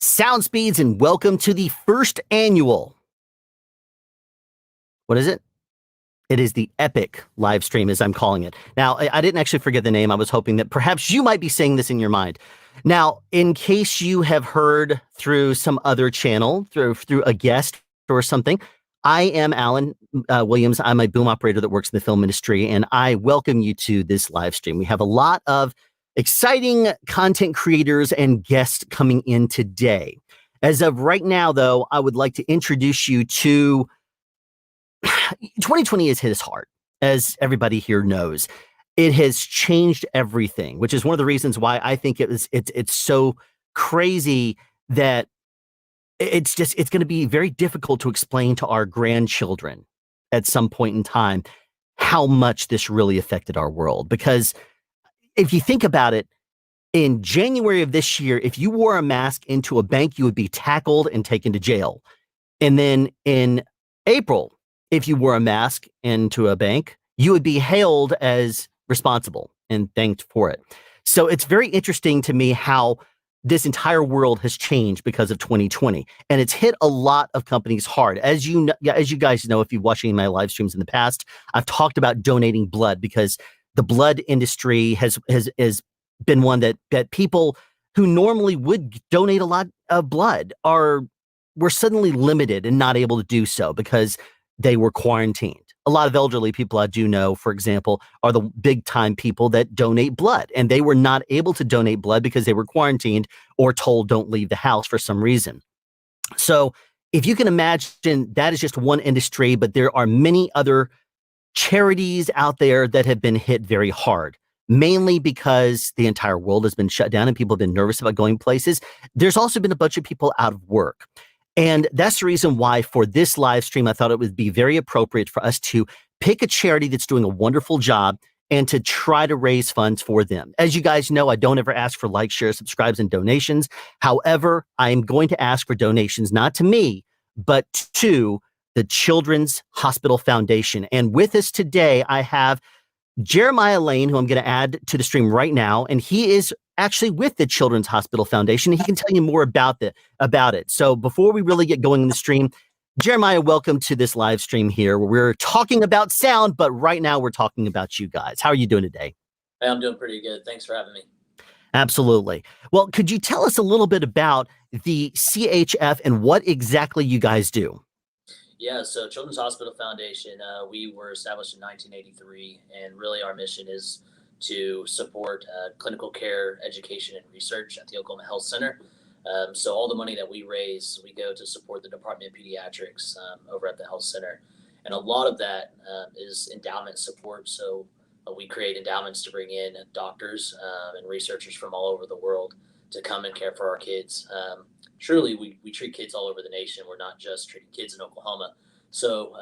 Sound speeds, and welcome to the first annual. What is it? It is the epic live stream, as I'm calling it. Now, I didn't actually forget the name. I was hoping that perhaps you might be saying this in your mind. Now, in case you have heard through some other channel, through a guest or something, I am Alan Williams. I'm a boom operator that works in the film industry, and I welcome you to this live stream. We have a lot of exciting content creators and guests coming in today. As of right now, though, I would like to introduce you to 2020 has hit us hard, as everybody here knows. It has changed everything, which is one of the reasons why I think it's so crazy that it's going to be very difficult to explain to our grandchildren at some point in time how much this really affected our world. Because if you think about it, in January of this year, if you wore a mask into a bank, you would be tackled and taken to jail. And then in April, if you wore a mask into a bank, you would be hailed as responsible and thanked for it. So it's very interesting to me how this entire world has changed because of 2020, and it's hit a lot of companies hard. As you guys know, if you've watched any of my live streams in the past, I've talked about donating blood because the blood industry has been one that people who normally would donate a lot of blood were suddenly limited and not able to do so because they were quarantined. A lot of elderly people I do know, for example, are the big time people that donate blood, and they were not able to donate blood because they were quarantined or told don't leave the house for some reason. So if you can imagine, that is just one industry, but there are many other charities out there that have been hit very hard, mainly because the entire world has been shut down and people have been nervous about going places. There's also been a bunch of people out of work. And that's the reason why for this live stream, I thought it would be very appropriate for us to pick a charity that's doing a wonderful job and to try to raise funds for them. As you guys know, I don't ever ask for likes, shares, subscribes, and donations. However, I am going to ask for donations, not to me, but to the Children's Hospital Foundation. And with us today, I have Jeremiah Lane, who I'm going to add to the stream right now, and he is actually with the Children's Hospital Foundation. He can tell you more about it. So before we really get going in the stream, Jeremiah, welcome to this live stream here where we're talking about sound, but right now we're talking about you guys. How are you doing today? Hey, I'm doing pretty good. Thanks for having me. Absolutely. Well, could you tell us a little bit about the CHF and what exactly you guys do? Yeah, so Children's Hospital Foundation, we were established in 1983, and really our mission is to support clinical care, education, and research at the Oklahoma Health Center. So all the money that we raise, we go to support the Department of Pediatrics over at the Health Center. And a lot of that is endowment support. So we create endowments to bring in doctors and researchers from all over the world to come and care for our kids. Truly, we treat kids all over the nation. We're not just treating kids in Oklahoma. So,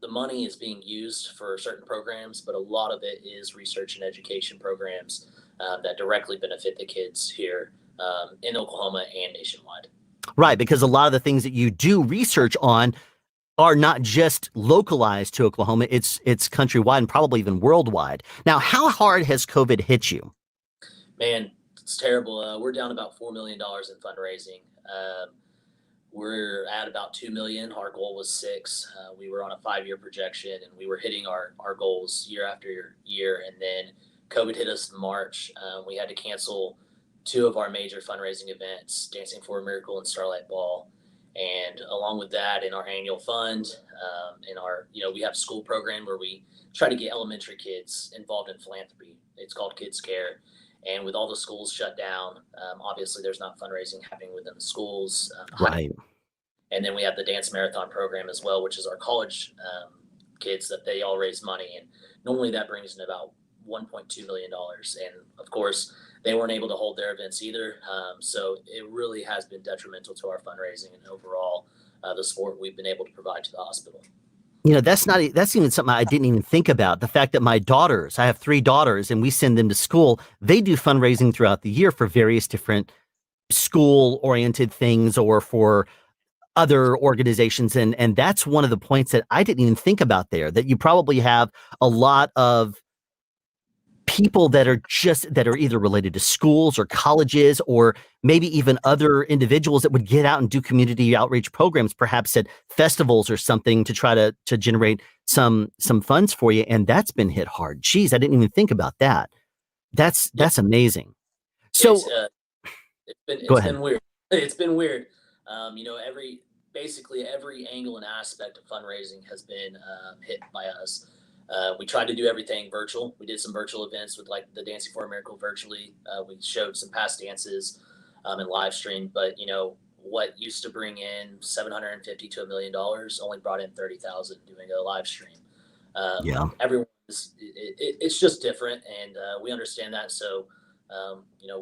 the money is being used for certain programs, but a lot of it is research and education programs that directly benefit the kids here in Oklahoma and nationwide. Right, because a lot of the things that you do research on are not just localized to Oklahoma, it's countrywide and probably even worldwide. Now, how hard has COVID hit you? Man, it's terrible. We're down about $4 million in fundraising. We're at about 2 million. Our goal was 6. We were on a 5-year projection, and we were hitting our goals year after year. And then COVID hit us in March. We had to cancel 2 of our major fundraising events, Dancing for a Miracle and Starlight Ball. And along with that, in our annual fund, we have a school program where we try to get elementary kids involved in philanthropy. It's called Kids Care. And with all the schools shut down, obviously there's not fundraising happening within the schools. Right. And then we have the dance marathon program as well, which is our college kids that they all raise money. And normally that brings in about $1.2 million. And of course, they weren't able to hold their events either. So it really has been detrimental to our fundraising and overall the support we've been able to provide to the hospital. That's even something I didn't even think about. The fact that I have 3 daughters and we send them to school, they do fundraising throughout the year for various different school oriented things or for other organizations. And that's one of the points that I didn't even think about there, that you probably have a lot of people that are either related to schools or colleges, or maybe even other individuals that would get out and do community outreach programs, perhaps at festivals or something, to try to generate some funds for you. And that's been hit hard. Geez, I didn't even think about that. That's amazing. So go it's ahead. been weird. It's been weird. Basically every angle and aspect of fundraising has been hit by us. We tried to do everything virtual. We did some virtual events with like the Dancing for a Miracle virtually. We showed some past dances and live stream, but what used to bring in $750 to $1 million only brought in 30,000 doing a live stream. Yeah. It's just different, and we understand that. So,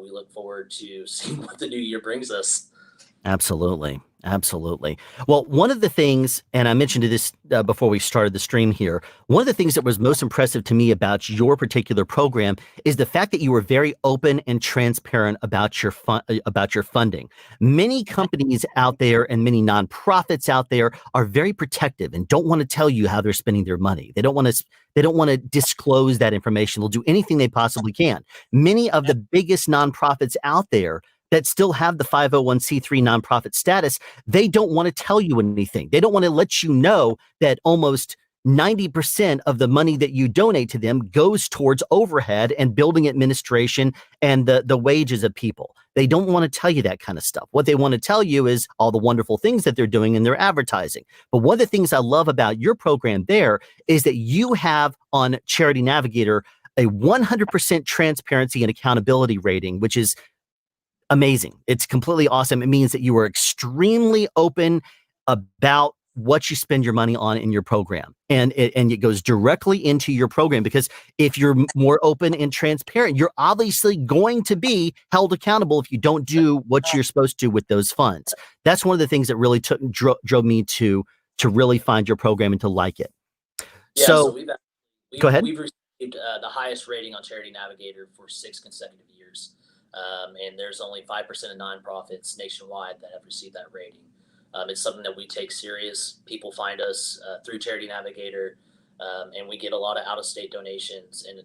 we look forward to seeing what the new year brings us. Absolutely. Absolutely. Well, one of the things, and I mentioned this before we started the stream here, one of the things that was most impressive to me about your particular program is the fact that you were very open and transparent about your funding. Many companies out there and many nonprofits out there are very protective and don't want to tell you how they're spending their money. They don't want to disclose that information. They'll do anything they possibly can. Many of the biggest nonprofits out there that still have the 501c3 nonprofit status, they don't want to tell you anything. They don't want to let you know that almost 90% of the money that you donate to them goes towards overhead and building administration and the wages of people. They don't want to tell you that kind of stuff. What they want to tell you is all the wonderful things that they're doing in their advertising. But one of the things I love about your program there is that you have on Charity Navigator a 100% transparency and accountability rating, which is amazing. It's completely awesome. It means that you are extremely open about what you spend your money on in your program. And it goes directly into your program, because if you're more open and transparent, you're obviously going to be held accountable if you don't do what you're supposed to with those funds. That's one of the things that really drove me to really find your program and to like it. Yeah, so go ahead. We've received the highest rating on Charity Navigator for 6 consecutive years. And there's only 5% of nonprofits nationwide that have received that rating. It's something that we take serious. People find us through Charity Navigator, and we get a lot of out-of-state donations and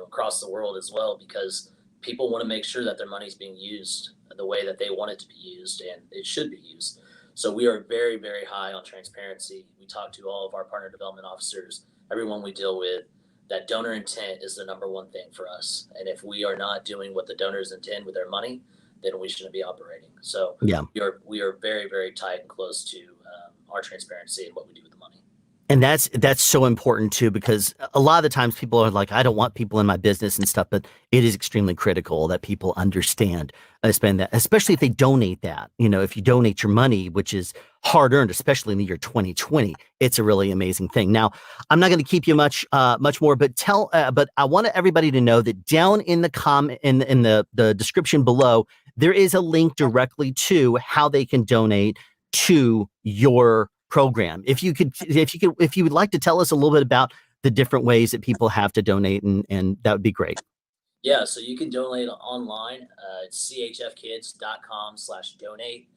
across the world as well, because people want to make sure that their money is being used the way that they want it to be used, and it should be used. So we are very, very high on transparency. We talk to all of our partner development officers, everyone we deal with, that donor intent is the number one thing for us. And if we are not doing what the donors intend with their money, then we shouldn't be operating. So yeah, we are very, very tight and close to our transparency and what we do with the money. And that's so important too, because a lot of the times people are like, I don't want people in my business and stuff, but it is extremely critical that people understand spend that, especially if they donate that. If you donate your money, which is hard earned, especially in the year 2020, it's a really amazing thing. Now, I'm not going to keep you much more, but but I want everybody to know that down in the description below, there is a link directly to how they can donate to your program. If you would like to tell us a little bit about the different ways that people have to donate, and that would be great. Yeah, so you can donate online. It's chfkids.com/donate.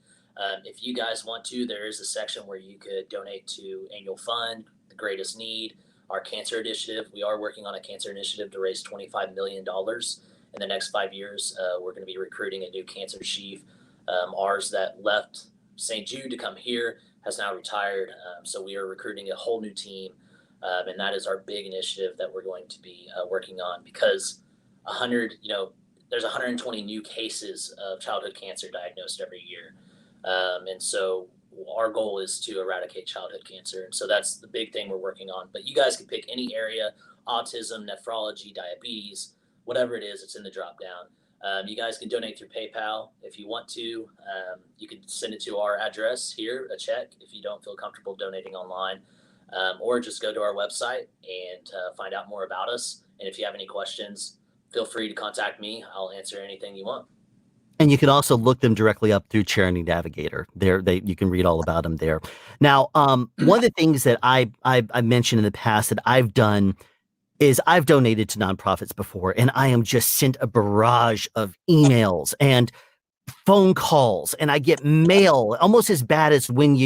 If you guys want to, there is a section where you could donate to Annual Fund, The Greatest Need, our Cancer Initiative. We are working on a cancer initiative to raise $25 million in the next 5 years. We're going to be recruiting a new cancer chief. Ours that left St. Jude to come here has now retired. So we are recruiting a whole new team. And that is our big initiative that we're going to be working on, because there's 120 new cases of childhood cancer diagnosed every year. And so our goal is to eradicate childhood cancer. And so that's the big thing we're working on. But you guys can pick any area: autism, nephrology, diabetes, whatever it is, it's in the drop down. You guys can donate through PayPal if you want to. You can send it to our address here, a check, if you don't feel comfortable donating online, or just go to our website and find out more about us. And if you have any questions, feel free to contact me. I'll answer anything you want. And you can also look them directly up through Charity Navigator. You can read all about them there. Now, one of the things that I've mentioned in the past that I've done is I've donated to nonprofits before, and I am just sent a barrage of emails and phone calls, and I get mail almost as bad as when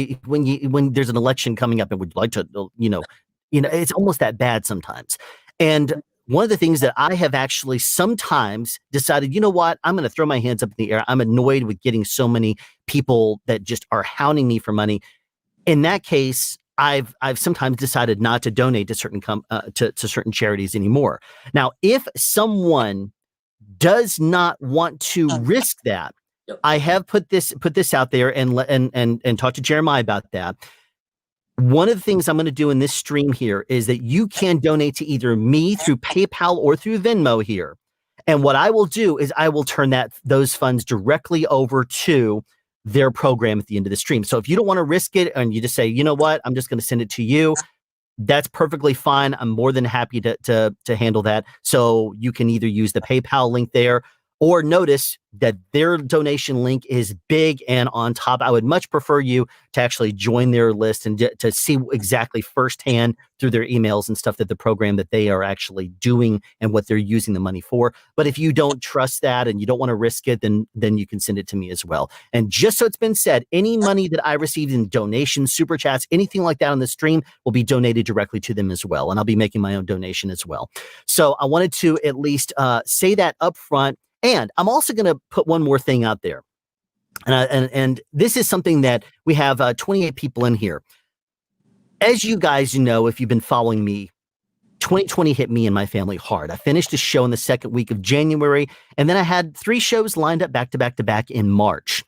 there's an election coming up and would like to, it's almost that bad sometimes. And one of the things that I have actually sometimes decided, you know what, I'm going to throw my hands up in the air. I'm annoyed with getting so many people that just are hounding me for money. In that case, I've sometimes decided not to donate to certain to certain charities anymore. Now, if someone does not want to risk that, I have put this out there and talk to Jeremiah about that. One of the things I'm going to do in this stream here is that you can donate to either me through PayPal or through Venmo here. And what I will do is I will turn those funds directly over to their program at the end of the stream. So if you don't want to risk it and you just say, you know what, I'm just going to send it to you, that's perfectly fine. I'm more than happy to handle that. So you can either use the PayPal link there, or notice that their donation link is big and on top. I would much prefer you to actually join their list and to see exactly firsthand through their emails and stuff that the program that they are actually doing and what they're using the money for. But if you don't trust that and you don't want to risk it, then you can send it to me as well. And just so it's been said, any money that I received in donations, super chats, anything like that on the stream will be donated directly to them as well. And I'll be making my own donation as well. So I wanted to at least say that up front. And I'm also going to put one more thing out there. And this is something that we have 28 people in here. As you guys know, if you've been following me, 2020 hit me and my family hard. I finished a show in the second week of January, and then I had 3 shows lined up back to back to back in March,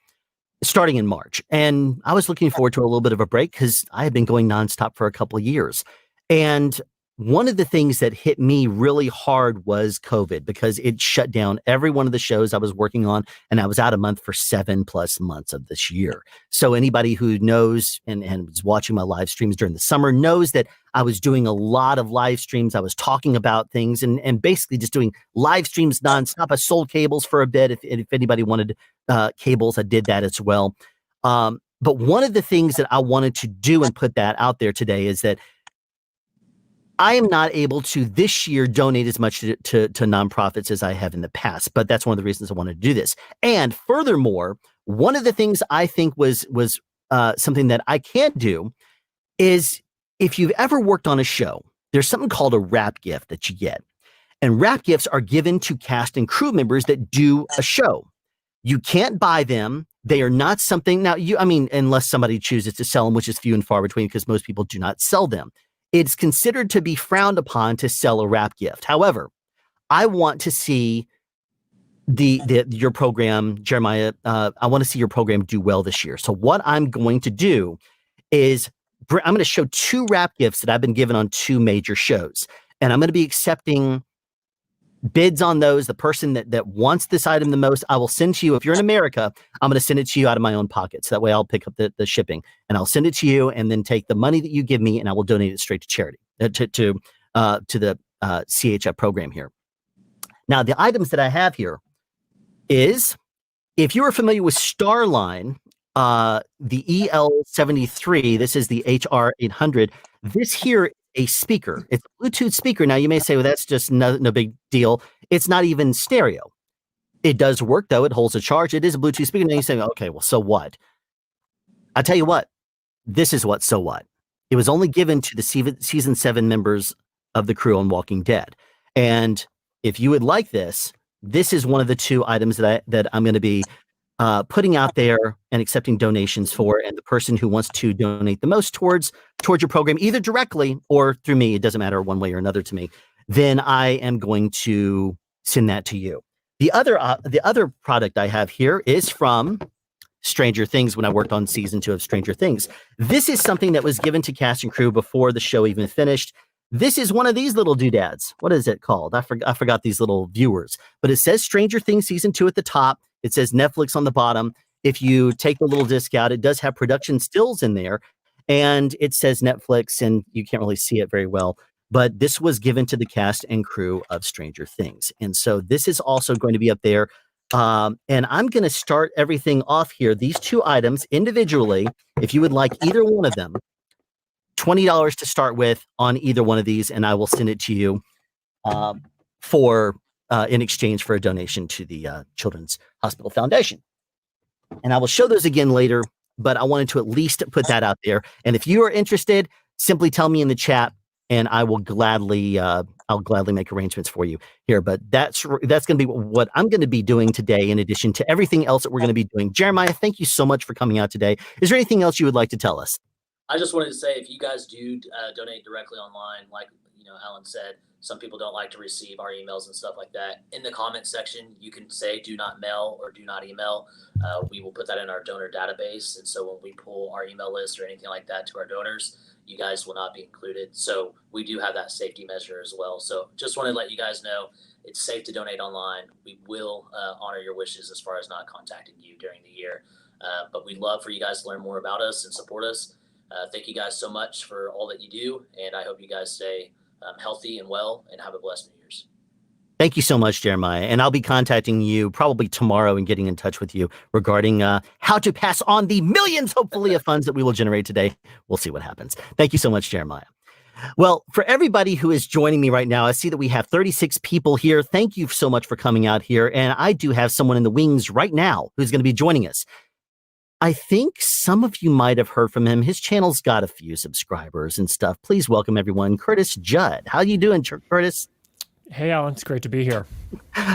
starting in March. And I was looking forward to a little bit of a break because I had been going nonstop for a couple of years. And one of the things that hit me really hard was COVID, because it shut down every one of the shows I was working on, and I was out a month for 7+ months of this year. So anybody who knows and was watching my live streams during the summer knows that I was doing a lot of live streams. I was talking about things and basically just doing live streams nonstop. I sold cables for a bit. If anybody wanted cables, I did that as well. But one of the things that I wanted to do and put that out there today is that I am not able to this year donate as much to nonprofits as I have in the past, but that's one of the reasons I wanted to do this. And furthermore, one of the things I think was something that I can do is, if you've ever worked on a show, there's something called a wrap gift that you get. And wrap gifts are given to cast and crew members that do a show. You can't buy them. They are not something, unless somebody chooses to sell them, which is few and far between because most people do not sell them. It's considered to be frowned upon to sell a wrap gift. However, I want to see your program, Jeremiah. I want to see your program do well this year. So what I'm going to do is I'm going to show 2 wrap gifts that I've been given on 2 major shows, and I'm going to be accepting bids on those. The person that wants this item the most, I will send to you. If you're in America, I'm going to send it to you out of my own pocket. So that way I'll pick up the shipping and I'll send it to you, and then take the money that you give me and I will donate it straight to charity, to the CHF program here. Now, the items that I have here is, if you are familiar with Starline, the EL73, this is the HR800. This here is a speaker. It's a Bluetooth speaker. Now you may say, well, that's just no big deal. It's not even stereo. It does work though. It holds a charge. It is a Bluetooth speaker. Now you say, okay, well, so what? I tell you what, this is what, so what? It was only given to the season 7 members of the crew on Walking Dead. And if you would like this is one of the 2 items that I'm going to be putting out there and accepting donations for. And the person who wants to donate the most towards your program, either directly or through me, it doesn't matter one way or another to me, then I am going to send that to you. The other product I have here is from Stranger Things, when I worked on season 2 of Stranger Things. This is something that was given to cast and crew before the show even finished. This is one of these little doodads. What is it called? I forgot these little viewers, but it says Stranger Things season 2 at the top. It says Netflix on the bottom. If you take the little disc out, it does have production stills in there, and it says Netflix, and you can't really see it very well, but this was given to the cast and crew of Stranger Things. And so this is also going to be up there. And I'm going to start everything off here. These 2 items individually, if you would like either one of them, $20 to start with on either one of these, and I will send it to you in exchange for a donation to the Children's Hospital Foundation. And I will show those again later, but I wanted to at least put that out there. And if you are interested, simply tell me in the chat, and I'll gladly make arrangements for you here. But that's going to be what I'm going to be doing today, in addition to everything else that we're going to be doing. Jeremiah, thank you so much for coming out today. Is there anything else you would like to tell us? I just wanted to say, if you guys do donate directly online, like Alan said, some people don't like to receive our emails and stuff like that. In the comment section, you can say "do not mail" or "do not email." We will put that in our donor database, and so when we pull our email list or anything like that to our donors, you guys will not be included. So we do have that safety measure as well. So just wanted to let you guys know it's safe to donate online. We will honor your wishes as far as not contacting you during the year, but we'd love for you guys to learn more about us and support us. Thank you guys so much for all that you do, and I hope you guys stay healthy and well, and have a blessed New Year's. Thank you so much, Jeremiah. And I'll be contacting you probably tomorrow and getting in touch with you regarding how to pass on the millions, hopefully, of funds that we will generate today. We'll see what happens. Thank you so much, Jeremiah. Well, for everybody who is joining me right now, I see that we have 36 people here. Thank you so much for coming out here. And I do have someone in the wings right now who's going to be joining us. I think some of you might have heard from him. His channel's got a few subscribers and stuff. Please welcome everyone, Curtis Judd. How you doing, Curtis? Hey, Alan. It's great to be here.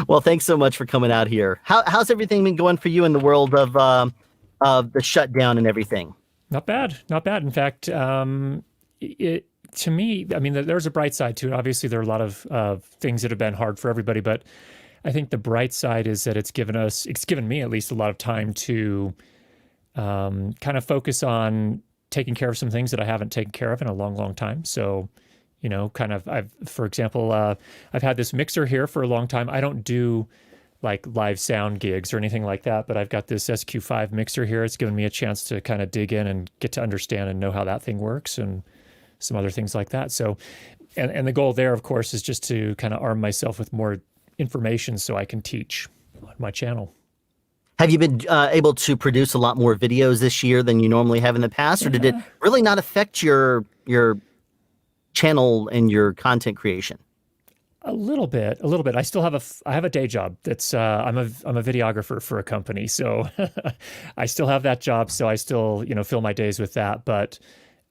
Well, thanks so much for coming out here. How's everything been going for you in the world of the shutdown and everything? Not bad. Not bad. In fact, to me, I mean, there's a bright side to it. Obviously, there are a lot of things that have been hard for everybody, but I think the bright side is that it's given me at least a lot of time to kind of focus on taking care of some things that I haven't taken care of in a long, long time. So, for example, I've had this mixer here for a long time. I don't do like live sound gigs or anything like that, but I've got this SQ5 mixer here. It's given me a chance to kind of dig in and get to understand and know how that thing works and some other things like that. So, and the goal there, of course, is just to kind of arm myself with more information so I can teach on my channel. Have you been able to produce a lot more videos this year than you normally have in the past, or did it really not affect your channel and your content creation? A little bit. I still have I have a day job. That's I'm a videographer for a company, so I still have that job. So I still fill my days with that. But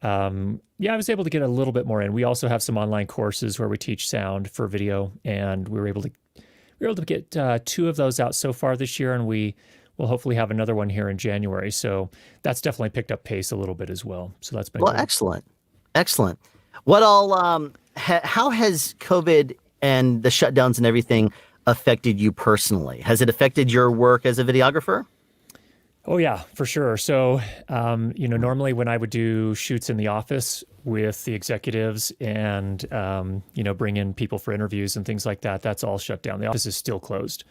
I was able to get a little bit more in. We also have some online courses where we teach sound for video, and we were able to get 2 of those out so far this year, and we will hopefully have another one here in January. So that's definitely picked up pace a little bit as well. So that's been good. Excellent. What all? How has COVID and the shutdowns and everything affected you personally? Has it affected your work as a videographer? Oh yeah, for sure. So, normally when I would do shoots in the office with the executives and, bring in people for interviews and things like that, that's all shut down. The office is still closed.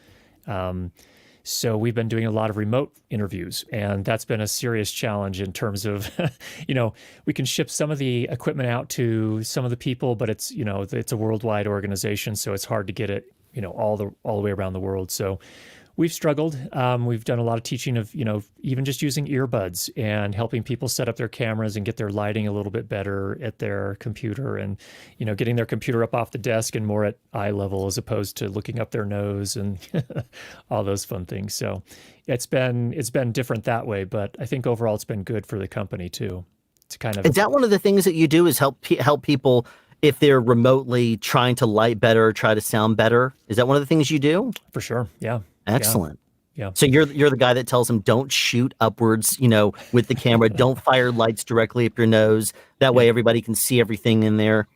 So we've been doing a lot of remote interviews, and that's been a serious challenge in terms of, we can ship some of the equipment out to some of the people, but it's a worldwide organization, so it's hard to get it, all the way around the world. So we've struggled. We've done a lot of teaching of, even just using earbuds and helping people set up their cameras and get their lighting a little bit better at their computer, and, getting their computer up off the desk and more at eye level as opposed to looking up their nose and all those fun things. So it's been different that way, but I think overall it's been good for the company too. It's kind of. Is that one of the things that you do, is help people if they're remotely trying to light better, try to sound better? Is that one of the things you do? For sure. Yeah. Excellent. Yeah. So you're the guy that tells them don't shoot upwards, with the camera. Don't fire lights directly up your nose. That way everybody can see everything in there.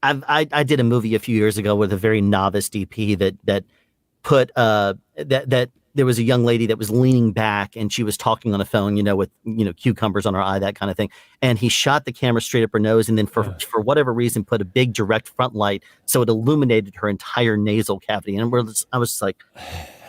I did a movie a few years ago with a very novice DP that put that there was a young lady that was leaning back and she was talking on the phone, with cucumbers on her eye, that kind of thing. And he shot the camera straight up her nose, and then for whatever reason put a big direct front light so it illuminated her entire nasal cavity. And I was like,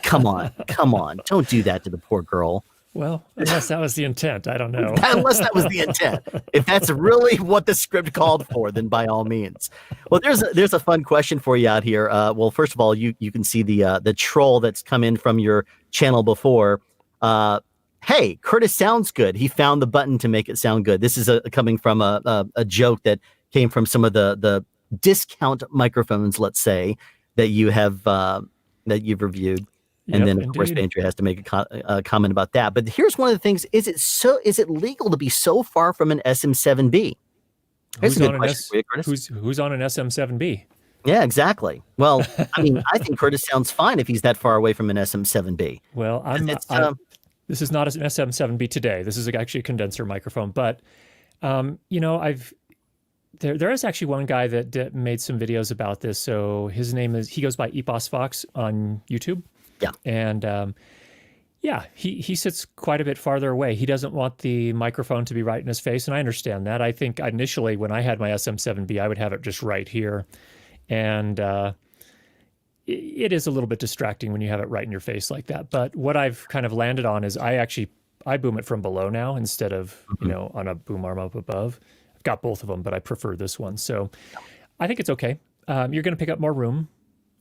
Come on. Don't do that to the poor girl. Well, unless that was the intent. I don't know. Unless that was the intent. If that's really what the script called for, then by all means. Well, there's a fun question for you out here. Well, first of all, you can see the troll that's come in from your channel before. Hey, Curtis sounds good. He found the button to make it sound good. This is coming from a joke that came from some of the discount microphones, let's say, that you have that you've reviewed. And then, of course, Andrea has to make a comment about that. But here's one of the things: is it legal to be so far from an SM7B? Here's Who's a on good an question for you, Curtis. who's on an SM7B? Yeah, exactly. Well, I mean, I think Curtis sounds fine if he's that far away from an SM7B. Well, It's this is not an SM7B today. This is actually a condenser microphone, but you know, there is actually one guy that made some videos about this. So his name he goes by Epos Fox on YouTube. Yeah. And yeah, he sits quite a bit farther away. He doesn't want the microphone to be right in his face, and I understand that. I think initially when I had my SM7B, I would have it just right here, and it is a little bit distracting when you have it right in your face like that. But what I've kind of landed on is I boom it from below now instead of you know on a boom arm up above. I've got both of them, but I prefer this one. So I think it's okay. You're going to pick up more room.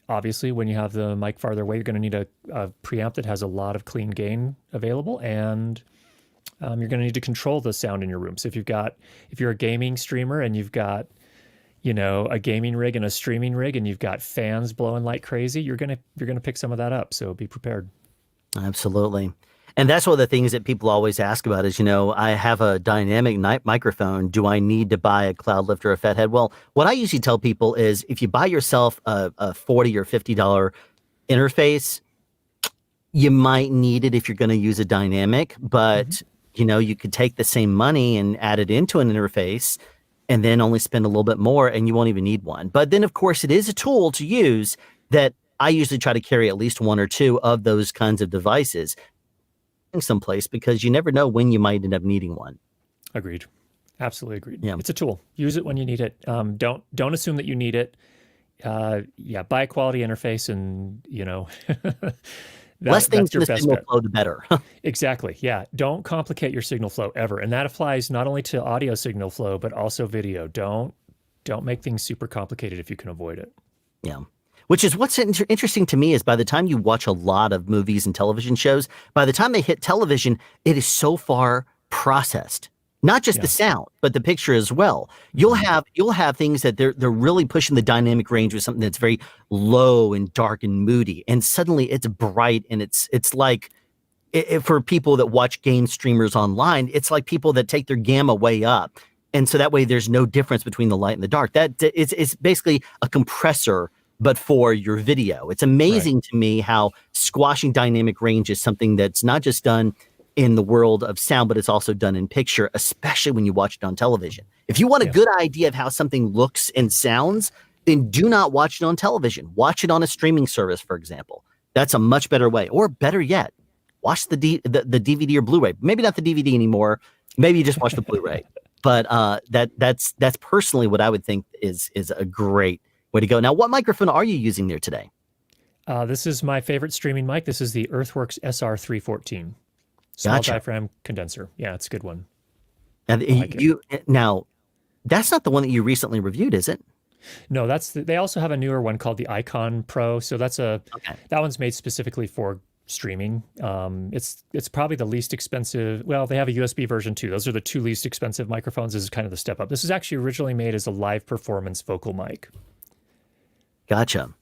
Obviously, when you have the mic farther away, you're going to need a preamp that has a lot of clean gain available, and you're going to need to control the sound in your room. So if you're a gaming streamer and you've got, you know, a gaming rig and a streaming rig, and you've got fans blowing like crazy, you're gonna pick some of that up. So be prepared. Absolutely. And that's one of the things that people always ask about is, you know, I have a dynamic microphone. Do I need to buy a cloud lift or a fed head? Well, what I usually tell people is if you buy yourself a $40 or $50 interface, you might need it if you're going to use a dynamic, but you know, you could take the same money and add it into an interface and then only spend a little bit more and you won't even need one. But then of course it is a tool to use that I usually try to carry at least one or two of those kinds of devices someplace because you never know when you might end up needing one. Agreed. Absolutely agreed. Yeah. It's a tool. Use it when you need it. Don't assume that you need it. Yeah, buy a quality interface and, you know, less things in the best signal bet. flow, the better. Exactly. Yeah. Don't complicate your signal flow ever. And that applies not only to audio signal flow, but also video. Don't make things super complicated if you can avoid it. Yeah. Which is what's interesting to me is by the time you watch a lot of movies and television shows, by the time they hit television, it is so far processed. Not just the sound, but the picture as well. You'll have things that they're really pushing the dynamic range with something that's very low and dark and moody, and suddenly it's bright and it's like for people that watch game streamers online, it's like people that take their gamma way up, and so that way there's no difference between the light and the dark. That it's basically a compressor, but for your video. It's amazing to me how squashing dynamic range is something that's not just done in the world of sound, but it's also done in picture, especially when you watch it on television. If you want a good idea of how something looks and sounds, then do not watch it on television. Watch it on a streaming service, for example. That's a much better way. Or better yet, watch the DVD or Blu-ray. Maybe not the DVD anymore. Maybe you just watch the Blu-ray. But that's personally what I would think is a great way to go. Now, what microphone are you using there today? This is my favorite streaming mic. This is the Earthworks SR314. Small diaphragm condenser. Yeah, it's a good one. And now, that's not the one that you recently reviewed, is it? No, they also have a newer one called the Icon Pro. So that one's made specifically for streaming. It's probably the least expensive. Well, they have a USB version too. Those are the two least expensive microphones. This is kind of the step up. This is actually originally made as a live performance vocal mic. Gotcha.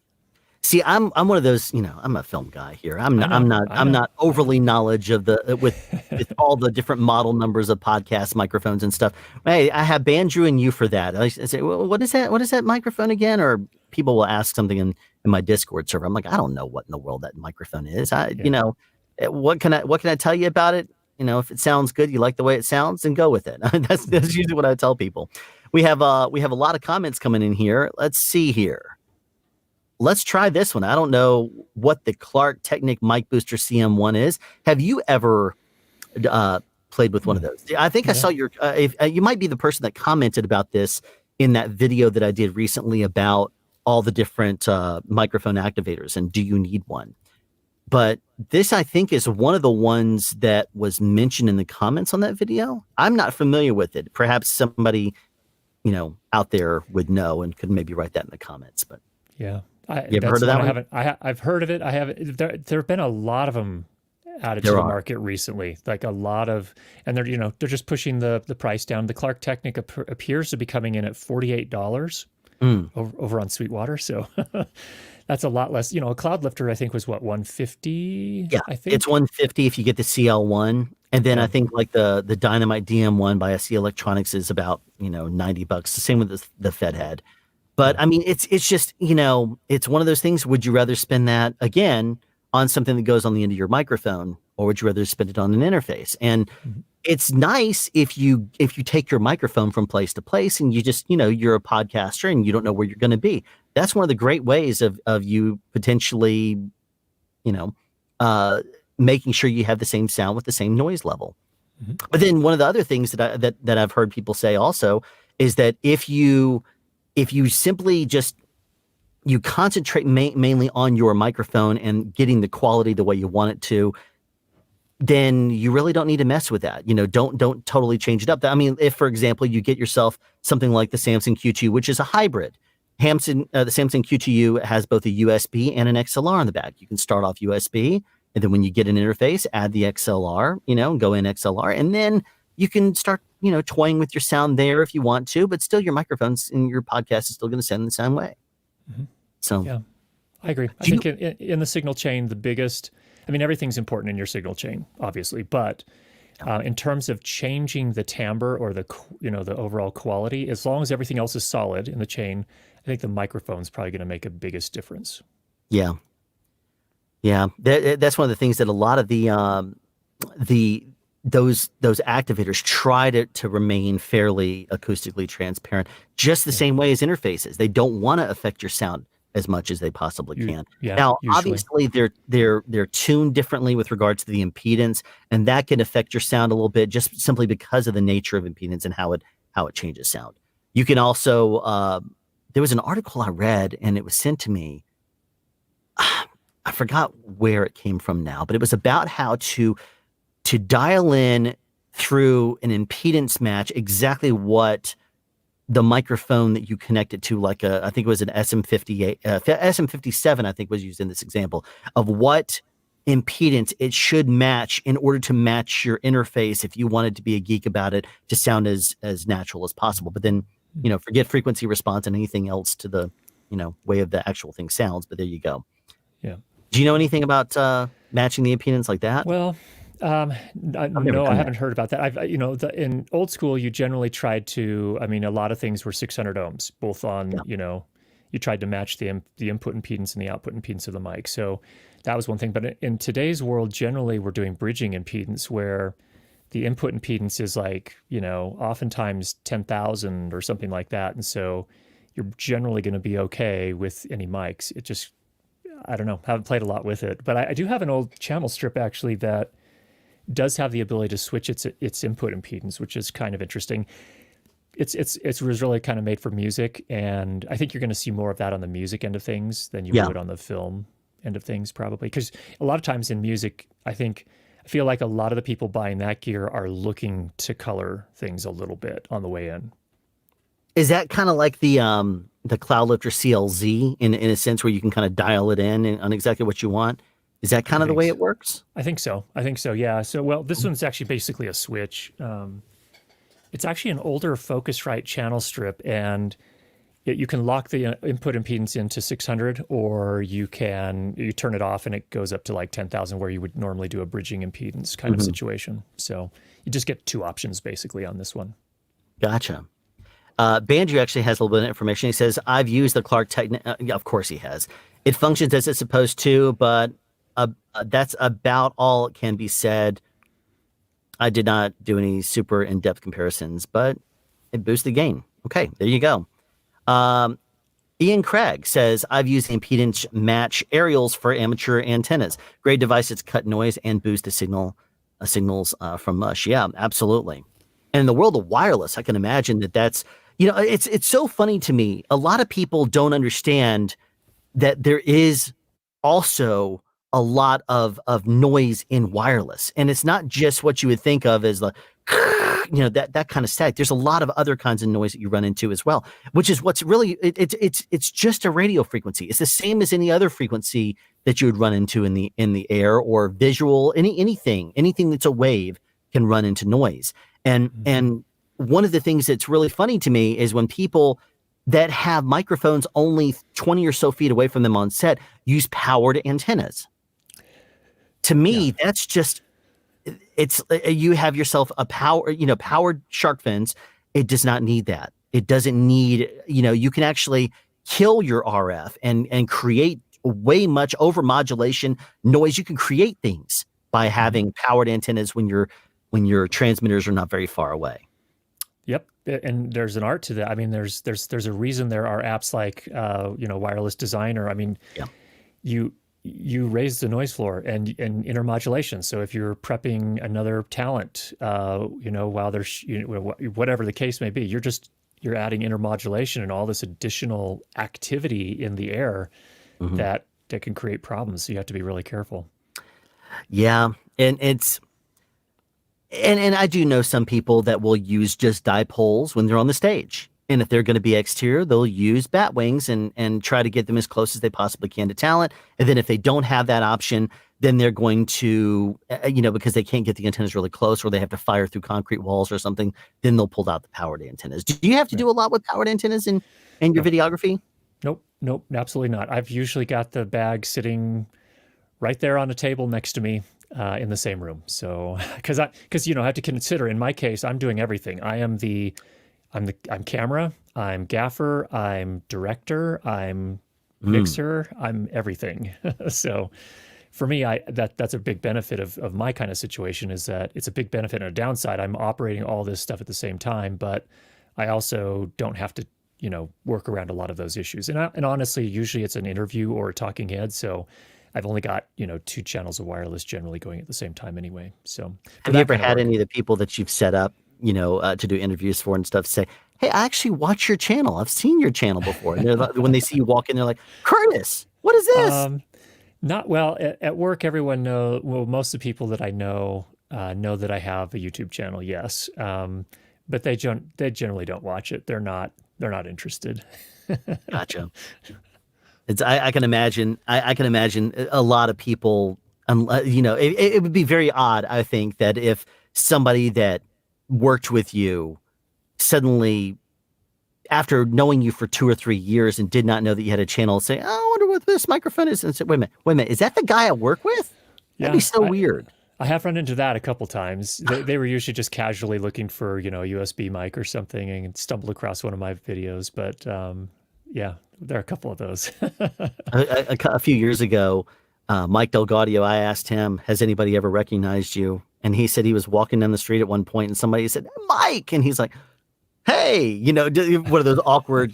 See, I'm one of those, you know, I'm a film guy here. I'm not overly knowledge of with all the different model numbers of podcast microphones and stuff. Hey, I have Bandrew and you for that. I say, well, what is that? What is that microphone again? Or people will ask something in my Discord server. I'm like, I don't know what in the world that microphone is. You know, what can I tell you about it? You know, if it sounds good, you like the way it sounds, then go with it. That's usually what I tell people. We have a lot of comments coming in here. Let's see here. Let's try this one. I don't know what the Clark Technic Mic Booster CM1 is. Have you ever played with one of those? I think I saw your. You might be the person that commented about this in that video that I did recently about all the different microphone activators and do you need one? But this, I think, is one of the ones that was mentioned in the comments on that video. I'm not familiar with it. Perhaps somebody, you know, out there would know and could maybe write that in the comments. But yeah. You ever heard of that one? I've heard of it. I haven't. There have been a lot of them added to the market recently. Like a lot of, and they're just pushing the price down. The Clark Technic appears to be coming in at $48 over on Sweetwater. So that's a lot less. You know, a cloud lifter I think was what, $150? Yeah, I think it's $150 if you get the CL1, And then Yeah. I think like the Dynamite DM1 by SE Electronics is about, $90. The same with the Fed head. But Yeah. I mean, it's just, it's one of those things. Would you rather spend that again on something that goes on the end of your microphone, or would you rather spend it on an interface? And Mhm. it's nice if you take your microphone from place to place and you just, you're a podcaster and you don't know where you're going to be. That's one of the great ways of you potentially, making sure you have the same sound with the same noise level. Mhm. But then one of the other things that I've heard people say also is that if you simply just you concentrate mainly on your microphone and getting the quality the way you want it to, then you really don't need to mess with that. Don't totally change it up. I mean, if, for example, you get yourself something like the Samson Q2, which is a hybrid. The Samson Q2U has both a USB and an XLR on the back. You can start off USB, and then when you get an interface, add the XLR, go in XLR, and then you can start, toying with your sound there if you want to, but still your microphones in your podcast is still going to sound the same way. Mm-hmm. So yeah, I agree. I think in the signal chain, the biggest, I mean, everything's important in your signal chain, obviously, but in terms of changing the timbre or the overall quality, as long as everything else is solid in the chain, I think the microphone's probably going to make a biggest difference. Yeah. Yeah. That's one of the things that a lot of those activators try to remain fairly acoustically transparent, just the same way as interfaces. They don't want to affect your sound as much as they possibly can. Now, usually. obviously, they're tuned differently with regards to the impedance, and that can affect your sound a little bit just simply because of the nature of impedance and how it changes sound. You can also there was an article I read, and it was sent to me. I forgot where it came from now, but it was about how to dial in through an impedance match exactly what the microphone that you connected to, like I think it was an SM58, SM57, I think was used in this example, of what impedance it should match in order to match your interface if you wanted to be a geek about it to sound as natural as possible. But then, forget frequency response and anything else to the, way of the actual thing sounds. But there you go. Yeah. Do you know anything about matching the impedance like that? Well, no, I haven't heard about that. In old school, you generally tried to, a lot of things were 600 ohms, both on, you tried to match the input impedance and the output impedance of the mic. So that was one thing. But in today's world, generally, we're doing bridging impedance where the input impedance is like, oftentimes 10,000 or something like that. And so you're generally going to be okay with any mics. It just, I don't know, haven't played a lot with it. But I do have an old channel strip actually that does have the ability to switch its input impedance, which is kind of interesting. It was really kind of made for music, and I think you're going to see more of that on the music end of things than you would on the film end of things, probably. Because a lot of times in music, I feel like a lot of the people buying that gear are looking to color things a little bit on the way in. Is that kind of like the Cloudlifter CLZ in a sense where you can kind of dial it in on exactly what you want? Is that kind of the way it works? I think so. Yeah. So, well, this one's actually basically a switch. It's actually an older Focusrite channel strip, and you can lock the input impedance into 600, or you turn it off and it goes up to like 10,000, where you would normally do a bridging impedance kind of situation. So you just get two options basically on this one. Gotcha. Banjo actually has a little bit of information. He says, I've used the Clark Titan. Of course he has. It functions as it's supposed to, but that's about all it can be said. I did not do any super in-depth comparisons, but it boosts the gain. Okay, there you go. Ian Craig says, I've used impedance match aerials for amateur antennas. Great devices to cut noise and boost the signals from mush. Yeah, absolutely. And in the world of wireless, I can imagine that's, it's so funny to me. A lot of people don't understand that there is also a lot of noise in wireless, and it's not just what you would think of as the that kind of static. There's a lot of other kinds of noise that you run into as well, which is what's really it's just a radio frequency. It's the same as any other frequency that you would run into in the air or visual. Anything that's a wave can run into noise. And one of the things that's really funny to me is when people that have microphones only 20 or so feet away from them on set use powered antennas. To me, that's just, it's you have yourself a powered shark fins. It does not need that. It doesn't need, you can actually kill your RF and create way much over modulation noise. You can create things by having powered antennas when your transmitters are not very far away. Yep, and there's an art to that. I mean, there's a reason there are apps like Wireless Designer. I mean, you raise the noise floor and intermodulation. So if you're prepping another talent, while there's whatever the case may be, you're adding intermodulation and all this additional activity in the air that can create problems. So you have to be really careful. Yeah, and I do know some people that will use just dipoles when they're on the stage. And if they're going to be exterior, they'll use bat wings and try to get them as close as they possibly can to talent. And then if they don't have that option, then they're going to, because they can't get the antennas really close or they have to fire through concrete walls or something, then they'll pull out the powered antennas. Do you have to do a lot with powered antennas in your videography? Nope, absolutely not. I've usually got the bag sitting right there on a table next to me in the same room. So, because I have to consider, in my case, I'm doing everything. I'm camera, I'm gaffer, I'm director, I'm mixer, I'm everything. So for me, that's a big benefit of my kind of situation, is that it's a big benefit and a downside. I'm operating all this stuff at the same time, but I also don't have to, work around a lot of those issues. And honestly, usually it's an interview or a talking head. So I've only got, 2 channels of wireless generally going at the same time anyway. So have you ever had any of the people that you've set up, to do interviews for and stuff say, hey, I actually watch your channel. I've seen your channel before. And when they see you walk in, they're like, Curtis, what is this? Not well at work. Everyone most of the people that I know that I have a YouTube channel. Yes. But they generally don't watch it. They're not interested. Gotcha. I can imagine. I can imagine a lot of people. It would be very odd, I think, that if somebody that worked with you suddenly, after knowing you for 2 or 3 years and did not know that you had a channel, say, "Oh, I wonder what this microphone is," and say, "Wait a minute, is that the guy I work with?" That'd be so weird. I have run into that a couple times. They were usually just casually looking for, a USB mic or something and stumbled across one of my videos. But there are a couple of those. a few years ago, Mike Delgaudio, I asked him, has anybody ever recognized you? And he said he was walking down the street at one point and somebody said, Mike. And he's like, hey, one of those awkward,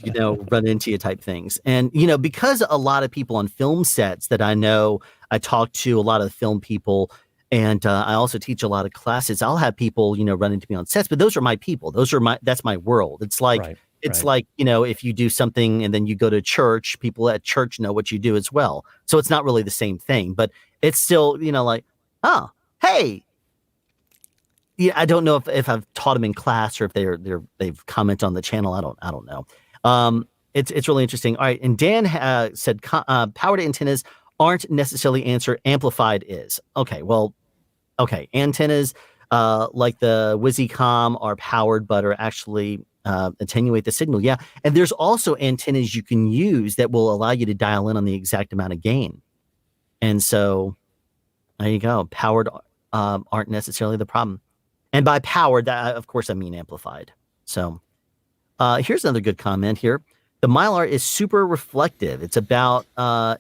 run into you type things. And, because a lot of people on film sets that I know, I talk to a lot of film people. And I also teach a lot of classes. I'll have people, run into me on sets, but those are my people. That's my world. It's like, like, if you do something and then you go to church, people at church know what you do as well. So it's not really the same thing, but it's still, like, oh, hey. Yeah, I don't know if I've taught them in class or if they've commented on the channel. I don't know. It's really interesting. All right. And Dan said powered antennas aren't necessarily amplified is. Okay, well, antennas like the WYZICOM are powered but are actually attenuate the signal. Yeah, and there's also antennas you can use that will allow you to dial in on the exact amount of gain. And so there you go. Powered aren't necessarily the problem. And by powered, that of course I mean amplified. So here's another good comment here. The Mylar is super reflective. It's about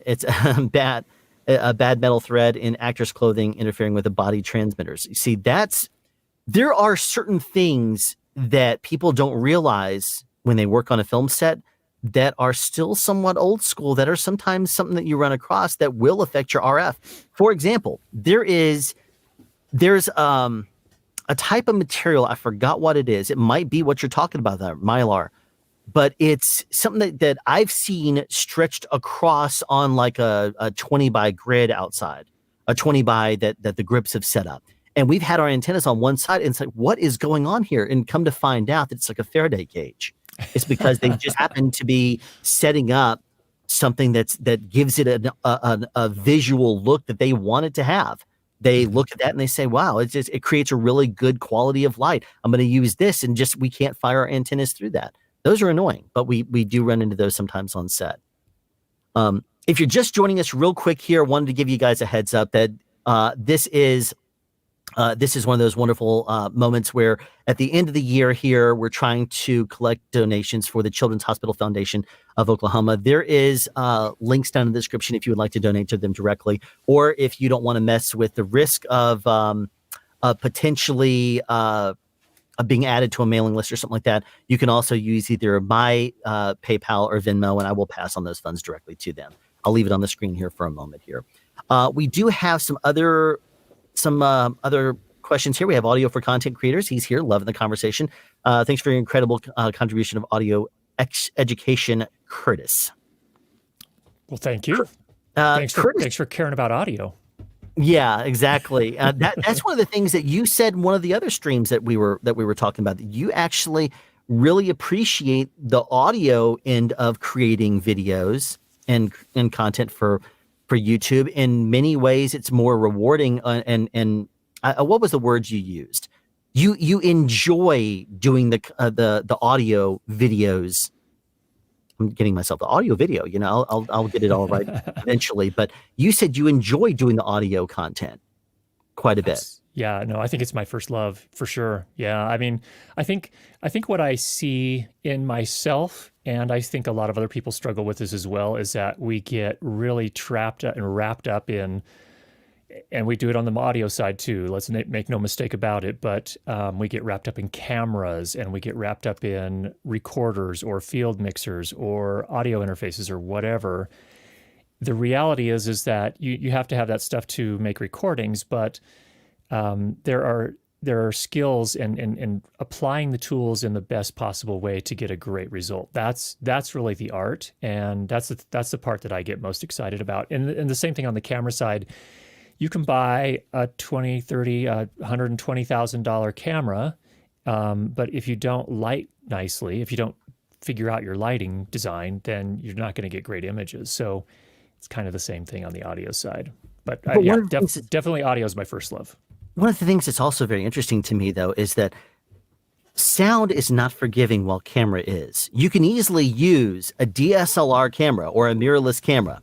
it's a bad metal thread in actors' clothing interfering with the body transmitters. You see, there are certain things that people don't realize when they work on a film set that are still somewhat old school, that are sometimes something that you run across that will affect your RF. For example, there's a type of material, I forgot what it is. It might be what you're talking about, that Mylar. But it's something that I've seen stretched across on like a 20 by grid outside, a 20 by that the grips have set up. And we've had our antennas on one side and it's like, what is going on here? And come to find out that it's like a Faraday cage. It's because they just happen to be setting up something that gives it a visual look that they want it to have. They look at that and they say, wow, it creates a really good quality of light. I'm going to use this and we can't fire our antennas through that. Those are annoying, but we do run into those sometimes on set. If you're just joining us real quick here, I wanted to give you guys a heads up that this is This is one of those wonderful moments where at the end of the year here, we're trying to collect donations for the Children's Hospital Foundation of Oklahoma. There is links down in the description if you would like to donate to them directly, or if you don't want to mess with the risk of potentially being added to a mailing list or something like that, you can also use either my PayPal or Venmo, and I will pass on those funds directly to them. I'll leave it on the screen here for a moment here. We do have some other questions here. We have audio for content creators. He's here, loving the conversation. Thanks for your incredible contribution of audio education, Curtis. Well, thank you. Thanks for caring about audio. Yeah, exactly. That's one of the things that you said in one of the other streams that we were talking about, that you actually really appreciate the audio end of creating videos and content for YouTube. In many ways, it's more rewarding. And what was the words you used? You enjoy doing the audio videos. I'm getting myself the audio video. You know, I'll get it all right eventually. But you said you enjoy doing the audio content quite a bit. Yeah, no, I think it's my first love for sure. Yeah, I mean, I think what I see in myself, and I think a lot of other people struggle with this as well, is that we get really trapped and wrapped up in, and we do it on the audio side too. Let's make no mistake about it. But we get wrapped up in cameras, and we get wrapped up in recorders or field mixers or audio interfaces or whatever. The reality is that you have to have that stuff to make recordings, but there are skills and applying the tools in the best possible way to get a great result. That's really the art, and that's the part that I get most excited about. And the same thing on the camera side. You can buy a $20, $30, $120,000 camera, but if you don't light nicely, if you don't figure out your lighting design, then you're not going to get great images. So it's kind of the same thing on the audio side. But yeah, definitely audio is my first love. One of the things that's also very interesting to me, though, is that sound is not forgiving while camera is. You can easily use a DSLR camera or a mirrorless camera.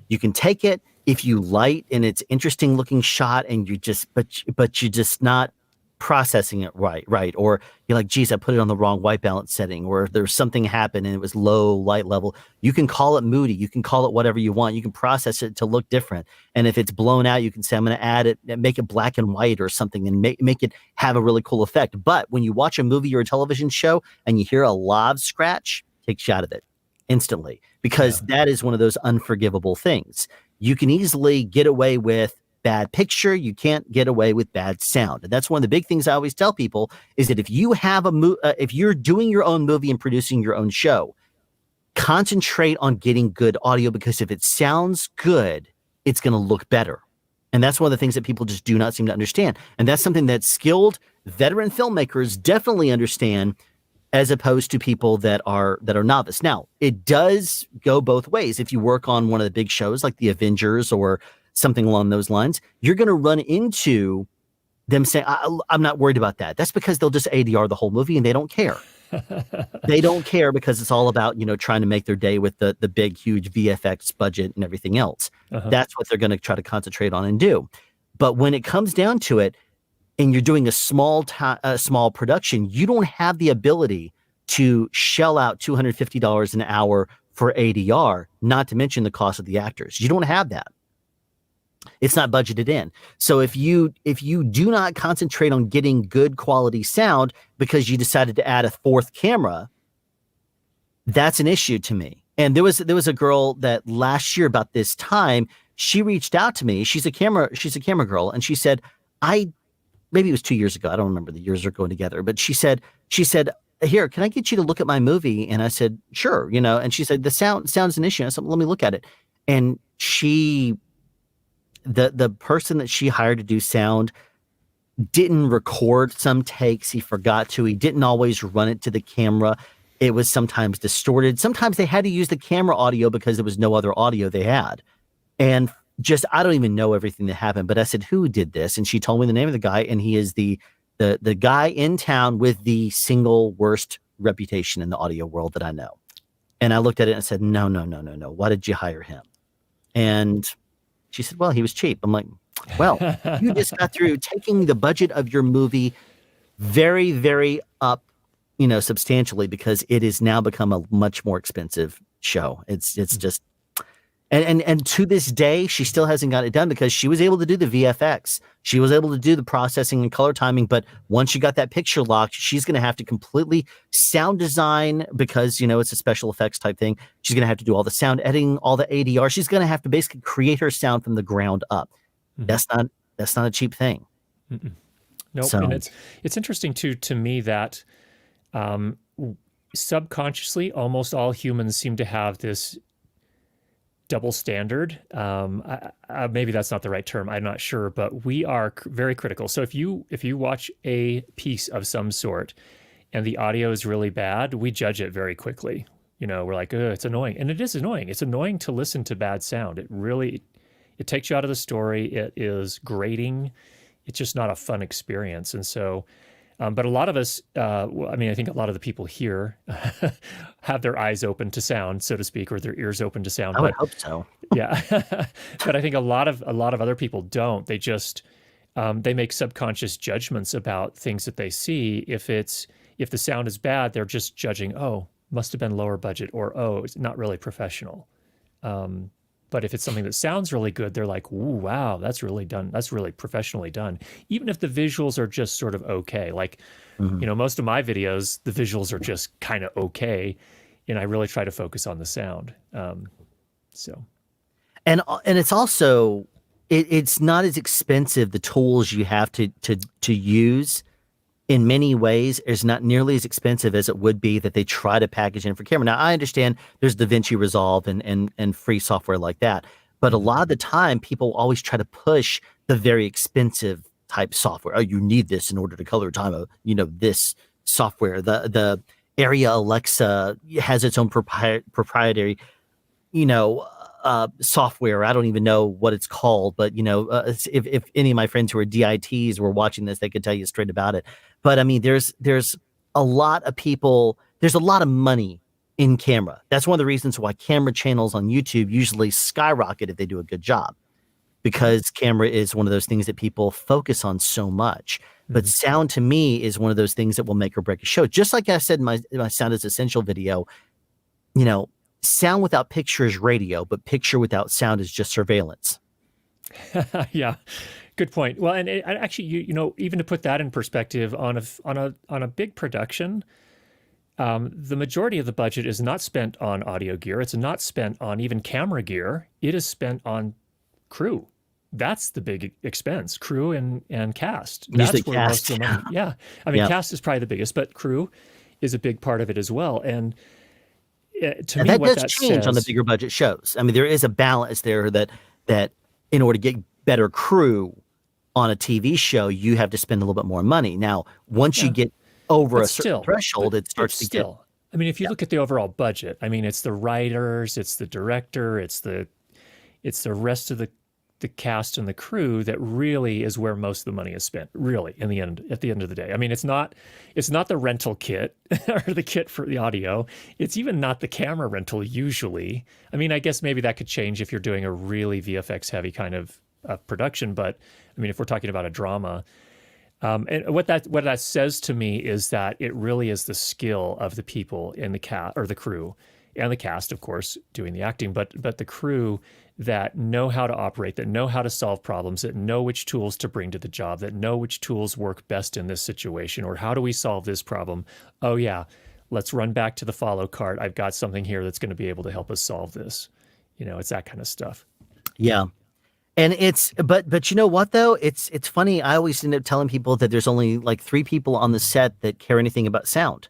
You can take it, if you light and it's interesting looking shot, and you just, but you're just not processing it right. Or you're like, geez, I put it on the wrong white balance setting, or there's something happened and it was low light level. You can call it moody. You can call it whatever you want. You can process it to look different. And if it's blown out, you can say, I'm going to add it, make it black and white or something, and make it have a really cool effect. But when you watch a movie or a television show and you hear a lav scratch, take a shot of it instantly, because that is one of those unforgivable things. You can easily get away with bad picture. You can't get away with bad sound. And that's one of the big things I always tell people, is that if you have if you're doing your own movie and producing your own show, concentrate on getting good audio, because if it sounds good, it's going to look better. And that's one of the things that people just do not seem to understand. And that's something that skilled veteran filmmakers definitely understand, as opposed to people that are novice. Now, it does go both ways. If you work on one of the big shows like the Avengers or something along those lines, you're going to run into them saying, I'm not worried about that. That's because they'll just ADR the whole movie and they don't care. They don't care, because it's all about, trying to make their day with the big, huge VFX budget and everything else. That's what they're going to try to concentrate on and do. But when it comes down to it, and you're doing a small production, you don't have the ability to shell out $250 an hour for ADR, not to mention the cost of the actors. You don't have that. It's not budgeted in. So if you do not concentrate on getting good quality sound because you decided to add a fourth camera, that's an issue to me. And there was a girl that last year about this time, she reached out to me. She's a camera girl, and she said, maybe it was 2 years ago. I don't remember, the years are going together. But she said, here, can I get you to look at my movie? And I said, sure. And she said, the sound's an issue. I said, let me look at it. And the person that she hired to do sound didn't record some takes. He forgot to. He didn't always run it to the camera. It was sometimes distorted. Sometimes they had to use the camera audio because there was no other audio they had. And I don't even know everything that happened, but I said, who did this? And she told me the name of the guy, and he is the guy in town with the single worst reputation in the audio world that I know. And I looked at it and I said, no. Why did you hire him? And she said, well, he was cheap. I'm like, Well, you just got through taking the budget of your movie very, very up, substantially, because it has now become a much more expensive show. It's just, and to this day, she still hasn't got it done because she was able to do the VFX. She was able to do the processing and color timing. But once you got that picture locked, she's going to have to completely sound design because, it's a special effects type thing. She's going to have to do all the sound editing, all the ADR. She's going to have to basically create her sound from the ground up. Mm-hmm. That's not a cheap thing. Mm-mm. Nope. So, and it's interesting too, to me, that subconsciously, almost all humans seem to have this double standard. Maybe that's not the right term. I'm not sure, but we are very critical. So if you watch a piece of some sort and the audio is really bad, we judge it very quickly. We're like, oh, it's annoying. And it is annoying. It's annoying to listen to bad sound. It takes you out of the story. It is grating. It's just not a fun experience. And so, but a lot of us, I think a lot of the people here have their eyes open to sound, so to speak, or their ears open to sound. I would hope so. Yeah. But I think a lot of other people don't. They just, they make subconscious judgments about things that they see. If the sound is bad, they're just judging, oh, must have been lower budget, or, oh, it's not really professional. But if it's something that sounds really good, they're like, ooh, wow, that's really done. That's really professionally done. Even if the visuals are just sort of okay. Like, most of my videos, the visuals are just kind of okay. And I really try to focus on the sound. And it's also, it's not as expensive. The tools you have to use in many ways is not nearly as expensive as it would be that they try to package in for camera. Now, I understand there's DaVinci Resolve and free software like that, but a lot of the time people always try to push the very expensive type software. Oh, you need this in order to color time, this software. The Area Alexa has its own proprietary, software. I don't even know what it's called, but if any of my friends who are DITs were watching this, they could tell you straight about it. But I mean, there's a lot of people, there's a lot of money in camera. That's one of the reasons why camera channels on YouTube usually skyrocket if they do a good job, because camera is one of those things that people focus on so much. But sound, to me, is one of those things that will make or break a show. Just like I said in my Sound is Essential video, sound without picture is radio, but picture without sound is just surveillance. Yeah, good point. Well, and actually, even to put that in perspective, on a big production, the majority of the budget is not spent on audio gear. It's not spent on even camera gear. It is spent on crew. That's the big expense, crew and cast. That's where most of the money. Yeah, I mean, cast is probably the biggest, but crew is a big part of it as well. And to me, that what does that change says, on the bigger budget shows. I mean, there is a balance there that in order to get better crew on a TV show, you have to spend a little bit more money. Now, once you get over a certain threshold, it starts to get. I mean, if you look at the overall budget, I mean, it's the writers, it's the director, it's the rest of the cast and the crew that really is where most of the money is spent, really, at the end of the day. I mean, it's not the rental kit or the kit for the audio. It's even not the camera rental usually. I mean, I guess maybe that could change if you're doing a really VFX heavy kind of production, but I mean, if we're talking about a drama, and what that says to me is that it really is the skill of the people in the cast, or the crew, and the cast, of course, doing the acting, but the crew that know how to operate, that know how to solve problems, that know which tools to bring to the job, that know which tools work best in this situation, or how do we solve this problem? Oh yeah, let's run back to the follow cart. I've got something here that's going to be able to help us solve this. It's that kind of stuff. Yeah. And but you know what though? It's funny. I always end up telling people that there's only like 3 people on the set that care anything about sound: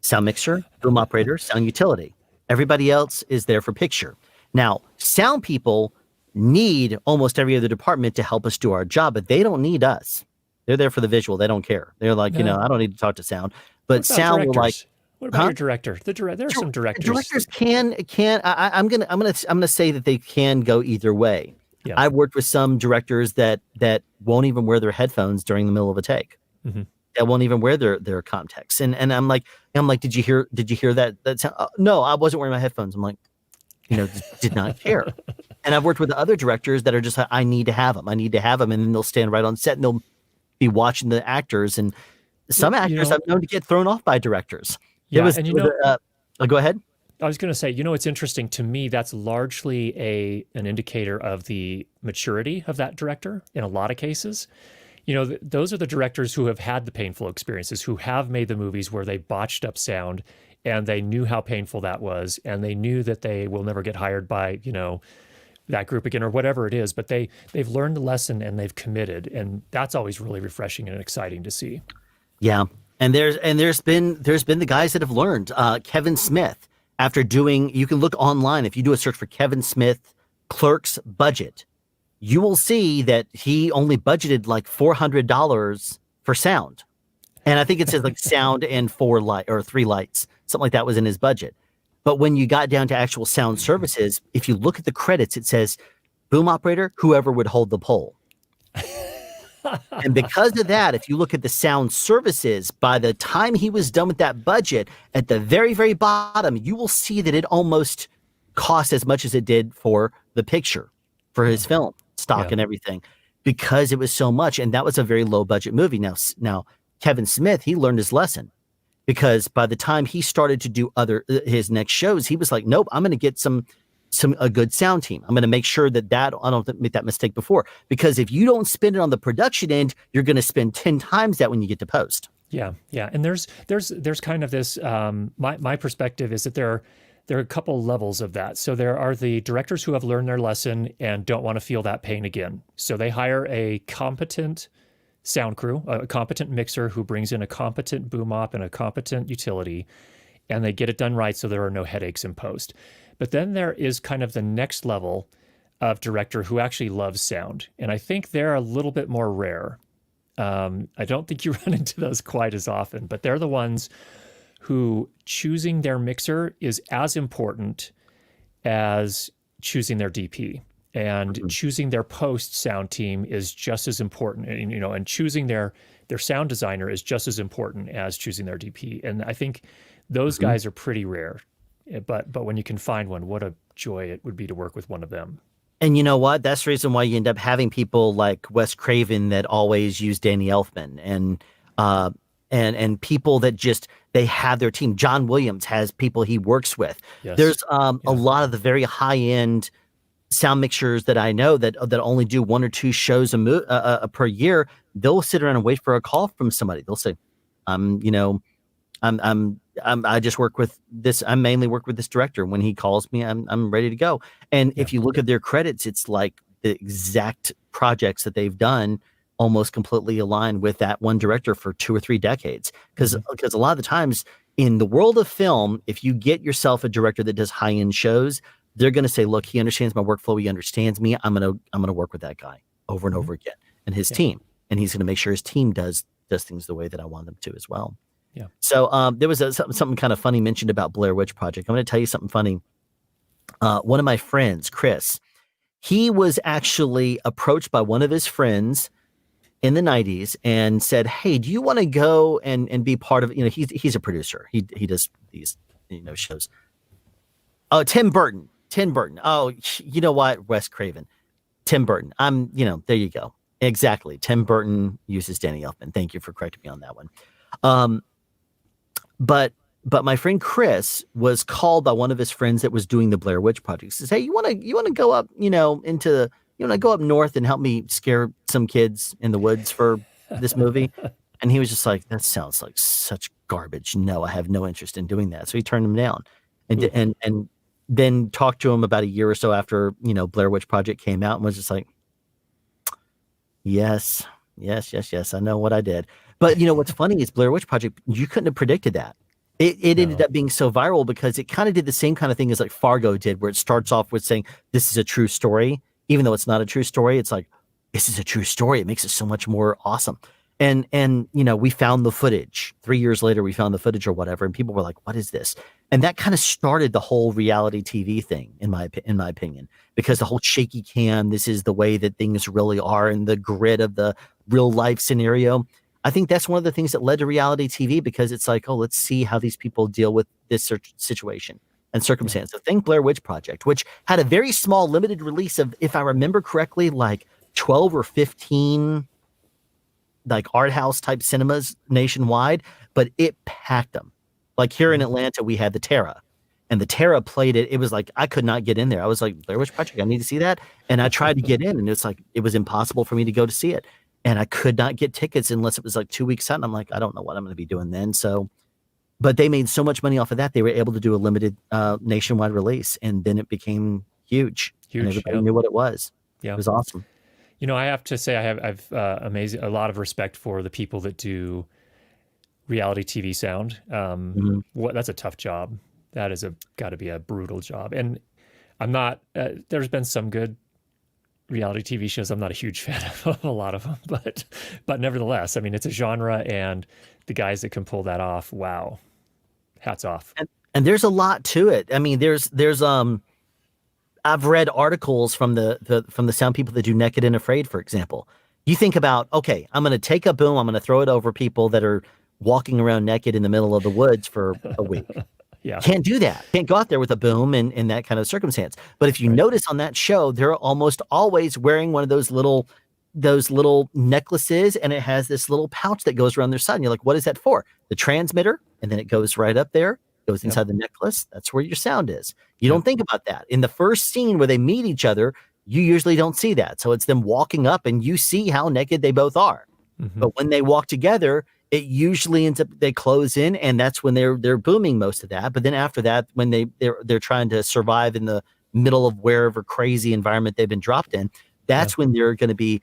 sound mixer, boom operator, sound utility. Everybody else is there for picture. Now, sound people need almost every other department to help us do our job, but they don't need us. They're there for the visual. They don't care. They're like, I don't need to talk to sound. But sound will like. What about your director? There are some directors. Directors can. I'm gonna say that they can go either way. Yeah. I've worked with some directors that won't even wear their headphones during the middle of a take. Mm-hmm. That won't even wear their context. And I'm like, did you hear that sound? No, I wasn't wearing my headphones. I'm like, did not care. And I've worked with other directors that are just like, I need to have them. And then they'll stand right on set and they'll be watching the actors. And some actors I've known to get thrown off by directors. Yeah, Go ahead. I was going to say, it's interesting to me. That's largely an indicator of the maturity of that director in a lot of cases. Those are the directors who have had the painful experiences, who have made the movies where they botched up sound and they knew how painful that was. And they knew that they will never get hired by, that group again or whatever it is. But they've learned the lesson and they've committed. And that's always really refreshing and exciting to see. Yeah. And there's been the guys that have learned. Kevin Smith, after you can look online. If you do a search for Kevin Smith Clerks budget, you will see that he only budgeted like $400 for sound. And I think it says like sound and 3 lights, something like that was in his budget. But when you got down to actual sound services, if you look at the credits, it says boom operator, whoever would hold the pole. And because of that, if you look at the sound services, by the time he was done with that budget, at the very, very bottom, you will see that it almost cost as much as it did for the picture, for his film stock and everything, because it was so much. And that was a very low budget movie. Now Kevin Smith, he learned his lesson, because by the time he started to do his next shows, he was like, nope, I'm going to get a good sound team. I'm going to make sure that I don't make that mistake before, because if you don't spend it on the production end, you're going to spend 10 times that when you get to post. Yeah. And there's kind of this, my perspective is that there are a couple levels of that. So there are the directors who have learned their lesson and don't want to feel that pain again. So they hire a competent sound crew, a competent mixer who brings in a competent boom op and a competent utility, and they get it done right so there are no headaches in post. But then there is kind of the next level of director who actually loves sound. And I think they're a little bit more rare. I don't think you run into those quite as often, but they're the ones who choosing their mixer is as important as choosing their DP. And choosing their post sound team is just as important, and choosing their sound designer is just as important as choosing their DP. And I think those guys are pretty rare. But when you can find one, what a joy it would be to work with one of them. And you know what? That's the reason why you end up having people like Wes Craven that always use Danny Elfman, and people that just, they have their team. John Williams has people he works with. Yes. There's a lot of the very high end sound mixers that I know that only do 1 or 2 shows per year. They'll sit around and wait for a call from somebody. They'll say, I just work with this. I mainly work with this director. When he calls me, I'm ready to go. And if you look at their credits, it's like the exact projects that they've done almost completely aligned with that one director for 2 or 3 decades. Because a lot of the times in the world of film, if you get yourself a director that does high end shows, they're going to say, look, he understands my workflow. He understands me. I'm going to work with that guy over and over again, and his team. And he's going to make sure his team does things the way that I want them to as well. Yeah. So there was something kind of funny mentioned about Blair Witch Project. I'm going to tell you something funny. One of my friends, Chris, he was actually approached by one of his friends in the 90s and said, hey, do you want to go and be part of, he's a producer. He does these, shows. Oh, Tim Burton. Oh, you know what? Wes Craven. Tim Burton. There you go. Exactly. Tim Burton uses Danny Elfman. Thank you for correcting me on that one. But my friend Chris was called by one of his friends that was doing the Blair Witch Project. He says, hey, you want to go up, you want to go up north and help me scare some kids in the woods for this movie? And he was just like, that sounds like such garbage. No, I have no interest in doing that. So he turned him down and then talked to him about a year or so after, Blair Witch Project came out, and was just like, yes, I know what I did. But what's funny is Blair Witch Project, you couldn't have predicted that. It ended up being so viral because it kind of did the same kind of thing as like Fargo did, where it starts off with saying, this is a true story. Even though it's not a true story, it's like, this is a true story. It makes it so much more awesome. And we found the footage 3 years later, we found the footage or whatever. And people were like, what is this? And that kind of started the whole reality TV thing, in my opinion, because the whole shaky cam, this is the way that things really are, and the grid of the real life scenario. I think that's one of the things that led to reality TV, because it's like, oh, let's see how these people deal with this situation. and circumstance. So think Blair Witch Project, which had a very small limited release of, if I remember correctly, like 12 or 15 like art house type cinemas nationwide, but it packed them. Like here in Atlanta, we had the Terra, and the Terra played it. It was like, I could not get in there. I was like, Blair Witch Project, I need to see that. And I tried to get in, and it's like, it was impossible for me to go to see it. And I could not get tickets unless it was like 2 weeks out. And I'm like, I don't know what I'm going to be doing then. So, but they made so much money off of that. They were able to do a limited nationwide release, and then it became huge. And everybody knew what it was. Yeah. It was awesome. You know, I have to say I've a lot of respect for the people that do reality TV sound. That's a tough job. That is got to be a brutal job. And I'm not. There's been some good reality TV shows. I'm not a huge fan of a lot of them, but nevertheless, I mean, it's a genre, and the guys that can pull that off, wow, hats off. And there's a lot to it. I mean, there's I've read articles from the sound people that do Naked and Afraid, for example. You think about, okay, I'm going to take a boom, I'm going to throw it over people that are walking around naked in the middle of the woods for a week. Yeah. Can't do that. Can't go out there with a boom in that kind of circumstance. But if you notice on that show, they're almost always wearing one of those little necklaces, and it has this little pouch that goes around their side. And you're like, what is that for? The transmitter, and then it goes right up there. Goes inside the necklace. That's where your sound is. You don't think about that. In the first scene where they meet each other, you usually don't see that. So it's them walking up, and you see how naked they both are. But when they walk together, it usually ends up they close in, and that's when they're booming most of that. But then after that, when they're trying to survive in the middle of wherever crazy environment they've been dropped in, that's when they're going to be,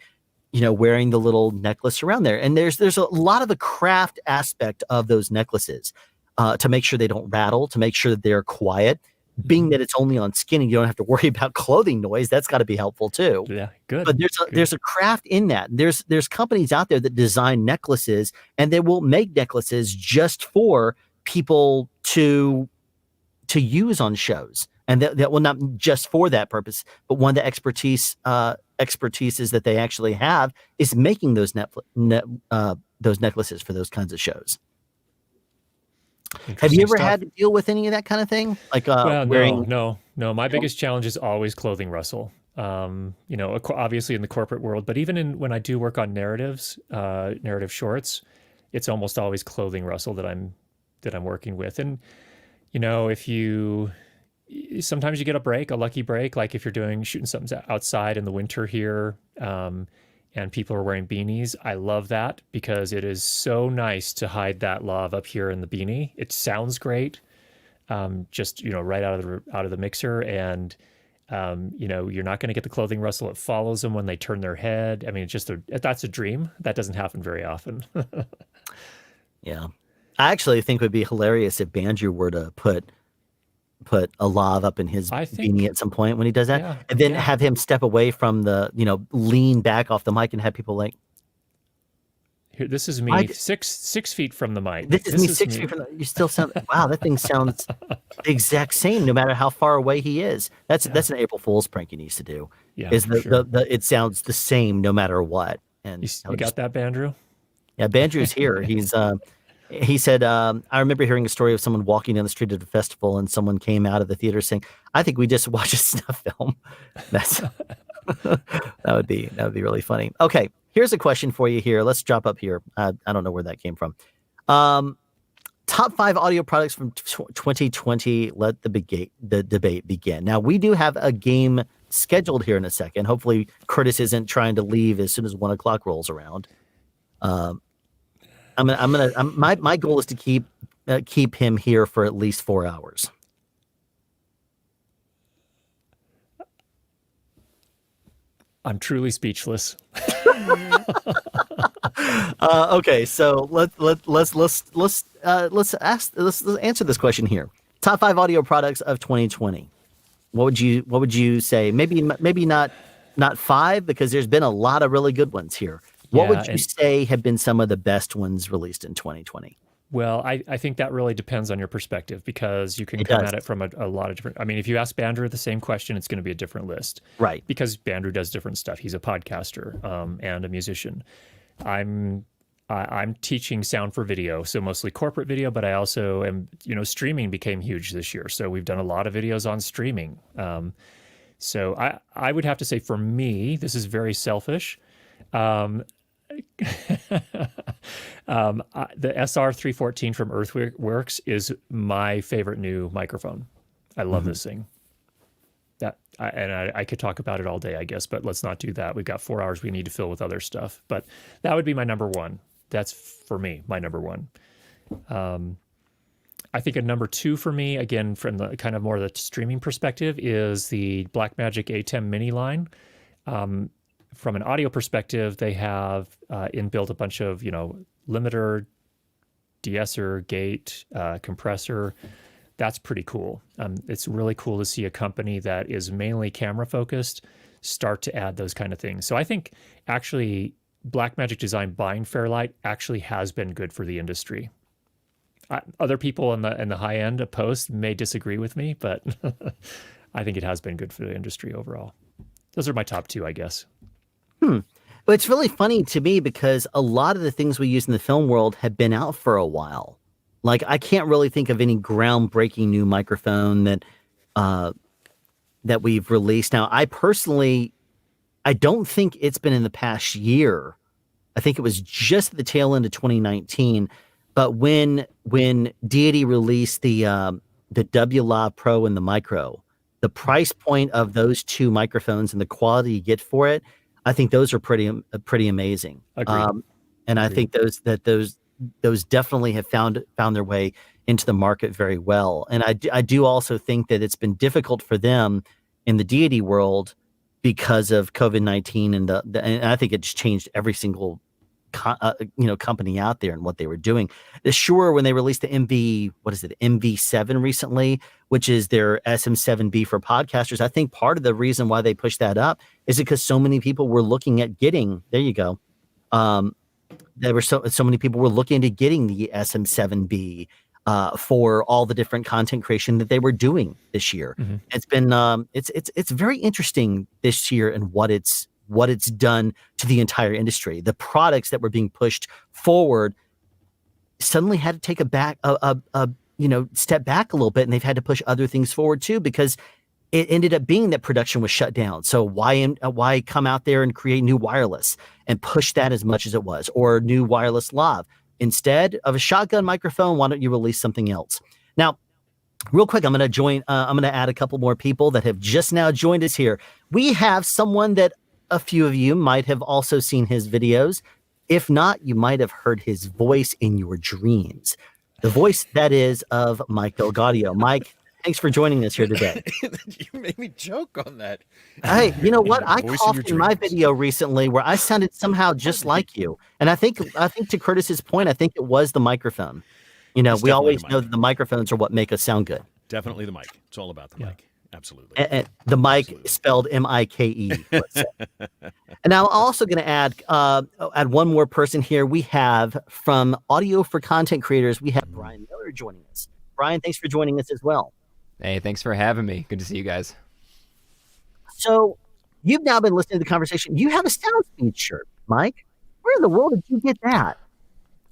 wearing the little necklace around there. And there's a lot of the craft aspect of those necklaces. To make sure they don't rattle, to make sure that they're quiet. Being that it's only on skin and you don't have to worry about clothing noise, that's got to be helpful too. Yeah, good. But there's a craft in that. There's companies out there that design necklaces, and they will make necklaces just for people to use on shows, and that will not just for that purpose. But one of the expertises that they actually have is making those necklaces for those kinds of shows. Have you ever had to deal with any of that kind of thing? Like wearing? No. My biggest challenge is always clothing rustle. Obviously in the corporate world, but even when I do work on narrative shorts, it's almost always clothing rustle that I'm working with. And sometimes you get a lucky break, like if you're shooting something outside in the winter here, and people are wearing beanies. I love that because it is so nice to hide that love up here in the beanie. It sounds great, just right out of the mixer, and you're not going to get the clothing rustle. It follows them when they turn their head. I mean, that's a dream. That doesn't happen very often. Yeah, I actually think it would be hilarious if Bandrew were to put a lav up in his beanie at some point when he does that, and then have him step away from the, lean back off the mic and have people like, here, this is me 6 feet from the mic. This is me 6 feet from the, you still sound, wow, that thing sounds the exact same no matter how far away he is. That's an April Fool's prank he needs to do. Yeah, is it sounds the same no matter what. And you got that, Bandrew? Yeah, Bandrew's here. He said, I remember hearing a story of someone walking down the street at a festival, and someone came out of the theater saying, I think we just watched a snuff film. That would be really funny. Okay, here's a question for you here. Let's drop up here. I don't know where that came from. Top 5 audio products from 2020. Let the debate begin. Now, we do have a game scheduled here in a second. Hopefully Curtis isn't trying to leave as soon as 1 o'clock rolls around. My goal is to keep him here for at least 4 hours. I'm truly speechless. Okay, so let's answer this question here. Top 5 audio products of 2020. What would you say? Maybe not 5, because there's been a lot of really good ones here. What would you say have been some of the best ones released in 2020? Well, I think that really depends on your perspective, because you can come at it from a lot of different. I mean, if you ask Bandrew the same question, it's going to be a different list, right? Because Bandrew does different stuff. He's a podcaster and a musician. I'm I'm teaching sound for video, so mostly corporate video, but I also am, streaming became huge this year. So we've done a lot of videos on streaming. So I would have to say for me, this is very selfish. The SR314 from Earthworks is my favorite new microphone. I love this thing. I could talk about it all day, I guess, but let's not do that. We've got 4 hours we need to fill with other stuff. But that would be my number one. That's, for me, my number one. I think a number two for me, again, from the kind of more the streaming perspective, is the Blackmagic A10 Mini line. From an audio perspective, they have inbuilt a bunch of, limiter, de-esser, gate, compressor. That's pretty cool. It's really cool to see a company that is mainly camera focused start to add those kind of things. So I think actually Blackmagic Design buying Fairlight actually has been good for the industry. Other people in the high end of post may disagree with me, but I think it has been good for the industry overall. Those are my top two, I guess. But it's really funny to me because a lot of the things we use in the film world have been out for a while. Like, I can't really think of any groundbreaking new microphone that we've released. Now, I don't think it's been in the past year. I think it was just the tail end of 2019. But when Deity released the WLAV Pro and the Micro, the price point of those two microphones and the quality you get for it, I think those are pretty amazing. Agreed. And I think those definitely have found their way into the market very well. And I do also think that it's been difficult for them in the Deity world because of COVID-19 and I think it's changed every single company out there and what they were doing. Sure, when they released the MV7 recently, which is their SM7B for podcasters, I think part of the reason why they pushed that up is because so many people were looking at getting, there you go. There were so many people were looking into getting the SM7B for all the different content creation that they were doing this year. Mm-hmm. It's been it's very interesting this year and what it's done to the entire industry. The products that were being pushed forward suddenly had to take step back a little bit, and they've had to push other things forward too, because it ended up being that production was shut down. So why come out there and create new wireless and push that as much as it was, or new wireless lav? Instead of a shotgun microphone, why don't you release something else? Now, real quick, I'm going to add a couple more people that have just now joined us here. We have someone that a few of you might have also seen his videos. If not, you might have heard his voice in your dreams. The voice that is of Mike Delgadio. Mike, thanks for joining us here today. You made me joke on that. Hey, you know what? I coughed in my video recently where I sounded somehow just like you. And I think to Curtis's point, I think it was the microphone. We always know that the microphones are what make us sound good. Definitely the mic. It's all about the mic. Absolutely. And the mic spelled M-I-K-E. And now I'm also going to add one more person here. We have from Audio for Content Creators, we have Brian Miller joining us. Brian, thanks for joining us as well. Hey, thanks for having me. Good to see you guys. So you've now been listening to the conversation. You have a SoundSpeed shirt, Mike. Where in the world did you get that?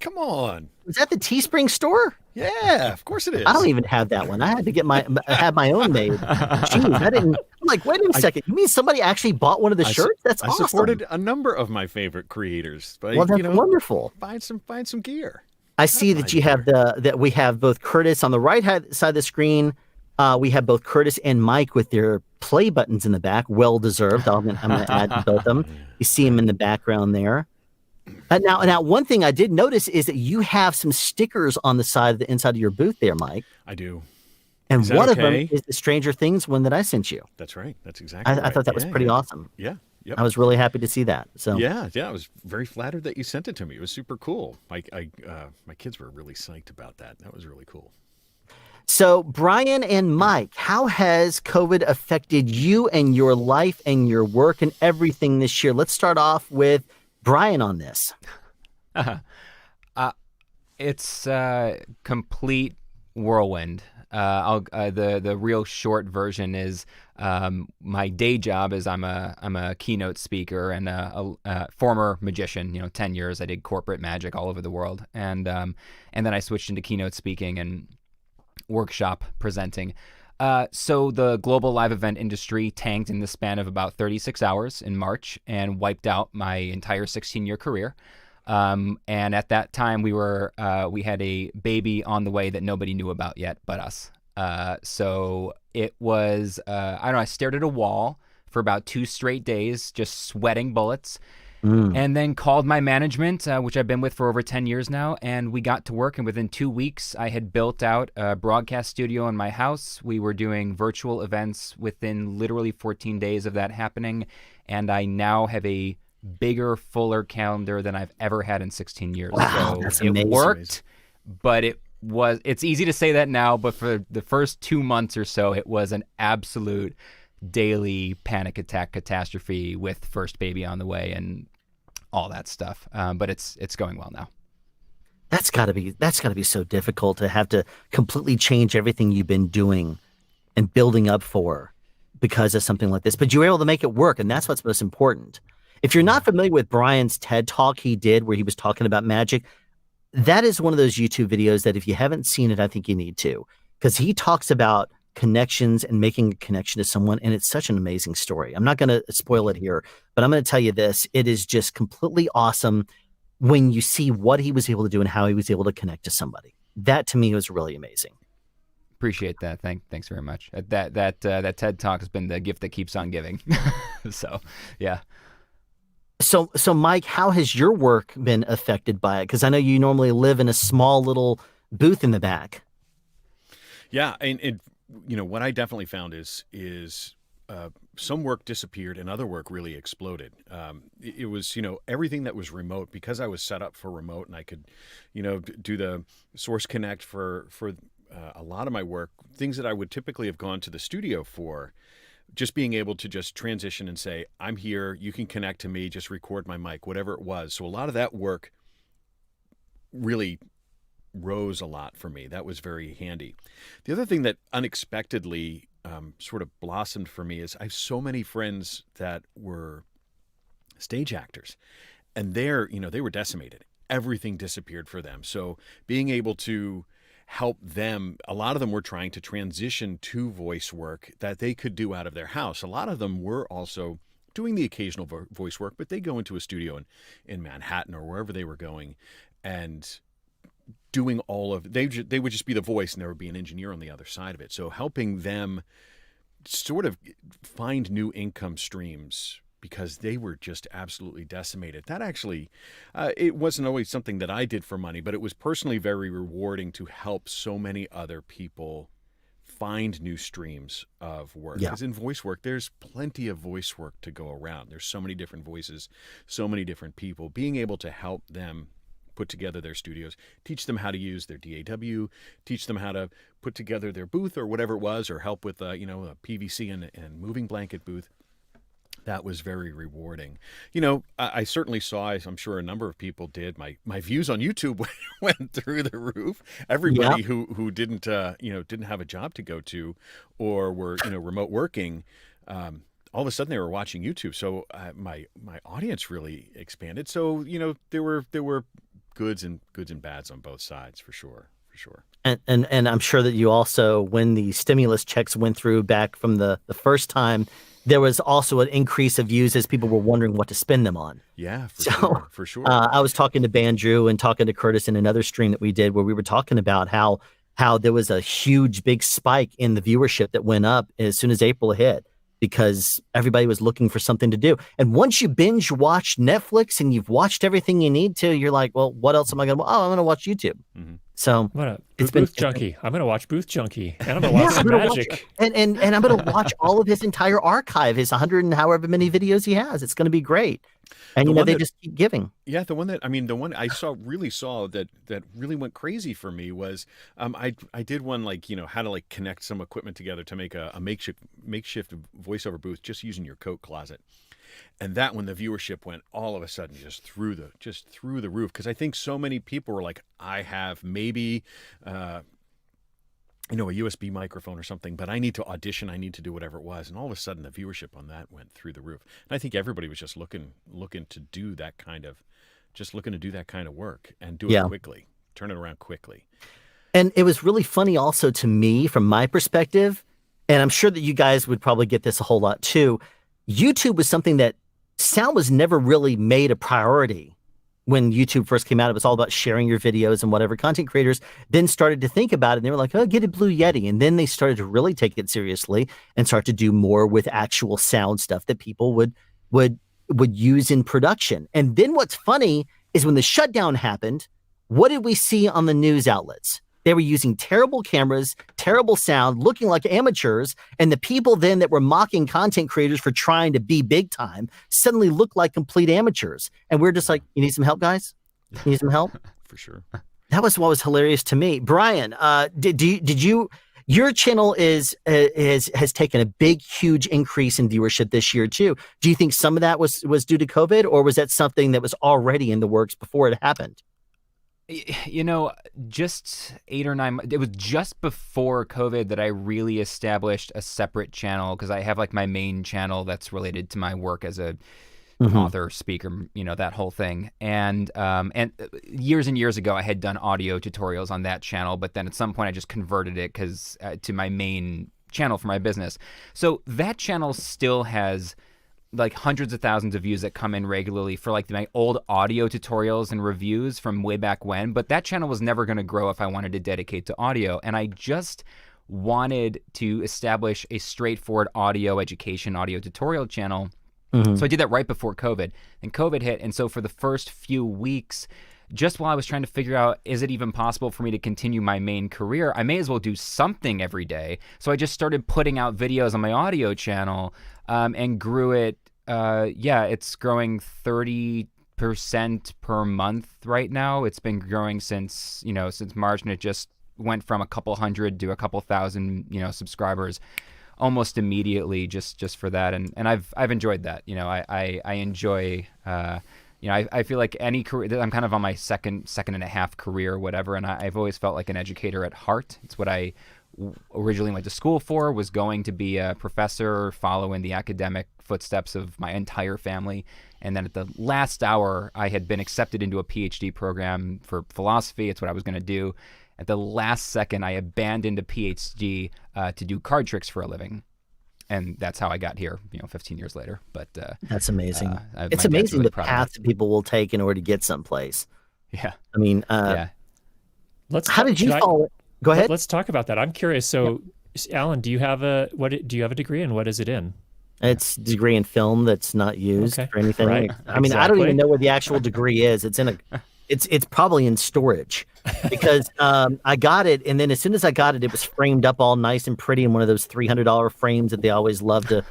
Come on. Was that the Teespring store? Yeah, of course it is. I don't even have that one. I had to get my own made. Jeez, I'm like, wait a second. You mean somebody actually bought one of the shirts? That's awesome. I supported a number of my favorite creators. But, well, that's wonderful. Find some gear. I see that you have that we have both Curtis on the right side of the screen. We have both Curtis and Mike with their play buttons in the back. Well deserved. I'm going to add both of them. You see them in the background there. Now, one thing I did notice is that you have some stickers on the inside of your booth there, Mike. I do. And one of them is the Stranger Things one that I sent you. That's right. That's exactly right. I thought that was pretty awesome. Yeah. Yep. I was really happy to see that. So yeah, I was very flattered that you sent it to me. It was super cool. My kids were really psyched about that. That was really cool. So Brian and Mike, how has COVID affected you and your life and your work and everything this year? Let's start off with Brian on this. It's a complete whirlwind. The real short version is my day job is I'm a keynote speaker and a former magician. 10 years I did corporate magic all over the world, and then I switched into keynote speaking and workshop presenting. So the global live event industry tanked in the span of about 36 hours in March and wiped out my entire 16-year career. And at that time, we had a baby on the way that nobody knew about yet but us. So it was, I don't know, I stared at a wall for about 2 straight days, just sweating bullets. And then called my management, which I've been with for over 10 years now, and we got to work. And within 2 weeks, I had built out a broadcast studio in my house. We were doing virtual events within literally 14 days of that happening. And I now have a bigger, fuller calendar than I've ever had in 16 years. Wow, so that's it amazing. worked, but it's easy to say that now, but for the first 2 months or so, it was an absolute daily panic attack catastrophe with first baby on the way and all that stuff. But it's going well now. That's gotta be so difficult to have to completely change everything you've been doing and building up for because of something like this. But you were able to make it work, and that's what's most important. If you're not familiar with Brian's TED Talk he did where he was talking about magic, that is one of those YouTube videos that if you haven't seen it, I think you need to, because he talks about connections and making a connection to someone, and it's such an amazing story. I'm not going to spoil it here, but I'm going to tell you this. It is just completely awesome when you see what he was able to do and how he was able to connect to somebody. That to me was really amazing. Appreciate that. Thanks very much. That TED Talk has been the gift that keeps on giving. So, yeah. So Mike, how has your work been affected by it? Because I know you normally live in a small little booth in the back. Yeah, and what I definitely found is some work disappeared and other work really exploded. It was everything that was remote, because I was set up for remote and I could do the Source Connect for a lot of my work, things that I would typically have gone to the studio for. Just being able to just transition and say, I'm here, you can connect to me, just record my mic, whatever it was. So a lot of that work really rose a lot for me. That was very handy. The other thing that unexpectedly sort of blossomed for me is I have so many friends that were stage actors, and they were decimated. Everything disappeared for them. So being able to help them, a lot of them were trying to transition to voice work that they could do out of their house. A lot of them were also doing the occasional voice work, but they go into a studio in Manhattan or wherever they were going and doing they would just be the voice, and there would be an engineer on the other side of it. So helping them sort of find new income streams, because they were just absolutely decimated. That actually, it wasn't always something that I did for money, but it was personally very rewarding to help so many other people find new streams of work. Because in voice work, there's plenty of voice work to go around. There's so many different voices, so many different people. Being able to help them put together their studios, teach them how to use their DAW, teach them how to put together their booth or whatever it was, or help with a PVC and moving blanket booth. That was very rewarding. I certainly saw, I'm sure a number of people did, my views on YouTube went through the roof. Everybody who didn't have a job to go to or were remote working, all of a sudden they were watching YouTube. So my audience really expanded. So there were goods and bads on both sides for sure. And I'm sure that you also, when the stimulus checks went through back from the first time, there was also an increase of views as people were wondering what to spend them on. Yeah, for sure. I was talking to Bandrew and talking to Curtis in another stream that we did where we were talking about how there was a huge, big spike in the viewership that went up as soon as April hit, because everybody was looking for something to do. And once you binge watch Netflix and you've watched everything you need to, you're like, well, what else am I going to? Oh, I'm going to watch YouTube. Mm-hmm. So it's been Junkie. I'm going to watch Booth Junkie, and I'm going to watch some magic. And I'm going to watch all of his entire archive, his 100 and however many videos he has. It's going to be great. And they just keep giving. Yeah, the one I saw that really went crazy for me was I did one how to connect some equipment together to make a makeshift voiceover booth just using your coat closet. And that, when the viewership went all of a sudden just through the roof, because I think so many people were like, I have maybe a USB microphone or something, but I need to audition, I need to do whatever it was. And all of a sudden the viewership on that went through the roof. And I think everybody was just looking to do that kind of work and do it quickly, turn it around quickly. And it was really funny also to me from my perspective, and I'm sure that you guys would probably get this a whole lot too. YouTube was something that sound was never really made a priority. When YouTube first came out, it was all about sharing your videos and whatever. Content creators then started to think about it, and they were like, oh, get a Blue Yeti. And then they started to really take it seriously and start to do more with actual sound stuff that people would use in production. And then what's funny is when the shutdown happened, what did we see on the news outlets? They were using terrible cameras, terrible sound, looking like amateurs. And the people then that were mocking content creators for trying to be big time suddenly looked like complete amateurs. And we're just like, you need some help, guys? You need some help? For sure. That was what was hilarious to me. Brian, did you, your channel has taken a big, huge increase in viewership this year too. Do you think some of that was due to COVID, or was that something that was already in the works before it happened? Just 8 or 9 months, it was just before COVID that I really established a separate channel, because I have like my main channel that's related to my work as a author, speaker, that whole thing. And years and years ago, I had done audio tutorials on that channel, but then at some point I just converted it to my main channel for my business. So that channel still has like hundreds of thousands of views that come in regularly for like my old audio tutorials and reviews from way back when, but that channel was never going to grow if I wanted to dedicate to audio. And I just wanted to establish a straightforward audio education, audio tutorial channel. So I did that right before COVID, and COVID hit. And so for the first few weeks, just while I was trying to figure out, is it even possible for me to continue my main career? I may as well do something every day. So I just started putting out videos on my audio channel, and grew it. It's growing 30% per month right now. It's been growing since March, and it just went from a couple hundred to a couple thousand, subscribers almost immediately just for that. And I've enjoyed that. I enjoy, I feel like any career, I'm kind of on my second and a half career or whatever. And I've always felt like an educator at heart. It's what I originally went to school for, was going to be a professor, follow in the academic footsteps of my entire family. And then at the last hour, I had been accepted into a PhD program for philosophy. It's what I was going to do. At the last second, I abandoned a PhD to do card tricks for a living. And that's how I got here, 15 years later. But that's amazing. It's my amazing dad's really the proud of path that people will take in order to get someplace. Yeah. I mean, yeah. How did you follow it? Go ahead. Let's talk about that. I'm curious. So, Alan, do you have a degree, and what is it in? It's a degree in film that's not used for anything. Right. I mean, I don't even know where the actual degree is. It's probably in storage, because I got it, and then as soon as I got it, it was framed up all nice and pretty in one of those $300 frames that they always love to,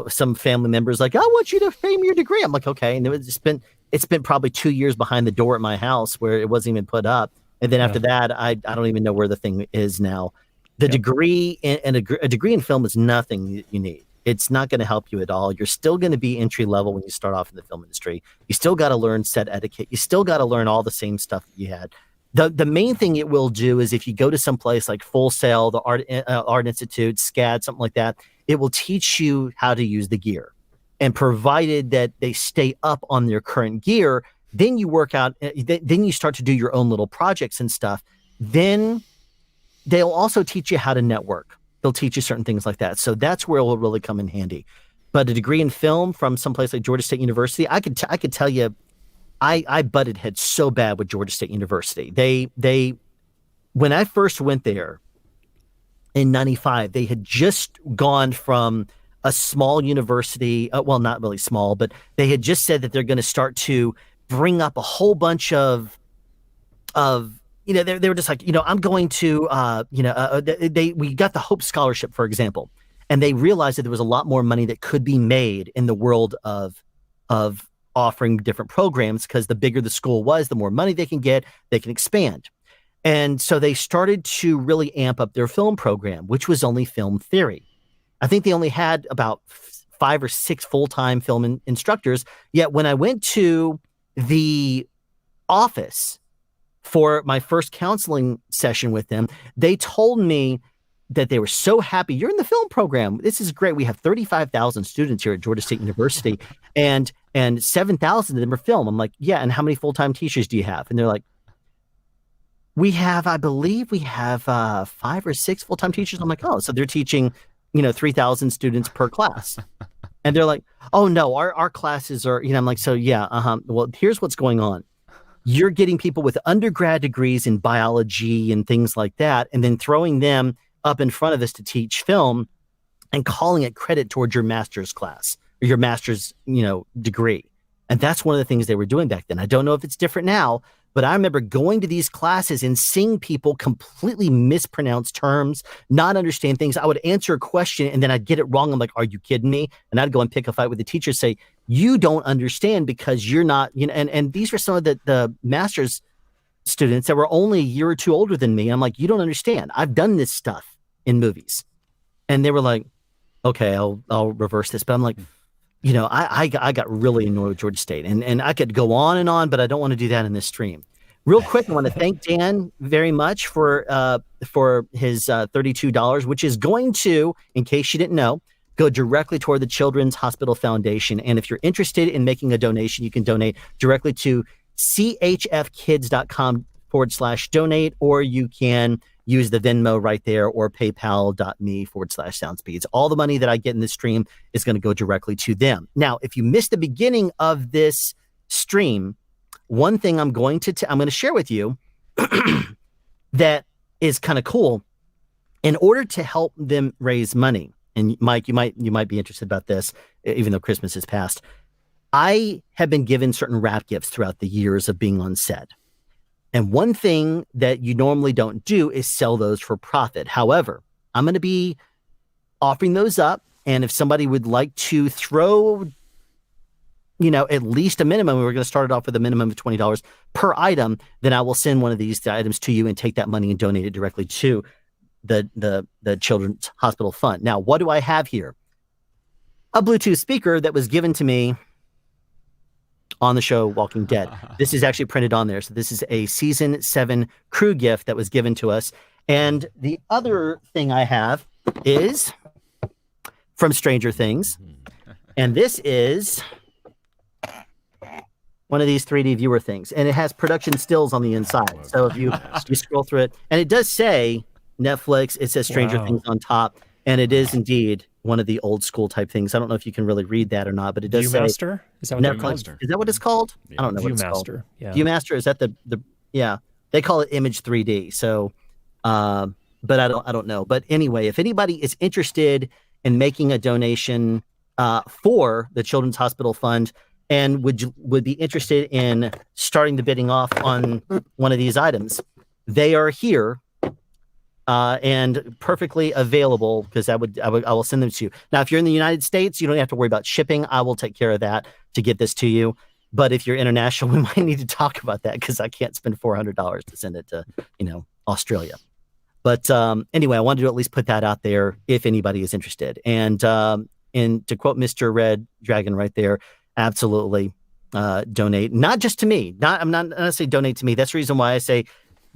some family members like, I want you to frame your degree. I'm like, okay. And it's been probably 2 years behind the door at my house where it wasn't even put up. And then after that, I don't even know where the thing is now. The degree and a degree in film is nothing that you need. It's not going to help you at all. You're still going to be entry level when you start off in the film industry. You still got to learn set etiquette. You still got to learn all the same stuff that you had. The main thing it will do is if you go to some place like Full Sail, the Art Institute, SCAD, something like that, it will teach you how to use the gear. And provided that they stay up on their current gear, then you work out, then you start to do your own little projects and stuff. Then they'll also teach you how to network. They'll teach you certain things like that. So that's where it will really come in handy. But a degree in film from someplace like Georgia State University, I could tell you, I butted heads so bad with Georgia State University. They when I first went there in 95, they had just gone from a small university, well, not really small, but they had just said that they're going to start to bring up a whole bunch of they were just like, I'm going to, we got the Hope Scholarship, for example, and they realized that there was a lot more money that could be made in the world of offering different programs, because the bigger the school was, the more money they can get, they can expand. And so they started to really amp up their film program, which was only film theory. I think they only had about 5 or 6 full-time film instructors. Yet when I went to the office for my first counseling session with them, they told me that they were so happy. You're in the film program. This is great. We have 35,000 students here at Georgia State University, and 7,000 of them are film. I'm like, yeah. And how many full-time teachers do you have? And they're like, I believe we have 5 or 6 full-time teachers. I'm like, oh, so they're teaching, 3,000 students per class. And they're like, oh no, our classes are, I'm like, so yeah, well, here's what's going on. You're getting people with undergrad degrees in biology and things like that, and then throwing them up in front of us to teach film and calling it credit towards your master's class or your master's, degree. And that's one of the things they were doing back then. I don't know if it's different now, but I remember going to these classes and seeing people completely mispronounce terms, not understand things. I would answer a question and then I'd get it wrong. I'm like, are you kidding me? And I'd go and pick a fight with the teacher, say, you don't understand because you're not, and these were some of the master's students that were only a year or two older than me. I'm like, you don't understand. I've done this stuff in movies. And they were like, okay, I'll reverse this. But I'm like, I got really annoyed with Georgia State, and I could go on and on, but I don't want to do that in this stream. Real quick, I want to thank Dan very much for his $32, which is going to, in case you didn't know, go directly toward the Children's Hospital Foundation. And if you're interested in making a donation, you can donate directly to chfkids.com/donate, or you can use the Venmo right there, or paypal.me/soundspeeds. All the money that I get in this stream is going to go directly to them. Now, if you missed the beginning of this stream, one thing I'm going to share with you that is kind of cool. In order to help them raise money, and Mike, you might be interested about this, even though Christmas has passed. I have been given certain wrap gifts throughout the years of being on set. And one thing that you normally don't do is sell those for profit. However, I'm going to be offering those up. And if somebody would like to throw, at least a minimum, we're going to start it off with a minimum of $20 per item, then I will send one of these items to you and take that money and donate it directly to the Children's Hospital Fund. Now, what do I have here? A Bluetooth speaker that was given to me on the show Walking Dead. This is actually printed on there. So this is a season 7 crew gift that was given to us. And the other thing I have is from Stranger Things. And this is one of these 3D viewer things. And it has production stills on the inside. So if you scroll through it, and it does say Netflix, it says Stranger Things on top. And it is indeed one of the old school type things. I don't know if you can really read that or not, but it does say Viewmaster? Is that what they're called? Is that what it's called? Yeah. I don't know what it's called. Viewmaster. Yeah. Viewmaster, is that the yeah. They call it Image 3D. So but I don't know. But anyway, if anybody is interested in making a donation for the Children's Hospital Fund and would be interested in starting the bidding off on one of these items, they are here. And perfectly available, because I will send them to you. Now, if you're in the United States, you don't have to worry about shipping. I will take care of that to get this to you. But if you're international, we might need to talk about that, because I can't spend $400 to send it to, Australia. But anyway, I wanted to at least put that out there if anybody is interested. And to quote Mr. Red Dragon right there, absolutely donate. Not just to me. I'm not going to say donate to me. That's the reason why I say,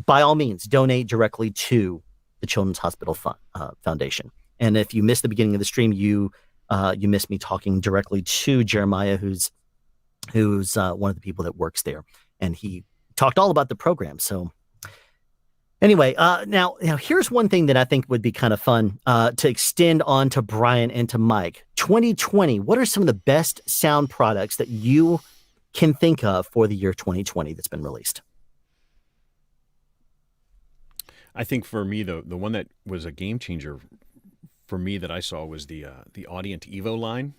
by all means, donate directly to the Children's Hospital Foundation. And if you missed the beginning of the stream, you missed me talking directly to Jeremiah, who's one of the people that works there, and he talked all about the program. So anyway, now here's one thing that I think would be kind of fun to extend on to Brian and to Mike. 2020, what are some of the best sound products that you can think of for the year 2020 that's been released? I think for me, the one that was a game changer for me that I saw was the Audient Evo line.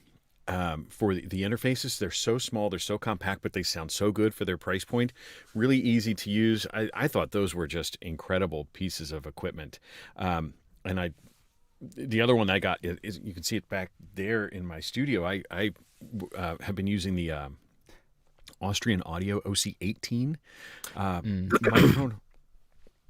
For the interfaces, they're so small, they're so compact, but they sound so good for their price point. Really easy to use. I thought those were just incredible pieces of equipment. And the other one I got is you can see it back there in my studio. I have been using the Austrian Audio OC18 microphone.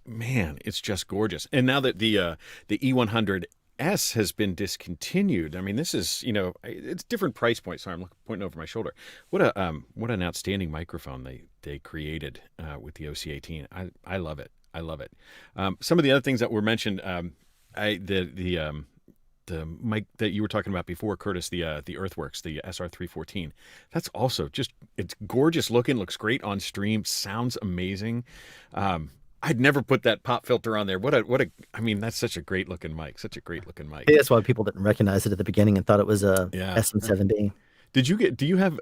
Man, it's just gorgeous. And now that the E100S has been discontinued, I mean, this is, it's different price points. Sorry, I'm pointing over my shoulder. What an outstanding microphone they created with the OC18. I love it. I love it. Some of the other things that were mentioned, The mic that you were talking about before, Curtis, the Earthworks, the SR314. That's also it's gorgeous looking, looks great on stream, sounds amazing. I'd never put that pop filter on there. I mean, that's such a great looking mic, Yeah, that's why people didn't recognize it at the beginning and thought it was a SM7B. Do you have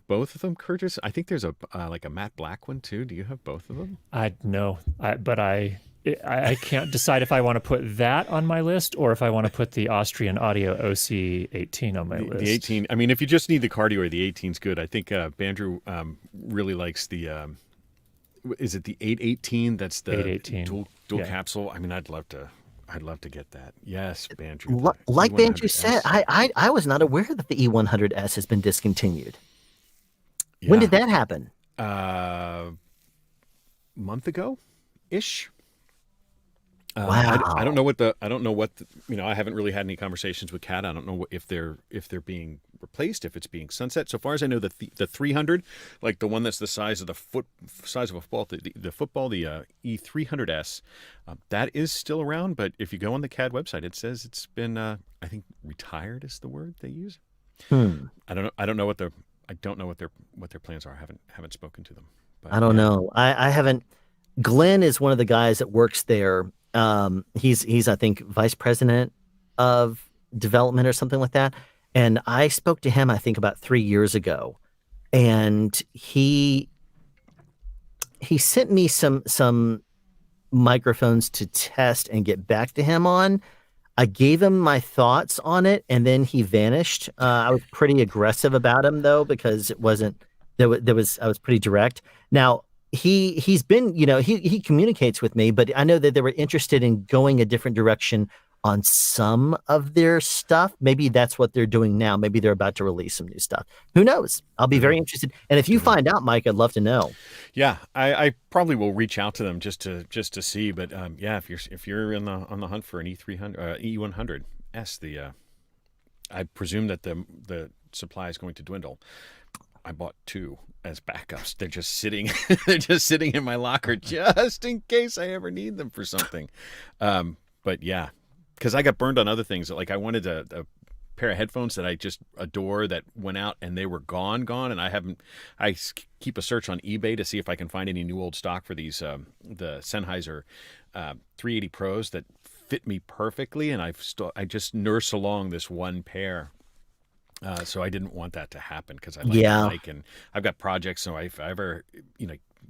both of them, Curtis? I think there's a like a matte black one too. Do you have both of them? But I can't decide if I want to put that on my list or if I want to put the Austrian Audio OC18 on my list. The 18. I mean, if you just need the cardio, the 18's good. I think Bandrew really likes the. Is it the 818? That's the 818. dual capsule. I mean, I'd love to get that. Yes, Bandrew. Like Bandrew said, I was not aware that the E100S has been discontinued. Yeah. When did that happen? Month ago, ish. Wow. I don't know what I haven't really had any conversations with Kat. I don't know if they're being replaced, if it's being sunset. So far as I know, the 300, like the one that's the size of a football, the E300S, that is still around. But if you go on the CAD website, it says it's been, I think retired is the word they use. I don't know what their plans are. I haven't spoken to them. But, I don't know. I haven't. Glen is one of the guys that works there. He's I think vice president of development or something like that. And I spoke to him I think about 3 years ago, and he sent me some microphones to test and get back to him on. I gave him my thoughts on it, and then he vanished. I was pretty aggressive about him though, because it wasn't I was pretty direct. Now he's been, he communicates with me, but I know that they were interested in going a different direction on some of their stuff. Maybe that's what they're doing now. Maybe they're about to release some new stuff. Who knows? I'll be very interested. And if you find out, Mike, I'd love to know. Yeah, I probably will reach out to them just to see. But if you're on the hunt for an E100S, I presume that the supply is going to dwindle. I bought 2 as backups. They're just sitting in my locker just in case I ever need them for something. But yeah, because I got burned on other things. Like I wanted a pair of headphones that I just adore that went out and they were gone. And I keep a search on eBay to see if I can find any new old stock for these, the Sennheiser 380 Pros that fit me perfectly. And I just nurse along this one pair. So I didn't want that to happen because I like the mic and I've got projects. So if I ever,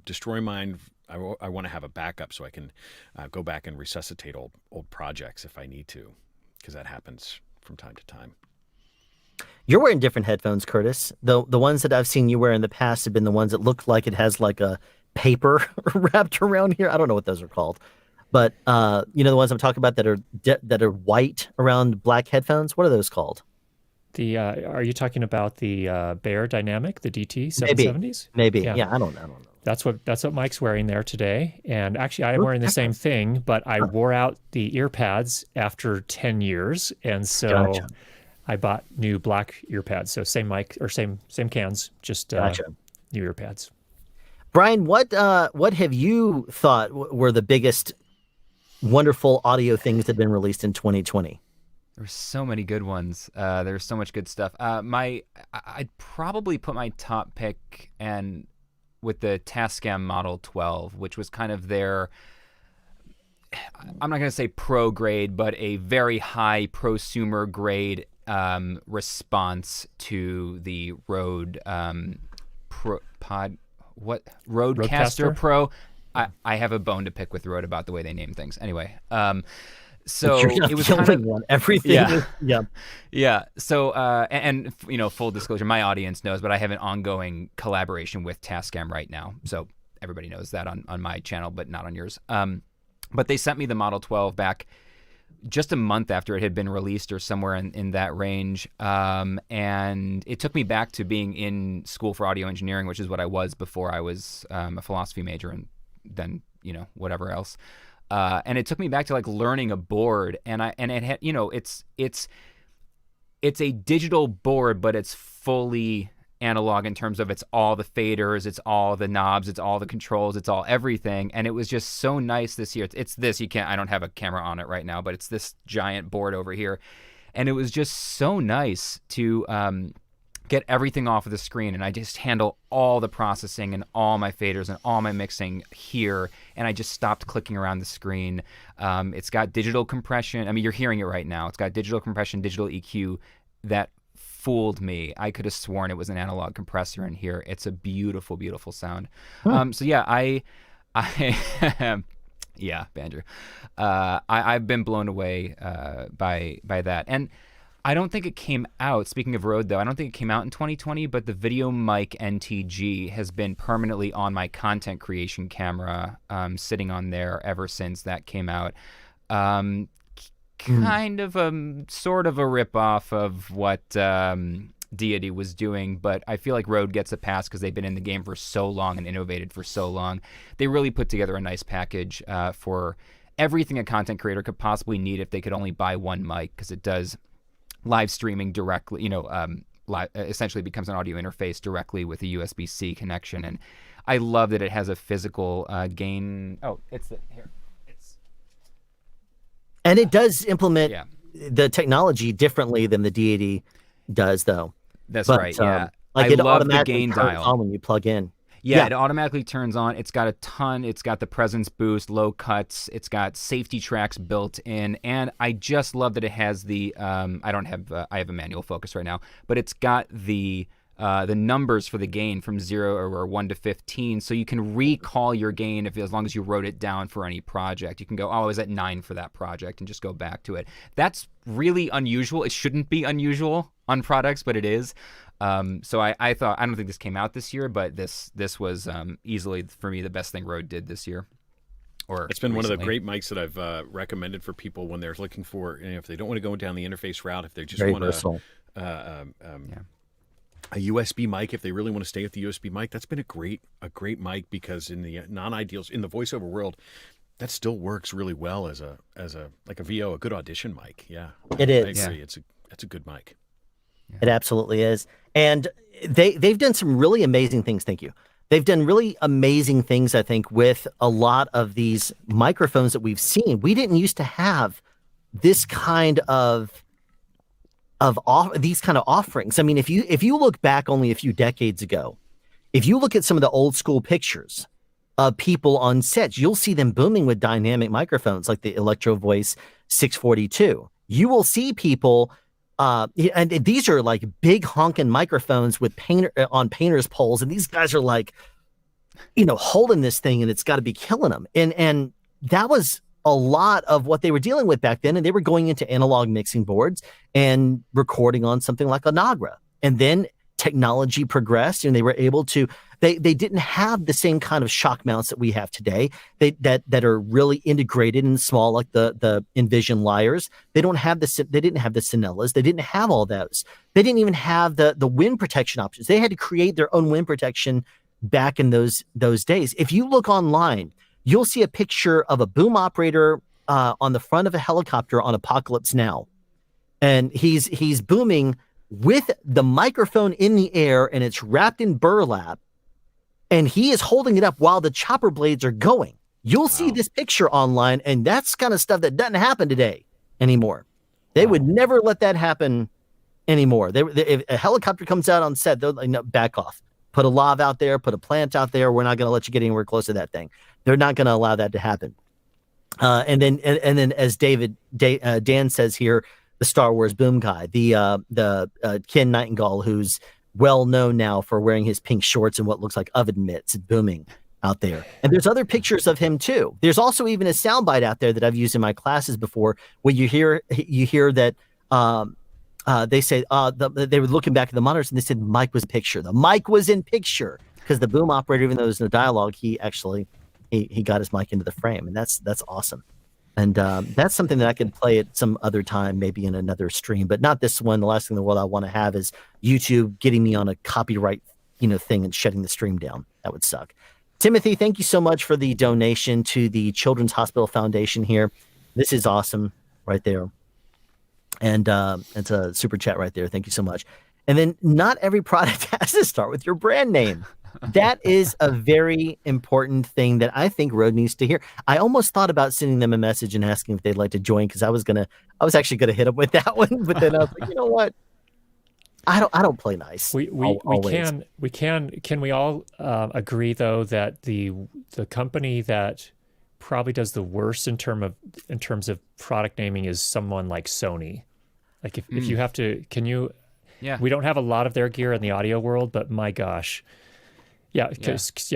destroy mine, I want to have a backup so I can go back and resuscitate old projects if I need to, because that happens from time to time. You're wearing different headphones, Curtis. The ones that I've seen you wear in the past have been the ones that look like it has like a paper wrapped around here. I don't know what those are called, but the ones I'm talking about that are white around black headphones. What are those called? Are you talking about the Bear Dynamic, the DT 770s? Maybe. Yeah, I don't know. That's what Mike's wearing there today. And actually, I'm wearing the same thing, but I wore out the ear pads after 10 years. And so I bought new black ear pads. So same mic or same cans, just new ear pads. Brian, what have you thought were the biggest wonderful audio things that have been released in 2020? There's so many good ones. There's so much good stuff. I'd probably put my top pick with the Tascam Model 12, which was kind of their, I'm not going to say pro grade, but a very high prosumer grade response to the Rode Rodecaster Pro. I have a bone to pick with Rode about the way they name things. Anyway, so it was kind of one. Everything. Yeah. So, and full disclosure, my audience knows, but I have an ongoing collaboration with Tascam right now. So everybody knows that on my channel, but not on yours. But they sent me the Model 12 back just a month after it had been released or somewhere in that range. And it took me back to being in school for audio engineering, which is what I was before I was a philosophy major and then, whatever else. And it took me back to like learning a board, and it had, it's a digital board, but it's fully analog in terms of it's all the faders, it's all the knobs, it's all the controls, it's all everything. And it was just so nice this year. It's this, I don't have a camera on it right now, but it's this giant board over here. And it was just so nice to get everything off of the screen, and I just handle all the processing and all my faders and all my mixing here, and I just stopped clicking around the screen. It's got digital compression. I mean, you're hearing it right now. It's got digital compression, digital EQ. That fooled me. I could have sworn it was an analog compressor in here. It's a beautiful, beautiful sound. So yeah, I yeah, Banjo. I've been blown away by that. And I don't think it came out, speaking of Rode though, I don't think it came out in 2020, but the Video Mic NTG has been permanently on my content creation camera, sitting on there ever since that came out. Kind of sort of a ripoff of what Deity was doing, but I feel like Rode gets a pass because they've been in the game for so long and innovated for so long. They really put together a nice package for everything a content creator could possibly need if they could only buy one mic, because it does live streaming directly, essentially becomes an audio interface directly with a USB-C connection. And I love that it has a physical gain. Oh, here. And it does implement the technology differently than the Deity does, though. That's right. Yeah, like I it love the automatically gain turns dial on when you plug in. Yeah, it automatically turns on. It's got it's got the presence boost, low cuts. It's got safety tracks built in, and I just love that it has the. I have a manual focus right now, but it's got the numbers for the gain from 0 or 1 to 15, so you can recall your gain as long as you wrote it down for any project. You can go, oh, I was at 9 for that project, and just go back to it. That's really unusual. It shouldn't be unusual on products, but it is. So I thought, I don't think this came out this year, but this was easily for me the best thing Rode did this year. It's been one of the great mics that I've recommended for people when they're looking for, if they don't want to go down the interface route, if they just want a USB mic, if they really want to stay with the USB mic, that's been a great mic, because in the non-ideals, in the voiceover world, that still works really well as a VO, a good audition mic. Yeah, it is. I agree. It's a good mic. Yeah. It absolutely is. And they've done some really amazing things. Thank you. They've done really amazing things, I think, with a lot of these microphones that we've seen. We didn't used to have this kind of these kind of offerings. I mean, if you look back only a few decades ago, if you look at some of the old school pictures of people on sets, you'll see them booming with dynamic microphones like the Electro Voice 642. You will see people, and these are like big honking microphones with painter's poles, and these guys are like, holding this thing, and it's got to be killing them. And that was a lot of what they were dealing with back then, and they were going into analog mixing boards and recording on something like a Nagra. And then technology progressed, and they were able to. They didn't have the same kind of shock mounts that we have today. That are really integrated and small, like the Envision Lyres. They didn't have the Cinellas. They didn't have all those. They didn't even have the wind protection options. They had to create their own wind protection back in those days. If you look online, you'll see a picture of a boom operator on the front of a helicopter on Apocalypse Now. And he's booming with the microphone in the air, and it's wrapped in burlap, and he is holding it up while the chopper blades are going. You'll see this picture online, and that's kind of stuff that doesn't happen today anymore. They would never let that happen anymore. If a helicopter comes out on set, they'll back off. Put a lav out there, put a plant out there. We're not going to let you get anywhere close to that thing. They're not going to allow that to happen. And then as Dan says here, the Star Wars boom guy, the Ken Nightingale, who's well known now for wearing his pink shorts and what looks like oven mitts and booming out there. And there's other pictures of him too. There's also even a soundbite out there that I've used in my classes before, where you hear that they say they were looking back at the monitors and they said Mike was picture. The mic was in picture because the boom operator, even though there's no dialogue, he actually he got his mic into the frame, and that's awesome. And that's something that I could play at some other time, maybe in another stream, but not this one. The last thing in the world I want to have is YouTube getting me on a copyright, thing and shutting the stream down. That would suck. Timothy, thank you so much for the donation to the Children's Hospital Foundation here. This is awesome right there. And it's a super chat right there. Thank you so much. And then not every product has to start with your brand name. That is a very important thing that I think Rode needs to hear. I almost thought about sending them a message and asking if they'd like to join, because I was actually gonna hit them with that one, but then I was like, you know what? I don't play nice. We can we all agree though that the company that probably does the worst in terms of product naming is someone like Sony. Like if you have to, Yeah. We don't have a lot of their gear in the audio world, but my gosh. Yeah,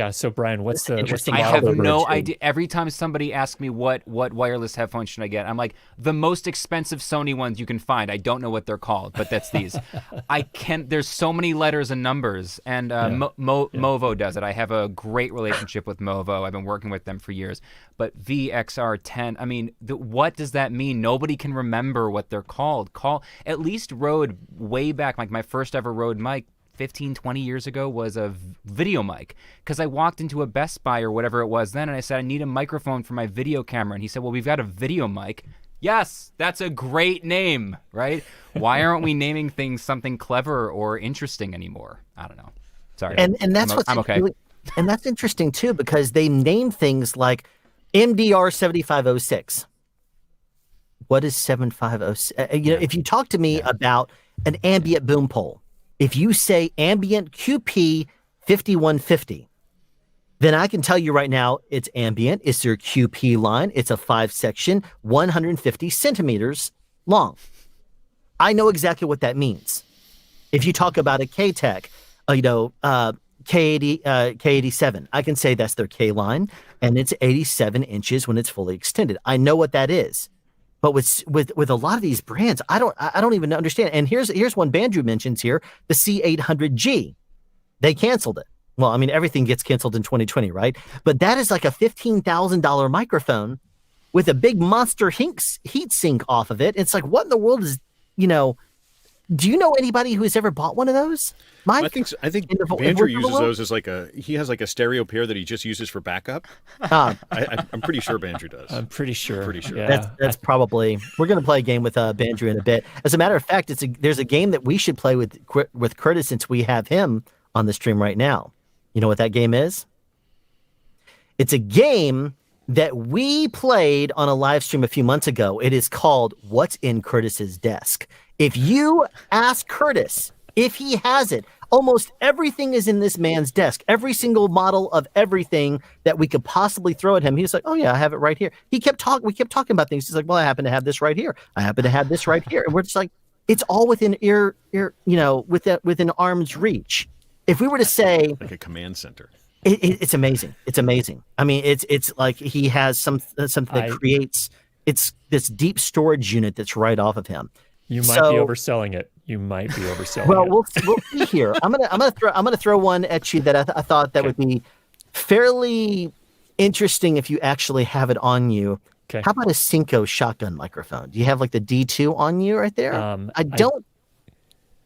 so Brian, what's the I model? have no idea. Every time somebody asks me what wireless headphones should I get, I'm like, the most expensive Sony ones you can find. I don't know what they're called, but that's these. There's so many letters and numbers, and Movo does it. I have a great relationship with Movo. I've been working with them for years. But VXR10, I mean, what does that mean? Nobody can remember what they're called. At least Rode way back, like my first ever Rode mic, 15, 20 years ago was a video mic, because I walked into a Best Buy or whatever it was then and I said, I need a microphone for my video camera. And he said, well, we've got a video mic. Yes, that's a great name, right? Why aren't we naming things something clever or interesting anymore? I don't know. Sorry. And that's I'm okay. really, and that's interesting too, because they name things like MDR 7506. What is 7506? If you talk to me about an ambient boom pole, if you say ambient QP 5150, then I can tell you right now it's ambient. It's their QP line. It's a 5-section, 150 centimeters long. I know exactly what that means. If you talk about a K-Tech, K80, K87, I can say that's their K line, and it's 87 inches when it's fully extended. I know what that is. But with a lot of these brands, I don't even understand. And here's one Bandrew mentions here, the C800G. They canceled it. Well, I mean, everything gets canceled in 2020, right? But that is like a $15,000 microphone with a big monster heat sink off of it. It's like, what in the world is, do you know anybody who has ever bought one of those? Mike? I think Bandrew uses those as he has like a stereo pair that he just uses for backup. I'm pretty sure Bandrew does. I'm pretty sure. Yeah. That's probably, we're going to play a game with Bandrew in a bit. As a matter of fact, there's a game that we should play with Curtis, since we have him on the stream right now. You know what that game is? It's a game that we played on a live stream a few months ago. It is called What's in Curtis's Desk. If you ask Curtis if he has it, almost everything is in this man's desk. Every single model of everything that we could possibly throw at him. He was like, oh yeah, I have it right here. We kept talking about things. He's like, well, I happen to have this right here. I happen to have this right here. And we're just like, it's all within within arm's reach. If we were to say, like a command center. It's amazing. It's amazing. I mean, it's like he has something that creates this deep storage unit that's right off of him. You might be overselling it. Well, we'll see here. I'm gonna throw one at you that I thought that would be fairly interesting if you actually have it on you. Okay. How about a Cinco shotgun microphone? Do you have like the D2 on you right there? I don't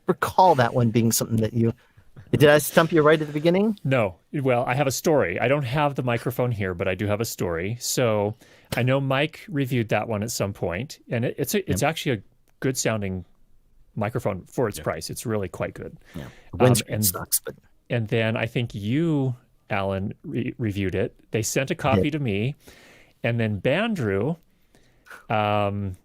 recall that one being something that you. Did I stump you right at the beginning? No. Well, I have a story. I don't have the microphone here, but I do have a story. So I know Mike reviewed that one at some point, and it's actually a good sounding microphone for its price. It's really quite good. Yeah. Windscreen sucks, but. And then I think you, Alan, reviewed it. They sent a copy to me, and then Bandrew, found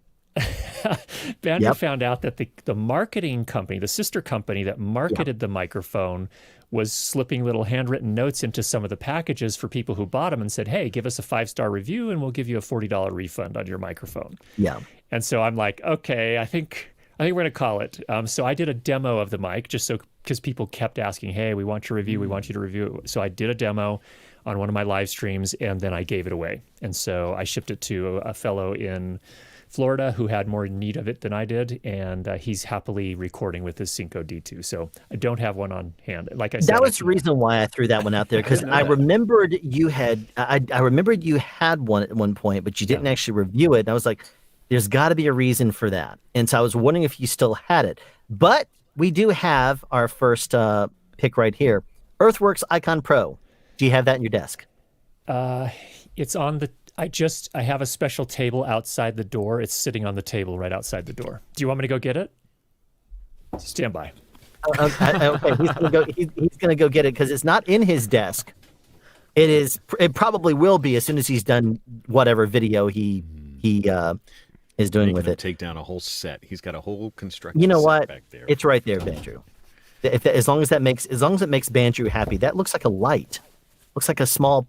out that the marketing company, the sister company that marketed the microphone, was slipping little handwritten notes into some of the packages for people who bought them and said, hey, give us a 5-star review and we'll give you a $40 refund on your microphone. Yeah. And so I'm like, okay, I think we're going to call it. So I did a demo of the mic because people kept asking, hey, we want your review. We want you to review it. So I did a demo on one of my live streams and then I gave it away. And so I shipped it to a fellow in Florida who had more need of it than I did, and he's happily recording with his Cinco D2. So I don't have one on hand. Like I said, that was the reason why I threw that one out there, because I remembered you had one at one point, but you didn't actually review it. And I was like, there's got to be a reason for that. And so I was wondering if you still had it. But we do have our first pick right here, Earthworks Icon Pro. Do you have that in your desk? It's on the. I have a special table outside the door. It's sitting on the table right outside the door. Do you want me to go get it? Stand by. Okay, he's gonna go. He's gonna go get it because it's not in his desk. It is. It probably will be as soon as he's done whatever video he is doing with it. Take down a whole set. He's got a whole construction. You know set what? Back there. It's right there, Bandrew. As long as it makes Bandrew happy, that looks like a light. Looks like a small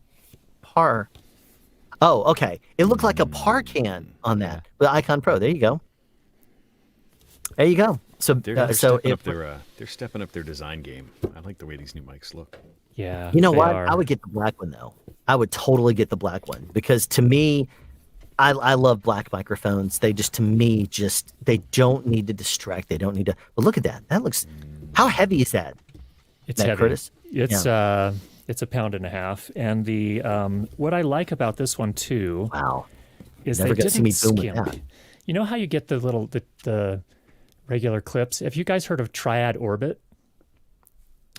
par. Oh, okay. It looked like a par can on that. The Icon Pro. There you go. There you go. So they're stepping up their design game. I like the way these new mics look. Yeah. You know what? Are. I would get the black one though. I would totally get the black one because to me, I love black microphones. They just to me they don't need to distract. They don't need to. But look at that. That looks. How heavy is that? It's heavy. Curtis? It's it's 1.5 pounds, and the what I like about this one too. Wow. Is Never they got to see me didn't boom with skimp. that. You know how you get the regular clips? Have you guys heard of Triad Orbit?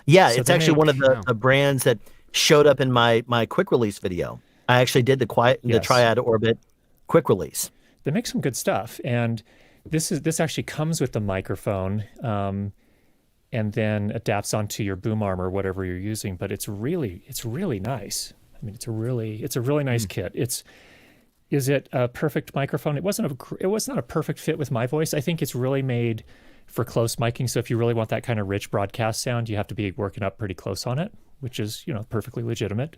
Yeah, So it's they actually make- one of the brands that showed up in my quick release video. I actually did the Yes. Triad Orbit quick release. They make some good stuff, and this actually comes with the microphone, and then adapts onto your boom arm or whatever you're using. But it's really nice. I mean, it's a really nice kit. Is it a perfect microphone? It was not a perfect fit with my voice. I think it's really made for close miking. So if you really want that kind of rich broadcast sound, you have to be working up pretty close on it, which is perfectly legitimate.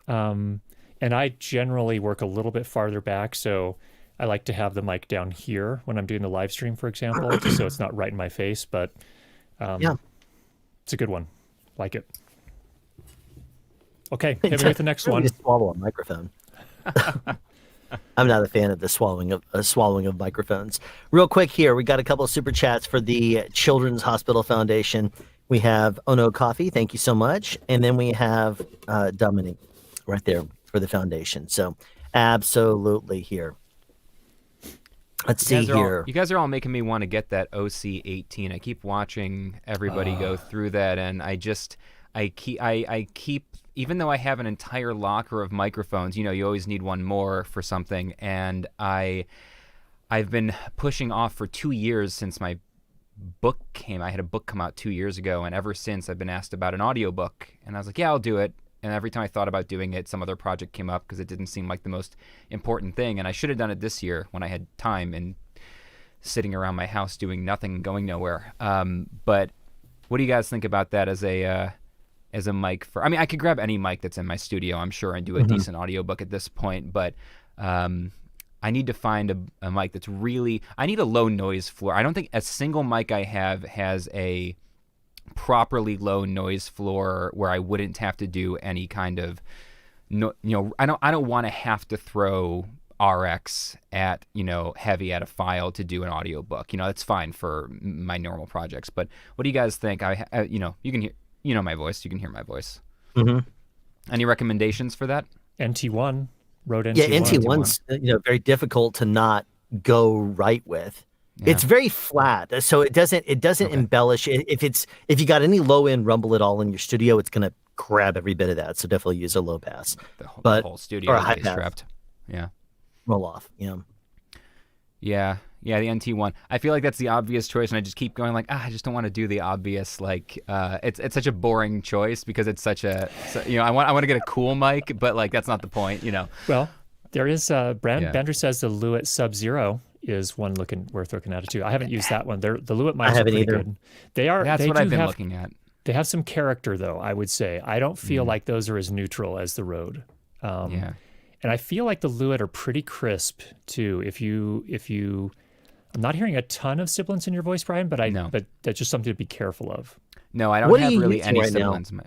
And I generally work a little bit farther back, so I like to have the mic down here when I'm doing the live stream, for example, just so it's not right in my face. But it's a good one. Like it. Okay, hit me with the next one. Just swallow a microphone. I'm not a fan of the swallowing of microphones. Real quick here, we got a couple of super chats for the Children's Hospital Foundation. We have Ono Coffee, thank you so much, and then we have Dominic right there for the foundation. So absolutely here. Let's see here. You guys are all making me want to get that OC18. I keep watching everybody go through that, and I keep even though I have an entire locker of microphones, you always need one more for something, and I've been pushing off for 2 years since my book came. I had a book come out 2 years ago, and ever since I've been asked about an audiobook, and I was like, yeah, I'll do it. And every time I thought about doing it, some other project came up because it didn't seem like the most important thing, and I should have done it this year when I had time and sitting around my house doing nothing and going nowhere. But what do you guys think about that as a mic for? I mean, I could grab any mic that's in my studio, I'm sure, and do a decent audiobook at this point, but I need to find a mic that's really, I need a low noise floor. I don't think a single mic I have has a properly low noise floor where I wouldn't have to do any kind of, I don't want to have to throw RX at, heavy at a file to do an audiobook. That's fine for my normal projects, but what do you guys think? You can hear, my voice. You can hear my voice. Mm-hmm. Any recommendations for that? NT1, Rode NT1. Yeah, NT1's very difficult to not go right with. Yeah. It's very flat, so it doesn't embellish. If you got any low end rumble at all in your studio, it's gonna grab every bit of that. So definitely use a low pass, The whole studio or a is high bass pass. trapped. Yeah. Roll off. Yeah, the NT1. I feel like that's the obvious choice, and I just keep going like, I just don't want to do the obvious. Like, it's such a boring choice because it's such a, I want to get a cool mic, but like that's not the point, Well, there is Bandrew says the Lewitt Sub-Zero is one worth looking at too. I haven't used that one. The Lewitt mics are pretty good. That's what I've been looking at. They have some character though, I would say. I don't feel like those are as neutral as the Rode. Yeah. And I feel like the Lewitt are pretty crisp too. If you I'm not hearing a ton of sibilance in your voice, Brian, but but that's just something to be careful of. No, I don't What are have you really using any right now? sibilance in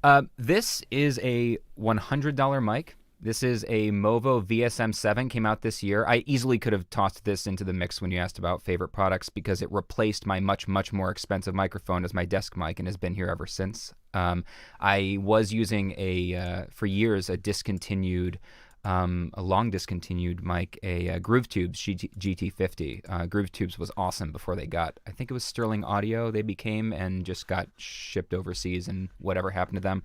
my. This is a $100 mic. This is a Movo VSM7, came out this year. I easily could have tossed this into the mix when you asked about favorite products because it replaced my much, much more expensive microphone as my desk mic and has been here ever since. I was using for years, a long discontinued mic, a Groove Tubes GT50. Groove Tubes was awesome before they got, I think it was Sterling Audio they became and just got shipped overseas and whatever happened to them.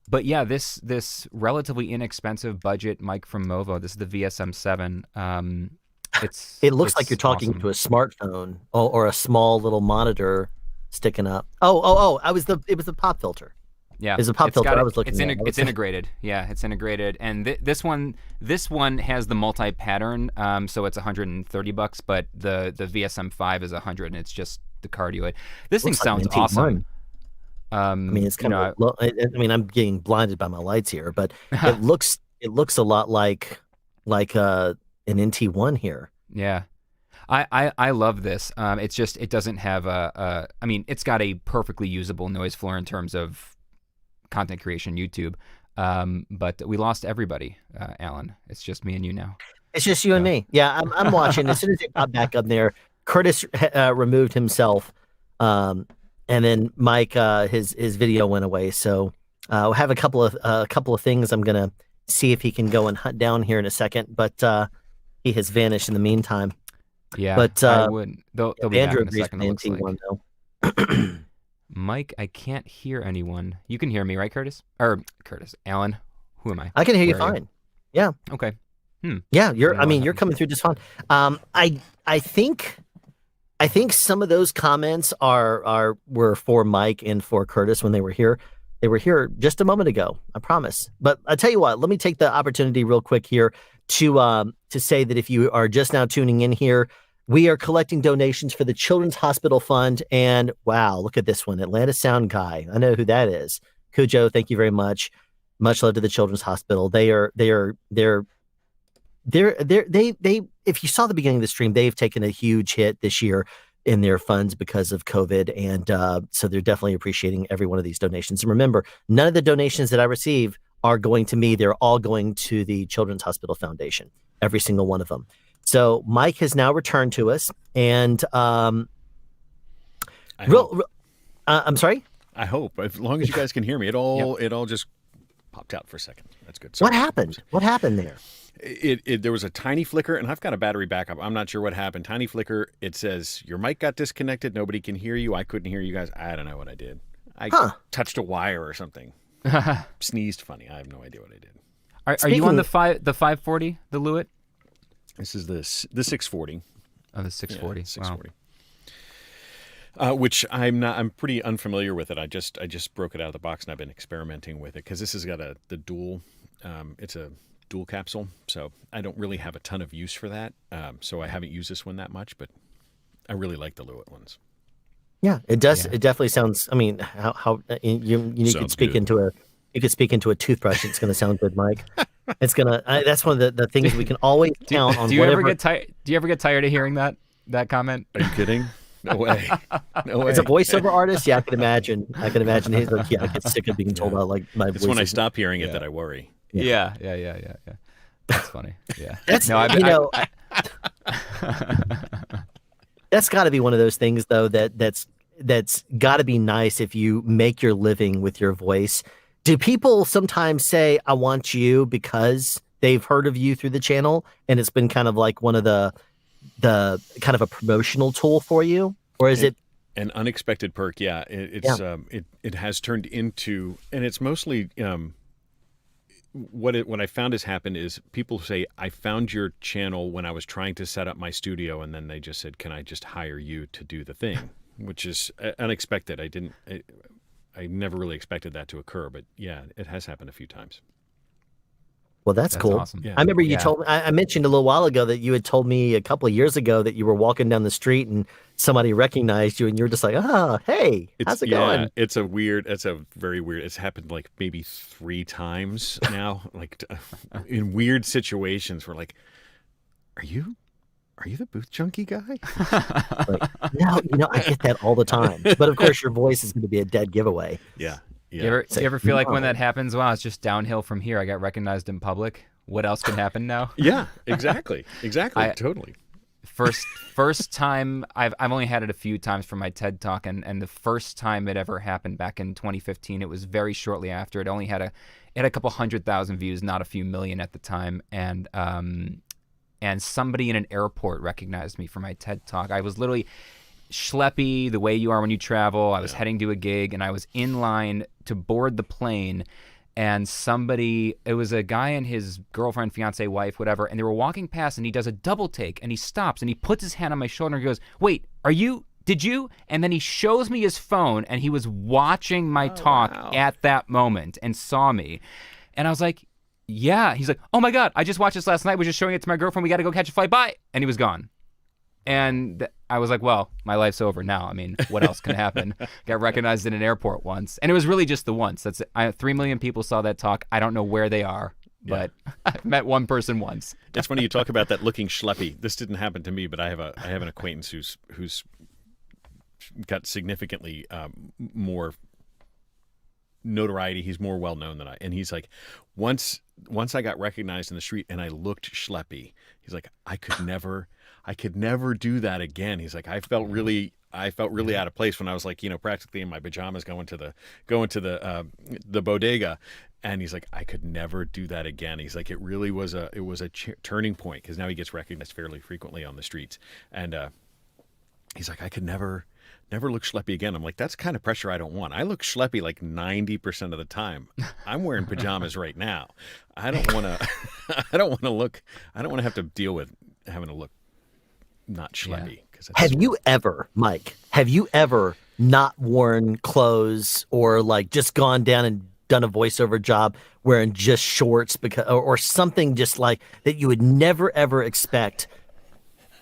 But yeah, this relatively inexpensive budget mic from Movo, this is the VSM7. It looks like you're talking awesome. to a smartphone or a small little monitor sticking up. Oh! It was the pop filter. Yeah, It's a pop filter. I was looking. It's integrated. Yeah, it's integrated, and this one has the multi-pattern, so it's $130, but the VSM5 is $100, and it's just the cardioid. This thing sounds awesome. I mean, it's kind of. I mean, I'm getting blinded by my lights here, but it looks a lot like an NT1 here. Yeah. I love this. It's just it doesn't have I mean, it's got a perfectly usable noise floor in terms of content creation, YouTube. But we lost everybody, Alan. It's just me and you now. It's just you and me. Yeah, I'm watching. As soon as it got back up there, Curtis removed himself, and then Mike, his video went away. So we'll have a couple of things. I'm gonna see if he can go and hunt down here in a second, but he has vanished in the meantime. Yeah, but I would. They'll be Andrew back in a second. It looks like. Mike, I can't hear anyone. You can hear me, right, Curtis? Or Curtis, Alan? Who am I? I can hear you fine. Yeah. Okay. Yeah, you're coming through just fine. I think some of those comments were for Mike and for Curtis when they were here. They were here just a moment ago, I promise. But I tell you what, let me take the opportunity real quick here to say that if you are just now tuning in here, we are collecting donations for the Children's Hospital Fund. And wow, look at this one, Atlanta Sound Guy. I know who that is. Cujo, thank you very much. Much love to the Children's Hospital. They if you saw the beginning of the stream, they've taken a huge hit this year in their funds because of COVID. And so they're definitely appreciating every one of these donations. And remember, none of the donations that I receive are going to me. They're all going to the Children's Hospital Foundation, every single one of them. So Mike has now returned to us, and I'm sorry. I hope, as long as you guys can hear me, it all just popped out for a second. That's good. Sorry. What happened? What happened there? There was a tiny flicker, and I've got a battery backup. I'm not sure what happened. Tiny flicker. It says your mic got disconnected. Nobody can hear you. I couldn't hear you guys. I don't know what I did. I touched a wire or something. Sneezed funny. I have no idea what I did. Are you on the 540, the Lewitt? This is the 640. Oh, the 640. Yeah, 640. Wow. Which I'm pretty unfamiliar with it. I just broke it out of the box and I've been experimenting with it because this has got the dual. It's a dual capsule, so I don't really have a ton of use for that. So I haven't used this one that much, but I really like the Lewitt ones. Yeah, it does. Yeah. It definitely sounds. I mean, how you could speak into a toothbrush. It's going to sound good, Mike. It's gonna. That's one of the things we can always count on. Do you ever get tired of hearing that comment? Are you kidding? No way. No way. As a voiceover artist, yeah, I can imagine. He's like, yeah, I get sick of being told about like my voice. It's when I stop hearing it that I worry. Yeah. That's funny. Yeah. That's that's got to be one of those things though that's got to be nice if you make your living with your voice. Do people sometimes say, I want you because they've heard of you through the channel and it's been kind of like one of the kind of a promotional tool for you? Or is it an unexpected perk? Yeah, it has turned into, and it's mostly what I found has happened is people say, I found your channel when I was trying to set up my studio, and then they just said, can I just hire you to do the thing? Which is unexpected. I never really expected that to occur, but yeah, it has happened a few times. Well, that's cool. Awesome. Yeah. I remember you told me, I mentioned a little while ago that you had told me a couple of years ago that you were walking down the street and somebody recognized you and you were just like, hey, how's it going? It's happened like maybe 3 times now, like in weird situations where like, are you the booth junkie guy? Like, no, I get that all the time. But of course, your voice is going to be a dead giveaway. Yeah. You ever feel like when that happens, wow, it's just downhill from here. I got recognized in public. What else can happen now? Yeah, exactly. Totally. First time, I've only had it a few times for my TED Talk, and the first time it ever happened back in 2015, it was very shortly after. It only had a couple 100,000 views, not a few million at the time, and somebody in an airport recognized me for my TED Talk. I was literally schleppy the way you are when you travel. I was heading to a gig and I was in line to board the plane, and it was a guy and his girlfriend, fiance, wife, whatever, and they were walking past and he does a double take and he stops and he puts his hand on my shoulder and goes, wait, are you did you? And then he shows me his phone, and he was watching my talk at that moment and saw me. And I was like, yeah. He's like, oh my God, I just watched this last night. Was just showing it to my girlfriend. We got to go catch a flight. Bye. And he was gone. And I was like, well, my life's over now. I mean, what else can happen? Got recognized in an airport once. And it was really just the once. 3 million people saw that talk. I don't know where they are, but I met one person once. It's funny you talk about that looking schleppy. This didn't happen to me, but I have an acquaintance who's got significantly more notoriety. He's more well known than I. And he's like, once I got recognized in the street and I looked schleppy, he's like, I could never do that again. He's like, I felt really out of place when I was like, practically in my pajamas going to the bodega. And he's like, I could never do that again. He's like, it really was a turning point, because now he gets recognized fairly frequently on the streets. And he's like, I could never look schleppy again. I'm like, that's the kind of pressure I don't want. I look schleppy like 90% of the time. I'm wearing pajamas right now. I don't want to have to deal with having to look not schleppy. Have you ever not worn clothes, or like just gone down and done a voiceover job wearing just shorts or something just like that you would never ever expect,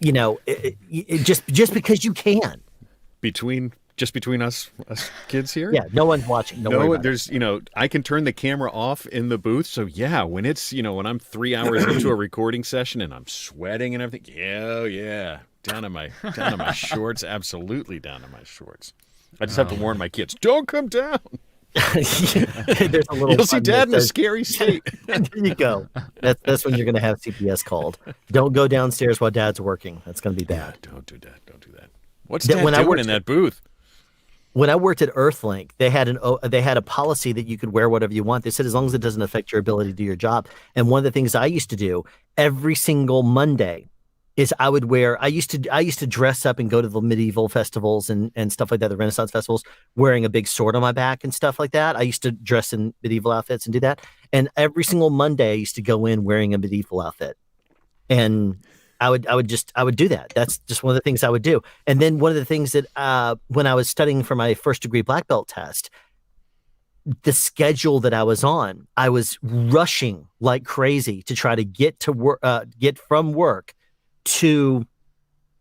just because you can? Between us kids here? Yeah, no one's watching. No, there's, I can turn the camera off in the booth. So yeah, when it's, when I'm 3 hours into a recording session and I'm sweating and everything, yeah, down to my shorts, absolutely down to my shorts. I just have to warn my kids, don't come down. There's a little. You'll see Dad in a scary state. There you go. That's when you're going to have CPS called. Don't go downstairs while Dad's working. That's going to be bad. Yeah, don't do that. What's Dad doing in that booth? When I worked at Earthlink, they had a policy that you could wear whatever you want. They said as long as it doesn't affect your ability to do your job. And one of the things I used to do every single Monday is I used to dress up and go to the medieval festivals and stuff like that, the Renaissance festivals, wearing a big sword on my back and stuff like that. I used to dress in medieval outfits and do that. And every single Monday I used to go in wearing a medieval outfit. And I would do that. That's just one of the things I would do. And then one of the things that when I was studying for my first degree black belt test, the schedule that I was on, I was rushing like crazy to try to get to work, get from work to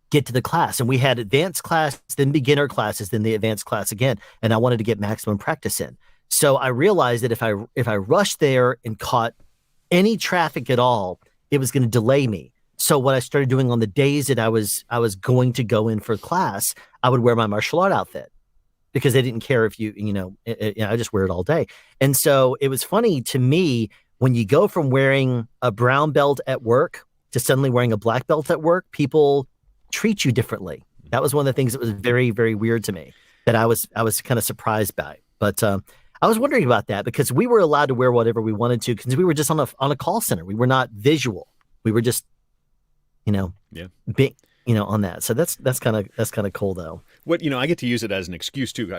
get to the class. And we had advanced class, then beginner classes, then the advanced class again. And I wanted to get maximum practice in. So I realized that if I rushed there and caught any traffic at all, it was going to delay me. So what I started doing on the days that I was going to go in for class, I would wear my martial art outfit, because they didn't care if I just wear it all day. And so it was funny to me when you go from wearing a brown belt at work to suddenly wearing a black belt at work, people treat you differently. That was one of the things that was very, very weird to me, that I was kind of surprised by. But I was wondering about that, because we were allowed to wear whatever we wanted to, because we were just on a call center. We were not visual. We were just, big, on that. So that's kind of cool though. What, I get to use it as an excuse too.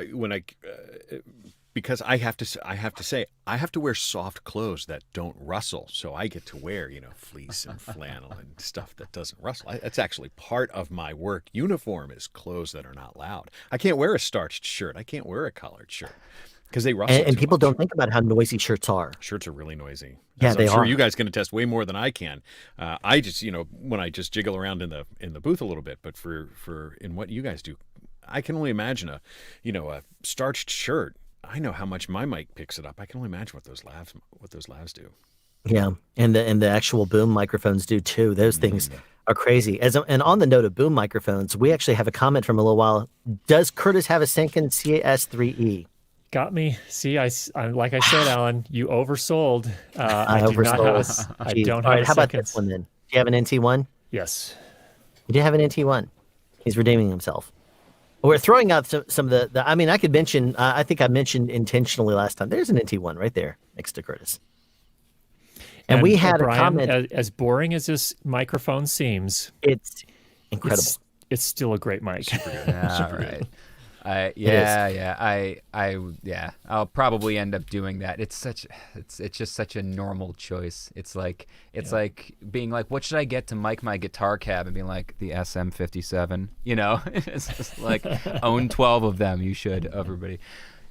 Because I have to wear soft clothes that don't rustle. So I get to wear, fleece and flannel and stuff that doesn't rustle. That's actually part of my work uniform, is clothes that are not loud. I can't wear a starched shirt. I can't wear a collared shirt because they rustle. And people don't think about how noisy shirts are. Shirts are really noisy. Yeah, they are. I'm sure you guys can attest way more than I can. I just, when I just jiggle around in the booth a little bit, but for in what you guys do, I can only imagine a starched shirt. I know how much my mic picks it up. I can only imagine what those lavs do. Yeah, and the actual boom microphones do too. Those things are crazy. And on the note of boom microphones, we actually have a comment from a little while. Does Curtis have a Sanken CS3E? Got me. See, I like I said, Alan, you oversold. I oversold. I don't have All right, a how about second. this one then? Do you have an NT1? Yes. You do have an NT1. He's redeeming himself. We're throwing out some of the I mean, I could mention, I think I mentioned intentionally last time, there's an NT1 right there next to Curtis. And we had Brian, a comment. As boring as this microphone seems, it's incredible. It's still a great mic. Super good. I'll probably end up doing that. It's just such a normal choice. It's like being like, what should I get to mic my guitar cab, and being like, the SM57. It's just like, own 12 of them. You should, everybody.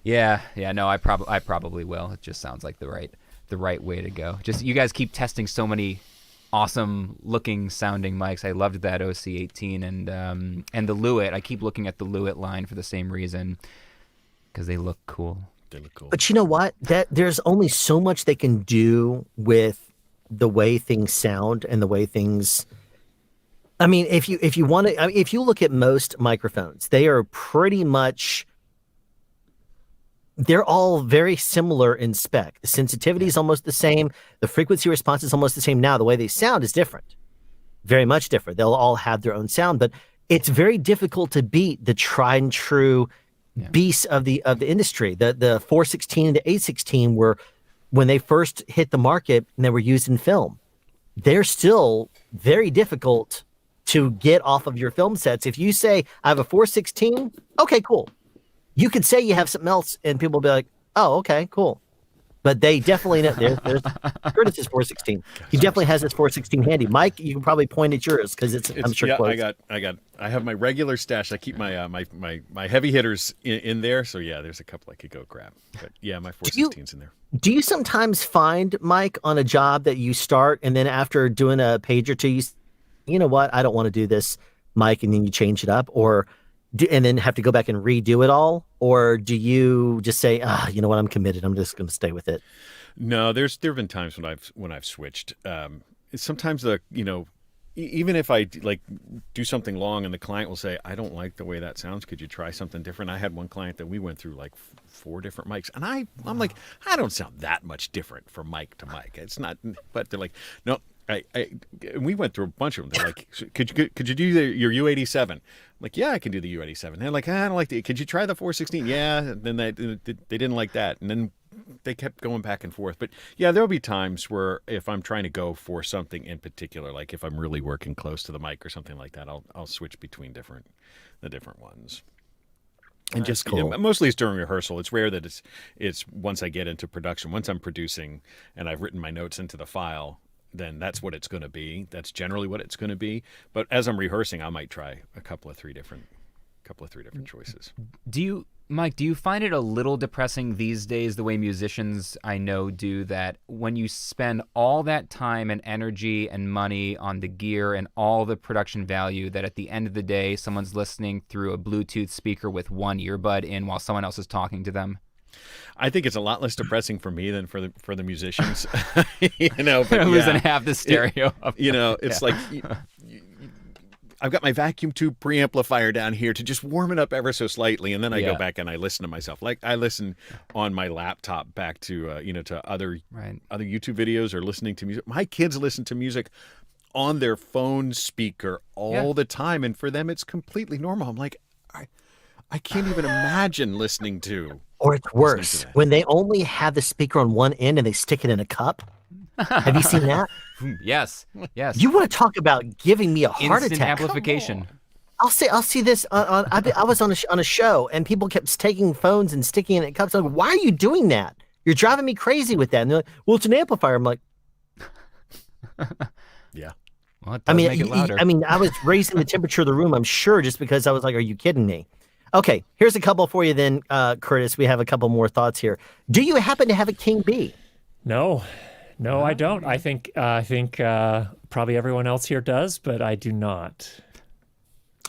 No, I probably will. It just sounds like the right way to go. Just, you guys keep testing so many awesome looking sounding mics. I loved that OC18 and the Lewitt. I keep looking at the Lewitt line for the same reason, because they look cool. They look cool. But you know what? There's only so much they can do with the way things sound and the way things. I mean, if you want to, if you look at most microphones, they are pretty much. They're all very similar in spec. The sensitivity is almost the same. The frequency response is almost the same. Now, the way they sound is different, very much different. They'll all have their own sound, but it's very difficult to beat the tried and true beasts of the industry. The 416 and the 816 were, when they first hit the market and they were used in film, they're still very difficult to get off of your film sets. If you say, I have a 416, okay, cool. You could say you have something else, and people will be like, "Oh, okay, cool." But they definitely know. There's Curtis's 416. He definitely has his 416 handy. Mike, you can probably point at yours because I'm sure. Yeah, close. I have my regular stash. I keep my my heavy hitters in there. So yeah, there's a couple I could go grab. But yeah, my 416's in there. Do you sometimes find, Mike, on a job that you start and then after doing a page or two, you know what, I don't want to do this, Mike, and then you change it up, and then have to go back and redo it all? Or do you just say, you know what, I'm committed, I'm just going to stay with it? No, there have been times when I've switched. Sometimes even if I do something long and the client will say, I don't like the way that sounds, could you try something different? I had one client that we went through like 4 different mics, and I'm like, I don't sound that much different from mic to mic. It's not, but they're like, no. We went through a bunch of them. They're like, could you do your U87? I'm like, yeah, I can do the U87. They're like, I don't like could you try the 416? Yeah. And then they didn't like that. And then they kept going back and forth. But yeah, there'll be times where if I'm trying to go for something in particular, like if I'm really working close to the mic or something like that, I'll switch between the different ones. And just cool. Mostly it's during rehearsal. It's rare that it's once I get into production, once I'm producing and I've written my notes into the file, then that's what it's going to be. That's generally what it's going to be. But as I'm rehearsing, I might try a couple of three different choices. Mike, do you find it a little depressing these days, the way musicians I know do, that when you spend all that time and energy and money on the gear and all the production value, that at the end of the day, someone's listening through a Bluetooth speaker with one earbud in while someone else is talking to them? I think it's a lot less depressing for me than for the musicians. But losing half the stereo. It's like I've got my vacuum tube preamplifier down here to just warm it up ever so slightly, and then I go back and I listen to myself. Like I listen on my laptop back to to other YouTube videos or listening to music. My kids listen to music on their phone speaker all the time, and for them it's completely normal. I'm like, I can't even imagine listening to. Or it's worse, when they only have the speaker on one end and they stick it in a cup. Have you seen that? Yes. You want to talk about giving me a heart Instant attack? amplification. I'll see this. I was on a show and people kept taking phones and sticking it in cups. I'm like, why are you doing that? You're driving me crazy with that. And they're like, well, it's an amplifier. I'm like, yeah. Well, it does make it louder. I was raising the temperature of the room, I'm sure, just because I was like, are you kidding me? Okay, here's a couple for you then, Curtis. We have a couple more thoughts here. Do you happen to have a King B? No, I don't. I think probably everyone else here does, but I do not.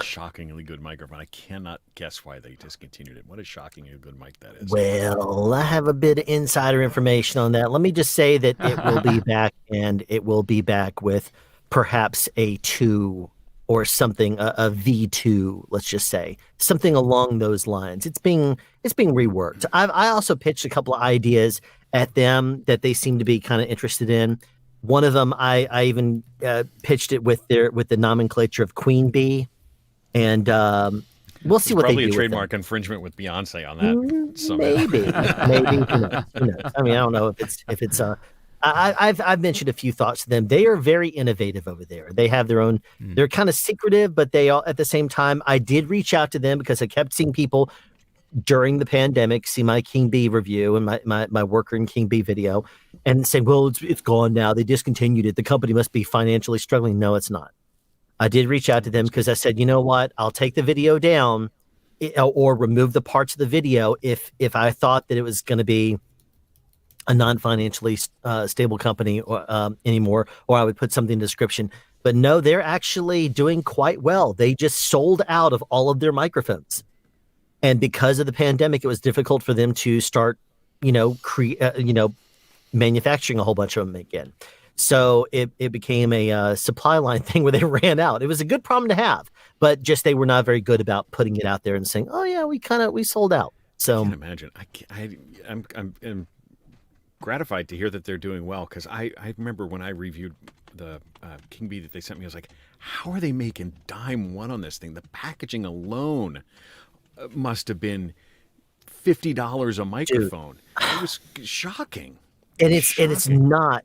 Shockingly good microphone. I cannot guess why they discontinued it. What a shockingly good mic that is. Well, I have a bit of insider information on that. Let me just say that it will be back, and it will be back with perhaps a 2 or something, a V2, let's just say, something along those lines. It's being reworked. I also pitched a couple of ideas at them that they seem to be kind of interested in. One of them, I even pitched it with the nomenclature of Queen Bee, and we'll see what they do. Probably a trademark infringement with Beyonce on that. Maybe. Who knows? I mean, I don't know if it's I've mentioned a few thoughts to them. They are very innovative over there. They have their own. They're kind of secretive, but they all at the same time. I did reach out to them because I kept seeing people during the pandemic see my King B review and my worker in King B video and say, well, it's gone now. They discontinued it. The company must be financially struggling. No, it's not. I did reach out to them because I said, you know what? I'll take the video down or remove the parts of the video if I thought that it was going to be a non-financially stable company or anymore, or I would put something in the description. But no, they're actually doing quite well. They just sold out of all of their microphones. And because of the pandemic, it was difficult for them to start, manufacturing a whole bunch of them again. So it became a supply line thing where they ran out. It was a good problem to have, but just they were not very good about putting it out there and saying, "Oh yeah, we sold out." So I can't imagine. I'm gratified to hear that they're doing well, because I remember when I reviewed the King B that they sent me, I was like, how are they making dime one on this thing? The packaging alone must have been $50 a microphone. Dude. It was shocking. And it's not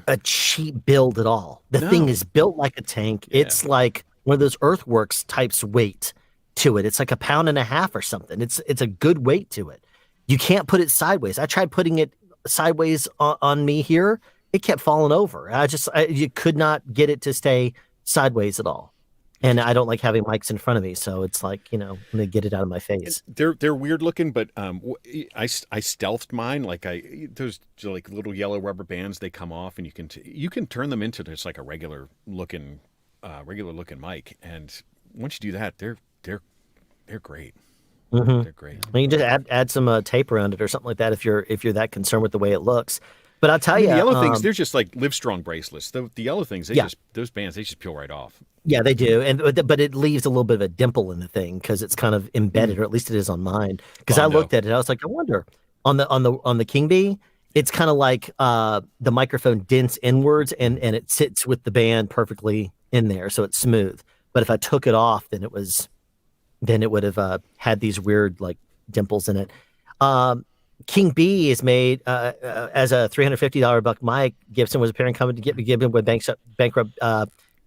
a cheap build at all. The thing is built like a tank. Yeah. It's like one of those Earthworks types weight to it. It's like 1.5 pounds or something. It's a good weight to it. You can't put it sideways. I tried putting it sideways on me here. It kept falling over. You could not get it to stay sideways at all. And I don't like having mics in front of me, so it's like, I'm gonna get it out of my face. They're weird looking, but I stealthed mine. Like those like little yellow rubber bands, they come off, and you can turn them into just like a regular looking mic. And once you do that, they're great. Mm-hmm. They're great. Well, you can just add some tape around it or something like that if you're that concerned with the way it looks. But I'll tell you, the yellow things, they're just like Livestrong bracelets. The yellow things, those bands, they just peel right off. Yeah, they do, but it leaves a little bit of a dimple in the thing because it's kind of embedded, or at least it is on mine. Because I looked at it, I was like, I wonder on the King B, it's kind of like the microphone dents inwards, and it sits with the band perfectly in there, so it's smooth. But if I took it off, then it would have had these weird like dimples in it. King B is made as a $350 buck mic. Gibson was a parent company to give him when bankrupt.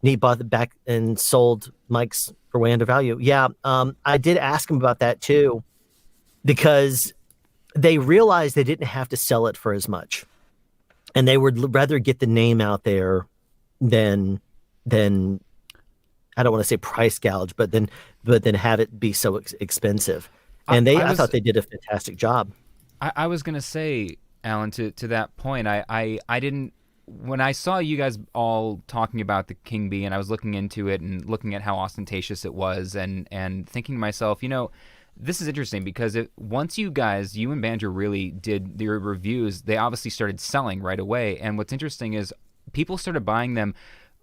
He bought it back and sold mics for way under value. Yeah, I did ask him about that too, because they realized they didn't have to sell it for as much, and they would rather get the name out there than I don't want to say price gouge, but then have it be so expensive. And I thought they did a fantastic job. I was gonna say, Alan, to that point, I didn't. When I saw you guys all talking about the King B, and I was looking into it and looking at how ostentatious it was, and thinking to myself, this is interesting, because once you and Banjo really did your reviews, they obviously started selling right away. And what's interesting is people started buying them.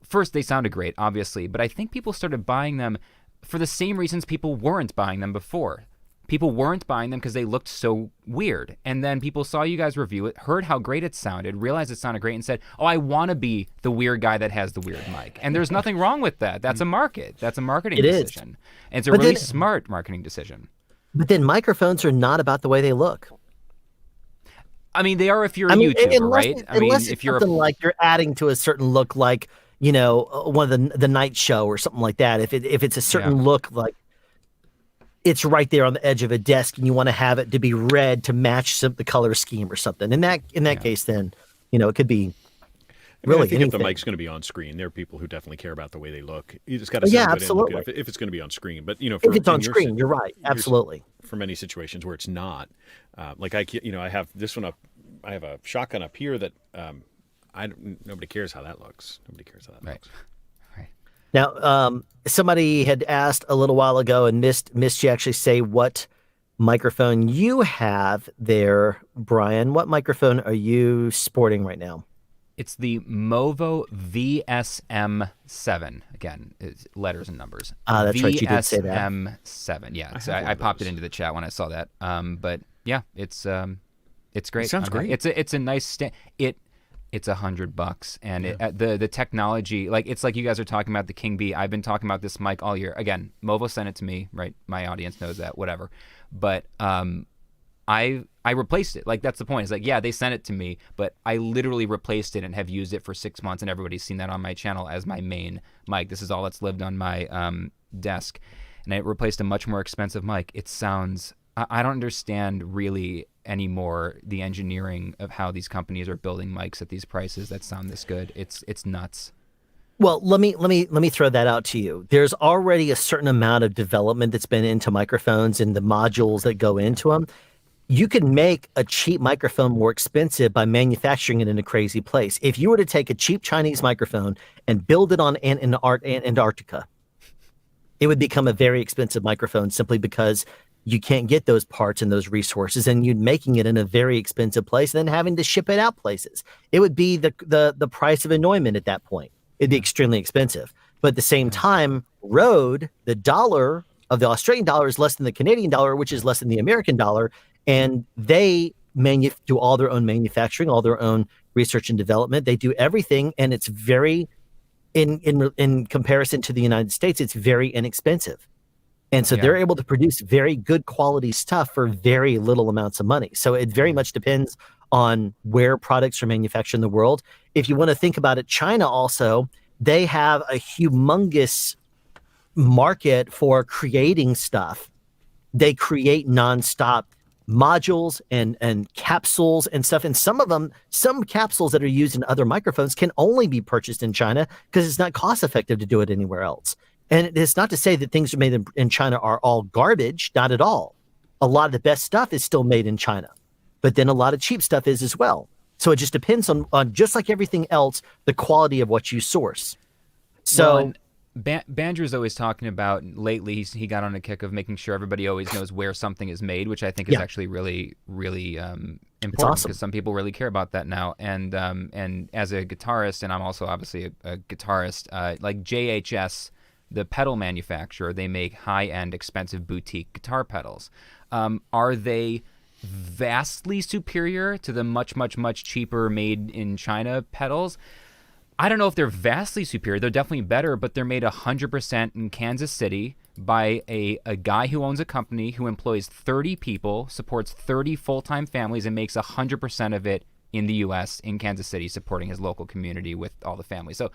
First, they sounded great, obviously, but I think people started buying them for the same reasons people weren't buying them before. People weren't buying them because they looked so weird. And then people saw you guys review it, heard how great it sounded, realized it sounded great, and said, oh, I want to be the weird guy that has the weird mic. And there's nothing wrong with that. That's a market. That's a marketing decision. And it's a really smart marketing decision. But then microphones are not about the way they look. I mean, they are if you're a YouTuber, right? Unless if you're like you're adding to a certain look, like, one of the night show or something like that. If it's a certain look, like it's right there on the edge of a desk, and you want to have it to be red to match the color scheme or something. In that case, then it could be really. I think anything. if the mic's going to be on screen, there are people who definitely care about the way they look. You just got to sound good absolutely. if it's going to be on screen. But if it's on screen, you're right, absolutely. For many situations where it's not, like I have this one up. I have a shotgun up here that nobody cares how that looks. Nobody cares how that looks. Right. Now, somebody had asked a little while ago and missed you actually say what microphone you have there, Brian. What microphone are you sporting right now? It's the Movo VSM7. Again, it's letters and numbers. That's right. You did say that. VSM7. Yeah, I popped it into the chat when I saw that. But yeah, it's great. It sounds great. It's a nice It's $100, and the technology, like it's like you guys are talking about the King B. I've been talking about this mic all year. Again, Movo sent it to me, right? My audience knows that, whatever. But I replaced it. Like that's the point. It's like, yeah, they sent it to me, but I literally replaced it and have used it for 6 months, and everybody's seen that on my channel as my main mic. This is all that's lived on my desk, and I replaced a much more expensive mic. It sounds I don't understand really anymore the engineering of how these companies are building mics at these prices that sound this good. It's nuts. Well, let me throw that out to you. There's already a certain amount of development that's been into microphones and the modules that go into them. You can make a cheap microphone more expensive by manufacturing it in a crazy place. If you were to take a cheap Chinese microphone and build it on Antarctica, it would become a very expensive microphone simply because you can't get those parts and those resources, and you're making it in a very expensive place and then having to ship it out places. It would be the price of annoyment at that point. It'd be extremely expensive. But at the same time, Rode, the dollar of the Australian dollar is less than the Canadian dollar, which is less than the American dollar. And they do all their own manufacturing, all their own research and development. They do everything. And it's very, in comparison to the United States, it's very inexpensive. And so they're able to produce very good quality stuff for very little amounts of money. So it very much depends on where products are manufactured in the world. If you want to think about it, China also, they have a humongous market for creating stuff. They create nonstop modules and capsules and stuff. And some capsules that are used in other microphones can only be purchased in China because it's not cost effective to do it anywhere else. And it's not to say that things made in China are all garbage, not at all. A lot of the best stuff is still made in China. But then a lot of cheap stuff is as well. So it just depends on just like everything else, the quality of what you source. So Bandrew's always talking about, lately he got on a kick of making sure everybody always knows where something is made, which I think is actually really, really important because some people really care about that now. And as a guitarist, and I'm also obviously a guitarist, like JHS, the pedal manufacturer, they make high-end, expensive boutique guitar pedals. Are they vastly superior to the much, much, much cheaper made in China pedals? I don't know if they're vastly superior. They're definitely better, but they're made 100% in Kansas City by a guy who owns a company who employs 30 people, supports 30 full-time families, and makes 100% of it in the U.S. in Kansas City, supporting his local community with all the families. So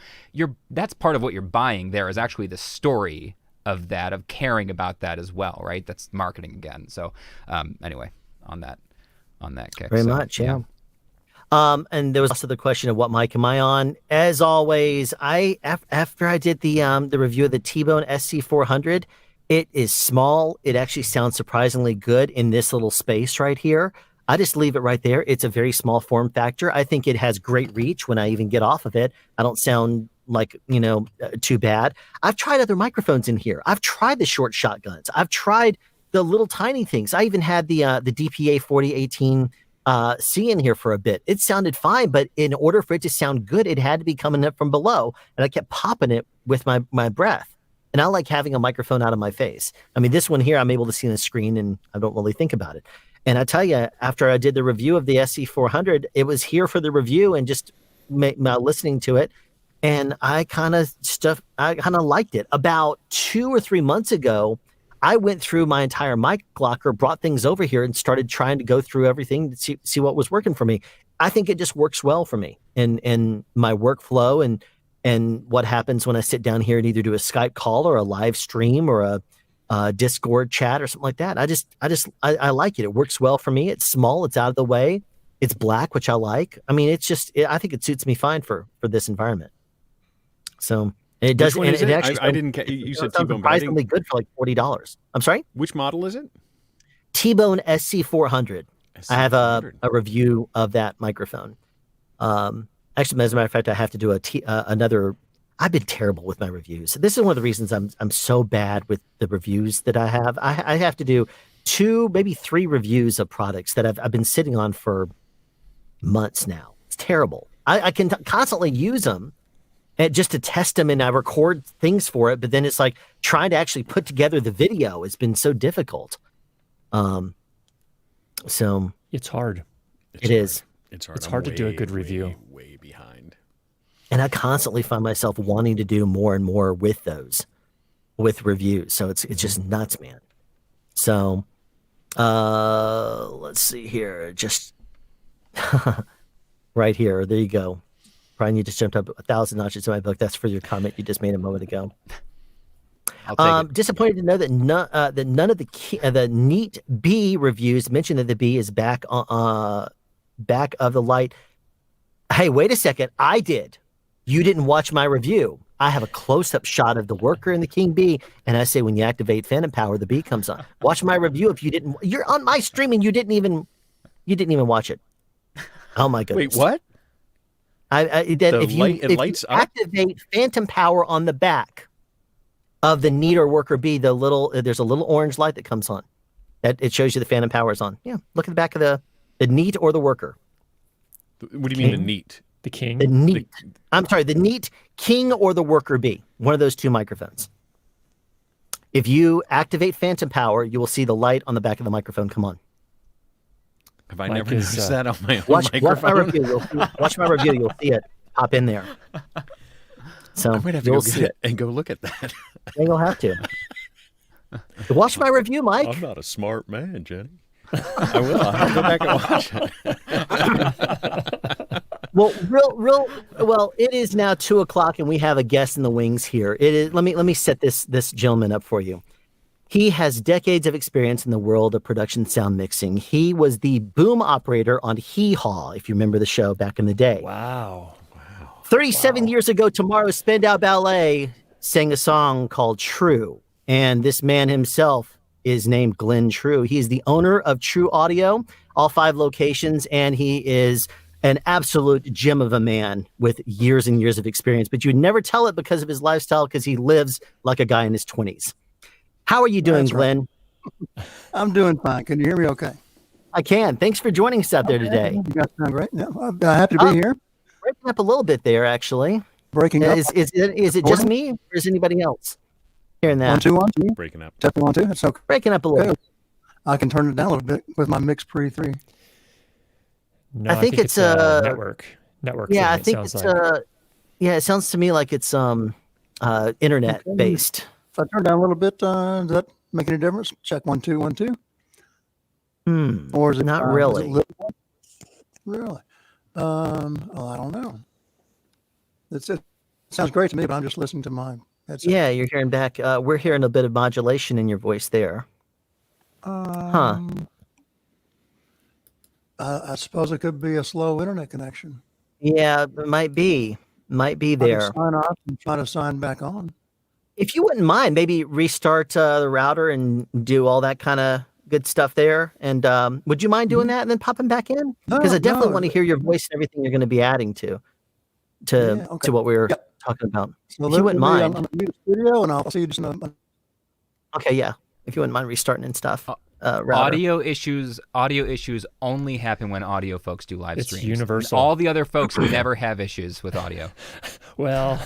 that's part of what you're buying there is actually the story of that, of caring about that as well, right? That's marketing again. So anyway, on that kick. Very much, yeah. And there was also the question of what mic am I on? As always, after I did the review of the T-Bone SC400, it is small. It actually sounds surprisingly good in this little space right here. I just leave it right there. It's a very small form factor. I think it has great reach when I even get off of it. I don't sound like, too bad. I've tried other microphones in here. I've tried the short shotguns. I've tried the little tiny things. I even had the DPA 4018 C in here for a bit. It sounded fine, but in order for it to sound good, it had to be coming up from below, and I kept popping it with my breath. And I like having a microphone out of my face. I mean, this one here, I'm able to see on the screen, and I don't really think about it. And I tell you, after I did the review of the SC400, it was here for the review and just listening to it, and I kind of liked it. About 2 or 3 months ago, I went through my entire mic locker, brought things over here, and started trying to go through everything to see what was working for me. I think it just works well for me and my workflow and what happens when I sit down here and either do a Skype call or a live stream or a Discord chat or something like that. I like it. It works well for me. It's small. It's out of the way. It's black, which I like. I mean, I think it suits me fine for this environment. So. It does. And it actually, I didn't. You said T-Bone. Surprisingly good for like $40. I'm sorry. Which model is it? T-Bone SC400. I have a review of that microphone. Actually, as a matter of fact, I have to do another. I've been terrible with my reviews. This is one of the reasons I'm so bad with the reviews that I have. I have to do 2, maybe 3 reviews of products that I've been sitting on for months now. It's terrible. I can constantly use them. Just to test them, and I record things for it, but then it's like trying to actually put together the video has been so difficult. So it's hard. It is. It's hard. It's hard to do a good review. Way behind. And I constantly find myself wanting to do more and more with reviews. So it's just nuts, man. So let's see here. Just right here. There you go. Brian, you just jumped up 1,000 notches in my book. That's for your comment you just made a moment ago. I'll take it. Disappointed to know that none of the neat B reviews mentioned that the B is back of the light. Hey, wait a second. I did. You didn't watch my review. I have a close-up shot of the worker and the king bee, and I say when you activate phantom power, the bee comes on. Watch my review if you didn't. You're on my stream and you didn't even watch it. Oh my goodness. Wait, what? If you activate phantom power on the back of the neat or worker bee, there's a little orange light that comes on. That it shows you the phantom power is on. Yeah, look at the back of the neat or the worker. What do you mean the neat? The king? The neat. I'm sorry, the neat king or the worker bee. One of those two microphones. If you activate phantom power, you will see the light on the back of the microphone come on. Have I never noticed that on my own microphone? Watch my review. You'll see it pop in there. So I might have to go get it and go look at that. Yeah, you'll have to. Watch my review, Mike. I'm not a smart man, Jenny. I will. I'll have to go back and watch it. Well, it is now 2:00 and we have a guest in the wings here. It is. Let me set this gentleman up for you. He has decades of experience in the world of production sound mixing. He was the boom operator on Hee Haw, if you remember the show back in the day. Wow. 37 years ago tomorrow, Spandau Ballet sang a song called Trew. And this man himself is named Glen Trew. He is the owner of Trew Audio, all 5 locations, and he is an absolute gem of a man with years and years of experience. But you'd never tell it because of his lifestyle, because he lives like a guy in his 20s. How are you doing, Glenn? I'm doing fine. Can you hear me okay? I can. Thanks for joining us out there today. You guys sound great. Yeah, I'm happy to be here. Breaking up a little bit there, actually. Breaking up. Is it just me, or is anybody else hearing that? 1 2 1 2. Breaking up. Definitely 1 2. That's okay. Breaking up a little. I can turn it down a little bit with my Mix Pre 3. No, I think it's a network. Yeah, thing, I think it's it sounds to me like it's internet based. If I turn down a little bit, does that make any difference? Check 1 2 1 2. Or is it not really? Really? I don't know. It sounds great to me, but I'm just listening to mine. Yeah, you're hearing back. We're hearing a bit of modulation in your voice there. I suppose it could be a slow internet connection. Yeah, it might be there. I can sign off and try to sign back on. If you wouldn't mind, maybe restart the router and do all that kind of good stuff there. And would you mind doing that and then popping back in? Because I definitely want to hear your voice and everything you're going to be adding to what we were talking about. So if you wouldn't mind, I'm going to the studio and I'll see you just in a minute. Okay, yeah. If you wouldn't mind restarting and stuff. Audio issues only happen when audio folks do live streams. It's universal. All the other folks never have issues with audio. Well,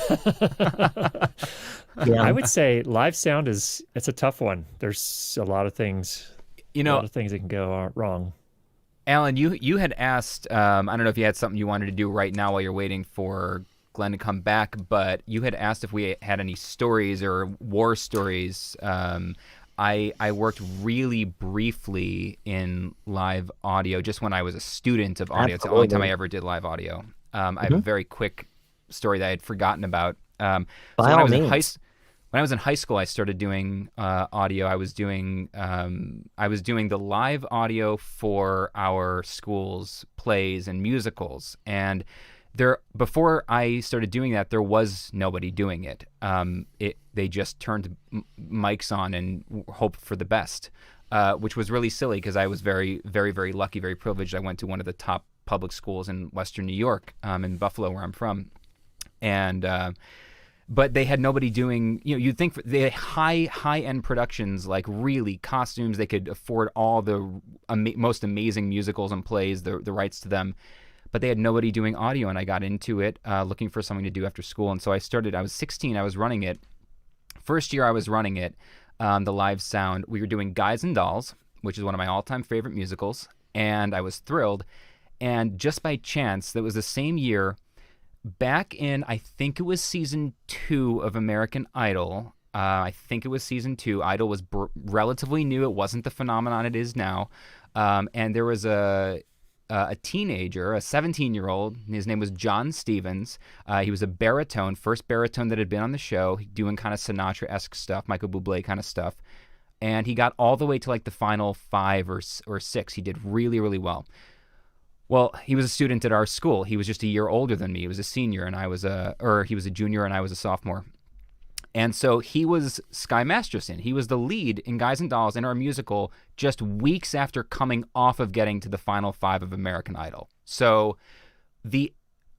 I would say live sound it's a tough one. There's a lot of things. A lot of things that can go wrong. Alan, you had asked, I don't know if you had something you wanted to do right now while you're waiting for Glenn to come back, but you had asked if we had any stories or war stories. I worked really briefly in live audio just when I was a student of audio. It's the only time I ever did live audio. I have a very quick story that I had forgotten about. When I was in high school, I started doing audio. I was doing the live audio for our school's plays and musicals. And before I started doing that, there was nobody doing it. They just turned mics on and hoped for the best, which was really silly because I was very, very, very lucky, very privileged. I went to one of the top public schools in Western New York, in Buffalo, where I'm from, and but they had nobody doing. You'd think they had high end productions, like really costumes. They could afford all the most amazing musicals and plays, the rights to them. But they had nobody doing audio, and I got into it looking for something to do after school. And so I was 16, I was running it. First year I was running it, the live sound, we were doing Guys and Dolls, which is one of my all-time favorite musicals, and I was thrilled. And just by chance, that was the same year, back in, I think it was season 2 of American Idol. Season 2. Idol was relatively new. It wasn't the phenomenon it is now. And there was a teenager, a 17-year-old. His name was John Stevens. He was a baritone, first baritone that had been on the show, doing kind of Sinatra-esque stuff, Michael Bublé kind of stuff. And he got all the way to like the final 5 or 6. He did really, really well. Well, he was a student at our school. He was just a year older than me. He was a senior, and he was a junior, and I was a sophomore. And so he was Sky Masterson. He was the lead in Guys and Dolls in our musical just weeks after coming off of getting to the final 5 of American Idol. So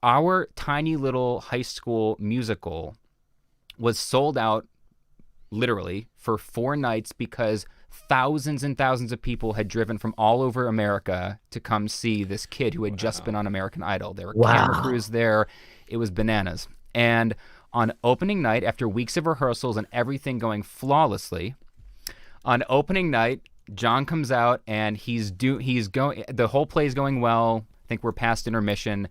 our tiny little high school musical was sold out literally for 4 nights because thousands and thousands of people had driven from all over America to come see this kid who had just been on American Idol. There were camera crews there. It was bananas. And on opening night, after weeks of rehearsals and everything going flawlessly, on opening night, John comes out and the whole play is going well. I think we're past intermission.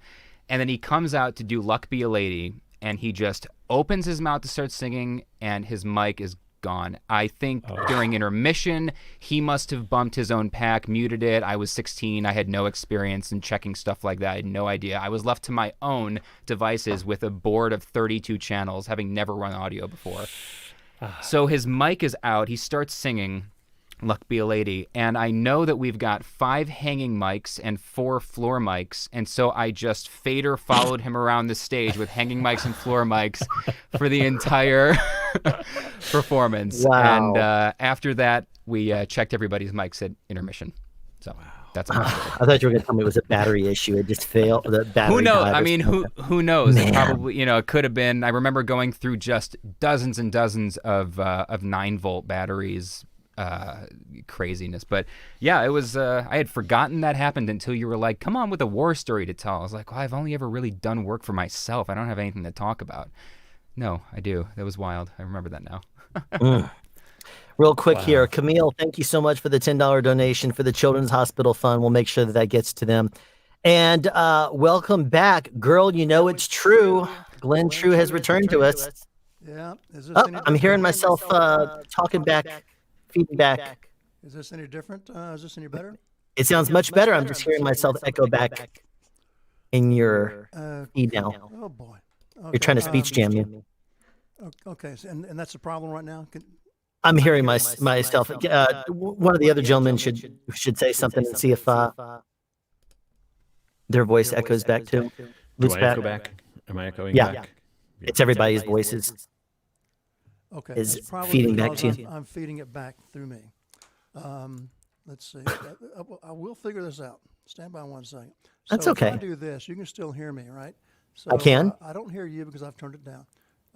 And then he comes out to do Luck Be a Lady, and he just opens his mouth to start singing, and his mic is gone. I think during intermission, he must have bumped his own pack, muted it. I was 16. I had no experience in checking stuff like that. I had no idea. I was left to my own devices with a board of 32 channels, having never run audio before. So his mic is out. He starts singing Luck Be a Lady. And I know that we've got 5 hanging mics and 4 floor mics. And so I just fader followed him around the stage with hanging mics and floor mics for the entire performance. Wow. And after that, we checked everybody's mics at intermission. So that's my story. I thought you were going to tell me it was a battery issue. It just failed. The battery Who knows? died or I mean, something. who knows? It Man. probably, it could have been. I remember going through just dozens and dozens of 9-volt batteries. Craziness. But yeah, it was I had forgotten that happened until you were like, come on with a war story to tell. I was like, well, I've only ever really done work for myself. I don't have anything to talk about. No, I do. That was wild. I remember that now. Real quick here, Camille, thank you so much for the $10 donation for the Children's Hospital Fund. We'll make sure that gets to them. And welcome back, girl. You know it's true. Glen Trew has returned to us. Yeah. Is this I'm hearing myself talking back, feedback. Is this any different? Is this any better? It sounds much better. I'm just hearing myself echo back in your feed now. Oh boy. Okay. You're trying to speech jam me. Okay. So, and that's the problem right now. I'm hearing myself. One of the other gentlemen should say something and see if their voice echoes back too. Do I echo back? Am I echoing Yeah. back? It's everybody's voices. Okay. Is that's probably feeding back because to you. I'm feeding it back through me. Let's see. I will figure this out. Stand by 1 second. That's so okay. If I do this, you can still hear me, right? So, I can? I don't hear you because I've turned it down.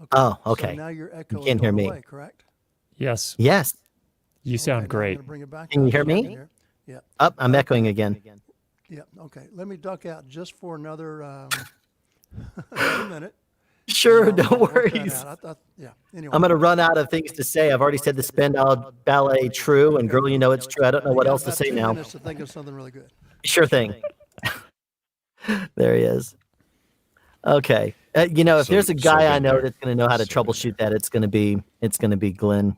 Okay. Oh, okay. So now you're echoing. can't hear me. Away, correct? Yes, Yes. you sound Okay, now I'm great. gonna bring it back Can you up hear so I me? can hear. Yeah. Up. I'm echoing again. Yeah. Okay. Let me duck out just for another another minute. Sure, I'll no work that worries. out. Yeah. Anyway. I'm going to run out of things to say. I've already said the Spandau Ballet True, and girl, you know it's true. I don't know what got else to about say 2 now. minutes to think of something really good. Sure thing. There he is. Okay. If So- there's a so guy I good know there. that's going to know how to So good troubleshoot that, it's going to be Glen.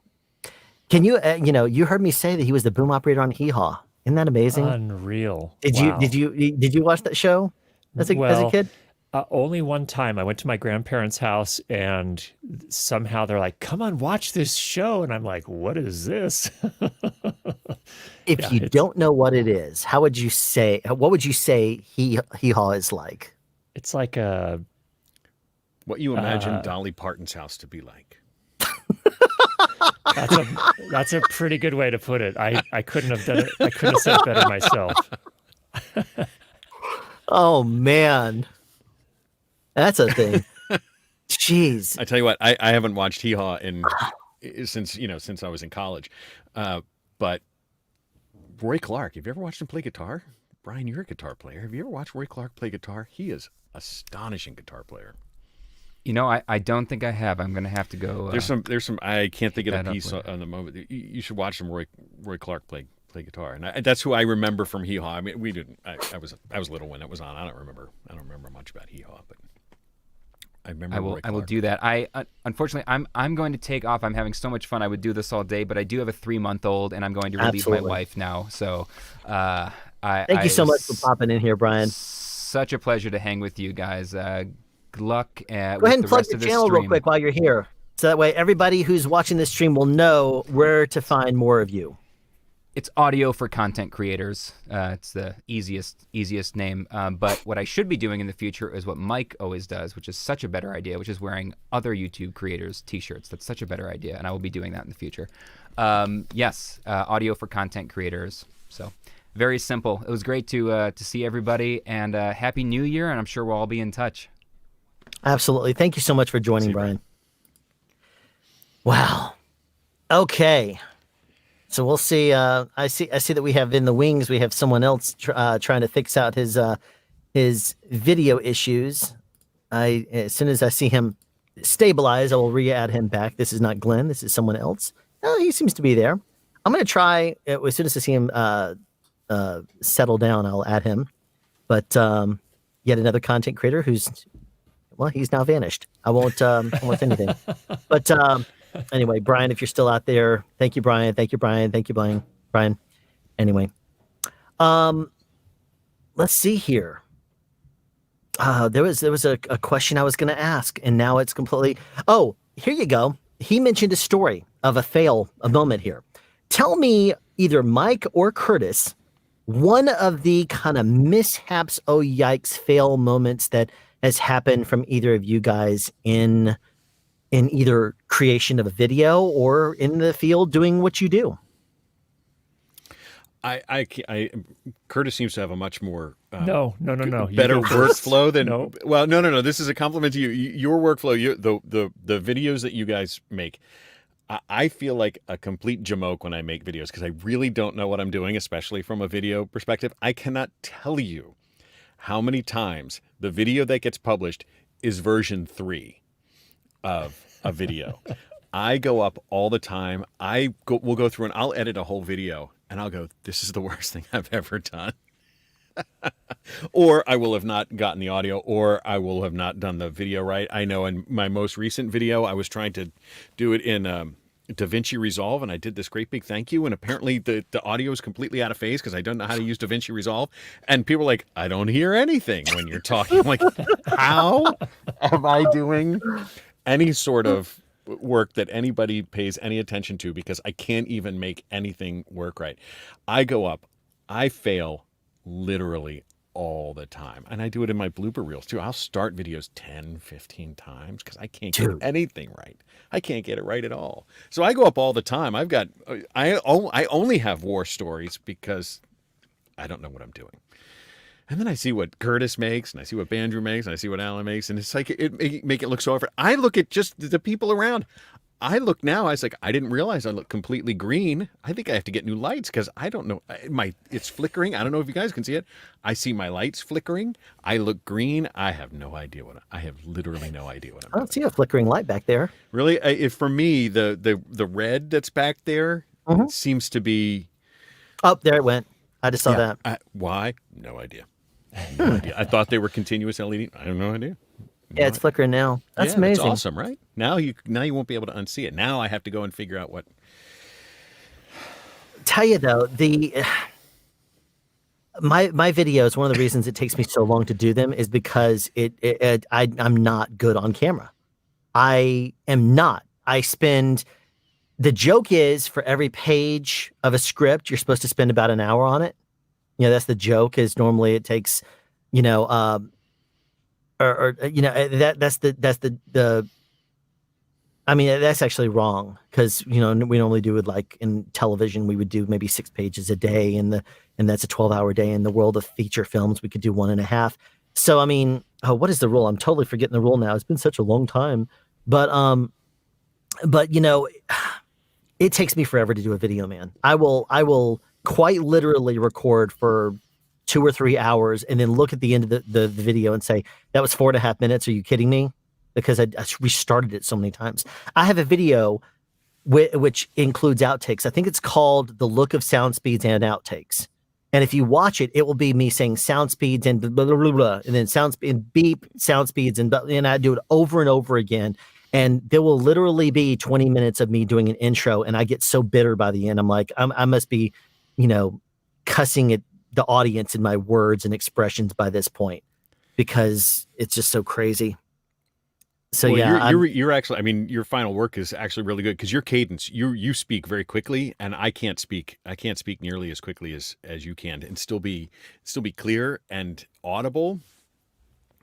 Can you, you heard me say that he was the boom operator on Hee Haw. Isn't that amazing? Unreal. Did Wow. you watch that show as a kid? Only one time. I went to my grandparents' house and somehow they're like, come on, watch this show. And I'm like, what is this? If Yeah, you it's- don't know what it is, what would you say Hee Haw is like? It's like a, What you imagine Dolly Parton's house to be like. that's a pretty good way to put it. I couldn't have done it. I couldn't have said it better myself. Oh man. That's a thing. Jeez. I tell you what, I haven't watched Hee Haw since I was in college. But Roy Clark, have you ever watched him play guitar? Brian, you're a guitar player. Have you ever watched Roy Clark play guitar? He is astonishing guitar player. I don't think I have. I'm going to have to go. There's some. I can't think of that the up piece later. on the moment. You should watch some Roy Clark play guitar, and that's who I remember from Hee Haw. I mean, we didn't. I was little when it was on. I don't remember much about Hee Haw, but I remember. Roy I will Clark. do that. Unfortunately, I'm going to take off. I'm having so much fun. I would do this all day, but I do have a 3-month-old, and I'm going to relieve my Absolutely. wife now. So Thank you so much for popping in here, Brian. Such a pleasure to hang with you guys. Good luck. Go ahead and plug your channel real quick while you're here. So that way everybody who's watching this stream will know where to find more of you. It's audio for content creators. It's the easiest name. But what I should be doing in the future is what Mike always does, which is such a better idea, which is wearing other YouTube creators' t-shirts. That's such a better idea, and I will be doing that in the future. Yes, audio for content creators. So very simple. It was great to see everybody, and Happy New Year, and I'm sure we'll all be in touch. Absolutely. Thank you so much for joining, Brian. Wow. Okay. So we'll see. I see that we have in the wings. We have someone else trying to fix out his video issues. As soon as I see him stabilize, I will re-add him back. This is not Glen. This is someone else. Oh, he seems to be there. I'm going to try as soon as I see him settle down. I'll add him. But yet another content creator he's now vanished. I won't say anything. But anyway, Brian, if you're still out there, thank you, Brian. Thank you, Brian. Thank you, Brian. Anyway, let's see here. There was a question I was going to ask, and now it's completely. Oh, here you go. He mentioned a story of a moment here. Tell me, either Mike or Curtis, one of the kind of mishaps, oh yikes, fail moments that has happened from either of you guys in either creation of a video or in the field doing what you do. Curtis seems to have a much more no. better workflow than. No. Well, no. This is a compliment to you. Your workflow, the videos that you guys make. I feel like a complete jamoke when I make videos because I really don't know what I'm doing, especially from a video perspective. I cannot tell you how many times the video that gets published is version 3 of a video. I go up all the time. We'll go through and I'll edit a whole video and I'll go, this is the worst thing I've ever done. Or I will have not gotten the audio, or I will have not done the video right. I know in my most recent video, I was trying to do it in DaVinci Resolve, and I did this great big thank you, and apparently the audio is completely out of phase because I don't know how to use DaVinci Resolve, and people are like, I don't hear anything when you're talking. I'm like, how am I doing any sort of work that anybody pays any attention to, because I can't even make anything work right. I go up, I fail literally all the time, and I do it in my blooper reels too. I'll start videos 10, 15 times because I can't get anything right. I can't get it right at all. So I go up all the time. I only have war stories because I don't know what I'm doing. And then I see what Curtis makes, and I see what Bandrew makes, and I see what Alan makes, and it's like it make it look so effort. I look at just the people around. I look now, I was like, I didn't realize I look completely green. I think I have to get new lights because I don't know. It's flickering. I don't know if you guys can see it. I see my lights flickering. I look green. I have no idea I have literally no idea what I'm doing. I don't see a flickering light back there. Really? For me, the red that's back there seems to be. Oh, there it went. I just saw that. Why? No idea. No idea. I thought they were continuous LED. I have no idea. Yeah, it's flickering now. That's amazing. That's awesome, right? Now you won't be able to unsee it. Now I have to go and figure out what. Tell you though, my videos, one of the reasons it takes me so long to do them is because I'm not good on camera. I am not. The joke is, for every page of a script, you're supposed to spend about an hour on it. You know, that's the joke. Is normally it takes, I mean, that's actually wrong, because we normally do it like in television. We would do maybe 6 pages a day, and that's a 12-hour day. In the world of feature films, we could do 1.5. So I mean, what is the rule? I'm totally forgetting the rule now. It's been such a long time, but it takes me forever to do a video, man. I will quite literally record for 2 or 3 hours and then look at the end of the video and say, that was 4.5 minutes. Are you kidding me? Because I restarted it so many times. I have a video which includes outtakes. I think it's called The Look of Sound Speeds and Outtakes. And if you watch it, it will be me saying sound speeds and blah, blah, blah, blah, and then sound speed and beep, sound speeds, and I do it over and over again. And there will literally be 20 minutes of me doing an intro, and I get so bitter by the end. I'm like, I must be, cussing at the audience in my words and expressions by this point, because it's just so crazy. So well, yeah, you're actually, I mean, your final work is actually really good because your cadence, you speak very quickly, and I can't speak nearly as quickly as you can, and still be clear and audible.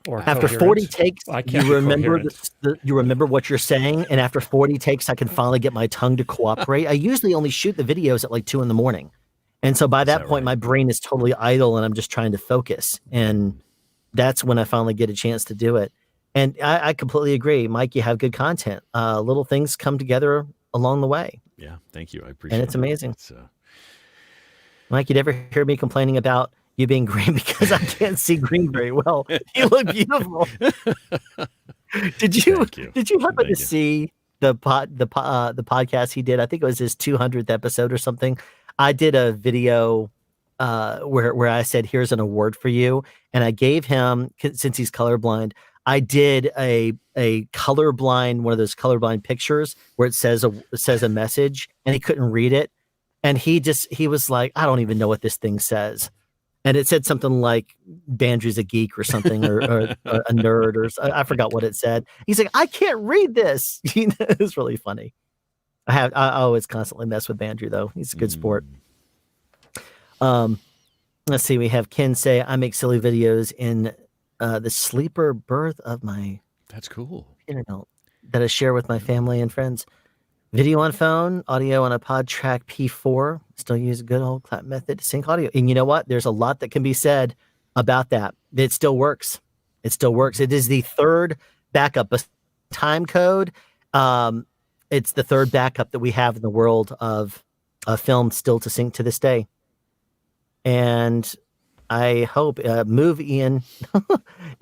Or after coherent. 40 takes, I can't you be remember coherent. you remember what you're saying, and after 40 takes, I can finally get my tongue to cooperate. I usually only shoot the videos at like 2 a.m, and so by that point, right? my brain is totally idle, and I'm just trying to focus, and that's when I finally get a chance to do it. And I completely agree, Mike. You have good content. Little things come together along the way. Yeah, thank you. I appreciate it. And it's amazing. It's, Mike, you never hear me complaining about you being green because I can't see green very well. You look beautiful. Did you happen to see the podcast he did? I think it was his 200th episode or something. I did a video where I said, "Here's an award for you," and I gave him, since he's colorblind, I did a colorblind, one of those colorblind pictures where it says a message, and he couldn't read it, and he was like, "I don't even know what this thing says," and it said something like "Bandry's a geek" or something, or a nerd, or I forgot what it said. He's like, "I can't read this." It was really funny. I always constantly mess with Bandry though. He's a good sport. Let's see. We have Ken say, "I make silly videos in the sleeper berth of my that's cool internet that I share with my family and friends. Video on phone, audio on a PodTrack P4. Still use a good old clap method to sync audio." And you know what? There's a lot that can be said about that. It still works. It still works. It is the third backup. Time code. It's the third backup that we have in the world of film still to sync to this day. And I hope move Ian.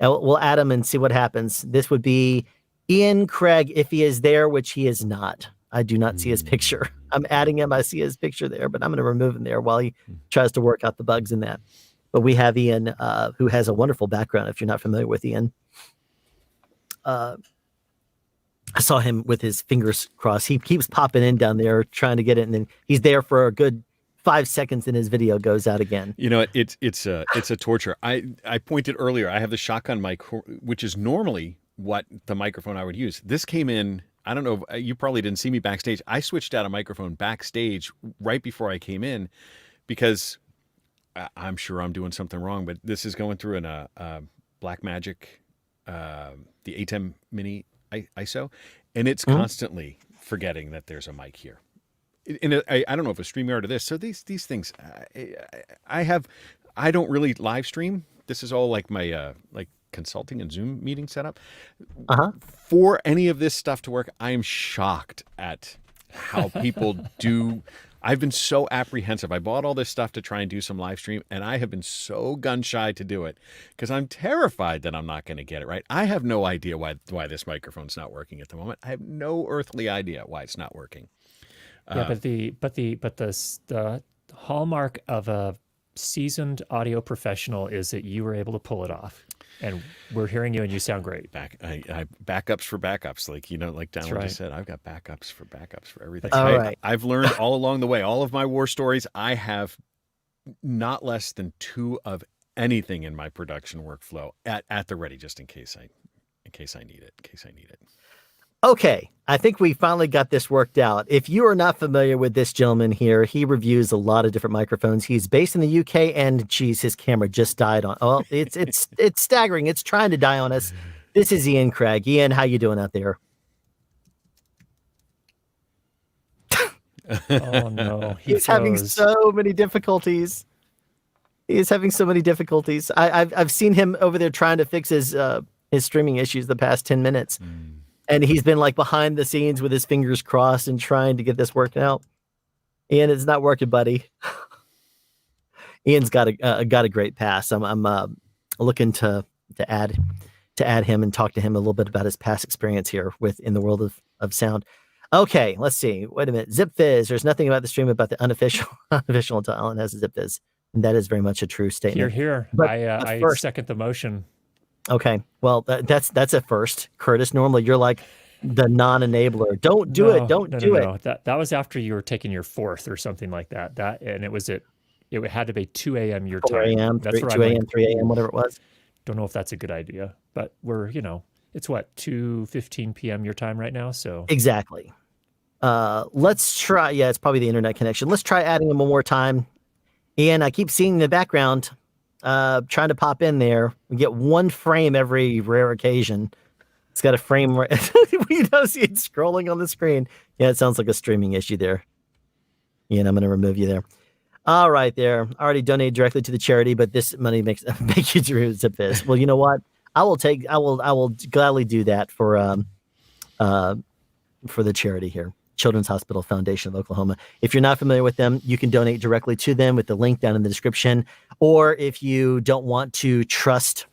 We'll add him and see what happens. This would be Ian Craig if he is there, which he is not. I do not see his picture. I'm adding him. I see his picture there, but I'm going to remove him there while he tries to work out the bugs in that. But we have Ian, who has a wonderful background. If you're not familiar with Ian, I saw him with his fingers crossed. He keeps popping in down there trying to get it, and then he's there for a good 5 seconds, and his video goes out again. You know, it's a torture. I pointed earlier. I have the shotgun mic, which is normally what the microphone I would use. This came in. I don't know. You probably didn't see me backstage. I switched out a microphone backstage right before I came in because I'm sure I'm doing something wrong. But this is going through in a Blackmagic, the A10 Mini ISO, and it's constantly forgetting that there's a mic here. And I don't know if it's StreamYard or this. So these things, I don't really live stream. This is all like my like consulting and Zoom meeting setup. For any of this stuff to work, I am shocked at how people do. I've been so apprehensive. I bought all this stuff to try and do some live stream, and I have been so gun shy to do it because I'm terrified that I'm not going to get it right. I have no idea why this microphone's not working at the moment. I have no earthly idea why it's not working. Yeah, but the hallmark of a seasoned audio professional is that you were able to pull it off, and we're hearing you, and you sound great. Backups for backups, like like Donald just said. I've got backups for everything. Right. I've learned all along the way. All of my war stories, I have not less than 2 of anything in my production workflow at the ready, just in case I need it. Okay, I think we finally got this worked out. If you are not familiar with this gentleman here, he reviews a lot of different microphones. He's based in the UK, and geez, his camera just died on. Oh, it's staggering. It's trying to die on us. This is Ian Craig. Ian, how you doing out there? Oh no, he's having so many difficulties. I've seen him over there trying to fix his streaming issues the past 10 minutes. And he's been like behind the scenes with his fingers crossed and trying to get this worked out. Ian, it's not working, buddy. Ian's got a great pass. I'm looking to add him and talk to him a little bit about his past experience here in the world of sound. Okay, let's see. Wait a minute. Zip Fizz. There's nothing about the stream about the unofficial until Alan has a Zip Fizz. And that is very much a true statement. Here. But I first, second the motion. Okay, well that's a first, Curtis. Normally you're like the non-enabler. Don't do it. Don't do it. That was after you were taking your 4th or something like that. And it was at it had to be 2 a.m. your 4 time. a.m., That's 2 where I'm a.m., like, 3 a.m., whatever it was. don't know if that's a good idea, but we're, it's what, 2:15 p.m. your time right now. So Exactly. Let's try. Yeah, it's probably the internet connection. Let's try adding him one more time. Ian, I keep seeing in the background, trying to pop in there. We get one frame every rare occasion. It's got a frame. We don't see it scrolling on the screen. Yeah, it sounds like a streaming issue there. Ian, I'm going to remove you there. All right, there. I already donated directly to the charity, but this money make you do zip this. Well, you know what? I will gladly do that for the charity here, Children's Hospital Foundation of Oklahoma. If you're not familiar with them, you can donate directly to them with the link down in the description. Or if you don't want to trust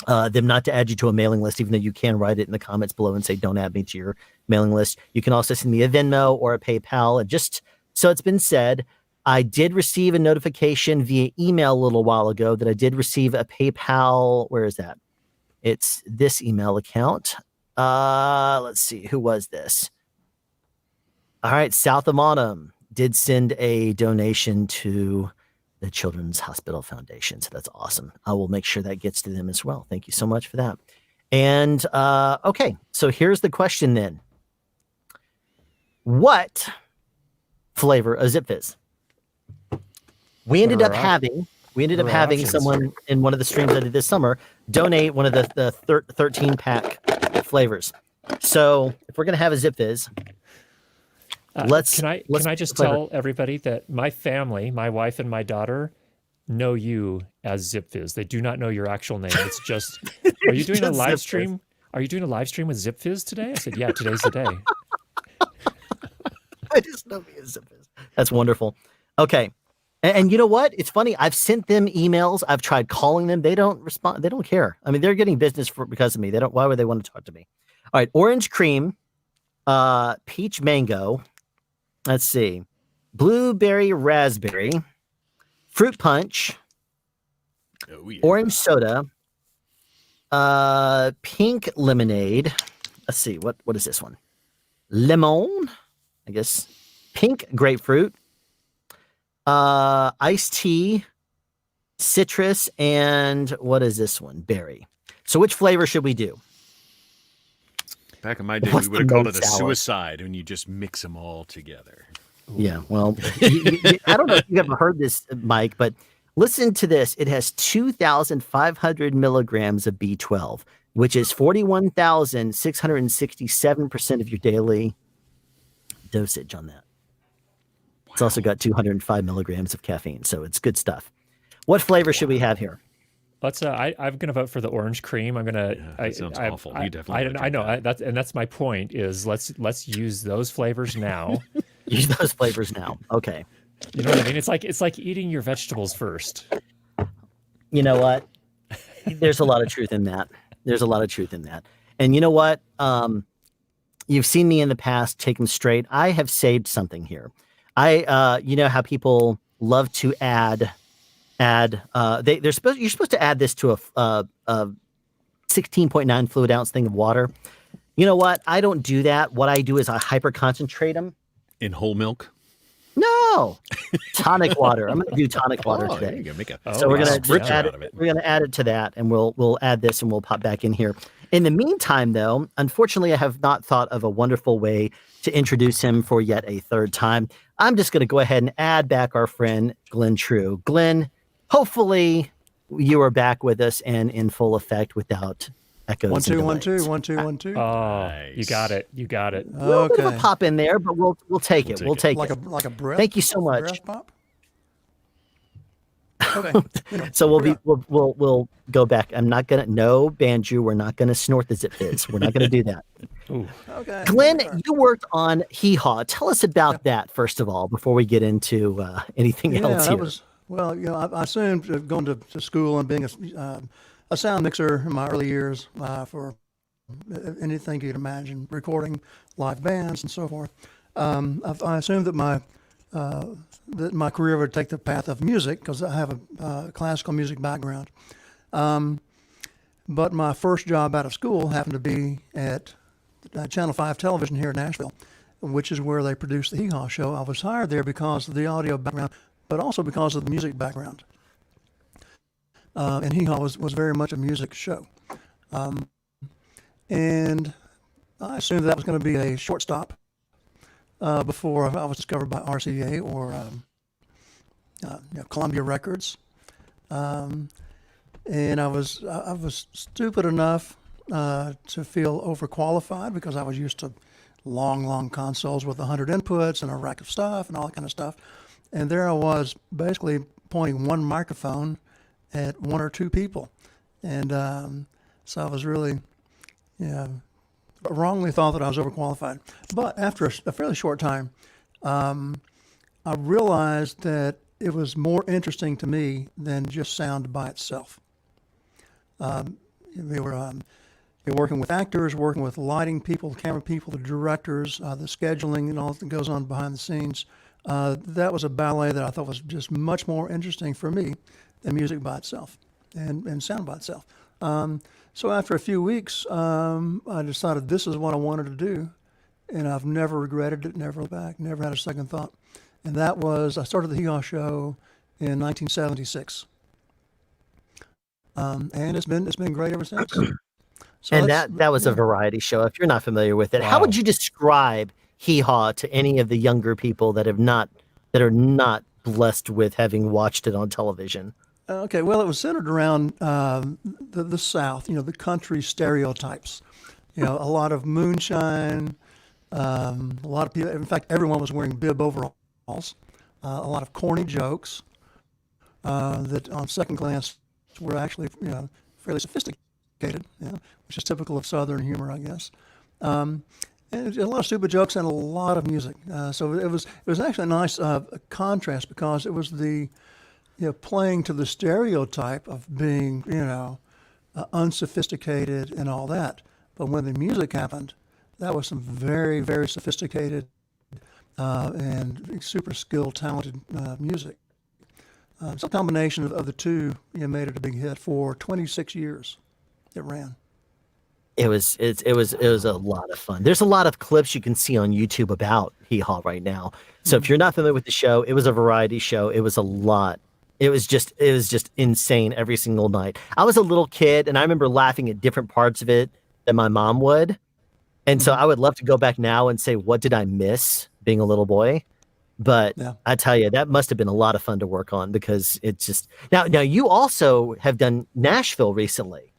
them not to add you to a mailing list, even though you can write it in the comments below and say, don't add me to your mailing list. You can also send me a Venmo or a PayPal. And just so it's been said, I did receive a notification via email a little while ago that I did receive a PayPal. Where is that? It's this email account. Let's see. Who was this? All right. South of Monum did send a donation to the Children's Hospital Foundation. So that's awesome. I will make sure that gets to them as well. Thank you so much for that. And okay, so here's the question then. What flavor of Zip Fizz? We ended up having someone in one of the streams I did this summer donate one of the 13 pack flavors. So if we're going to have a Zip Fizz, can I just tell everybody that my family, my wife and my daughter, know you as Zip Fizz. They do not know your actual name. It's just, are you doing a live stream? Are you doing a live stream with Zip Fizz today? I said, yeah, today's the day. I just know me as Zip Fizz. That's wonderful. Okay. And you know what? It's funny. I've sent them emails. I've tried calling them. They don't respond. They don't care. I mean, they're getting business because of me. They don't. Why would they want to talk to me? All right. Orange cream, peach mango. Let's see. Blueberry raspberry, fruit punch, orange soda, pink lemonade. Let's see. What is this one? Lemon, I guess. Pink grapefruit. Iced tea, citrus, and what is this one? Berry. So which flavor should we do? Back in my day, we would have called it a suicide when you just mix them all together. Yeah, well, I don't know if you've ever heard this, Mike, but listen to this. It has 2,500 milligrams of B12, which is 41,667% of your daily dosage on that. It's also got 205 milligrams of caffeine, so it's good stuff. What flavor should we have here? Let's. I'm going to vote for the orange cream. I'm going to. That sounds awful. You definitely. I know. That's my point. Is let's use those flavors now. Use those flavors now. Okay. You know what I mean? It's like eating your vegetables first. You know what? There's a lot of truth in that. And you know what? You've seen me in the past take them straight. I have saved something here. You know how people love to add. You're supposed to add this to a 16.9 fluid ounce thing of water. You know what? I don't do that. What I do is I hyper concentrate them in whole milk. No, tonic water. I'm going to do tonic water today. You make a so we're going to add it. We're going to add it to that, and we'll add this, and we'll pop back in here. In the meantime, though, unfortunately, I have not thought of a wonderful way to introduce him for yet a third time. I'm just going to go ahead and add back our friend Glen Trew. Glen, hopefully you are back with us and in full effect without echoes. 1 2 1 2 1 2 1 2. Oh, nice. You got it. A little bit of a pop in there, but we'll take it. We'll take it. Like a breath. Thank you so much. Breath pop. Okay. So we'll go back. I'm not gonna Banju. We're not gonna snort the Zip Fizz. We're not gonna do that. Ooh. Okay. Glen, you worked on Hee Haw. Tell us about that first of all before we get into anything else here. I assumed going to school and being a sound mixer in my early years for anything you could imagine, recording live bands and so forth. I assumed that my career would take the path of music because I have a classical music background. But my first job out of school happened to be at Channel 5 television here in Nashville, which is where they produced the Hee Haw show. I was hired there because of the audio background but also because of the music background. And Hee Haw was very much a music show. And I assumed that was going to be a short stop before I was discovered by RCA or Columbia Records. And I was stupid enough to feel overqualified because I was used to long consoles with 100 inputs and a rack of stuff and all that kind of stuff. And there I was basically pointing one microphone at one or two people. And so I was really, wrongly thought that I was overqualified. But after a fairly short time, I realized that it was more interesting to me than just sound by itself. They were working with actors, working with lighting people, camera people, the directors, the scheduling and all that goes on behind the scenes. That was a ballet that I thought was just much more interesting for me than music by itself and sound by itself. So after a few weeks, I decided this is what I wanted to do, and I've never regretted it, never looked back, never had a second thought. And that was, I started the Hee Haw Show in 1976. And it's been great ever since. So And that was a variety show. If you're not familiar with it, how would you describe Hee Haw to any of the younger people that are not blessed with having watched it on television? Okay, well, it was centered around the South, the country stereotypes. A lot of moonshine, a lot of people. In fact, everyone was wearing bib overalls. A lot of corny jokes that, on second glance, were actually fairly sophisticated, which is typical of Southern humor, I guess. And a lot of stupid jokes and a lot of music. So it was actually a nice contrast because it was the playing to the stereotype of being, unsophisticated and all that. But when the music happened, that was some very, very sophisticated and super skilled, talented music. Some combination of the two made it a big hit for 26 years. It ran. It was a lot of fun. There's a lot of clips you can see on YouTube about Hee Haw right now. So if you're not familiar with the show, it was a variety show. It was a lot. It was just insane every single night. I was a little kid, and I remember laughing at different parts of it than my mom would. And so I would love to go back now and say, what did I miss being a little boy? But I tell you, that must have been a lot of fun to work on because it's just now you also have done Nashville recently.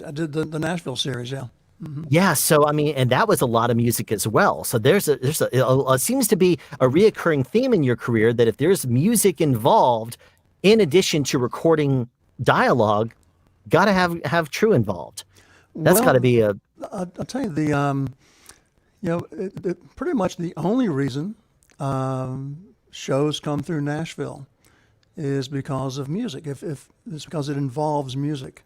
I did the Nashville series, yeah. Mm-hmm. Yeah, so I mean, and that was a lot of music as well. So there's a seems to be a reoccurring theme in your career that if there's music involved, in addition to recording dialogue, got to have Trew involved. That's got to be a. I'll tell you pretty much the only reason shows come through Nashville is because of music. If it's because it involves music.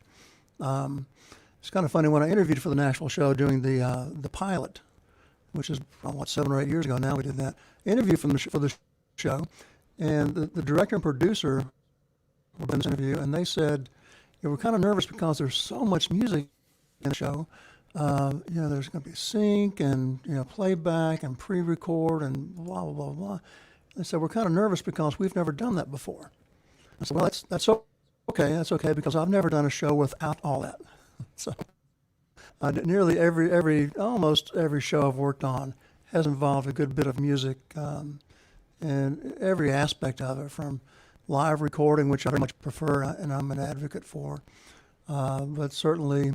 It's kind of funny when I interviewed for the Nashville show doing the pilot, which is 7 or 8 years ago now. We did that interview for the show, and the director and producer were in this interview, and they said, we're kind of nervous because there's so much music in the show. There's going to be sync and playback and pre-record and blah blah blah blah. They said we're kind of nervous because we've never done that before. I said, well, that's okay. That's okay because I've never done a show without all that. So nearly almost every show I've worked on has involved a good bit of music, and every aspect of it, from live recording, which I very much prefer and I'm an advocate for, but certainly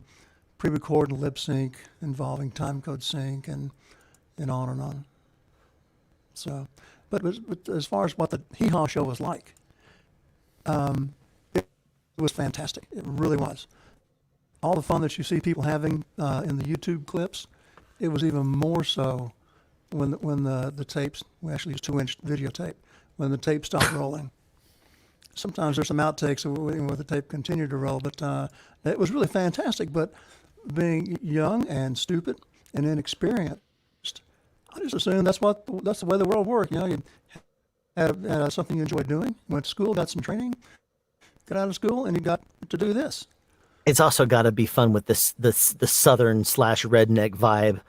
pre-record and lip sync involving timecode sync and on and on. So, but as far as what the Hee Haw show was like, it was fantastic. It really was. All the fun that you see people having in the YouTube clips, it was even more so when the tapes, we actually used 2-inch videotape, when the tape stopped rolling. Sometimes there's some outtakes where the tape continued to roll, but it was really fantastic. But being young and stupid and inexperienced, I just assumed that's the way the world worked. You had something you enjoyed doing, went to school, got some training, got out of school, and you got to do this. It's also got to be fun with the southern / redneck vibe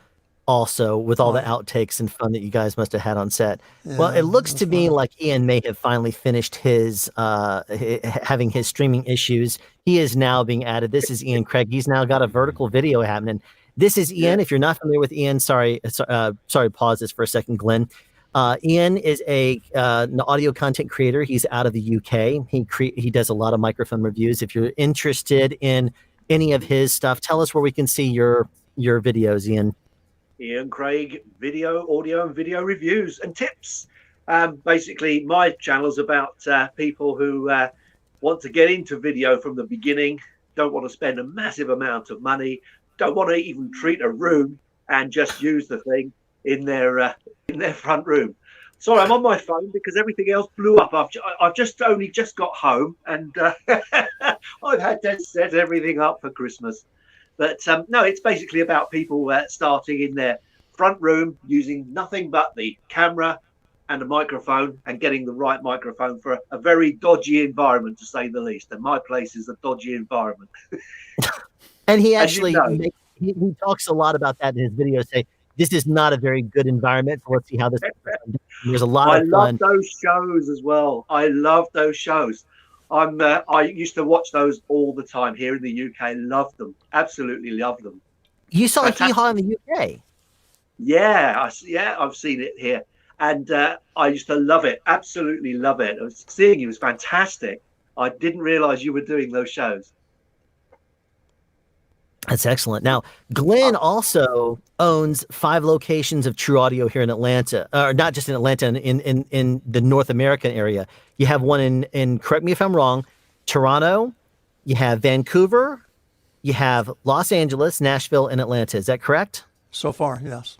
also with all the Right. outtakes and fun that you guys must have had on set. Well, Yeah, it looks it to was me fun. like Ian may have finally finished his having his streaming issues. He is now being added. This is Ian Craig. He's now got a vertical video happening. This is Ian. Yeah. If you're not familiar with Ian, sorry, pause this for a second, Glen. Ian is an audio content creator. He's out of the UK. He does a lot of microphone reviews. If you're interested in any of his stuff, tell us where we can see your videos, Ian. Ian Craig audio and video reviews and tips. Basically, my channel is about people who want to get into video from the beginning, don't want to spend a massive amount of money, don't want to even treat a room, and just use the thing in their front room. Sorry, I'm on my phone because everything else blew up. I've only just got home, and I've had to set everything up for Christmas. But no, it's basically about people starting in their front room using nothing but the camera and a microphone, and getting the right microphone for a very dodgy environment, to say the least. And my place is a dodgy environment. And he As you actually know. he talks a lot about that in his videos. Say this is not a very good environment, so let's see how this. There's a lot I of love fun. those shows as well. I love those shows. I used to watch those all the time here in the UK. Love them, absolutely love them. You saw Fantastic. Hee Haw in the UK. Yeah, I've seen it here, and I used to love it, absolutely love it. Seeing you was fantastic. I didn't realise you were doing those shows. That's excellent. Now, Glen also owns 5 locations of True Audio here in Atlanta, or not just in Atlanta, in the North American area. You have one in correct me if I'm wrong, Toronto. You have Vancouver. You have Los Angeles, Nashville, and Atlanta. Is that correct? So far, yes.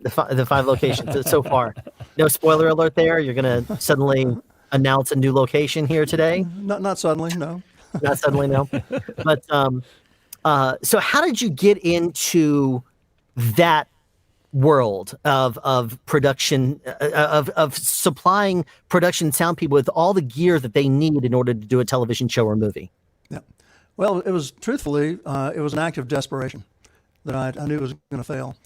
The 5 locations so far. No spoiler alert there. You're going to suddenly announce a new location here today. Not suddenly, no. Not suddenly, no. But so how did you get into that world of production, of supplying production sound people with all the gear that they need in order to do a television show or movie? Yeah. Well, it was truthfully, it was an act of desperation that I knew was going to fail.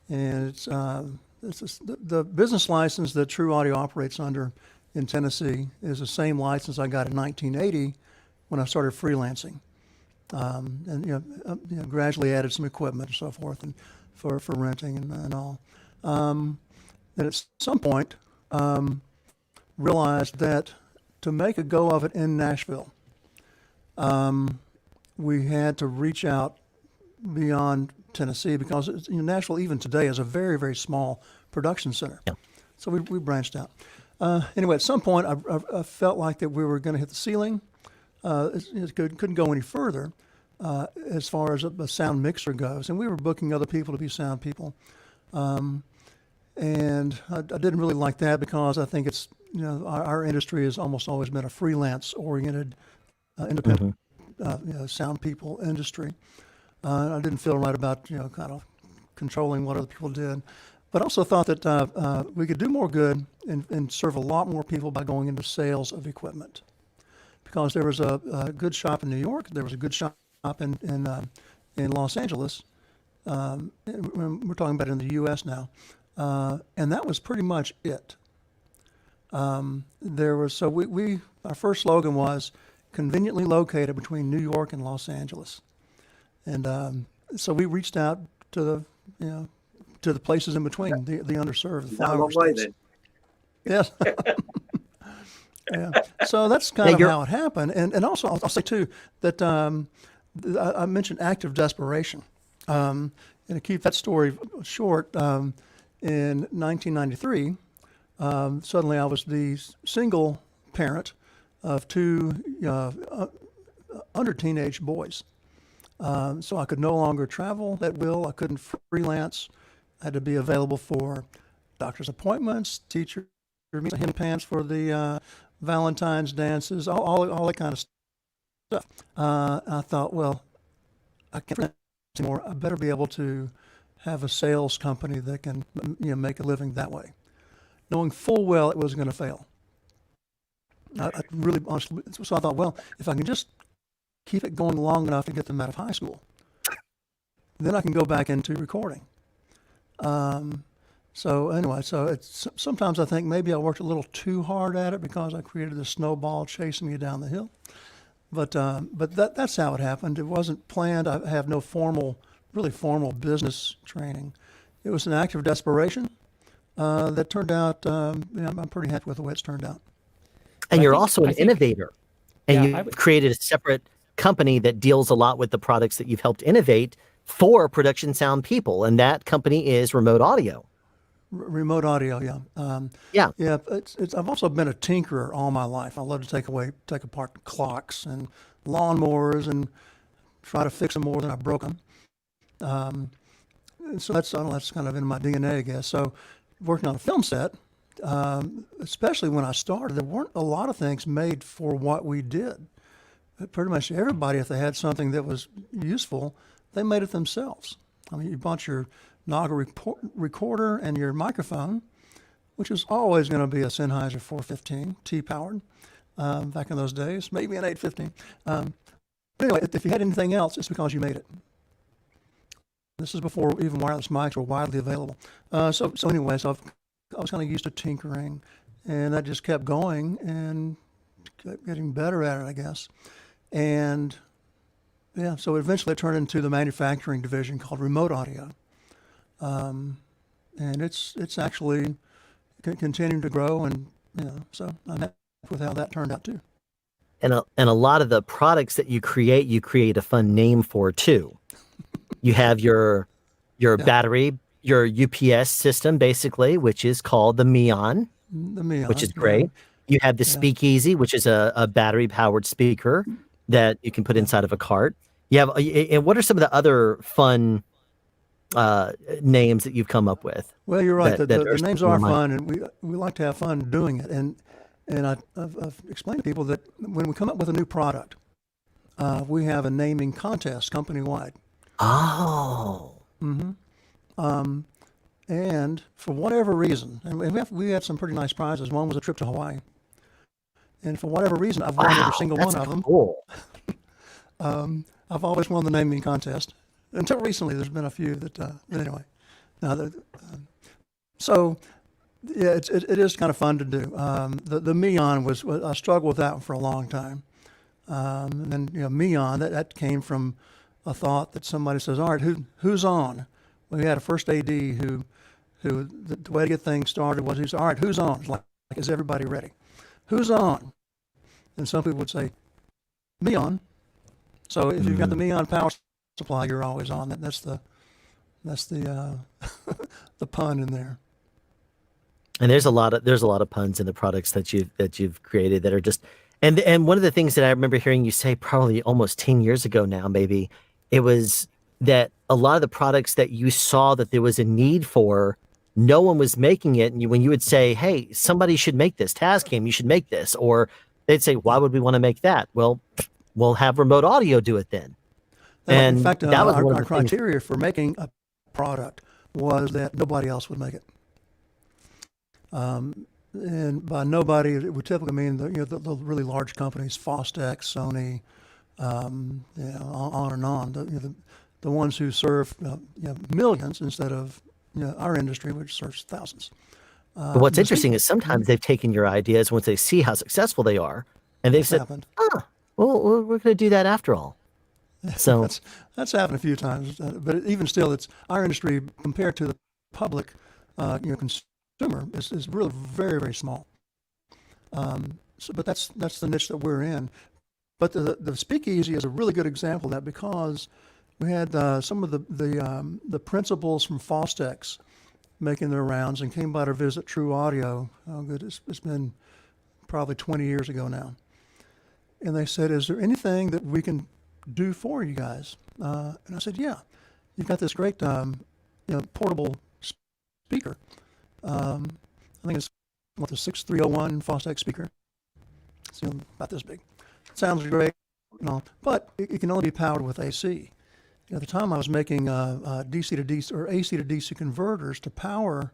And it's the business license that True Audio operates under in Tennessee is the same license I got in 1980 when I started freelancing. And gradually added some equipment and so forth, and for renting and all. And at some point, realized that to make a go of it in Nashville, we had to reach out beyond Tennessee, because Nashville even today is a very, very small production center. Yeah. So we branched out. Anyway, at some point, I felt like that we were going to hit the ceiling. It couldn't go any further as far as a sound mixer goes, and we were booking other people to be sound people, and I didn't really like that, because I think it's our industry has almost always been a freelance oriented, independent sound people industry. I didn't feel right about kind of controlling what other people did, but also thought that we could do more good and serve a lot more people by going into sales of equipment. Because there was a good shop in New York, there was a good shop in Los Angeles. We're talking about in the U.S. now, and that was pretty much it. There was our first slogan was conveniently located between New York and Los Angeles, and so we reached out to the places in between, the underserved, the Not a long flyover way states. then. Yes. Yeah. So that's kind of how it happened. And also, I'll say, too, that I mentioned act of desperation. And to keep that story short, in 1993, suddenly I was the single parent of 2 under teenage boys. So I could no longer travel at will. I couldn't freelance. I had to be available for doctor's appointments, teacher hymn pants for the Valentine's dances, all that kind of stuff. I thought, well, I can't freelance anymore. I better be able to have a sales company that can make a living that way, knowing full well it was going to fail. I really honestly, so I thought, well, if I can just keep it going long enough to get them out of high school, then I can go back into recording. So anyway, so it's sometimes I think maybe I worked a little too hard at it because I created a snowball chasing me down the hill. But that's how it happened. It wasn't planned. I have no really formal business training. It was an act of desperation that turned out. I'm pretty happy with the way it's turned out. And you're also an innovator, and you've created a separate company that deals a lot with the products that you've helped innovate for production sound people, and that company is Remote Audio. Remote audio, yeah. Yeah. I've also been a tinkerer all my life. I love to take apart clocks and lawnmowers and try to fix them more than I broke them. So that's kind of in my DNA, I guess. So working on a film set, especially when I started, there weren't a lot of things made for what we did. Pretty much everybody, if they had something that was useful, they made it themselves. I mean, you bought your Naga recorder and your microphone, which is always going to be a Sennheiser 415 T-powered back in those days, maybe an 815. But anyway, if you had anything else, it's because you made it. This is before even wireless mics were widely available. So anyway, I was kind of used to tinkering, and that just kept going and kept getting better at it, I guess. And yeah, so eventually it turned into the manufacturing division called Remote Audio. And it's actually continuing to grow, and so I'm happy with how that turned out too. And a lot of the products that you create a fun name for too. You have your battery, your UPS system basically, which is called the Meon, which is great. You have the Speakeasy, which is a battery powered speaker that you can put inside of a cart. You have, and what are some of the other fun names that you've come up with? Well, you're right. The names are fun, and we like to have fun doing it. And I've explained to people that when we come up with a new product, we have a naming contest company-wide. Oh. Mm-hmm. And for whatever reason, and we had some pretty nice prizes. One was a trip to Hawaii. And for whatever reason, I've won every single one of them. Cool. I've always won the naming contest. Until recently, there's been a few that, anyway. So, yeah, it is kind of fun to do. The Meon I struggled with that one for a long time. And then, Meon, that came from a thought that somebody says, all right, who's on? We had a first AD who the way to get things started was he said, all right, who's on? It's like, is everybody ready? Who's on? And some people would say, Meon. So if you've got the Meon power supply, you're always on. That's the the pun in there. And there's a lot of puns in the products that you've created that are just, and one of the things that I remember hearing you say probably almost 10 years ago now, maybe, it was that a lot of the products that you saw that there was a need for, no one was making it. And when you would say, hey, somebody should make this, Tascam, you should make this, or they'd say, why would we want to make that? Well, we'll have Remote Audio do it then. And in fact, that was our criteria for making a product was that nobody else would make it. And by nobody, it would typically mean the really large companies, Fostex, Sony, on and on. The ones who serve millions instead of our industry, which serves thousands. But what's interesting is sometimes they've taken your ideas once they see how successful they are, and they've said, well, we're going to do that after all. So that's happened a few times, but even still, it's our industry compared to the public, consumer is really very, very small. But that's the niche that we're in. But the Speakeasy is a really good example of that because we had some of the principals from Fostex making their rounds and came by to visit Trew Audio. Oh, good, it's been probably 20 years ago now. And they said, "Is there anything that we can do for you guys?" And I said, "Yeah, you've got this great, portable speaker. I think it's the 6301 Fostex speaker. It's about this big. It sounds great, but it can only be powered with AC. At the time, I was making DC to DC or AC to DC converters to power,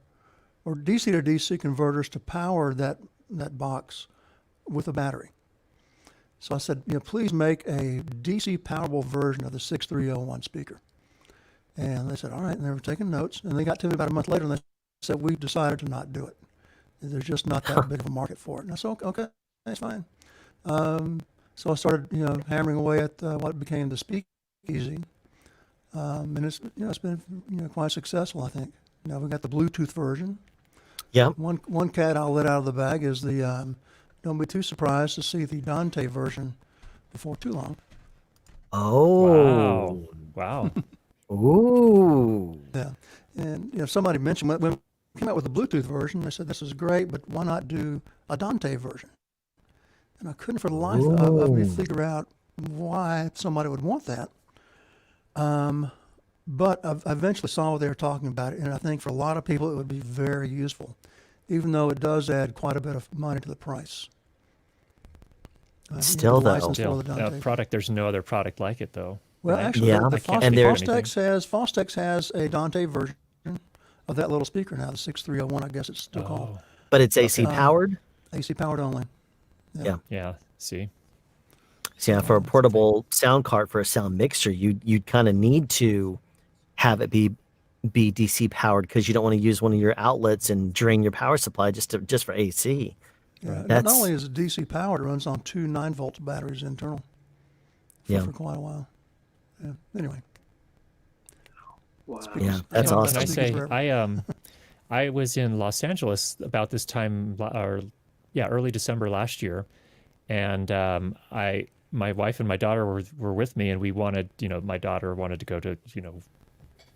or DC to DC converters to power that box with a battery. So I said, please make a DC powerable version of the 6301 speaker." And they said, all right, and they were taking notes, and they got to me about a month later, and they said, we decided to not do it. There's just not that big of a market for it. And I said, okay, that's fine. So I started, hammering away at what became the Speakeasy, and it's been quite successful, I think. Now we got the Bluetooth version. Yeah. One cat I'll let out of the bag is the. Don't be too surprised to see the Dante version before too long. Oh. Wow. Ooh. Yeah, and somebody mentioned when we came out with the Bluetooth version, they said this is great, but why not do a Dante version? And I couldn't for the life of me figure out why somebody would want that. But I eventually saw what they were talking about, and I think for a lot of people it would be very useful, even though it does add quite a bit of money to the price. Still, though, the Dante. Product. There's no other product like it, though. Well, right? actually, Yeah. the And there's- Fostex has a Dante version of that little speaker now, the 6301, I guess it's still called. Oh, But it's AC powered. AC powered only. yeah. See, So yeah, for a portable sound cart for a sound mixer, you'd kind of need to have it be DC powered because you don't want to use one of your outlets and drain your power supply just for AC. Yeah. Not That's- only is it DC powered, it runs on 2 9-volt batteries internal for quite a while. Yeah. Anyway. Wow. Yeah, that's Yeah, awesome. And I say, Forever. I was in Los Angeles about this time, early December last year, and my wife and my daughter were with me, and we wanted, my daughter wanted to go to,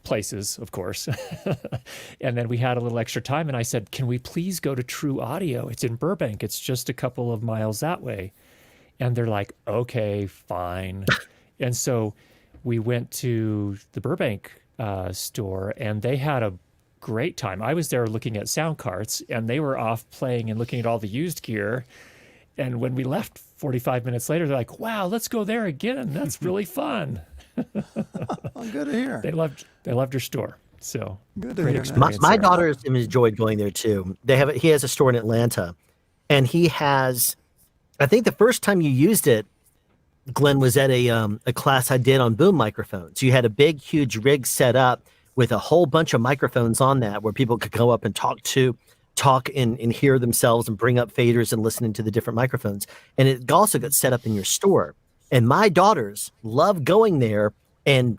places, of course, and then we had a little extra time, and I said, "Can we please go to Trew Audio? It's in Burbank. It's just a couple of miles that way." And they're like, "Okay, fine." And so we went to the Burbank store, and they had a great time. I was there looking at sound carts, and they were off playing and looking at all the used gear. And when we left 45 minutes later, they're like, "Wow, let's go there again. That's really fun." Oh, good to hear. They loved your store. So Good to great hear. experience. My there. daughter has enjoyed going there too. He has a store in Atlanta, and he has. I think the first time you used it, Glenn, was at a class I did on boom microphones. You had a big, huge rig set up with a whole bunch of microphones on that, where people could go up and talk and hear themselves and bring up faders and listening to the different microphones. And it also got set up in your store. And my daughters love going there and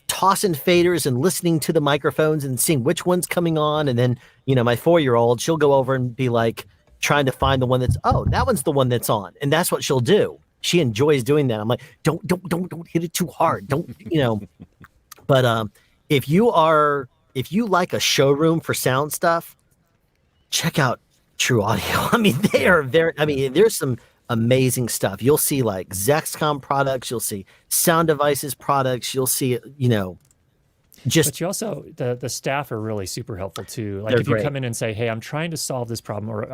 tossing faders and listening to the microphones and seeing which one's coming on. And then, my 4-year-old, she'll go over and be like trying to find the one that one's the one that's on. And that's what she'll do. She enjoys doing that. I'm like, don't hit it too hard. Don't. But if you like a showroom for sound stuff, check out Trew Audio. I mean, they are very. I mean, there's some amazing stuff. You'll see like Zexcom products. You'll see Sound Devices products. You'll see, just. But you also the staff are really super helpful too. Like They're if you great. come in and say, "Hey, I'm trying to solve this problem,"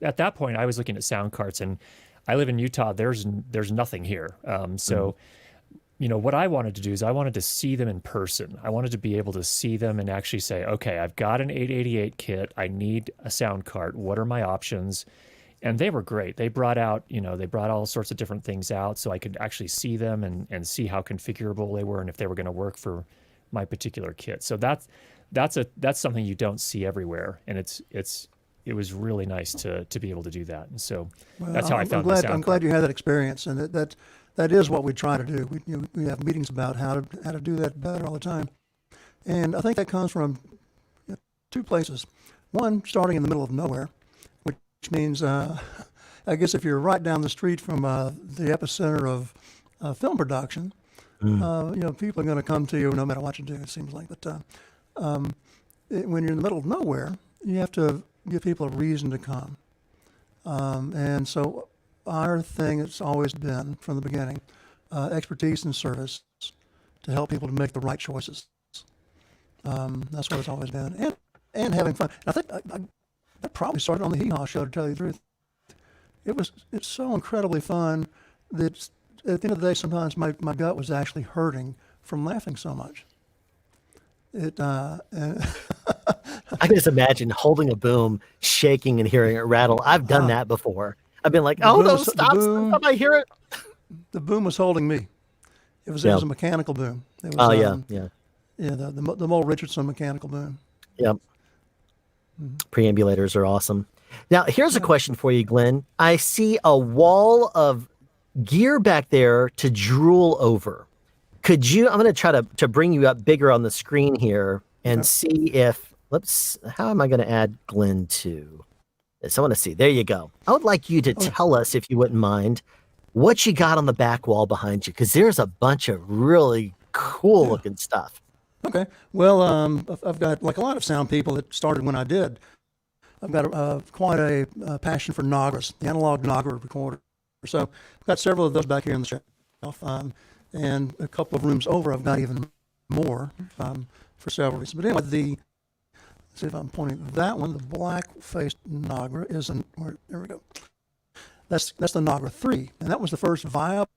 at that point, I was looking at sound carts, and I live in Utah. There's nothing here. So. What I wanted to do is I wanted to see them in person. I wanted to be able to see them and actually say, okay, I've got an 888 kit. I need a sound cart. What are my options? And they were great. They brought out, they brought all sorts of different things out so I could actually see them and see how configurable they were and if they were going to work for my particular kit. So that's something you don't see everywhere. And it was really nice to be able to do that. And so that's how I found the sound I'm glad you had that experience, and that is what we try to do. We have meetings about how to do that better all the time, and I think that comes from 2 places. One, starting in the middle of nowhere, which means I guess if you're right down the street from the epicenter of film production, people are going to come to you no matter what you do. It seems like, but when you're in the middle of nowhere, you have to give people a reason to come, and so. Our thing has always been, from the beginning, expertise and service to help people to make the right choices. That's what it's always been, and having fun. And I think I probably started on the Hee Haw show, to tell you the truth. It's so incredibly fun that at the end of the day, sometimes my gut was actually hurting from laughing so much. I can just imagine holding a boom, shaking and hearing it rattle. I've done that before. I've been like, "Oh no, stop! I hear it." The boom was holding me. It was a mechanical boom. It was, Yeah. Yeah, the Mole Richardson mechanical boom. Yep. Preambulators are awesome. Now, here's a question for you, Glenn. I see a wall of gear back there to drool over. Could you, I'm going to try to bring you up bigger on the screen here and see if, how am I going to add Glenn to this? I want to see. There you go. I would like you to tell us, if you wouldn't mind, what you got on the back wall behind you, because there's a bunch of really cool looking stuff. Okay. Well, I've got, like a lot of sound people that started when I did, I've got quite a passion for Nagras, the analog Nagra recorder. So I've got several of those back here in the shelf. And a couple of rooms over, I've got even more for several reasons. But anyway, let's see if I'm pointing that one, the black-faced Nagra is there we go. That's the Nagra 3, and that was the first viable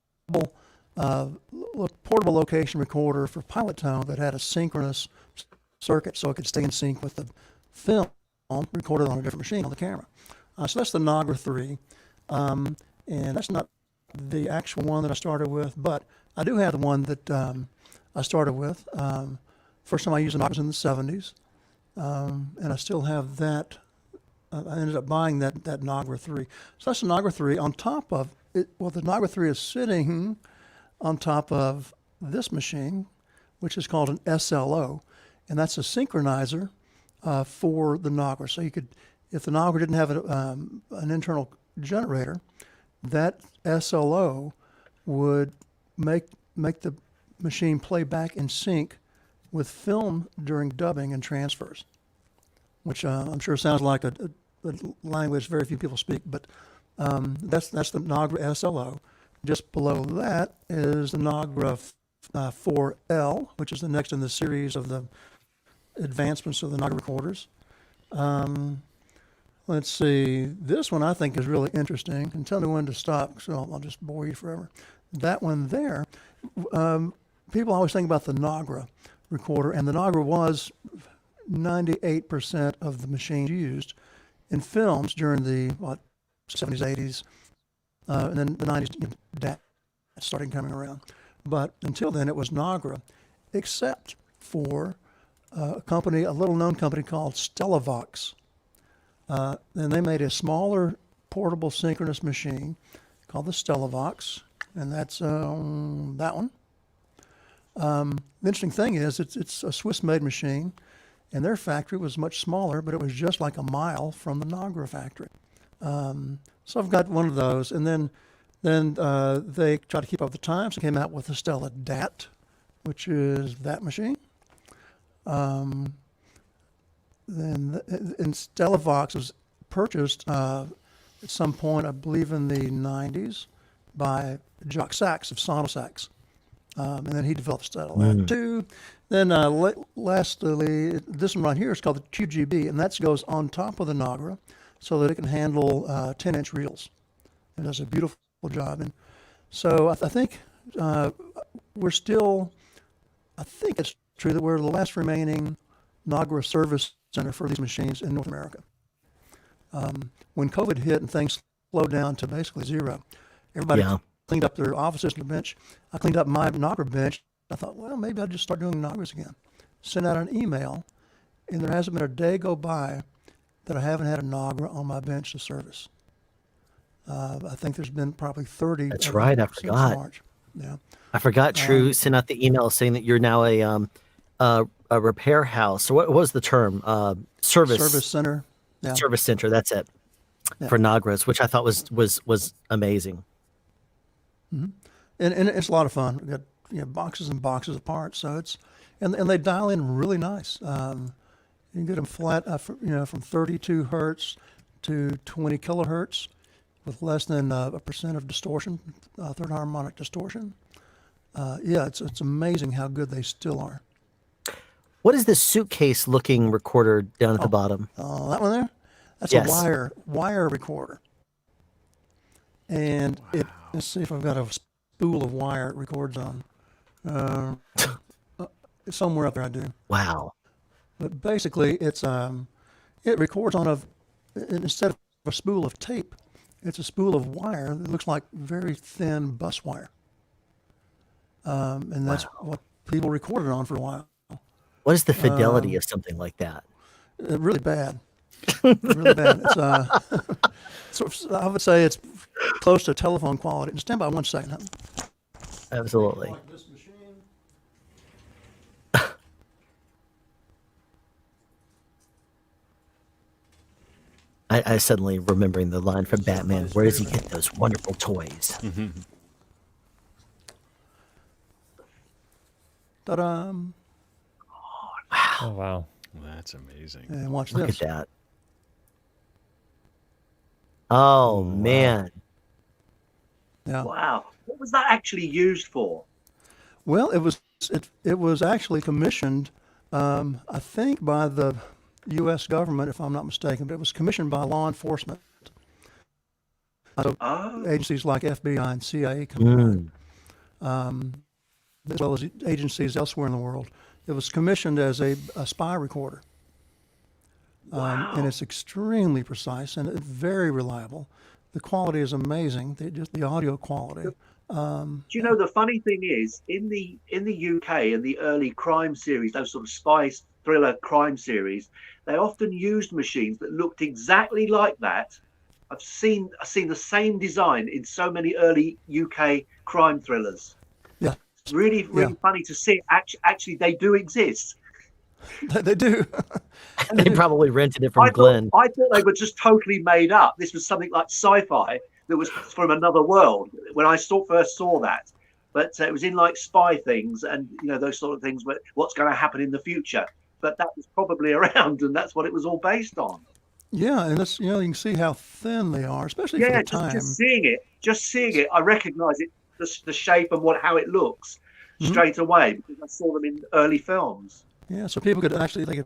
portable location recorder for pilot tone that had a synchronous circuit, so it could stay in sync with the film recorded on a different machine on the camera. So that's the Nagra 3, and that's not the actual one that I started with, but I do have the one that I started with. First time I used the Nagras in the 70s, and I still have that. I ended up buying that Nagra 3. So that's the Nagra 3 on top of it. Well, the Nagra 3 is sitting on top of this machine, which is called an SLO, and that's a synchronizer for the Nagra. So you could, if the Nagra didn't have an internal generator, that SLO would make the machine play back in sync with film during dubbing and transfers, which I'm sure sounds like a language very few people speak, but that's the Nagra SLO. Just below that is the Nagra 4L, which is the next in the series of the advancements of the Nagra recorders. Let's see, this one I think is really interesting, and tell me when to stop, so I'll just bore you forever. That one there, people always think about the Nagra recorder, and the Nagra was 98% of the machines used in films during the 70s, 80s, and then the 90s, DAT started coming around. But until then, it was Nagra, except for a little known company called Stellavox. And they made a smaller portable synchronous machine called the Stellavox, and that's that one. The interesting thing is it's a Swiss-made machine, and their factory was much smaller, but it was just like a mile from the Nagra factory. So I've got one of those, and then they tried to keep up with the times and came out with the Stella DAT, which is that machine. And Stellavox was purchased at some point, I believe in the 90s, by Jock Sachs of Sonosax. And then he developed Stella too. Then lastly, this one right here is called the QGB, and that goes on top of the Nagra so that it can handle 10-inch reels. It does a beautiful job. And so I think it's true that we're the last remaining Nagra service center for these machines in North America. When COVID hit and things slowed down to basically zero, everybody cleaned up their offices and the bench. I cleaned up my Nagra bench. I thought, well, maybe I'll just start doing Nagras again. Sent out an email, and there hasn't been a day go by that I haven't had a Nagra on my bench to service. I think there's been probably 30. That's right. I forgot. March. Yeah. I forgot. Trew sent out the email saying that you're now a repair house. So what was the term? Service center. Yeah. Service center. That's it. Yeah. For Nagras, which I thought was amazing. Mm-hmm. And it's a lot of fun. We got boxes and boxes of parts. So it's and they dial in really nice. You can get them flat, from 32 hertz to 20 kilohertz with less than a percent of distortion, third harmonic distortion. It's amazing how good they still are. What is this suitcase-looking recorder down at the bottom? Oh, that one there? That's a wire recorder. And let's see if I've got a spool of wire it records on. Somewhere up there I do. Wow. But basically, it records on instead of a spool of tape, it's a spool of wire that looks like very thin bus wire. And that's what people recorded on for a while. What is the fidelity of something like that? Really bad. Really bad. It's I would say it's close to telephone quality. Just stand by 1 second. Absolutely. Like this machine. I suddenly remembering the line from Batman. Where does he get those wonderful toys? Ta-da! Oh wow. That's amazing. And watch Look this. at that. Oh man. Yeah. Wow. What was that actually used for? Well, it was actually commissioned, I think, by the U.S. government, if I'm not mistaken, but it was commissioned by law enforcement. So Oh, agencies like FBI and CIA combined, as well as agencies elsewhere in the world. It was commissioned as a spy recorder. And it's extremely precise and very reliable. The quality is amazing. Just the audio quality. do you know the funny thing is in the UK in the early crime series, those sort of spy thriller crime series, they often used machines that looked exactly like that. I've seen the same design in so many early UK crime thrillers. Yeah, It's really funny to see. Actually, they do exist. they do. They probably rented it from I Glen. thought they were just totally made up. This was something like sci-fi that was from another world when I first saw that. But it was in like spy things and those sort of things. But what's going to happen in the future? But that was probably around, and that's what it was all based on. Yeah, and that's you can see how thin they are, especially for Yeah, the time. just seeing it, I recognise it, the shape and how it looks straight away because I saw them in early films. Yeah, so people could actually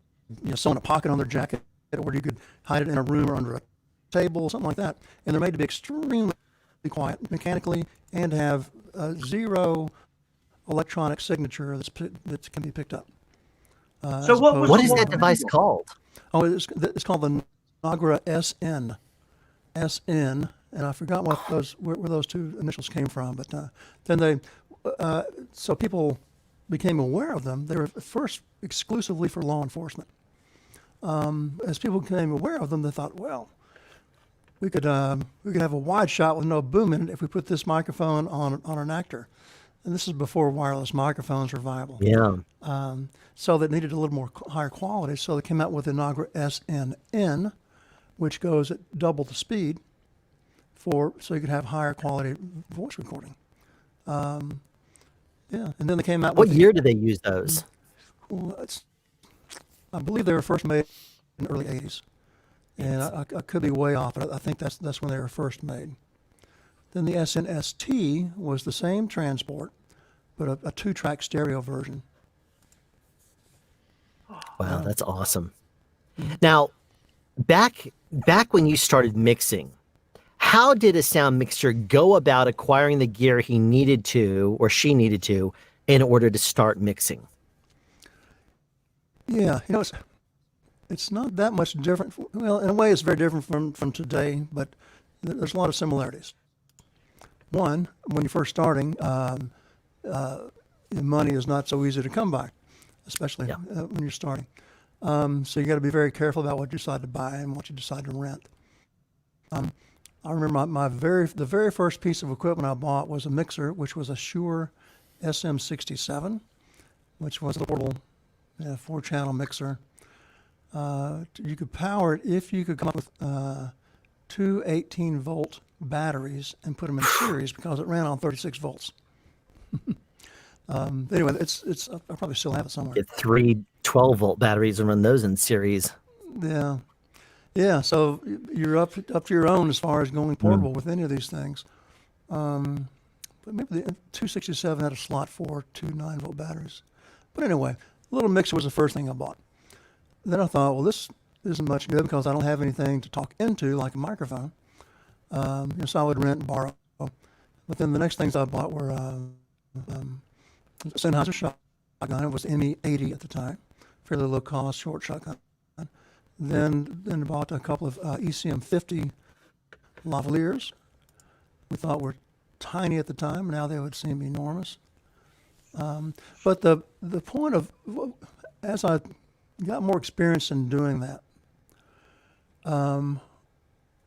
sew in a pocket on their jacket, or you could hide it in a room or under a table, something like that. And they're made to be extremely quiet mechanically and have zero electronic signature that can be picked up. So What is that device called? Oh, it's called the Nagra SN, and I forgot where those two initials came from. But then so people became aware of them. They were at first exclusively for law enforcement. As people became aware of them, they thought, well, we could have a wide shot with no boom in it if we put this microphone on an actor. And this is before wireless microphones were viable. Yeah. So that needed a little more higher quality. So they came out with the Nagra SNN, which goes at double the speed, so you could have higher quality voice recording. And then they came out. What year did they use those? Well, I believe they were first made in the early '80s, and I could be way off, but I think that's when they were first made. Then the SNST was the same transport, but a 2-track stereo version. Wow, that's awesome. Now, back when you started mixing, how did a sound mixer go about acquiring the gear he needed to or she needed to in order to start mixing? Yeah, it's not that much different. Well, in a way, it's very different from today, but there's a lot of similarities. One, when you're first starting, money is not so easy to come by, especially when you're starting. So you got to be very careful about what you decide to buy and what you decide to rent. I remember the very first piece of equipment I bought was a mixer, which was a Shure SM67, which was a portable 4-channel mixer. You could power it if you could come up with 2 18-volt batteries and put them in series because it ran on 36 volts. Anyway, I probably still have it somewhere. Get 3 12-volt batteries and run those in series. Yeah. So you're up to your own as far as going portable with any of these things. But maybe the 267 had a slot for 2 9-volt batteries. But anyway, a little mixer was the first thing I bought. Then I thought, well, this isn't much good because I don't have anything to talk into like a microphone. So I would rent and borrow. But then the next things I bought were Sennheiser shotgun. It was ME80 at the time, fairly low cost, short shotgun. Then I bought a couple of ECM50 lavaliers. We thought were tiny at the time. Now they would seem enormous. But the point of as I got more experience in doing that,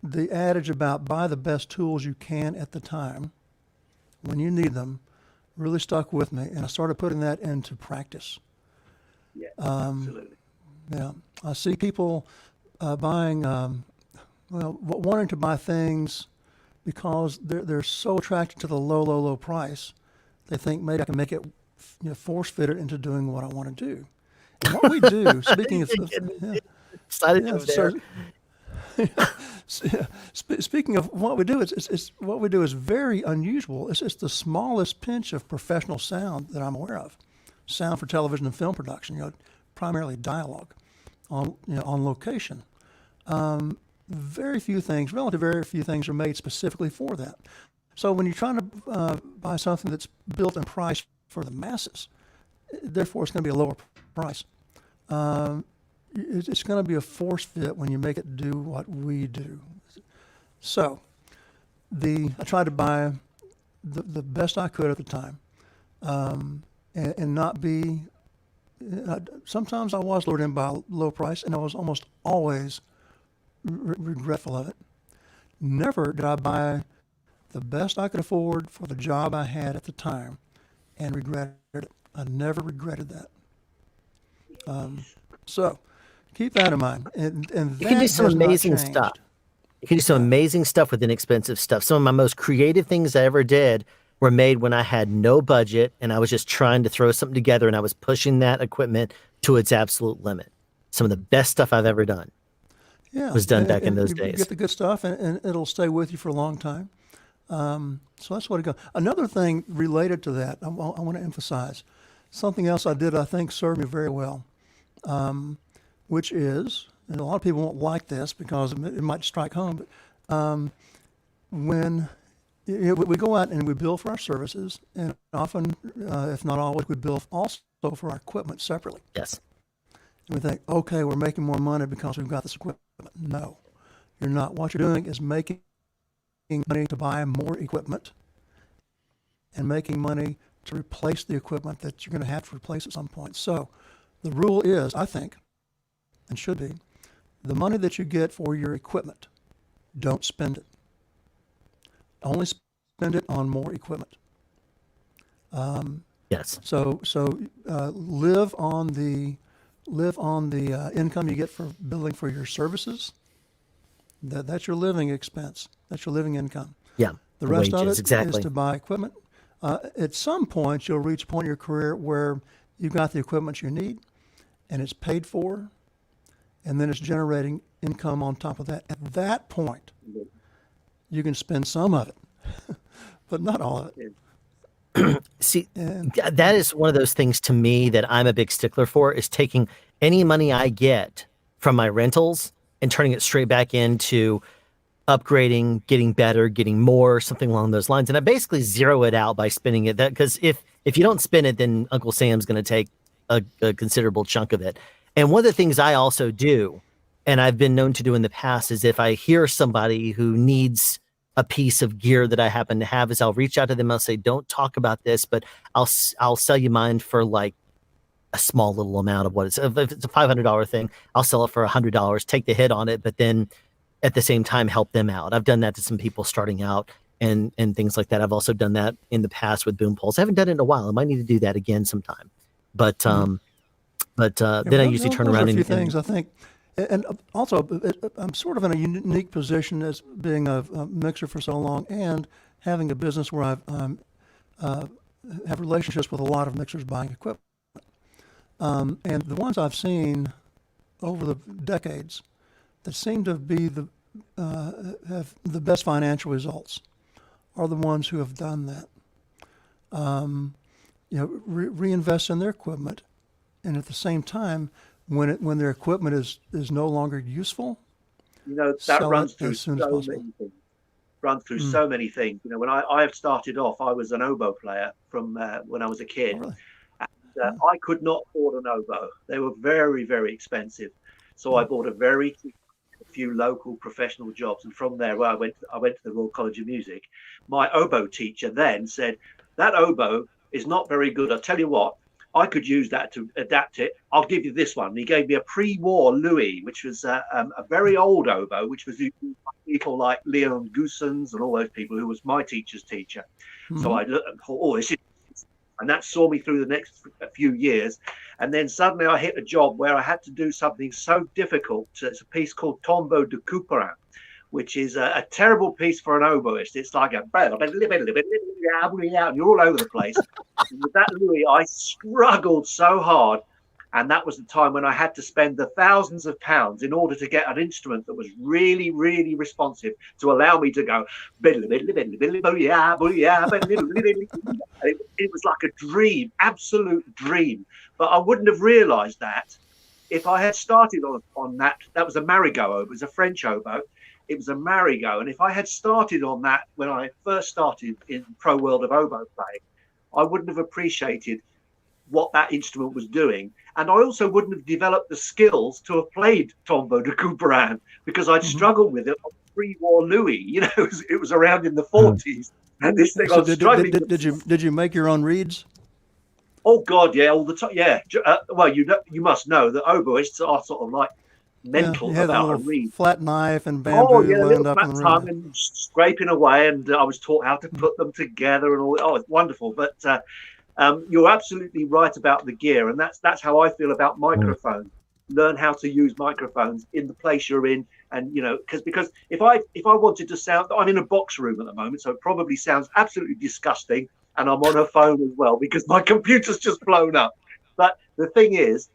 the adage about buy the best tools you can at the time when you need them really stuck with me, and I started putting that into practice. Yeah, absolutely. Yeah, I see people buying, wanting to buy things because they're so attracted to the low price. They think maybe I can make it, force fit it into doing what I want to do. And what we do, speaking of, Excited over there. Speaking of what we do, it's what we do is very unusual. It's the smallest pinch of professional sound that I'm aware of. Sound for television and film production, primarily dialogue on location. Very few things are made specifically for that. So when you're trying to buy something that's built and priced for the masses, therefore it's going to be a lower price. It's going to be a force fit when you make it do what we do. So I tried to buy the best I could at the time, and not be. Sometimes I was lured in by a low price, and I was almost always regretful of it. Never did I buy the best I could afford for the job I had at the time and regretted it. I never regretted that. So keep that in mind. And You can do some amazing stuff. You can do some amazing stuff with inexpensive stuff. Some of my most creative things I ever did were made when I had no budget and I was just trying to throw something together, and I was pushing that equipment to its absolute limit. Some of the best stuff I've ever done was done back in those days. You get the good stuff, and it'll stay with you for a long time. So that's what it goes. Another thing related to that, I want to emphasize, something else I did I think served me very well, which is, and a lot of people won't like this because it might strike home, but when we go out and we bill for our services, and often, if not always, we bill also for our equipment separately. Yes. And we think, okay, we're making more money because we've got this equipment. No, you're not. What you're doing is making money to buy more equipment and making money to replace the equipment that you're going to have to replace at some point. So the rule is, I think, and should be, the money that you get for your equipment, don't spend it. Only spend it on more equipment. Yes. So live on the income you get for billing for your services. That's your living expense. That's your living income. Yeah. The rest wages, of it exactly. is to buy equipment. At some point, you'll reach a point in your career where you've got the equipment you need, and it's paid for, and then it's generating income on top of that. At that point, you can spend some of it, but not all of it. See, that is one of those things to me that I'm a big stickler for, is taking any money I get from my rentals and turning it straight back into upgrading, getting better, getting more, something along those lines. And I basically zero it out by spending it. Because if you don't spend it, then Uncle Sam's going to take a considerable chunk of it. And one of the things I also do, and I've been known to do in the past, is if I hear somebody who needs a piece of gear that I happen to have, is I'll reach out to them. I'll say, don't talk about this, but I'll sell you mine for like a small little amount of what it's. If it's a $500 thing, I'll sell it for $100, take the hit on it, but then at the same time help them out. I've done that to some people starting out and things like that. I've also done that in the past with boom poles. I haven't done it in a while. I might need to do that again sometime. But then I usually turn around and a few things I think. And also, I'm sort of in a unique position as being a mixer for so long and having a business where I have relationships with a lot of mixers buying equipment. And the ones I've seen over the decades that seem to be have the best financial results are the ones who have done that. Reinvest in their equipment, and at the same time, when their equipment is no longer useful, that runs through so many things. So many things. When I started off, I was an oboe player from when I was a kid. Really? And, I could not afford an oboe. They were very, very expensive. So I bought a few local professional jobs, and from there, I went to the Royal College of Music. My oboe teacher then said, "That oboe is not very good. I'll tell you what. I could use that to adapt it. I'll give you this one. And he gave me a pre-war Louis, which was a very old oboe, which was people like Leon Goossens and all those people who was my teacher's teacher. Mm-hmm. So I looked and thought, oh, this is, and that saw me through the next few years. And then suddenly I hit a job where I had to do something so difficult. It's a piece called Tombeau de Couperin, which is a terrible piece for an oboist. It's like a and you're all over the place. And with that Louis, I struggled so hard. And that was the time when I had to spend the thousands of pounds in order to get an instrument that was really, really responsive to allow me to go. It was like a dream, absolute dream. But I wouldn't have realized that if I had started on that. That was a Marigot oboe. It was a French oboe. It was a Marigot. And if I had started on that when I first started in pro world of oboe playing, I wouldn't have appreciated what that instrument was doing. And I also wouldn't have developed the skills to have played Tombeau de Couperin because I'd struggled with it on pre-war Louis. You know, it was around in the 40s. And this thing, so I was struggling. Did you make your own reeds? Oh God, yeah, all the time. Yeah. Well, you must know that oboists are sort of like mental about a reed. Flat knife and bamboo. Oh yeah, little up flat in the tongue and scraping away. And I was taught how to put them together and all. Oh, it's wonderful. But you're absolutely right about the gear, and that's how I feel about microphones. Learn how to use microphones in the place you're in, and you know, because if I wanted to sound, I'm in a box room at the moment, so it probably sounds absolutely disgusting, and I'm on a phone as well because my computer's just blown up. But the thing is,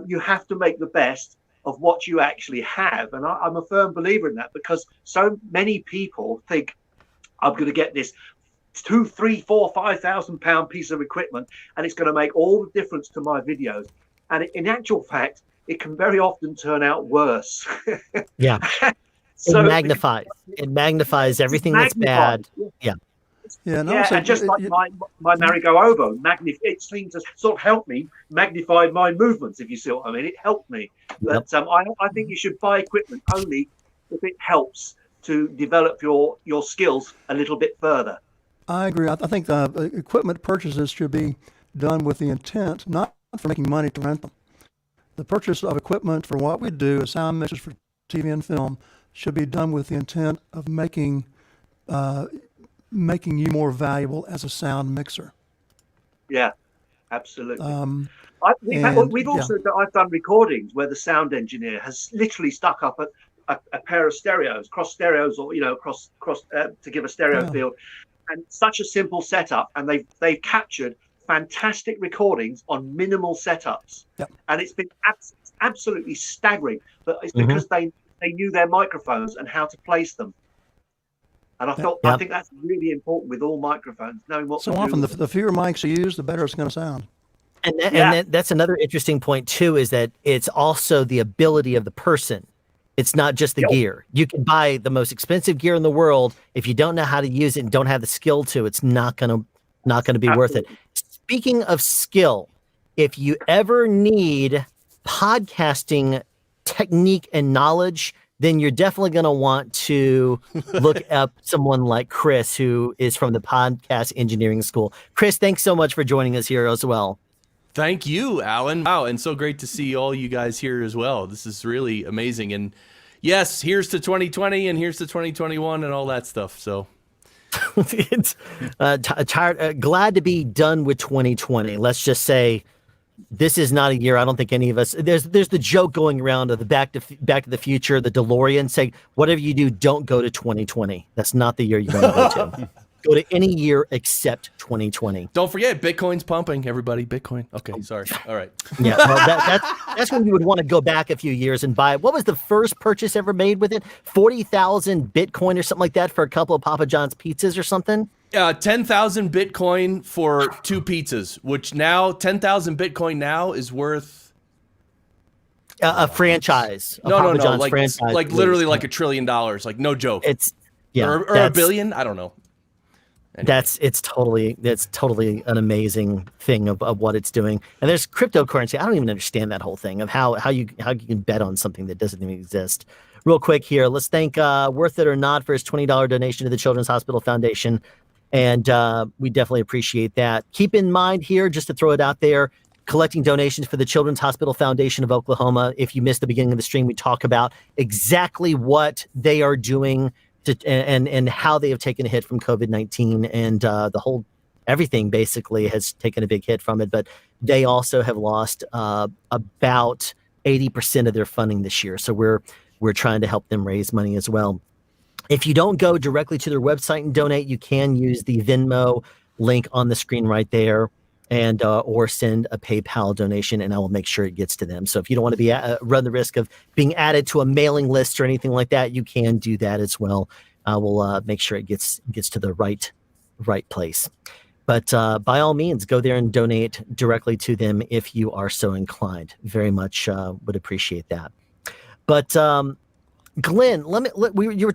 you have to make the best of what you actually have, and I'm a firm believer in that because so many people think I'm going to get this 2, 3, 4, 5,000 pound piece of equipment and it's going to make all the difference to my videos, and in actual fact it can very often turn out worse. Yeah. So it magnifies everything that's bad. Yeah, and just like my Marigot oboe, it seemed to sort of help me magnify my movements, if you see what I mean. It helped me. But I think you should buy equipment only if it helps to develop your skills a little bit further. I agree. I think equipment purchases should be done with the intent, not for making money to rent them. The purchase of equipment for what we do, as sound mixers for TV and film, should be done with the intent of making you more valuable as a sound mixer. Yeah, absolutely. I've done recordings where the sound engineer has literally stuck up a pair of stereos, cross stereos, or cross to give a stereo field. And such a simple setup, and they've captured fantastic recordings on minimal setups. Yep. And it's been absolutely staggering. But it's because they knew their microphones and how to place them. And I think that's really important with all microphones, knowing what. So often, the fewer mics you use, the better it's going to sound. And that's another interesting point too, is that it's also the ability of the person. It's not just the gear. You can buy the most expensive gear in the world. If you don't know how to use it and don't have the skill to, it's not gonna be worth it. Speaking of skill, if you ever need podcasting technique and knowledge, then you're definitely going to want to look up someone like Chris, who is from the Podcast Engineering School. Chris, thanks so much for joining us here as well. Thank you, Alan. Wow, and so great to see all you guys here as well. This is really amazing. And yes, here's to 2020 and here's to 2021 and all that stuff. So it's glad to be done with 2020. Let's just say this is not a year. I don't think any of us. There's the joke going around of the Back to the Future, the DeLorean, saying whatever you do, don't go to 2020. That's not the year you want to go to. Go to any year except 2020. Don't forget, Bitcoin's pumping, everybody. Bitcoin. Okay, sorry. All right. Yeah, well, that's when you would want to go back a few years and buy. What was the first purchase ever made with it? 40,000 Bitcoin or something like that for a couple of Papa John's pizzas or something? 10,000 Bitcoin for 2 pizzas, which now 10,000 Bitcoin now is worth a franchise. No, like literally like $1 trillion. Like no joke. It's or $1 billion. I don't know. Anyway. That's totally an amazing thing of what it's doing. And there's cryptocurrency. I don't even understand that whole thing of how you can bet on something that doesn't even exist. Real quick here, let's thank Worth It or Not for his $20 donation to the Children's Hospital Foundation. And we definitely appreciate that. Keep in mind here, just to throw it out there, collecting donations for the Children's Hospital Foundation of Oklahoma. If you missed the beginning of the stream, we talk about exactly what they are doing and how they have taken a hit from COVID-19, and the whole everything basically has taken a big hit from it. But they also have lost about 80% of their funding this year. So we're trying to help them raise money as well. If you don't go directly to their website and donate, you can use the Venmo link on the screen right there, and or send a PayPal donation, and I will make sure it gets to them. So if you don't want to be run the risk of being added to a mailing list or anything like that, you can do that as well. I will make sure it gets to the right place. But by all means, go there and donate directly to them if you are so inclined. Very much would appreciate that. But Glen, you were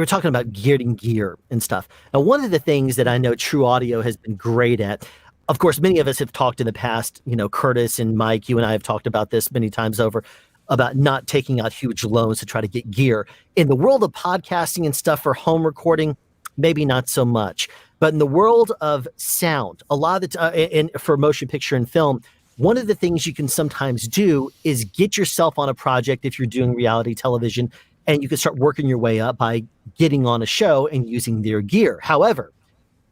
talking about getting gear and stuff. Now, one of the things that I know Trew Audio has been great at, of course, many of us have talked in the past, Curtis and Mike, you and I have talked about this many times over, about not taking out huge loans to try to get gear. In the world of podcasting and stuff for home recording, maybe not so much. But in the world of sound, a lot of the for motion picture and film, one of the things you can sometimes do is get yourself on a project if you're doing reality television, and you can start working your way up by getting on a show and using their gear. However,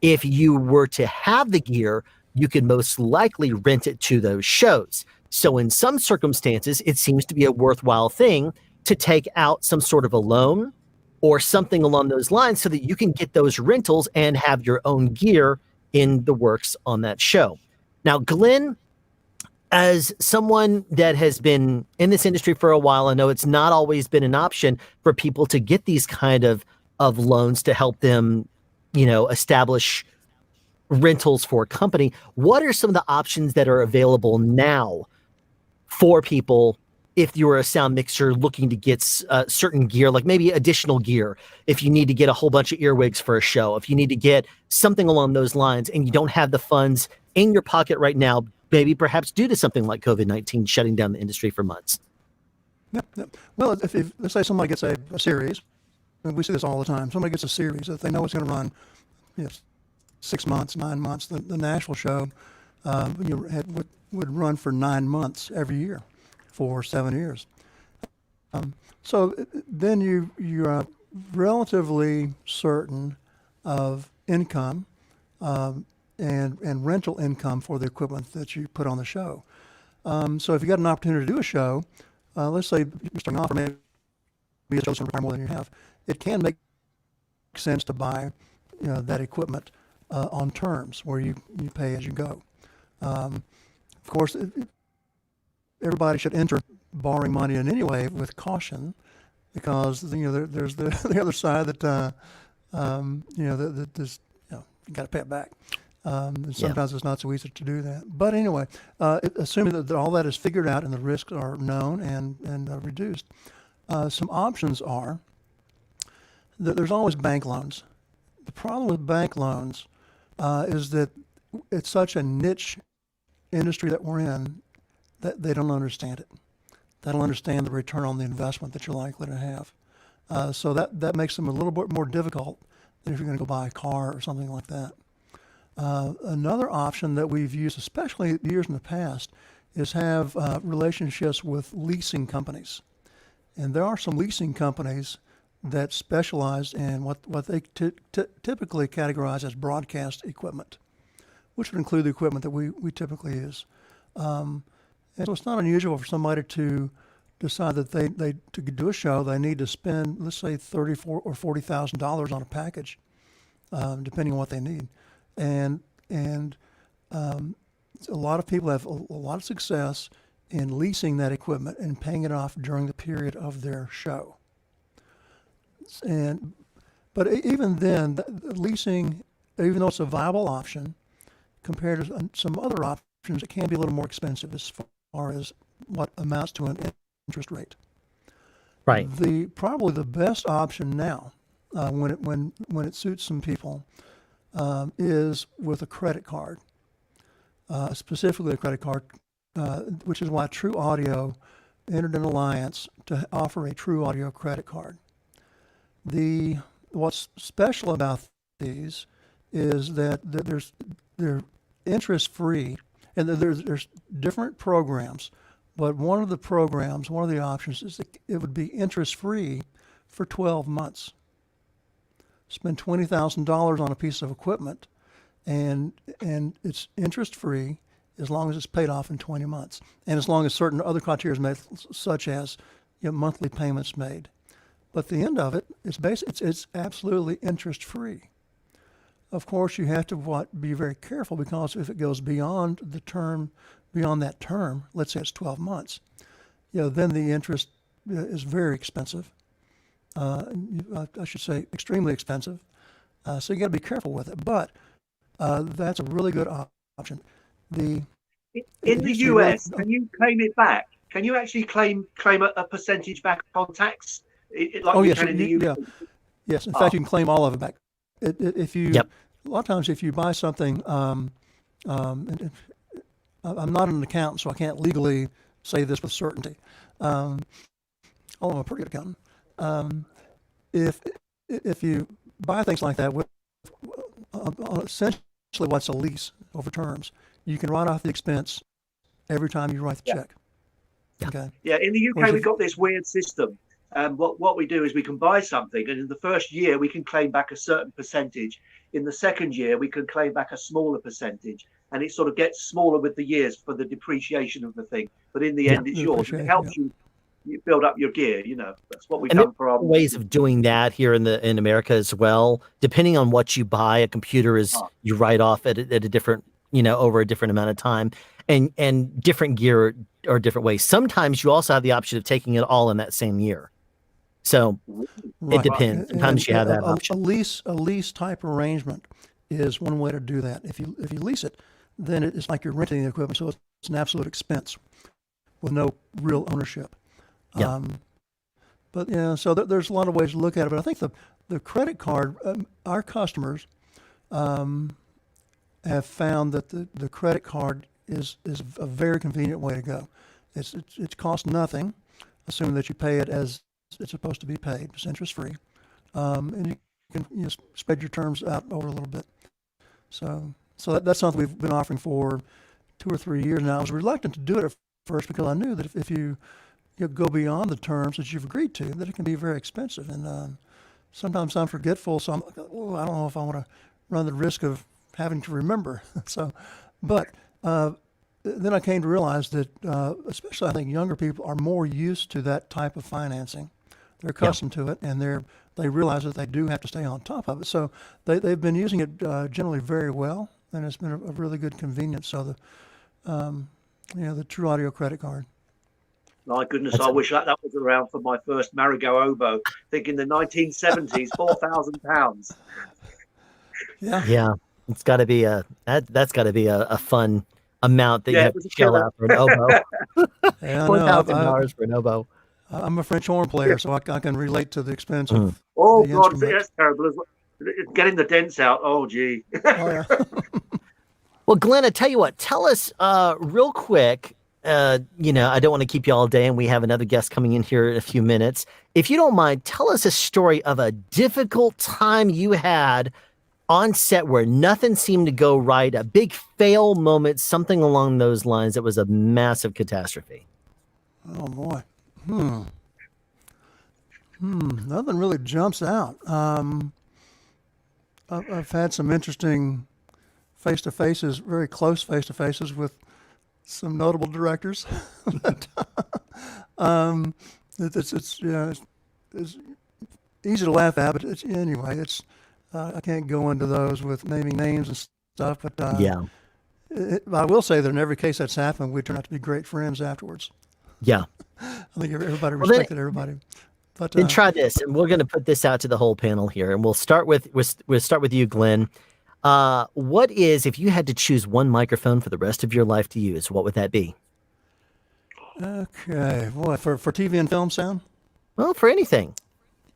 if you were to have the gear, you could most likely rent it to those shows. So in some circumstances, it seems to be a worthwhile thing to take out some sort of a loan or something along those lines so that you can get those rentals and have your own gear in the works on that show. Now, Glen, as someone that has been in this industry for a while, I know it's not always been an option for people to get these kind of loans to help them, establish rentals for a company. What are some of the options that are available now for people if you're a sound mixer looking to get certain gear, like maybe additional gear, if you need to get a whole bunch of earwigs for a show, if you need to get something along those lines and you don't have the funds in your pocket right now, maybe perhaps due to something like COVID-19 shutting down the industry for months? Yep. Well, if let's say somebody gets a series, and we see this all the time, somebody gets a series that they know it's going to run 6 months, 9 months. The Nashville show would run for 9 months every year for 7 years. So then you're relatively certain of income and rental income for the equipment that you put on the show. So if you got an opportunity to do a show, let's say you're starting off, or maybe a show's going to require more than you have, it can make sense to buy that equipment on terms where you pay as you go. Of course, everybody should enter borrowing money in any way with caution, because there's the other side that that there's you got to pay it back. Sometimes it's not so easy to do that. But anyway, assuming that all that is figured out and the risks are known and reduced, some options are that there's always bank loans. The problem with bank loans is that it's such a niche industry that we're in that they don't understand it. They don't understand the return on the investment that you're likely to have. So that makes them a little bit more difficult than if you're going to go buy a car or something like that. Another option that we've used, especially years in the past, is have relationships with leasing companies. And there are some leasing companies that specialize in what they typically categorize as broadcast equipment, which would include the equipment that we typically use. And so it's not unusual for somebody to decide that they to do a show, they need to spend, let's say, $30,000 or $40,000 on a package, depending on what they need. And a lot of people have a lot of success in leasing that equipment and paying it off during the period of their show. But even then, the leasing, even though it's a viable option, compared to some other options, it can be a little more expensive as far as what amounts to an interest rate. Right. Probably the best option now, when it suits some people, is with a credit card, specifically a credit card, which is why Trew Audio entered an alliance to offer a Trew Audio credit card. What's special about these is that they're interest free, and there's different programs, but one of the options is that it would be interest free for 12 months. Spend $20,000 on a piece of equipment, and it's interest free as long as it's paid off in 20 months, and as long as certain other criteria is met, such as monthly payments made. But the end of it is it's absolutely interest free. Of course, you have to be very careful, because if it goes beyond that term, let's say it's 12 months, then the interest is very expensive. I should say extremely expensive. So you got to be careful with it. But that's a really good option. In the US, can you claim it back? Can you actually claim a percentage back on tax? Yes, in the UK? Yes. In fact, you can claim all of it back. If you, a lot of times, if you buy something, I'm not an accountant, so I can't legally say this with certainty. Although I'm a pretty good accountant. If you buy things like that with essentially what's a lease over terms, you can write off the expense every time you write the check. Okay. Yeah, in the UK we've got this weird system. What we do is we can buy something, and in the first year we can claim back a certain percentage. In the second year we can claim back a smaller percentage, and it sort of gets smaller with the years for the depreciation of the thing. But in the end, it's yours. It helps you build up your gear. That's what we've done for our ways of doing that here in America as well. Depending on what you buy, a computer is you write off at a different, over a different amount of time, and different gear or different ways. Sometimes you also have the option of taking it all in that same year. So it depends. Sometimes you have that option. A lease type arrangement is one way to do that. If you lease it, then it's like you're renting the equipment, so it's an absolute expense with no real ownership. Yeah. So there's a lot of ways to look at it. But I think the credit card, our customers have found that the credit card is a very convenient way to go. It costs nothing, assuming that you pay it as it's supposed to be paid. It's interest free, and you can spread your terms out over a little bit. So that's something we've been offering for 2 or 3 years now. I was reluctant to do it at first because I knew that if you go beyond the terms that you've agreed to, that it can be very expensive. And sometimes I'm forgetful, so I'm like, I don't know if I want to run the risk of having to remember. But then I came to realize that, especially I think younger people are more used to that type of financing. They're accustomed to it, and they realize that they do have to stay on top of it. So they've been using it generally very well, and it's been a really good convenience. So the True Audio credit card. My goodness, I wish that was around for my first Marigo oboe. I think in the 1970s, £4,000. Yeah, it's got to be that's got to be a fun amount that you have to shell out for an oboe. $4,000 for an oboe. I'm a French horn player, so I can relate to the expense of God, instrument. that's terrible. Getting the dents out, oh gee. Well, Glenn, I tell you what, tell us real quick. I don't want to keep you all day, and we have another guest coming in here in a few minutes. If you don't mind, tell us a story of a difficult time you had on set where nothing seemed to go right, a big fail moment, something along those lines that was a massive catastrophe. Oh boy. Nothing really jumps out. I've had some interesting face-to-faces, very close face-to-faces with some notable directors. It's easy to laugh at, but anyway, I can't go into those with naming names and stuff. But I will say that in every case that's happened, we turn out to be great friends afterwards. Yeah, I think everybody respected everybody. But then try this, and we're going to put this out to the whole panel here, and we'll start with you, Glenn. What is, if you had to choose one microphone for the rest of your life to use, what would that be? Okay, boy, for TV and film sound? Well, for anything.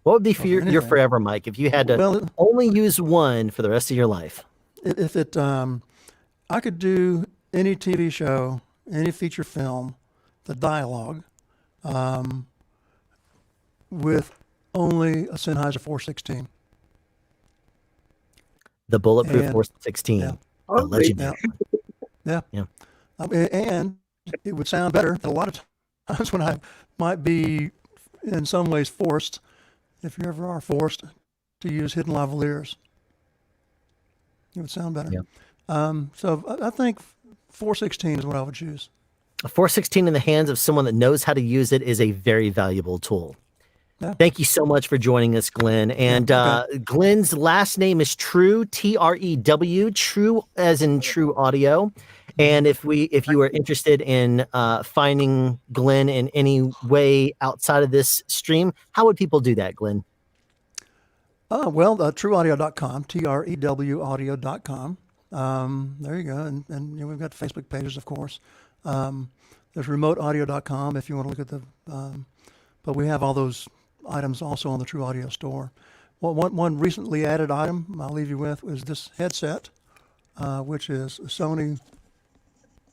What would be for your forever mic if you had to only use one for the rest of your life? If I could do any TV show, any feature film, the dialogue, with only a Sennheiser 416. The bulletproof And- 416. yeah. The Oh, legendary. Yeah. Yeah. And it would sound better a lot of times when I might be in some ways forced, if you ever are forced, to use hidden lavaliers. It would sound better. Yeah. So I think 416 is what I would choose. A 416 in the hands of someone that knows how to use it is a very valuable tool. Yeah. Thank you so much for joining us, Glen. And Glen's last name is Trew, Trew, Trew as in True Audio. And if you are interested in finding Glen in any way outside of this stream, how would people do that, Glen? TrewAudio.com, TREW audio.com. There you go. And you know, we've got Facebook pages, of course. There's remoteaudio.com if you want to look at the, but we have all those items also on the True Audio store. One recently added item I'll leave you with is this headset, which is a Sony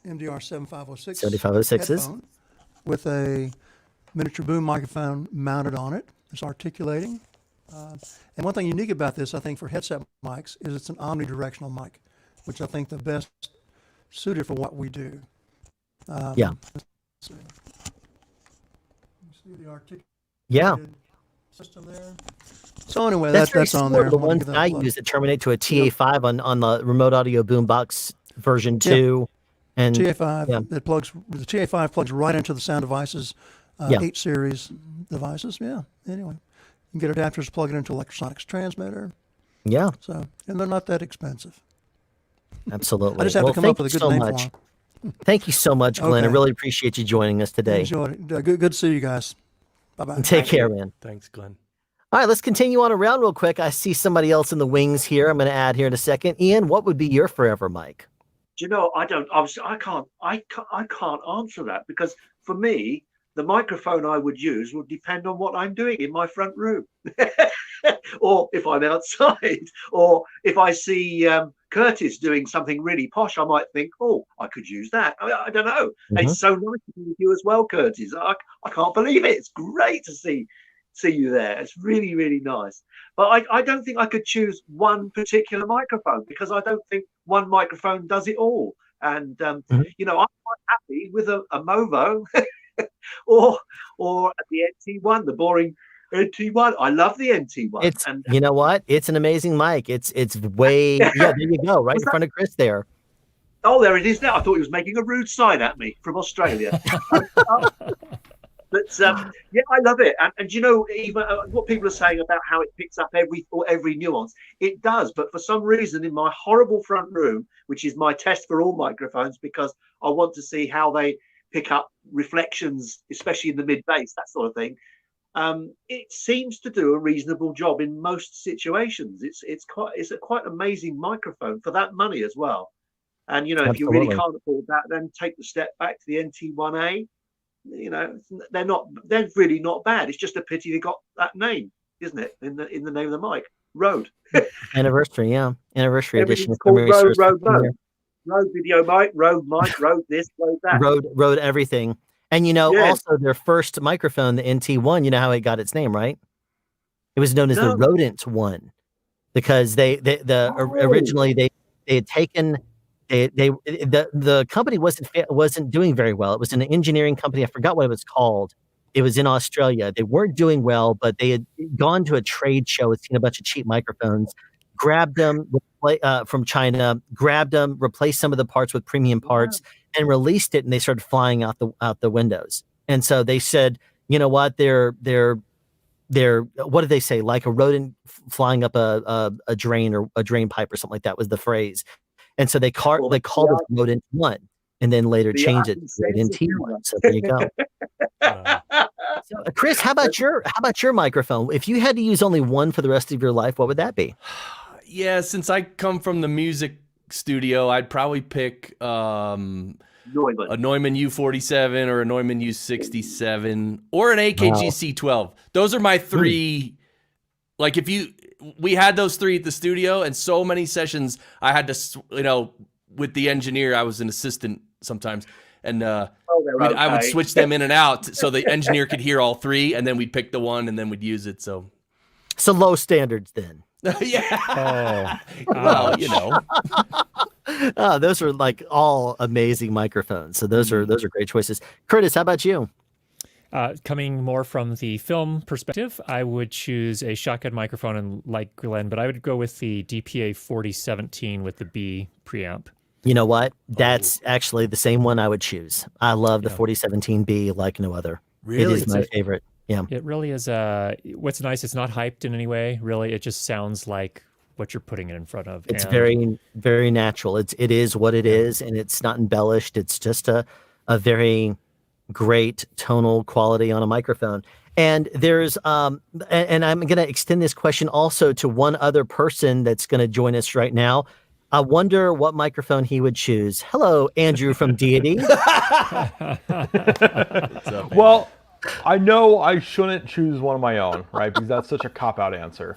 MDR 7506 7506s. headphone with a miniature boom microphone mounted on it. It's articulating. And one thing unique about this, I think, for headset mics is it's an omnidirectional mic, which I think the best suited for what we do. Yeah. Let's see. You see the articulated Yeah. system there. So anyway, That's that's on similar there. to the I wanted to ones give that that I a plug. use that terminate to a TA5 on the remote audio boombox version 2. And TA5, yeah. the TA5 plugs right into the Sound Devices Yeah. 8 series devices. Yeah. Anyway, you can get adapters to plug it into Lectrosonics transmitter. Yeah, So, and they're not that expensive. absolutely. I just have Well, to come thank up with a you good so name much. for them. Thank you so much, Glen. I Okay. really appreciate you joining us today. Enjoyed it. Good to see you guys. Bye-bye. Take care, man. Thanks, Glen. All right, let's continue on around real quick. I see somebody else in the wings here. I'm going to add here in a second. Ian, what would be your forever mic? Do you know? I can't answer that, because for me, the microphone I would use would depend on what I'm doing in my front room, or if I'm outside, or if I see Curtis doing something really posh, I might think, oh, I could use that. I don't know. Mhm. It's so nice to be with you as well, Curtis. I can't believe it. It's great to see you there. It's really, really nice. But I don't think I could choose one particular microphone, because I don't think one microphone does it all. And you know, I'm quite happy with a Movo or the NT1, the boring NT1. I love the NT1. It's, and you know what? It's an amazing mic. It's way, yeah, there you go, right in front of Chris there. oh, there it is now. I thought he was making a rude sign at me from Australia. But yeah, I love it. And you know, even what people are saying about how it picks up every nuance, it does. But for some reason, in my horrible front room, which is my test for all microphones, because I want to see how they pick up reflections, especially in the mid bass, that sort of thing. It seems to do a reasonable job in most situations. It's a quite amazing microphone for that money as well. And you know, if you really Absolutely. can't afford that, then take the step back to the NT1A. You know, they're really not bad. It's just a pity they got that name, isn't it? In the name of the mic, Rode. Anniversary, yeah. Anniversary edition. Everything's of called Memory Rode, Source. Rode video mic, Rode this, Rode that. Rode everything. And you know, Yes. also their first microphone, the NT1, you know how it got its name, right? It was known as the No. Rodent One, because originally they had taken the company wasn't doing very well. It was an engineering company. I forgot what it was called. It was in Australia. They weren't doing well, but they had gone to a trade show and seen a bunch of cheap microphones, grabbed them from China, grabbed them, replaced some of the parts with premium parts, and released it. And they started flying out the windows. And so they said, you know what? They're what did they say? Like a rodent flying up a drain or a drain pipe or something like that was the phrase. And so they called it Rodent One, and then later changed it to NT1. So there you go. So, Chris, how about your microphone? If you had to use only one for the rest of your life, what would that be? Yeah, since I come from the music studio, I'd probably pick a Neumann U47 or a Neumann U67 or an AKG C12. Those are my three. Like we had those three at the studio, and so many sessions I had to, you know, with the engineer, I was an assistant sometimes, and I would switch them in and out so the engineer could hear all three, and then we'd pick the one, and then we'd use it. So low standards then. Yeah. Oh, Well, you know. Oh, those are like all amazing microphones. So those are great choices. Curtis, how about you? Coming more from the film perspective, I would choose a shotgun microphone and like Glen, but I would go with the DPA 4017 with the B preamp. You know what? That's actually the same one I would choose. I love the 4017B like no other. Really? It is my favorite. Yeah. It really is. What's nice, it's not hyped in any way. Really, it just sounds like what you're putting it in front of. It's And very, very natural. It is what it is, and it's not embellished. It's just a very great tonal quality on a microphone. And there's and I'm going to extend this question also to one other person that's going to join us right now. I wonder what microphone he would choose. Hello, Andrew from Deity. Well, I know I shouldn't choose one of my own, right? Because that's such a cop-out answer.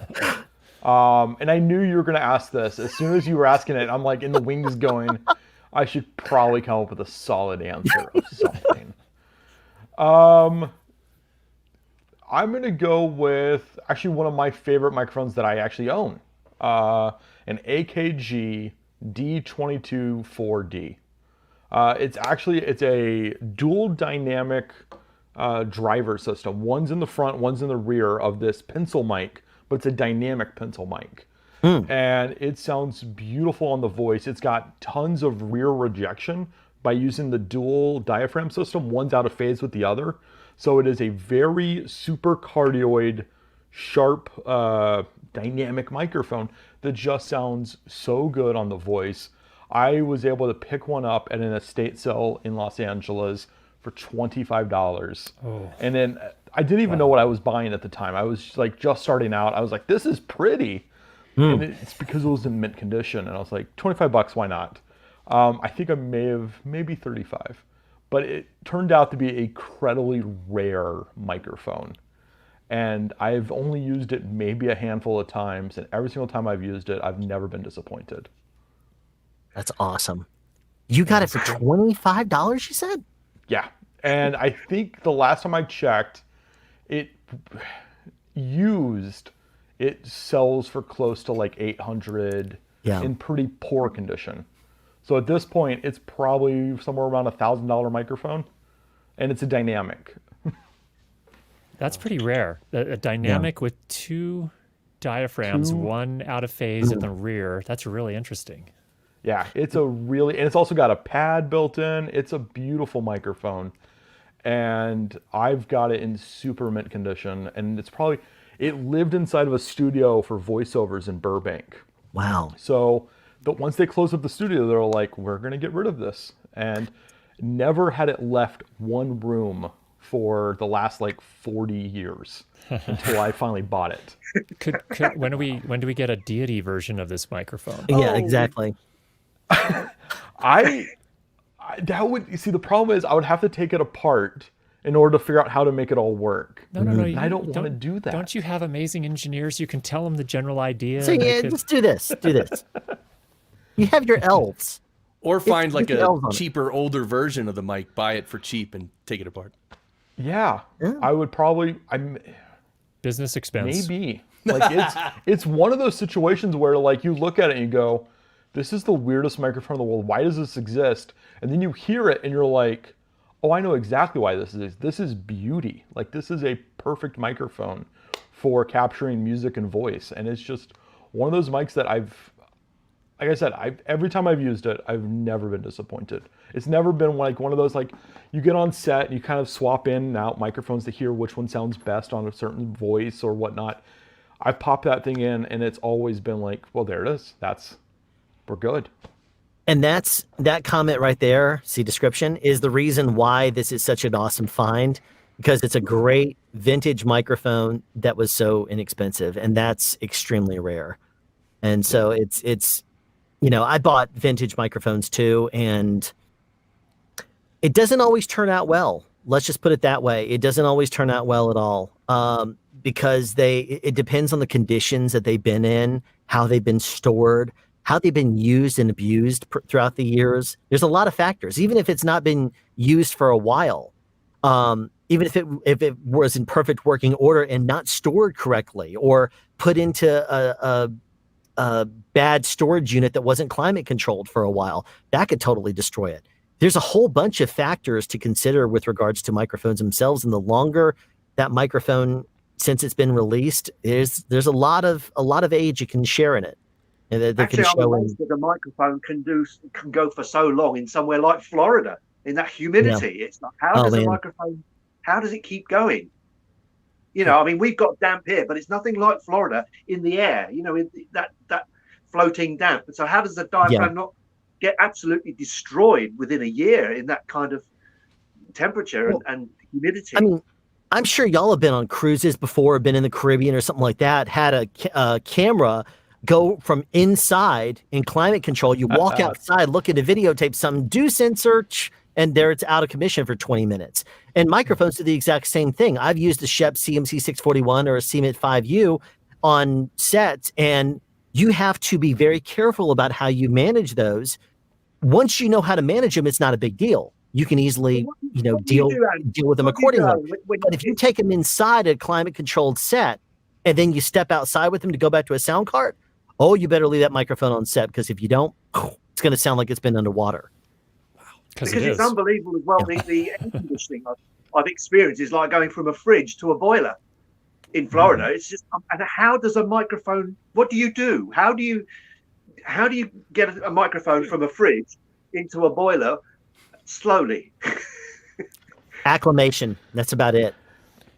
And I knew you were going to ask this. As soon as you were asking it, I'm like in the wings going, I should probably come up with a solid answer of something. I'm going to go with actually one of my favorite microphones that I actually own. An AKG D22 4D. It's a dual dynamic driver system. One's in the front, one's in the rear of this pencil mic, but it's a dynamic pencil mic. And it sounds beautiful on the voice. It's got tons of rear rejection by using the dual diaphragm system. One's out of phase with the other. So it is a very super cardioid, sharp, dynamic microphone that just sounds so good on the voice. I was able to pick one up at an estate sale in Los Angeles for $25. And then I didn't even know what I was buying at the time. I was like just starting out. I was like, this is pretty. And it's because it was in mint condition. And I was like, $25, why not? I think I maybe 35. But it turned out to be a incredibly rare microphone. And I've only used it maybe a handful of times. And every single time I've used it, I've never been disappointed. That's awesome. You got it for $25, you said? Yeah. And I think the last time I checked, it sells for close to like 800 in pretty poor condition. So at this point, it's probably somewhere around $1,000 microphone, and it's a dynamic. that's pretty rare. A dynamic with two diaphragms, one out of phase in the rear. That's really interesting. Yeah, and it's also got a pad built in. It's a beautiful microphone. And I've got it in super mint condition. And it lived inside of a studio for voiceovers in Burbank. Wow. So, but once they closed up the studio, they're like, we're going to get rid of this. And never had it left one room for the last like 40 years until I finally bought it. When do we get a Deity version of this microphone? Yeah, exactly. The problem is I would have to take it apart in order to figure out how to make it all work. No. I don't want to do that. Don't you have amazing engineers? You can tell them the general idea. So yeah, just do this. You have your elves. Or find like a cheaper, older version of the mic, buy it for cheap and take it apart. Yeah. I would probably... Business expense. Maybe. Like it's one of those situations where like you look at it and you go, this is the weirdest microphone in the world. Why does this exist? And then you hear it and you're like, oh, I know exactly why this is. This is beauty. Like this is a perfect microphone for capturing music and voice. And it's just one of those mics that like I said, every time I've used it, I've never been disappointed. It's never been like one of those, like you get on set and you kind of swap in and out microphones to hear which one sounds best on a certain voice or whatnot. I've popped that thing in and it's always been like, well, there it is. We're good. And that comment right there, see description, is the reason why this is such an awesome find, because it's a great vintage microphone that was so inexpensive, and that's extremely rare. And so it's I bought vintage microphones too, and it doesn't always turn out well. Let's just put it that way. It doesn't always turn out well at all, because it depends on the conditions that they've been in, how they've been stored, how they've been used and abused throughout the years. There's a lot of factors. Even if it's not been used for a while, even if it was in perfect working order and not stored correctly, or put into a bad storage unit that wasn't climate controlled for a while, that could totally destroy it. There's a whole bunch of factors to consider with regards to microphones themselves, and the longer that microphone since it's been released, there's a lot of age you can share in it. And actually, I'm amazed that a microphone can go for so long in somewhere like Florida in that humidity. Yeah. It's like, how does it keep going? You know, I mean, we've got damp here, but it's nothing like Florida in the air. You know, that floating damp. And so, how does the diaphragm not get absolutely destroyed within a year in that kind of temperature and humidity? I mean, I'm sure y'all have been on cruises before, been in the Caribbean or something like that, had a camera go from inside in climate control. You walk outside, look at a videotape, something, do sensor, and there it's out of commission for 20 minutes. And microphones do the exact same thing. I've used a Shep CMC 641 or a CMIT 5U on sets, and you have to be very careful about how you manage those. Once you know how to manage them, it's not a big deal. You can easily, deal with them accordingly. But if you take them inside a climate-controlled set, and then you step outside with them to go back to a sound cart, you better leave that microphone on set, because if you don't, it's going to sound like it's been underwater. Wow. Because it's unbelievable as well. Yeah. The air conditioning I've experienced is like going from a fridge to a boiler in Florida. It's just, and how does a microphone? What do you do? How do you get a microphone from a fridge into a boiler slowly? Acclimation. That's about it.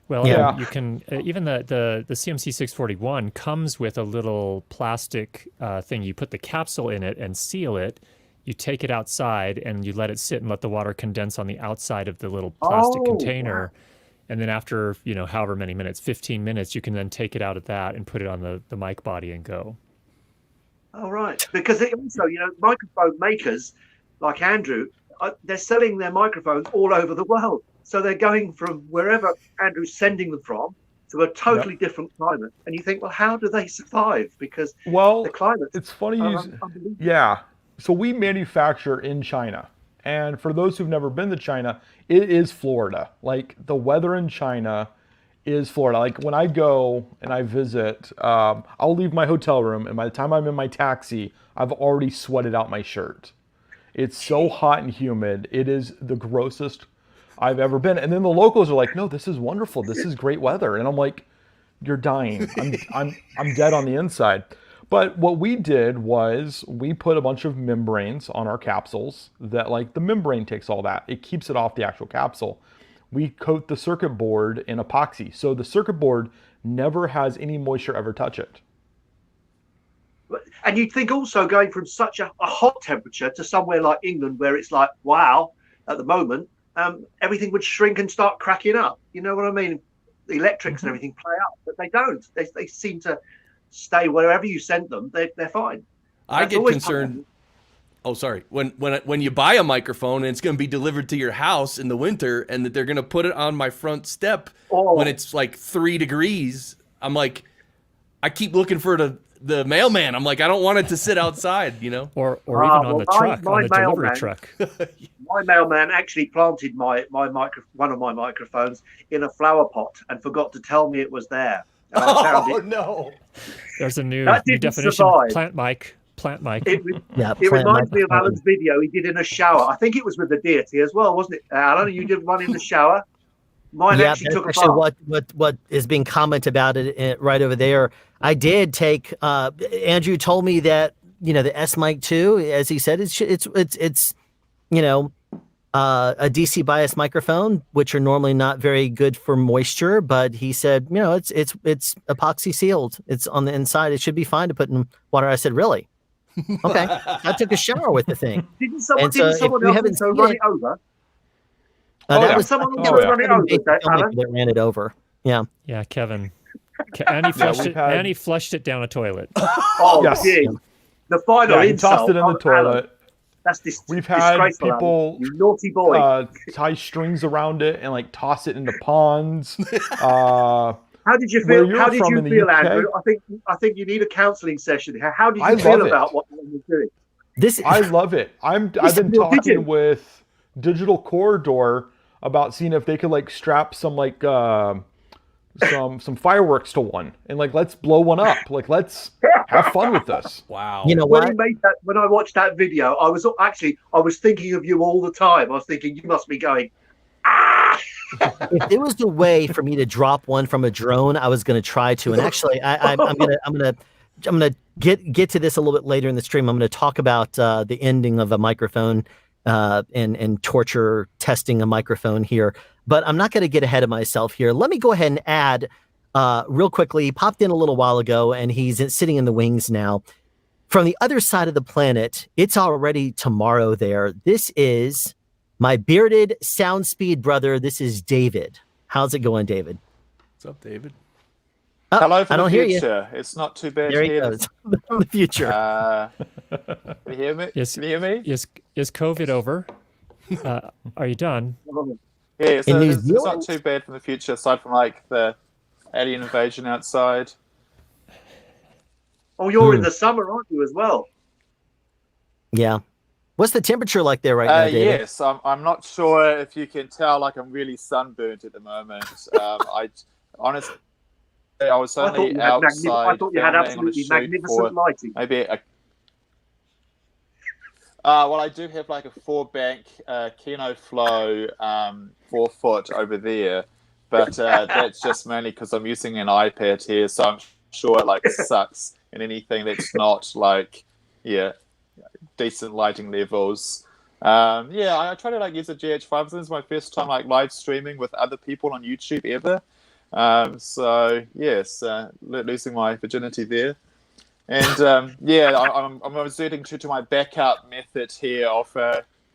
Well, you can even the CMC 641 comes with a little plastic thing. You put the capsule in it and seal it. You take it outside and you let it sit and let the water condense on the outside of the little plastic container. Wow. And then after, however many minutes, 15 minutes, you can then take it out of that and put it on the mic body and go. Oh, right. Because also, microphone makers like Andrew, they're selling their microphones all over the world. So they're going from wherever Andrew's sending them from to a totally different climate. And you think, well, how do they survive? Because the climate. It's funny. Yeah. So we manufacture in China. And for those who've never been to China, it is Florida. Like, the weather in China is Florida. Like, when I go and I visit, I'll leave my hotel room, and by the time I'm in my taxi, I've already sweated out my shirt. It's so hot and humid. It is the grossest I've ever been. And then the locals are like, no, this is wonderful. This is great weather. And I'm like, you're dying. I'm dead on the inside. But what we did was we put a bunch of membranes on our capsules that, like, the membrane takes all that. It keeps it off the actual capsule. We coat the circuit board in epoxy. So the circuit board never has any moisture ever touch it. And you'd think also going from such a hot temperature to somewhere like England, where it's like, wow, at the moment, everything would shrink and start cracking up. You know what I mean? The electrics and everything play out, but they don't. They seem to stay wherever you send them. They're fine. I get concerned. Oh, sorry. When you buy a microphone and it's going to be delivered to your house in the winter, and that they're going to put it on my front step when it's like 3 degrees, I'm like, I keep looking for the mailman. I'm like, I don't want it to sit outside, or even on the truck, on the delivery truck. My mailman actually planted one of my microphones in a flower pot and forgot to tell me it was there. No! There's a new definition. Survive. Plant mic. It reminds me of Alan's video he did in a shower. I think it was with the Deity as well, wasn't it, Alan? You did one in the shower. Mine actually took a bath. What is being commented about it right over there. I did take. Andrew told me that the S Mic 2, as he said, it's a DC bias microphone, which are normally not very good for moisture. But he said, it's epoxy sealed. It's on the inside. It should be fine to put in water. I said, really? Okay. I took a shower with the thing. Didn't someone else run it over? That was someone that ran it over. Yeah. Yeah, Kevin. And he flushed it. And he flushed it down a toilet. Gee. The final he tossed it in the toilet. That's We've had people, you naughty boy, tie strings around it and toss it into ponds. How did you feel? How did you feel, Andrew? I think you need a counselling session here. How did you feel about what Alan was doing? I love it. I've been talking with Digital Corridor about seeing if they could like strap some like some fireworks to one and like let's blow one up. Like let's have fun with this. Wow. You know When what? he made that, when I watched that video, I was thinking of you all the time. I was thinking you must be going, ah. If there was a way for me to drop one from a drone, I was going to try to. And actually, I'm gonna get to this a little bit later in the stream. I'm going to talk about the ending of a microphone and torture testing a microphone here. But I'm not going to get ahead of myself here. Let me go ahead and add real quickly. He popped in a little while ago, and he's sitting in the wings now. From the other side of the planet, it's already tomorrow there. This is my bearded sound speed brother. This is David. How's it going, David? What's up, David? Oh, Hello from I don't the hear you. future. It's not too bad There he here. goes. From the future. Can you hear me? Is, Can you hear me? is COVID over? Are you done? Yeah, so In New it's not Zealand? too bad from the future, aside from like the alien invasion outside. Oh, you're in the summer, aren't you, as well? Yeah. What's the temperature like there right now, David? Yes, I'm not sure if you can tell. Like I'm really sunburnt at the moment. I honestly, I was only outside. I thought you had filming on a absolutely shoot magnificent for lighting. maybe a. Well, I do have like a 4-bank Kino Flow 4-foot over there, but that's just mainly because I'm using an iPad here, so I'm sure it like sucks in anything that's not like decent lighting levels. I try to like use a GH5. This is my first time like live streaming with other people on YouTube ever. So yes, losing my virginity there. And I'm resorting to my backup method here of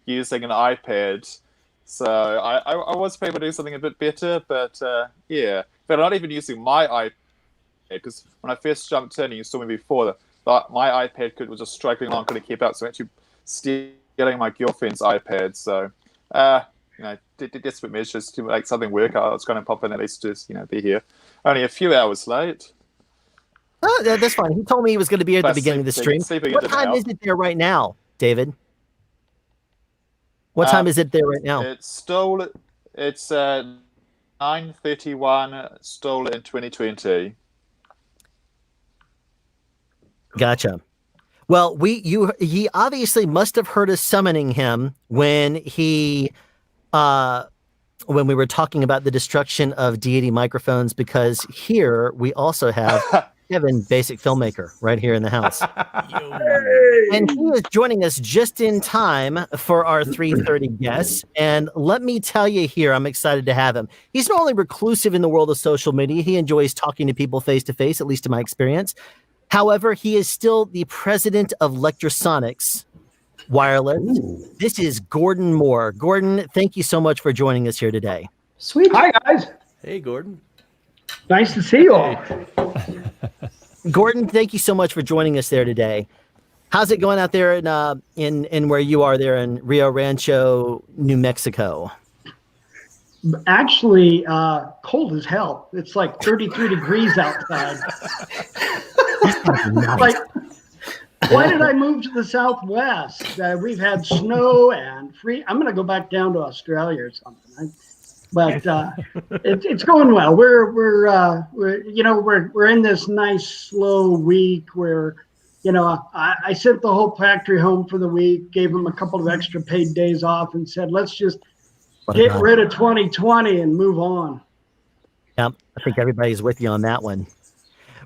using an iPad. So I was able to do something a bit better, but but I'm not even using my iPad because when I first jumped in, you saw me before, my iPad was just struggling along, couldn't keep up. So I'm actually stealing my girlfriend's iPad. So desperate measures to make something work. I was going to pop in at least just be here. Only a few hours late. Oh, that's fine. He told me he was going to be at the beginning of the stream. What time is it there right now, David? What time is it there right now? It's 9:31, still in 2020. Gotcha. Well, he obviously must have heard us summoning him when we were talking about the destruction of Deity Microphones, because here we also have Kevin, Basic Filmmaker, right here in the house. And he is joining us just in time for our 3:30 guests. And let me tell you here, I'm excited to have him. He's not only reclusive in the world of social media, he enjoys talking to people face to face, at least in my experience. However, he is still the president of Lectrosonics Wireless. This is Gordon Moore. Gordon, thank you so much for joining us here today. Sweet. Hi, guys. Hey, Gordon. Nice to see you all. Gordon, thank you so much for joining us there today. How's it going out there in where you are there in Rio Rancho, New Mexico? Actually, cold as hell. It's like 33 degrees outside. Like, why did I move to the Southwest? We've had snow and I'm going to go back down to Australia or something. But it's going well. We're in this nice slow week where, I sent the whole factory home for the week, gave them a couple of extra paid days off, and said, let's just get rid of 2020 and move on. Yeah, I think everybody's with you on that one.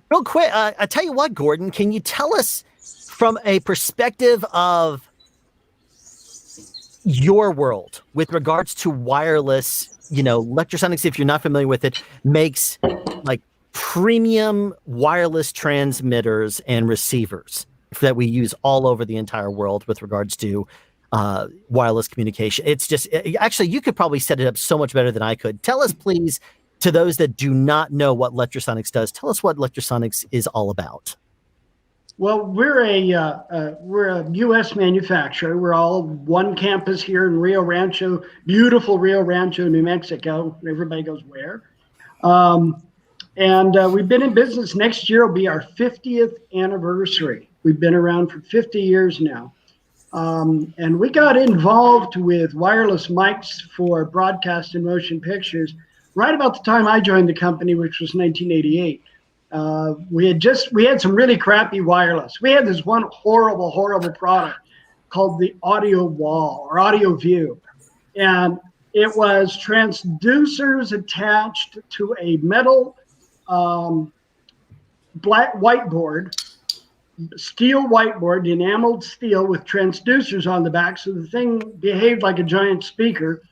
Real quick, I tell you what, Gordon, can you tell us from a perspective of your world with regards to wireless? Lectrosonics, if you're not familiar with it, makes like premium wireless transmitters and receivers that we use all over the entire world with regards to wireless communication. It's just, actually, you could probably set it up so much better than I could. Tell us, please, to those that do not know what Lectrosonics does, tell us what Lectrosonics is all about. Well, we're a U.S. manufacturer. We're all one campus here in Rio Rancho, beautiful Rio Rancho, New Mexico. Everybody goes where? And we've been in business. Next year will be our 50th anniversary. We've been around for 50 years now. And we got involved with wireless mics for broadcast and motion pictures right about the time I joined the company, which was 1988. We had some really crappy wireless. We had this one horrible product called the Audio Wall or Audio View. And it was transducers attached to a metal black whiteboard, steel whiteboard, enameled steel with transducers on the back. So the thing behaved like a giant speaker.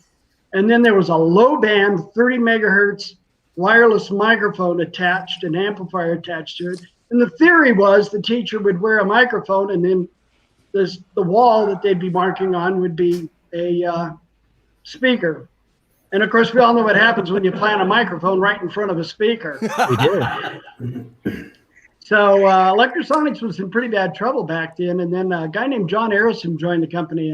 And then there was a low band, 30 megahertz wireless microphone attached, an amplifier attached to it. And the theory was the teacher would wear a microphone, and then the wall that they'd be marking on would be a speaker. And of course, we all know what happens when you plant a microphone right in front of a speaker. We did. So Lectrosonics was in pretty bad trouble back then. And then a guy named John Arison joined the company.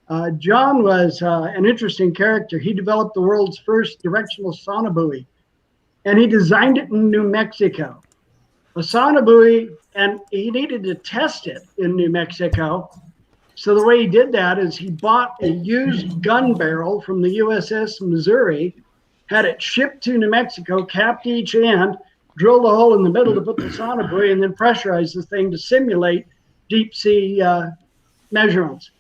And John was an interesting character. He developed the world's first directional sonobuoy. And he designed it in New Mexico. A sonobuoy, and he needed to test it in New Mexico. So the way he did that is he bought a used gun barrel from the USS Missouri, had it shipped to New Mexico, capped each end, drilled a hole in the middle to put the sonobuoy, and then pressurized the thing to simulate deep sea measurements.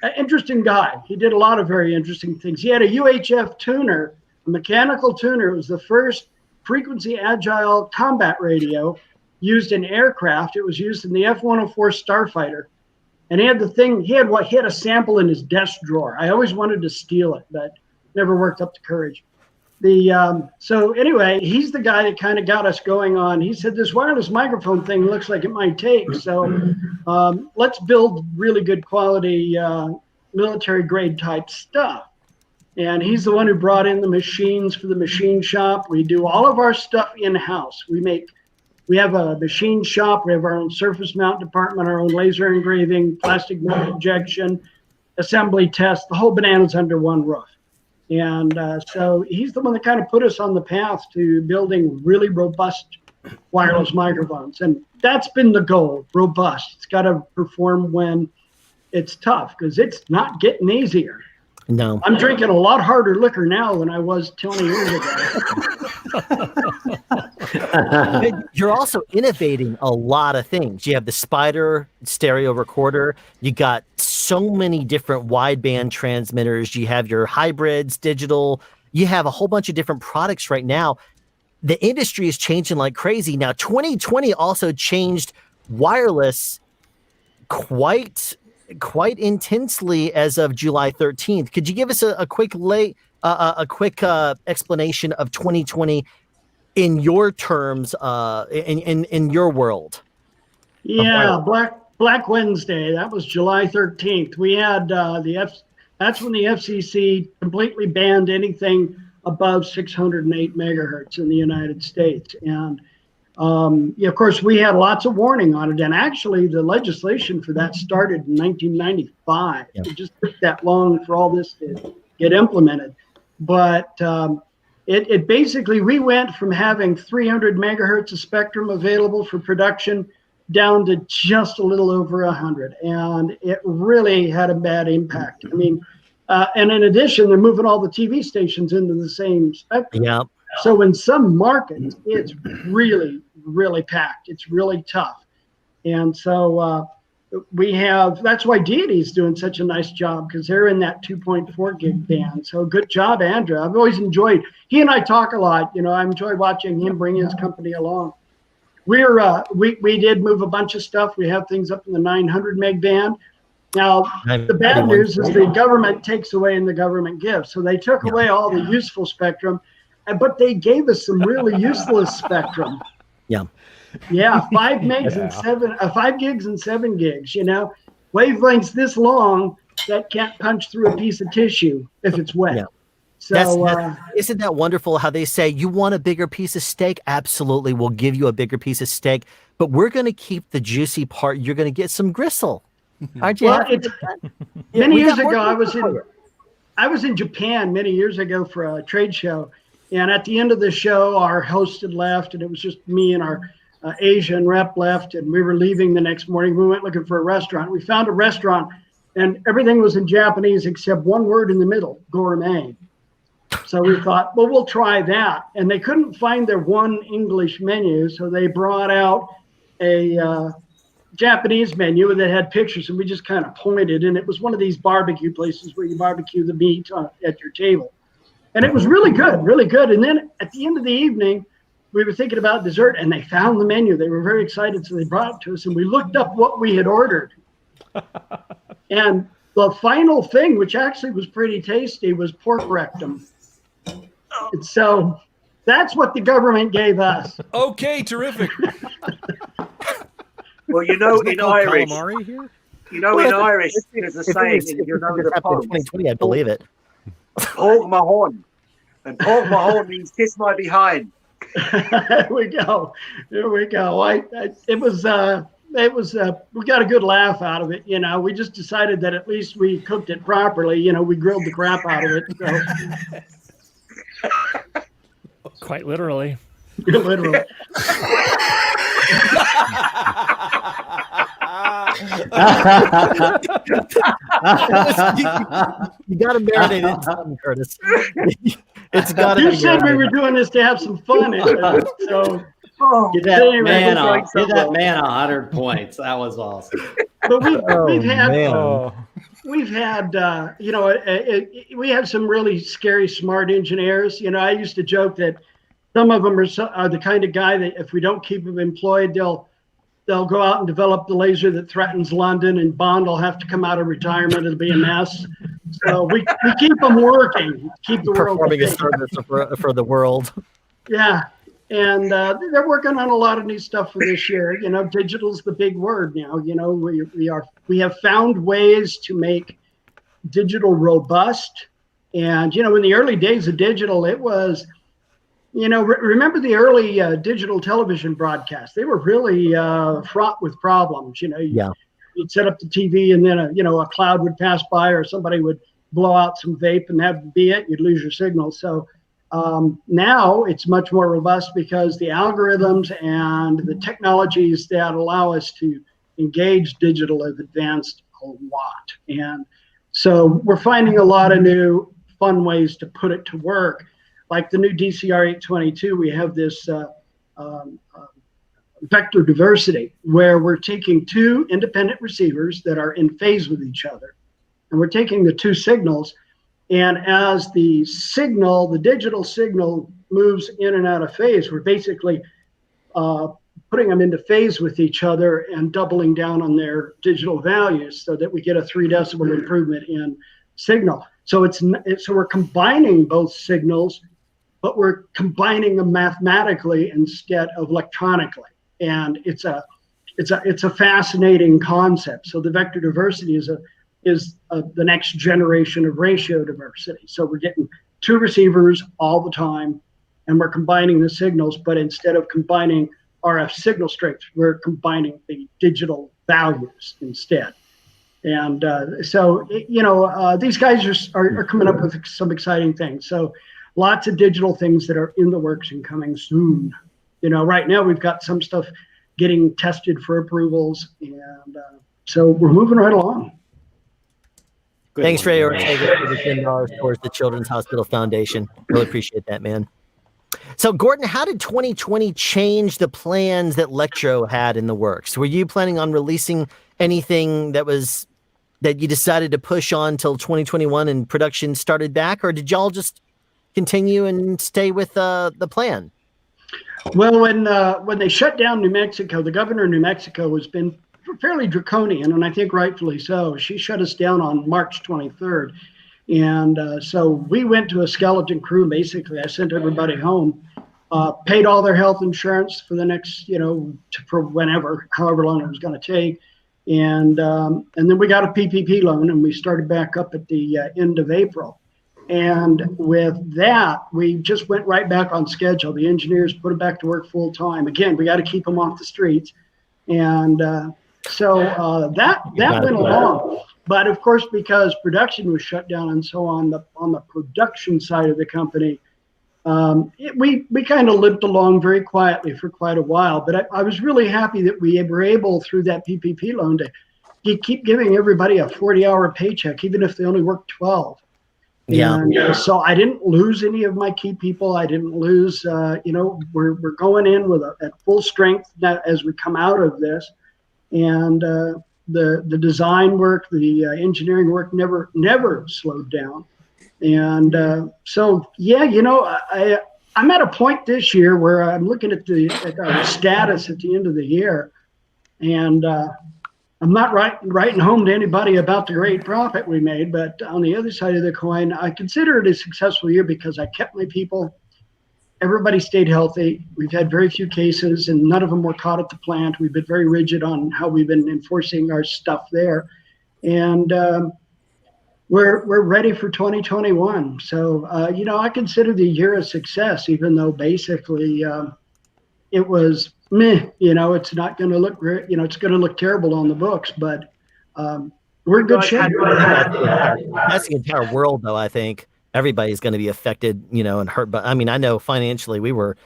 An interesting guy. He did a lot of very interesting things. He had a UHF tuner, a mechanical tuner. It was the first frequency agile combat radio used in aircraft. It was used in the F-104 Starfighter. And he had the thing, he had a sample in his desk drawer. I always wanted to steal it, but never worked up to courage. So anyway, he's the guy that kind of got us going on. He said, this wireless microphone thing looks like it might take. So let's build really good quality military grade type stuff. And he's the one who brought in the machines for the machine shop. We do all of our stuff in-house. We have a machine shop. We have our own surface mount department, our own laser engraving, plastic mount injection, assembly test, the whole banana's under one roof. And so he's the one that kind of put us on the path to building really robust wireless microphones. And that's been the goal, robust. It's got to perform when it's tough, because it's not getting easier. No. I'm drinking a lot harder liquor now than I was 20 years ago. You're also innovating a lot of things. You have the Spider stereo recorder. You got so many different wideband transmitters. You have your hybrids, digital. You have a whole bunch of different products right now. The industry is changing like crazy. Now, 2020 also changed wireless quite intensely as of July 13th. Could you give us a quick explanation of 2020 in your terms, in your world? Yeah, Black Wednesday. That was July 13th. We had that's when the FCC completely banned anything above 608 megahertz in the United States. And of course, we had lots of warning on it. And actually, the legislation for that started in 1995. Yeah. It just took that long for all this to get implemented. But it basically, we went from having 300 megahertz of spectrum available for production down to just a little over 100. And it really had a bad impact. I mean, and in addition, they're moving all the TV stations into the same spectrum. Yeah. So in some markets, it's really, really packed. It's really tough. And so that's why Deity's doing such a nice job, because they're in that 2.4 gig band. So good job, Andrew. I've always enjoyed, he and I talk a lot. I enjoy watching him bring his company along. We did move a bunch of stuff. We have things up in the 900 meg band. Now, the bad news is the government takes away and the government gives. So they took away all the useful spectrum, but they gave us some really useless spectrum. Yeah. Yeah, 5 gigs and 7 gigs, wavelengths this long that can't punch through a piece of tissue if it's wet. Yeah. So isn't that wonderful how they say, you want a bigger piece of steak? Absolutely. We'll give you a bigger piece of steak, but we're going to keep the juicy part. You're going to get some gristle. Aren't you? Well, many years ago, I was in Japan many years ago for a trade show. And at the end of the show, our host had left, and it was just me and our Asian rep left, and we were leaving the next morning. We went looking for a restaurant. We found a restaurant and everything was in Japanese except one word in the middle, gourmet. So we thought, well, we'll try that. And they couldn't find their one English menu, so they brought out a Japanese menu that had pictures, and we just kind of pointed, and it was one of these barbecue places where you barbecue the meat at your table. And it was really good, really good. And then at the end of the evening, we were thinking about dessert, and they found the menu. They were very excited, so they brought it to us, and we looked up what we had ordered. And the final thing, which actually was pretty tasty, was pork rectum. And so that's what the government gave us. Okay, terrific. Well, in Irish, here? in Irish, there's a saying, if it happened in 2020, I'd believe it. Pork mahon. And pork mahon means kiss my behind. There we go. There we go. It was we got a good laugh out of it. We just decided that at least we cooked it properly. We grilled the crap out of it. So. Quite literally. Literally. You got to marinate it in time, Curtis. It's got to. You said we were doing this to have some fun. So get that man 100 points. That was awesome. But we've had we have some really scary smart engineers. I used to joke that some of them are the kind of guy that if we don't keep them employed, they'll go out and develop the laser that threatens London, and Bond will have to come out of retirement. It'll be a mess. So we keep them working, keep the world performing a service for the world. Yeah, and they're working on a lot of new stuff for this year. Digital's the big word now. We have found ways to make digital robust, and in the early days of digital, it was. Remember the early digital television broadcasts? They were really fraught with problems. You'd set up the TV, and then a cloud would pass by, or somebody would blow out some vape, and that would be it. You'd lose your signal. So now it's much more robust because the algorithms and the technologies that allow us to engage digital have advanced a lot. And so we're finding a lot of new fun ways to put it to work. Like the new DCR 822, we have this vector diversity where we're taking two independent receivers that are in phase with each other. And we're taking the two signals, and as the digital signal moves in and out of phase, we're basically putting them into phase with each other and doubling down on their digital values so that we get a 3 decibel improvement in signal. So we're combining both signals, but we're combining them mathematically instead of electronically, and it's a fascinating concept. So the vector diversity is the next generation of ratio diversity. So we're getting two receivers all the time, and we're combining the signals, but instead of combining RF signal strengths, we're combining the digital values instead. And these guys are coming up with some exciting things. So lots of digital things that are in the works and coming soon. Right now we've got some stuff getting tested for approvals, and so we're moving right along. Thanks, Ray Ortega, for the $10 towards the Children's Hospital Foundation. Really appreciate that, man. So, Gordon, how did 2020 change the plans that Lectro had in the works? Were you planning on releasing anything that you decided to push on till 2021 and production started back, or did y'all just continue and stay with the plan? Well, when they shut down New Mexico, the governor of New Mexico has been fairly draconian, and I think rightfully so. She shut us down on March 23rd. And so we went to a skeleton crew, basically. I sent everybody home, paid all their health insurance for the next, for however long it was going to take. And then we got a PPP loan, and we started back up at the end of April. And with that, we just went right back on schedule. The engineers put them back to work full time. Again, we got to keep them off the streets. And so that went along. But of course, because production was shut down, and so on the production side of the company, we kind of limped along very quietly for quite a while. But I was really happy that we were able, through that PPP loan, to you keep giving everybody a 40-hour paycheck, even if they only work 12. And so I didn't lose any of my key people. I didn't lose, we're going in with at full strength as we come out of this. And the design work, the engineering work never slowed down. And I'm at a point this year where I'm looking at our status at the end of the year, and I'm not writing home to anybody about the great profit we made, but on the other side of the coin, I consider it a successful year because I kept my people. Everybody stayed healthy. We've had very few cases, and none of them were caught at the plant. We've been very rigid on how we've been enforcing our stuff there, and we're ready for 2021. So I consider the year a success, even though basically it was meh. It's not going to look great. It's going to look terrible on the books, but we're in good shape. That's the entire world, though. I think everybody's going to be affected, and hurt. But I mean, I know financially we were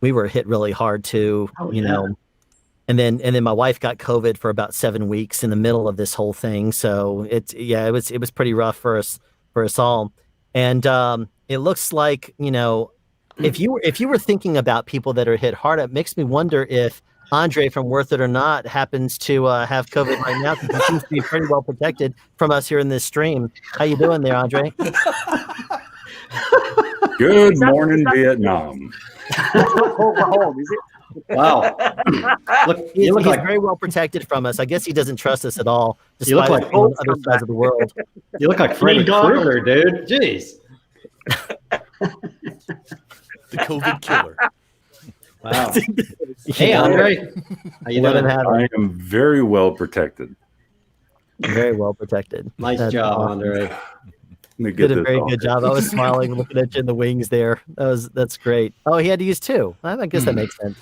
hit really hard too, and then my wife got COVID for about 7 weeks in the middle of this whole thing. So it was pretty rough for us all. And it looks like, if you were thinking about people that are hit hard, it makes me wonder if Andre from Worth It or Not happens to have COVID right now, because he seems to be pretty well protected from us here in this stream. How you doing there, Andre? Good morning, Vietnam. Wow. He's very well protected from us. I guess he doesn't trust us at all, despite you look like on other sides of the world. You look like Freddy Krueger, dude. Jeez. The COVID killer. Wow. Hey, Andre. How you doing? I am very well protected. Very well protected. Nice job, Andre. Did a very good job. I was smiling, looking at you in the wings there. That's great. Oh, he had to use two. I guess that makes sense.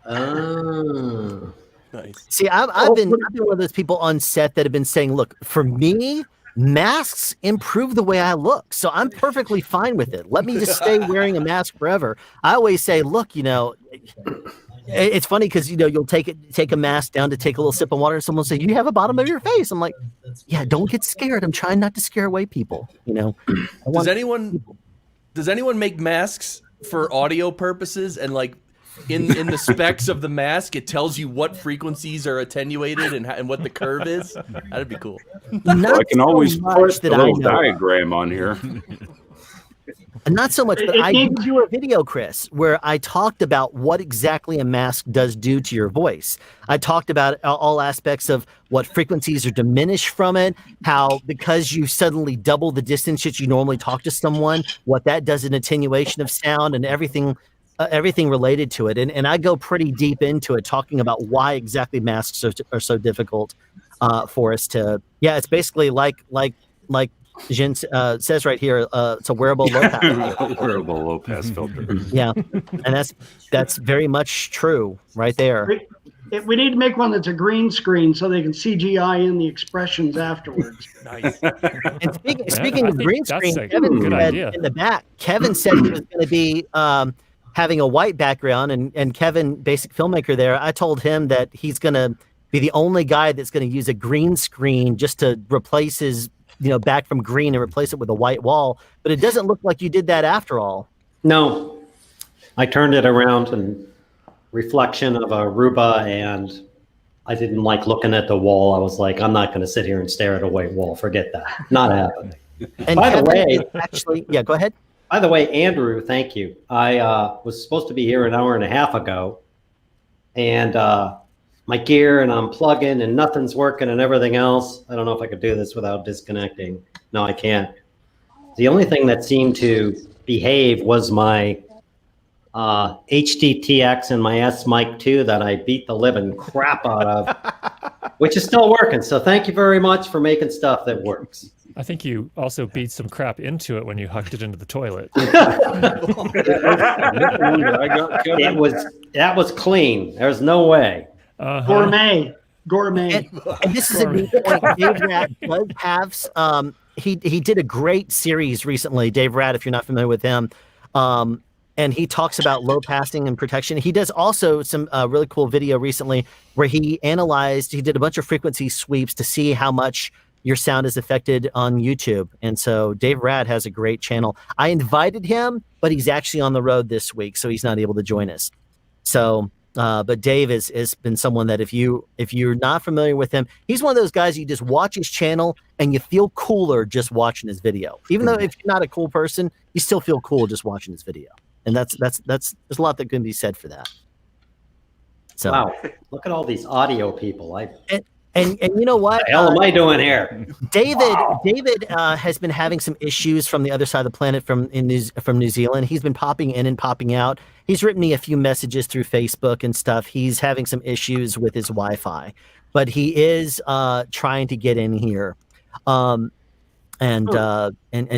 Oh. Nice. See, I've been one of those people on set that have been saying, look, for me, masks improve the way I look. So I'm perfectly fine with it. Let me just stay wearing a mask forever. I always say, look, it's funny because, you'll take a mask down to take a little sip of water and someone will say, you have a bottom of your face. I'm like, yeah, don't get scared. I'm trying not to scare away people. Does anyone make masks for audio purposes, and like in the specs of the mask, it tells you what frequencies are attenuated and what the curve is? That'd be cool. I can always put a little diagram on here. Not so much, but I gave you a video, Chris, where I talked about what exactly a mask does do to your voice. I talked about all aspects of what frequencies are diminished from it, how because you suddenly double the distance that you normally talk to someone, what that does in attenuation of sound and everything related to it. And I go pretty deep into it, talking about why exactly masks are so difficult for us to. Yeah, it's basically like Jen says right here, it's a wearable low pass. Wearable low pass filter. Yeah, and that's very much true right there. We need to make one that's a green screen so they can CGI in the expressions afterwards. Nice. And speaking of green screen, Kevin said in the back, Kevin said he was going to be having a white background, and Kevin, basic filmmaker there, I told him that he's going to be the only guy that's going to use a green screen just to replace his back from green and replace it with a white wall. But it doesn't look like you did that after all. No, I turned it around and reflection of Aruba, and I didn't like looking at the wall. I was like, I'm not going to sit here and stare at a white wall. Forget that. Not happening. And by the way, actually, yeah, go ahead. By the way, Andrew, thank you. I was supposed to be here an hour and a half ago, and my gear, and I'm plugging and nothing's working and everything else. I don't know if I could do this without disconnecting. No, I can't. The only thing that seemed to behave was my HDTX and my S Mic 2 that I beat the living crap out of, which is still working. So thank you very much for making stuff that works. I think you also beat some crap into it when you hucked it into the toilet. That was clean. There's no way. Gourmet. And this is a neat point. Dave Ratt does have he did a great series recently. Dave Ratt, if you're not familiar with him, and he talks about low passing and protection. He does also some really cool video recently where he did a bunch of frequency sweeps to see how much your sound is affected on YouTube. And so Dave Rad has a great channel. I invited him, but he's actually on the road this week, so he's not able to join us. So, but Dave has been someone that if you're not familiar with him, he's one of those guys you just watch his channel and you feel cooler just watching his video. Even though if you're not a cool person, you still feel cool just watching his video. And that's there's a lot that can be said for that. So wow, look at all these audio people. And you know what? What the hell am I doing here? David has been having some issues from the other side of the planet from New Zealand. He's been popping in and popping out. He's written me a few messages through Facebook and stuff. He's having some issues with his Wi-Fi, but he is trying to get in here and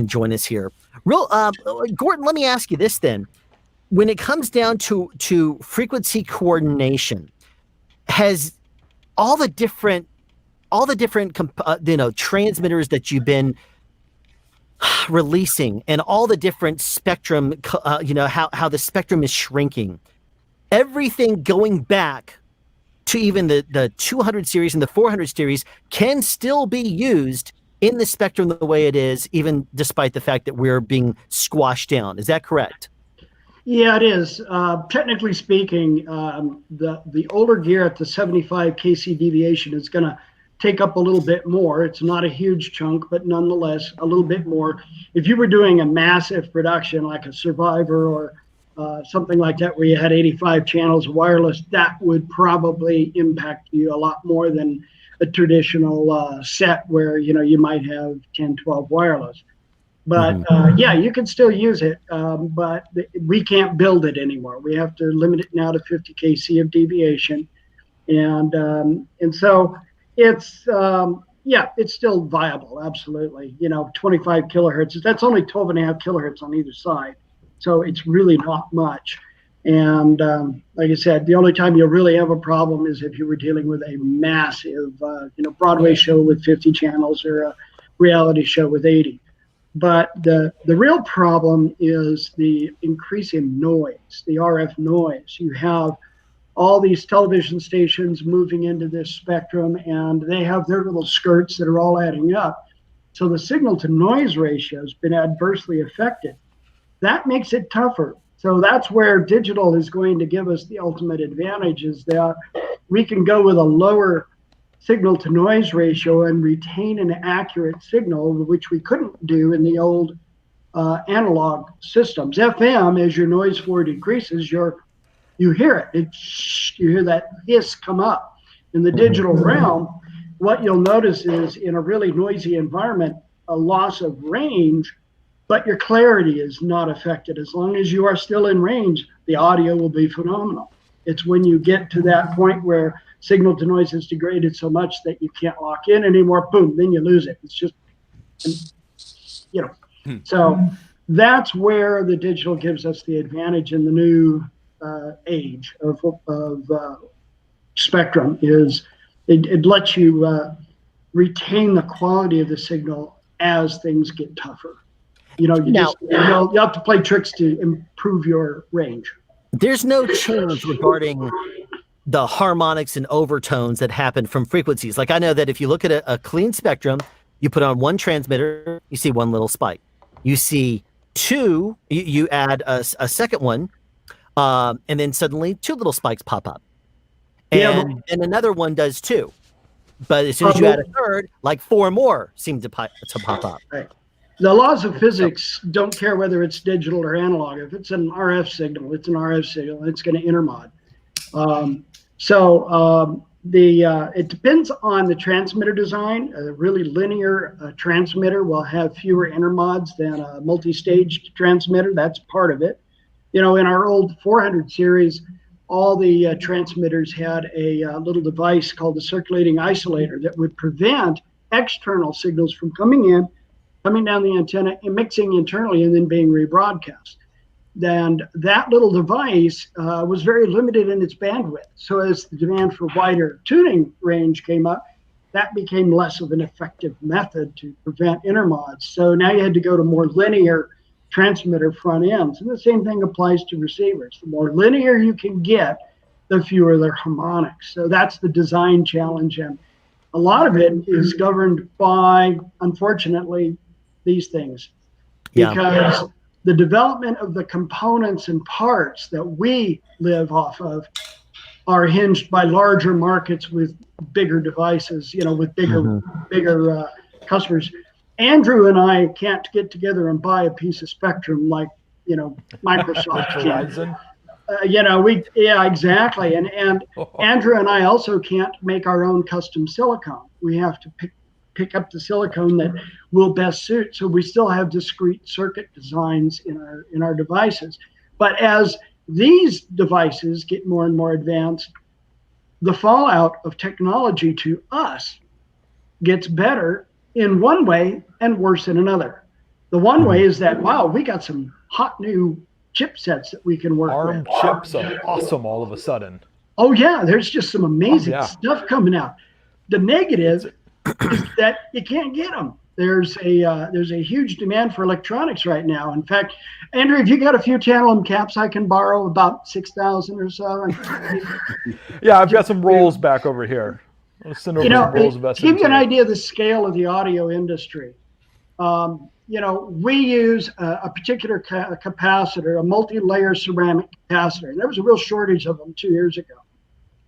join us here. Gordon, let me ask you this then. When it comes down to frequency coordination, has all the different transmitters that you've been releasing and all the different spectrum, how the spectrum is shrinking, everything going back to even the 200 series and the 400 series can still be used in the spectrum the way it is, even despite the fact that we're being squashed down. Is that correct? Yeah, it is. Technically speaking, the older gear at the 75 kc deviation is going to take up a little bit more. It's not a huge chunk, but nonetheless, a little bit more. If you were doing a massive production like a Survivor or something like that, where you had 85 channels wireless, that would probably impact you a lot more than a traditional set where, you might have 10, 12 wireless. But yeah, you can still use it, but we can't build it anymore. We have to limit it now to 50 kc of deviation, and so it's it's still viable, absolutely. 25 kilohertz. That's only 12.5 kilohertz on either side, so it's really not much. And like I said, the only time you'll really have a problem is if you were dealing with a massive, Broadway show with 50 channels or a reality show with 80. But the real problem is the increase in noise, the RF noise. You have all these television stations moving into this spectrum, and they have their little skirts that are all adding up. So the signal to noise ratio has been adversely affected. That makes it tougher. So that's where digital is going to give us the ultimate advantage, is that we can go with a lower signal to noise ratio and retain an accurate signal, which we couldn't do in the old analog systems. FM, as your noise floor decreases, you hear it. You hear that hiss come up. In the digital realm, what you'll notice is in a really noisy environment, a loss of range, but your clarity is not affected. As long as you are still in range, the audio will be phenomenal. It's when you get to that point where signal to noise is degraded so much that you can't lock in anymore, boom, then you lose it. It's just, So that's where the digital gives us the advantage in the new age of spectrum, is it lets you retain the quality of the signal as things get tougher. You have to play tricks to improve your range. There's no change regarding the harmonics and overtones that happen from frequencies. Like, I know that if you look at a clean spectrum, you put on one transmitter, you see one little spike. You see two, you add a second one, and then suddenly two little spikes pop up. And another one does too. But as soon as you add a third, like four more seem to pop up. Right. The laws of physics don't care whether it's digital or analog. If it's an RF signal, it's an RF signal. It's going to intermod. It depends on the transmitter design. A really linear transmitter will have fewer intermods than a multi-stage transmitter. That's part of it. In our old 400 series, all the transmitters had a little device called the circulating isolator that would prevent external signals from coming down the antenna and mixing internally and then being rebroadcast. And that little device was very limited in its bandwidth. So as the demand for wider tuning range came up, that became less of an effective method to prevent intermods. So now you had to go to more linear transmitter front ends. And the same thing applies to receivers. The more linear you can get, the fewer their harmonics. So that's the design challenge. And a lot of it is governed by, unfortunately, these things. Because the development of the components and parts that we live off of are hinged by larger markets with bigger devices, with bigger customers. Andrew and I can't get together and buy a piece of Spectrum like, Microsoft can. Exactly. And Andrew and I also can't make our own custom silicone. We have to pick up the silicone that will best suit. So we still have discrete circuit designs in our devices. But as these devices get more and more advanced, the fallout of technology to us gets better in one way and worse in another. The one way is that, wow, we got some hot new chipsets that we can work with. ARM chips are awesome all of a sudden. Oh yeah, there's just some amazing stuff coming out. The negative is that you can't get them. There's a huge demand for electronics right now. In fact, Andrew, if you got a few tantalum caps, I can borrow about 6,000 or so. Yeah, I've got some rolls back over here. I'll send over some rolls of to give you an idea of the scale of the audio industry, we use a particular capacitor, a multi-layer ceramic capacitor. And there was a real shortage of them 2 years ago.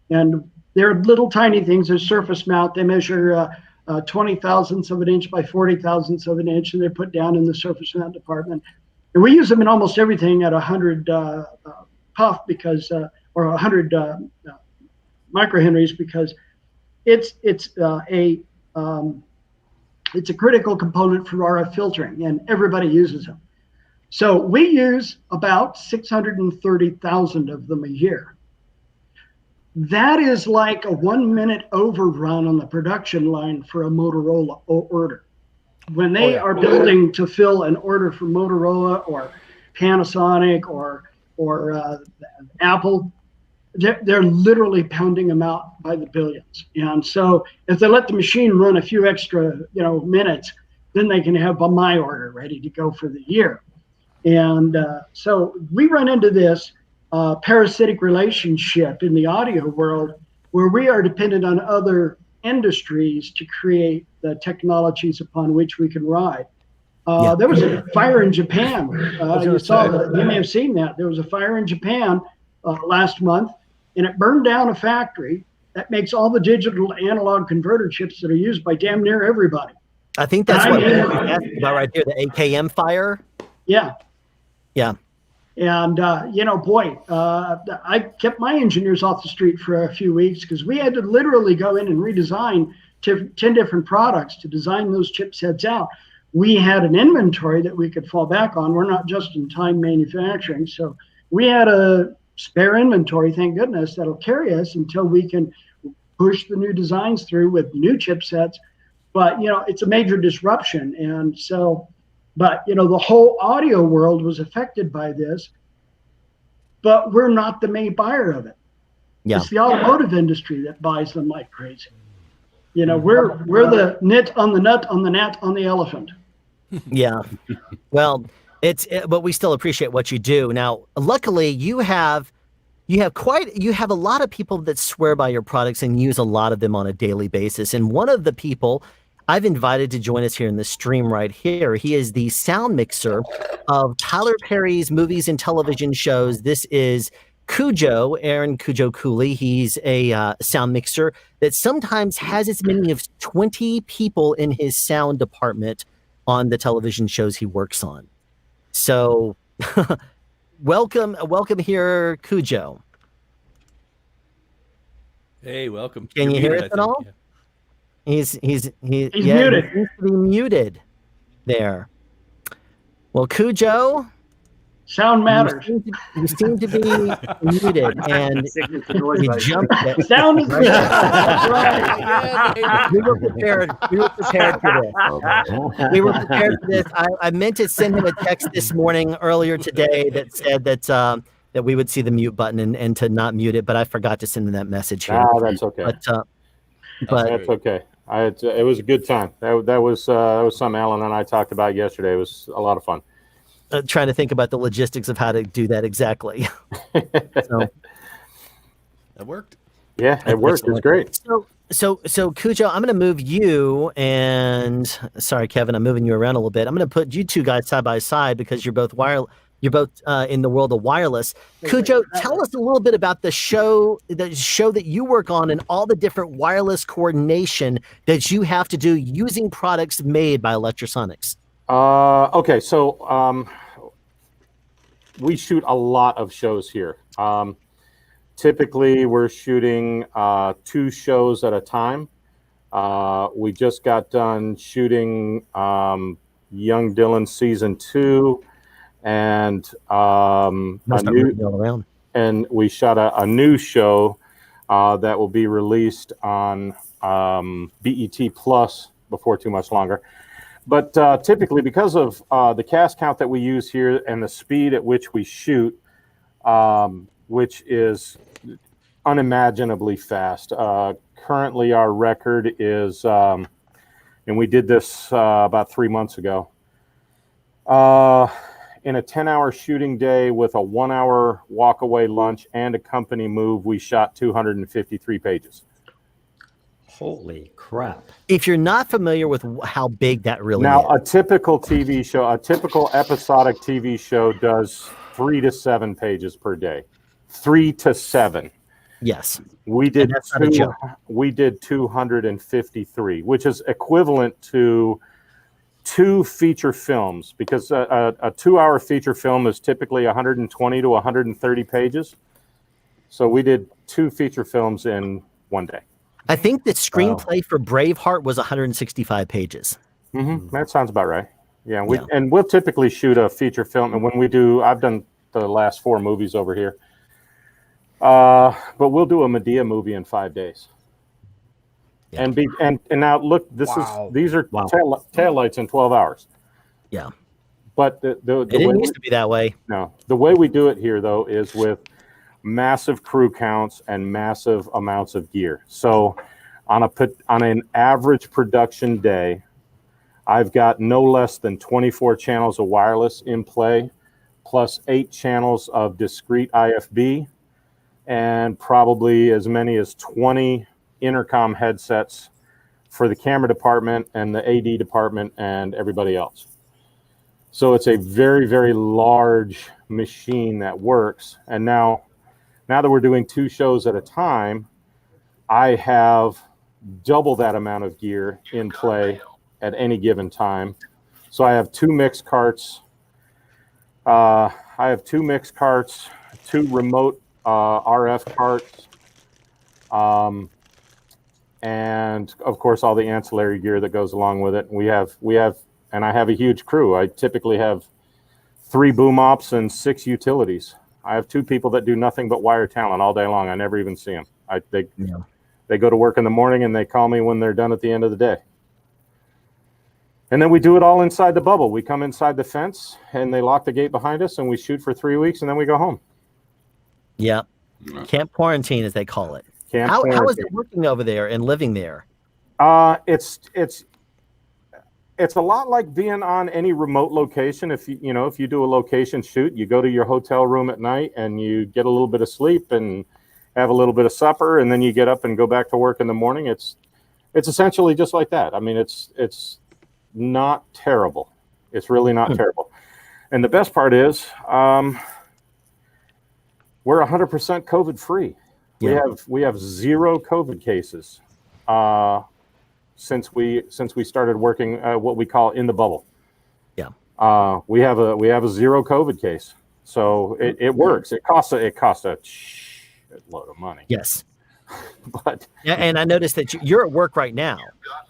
And they're little tiny things. They're surface mount. They measure 20 thousandths of an inch by 40 thousandths of an inch, and they're put down in the surface mount department. And we use them in almost everything at 100 puff or 100 microhenries because it's a critical component for RF filtering, and everybody uses them. So we use about 630,000 of them a year. That is like a 1 minute overrun on the production line for a Motorola order. When they are building to fill an order for Motorola or Panasonic or Apple, they're literally pounding them out by the billions. And so if they let the machine run a few extra minutes, then they can have my order ready to go for the year. And so we run into this parasitic relationship in the audio world where we are dependent on other industries to create the technologies upon which we can ride. There was a fire in Japan. You may have seen that. There was a fire in Japan last month, and it burned down a factory that makes all the digital analog converter chips that are used by damn near everybody. I think that's what we're asking about right there, the AKM fire. Yeah. Yeah. And, I kept my engineers off the street for a few weeks because we had to literally go in and redesign 10 different products to design those chipsets out. We had an inventory that we could fall back on. We're not just in time manufacturing. So we had a spare inventory, thank goodness, that'll carry us until we can push the new designs through with new chipsets. But, it's a major disruption. And so, the whole audio world was affected by this, but we're not the main buyer of it. Yeah. It's the automotive industry that buys them like crazy. We're the nit on the nut on the gnat on the elephant. Yeah. Well, but we still appreciate what you do. Now, luckily you have a lot of people that swear by your products and use a lot of them on a daily basis. And one of the people I've invited to join us here in the stream right here, he is the sound mixer of Tyler Perry's movies and television shows. This is Cujo, Aaron Cujo Cooley. He's a sound mixer that sometimes has as many as 20 people in his sound department on the television shows he works on. So welcome here, Cujo. Hey, welcome. Can you hear us at all? Yeah. He's muted. He seems to be muted there. Well, Cujo, sound matters. You seem to be muted, and you jumped it. Sound is That's right. We were prepared. We were prepared for this. We were prepared for this. I meant to send him a text this morning earlier today that said that we would see the mute button and to not mute it, but I forgot to send him that message here. That's okay. But that's okay. It was a good time. That was something Alan and I talked about yesterday. It was a lot of fun. trying to think about the logistics of how to do that exactly. So that worked. Yeah, it worked. It's great. So Cujo, I'm going to move you and sorry, Kevin, I'm moving you around a little bit. I'm going to put you two guys side by side because you're both in the world of wireless. Cujo, tell us a little bit about the show that you work on and all the different wireless coordination that you have to do using products made by Lectrosonics. Okay, so we shoot a lot of shows here. Typically, we're shooting 2 shows at a time. We just got done shooting Young Dylan season 2, and we shot a new show that will be released on BET Plus before too much longer. But typically, because of the cast count that we use here and the speed at which we shoot, which is unimaginably fast. Currently, our record is, and we did this about 3 months ago, in a 10-hour shooting day with a 1-hour walk-away lunch and a company move, we shot 253 pages. Holy crap. If you're not familiar with how big that really now, is. a typical TV show, a typical episodic TV show does 3 to 7 pages per day. 3 to 7. Yes. We did 253, which is equivalent to 2 feature films, because a 2-hour feature film is typically 120 to 130 pages. So we did 2 feature films in one day. I think the screenplay for Braveheart was 165 pages. Mm-hmm. That sounds about right. Yeah, and we'll typically shoot a feature film, and when we do, I've done the last 4 movies over here. But we'll do a Medea movie in 5 days. Yeah. And now look, these are tail lights in 12 hours. Yeah. But the it didn't used to be that way. No, the way we do it here though is with massive crew counts and massive amounts of gear. So on an average production day, I've got no less than 24 channels of wireless in play, plus 8 channels of discrete IFB, and probably as many as 20 intercom headsets for the camera department and the AD department and everybody else. So it's a very, very large machine that works. And now that we're doing 2 shows at a time, I have double that amount of gear in play at any given time. So I have 2 mix carts. I have 2 mix carts, 2 remote RF carts, and of course all the ancillary gear that goes along with it. We have, and I have a huge crew. I typically have 3 boom ops and 6 utilities. I have 2 people that do nothing but wire talent all day long. I never even see them. They go to work in the morning and they call me when they're done at the end of the day. And then we do it all inside the bubble. We come inside the fence and they lock the gate behind us and we shoot for 3 weeks and then we go home. Yeah. Camp quarantine, as they call it. How is it working over there and living there? It's a lot like being on any remote location. If you do a location shoot, you go to your hotel room at night and you get a little bit of sleep and have a little bit of supper, and then you get up and go back to work in the morning. It's essentially just like that. I mean, it's not terrible. It's really not terrible. And the best part is, we're 100% COVID free. Yeah. We have 0 COVID cases since we started working what we call in the bubble. Yeah. We have a 0 COVID case, so it works. It costs a load of money. Yes. But yeah, and I noticed that you're at work right now.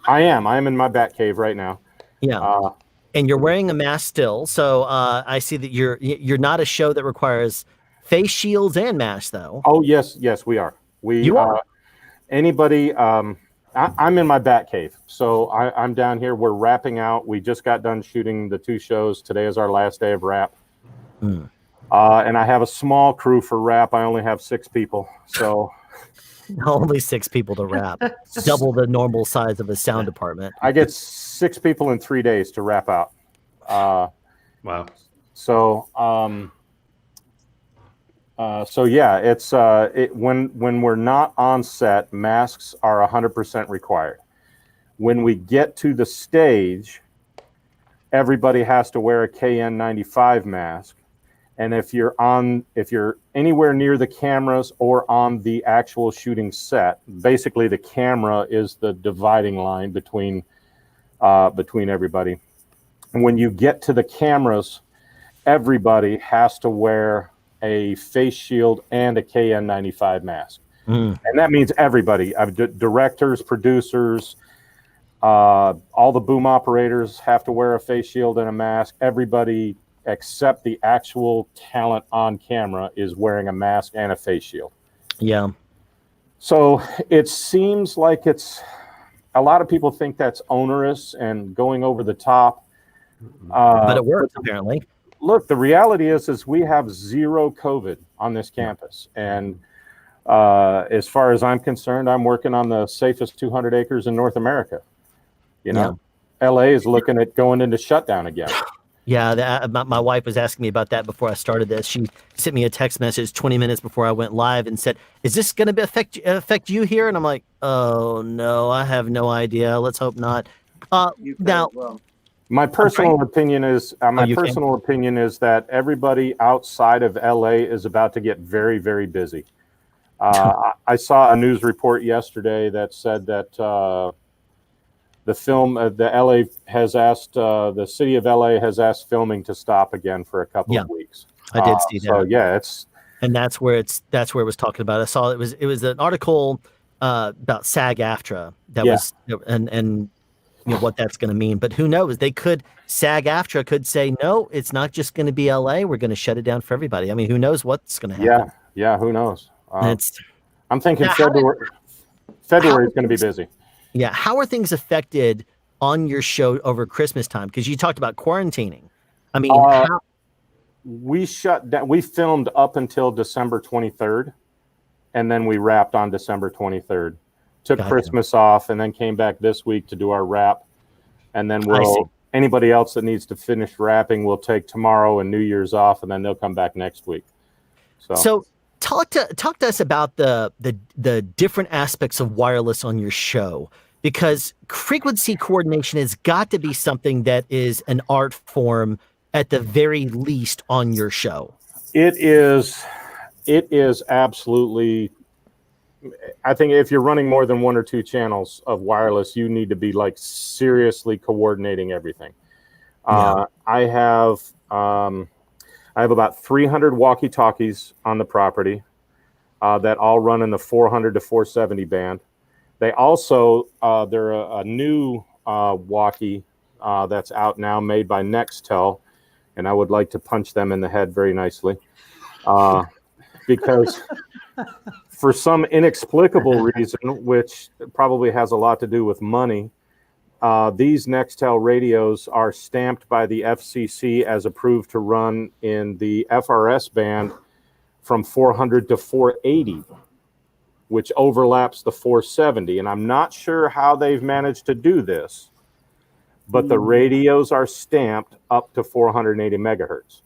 I am in my bat cave right now. Yeah. And you're wearing a mask still, so I see that you're not a show that requires face shields and masks, though. Oh yes, we are. You are. Anybody? I'm in my bat cave, so I'm down here. We're wrapping out. We just got done shooting the 2 shows. Today is our last day of wrap. And I have a small crew for wrap. I only have 6 people, so only 6 people to wrap. Double the normal size of a sound department. I get 6 people in 3 days to wrap out. Wow. So yeah, it's when we're not on set, masks are 100% required. When we get to the stage, everybody has to wear a KN95 mask. And if you're anywhere near the cameras or on the actual shooting set, basically the camera is the dividing line between everybody. And when you get to the cameras, everybody has to wear a face shield and a KN95 mask. And that means everybody, directors, producers, all the boom operators have to wear a face shield and a mask. Everybody except the actual talent on camera is wearing a mask and a face shield. Yeah. So it seems like a lot of people think that's onerous and going over the top. But it works, apparently. Look, the reality is we have zero COVID on this campus. And as far as I'm concerned, I'm working on the safest 200 acres in North America. You know, LA is looking at going into shutdown again. Yeah, my wife was asking me about that before I started this. She sent me a text message 20 minutes before I went live and said, "Is this going to affect you here?" And I'm like, "Oh no, I have no idea. Let's hope not." Now, my personal opinion is that everybody outside of LA is about to get very, very busy. I saw a news report yesterday that said that the city of LA has asked filming to stop again for a couple of weeks. I did see that. So yeah, and that's where it was talking about. I saw it was an article about SAG-AFTRA that was, and you know what that's going to mean. But who knows? SAG-AFTRA could say, no, it's not just going to be LA. We're going to shut it down for everybody. I mean, who knows what's going to happen? Yeah, who knows? I'm thinking February is going to be busy. Yeah. How are things affected on your show over Christmas time? Because you talked about quarantining. I mean, we shut down. We filmed up until December 23rd, and then we wrapped on December 23rd. Took Christmas off, and then came back this week to do our wrap. And then anybody else that needs to finish wrapping will take tomorrow and New Year's off, and then they'll come back next week. So talk to us about the different aspects of wireless on your show, because frequency coordination has got to be something that is an art form at the very least on your show. It is absolutely. I think if you're running more than one or two channels of wireless, you need to be like seriously coordinating everything. I have about 300 walkie-talkies on the property that all run in the 400 to 470 band. They also, they're a new walkie that's out now, made by Nextel, and I would like to punch them in the head very nicely because for some inexplicable reason, which probably has a lot to do with money, these Nextel radios are stamped by the FCC as approved to run in the FRS band from 400 to 480, which overlaps the 470. And I'm not sure how they've managed to do this, but the radios are stamped up to 480 megahertz.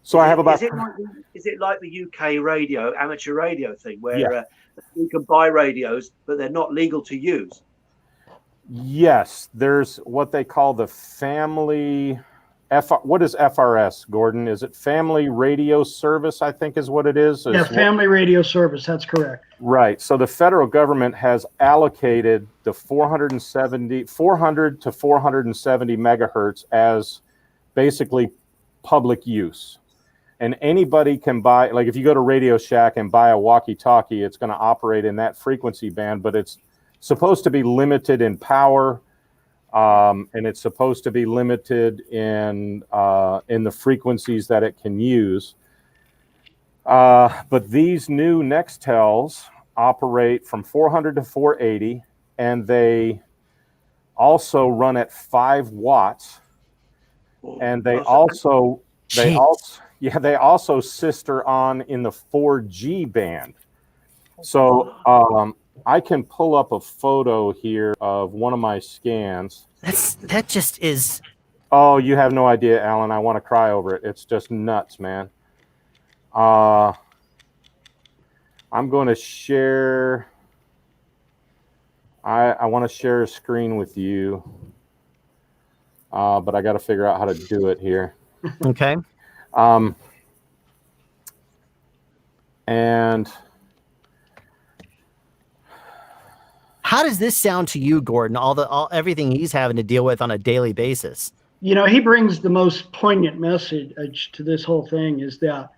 So I have about. Is it like the UK radio, amateur radio thing, where you can buy radios, but they're not legal to use? Yes, there's what they call the family. What is FRS, Gordon? Is it Family Radio Service? I think is what it is. Yeah, Family Radio Service. That's correct. Right. So the federal government has allocated the 400 to 470 megahertz as basically public use. And anybody can buy, like if you go to Radio Shack and buy a walkie-talkie, it's going to operate in that frequency band, but it's supposed to be limited in power, and it's supposed to be limited in the frequencies that it can use. But these new Nextels operate from 400 to 480, and they also run at 5 watts, and they also sister on in the 4G band. So I can pull up a photo here of one of my scans. That just is Oh, you have no idea, Alan. I want to cry over it. It's just nuts, man. I'm going to share. I want to share a screen with you, but I got to figure out how to do it here. Okay. And how does this sound to you, Gordon? Everything he's having to deal with on a daily basis. You know, he brings the most poignant message to this whole thing is that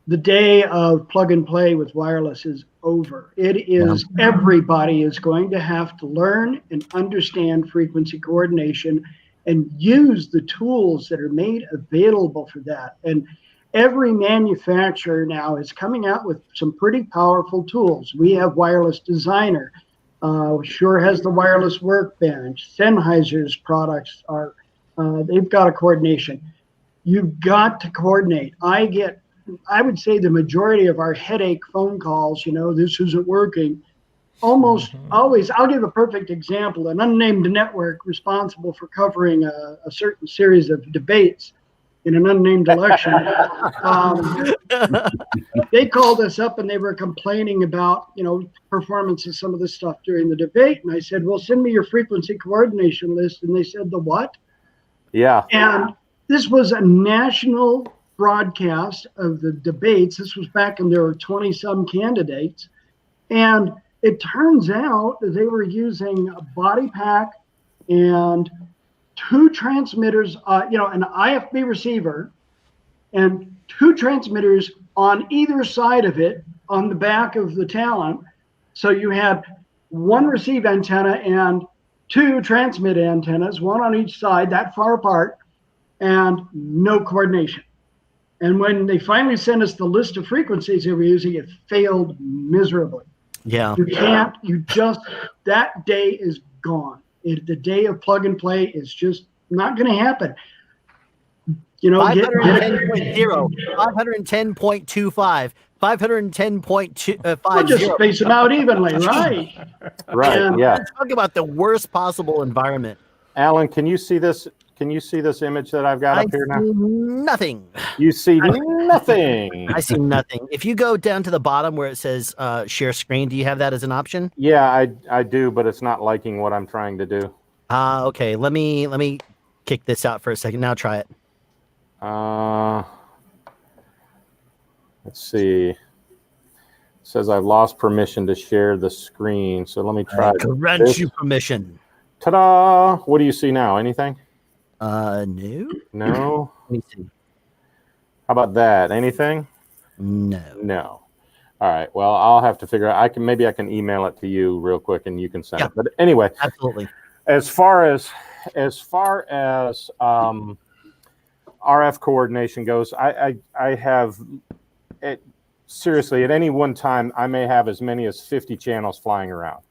the day of plug and play with wireless is over. It is, everybody is going to have to learn and understand frequency coordination and use the tools that are made available for that. And every manufacturer now is coming out with some pretty powerful tools. We have Wireless Designer, Shure has the Wireless Workbench. Sennheiser's products are, they've got a coordination. You've got to coordinate. I would say the majority of our headache phone calls, you know, this isn't working. Almost always, I'll give a perfect example. An unnamed network responsible for covering a certain series of debates in an unnamed election. They called us up and they were complaining about, you know, performance of some of the stuff during the debate. And I said, well, send me your frequency coordination list. And they said, the what? Yeah. And this was a national broadcast of the debates. This was back when there were 20 some candidates. And it turns out that they were using a body pack and two transmitters, you know, an IFB receiver and two transmitters on either side of it on the back of the talent. So you had one receive antenna and two transmit antennas, one on each side, that far apart, and no coordination. And when they finally sent us the list of frequencies they were using, it failed miserably. Yeah. That day is gone. The day of plug and play is just not going to happen. You know, 510.0, 510.25, 510.50. We'll just space them out evenly, right? Right. And yeah. Talk about the worst possible environment. Alan, can you see this? Can you see this image that I've got up here now? Nothing. You see nothing. I see nothing. If you go down to the bottom where it says share screen, do you have that as an option? Yeah, I do, but it's not liking what I'm trying to do. Okay. Let me kick this out for a second. Now try it. Let's see. It says I've lost permission to share the screen. So let me try. Grant you permission. Ta-da! What do you see now? Anything? No. No. Let me see. How about that? Anything? No. No. All right. Well, I'll have to figure out. Maybe I can email it to you real quick and you can send it. But anyway, absolutely. As far as RF coordination goes, I have it seriously at any one time I may have as many as 50 channels flying around.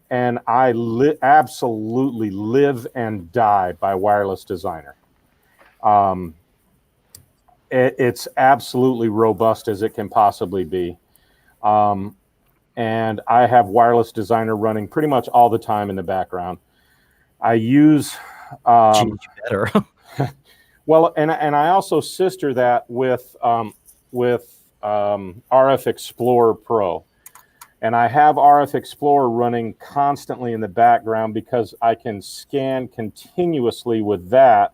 And I absolutely live and die by Wireless Designer. It's absolutely robust as it can possibly be. And I have Wireless Designer running pretty much all the time in the background. I use better. Well, and I also sister that with RF Explorer Pro. And I have RF Explorer running constantly in the background because I can scan continuously with that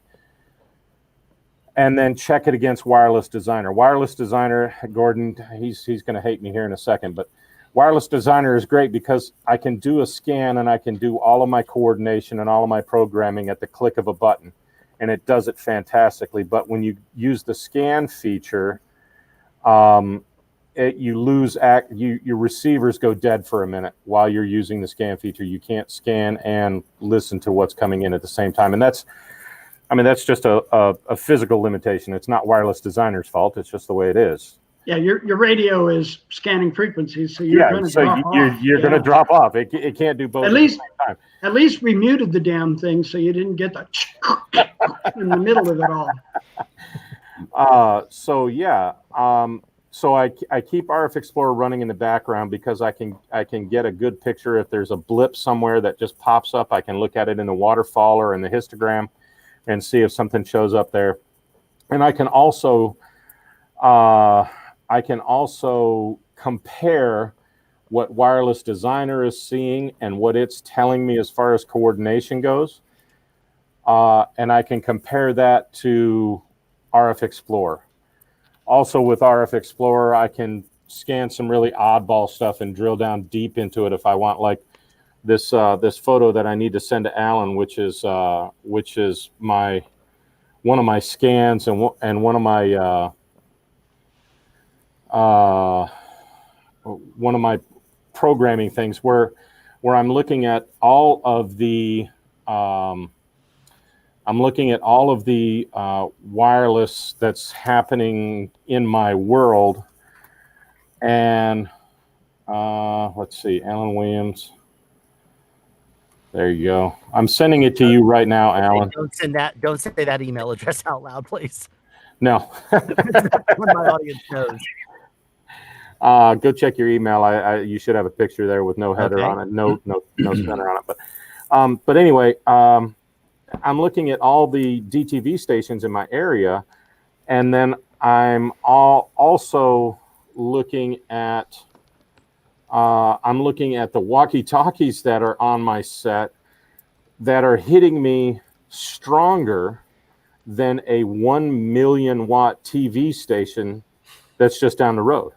and then check it against Wireless Designer. Wireless Designer, Gordon, he's going to hate me here in a second, but Wireless Designer is great because I can do a scan and I can do all of my coordination and all of my programming at the click of a button, and it does it fantastically. But when you use the scan feature, you lose your receivers go dead for a minute while you're using the scan feature. You can't scan and listen to what's coming in at the same time, and that's just a physical limitation. It's not Wireless Designer's fault. It's just the way it is. Yeah, your radio is scanning frequencies, so you're going to drop off. You're going to drop off. It can't do both at the same time. At least we muted the damn thing so you didn't get the in the middle of it all. So I keep RF Explorer running in the background because I can get a good picture. If there's a blip somewhere that just pops up, I can look at it in the waterfall or in the histogram. and see if something shows up there. And I can also compare what Wireless Designer is seeing and what it's telling me as far as coordination goes. And I can compare that to RF Explorer. Also with RF Explorer, I can scan some really oddball stuff and drill down deep into it if I want, like this photo that I need to send to Alan, which is one of my scans and one of my programming things where I'm looking at all of the wireless that's happening in my world. And let's see, Alan Williams. There you go. I'm sending it to you right now, Alan. Don't say that email address out loud, please. No. When my audience knows. Go check your email. You should have a picture there with no header on it, no center on it. But anyway, I'm looking at all the DTV stations in my area, and then I'm also looking at the walkie-talkies that are on my set that are hitting me stronger than a 1 million watt TV station that's just down the road.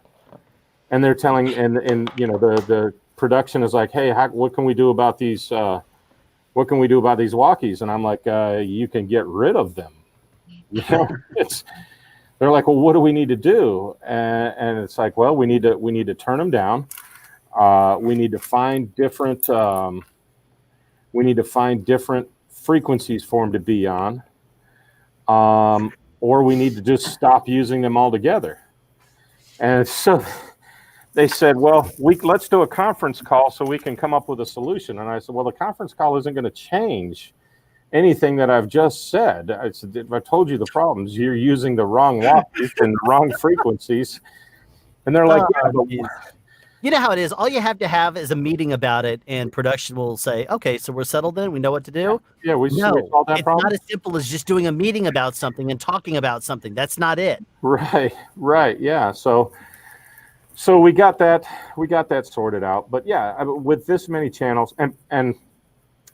And they're telling, and you know, the production is like, hey, what can we do about these? What can we do about these walkies? And I'm like, you can get rid of them. You know, they're like, well, what do we need to do? And it's like, well, we need to turn them down. We need to find different frequencies for them to be on, or we need to just stop using them altogether. And so they said, well, let's do a conference call so we can come up with a solution. And I said, well, the conference call isn't going to change anything that I've just said. I said, if I told you the problems, you're using the wrong walkies and the wrong frequencies. And they're like, yeah, but you know how it is. All you have to have is a meeting about it, and production will say, okay, so we're settled then. We know what to do. Yeah, we solved that problem. It's not as simple as just doing a meeting about something and talking about something. That's not it. Right. Yeah. So we got that sorted out. But yeah, with this many channels, and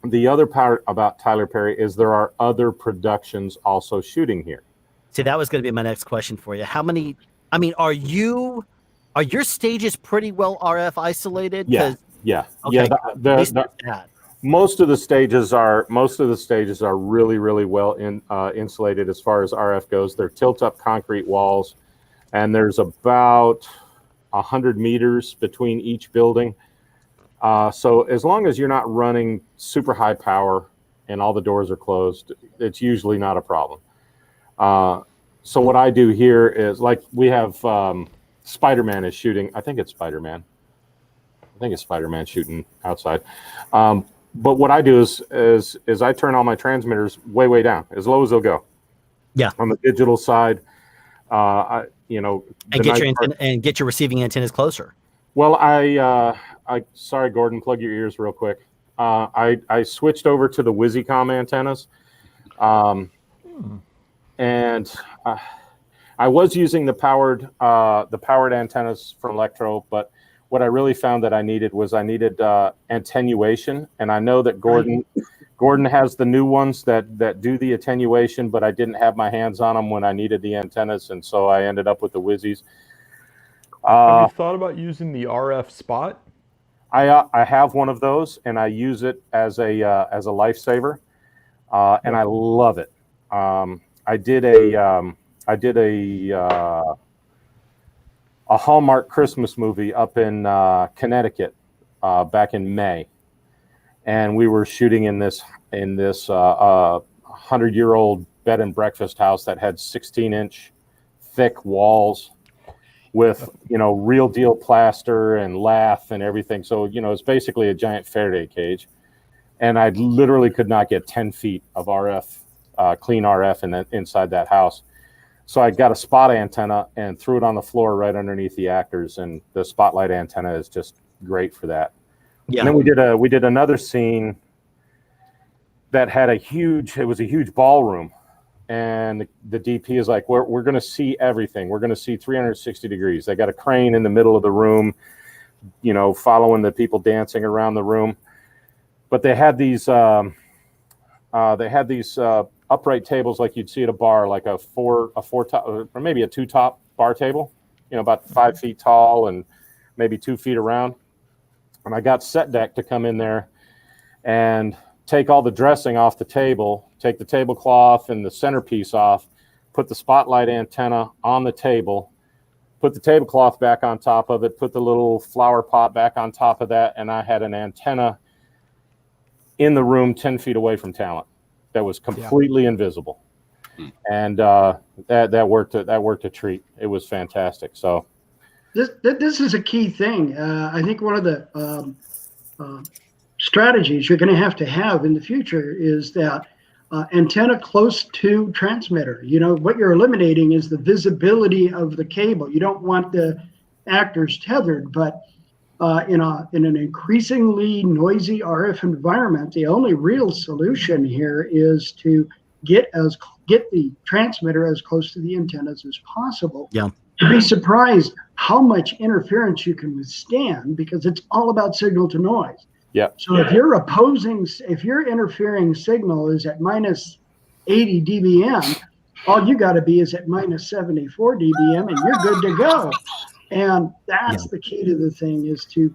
the other part about Tyler Perry is there are other productions also shooting here. See, that was going to be my next question for you. How many? I mean, are your stages pretty well RF isolated? Yeah. Okay. Yeah. Most of the stages are really, really well insulated as far as RF goes. They're tilt-up concrete walls, and there's about 100 meters between each building. So as long as you're not running super high power and all the doors are closed, it's usually not a problem. So what I do here is, like, we have Spider-Man is shooting. I think it's Spider-Man shooting outside. But what I do is I turn all my transmitters way down, as low as they'll go. Yeah. On the digital side, and get your receiving antennas closer. Well, sorry, Gordon, plug your ears real quick. I switched over to the WYSICOM antennas, and I was using the powered antennas from Electro, but what I really found that I needed attenuation, and I know that Gordon has the new ones that do the attenuation, but I didn't have my hands on them when I needed the antennas, and so I ended up with the WYSIs. Have you thought about using the RF spot? I have one of those, and I use it as a lifesaver, and I love it. I did a Hallmark Christmas movie up in Connecticut back in May, and we were shooting in this 100-year-old bed and breakfast house that had 16-inch thick walls with, you know, real deal plaster and lath and everything. So, you know, it's basically a giant Faraday cage, and I literally could not get 10 feet of RF, clean RF inside that house. So I got a spot antenna and threw it on the floor right underneath the actors, and the spotlight antenna is just great for that. Yeah. And then we did another scene. that had it was a huge ballroom. And the DP is like, we're going to see everything. We're going to see 360 degrees. They got a crane in the middle of the room, you know, following the people dancing around the room. But they had these upright tables like you'd see at a bar, like a four top or maybe a 2-top bar table, you know, about 5 feet tall and maybe 2 feet around. And I got Set Deck to come in there and take all the dressing off the table, take the tablecloth and the centerpiece off, put the spotlight antenna on the table, put the tablecloth back on top of it, put the little flower pot back on top of that, and I had an antenna in the room 10 feet away from talent that was completely invisible. And that worked a treat. It was fantastic. So this is a key thing. I think one of the strategies you're going to have in the future is that antenna close to transmitter. You know, what you're eliminating is the visibility of the cable. You don't want the actors tethered, but in an increasingly noisy RF environment, the only real solution here is to get the transmitter as close to the antennas as possible. Yeah. You'd be surprised how much interference you can withstand, because it's all about signal to noise. Yeah. So if your interfering signal is at minus 80 dBm, all you got to be is at minus 74 dBm, and you're good to go. And that's the key to the thing, is to,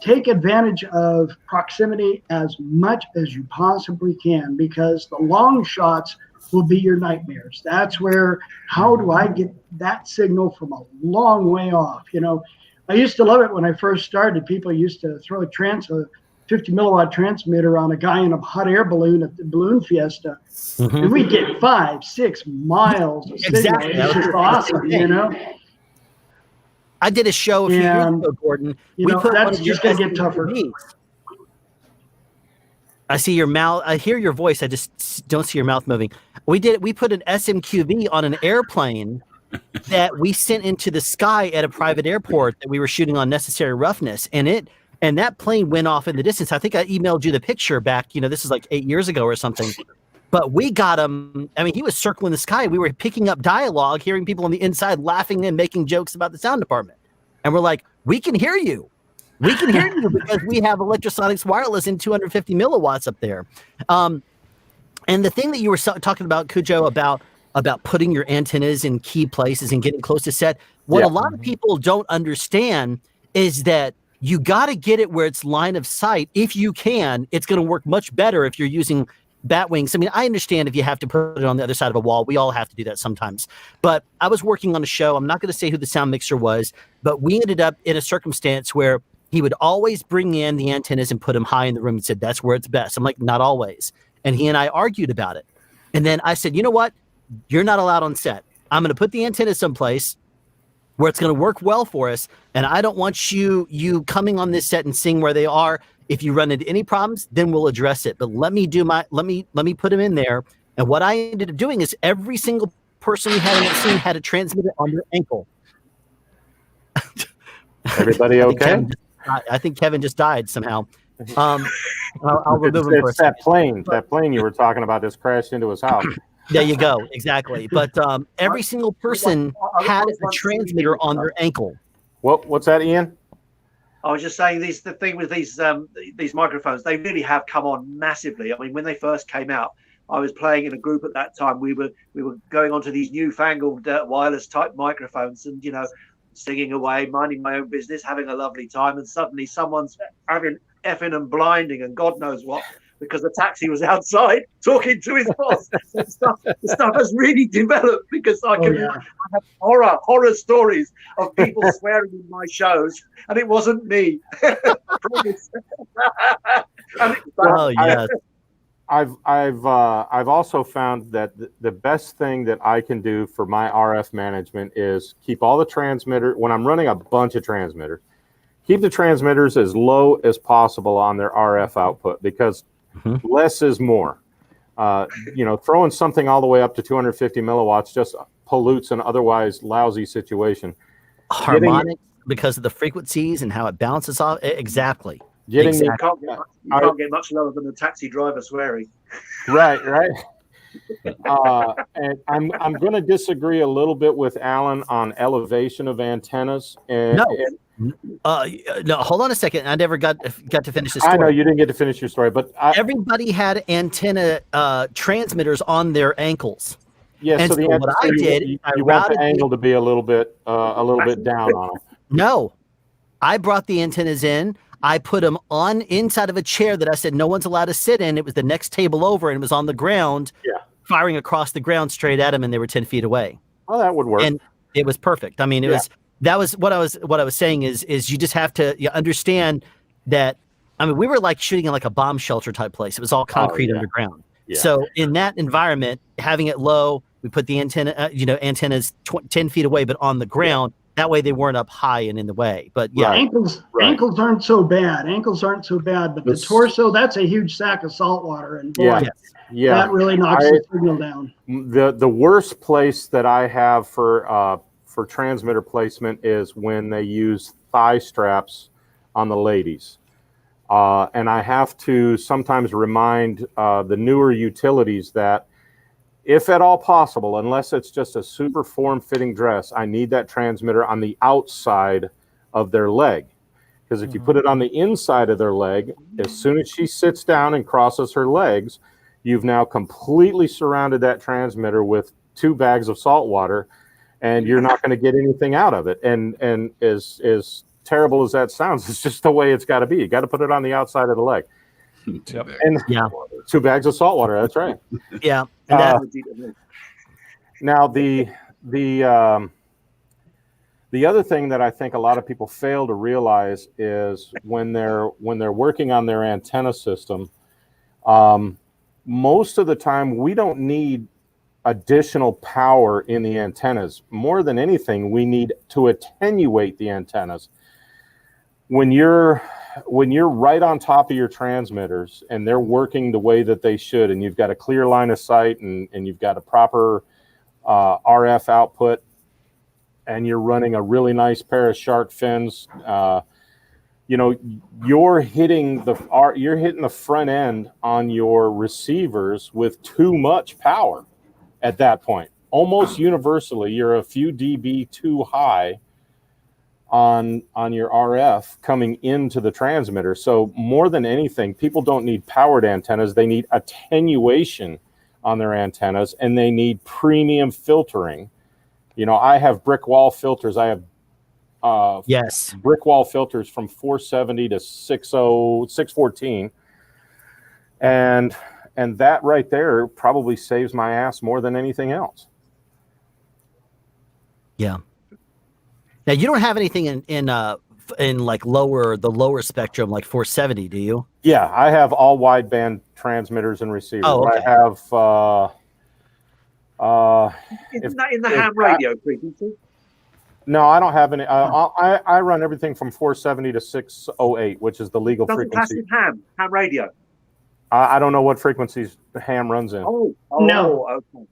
take advantage of proximity as much as you possibly can, because the long shots will be your nightmares. That's where, how do I get that signal from a long way off? I used to love it when I first started. People used to throw a 50 milliwatt transmitter on a guy in a hot air balloon at the balloon fiesta, and we get 5-6 miles of signal. Exactly. It's just awesome, I did a show a few years ago, Gordon. That's just going to get tougher. I see your mouth. I hear your voice. I just don't see your mouth moving. We put an SMQV on an airplane that we sent into the sky at a private airport that we were shooting on Necessary Roughness, and that plane went off in the distance. I think I emailed you the picture back. This is like 8 years ago or something. But we got him. I mean, he was circling the sky. We were picking up dialogue, hearing people on the inside laughing and making jokes about the sound department. And we're like, we can hear you. We can hear you because we have Lectrosonics wireless in 250 milliwatts up there. And the thing that you were talking about, Cujo, about putting your antennas in key places and getting close to set, what a lot of people don't understand is that you got to get it where it's line of sight. If you can, it's going to work much better if you're using bat wings. I mean, I understand if you have to put it on the other side of a wall. We all have to do that sometimes. But I was working on a show. I'm not going to say who the sound mixer was, but we ended up in a circumstance where he would always bring in the antennas and put them high in the room and said, that's where it's best. I'm like, not always. And he and I argued about it. And then I said, you know what? You're not allowed on set. I'm going to put the antenna someplace where it's going to work well for us. And I don't want you coming on this set and seeing where they are. If you run into any problems, then we'll address it. But let me put them in there. And what I ended up doing is every single person we had in that scene had a transmitter on their ankle. Everybody okay? I think Kevin just died somehow. I'll remove him for a second. That plane you were talking about just crashed into his house. There you go. Exactly. But every single person had a transmitter on their ankle. What's that, Ian? I was just saying the thing with these microphones, they really have come on massively. I mean, when they first came out, I was playing in a group at that time. We were going on to these newfangled wireless type microphones, and singing away, minding my own business, having a lovely time, and suddenly someone's having effing and blinding and God knows what, because the taxi was outside talking to his boss. The stuff has really developed, because I have horror stories of people swearing in my shows, and it wasn't me. Oh yes. I've also found that the best thing that I can do for my RF management is keep all the transmitter, when I'm running a bunch of transmitters, keep the transmitters as low as possible on their RF output, because less is more. Throwing something all the way up to 250 milliwatts just pollutes an otherwise lousy situation. Harmonics, because of the frequencies and how it bounces off. Exactly. Getting You can't get much lower than a taxi driver swearing. Right. And I'm going to disagree a little bit with Alan on elevation of antennas. No, hold on a second. I never got to finish the story. I know you didn't get to finish your story, but everybody had antenna transmitters on their ankles. Yeah, and so what I did, you want the angle to be a little bit down on them. No, I brought the antennas in. I put them on inside of a chair that I said no one's allowed to sit in. It was the next table over, and it was on the ground, firing across the ground straight at them, and they were 10 feet away. Oh, that would work. And it was perfect. I mean, that was what I was saying is you just have to understand that. I mean, we were like shooting in like a bomb shelter type place. It was all concrete underground. Yeah. So in that environment, having it low, we put the antennas 10 feet away, but on the ground. That way they weren't up high and in the way. But ankles aren't so bad. But the torso, that's a huge sack of salt water, and boy, that really knocks the signal down. The worst place that I have for transmitter placement is when they use thigh straps on the ladies. And I have to sometimes remind the newer utilities that if at all possible, unless it's just a super form-fitting dress, I need that transmitter on the outside of their leg. Because if you put it on the inside of their leg, as soon as she sits down and crosses her legs, you've now completely surrounded that transmitter with 2 bags of salt water, and you're not going to get anything out of it. And as terrible as that sounds, it's just the way it's got to be. You got to put it on the outside of the leg. Yep. And 2 bags of salt water. That's right. Yeah. Now the other thing that I think a lot of people fail to realize is when they're working on their antenna system, most of the time we don't need additional power in the antennas. More than anything, we need to attenuate the antennas. When you're right on top of your transmitters and they're working the way that they should, and you've got a clear line of sight and you've got a proper RF output, and you're running a really nice pair of shark fins, you're hitting the front end on your receivers with too much power at that point. Almost universally, you're a few dB too high on your RF coming into the transmitter. So more than anything, people don't need powered antennas. They need attenuation on their antennas, and they need premium filtering. I have brick wall filters. I have brick wall filters from 470 to 614. And that right there probably saves my ass more than anything else. Yeah. Now you don't have anything in like the lower spectrum, like 470, do you? Yeah, I have all wideband transmitters and receivers. Oh, okay. I have. Isn't that in the ham radio frequency? No, I don't have any. I run everything from 470 to 608, which is the legal frequency. Ham radio. I don't know what frequencies the ham runs in. No. Okay.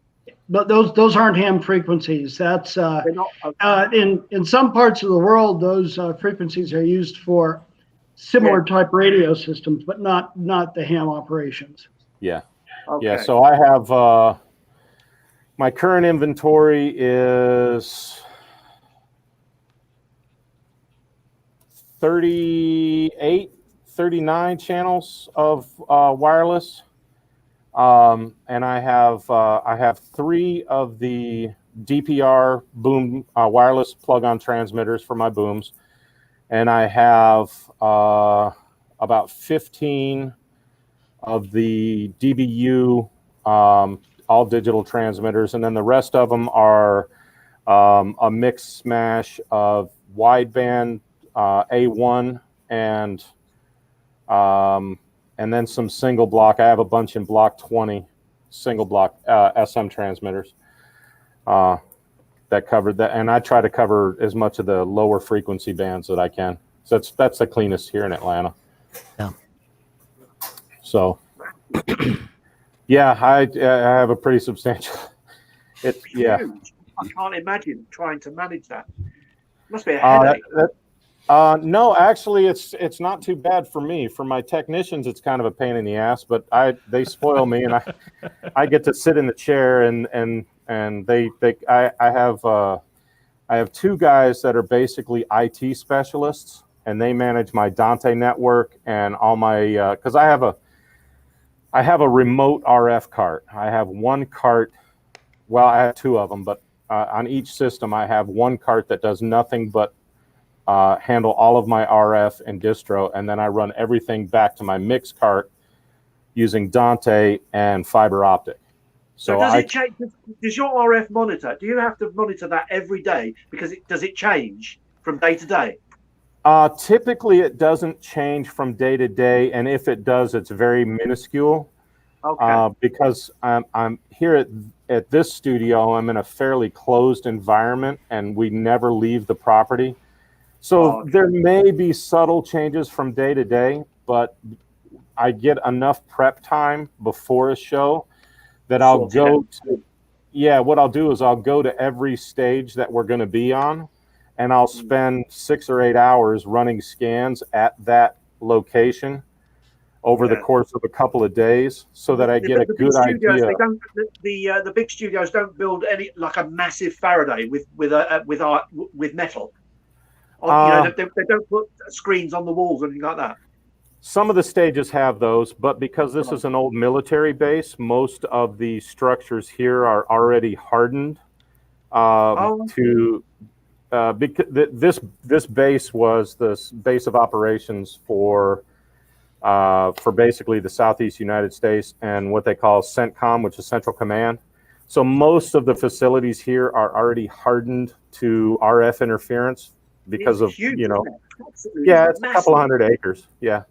But those aren't ham frequencies. That's in some parts of the world, those frequencies are used for similar type radio systems, but not the ham operations. Yeah. Okay. Yeah. So I have my current inventory is 39 channels of wireless. And I have 3 of the DPR boom wireless plug-on transmitters for my booms, and I have about 15 of the DBU all digital transmitters, and then the rest of them are a mixed smash of wideband A1 and then some single block. I have a bunch in block 20 single block SM transmitters that covered that, and I try to cover as much of the lower frequency bands that I can. So that's the cleanest here in Atlanta. Yeah. So, yeah, I have a pretty substantial. It's huge. I can't imagine trying to manage that. Must be a headache. No, actually, it's not too bad for me. For my technicians, it's kind of a pain in the ass, but they spoil me, and I get to sit in the chair, and I have two guys that are basically IT specialists, and they manage my Dante network and all my because I have a remote RF cart. I have one cart. Well, I have two of them, but on each system, I have one cart that does nothing but handle all of my RF and distro, and then I run everything back to my mix cart using Dante and fiber optic. So does it change? Does your RF monitor? Do you have to monitor that every day? Because does it change from day to day? Typically, it doesn't change from day to day, and if it does, it's very minuscule. Okay. Because I'm here at this studio, I'm in a fairly closed environment, and we never leave the property. So there may be subtle changes from day to day, but I get enough prep time before a show that I'll go to. Yeah, what I'll do is I'll go to every stage that we're going to be on, and I'll spend 6 or 8 hours running scans at that location over the course of a couple of days, so that I get a good idea. The big studios don't build any like a massive Faraday with metal. They don't put screens on the walls or anything like that. Some of the stages have those, but because this is an old military base, most of the structures here are already hardened because this base was the base of operations for basically the Southeast United States and what they call CENTCOM, which is Central Command. So most of the facilities here are already hardened to RF interference because of, huge, it's a couple hundred acres. Yeah.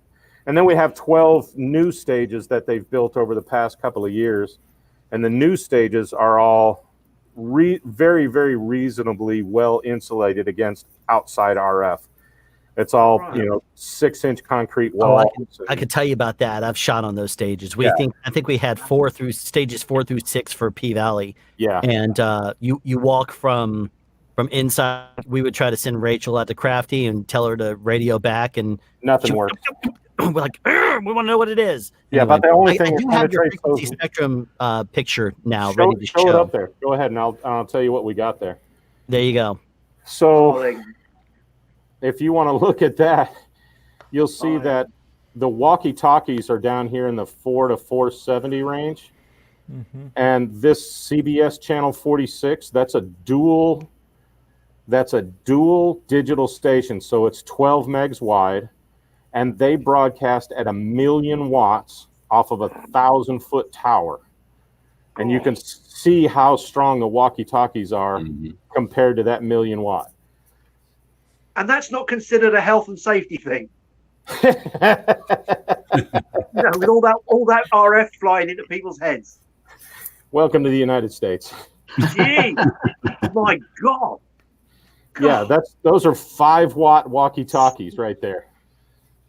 And then we have 12 new stages that they've built over the past couple of years. And the new stages are all very, very reasonably well insulated against outside RF. It's all, 6-inch concrete walls. I could tell you about that. I've shot on those stages. I think we had stages 4 through 6 for P Valley. Yeah. And you walk from inside. We would try to send Rachel out to Crafty and tell her to radio back, and nothing worked. We're like, we want to know what it is. Yeah, anyway, but the only thing I do have your frequency spectrum picture now ready to show. Show it up there. Go ahead, and I'll tell you what we got there. There you go. So, if you want to look at that, you'll see that the walkie-talkies are down here in the 4 to 470 range. Mm-hmm. And this CBS channel 46, that's a dual digital station. So it's 12 megs wide, and they broadcast at 1,000,000 watts off of a 1,000-foot tower. And you can see how strong the walkie-talkies are compared to that 1,000,000 watt. And that's not considered a health and safety thing. With all that RF flying into people's heads. Welcome to the United States. Gee, my God. Yeah, those are 5-watt walkie-talkies right there.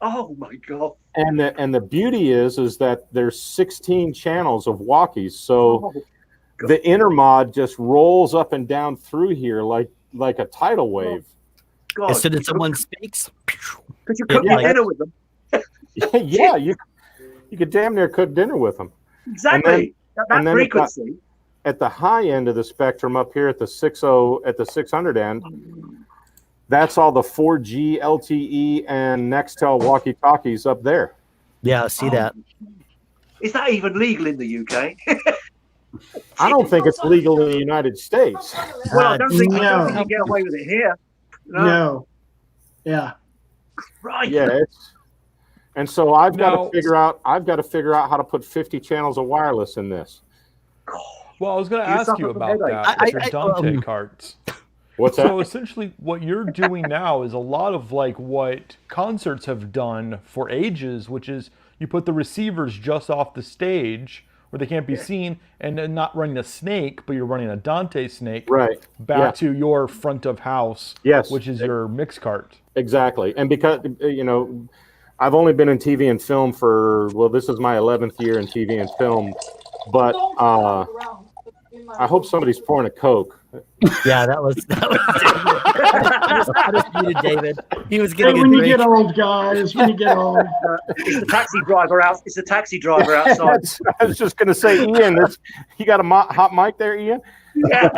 Oh my God. And the beauty is that there's 16 channels of walkies, so the intermod just rolls up and down through here like a tidal wave. God. As soon as someone speaks, could you cook dinner with them? Yeah, you could damn near cook dinner with them. Exactly. That frequency. At the high end of the spectrum up here at the 600 end, that's all the 4G, LTE, and Nextel walkie-talkies up there. Yeah, I see that. Is that even legal in the UK? I don't think it's legal in the United States. Well, I don't think you get away with it here. No. Yeah. Right. Yeah. And so I've got to figure out how to put 50 channels of wireless in this. Well, I was going to ask you about that with your Dante carts. What's that? So essentially what you're doing now is a lot of like what concerts have done for ages, which is you put the receivers just off the stage where they can't be seen, and then not running a snake, but you're running a Dante snake back to your front of house, which is your mix cart. Exactly. And because, I've only been in TV and film this is my 11th year in TV and film, but I hope somebody's pouring a Coke. Yeah, that was I just muted David. He was Hey, getting when a you drink. get old, guys, when you get old. Is the taxi driver out? Is the taxi driver outside? I was just going to say, Ian, you got a hot mic there, Ian? I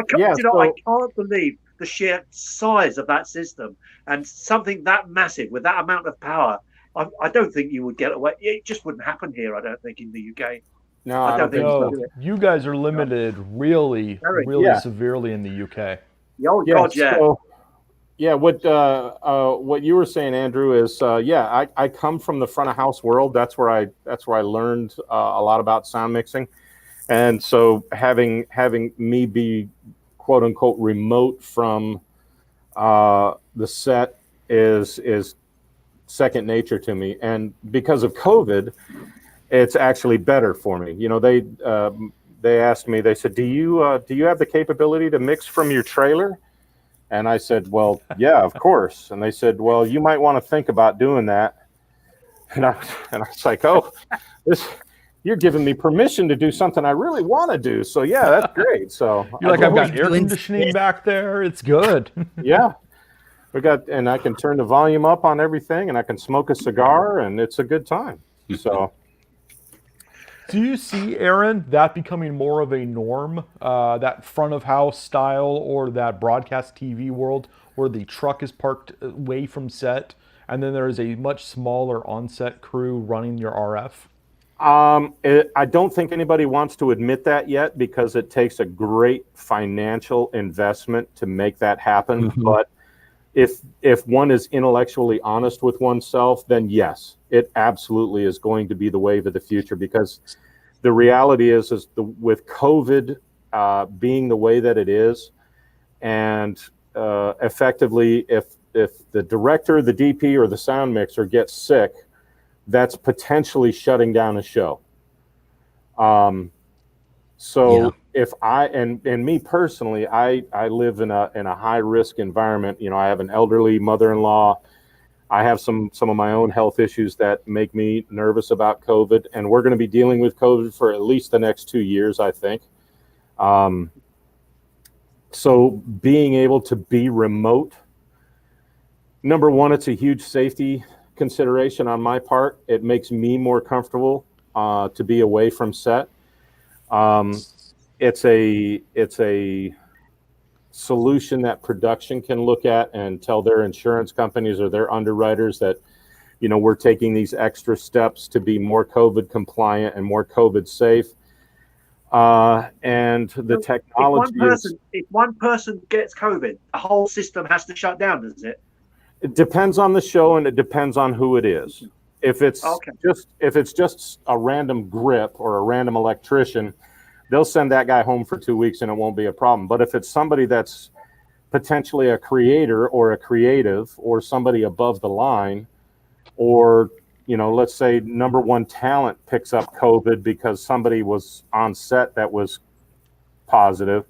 can't believe the sheer size of that system and something that massive with that amount of power. I don't think you would get away. It just wouldn't happen here, I don't think, in the UK. No, I don't think so. You guys are limited really severely in the UK. What you were saying, Andrew, is I come from the front of house world. That's where I learned a lot about sound mixing, and so having me be quote unquote remote from the set is second nature to me. And because of COVID, it's actually better for me. You know, they asked me, they said, do you have the capability to mix from your trailer? And I said, well, yeah, of course. And they said, well, you might want to think about doing that. And I was like, oh, you're giving me permission to do something I really want to do. So yeah, that's great. So you're like, I've got air conditioning back there. It's good. Yeah. And I can turn the volume up on everything, and I can smoke a cigar, and it's a good time. So, do you see, Aaron, that becoming more of a norm, that front of house style or that broadcast TV world where the truck is parked away from set, and then there is a much smaller on-set crew running your RF? I don't think anybody wants to admit that yet because it takes a great financial investment to make that happen. Mm-hmm. But if one is intellectually honest with oneself, then yes, it absolutely is going to be the wave of the future, because the reality is with COVID being the way that it is, and effectively if the director, the DP, or the sound mixer gets sick, that's potentially shutting down a show. If and me personally, I live in a high risk environment. You know, I have an elderly mother-in-law. I have some of my own health issues that make me nervous about COVID, and we're going to be dealing with COVID for at least the next 2 years, I think. So being able to be remote, number one, it's a huge safety consideration on my part. It makes me more comfortable to be away from set. It's a solution that production can look at and tell their insurance companies or their underwriters that, you know, we're taking these extra steps to be more COVID compliant and more COVID safe. And the technology. If one person gets COVID, the whole system has to shut down, does it? It depends on the show, and it depends on who it is. If it's just a random grip or a random electrician, they'll send that guy home for 2 weeks and it won't be a problem. But if it's somebody that's potentially a creator or a creative or somebody above the line, or, you know, let's say number one talent picks up COVID because somebody was on set that was positive,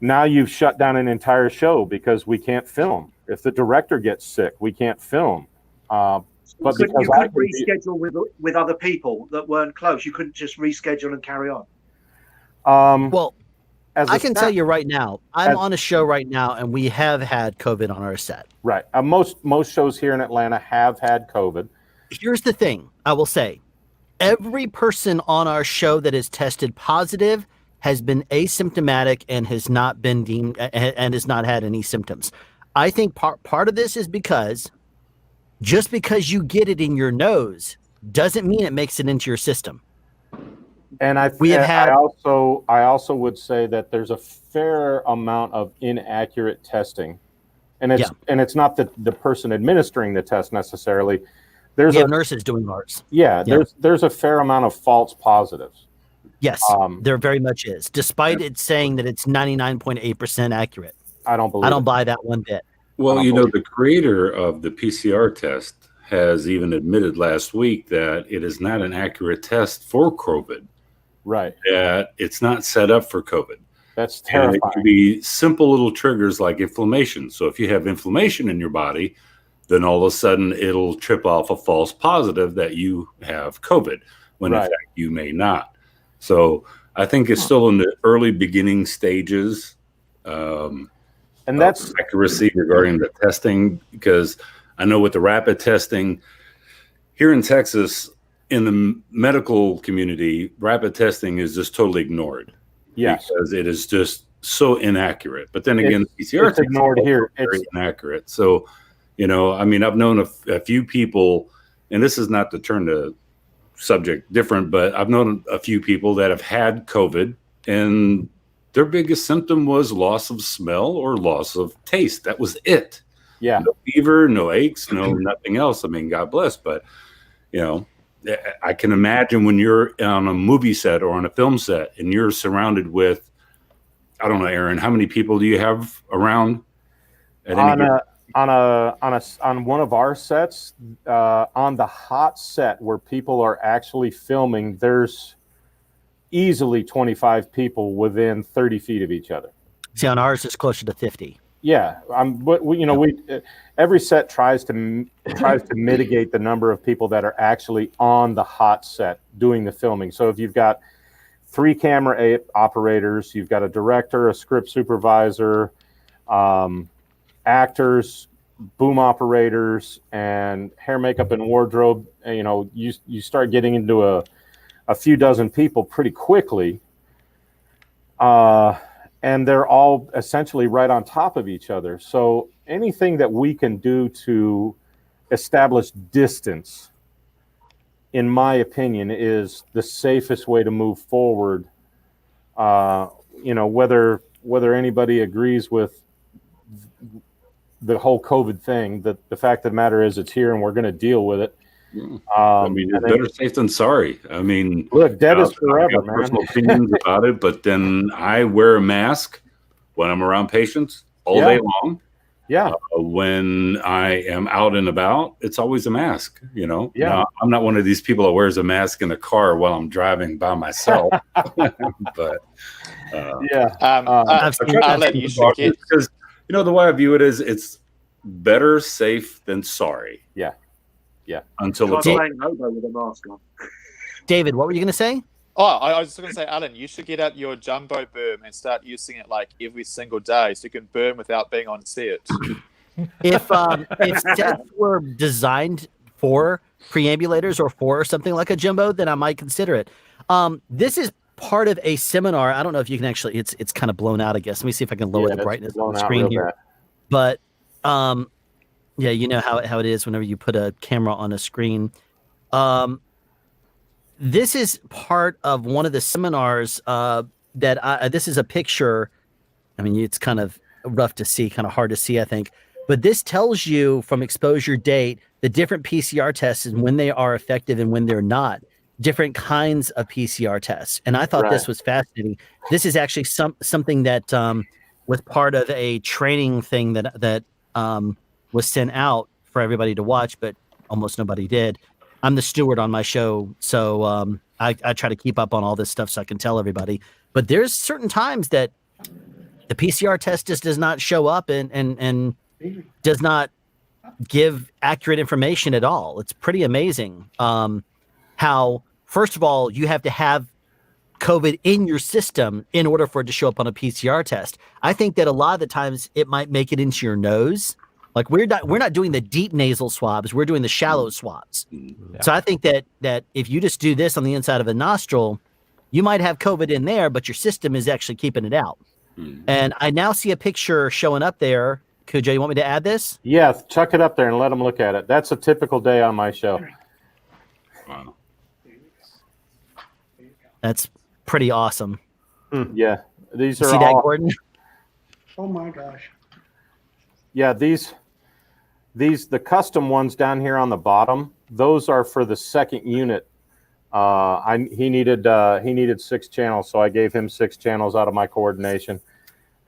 now you've shut down an entire show because we can't film. If the director gets sick, we can't film. But you couldn't reschedule with other people that weren't close. You couldn't just reschedule and carry on. Well, I can tell you right now, I'm on a show right now, and we have had COVID on our set. Right. Most shows here in Atlanta have had COVID. Here's the thing. I will say, every person on our show that is tested positive has been asymptomatic and has not been deemed and has not had any symptoms. I think part of this is because just because you get it in your nose doesn't mean it makes it into your system. And I also would say that there's a fair amount of inaccurate testing, and it's not the person administering the test necessarily. There's nurses doing ours. There's a fair amount of false positives. Yes, there very much is, despite it saying that it's 99.8% accurate. I don't buy that one bit. Well, you know, the creator of the PCR test has even admitted last week that it is not an accurate test for COVID. Right. That it's not set up for COVID. That's terrifying. And it can be simple little triggers like inflammation. So if you have inflammation in your body, then all of a sudden it'll trip off a false positive that you have COVID, when in fact you may not. So I think it's still in the early beginning stages and that's accuracy regarding the testing, because I know with the rapid testing here in Texas, in the medical community, rapid testing is just totally ignored. Yes, because it is just so inaccurate. But then again, PCR it's ignored here. Very inaccurate. So, you know, I mean, I've known a few people, and this is not to turn the subject different, but I've known a few people that have had COVID, and their biggest symptom was loss of smell or loss of taste. That was it. Yeah. No fever, no aches, no nothing else. I mean, God bless. But, you know, I can imagine when you're on a movie set or on a film set and you're surrounded with, I don't know, Aaron, how many people do you have around at any on one of our sets, on the hot set where people are actually filming, there's easily 25 people within 30 feet of each other. See, on ours it's closer to 50. Yeah, but we, you know, every set tries to mitigate the number of people that are actually on the hot set doing the filming. So if you've got 3 camera operators, you've got a director, a script supervisor, actors, boom operators, and hair, makeup, and wardrobe. You know, you start getting into a few dozen people pretty quickly. And they're all essentially right on top of each other. So anything that we can do to establish distance, in my opinion, is the safest way to move forward. You know, whether anybody agrees with the whole COVID thing, the fact of the matter is it's here and we're going to deal with it. I mean, it's better safe than sorry. I mean, look, dead is forever, man. Personal opinions about it, but then I wear a mask when I'm around patients all day long. Yeah. When I am out and about, it's always a mask. You know. Yeah. Now, I'm not one of these people that wears a mask in a car while I'm driving by myself. But yeah, Alan, you should get, because you know the way I view it is it's better safe than sorry. Yeah. Yeah. Until it's playing hobo with a mask on. David, what were you going to say? Oh, I was just going to say, Alan, you should get out your jumbo boom and start using it like every single day, so you can boom without being on set. If sets were designed for preambulators or for something like a jumbo, then I might consider it. This is part of a seminar. I don't know if you can actually. It's kind of blown out, I guess. Let me see if I can lower the brightness on the screen here. But yeah, you know how it is whenever you put a camera on a screen. This is part of one of the seminars this is a picture. I mean, it's kind of rough to see, kind of hard to see, I think. But this tells you from exposure date the different PCR tests and when they are effective and when they're not. Different kinds of PCR tests. And I thought this was fascinating. This is actually something that was part of a training thing that was sent out for everybody to watch, but almost nobody did. I'm the steward on my show, so I try to keep up on all this stuff so I can tell everybody. But there's certain times that the PCR test just does not show up and does not give accurate information at all. It's pretty amazing how, first of all, you have to have COVID in your system in order for it to show up on a PCR test. I think that a lot of the times it might make it into your nose. Like we're not doing the deep nasal swabs, we're doing the shallow swabs. Yeah. So I think that if you just do this on the inside of a nostril, you might have COVID in there, but your system is actually keeping it out. And I now see a picture showing up there. Cujo, you want me to add this? Yeah, chuck it up there and let them look at it. That's a typical day on my show. Wow. That's pretty awesome. Yeah, these are see that, Gordon? Oh my gosh. Yeah, the custom ones down here on the bottom, those are for the second unit. He needed 6 channels, so I gave him 6 channels out of my coordination.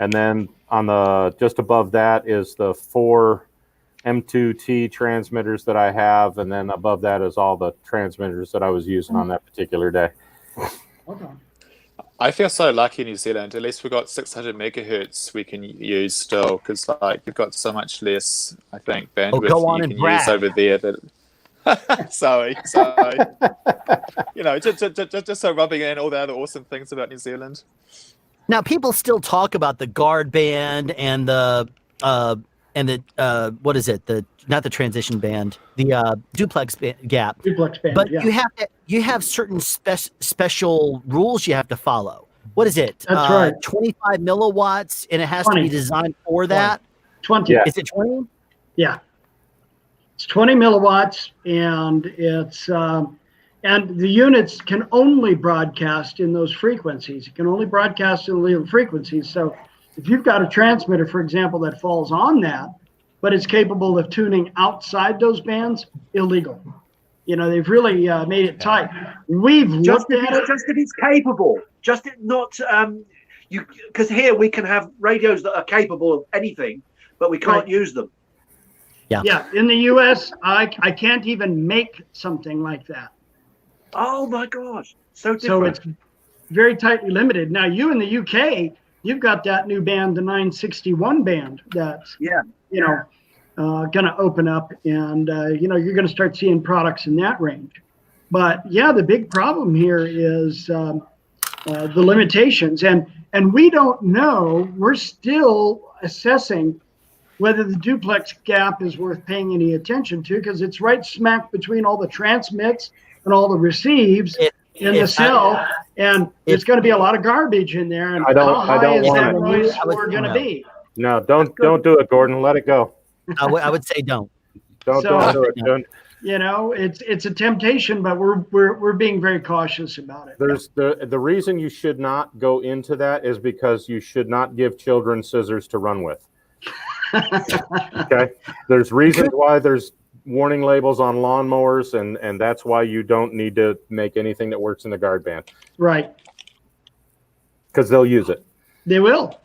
And then on the just above that is the 4 M2T transmitters that I have, and then above that is all the transmitters that I was using on that particular day. Okay. I feel so lucky in New Zealand. At least we've got 600 megahertz we can use still, because like you've got so much less, I think, bandwidth you can use over there. That sorry. You know, just so rubbing in all the other awesome things about New Zealand. Now, people still talk about the guard band and the what is it? Not the transition band, the duplex gap. Duplex band, But yeah. you have certain special rules you have to follow. What is it? That's right. 25 milliwatts, and it has 20. to be designed for that. 20. Is it 20? Yeah. It's 20 milliwatts, and it's and the units can only broadcast in those frequencies. It can only broadcast in the frequencies. So if you've got a transmitter, for example, that falls on that, but it's capable of tuning outside those bands, illegal. You know, they've really made it tight. We've looked at it. Just if it's capable, just it not because here we can have radios that are capable of anything, but we can't use them. Yeah. In the U.S., I can't even make something like that. Oh my gosh, so different. So it's very tightly limited. Now, you in the UK, you've got that new band, the 961 band, that's going to open up, and you're going to start seeing products in that range. But yeah, the big problem here is the limitations, and we don't know. We're still assessing whether the duplex gap is worth paying any attention to, because it's right smack between all the transmits and all the receives in the cell, and there's going to be a lot of garbage in there. And I don't that want price we're going to be? No, don't do it, Gordon. Let it go. I would say don't. Don't do it. Don't. You know, it's a temptation, but we're being very cautious about it. There's the reason you should not go into that is because you should not give children scissors to run with. Okay, there's reasons why there's warning labels on lawnmowers, and that's why you don't need to make anything that works in the guard band. Right. Because they'll use it. They will.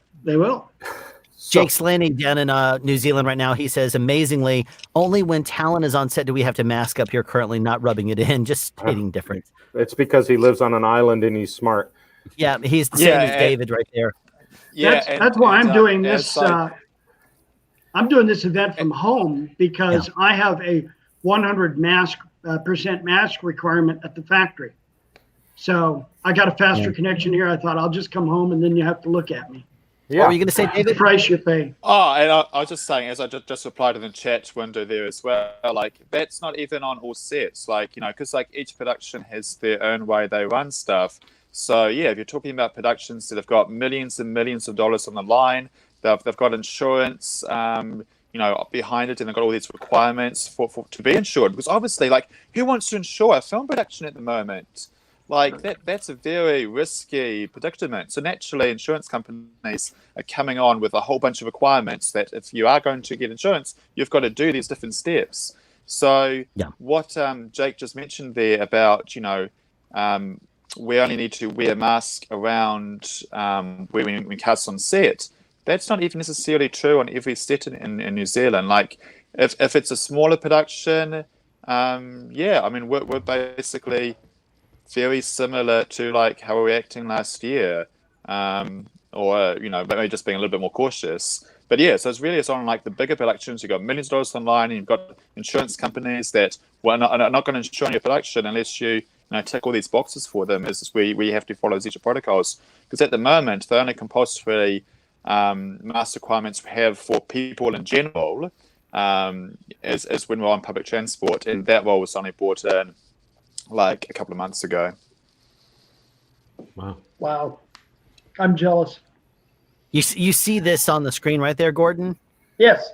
Jake Slaney down in New Zealand right now, he says, amazingly, only when Talon is on set do we have to mask up here currently, not rubbing it in, just stating difference. It's because he lives on an island and he's smart. Yeah, he's the same as David right there. Yeah, that's why I'm doing this. I'm doing this event from home because I have a 100% mask requirement at the factory. So I got a faster connection here. I thought I'll just come home and then you have to look at me. Yeah. What were you going to say, David? The price you pay. Oh, and I was just saying, as I just replied in the chat window there as well, like that's not even on all sets, like, you know, because like each production has their own way they run stuff. So yeah, if you're talking about productions that have got millions and millions of dollars on the line, they've got insurance, behind it, and they've got all these requirements for to be insured. Because obviously, like, who wants to insure a film production at the moment? Like that's a very risky predicament. So naturally, insurance companies are coming on with a whole bunch of requirements that if you are going to get insurance, you've got to do these different steps. So what Jake just mentioned there about, we only need to wear a mask around when we cast on set. That's not even necessarily true on every set in New Zealand. Like if it's a smaller production, we're basically very similar to like how we were acting last year, maybe just being a little bit more cautious. But yeah, so it's on like the bigger productions. You've got millions of dollars online, and you've got insurance companies that are not going to insure your production unless you tick all these boxes for them. Is we have to follow these protocols, because at the moment the only compulsory mask requirements we have for people in general is when we're on public transport, and that role was only brought in like a couple of months ago. Wow. I'm jealous. You see this on the screen right there, Gordon? Yes.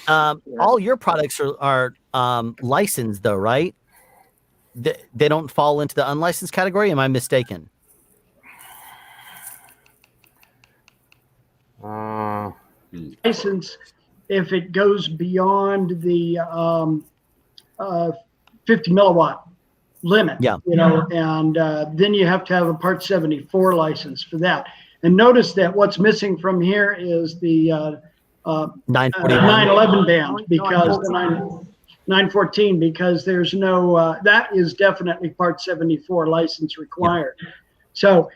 All your products are licensed though, right? They don't fall into the unlicensed category? Am I mistaken? License if it goes beyond the 50 milliwatt limit, and then you have to have a Part 74 license for that. And notice that what's missing from here is the 911 band, because the 914, because there's no that is definitely Part 74 license required. So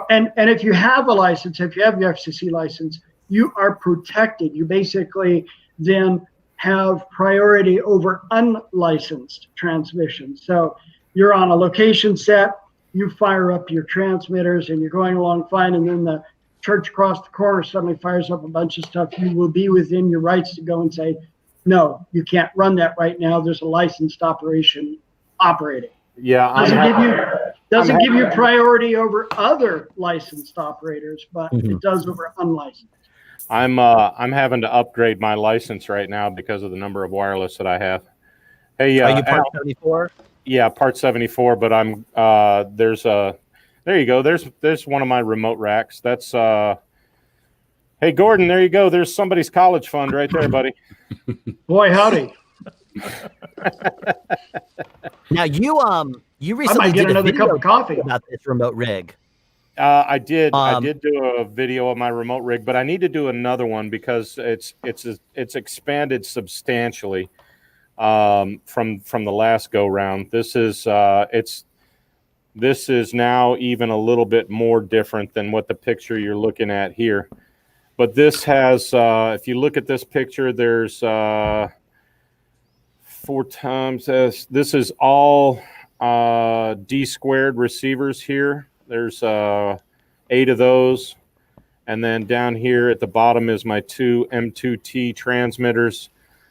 and if you have a license, if you have your FCC license, you are protected. You basically then have priority over unlicensed transmissions. So you're on a location set, you fire up your transmitters and you're going along fine, and then church across the corner suddenly fires up a bunch of stuff, you will be within your rights to go and say, no, you can't run that right now. There's a licensed operation operating. Yeah, doesn't give you priority over other licensed operators, but it does over unlicensed. I'm having to upgrade my license right now because of the number of wireless that I have. Hey, are you part 74? Yeah, part 74. But I'm there you go. There's one of my remote racks. That's hey Gordon, there you go. There's somebody's college fund right there, buddy. Boy, howdy. Now you recently get did another a video cup of coffee about this remote rig. I did do a video of my remote rig, but I need to do another one because it's expanded substantially from the last go round. This is now even a little bit more different than what the picture you're looking at here. But this has, if you look at this picture, there's 4 times as this is all D squared receivers here. There's 8 of those. And then down here at the bottom is my 2 M2T transmitters.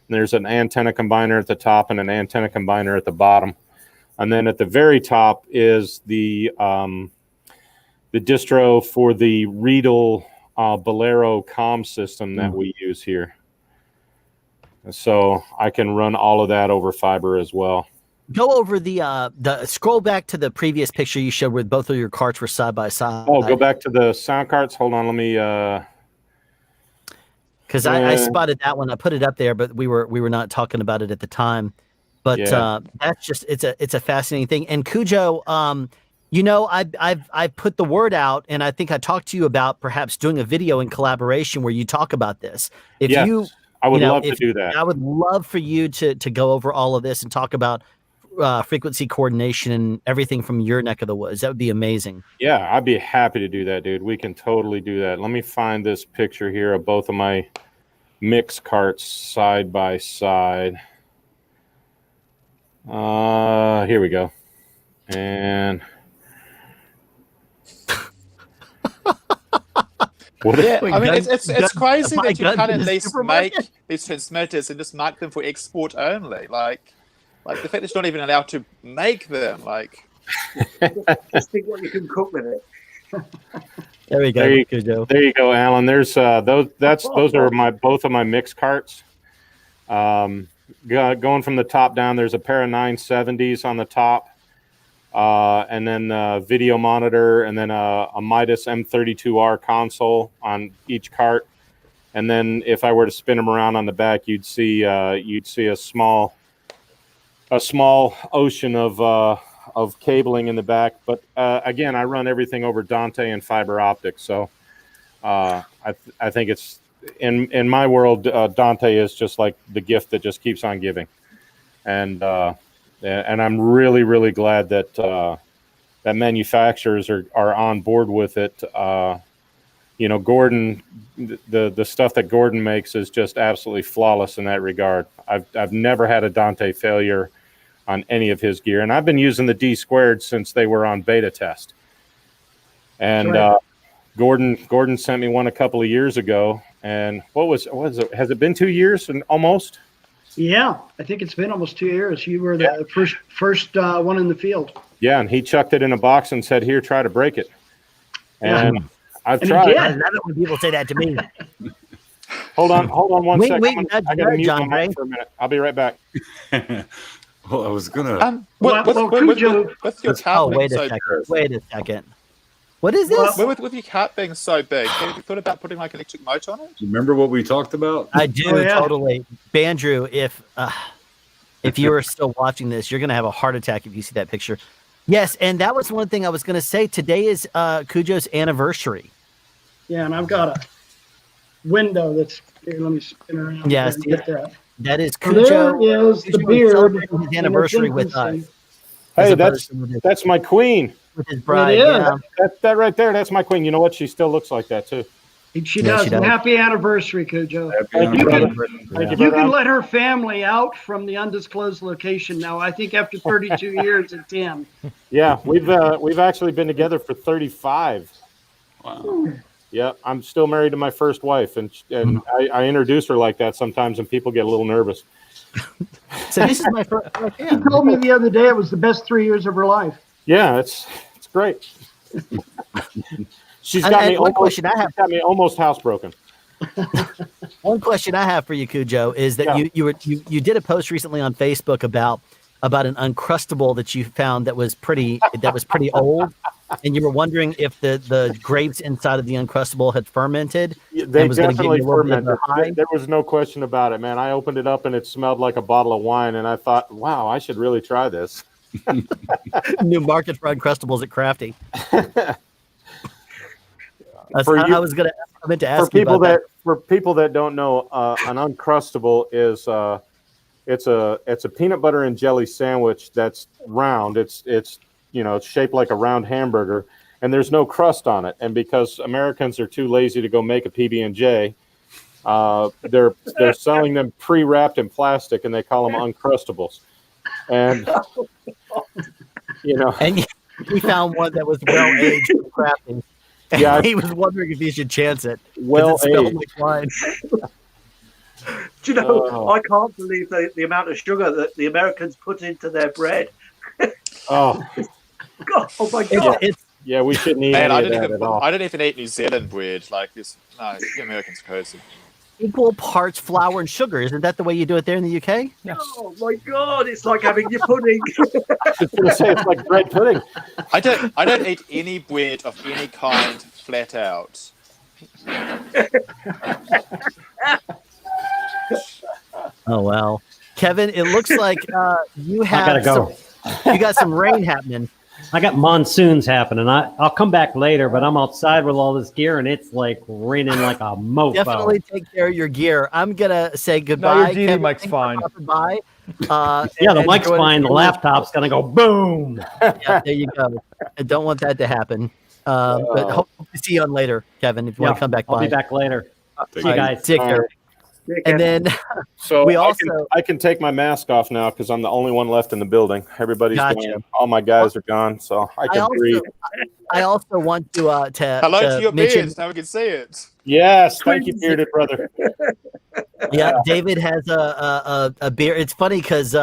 And there's an antenna combiner at the top and an antenna combiner at the bottom. And then at the very top is the distro for the Riedel Bolero comm system that we use here. So I can run all of that over fiber as well. Go over the scroll back to the previous picture you showed where both of your carts were side by side. Oh, go back to the sound carts. Hold on, let me. Because I spotted that one. I put it up there, but we were not talking about it at the time. But that's just it's a fascinating thing. And Cujo, I've put the word out, and I think I talked to you about perhaps doing a video in collaboration where you talk about this. I would love to do that. I would love for you to go over all of this and talk about frequency coordination and everything from your neck of the woods. That would be amazing. Yeah, I'd be happy to do that, dude. We can totally do that. Let me find this picture here of both of my mix carts side by side. Here we go. And yeah, I mean, it's crazy that you can't at least make these transmitters and just mark them for export only. Like the fact that you're not even allowed to make them. Like, just think what you can cook with it. There we go. There you go, Alan. There's those are both of my mix carts. Going from the top down, there's a pair of 970s on the top. And then a video monitor, and then a Midas M32R console on each cart. And then if I were to spin them around on the back, you'd see a small ocean of cabling in the back. But again, I run everything over Dante and fiber optics. So I think it's in my world, Dante is just like the gift that just keeps on giving. And I'm really, really glad that that manufacturers are on board with it. Gordon, the stuff that Gordon makes is just absolutely flawless in that regard. I've never had a Dante failure on any of his gear, and I've been using the D squared since they were on beta test. And Gordon sent me one a couple of years ago, and what was it? Has it been 2 years and almost? Yeah, I think it's been almost 2 years. You were the first one in the field. Yeah, and he chucked it in a box and said, "Here, try to break it." And I've tried. I love it when people say that to me. Hold on one second. I got to mute my mic for a minute. I'll be right back. Well, I was gonna. With your cart being so big. Wait a second. What is this? With your cart being so big, have you thought about putting like an electric motor on it? Remember what we talked about? I do totally. Bandrew, if you are still watching this, you're gonna have a heart attack if you see that picture. Yes, and that was one thing I was gonna say. Today is Cujo's anniversary. Yeah, and I've got a window that's here. Let me spin around. Yes, get that. That is Cujo. There is the beard. His anniversary with us. Hey, that's my queen. With his bride. Yeah. That right there, that's my queen. You know what? She still looks like that too. She does. Happy anniversary, Cujo. You can let her family out from the undisclosed location now. I think after 32 years at 10. Yeah, we've actually been together for 35. Wow. Yeah, I'm still married to my first wife, and I introduce her like that sometimes, and people get a little nervous. So this is my first. She told me the other day it was the best 3 years of her life. Yeah, it's great. She's got me almost housebroken. One question I have for you, Cujo, is that you did a post recently on Facebook about an Uncrustable that you found that was pretty old, and you were wondering if the grapes inside of the Uncrustable had fermented. They definitely fermented. There was no question about it, man. I opened it up and it smelled like a bottle of wine, and I thought, wow, I should really try this. New market for Uncrustables at Crafty. I meant to ask you about that. For people that don't know, an Uncrustable is it's a peanut butter and jelly sandwich that's round. It's shaped like a round hamburger, and there's no crust on it. And because Americans are too lazy to go make a PB&J, they're selling them pre-wrapped in plastic, and they call them Uncrustables. And and he found one that was well aged for crafting. Yeah, he was wondering if he should chance it. Well aged. Like wine. Do you know? I can't believe the amount of sugar that the Americans put into their bread. Oh, God, oh my God! Yeah, we shouldn't eat any of that at all. I don't even eat New Zealand bread like this. No, the Americans are crazy. Equal parts flour and sugar. Isn't that the way you do it there in the UK? Yes. Oh my God! It's like having your pudding. I was going to say it's like bread pudding. I don't eat any bread of any kind flat out. Oh well, Kevin. It looks like you have. I gotta go. You got some rain happening. I got monsoons happening. I'll come back later, but I'm outside with all this gear, and it's like raining like a mofo. Definitely take care of your gear. I'm gonna say goodbye. No, your DD mic's fine. Goodbye. Yeah, the mic's fine. The laptop's gonna go boom. Yeah, there you go. I don't want that to happen. But hope to see you on later, Kevin. If you want to come back by, I'll be back later. See you guys. Take care. And then so we I can take my mask off now because I'm the only one left in the building. Everybody's gone. All my guys are gone, so I can breathe. I also want to hello to your beard. Now we can see it. Yes, thank you, bearded brother. Yeah, David has a beard. It's funny because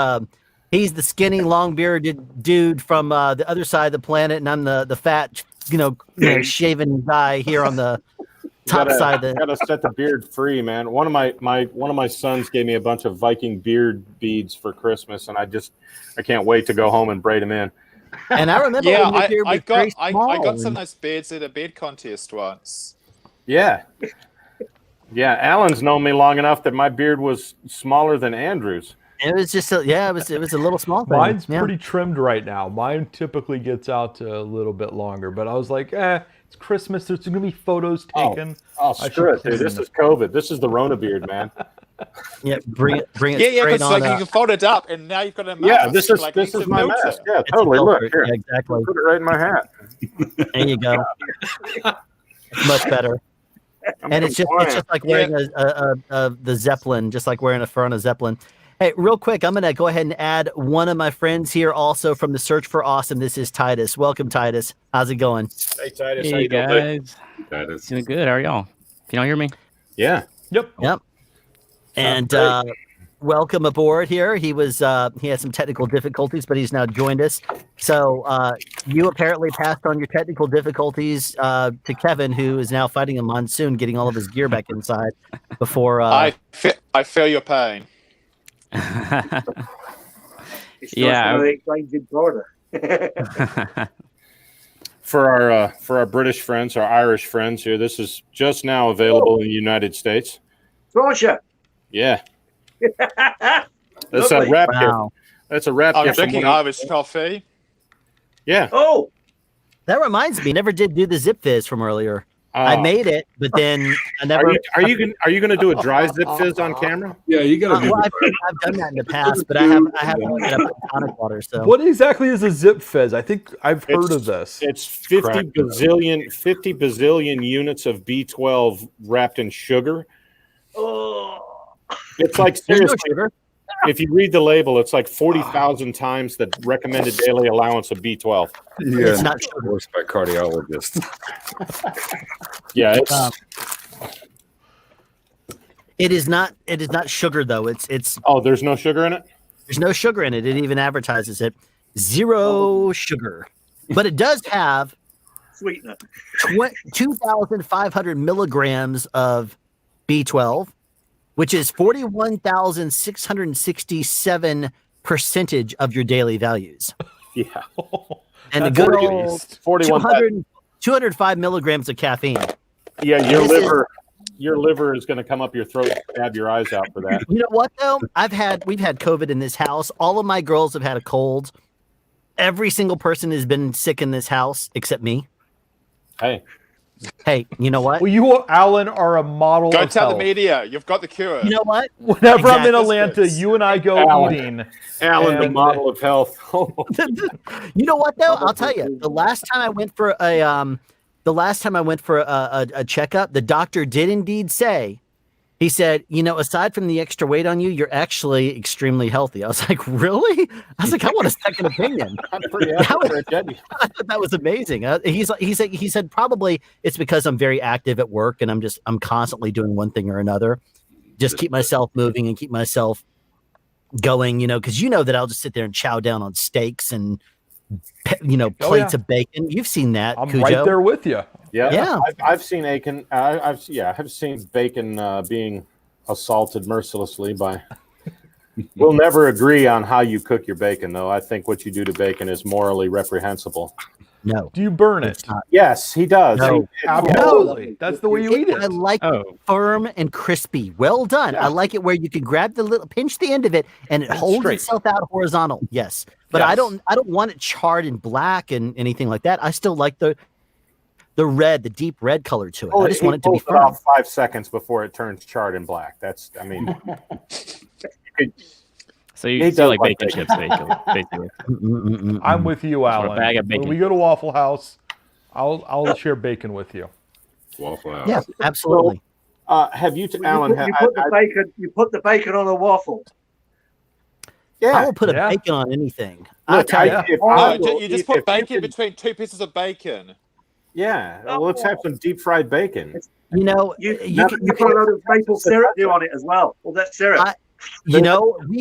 he's the skinny, long bearded dude from the other side of the planet, and I'm the fat, shaven guy here on the top side. Gotta set the beard free, man. One of my sons gave me a bunch of Viking beard beads for Christmas, and I can't wait to go home and braid them in. And I remember I got some nice beards at a beard contest once. Yeah. Yeah, Alan's known me long enough that my beard was smaller than Andrew's. It was just it was a little small thing. Mine's pretty trimmed right now. Mine typically gets out to a little bit longer, but I was like, it's Christmas. There's going to be photos taken. Oh, screw it, dude. This is COVID. This is the Rona beard, man. Yeah, bring it. Yeah, because like you can fold it up, and now you've got a mask. Yeah, this is my mask. Yeah, totally. Look here. Yeah, exactly. Put it right in my hat. There you go. Much better. And it's just like wearing the Zeppelin, just like wearing a fur on a Zeppelin. Hey, real quick, I'm going to go ahead and add one of my friends here also from the Search for Awesome. This is Titus. Welcome, Titus. How's it going? Hey, Titus. Hey, how you guys. doing? Titus. Doing good. How are y'all? Can y'all hear me? Yeah. Yep. And welcome aboard here. He had some technical difficulties, but he's now joined us. So you apparently passed on your technical difficulties to Kevin, who is now fighting a monsoon, getting all of his gear back inside before. I feel your pain. Yeah. In Florida. For our British friends, our Irish friends here, this is just now available in the United States. Russia. Yeah. That's a wrap gift. That's a wrap gift. I'm drinking Irish coffee. Yeah. Oh, that reminds me. Never did do the Zip Fizz from earlier. I made it, but then I never. Are you going to do a dry Zip Fizz on camera? Yeah, you got to do. Well, I've done that in the past, but I haven't looked it up in tonic water. So what exactly is a Zip Fizz? I think I've heard of this. It's 50 bazillion units of B12 wrapped in sugar. Oh, it's like there's seriously. no sugar. if you read the label, it's like 40,000 times the recommended daily allowance of B12. Yeah, It's not endorsed by cardiologists. Yeah, it's It is not sugar though. It's oh, there's no sugar in it? There's no sugar in it. It even advertises it. Zero sugar. But it does have Sweetener. 2,500 milligrams of B12, which is 41,667 percentage of your daily values. Yeah. And the That's good pretty old good. 41,000. 205 milligrams of caffeine. Yeah, your liver is going to come up your throat and stab your eyes out for that. You know what though? We've had COVID in this house. All of my girls have had a cold. Every single person has been sick in this house except me. Hey, you know what? Well, you, Alan, are a model. Go of tell health. the media. You've got the cure. You know what? Whenever I'm in Atlanta, you and I go eating. Alan, the model of health. You know what though? I'll tell you. The last time I went for a checkup, the doctor did indeed say, he said, aside from the extra weight on you, you're actually extremely healthy. I was like, really? I was like, I want a second opinion. I'm pretty happy. I thought that was amazing. He said probably it's because I'm very active at work and I'm constantly doing one thing or another. Just keep myself moving and keep myself going, because that I'll just sit there and chow down on steaks and plates of bacon. You've seen that. I'm Cujo. right there with you. Yeah. I've seen bacon. I've seen bacon being assaulted mercilessly by. We'll never agree on how you cook your bacon, though. I think what you do to bacon is morally reprehensible. No. Do you burn it? Yes, he does. No. Absolutely. That's the way you eat it. I like it firm and crispy. Well done. I like it where you can grab pinch the end of it, and it holds itself out horizontal. Yes, but I don't want it charred and black and anything like that. I still like the deep red color to it. I just want it to be firm. Off 5 seconds before it turns charred and black. So you do like bacon chips, basically. I'm with you, Alan. Or a bag of bacon. When we go to Waffle House, I'll share bacon with you. Waffle House. Yeah, absolutely. Have you, Alan? You put the bacon on a waffle. Yeah, I will put a bacon on anything. Look, You just put bacon between two pieces of bacon. Yeah, well, let's have some deep fried bacon. You can put a lot of maple syrup on it as well. Well, that's syrup. We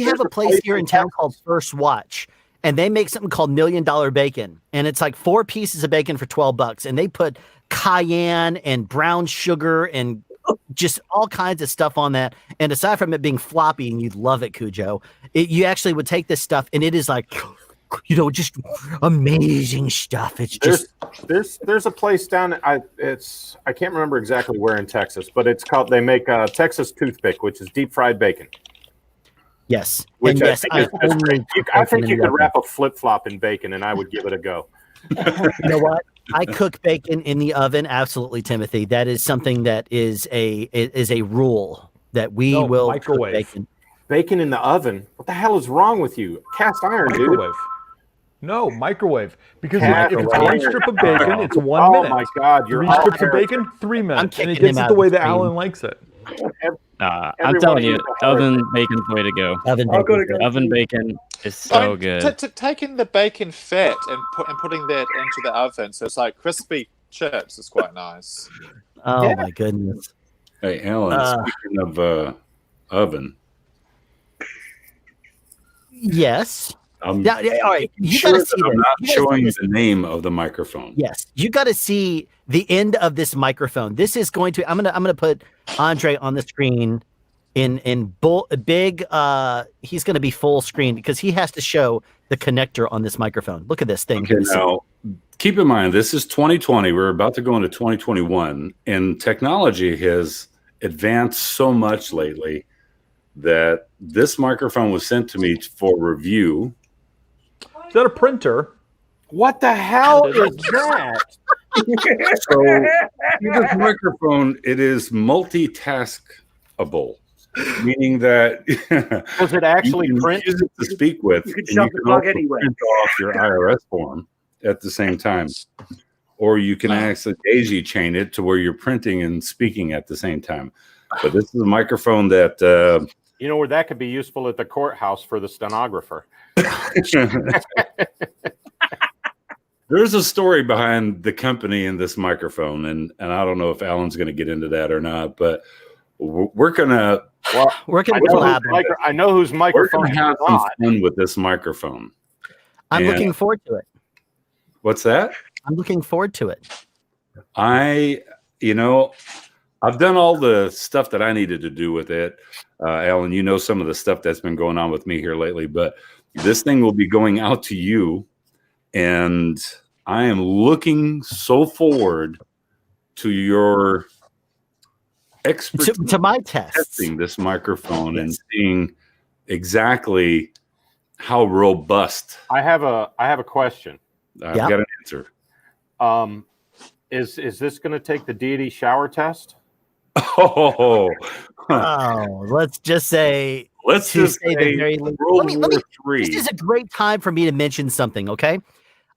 have a place here in town called First Watch, and they make something called $1 Million Bacon, and it's like 4 pieces of bacon for $12, and they put cayenne and brown sugar and just all kinds of stuff on that. And aside from it being floppy, and you'd love it, Cujo, you actually would take this stuff, and it is like, just amazing stuff. It's just there's a place down. I can't remember exactly where in Texas, but it's called. They make Texas toothpick, which is deep fried bacon. Yes, which I think is just great. I think you could wrap a flip flop in bacon, and I would give it a go. You know what? I cook bacon in the oven. Absolutely, Timothy. That is something that is a rule that we will microwave bacon. Bacon in the oven. What the hell is wrong with you? Cast iron, microwave. No, microwave. Because if it's one strip of bacon, it's 1 minute. Oh my God! You're 3 strips of bacon, 3 minutes, and it gets it the way that Alan likes it. I'm telling you, oven bacon's the way to go. Oven bacon is so good. Taking the bacon fat and putting that into the oven, so it's like crispy chips, is quite nice. Oh my goodness! Hey, Alan. Speaking of oven. Yes. All right. You sure got to see I'm this. not showing the name of the microphone. Yes, you got to see the end of this microphone. This is going to. I'm gonna put Andre on the screen in big. He's going to be full screen because he has to show the connector on this microphone. Look at this thing. Okay, now keep in mind this is 2020. We're about to go into 2021, and technology has advanced so much lately that this microphone was sent to me for review. Is that a printer? What the hell is that? So this microphone, it is multitaskable, meaning that does it actually print? Use it to speak with. You can shove the plug anywhere. Print off your IRS form at the same time, or you can actually daisy chain it to where you're printing and speaking at the same time. But this is a microphone that You know where that could be useful at the courthouse for the stenographer. There's a story behind the company and this microphone, and I don't know if Alan's going to get into that or not, but we're gonna collab. I know whose microphone. We're gonna have some fun with this microphone. I'm looking forward to it. What's that? I'm looking forward to it. I've done all the stuff that I needed to do with it. Alan, you know some of the stuff that's been going on with me here lately, but this thing will be going out to you. And I am looking so forward to your expertise to my testing this microphone and seeing exactly how robust. I have a question. I've got an answer. Is this going to take the Deity shower test? Oh, let's just say. Let's just say the very least. Let me. This is a great time for me to mention something. Okay,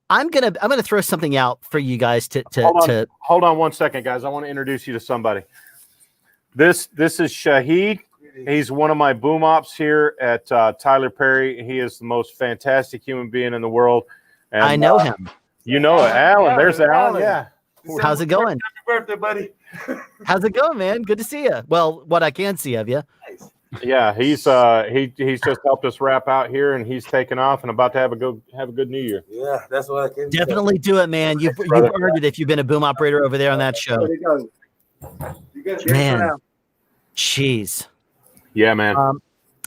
I'm gonna throw something out for you guys to hold on 1 second, guys. I want to introduce you to somebody. This is Shahid. He's one of my boom ops here at Tyler Perry. He is the most fantastic human being in the world. And, I know him. You know it, Alan. There's Alan. Yeah. How's it going? Happy birthday, buddy. How's it going, man? Good to see you. Well, what I can see of you. Yeah, he's just helped us wrap out here, and he's taking off and about to have a good New Year. Yeah, that's what I can definitely do it, man. You've earned it if you've been a boom operator over there on that show. Man, jeez. Yeah, man.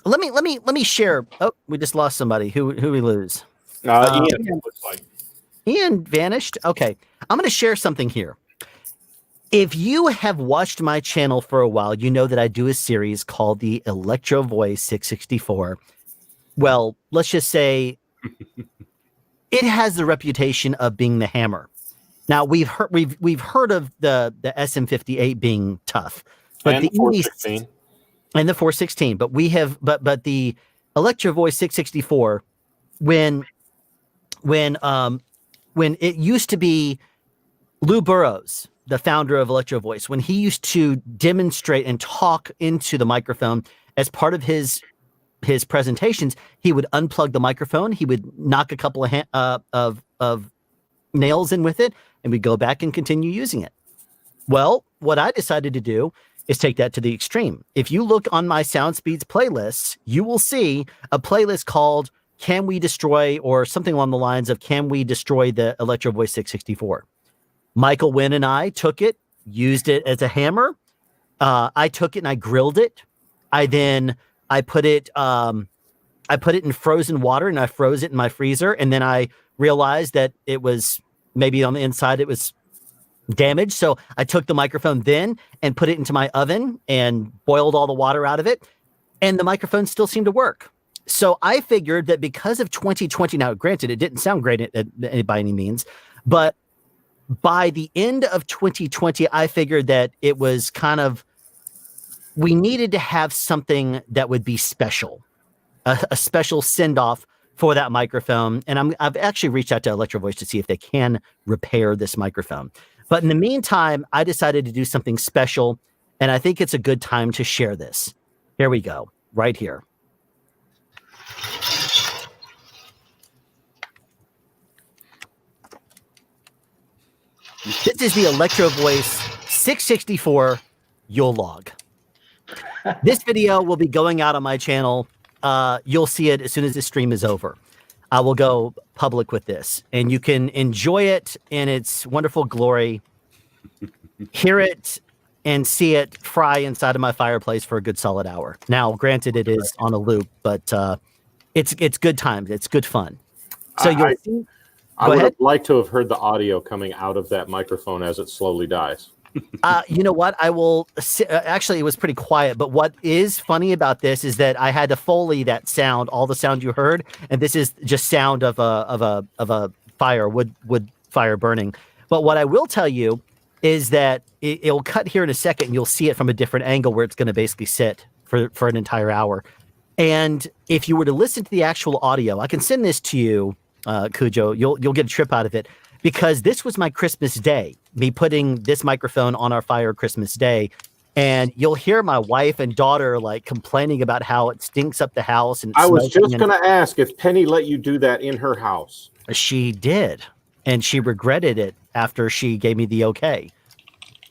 Let me share. Oh, we just lost somebody. Who we lose? Ian, it looks like. Ian vanished. Okay, I'm going to share something here. If you have watched my channel for a while, you know that I do a series called the Electro Voice 664. Well, let's just say it has the reputation of being the hammer. Now we've heard of the SM58 being tough, but and the 416 and the 416. But we have but the Electro Voice 664 when it used to be Lou Burrows, the founder of Electro Voice, when he used to demonstrate and talk into the microphone as part of his presentations, he would unplug the microphone. He would knock a couple of nails in with it, and we'd go back and continue using it. Well, what I decided to do is take that to the extreme. If you look on my Sound Speeds playlists, you will see a playlist called Can We Destroy, or something along the lines of Can We Destroy the Electro Voice 664? Michael Wynne and I took it, used it as a hammer. I took it and I grilled it. I put it in frozen water and I froze it in my freezer. And then I realized that it was maybe on the inside, it was damaged. So I took the microphone then and put it into my oven and boiled all the water out of it. And the microphone still seemed to work. So I figured that because of 2020, now granted, it didn't sound great by any means, but by the end of 2020, I figured that it was kind of, we needed to have something that would be special, a special send off for that microphone. And I've actually reached out to Electro Voice to see if they can repair this microphone. But in the meantime, I decided to do something special, and I think it's a good time to share this. Here we go, right here. This is the Electro Voice 664 Yule log. This video will be going out on my channel. You'll see it as soon as this stream is over. I will go public with this, and you can enjoy it in its wonderful glory, hear it and see it fry inside of my fireplace for a good solid hour. Now, granted, it is on a loop, but it's good times. It's good fun. So you'll see. I would have liked to have heard the audio coming out of that microphone as it slowly dies. You know what? I will. Actually, it was pretty quiet. But what is funny about this is that I had to Foley that sound, all the sound you heard, and this is just sound of a fire, wood fire burning. But what I will tell you is that it'll cut here in a second, and you'll see it from a different angle where it's going to basically sit for an entire hour. And if you were to listen to the actual audio, I can send this to you. Cujo, you'll get a trip out of it, because this was my Christmas day, me putting this microphone on our fire Christmas day. And you'll hear my wife and daughter like complaining about how it stinks up the house. And I was just going to ask if Penny let you do that in her house. She did, and she regretted it after she gave me the okay.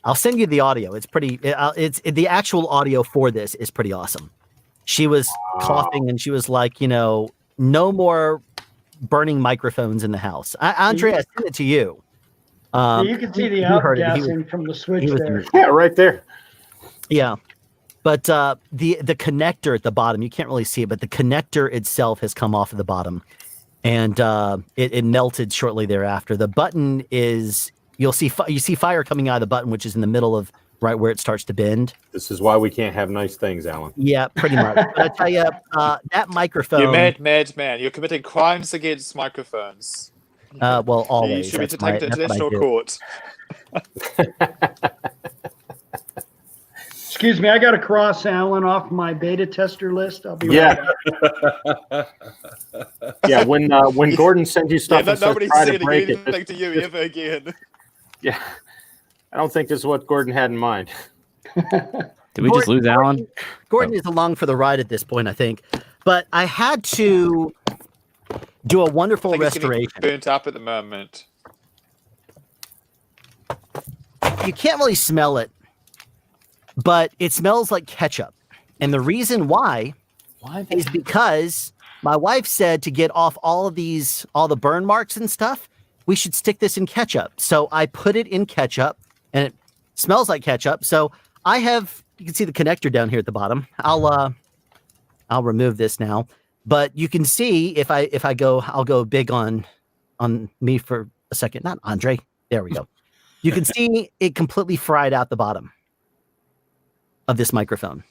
I'll send you the audio. It's pretty. It's the actual audio for this is pretty awesome. She was coughing, and she was like, no more burning microphones in the house. Andre, I sent it to you. You can see the outgassing from the switch there. Yeah, right there. Yeah, but the connector at the bottom, you can't really see it, but the connector itself has come off of the bottom, and it melted shortly thereafter. The button is you see fire coming out of the button, which is in the middle of right where it starts to bend. This is why we can't have nice things, Alan. Yeah, pretty much. But I tell you, that microphone. You're mad man. You're committing crimes against microphones. Well, always. You should be taken to international court. Excuse me, I got to cross Alan off my beta tester list. I'll be right back. Yeah, when Gordon sends you stuff, and nobody's try to sending break anything it. to you ever again. Yeah, I don't think this is what Gordon had in mind. Did we just lose Alan? Gordon is along for the ride at this point, I think. But I had to do a wonderful restoration. Burnt up at the moment. You can't really smell it, but it smells like ketchup. And the reason why is because my wife said to get off all the burn marks and stuff, we should stick this in ketchup. So I put it in ketchup, and it smells like ketchup. So you can see the connector down here at the bottom. I'll remove this now, but you can see if I'll go big on me for a second. Not Andre. There we go. You can see it completely fried out the bottom of this microphone.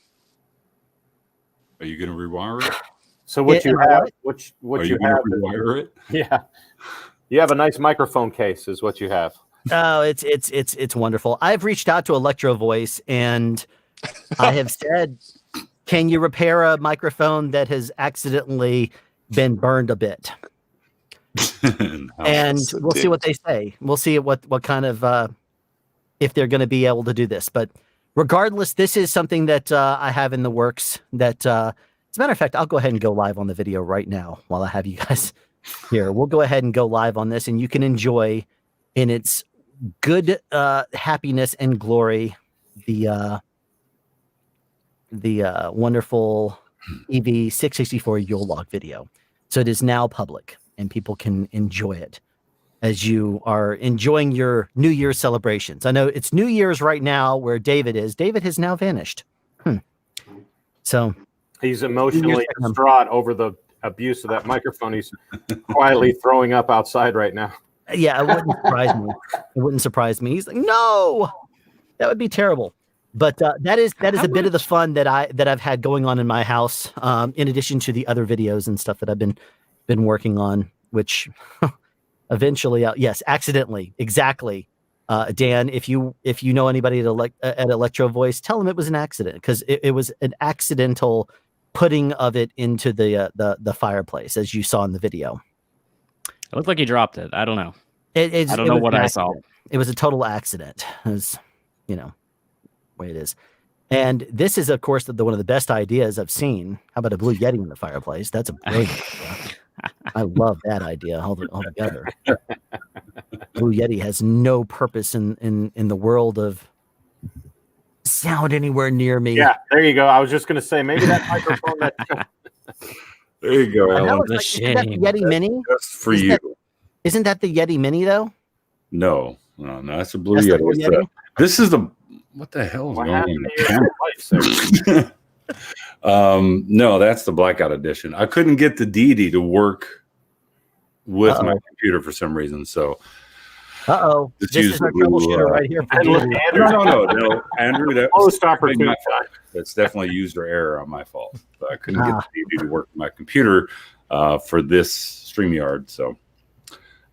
Are you going to rewire it? So what you have? What Are you you going have? to rewire it? Yeah, you have a nice microphone case, is what you have. Oh, it's wonderful. I've reached out to Electro Voice, and I have said, can you repair a microphone that has accidentally been burned a bit? And we'll see what they say. We'll see what kind of if they're going to be able to do this. But regardless, this is something that I have in the works. That as a matter of fact, I'll go ahead and go live on the video right now while I have you guys here. We'll go ahead and go live on this, and you can enjoy in its good happiness and glory the wonderful EV664 Yule log video. So it is now public, and people can enjoy it as you are enjoying your New Year's celebrations. I know it's New Year's right now where David is. David has now vanished. So he's emotionally distraught over the abuse of that microphone. He's quietly throwing up outside right now. Yeah, it wouldn't surprise me. It wouldn't surprise me. He's like, no, that would be terrible. But that is a bit of the fun that I've had going on in my house. In addition to the other videos and stuff that I've been working on, which eventually, yes, accidentally, exactly. Dan, if you know anybody at Electro Voice, tell them it was an accident, because it was an accidental putting of it into the fireplace, as you saw in the video. It looked like he dropped it. I don't know. I don't know what I saw. It was a total accident. It was, way it is. And this is, of course, one of the best ideas I've seen. How about a Blue Yeti in the fireplace? That's a great idea. I love that idea altogether. Blue Yeti has no purpose in the world of sound anywhere near me. Yeah, there you go. I was just going to say, maybe that microphone that... There you go, Alan. Isn't that the Yeti Mini? Just for you. Isn't that the Yeti Mini, though? No, that's a Blue Yeti. This is the... What the hell is going on? No, that's the Blackout Edition. I couldn't get the Deity to work with my computer for some reason, so... This is our troubleshooter right here. No, Andrew, that's definitely user error on my fault. So I couldn't get the Deity to work with my computer for this StreamYard, so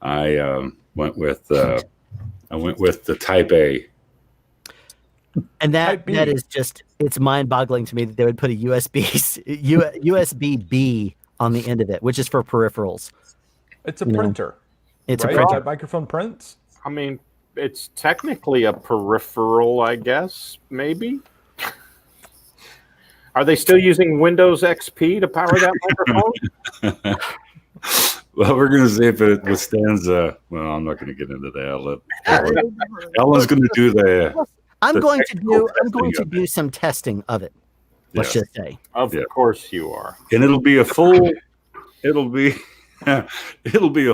I went with the Type A. And that is just, it's mind-boggling to me that they would put a USB-B on the end of it, which is for peripherals. It's a printer. It's right? a printer. That microphone prints. I mean, it's technically a peripheral, I guess, maybe. Are they still using Windows XP to power that microphone? Well, we're going to see if it withstands. Well, I'm not going to get into that. Ellen's going to do the. I'm going to do some testing of it. Let's just say. Of course you are. And it'll be a full. It'll be a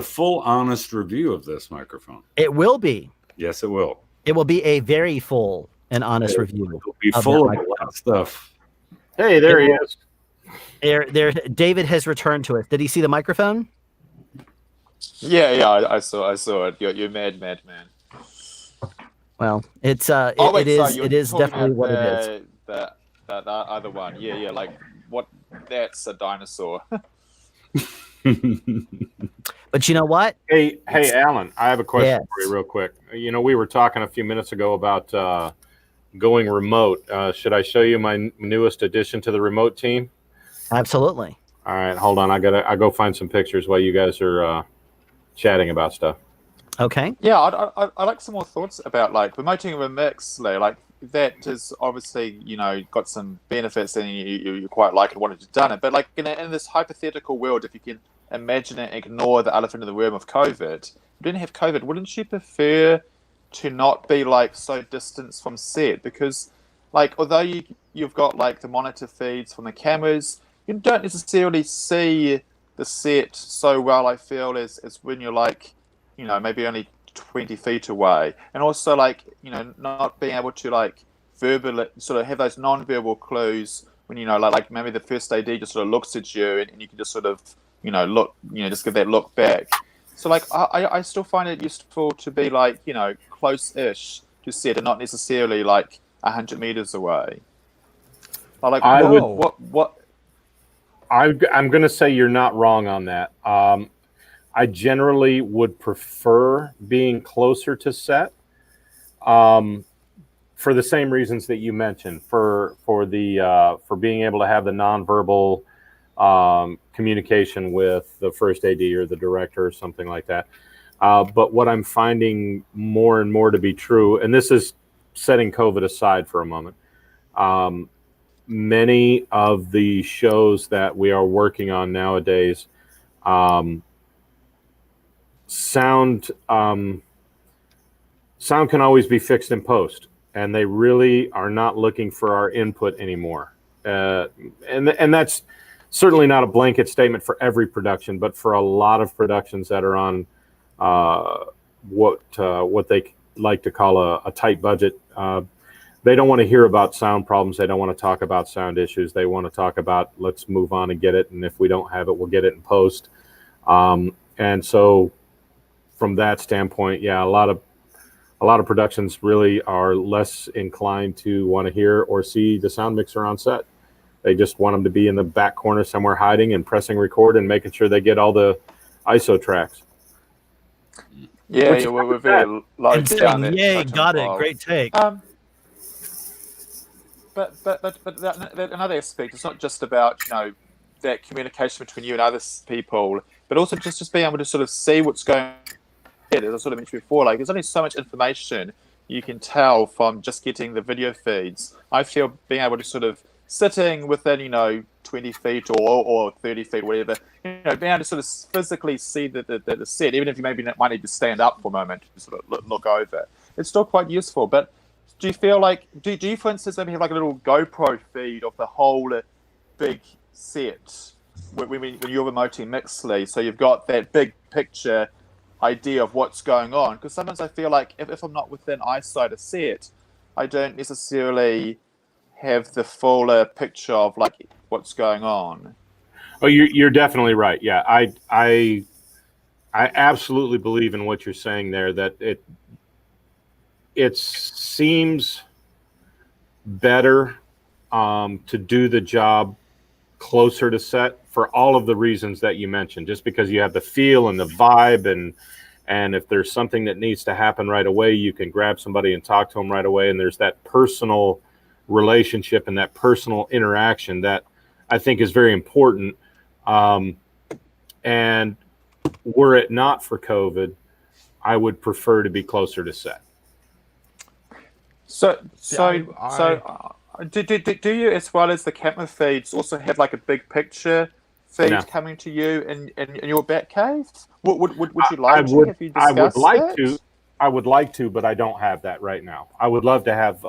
full, honest review of this microphone. It will be. Yes, it will. It will be a very full and honest review. It'll be full of a lot of stuff. Hey, there he is. There. David has returned to us. Did he see the microphone? Yeah, I saw it. You're mad man. Well, it's it is definitely what it is. The other one, yeah, like what? That's a dinosaur. But you know what? Hey, Alan, I have a question for you real quick. You know, we were talking a few minutes ago about going remote. Should I show you my newest addition to the remote team? Absolutely. All right, hold on. I go find some pictures while you guys are chatting about stuff. Okay. Yeah, I like some more thoughts about like remoting a mix, like that is obviously, you know, got some benefits and you quite like it, wanted to done it. But like in this hypothetical world, if you can imagine and ignore the elephant in the room of COVID, if you didn't have COVID, wouldn't you prefer to not be like so distanced from set? Because like although you've got like the monitor feeds from the cameras, you don't necessarily see the set so well, I feel, as when you're like, you know, maybe only 20 feet away. And also like, you know, not being able to like verbally sort of have those non-verbal clues when, you know, like maybe the first AD just sort of looks at you and you can just sort of, you know, look, you know, just give that look back. So like I still find it useful to be like, you know, close-ish to set and not necessarily like 100 meters away. Like I'm going to say you're not wrong on that. I generally would prefer being closer to set for the same reasons that you mentioned, for being able to have the nonverbal communication with the first AD or the director or something like that. But what I'm finding more and more to be true, and this is setting COVID aside for a moment, many of the shows that we are working on nowadays, sound can always be fixed in post, and they really are not looking for our input anymore. And that's certainly not a blanket statement for every production, but for a lot of productions that are on what they like to call a tight budget. They don't want to hear about sound problems. They don't want to talk about sound issues. They want to talk about, let's move on and get it. And if we don't have it, we'll get it in post. And so from that standpoint, yeah, a lot of productions really are less inclined to want to hear or see the sound mixer on set. They just want them to be in the back corner somewhere hiding and pressing record and making sure they get all the ISO tracks. Yeah, we're very low down there. Yay, got it. Great take. But another aspect, it's not just about, you know, that communication between you and other people, but also just being able to sort of see what's going on. As I sort of mentioned before, like there's only so much information you can tell from just getting the video feeds. I feel being able to sort of sitting within, you know, 20 feet or 30 feet, whatever, you know, being able to sort of physically see the set, even if you maybe might need to stand up for a moment to sort of look over. It's still quite useful. But do you feel like, do you, for instance, maybe have like a little GoPro feed of the whole big set when you're remoting Mixley, so you've got that big picture idea of what's going on? Because sometimes I feel like if I'm not within eyesight of set, I don't necessarily have the fuller picture of like what's going on. Oh, you're definitely right. Yeah, I absolutely believe in what you're saying there, that it seems better to do the job closer to set for all of the reasons that you mentioned, just because you have the feel and the vibe, and if there's something that needs to happen right away, you can grab somebody and talk to them right away, and there's that personal relationship and that personal interaction that I think is very important. And were it not for COVID, I would prefer to be closer to set. So I do you, as well as the camera feeds, also have like a big picture feed No. coming to you in your back cave? Would you like to? Have you I would discussed like that? to. I would like to, but I don't have that right now. I would love to have,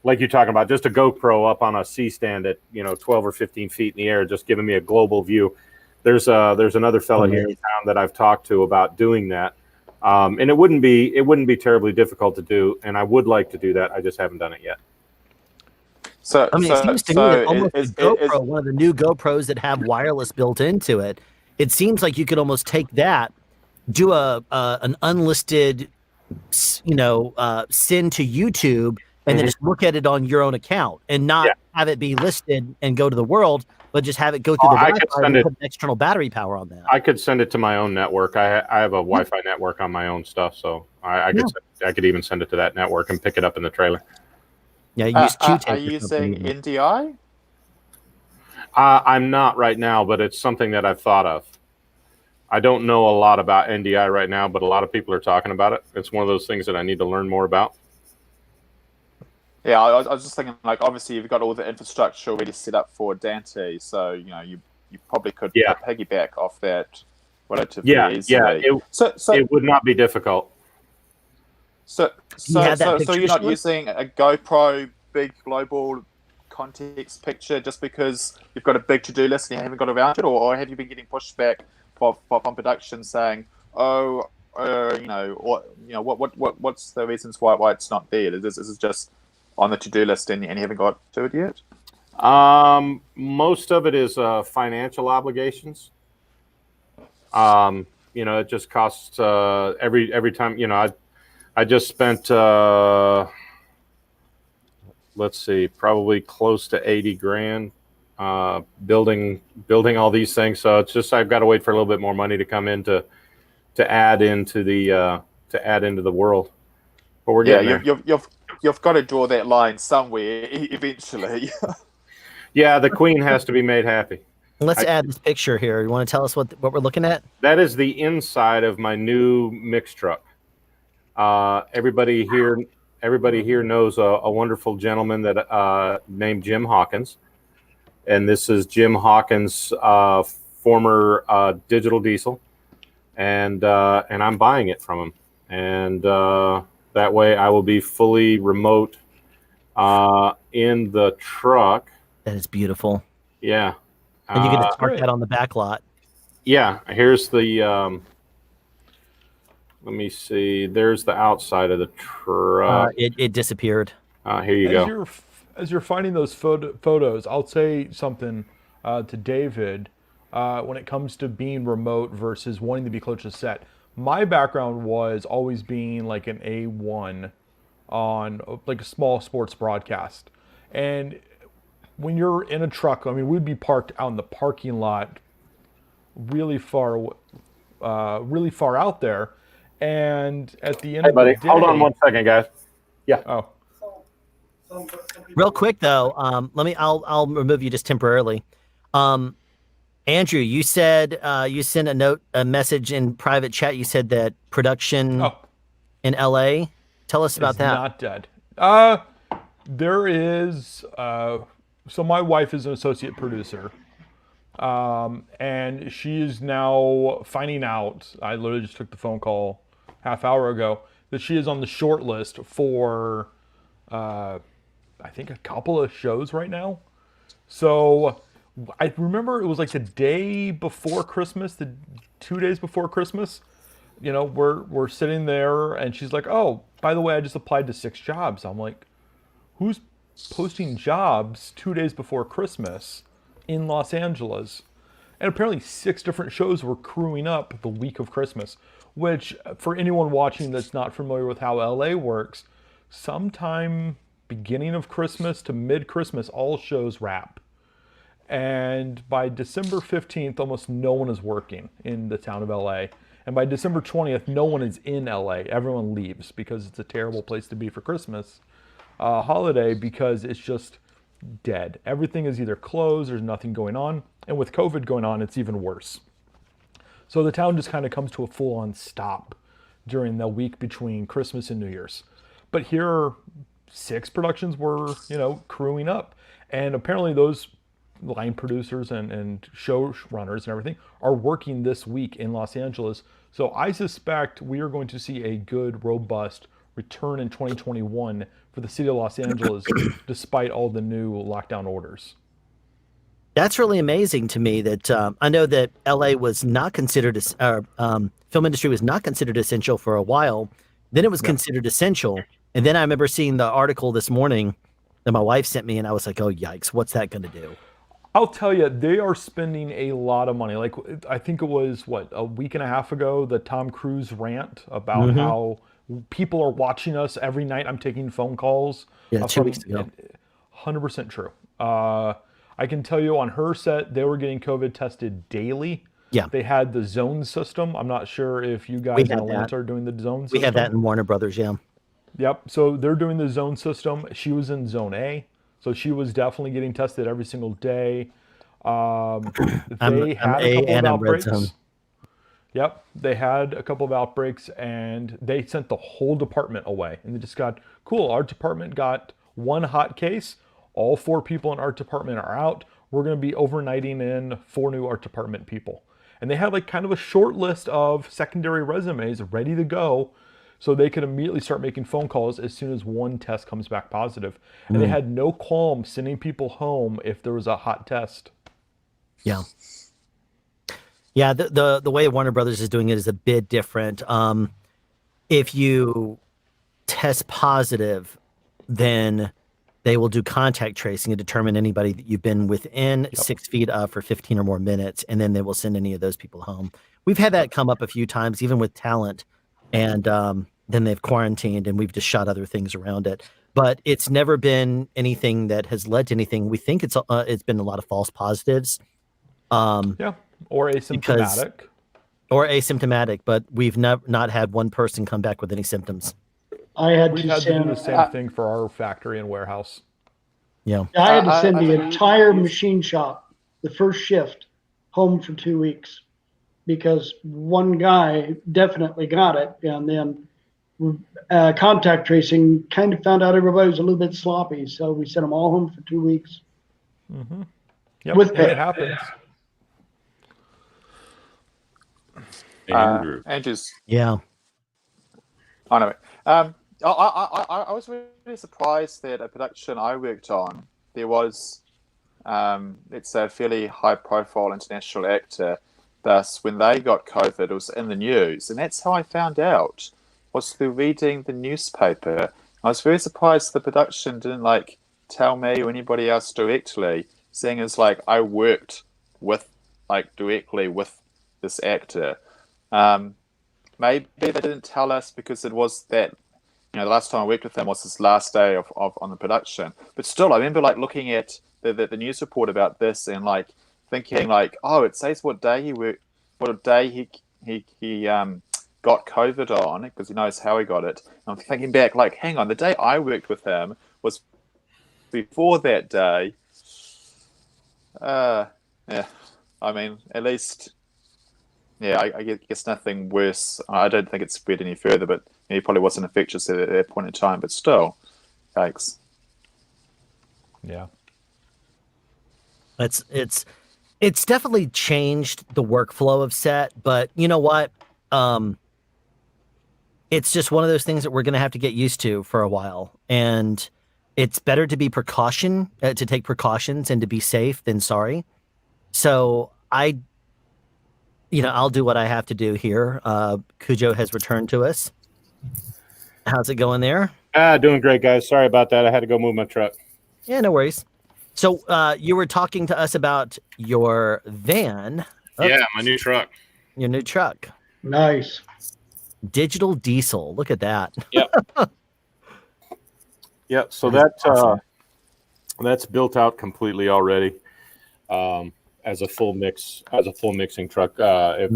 like you're talking about, just a GoPro up on a C-stand at 12 or 15 feet in the air, just giving me a global view. There's another fella here in town that I've talked to about doing that, and it wouldn't be terribly difficult to do, and I would like to do that. I just haven't done it yet. So I mean, it seems to me that almost a GoPro, one of the new GoPros that have wireless built into it, it seems like you could almost take that, do an unlisted, send to YouTube, and then just look at it on your own account, and not have it be listed and go to the world, but just have it go through the Wi-Fi and put external battery power on that. I could send it to my own network. I have a Wi-Fi network on my own stuff, so I could even send it to that network and pick it up in the trailer. Yeah, use Q-tape. Are you using NDI? I'm not right now, but it's something that I've thought of. I don't know a lot about NDI right now, but a lot of people are talking about it. It's one of those things that I need to learn more about. Yeah, I was just thinking, like, obviously you've got all the infrastructure already set up for Dante, so you probably could piggyback off that relatively easily. It would not be difficult. So you're not using a GoPro big global context picture just because you've got a big to-do list and you haven't got around it, or have you been getting pushback from production saying, what's the reasons why it's not there? Is it just on the to-do list and you haven't got to it yet? Most of it is financial obligations. It just costs every time. I just spent let's see, probably close to 80 grand building all these things. So it's just I've got to wait for a little bit more money to come in to add into the world. But we're getting there. You've got to draw that line somewhere eventually. Yeah, the queen has to be made happy. Let's add this picture here. You want to tell us what we're looking at? That is the inside of my new mix truck. Everybody here knows a wonderful gentleman that named Jim Hawkins, and this is Jim Hawkins' former digital diesel, and I'm buying it from him, and that way I will be fully remote in the truck. That is beautiful. Yeah, and you get to park that on the back lot. Yeah, here's the. Let me see. There's the outside of the truck. It disappeared. Here you go. As you're finding those photos, I'll say something to David when it comes to being remote versus wanting to be close to set. My background was always being like an A1 on like a small sports broadcast. And when you're in a truck, I mean, we'd be parked out in the parking lot really far out there. And at the end of the day... hold on one second, guys. Yeah. Oh. Real quick though, I'll remove you just temporarily. Andrew, you said you sent a message in private chat. You said that production in LA. Tell us about that. Not dead. There is. So my wife is an associate producer, and she is now finding out. I literally just took the phone call half hour ago that she is on the short list for, I think, a couple of shows right now. So I remember it was like the day before Christmas, the 2 days before Christmas. We're sitting there, and she's like, "Oh, by the way, I just applied to 6 jobs." I'm like, "Who's posting jobs 2 days before Christmas in Los Angeles?" And apparently 6 different shows were crewing up the week of Christmas, which for anyone watching that's not familiar with how LA works, sometime beginning of Christmas to mid-Christmas, all shows wrap. And by December 15th, almost no one is working in the town of LA. And by December 20th, no one is in LA. Everyone leaves because it's a terrible place to be for Christmas holiday, because it's just dead. Everything is either closed, there's nothing going on. And with COVID going on, it's even worse. So the town just kind of comes to a full-on stop during the week between Christmas and New Year's. But here, 6 productions were, crewing up. And apparently those line producers and show runners and everything are working this week in Los Angeles. So I suspect we are going to see a good, robust return in 2021 for the city of Los Angeles, despite all the new lockdown orders. That's really amazing to me that I know that LA was not considered, film industry was not considered essential for a while. Then it was considered essential. And then I remember seeing the article this morning that my wife sent me, and I was like, oh, yikes, what's that going to do? I'll tell you, they are spending a lot of money. Like, I think it was, a week and a half ago, the Tom Cruise rant about how people are watching us every night. I'm taking phone calls. Yeah, 2 weeks ago. 100% true. I can tell you on her set, they were getting COVID tested daily. Yeah. They had the zone system. I'm not sure if you guys in Atlanta are doing the zone system. We have that in Warner Brothers, yeah. Yep. So they're doing the zone system. She was in zone A. So she was definitely getting tested every single day. They had a couple of outbreaks. Yep. They had a couple of outbreaks and they sent the whole department away. And they just got, cool, our department got one hot case. All 4 people in art department are out. We're going to be overnighting in 4 new art department people. And they had like kind of a short list of secondary resumes ready to go so they could immediately start making phone calls as soon as one test comes back positive. And they had no qualm sending people home if there was a hot test. Yeah. Yeah, the way Warner Brothers is doing it is a bit different. If you test positive, then they will do contact tracing and determine anybody that you've been within 6 feet of for 15 or more minutes, and then they will send any of those people home. We've had that come up a few times, even with talent, and then they've quarantined, and we've just shot other things around it. But it's never been anything that has led to anything. We think it's been a lot of false positives. Or asymptomatic. But we've not had one person come back with any symptoms. We had to do the same thing for our factory and warehouse. Yeah. I had to send the entire machine shop, the first shift, home for 2 weeks because one guy definitely got it. And then contact tracing kind of found out everybody was a little bit sloppy. So we sent them all home for 2 weeks. Mm-hmm. Yep, with pay. It happens. Andrew's. Yeah. Anyway, I was really surprised that a production I worked on, there was, it's a fairly high-profile international actor. Thus, when they got COVID, it was in the news, and that's how I found out. Was through reading the newspaper. I was very surprised the production didn't tell me or anybody else directly, seeing as I worked with directly with this actor. Maybe they didn't tell us because it was that, the last time I worked with them was his last day of on the production. But still, I remember looking at the news report about this and thinking oh, it says what day he worked, what day he got COVID on, because he knows how he got it. And I'm thinking back, hang on, the day I worked with him was before that day. Yeah, I mean, at least. Yeah, I guess nothing worse. I don't think it spread any further, but he probably wasn't infectious at that point in time. But still, yikes. Yeah, it's definitely changed the workflow of set. But you know what? It's just one of those things that we're going to have to get used to for a while, and it's better to be to take precautions and to be safe than sorry. So I'll do what I have to do here. Cujo has returned to us. How's it going there? Doing great, guys. Sorry about that. I had to go move my truck. Yeah, no worries. So you were talking to us about your van. Yeah, my new truck. Your new truck. Nice. Digital diesel. Look at that. Yep. Yep. So that's built out completely already. As a full mixing truck. If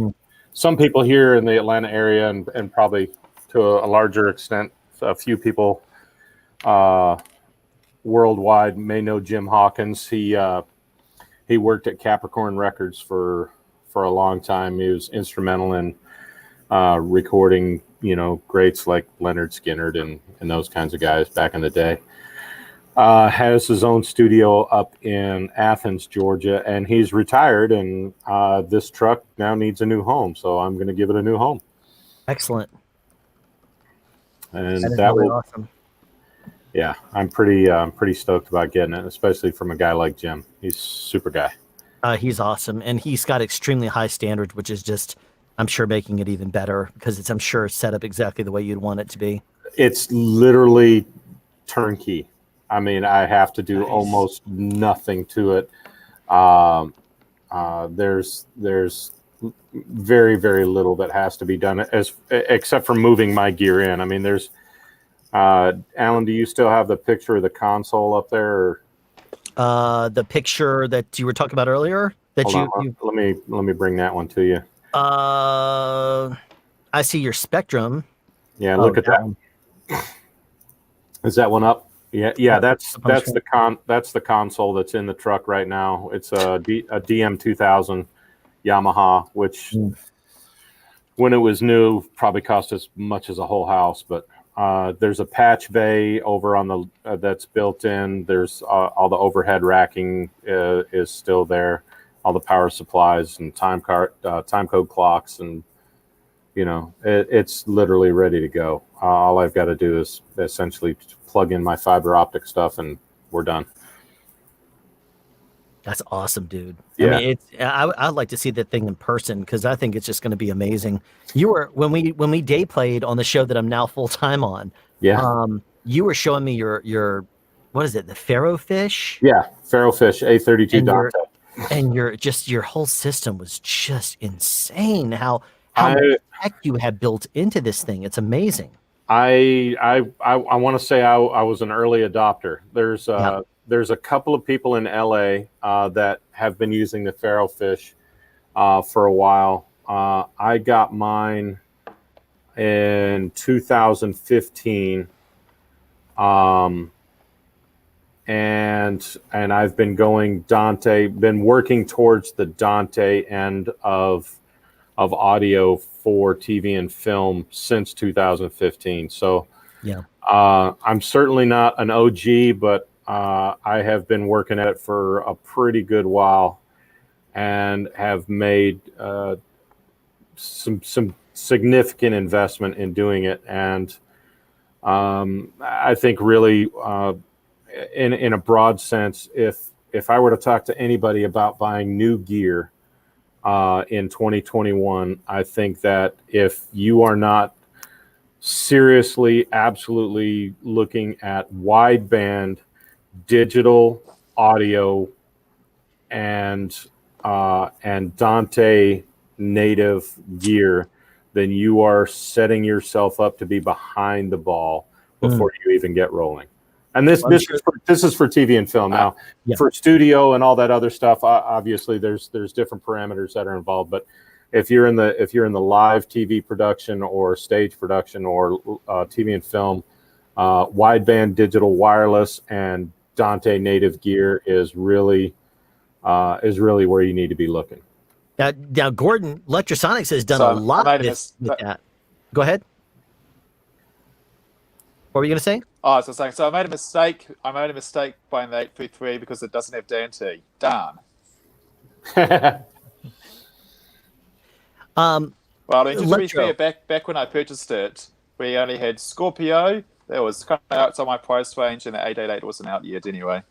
some people here in the Atlanta area and probably to a larger extent, a few people worldwide may know Jim Hawkins. He worked at Capricorn Records for a long time. He was instrumental in recording, greats like Leonard Skinner and those kinds of guys back in the day. Has his own studio up in Athens, Georgia, and he's retired, and this truck now needs a new home, so I'm going to give it a new home. Excellent. And that is that really will, awesome. Yeah, I'm pretty stoked about getting it, especially from a guy like Jim. He's a super guy. He's awesome, and he's got extremely high standards, which is just, I'm sure, making it even better because it's, I'm sure, set up exactly the way you'd want it to be. It's literally turnkey. I mean, I have to do almost nothing to it. There's very, very little that has to be done except for moving my gear in. I mean, there's Alan, do you still have the picture of the console up there? Or? The picture that you were talking about earlier. That let me bring that one to you. I see your Spectrum. Yeah, look at that. Is that one up? Yeah. That's the console that's in the truck right now. It's a DM 2000 Yamaha, which when it was new probably cost as much as a whole house. But there's a patch bay over on the that's built in. There's all the overhead racking is still there. All the power supplies and time code clocks, and it's literally ready to go. All I've got to do is essentially plug in my fiber optic stuff, and we're done. That's awesome, dude. Yeah. I mean, I'd like to see that thing in person because I think it's just going to be amazing. You were when we day played on the show that I'm now full time on. Yeah. You were showing me your what is it? The Pharaoh fish. Yeah, Pharaoh fish A32 Dante. And your whole system was just insane. How much tech you have built into this thing. It's amazing. I want to say I was an early adopter. There's a couple of people in LA that have been using the Pharaoh fish for a while. I got mine in 2015. And I've been been working towards the Dante end of audio for TV and film since 2015. So yeah, I'm certainly not an OG, but I have been working at it for a pretty good while and have made some significant investment in doing it. And I think really in a broad sense, if I were to talk to anybody about buying new gear in 2021, I think that if you are not seriously, absolutely looking at wideband digital audio and Dante native gear, then you are setting yourself up to be behind the ball before you even get rolling. And this is for TV and film. Now, for studio and all that other stuff, obviously there's different parameters that are involved. But if you're in the live TV production or stage production or TV and film, wideband digital wireless and Dante native gear is really where you need to be looking. Now Gordon, Lectrosonics has done a lot with that. Go ahead. What were you going to say? Oh, I was saying, so I made a mistake. I made a mistake buying the 833 because it doesn't have Dante. Darn. Well, to be fair, back when I purchased it, we only had Scorpio. That was kind of outside my price range, and the 888 wasn't out yet anyway.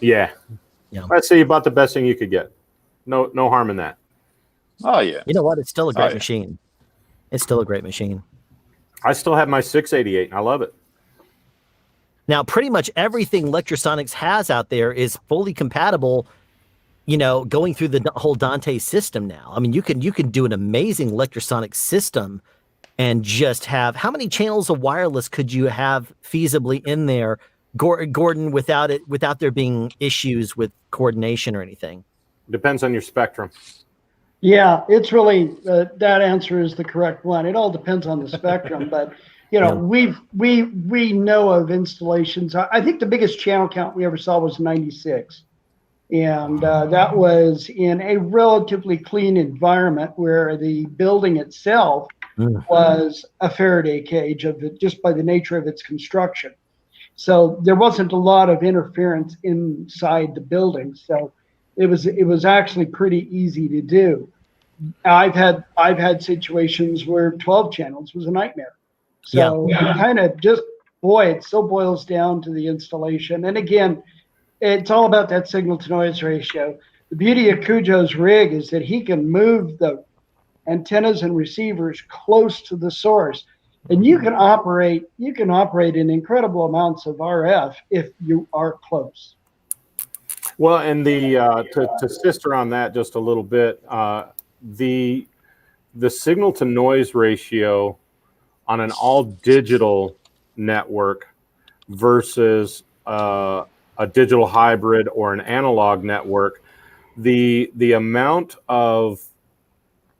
Yeah. Let's say you bought the best thing you could get. No harm in that. Oh, yeah. You know what? It's still a great machine. It's still a great machine. I still have my 688, and I love it. Now, pretty much everything Lectrosonics has out there is fully compatible, going through the whole Dante system now. I mean, you can do an amazing Lectrosonics system and just have, how many channels of wireless could you have feasibly in there, Gordon, without there being issues with coordination or anything? Depends on your spectrum. Yeah, it's really, that answer is the correct one. It all depends on the spectrum, but we know of installations. I think the biggest channel count we ever saw was 96. And that was in a relatively clean environment where the building itself was a Faraday cage just by the nature of its construction. So there wasn't a lot of interference inside the building. So it was actually pretty easy to do. I've had situations where 12 channels was a nightmare. So it kind of just, it so boils down to the installation. And again, it's all about that signal to noise ratio. The beauty of Cujo's rig is that he can move the antennas and receivers close to the source. And you can operate in incredible amounts of RF if you are close. Well, and to sister on that just a little bit, the signal to noise ratio on an all digital network versus a digital hybrid or an analog network, the amount of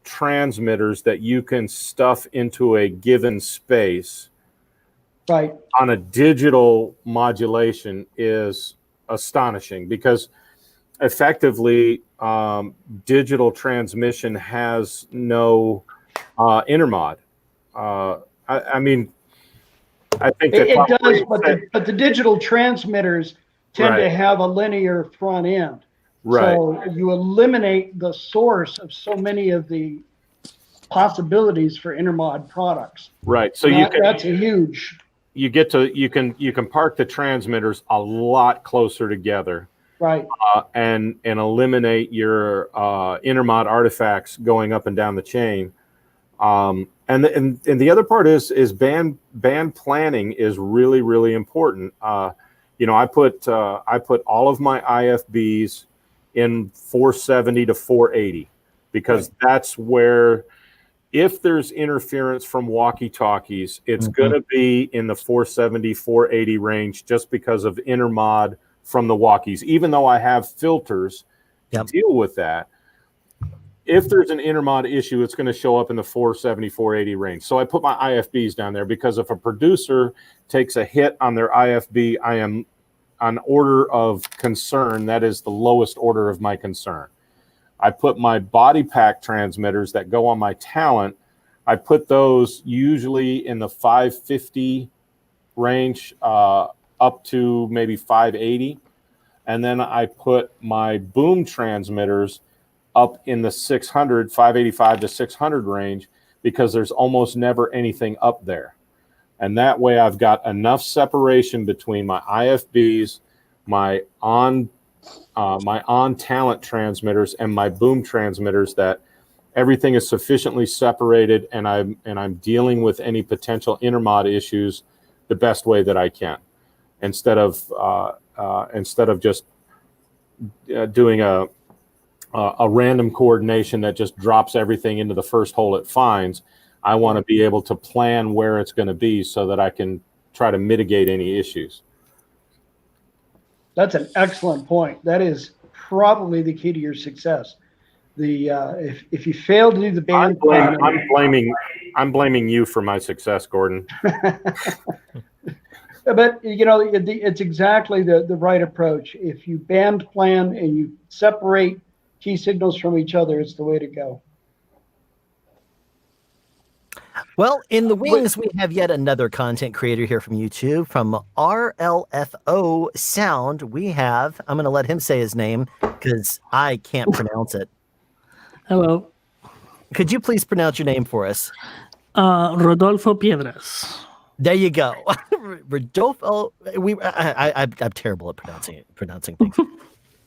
transmitters that you can stuff into a given space on a digital modulation is astonishing, because effectively digital transmission has no intermod. I mean, I think that it does, but the digital transmitters tend to have a linear front end. Right. So you eliminate the source of so many of the possibilities for intermod products. Right. So that's a huge. You can park the transmitters a lot closer together. Right. And eliminate your intermod artifacts going up and down the chain. And the other part is band planning is really, really important. I put all of my IFBs in 470 to 480 because that's where, if there's interference from walkie-talkies, it's going to be in the 470, 480 range just because of intermod from the walkies. Even though I have filters to deal with that, if there's an intermod issue, it's going to show up in the 470, 480 range. So I put my IFBs down there because if a producer takes a hit on their IFB, I am on order of concern. That is the lowest order of my concern. I put my body pack transmitters that go on my talent, I put those usually in the 550 range up to maybe 580. And then I put my boom transmitters up in the 600, 585 to 600 range because there's almost never anything up there. And that way I've got enough separation between my IFBs, my on talent transmitters and my boom transmitters that everything is sufficiently separated, and I'm dealing with any potential intermod issues the best way that I can, instead of just doing a random coordination that just drops everything into the first hole it finds. I want to be able to plan where it's going to be so that I can try to mitigate any issues. That's an excellent point. That is probably the key to your success. If you fail to do the band planning, I'm blaming you for my success, Gordon. But it's exactly the right approach. If you band plan and you separate key signals from each other, it's the way to go. Well, in the wings, we have yet another content creator here from YouTube, from RLFO Sound. We have, I'm going to let him say his name because I can't pronounce it. Hello. Could you please pronounce your name for us? Rodolfo Piedras. There you go. Rodolfo, I'm terrible at pronouncing things.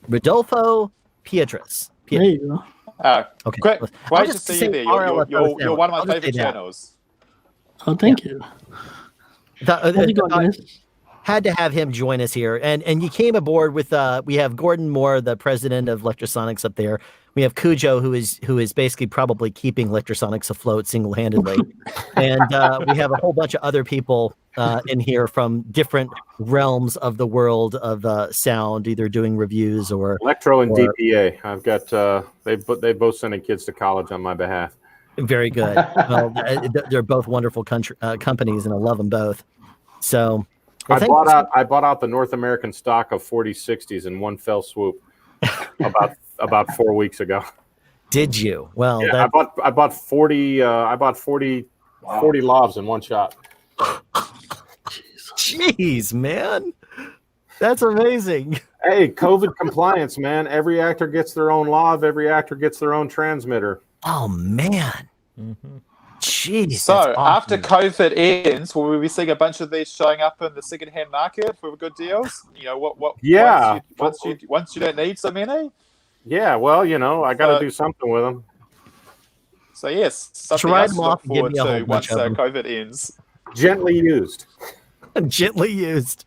Rodolfo Piedras. There you go. Okay. Great to see you there. You're one of my favorite channels. Oh, thank you. Had to have him join us here, and you came aboard with. We have Gordon Moore, the president of Lectrosonics, up there. We have Cujo, who is basically probably keeping Lectrosonics afloat single-handedly, and we have a whole bunch of other people in here from different realms of the world of sound, either doing reviews or Electro and DPA. I've got they both sending kids to college on my behalf. Very good. Well, they're both wonderful companies, and I love them both. So, well, I bought out the North American stock of 4060s in one fell swoop about 4 weeks ago. Did you? Well, yeah, I bought 40 40 lavs in one shot. Jeez, man. That's amazing. Hey, COVID compliance, man. Every actor gets their own lav. Every actor gets their own transmitter. Oh, man. Jeez. So that's after awesome. COVID ends, will we be seeing a bunch of these showing up in the secondhand market for good deals? You know what? Yeah. Once you don't need so many. Yeah, well, you know, I got to do something with them. So yes, something Try else them to look off and give forward me a whole to bunch once of them. COVID ends. Gently used. Gently used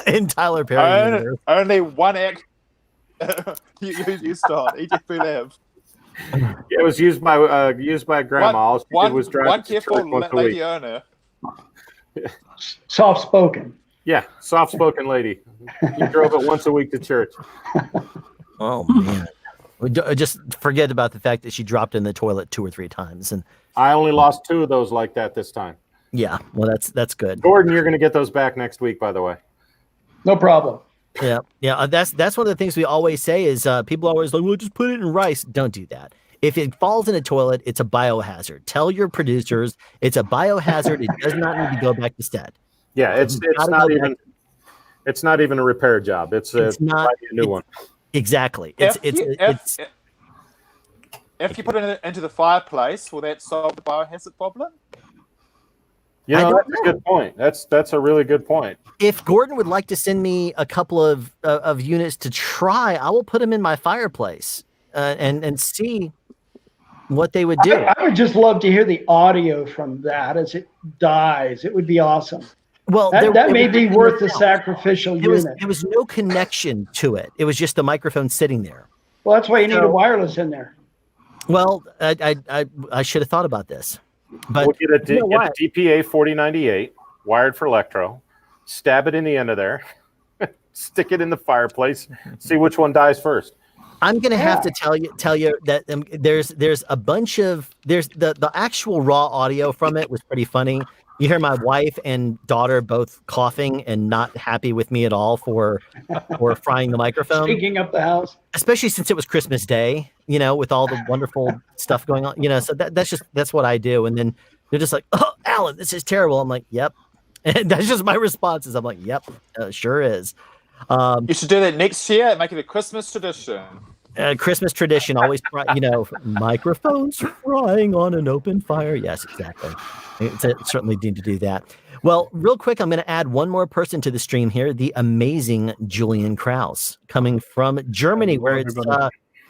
in Tyler Perry universe. Only one act. you start. EJP Lab. It was used by grandma. All she did was drive one to church careful once a lady week. owner. Soft spoken. Yeah, soft-spoken lady. He drove it once a week to church. Oh man. Just forget about the fact that she dropped in the toilet 2 or 3 times, and I only lost 2 of those like that this time. yeah, well, that's good. Gordon, you're going to get those back next week, by the way. No problem. Yeah, yeah. That's one of the things we always say is people always like, well, just put it in rice. Don't do that. If it falls in a toilet, it's a biohazard. Tell your producers it's a biohazard. It does not need to go back to STED. Yeah, it's not even a repair job. It's not a new one. Exactly. If you put it into the fireplace, will that solve the biohazard problem? You know, that's a good point. That's a really good point. If Gordon would like to send me a couple of units to try, I will put them in my fireplace and see what they would do. I would just love to hear the audio from that as it dies. It would be awesome. Well, that may be worth the sacrificial unit. There was no connection to it. It was just the microphone sitting there. Well, that's why you need a wireless in there. Well, I should have thought about this. But we'll get a DPA 4098 wired for electro, stab it in the end of there, stick it in the fireplace, see which one dies first. I'm gonna have to tell you that there's a bunch of the actual raw audio from it was pretty funny. You hear my wife and daughter both coughing and not happy with me at all for frying the microphone, Stinking up the house. especially since it was Christmas Day, you know, with all the wonderful stuff going on, you know. So that's what I do. And then they're just like, "Oh, Alan, this is terrible." I'm like, "Yep," and that's just my responses. I'm like, "Yep, sure is." You should do that next year and make it a Christmas tradition. Christmas tradition, always, you know, microphones frying on an open fire. Yes, exactly. It's certainly need to do that. Well, real quick, I'm going to add one more person to the stream here, the amazing Julian Krause, coming from Germany, where it's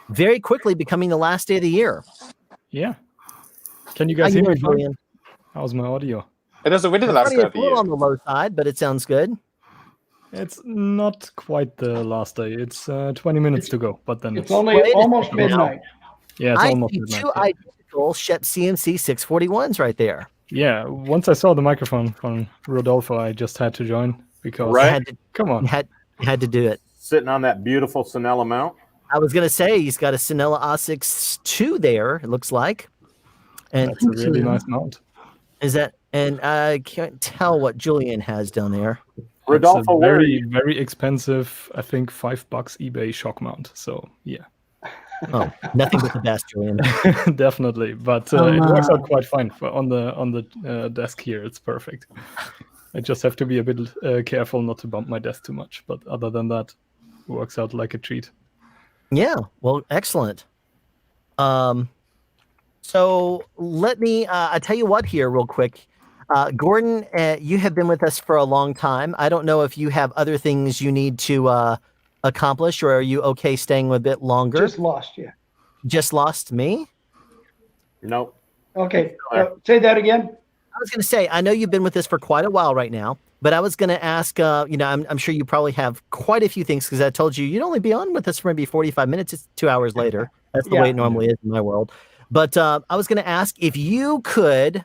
very quickly becoming the last day of the year. Yeah. Can you guys hear me, Julian? How's my audio? It doesn't win the last day of the year. On the low side, but it sounds good. It's not quite the last day. It's 20 minutes to go, but then it's only almost midnight. Yeah, it's almost see midnight. 2 identical Shep CMC 641s right there. Yeah, once I saw the microphone from Rodolfo, I just had to join because come on, had to do it. Sitting on that beautiful Sonella mount. I was gonna say he's got a Sonella A6 II there. It looks like, and that's a really nice mount. Is that? And I can't tell what Julian has down there. Rodolfo, very expensive. I think $5 eBay shock mount. So yeah. Oh, nothing but the best, Julian. Definitely, but it works out quite fine on the desk here. It's perfect. I just have to be a bit careful not to bump my desk too much. But other than that, it works out like a treat. Yeah. Well, excellent. So let me. I tell you what here, real quick. Gordon, you have been with us for a long time. I don't know if you have other things you need to accomplish, or are you okay staying a bit longer? Just lost you. Just lost me? Nope. Okay. Say that again. I was going to say, I know you've been with us for quite a while right now, but I was going to ask, you know, I'm sure you probably have quite a few things because I told you you'd only be on with us for maybe 45 minutes. It's 2 hours later. That's the way it normally is in my world. But I was going to ask if you could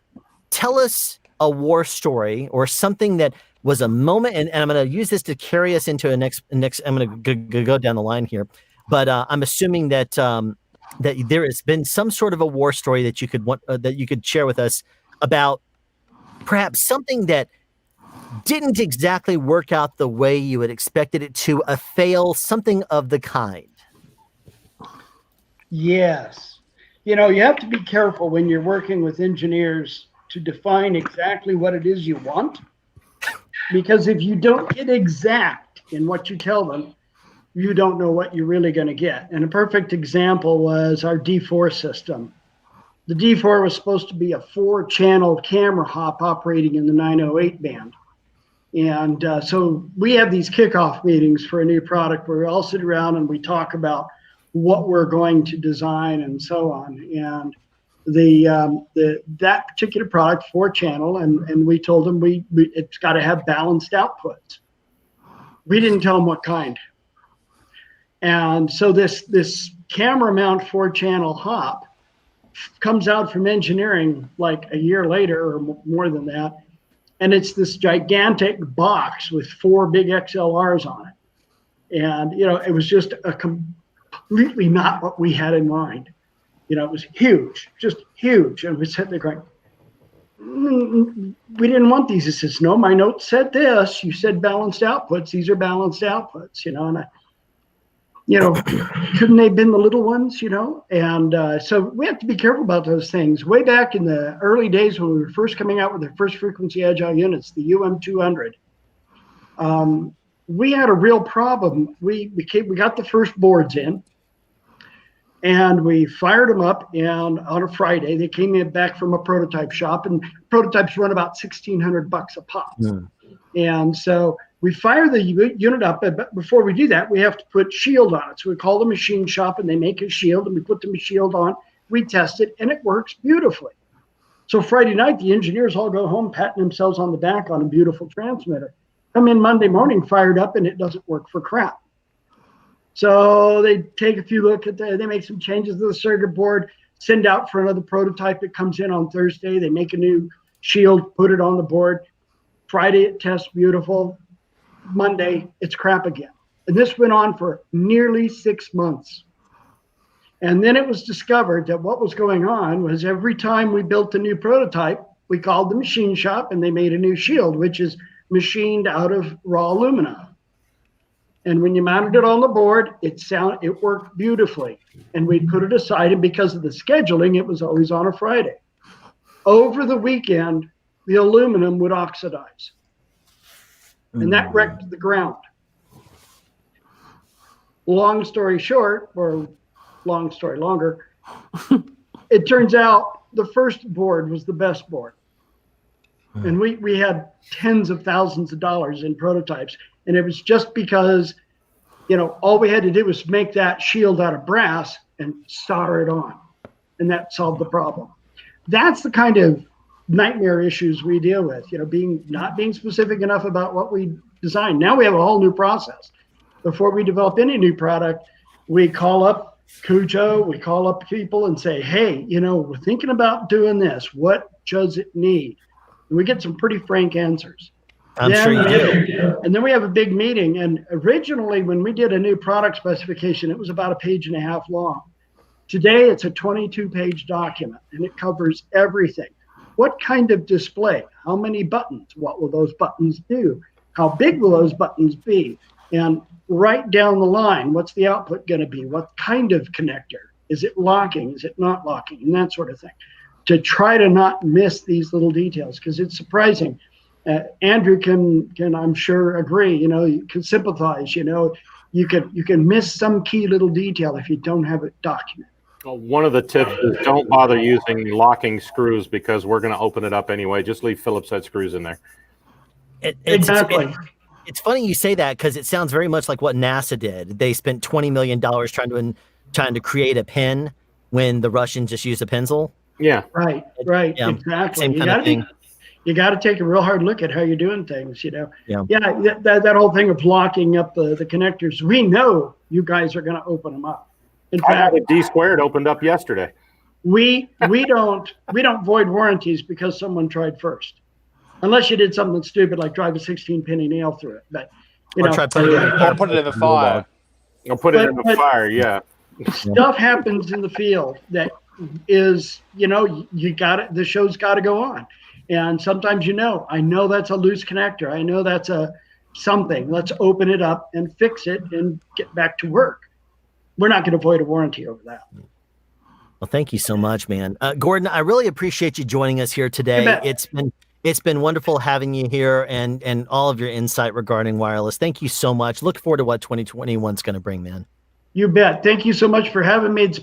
tell us a war story or something that was a moment, and I'm going to use this to carry us into a next. I'm going to go down the line here, but I'm assuming that that there has been some sort of a war story that you could share with us about perhaps something that didn't exactly work out the way you had expected it to, a fail, something of the kind. Yes. You know, you have to be careful when you're working with engineers to define exactly what it is you want. Because if you don't get exact in what you tell them, you don't know what you're really going to get. And a perfect example was our D4 system. The D4 was supposed to be a 4-channel camera hop operating in the 908 band. And so we have these kickoff meetings for a new product where we all sit around and we talk about what we're going to design and so on. And that particular product, 4-channel, and we told them it's got to have balanced outputs. We didn't tell them what kind. And so this camera mount 4-channel hop comes out from engineering like a year later or more than that. And it's this gigantic box with 4 big XLRs on it. And, it was just completely not what we had in mind. It was huge, just huge. And we sat there going, we didn't want these. It says, no, my note said this. You said balanced outputs. These are balanced outputs, and couldn't they have been the little ones, And so we have to be careful about those things. Way back in the early days when we were first coming out with the first frequency agile units, the UM200, we had a real problem. We got the first boards in, and we fired them up. And on a Friday, they came in back from a prototype shop, and prototypes run about $1,600 a pop. And so we fire the unit up, but before we do that, we have to put shield on it. So we call the machine shop, and they make a shield, and we put the shield on. We test it, and it works beautifully. So Friday night, the engineers all go home patting themselves on the back on a beautiful transmitter. Come in Monday morning, fired up, and it doesn't work for crap. So they take a few look at they make some changes to the circuit board, send out for another prototype. It comes in on Thursday. They make a new shield, put it on the board. Friday, it tests beautiful. Monday, it's crap again. And this went on for nearly 6 months. And then it was discovered that what was going on was every time we built a new prototype, we called the machine shop and they made a new shield, which is machined out of raw aluminum. And when you mounted it on the board, it worked beautifully. And we put it aside, and because of the scheduling, it was always on a Friday. Over the weekend, the aluminum would oxidize. And that wrecked the ground. Long story short, or long story longer, it turns out the first board was the best board. And we had tens of thousands of dollars in prototypes. And it was just because, all we had to do was make that shield out of brass and solder it on. And that solved the problem. That's the kind of nightmare issues we deal with, not being specific enough about what we design. Now we have a whole new process. Before we develop any new product, we call up Cujo, we call up people and say, hey, we're thinking about doing this. What does it need? And we get some pretty frank answers. I'm sure you do. And then we have a big meeting. And originally, when we did a new product specification, it was about 1.5 pages long. Today, it's a 22-page document, and it covers everything. What kind of display? How many buttons? What will those buttons do? How big will those buttons be? And right down the line, what's the output going to be? What kind of connector? Is it locking? Is it not locking? And that sort of thing. To try to not miss these little details, because it's surprising. Andrew can I'm sure agree. You can sympathize. You can miss some key little detail if you don't have it documented. Well, one of the tips is don't bother using locking screws because we're going to open it up anyway. Just leave Phillips head screws in there. Exactly. It's funny you say that because it sounds very much like what NASA did. They spent $20 million trying to create a pen when the Russians just used a pencil. Yeah. Right. Yeah, Exactly. same kind of thing. You got to take a real hard look at how you're doing things. Yeah. That whole thing of locking up the connectors. We know you guys are going to open them up. In I fact, had a D squared opened up yesterday. we don't void warranties because someone tried first, unless you did something stupid like drive a 16-penny nail through it. But or put it in the fire. Or put it in the fire. Yeah. Stuff happens in the field that is, you got it. The show's got to go on, and sometimes I know that's a loose connector. I know that's something. Let's open it up and fix it and get back to work. We're not going to void a warranty over that. Well, thank you so much, man. Gordon, I really appreciate you joining us here today. It's been wonderful having you here and all of your insight regarding wireless. Thank you so much. Look forward to what 2021 is going to bring, man. You bet. Thank you so much for having me. It's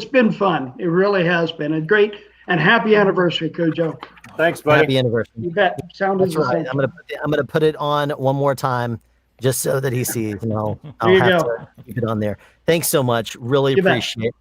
been fun. It really has been a great and happy anniversary, Cujo. Thanks, buddy. Happy anniversary. You bet. Sound is right. essential. I'm gonna put it on one more time, just so that he sees. And I'll There you have go. to keep it on there. Thanks so much. Really You bet. appreciate it.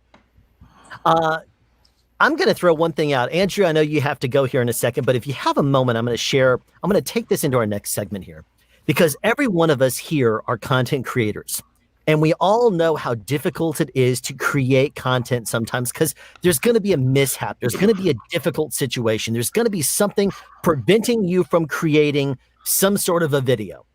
I'm going to throw one thing out. Andrew, I know you have to go here in a second, but if you have a moment, I'm going to take this into our next segment here, because every one of us here are content creators. And we all know how difficult it is to create content sometimes, because there's going to be a mishap. There's going to be a difficult situation. There's going to be something preventing you from creating some sort of a video.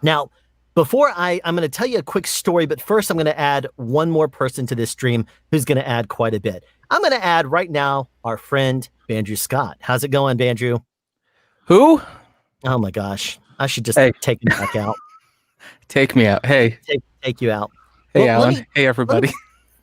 Now, before I'm going to tell you a quick story, but first I'm going to add one more person to this stream who's going to add quite a bit. I'm going to add right now our friend, Bandrew Scott. How's it going, Bandrew? Who? Oh my gosh. I should just take him back out. Take me out. Hey. Take you out. Hey, Alan. Hey, everybody.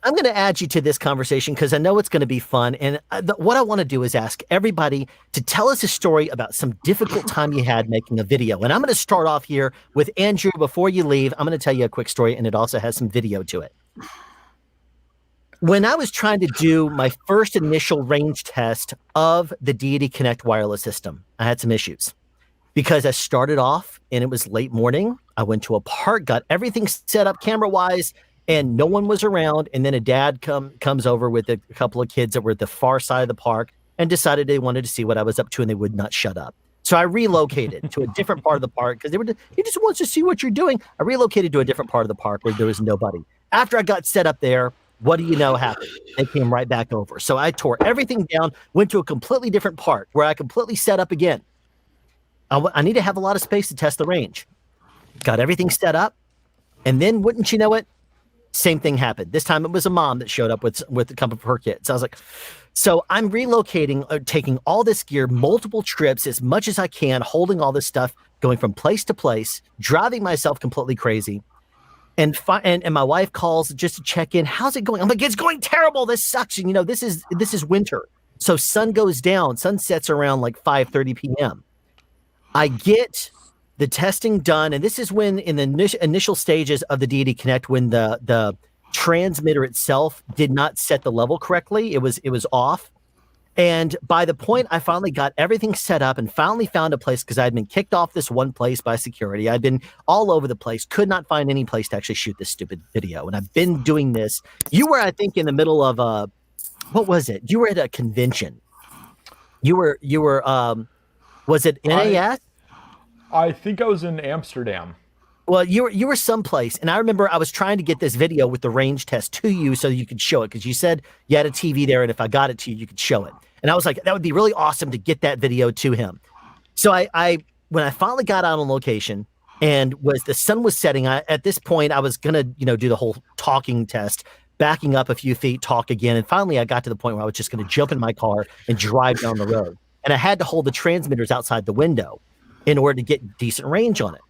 I'm going to add you to this conversation because I know it's going to be fun. And what I want to do is ask everybody to tell us a story about some difficult time you had making a video. And I'm going to start off here with Andrew. Before you leave, I'm going to tell you a quick story, and it also has some video to it. When I was trying to do my first initial range test of the Deity Connect wireless system, I had some issues because I started off and it was late morning. I went to a park, got everything set up camera-wise, and no one was around. And then a dad comes over with a couple of kids that were at the far side of the park and decided they wanted to see what I was up to, and they would not shut up. So I relocated to a different part of the park because he just wants to see what you're doing. I relocated to a different part of the park where there was nobody. After I got set up there, what do you know happened? They came right back over. So I tore everything down, went to a completely different park where I completely set up again. I need to have a lot of space to test the range. Got everything set up. And then, wouldn't you know it, same thing happened. This time it was a mom that showed up with a couple of her kids. I was like, so I'm relocating, taking all this gear, multiple trips, as much as I can, holding all this stuff, going from place to place, driving myself completely crazy. And my wife calls just to check in. How's it going? I'm like, it's going terrible. This sucks. And, this is winter. So sun goes down. Sun sets around like 5:30 p.m. I get the testing done. And this is when in the initial stages of the Deity Connect, when the transmitter itself did not set the level correctly. It was off. And by the point I finally got everything set up and finally found a place, because I'd been kicked off this one place by security. I'd been all over the place, could not find any place to actually shoot this stupid video. And I've been doing this. You were, I think, in the middle of what was it? You were at a convention. You were was it NAS? I think I was in Amsterdam. Well, you were someplace, and I remember I was trying to get this video with the range test to you so you could show it, because you said you had a TV there, and if I got it to you, you could show it. And I was like, that would be really awesome to get that video to him. So I when I finally got out on location and the sun was setting, at this point I was gonna do the whole talking test, backing up a few feet, talk again, and finally I got to the point where I was just gonna jump in my car and drive down the road, and I had to hold the transmitters outside the window in order to get decent range on it.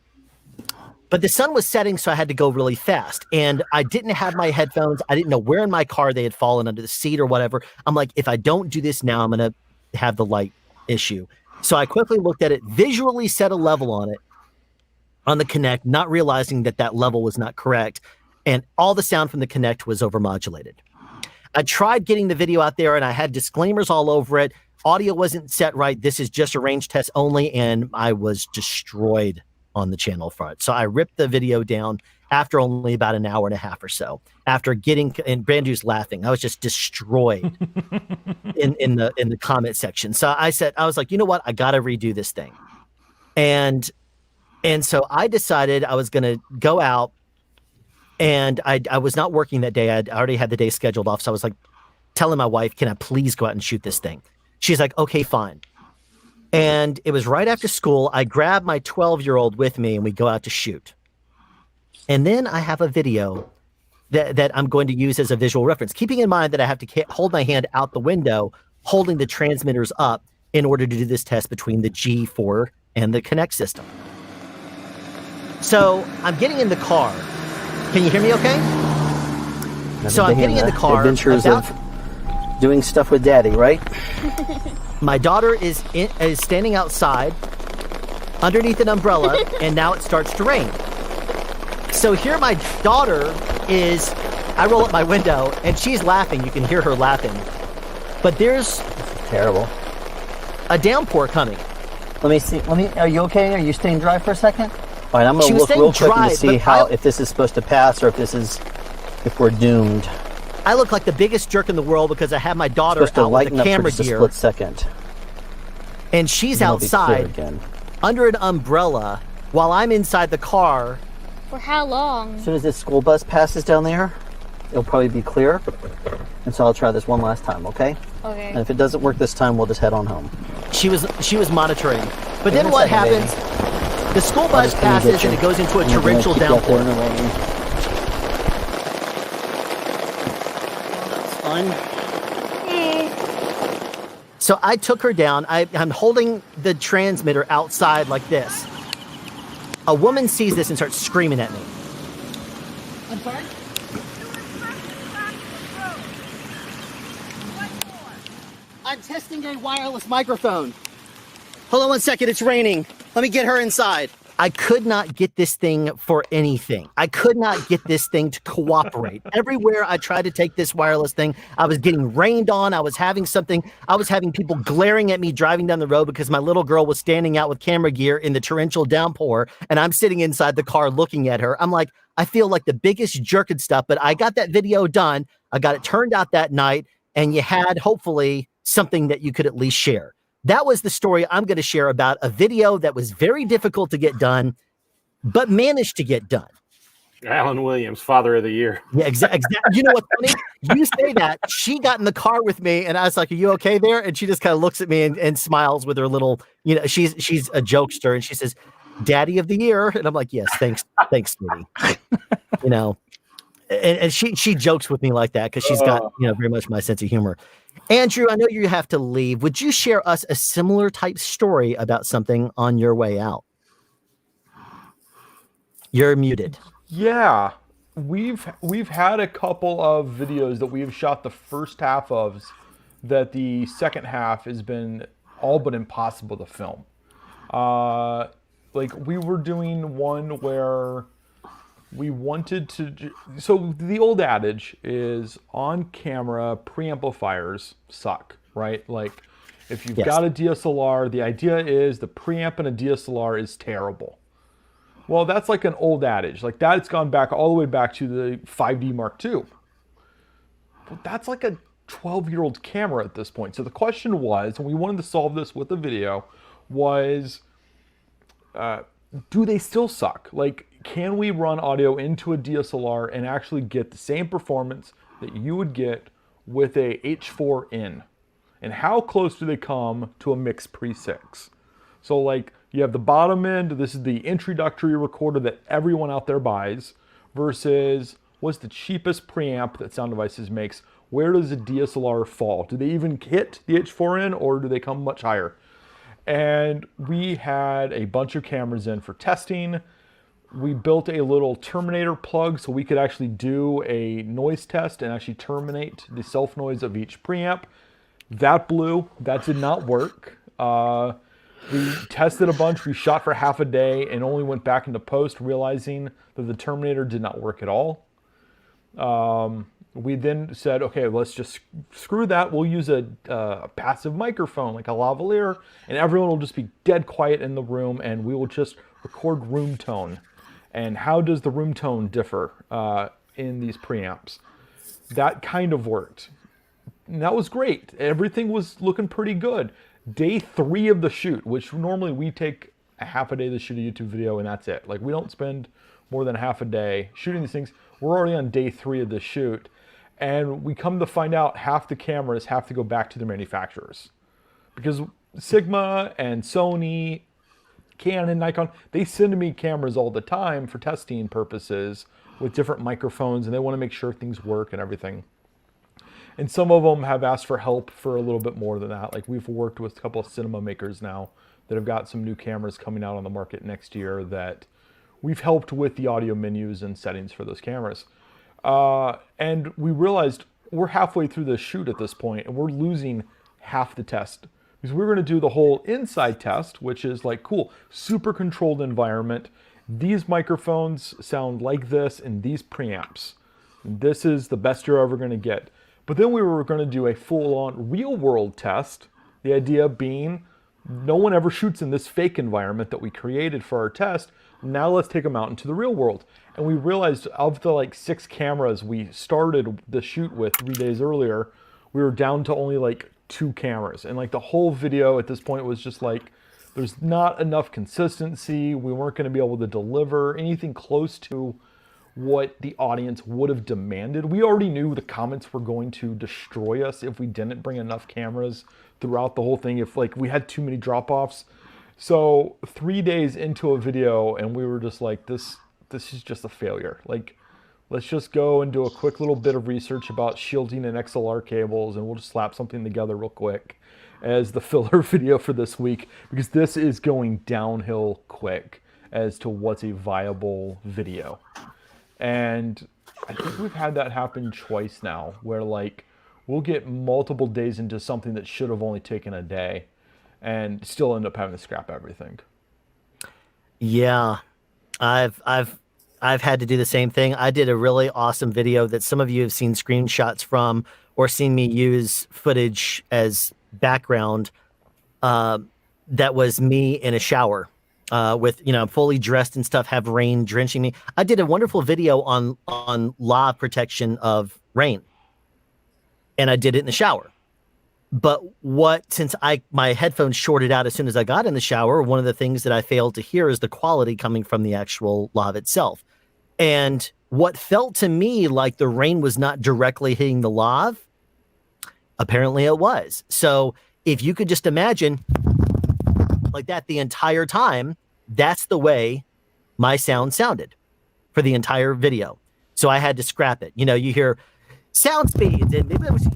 But the sun was setting, so I had to go really fast. And I didn't have my headphones. I didn't know where in my car they had fallen, under the seat or whatever. I'm like, if I don't do this now, I'm going to have the light issue. So I quickly looked at it, visually set a level on it, on the Connect, not realizing that level was not correct. And all the sound from the Connect was overmodulated. I tried getting the video out there, and I had disclaimers all over it. Audio wasn't set right. This is just a range test only. And I was destroyed on the channel front. So I ripped the video down after only about an hour and a half or so. After getting, and Brandrew's laughing, I was just destroyed in the comment section. So I was like, you know what? I got to redo this thing. And so I decided I was going to go out, and I was not working that day. I already had the day scheduled off. So I was like telling my wife, can I please go out and shoot this thing? She's like, okay, fine. And it was right after school. I grabbed my 12-year-old with me, and we go out to shoot. And then I have a video that I'm going to use as a visual reference, keeping in mind that I have to hold my hand out the window, holding the transmitters up in order to do this test between the G4 and the Connect system. So I'm getting in the car. Can you hear me okay? So I'm getting in the car. Adventures of doing stuff with Daddy, right? My daughter is standing outside underneath an umbrella, and now it starts to rain. So here my daughter is, I roll up my window, and she's laughing. You can hear her laughing. But there's terrible a downpour coming. Let me see. Are you okay? Are you staying dry for a second? All right, I'm going to look real quick to see if this is supposed to pass or if we're doomed. I look like the biggest jerk in the world because I have my daughter out with the camera gear. For just a split second. And she's outside under an umbrella while I'm inside the car. For how long? As soon as this school bus passes down there, it'll probably be clear. And so I'll try this one last time, okay? Okay. And if it doesn't work this time, we'll just head on home. She was monitoring. But then what happens? The school bus passes and it goes into a torrential downpour. That's fine. So I took her down. I'm holding the transmitter outside like this. A woman sees this and starts screaming at me. I'm sorry? I'm testing a wireless microphone. Hold on one second, it's raining. Let me get her inside. I could not get this thing for anything. I could not get this thing to cooperate. Everywhere I tried to take this wireless thing, I was getting rained on. I was having people glaring at me driving down the road because my little girl was standing out with camera gear in the torrential downpour, and I'm sitting inside the car looking at her. I'm like, I feel like the biggest jerk and stuff, but I got that video done. I got it turned out that night, and you had, hopefully, something that you could at least share. That was the story I'm going to share about a video that was very difficult to get done, but managed to get done. Alan Williams, Father of the Year. Yeah, exactly. You know what's funny? You say that. She got in the car with me, and I was like, "Are you okay there?" And she just kind of looks at me and smiles with her little, she's a jokester, and she says, "Daddy of the Year," and I'm like, "Yes, thanks, sweetie." And she jokes with me like that because she's got very much my sense of humor. Andrew, I know you have to leave. Would you share us a similar type story about something on your way out? You're muted. Yeah, we've had a couple of videos that we've shot the first half of that the second half has been all but impossible to film. Like we were doing one where we wanted to, so the old adage is on camera preamplifiers suck, right? Like if you've got a DSLR, the idea is the preamp in a DSLR is terrible. Well, that's like an old adage. Like that's gone back all the way back to the 5D Mark II. But that's like a 12-year-old camera at this point. So the question was, and we wanted to solve this with a video, was do they still suck? Like, can we run audio into a DSLR and actually get the same performance that you would get with a H4n? And how close do they come to a Mix Pre-6? So like you have the bottom end, this is the introductory recorder that everyone out there buys, versus what's the cheapest preamp that Sound Devices makes? Where does a DSLR fall? Do they even hit the H4n or do they come much higher? And we had a bunch of cameras in for testing. We built a little terminator plug so we could actually do a noise test and actually terminate the self noise of each preamp. That blew. That did not work. We tested a bunch. We shot for half a day and only went back into post realizing that the terminator did not work at all. We then said, okay, let's just screw that. We'll use a passive microphone like a lavalier, and everyone will just be dead quiet in the room, and we will just record room tone. And how does the room tone differ in these preamps? That kind of worked. And that was great. Everything was looking pretty good. Day 3 of the shoot, which normally we take a half a day to shoot a YouTube video, and that's it. Like we don't spend more than half a day shooting these things. We're already on day 3 of the shoot. And we come to find out half the cameras have to go back to their manufacturers. Because Sigma and Sony, Canon, Nikon, they send me cameras all the time for testing purposes with different microphones, and they want to make sure things work and everything. And some of them have asked for help for a little bit more than that. Like we've worked with a couple of cinema makers now that have got some new cameras coming out on the market next year that we've helped with the audio menus and settings for those cameras. And we realized we're halfway through the shoot at this point, and we're losing half the test. Because we're going to do the whole inside test, which is like, cool, super controlled environment. These microphones sound like this in these preamps. This is the best you're ever going to get. But then we were going to do a full-on real-world test. The idea being, no one ever shoots in this fake environment that we created for our test. Now let's take them out into the real world. And we realized of the like 6 cameras we started the shoot with 3 days earlier, we were down to only like 2 cameras. And like the whole video at this point was just like, there's not enough consistency. We weren't going to be able to deliver anything close to what the audience would have demanded. We already knew the comments were going to destroy us if we didn't bring enough cameras throughout the whole thing, if like we had too many drop-offs. So 3 days into a video, and we were just like, this is just a failure. Like, let's just go and do a quick little bit of research about shielding and XLR cables, and we'll just slap something together real quick as the filler video for this week, because this is going downhill quick as to what's a viable video. And I think we've had that happen twice now, where like we'll get multiple days into something that should have only taken a day and still end up having to scrap everything. Yeah, I've had to do the same thing. I did a really awesome video that some of you have seen screenshots from or seen me use footage as background. That was me in a shower with, you know, fully dressed and stuff, have rain drenching me. I did a wonderful video on law protection of rain, and I did it in the shower. But since my headphones shorted out as soon as I got in the shower, one of the things that I failed to hear is the quality coming from the actual lav itself. And what felt to me like the rain was not directly hitting the lav, apparently it was. So if you could just imagine like that the entire time, that's the way my sound sounded for the entire video. So I had to scrap it. You know, you hear sound speeds and maybe it was,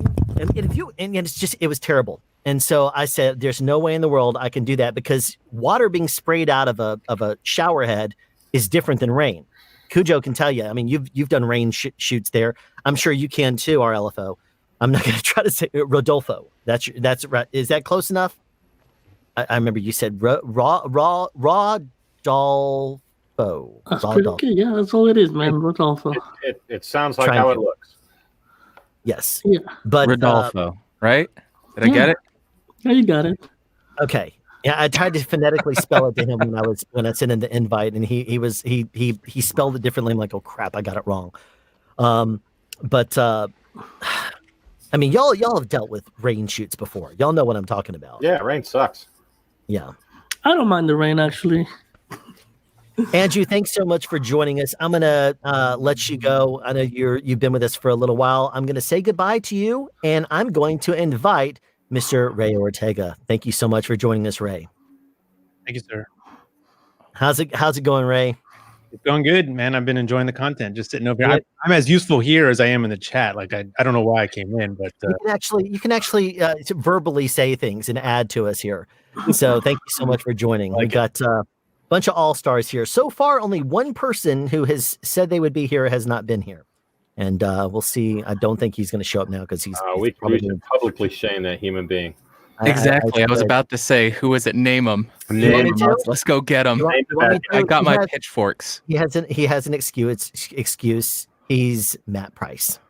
and it's just, it was terrible. And so I said, there's no way in the world I can do that, because water being sprayed out of a shower head is different than rain. Cujo can tell you. I mean, you've done rain shoots there. I'm sure you can too, RLFO. I'm not going to try to say Rodolfo. That's right. Is that close enough? I remember you said Rodolfo. That's pretty okay. Yeah, that's all it is, man. Rodolfo. It sounds like how it looks. Yes. Yeah. But Rodolfo, right? Did I get it? Yeah, you got it. Okay. Yeah, I tried to phonetically spell it to him when I sent him the invite, and he spelled it differently. I'm like, oh crap, I got it wrong. But I mean, y'all have dealt with rain shoots before. Y'all know what I'm talking about. Yeah, rain sucks. Yeah. I don't mind the rain, actually. Andrew, thanks so much for joining us. I'm gonna let you go. I know you've been with us for a little while. I'm gonna say goodbye to you, and I'm going to invite Mr. Ray Ortega. Thank you so much for joining us, Ray. Thank you, sir. How's it going, Ray? It's going good, man. I've been enjoying the content. Just sitting over here. I'm as useful here as I am in the chat. Like I don't know why I came in, but you can actually verbally say things and add to us here. So thank you so much for joining. We got bunch of all-stars here. So far, only one person who has said they would be here has not been here. And we'll see. I don't think he's going to show up now because he's we should publicly shame that human being. Exactly. I was about to say, who is it? Name him. Let's go get him. I got my pitchforks. He has an excuse. He's Matt Price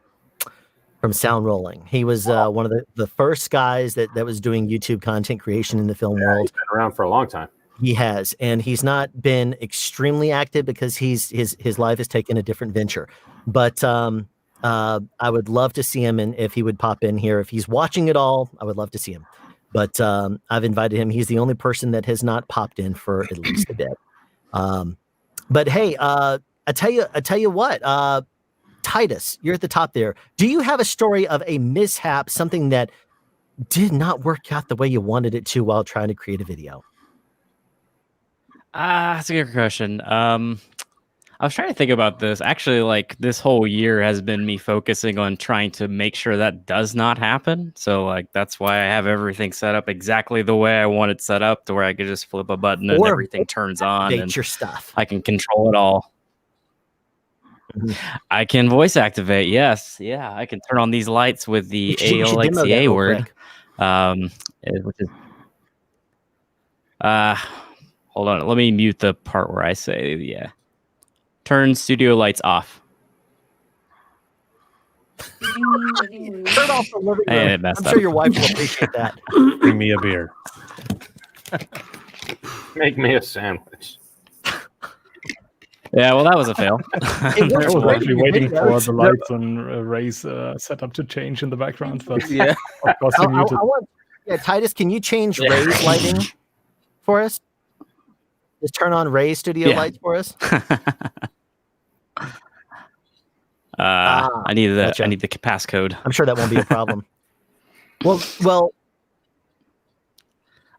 from Sound Rolling. He was one of the first guys that was doing YouTube content creation in the film world. He's been around for a long time. He has, and he's not been extremely active because his life has taken a different venture. But I would love to see him, and if he would pop in here, if he's watching it all, I would love to see him. But I've invited him. He's the only person that has not popped in for at least a bit. But hey, I tell you what, Titus, you're at the top there. Do you have a story of a mishap, something that did not work out the way you wanted it to while trying to create a video? That's a good question. I was trying to think about this. Actually, like this whole year has been me focusing on trying to make sure that does not happen. So like that's why I have everything set up exactly the way I want it set up, to where I could just flip a button and everything turns on and your stuff. I can control it all. I can voice activate. Yes, yeah, I can turn on these lights with the You should demo that ALXA real word, quick. which is hold on. Let me mute the part where I say turn studio lights off. Turn off the living And room. it messed I'm sure up. your wife will appreciate that. Bring me a beer. Make me a sandwich. Yeah, well, that was a fail. I was actually waiting for the lights and Ray's setup to change in the background, but Yeah. of course you muted. Titus, can you change Ray's lighting for us? Just turn on Ray's studio lights for us. I need the gotcha. I need the passcode. I'm sure that won't be a problem. well,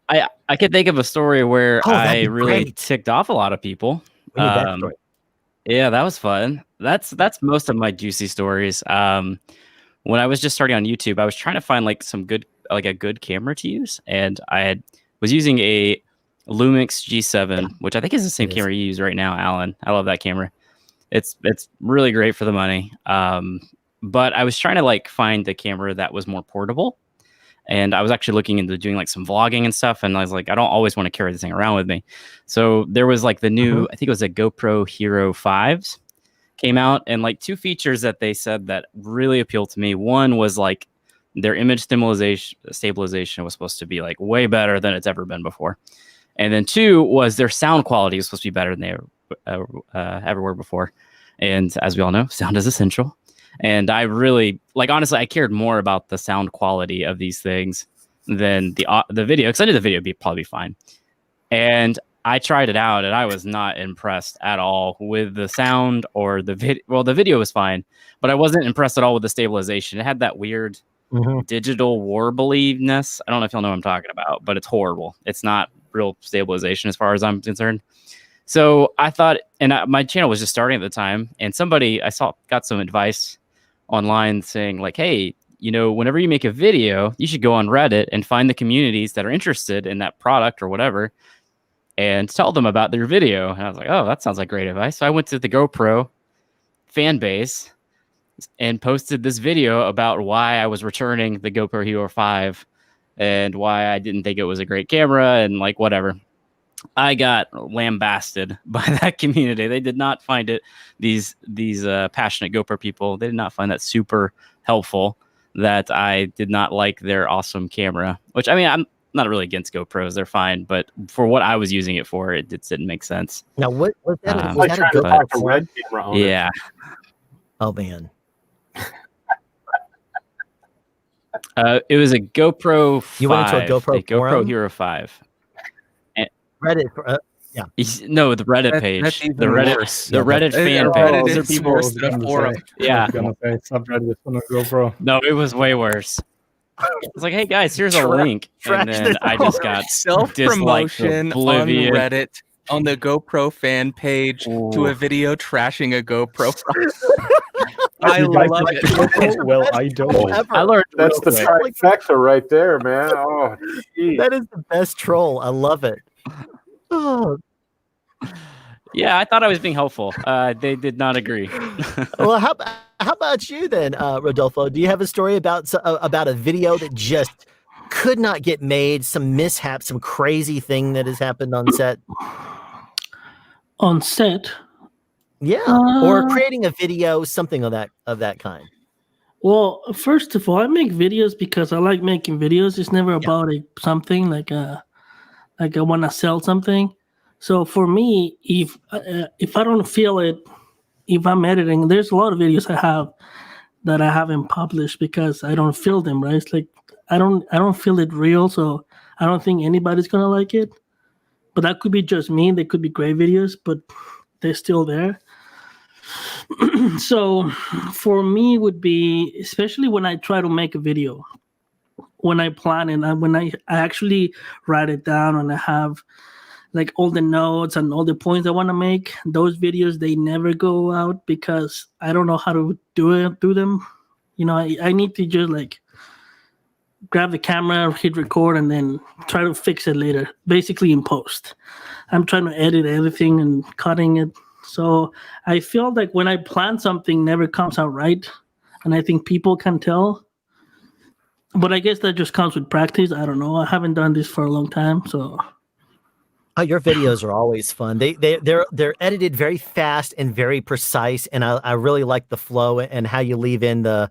I can think of a story where that'd I be really great. ticked off a lot of people. We need that story. Yeah, that was fun. That's most of my juicy stories. When I was just starting on YouTube, I was trying to find like a good camera to use, and was using a Lumix G7, which I think is the same camera you use right now, Alan. I love that camera. It's really great for the money. But I was trying to like find the camera that was more portable. And I was actually looking into doing like some vlogging and stuff. And I was like, I don't always want to carry this thing around with me. So there was like the new, I think it was a GoPro Hero 5s came out, and like two features that they said that really appealed to me. One was like their image stabilization was supposed to be like way better than it's ever been before. And then two was their sound quality was supposed to be better than they ever were before. And as we all know, sound is essential. And I really, like, honestly, I cared more about the sound quality of these things than the video, because I knew the video would probably be fine. And I tried it out, and I was not impressed at all with the sound or the video. Well, the video was fine, but I wasn't impressed at all with the stabilization. It had that weird digital warbliness. I don't know if y'all know what I'm talking about, but it's horrible. It's not real stabilization as far as I'm concerned. So I thought, and my channel was just starting at the time, and somebody I saw got some advice online saying like, hey, you know, whenever you make a video, you should go on Reddit and find the communities that are interested in that product or whatever and tell them about their video. And I was like, oh, that sounds like great advice. So I went to the GoPro fan base and posted this video about why I was returning the GoPro Hero 5 and why I didn't think it was a great camera and like whatever. I got lambasted by that community. They did not find it, these passionate GoPro people, they did not find that super helpful, that I did not like their awesome camera, which, I mean, I'm not really against GoPros. They're fine. But for what I was using it for, it didn't make sense. Now, what was that? Was that a GoPro? Yeah. Oh, man. It was a GoPro 5. You went into a GoPro GoPro Hero 5. Reddit, yeah. No, the Reddit page. The Reddit fan page. Those are people. Yeah. Subreddit on a GoPro. No, it was way worse. It's like, hey guys, here's a link, and then I just got self-promotion on oblivion. Reddit on the GoPro fan page to a video trashing a GoPro. I love it. Well, I don't. I learned that's the trifecta right there, man. Oh, geez. That is the best troll. I love it. Oh. Yeah, I thought I was being helpful. They did not agree. Well, how about you then, Rodolfo? Do you have a story about a video that just could not get made, some mishap, some crazy thing that has happened on set? On set? Yeah, or creating a video, something of that kind. Well, first of all, I make videos because I like making videos. It's never about something like I want to sell something. So for me, if I don't feel it, if I'm editing, there's a lot of videos I have that I haven't published because I don't feel them, right? It's like I don't feel it real, so I don't think anybody's gonna like it. But that could be just me. They could be great videos, but they're still there. So for me would be, especially when I try to make a video, when I plan and when I actually write it down and I have like all the notes and all the points I want to make, those videos, they never go out because I don't know how to do them. You know, I need to just like grab the camera, hit record, and then try to fix it later, basically in post. I'm trying to edit everything and cutting it. So I feel like when I plan something, never comes out right, and I think people can tell. But I guess that just comes with practice. I don't know. I haven't done this for a long time, so. Oh, your videos are always fun. They're edited very fast and very precise, and I really like the flow and how you leave in the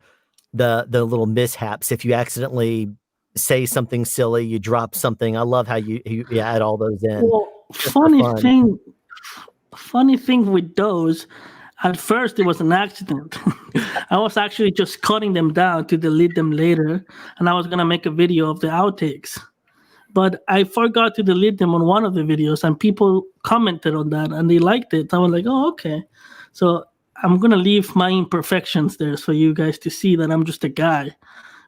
little mishaps. If you accidentally say something silly, you drop something. I love how you add all those in. Well, funny thing with those, at first it was an accident. I was actually just cutting them down to delete them later, and I was gonna make a video of the outtakes. But I forgot to delete them on one of the videos, and people commented on that, and they liked it. I was like, oh, okay. So I'm going to leave my imperfections there for you guys to see that I'm just a guy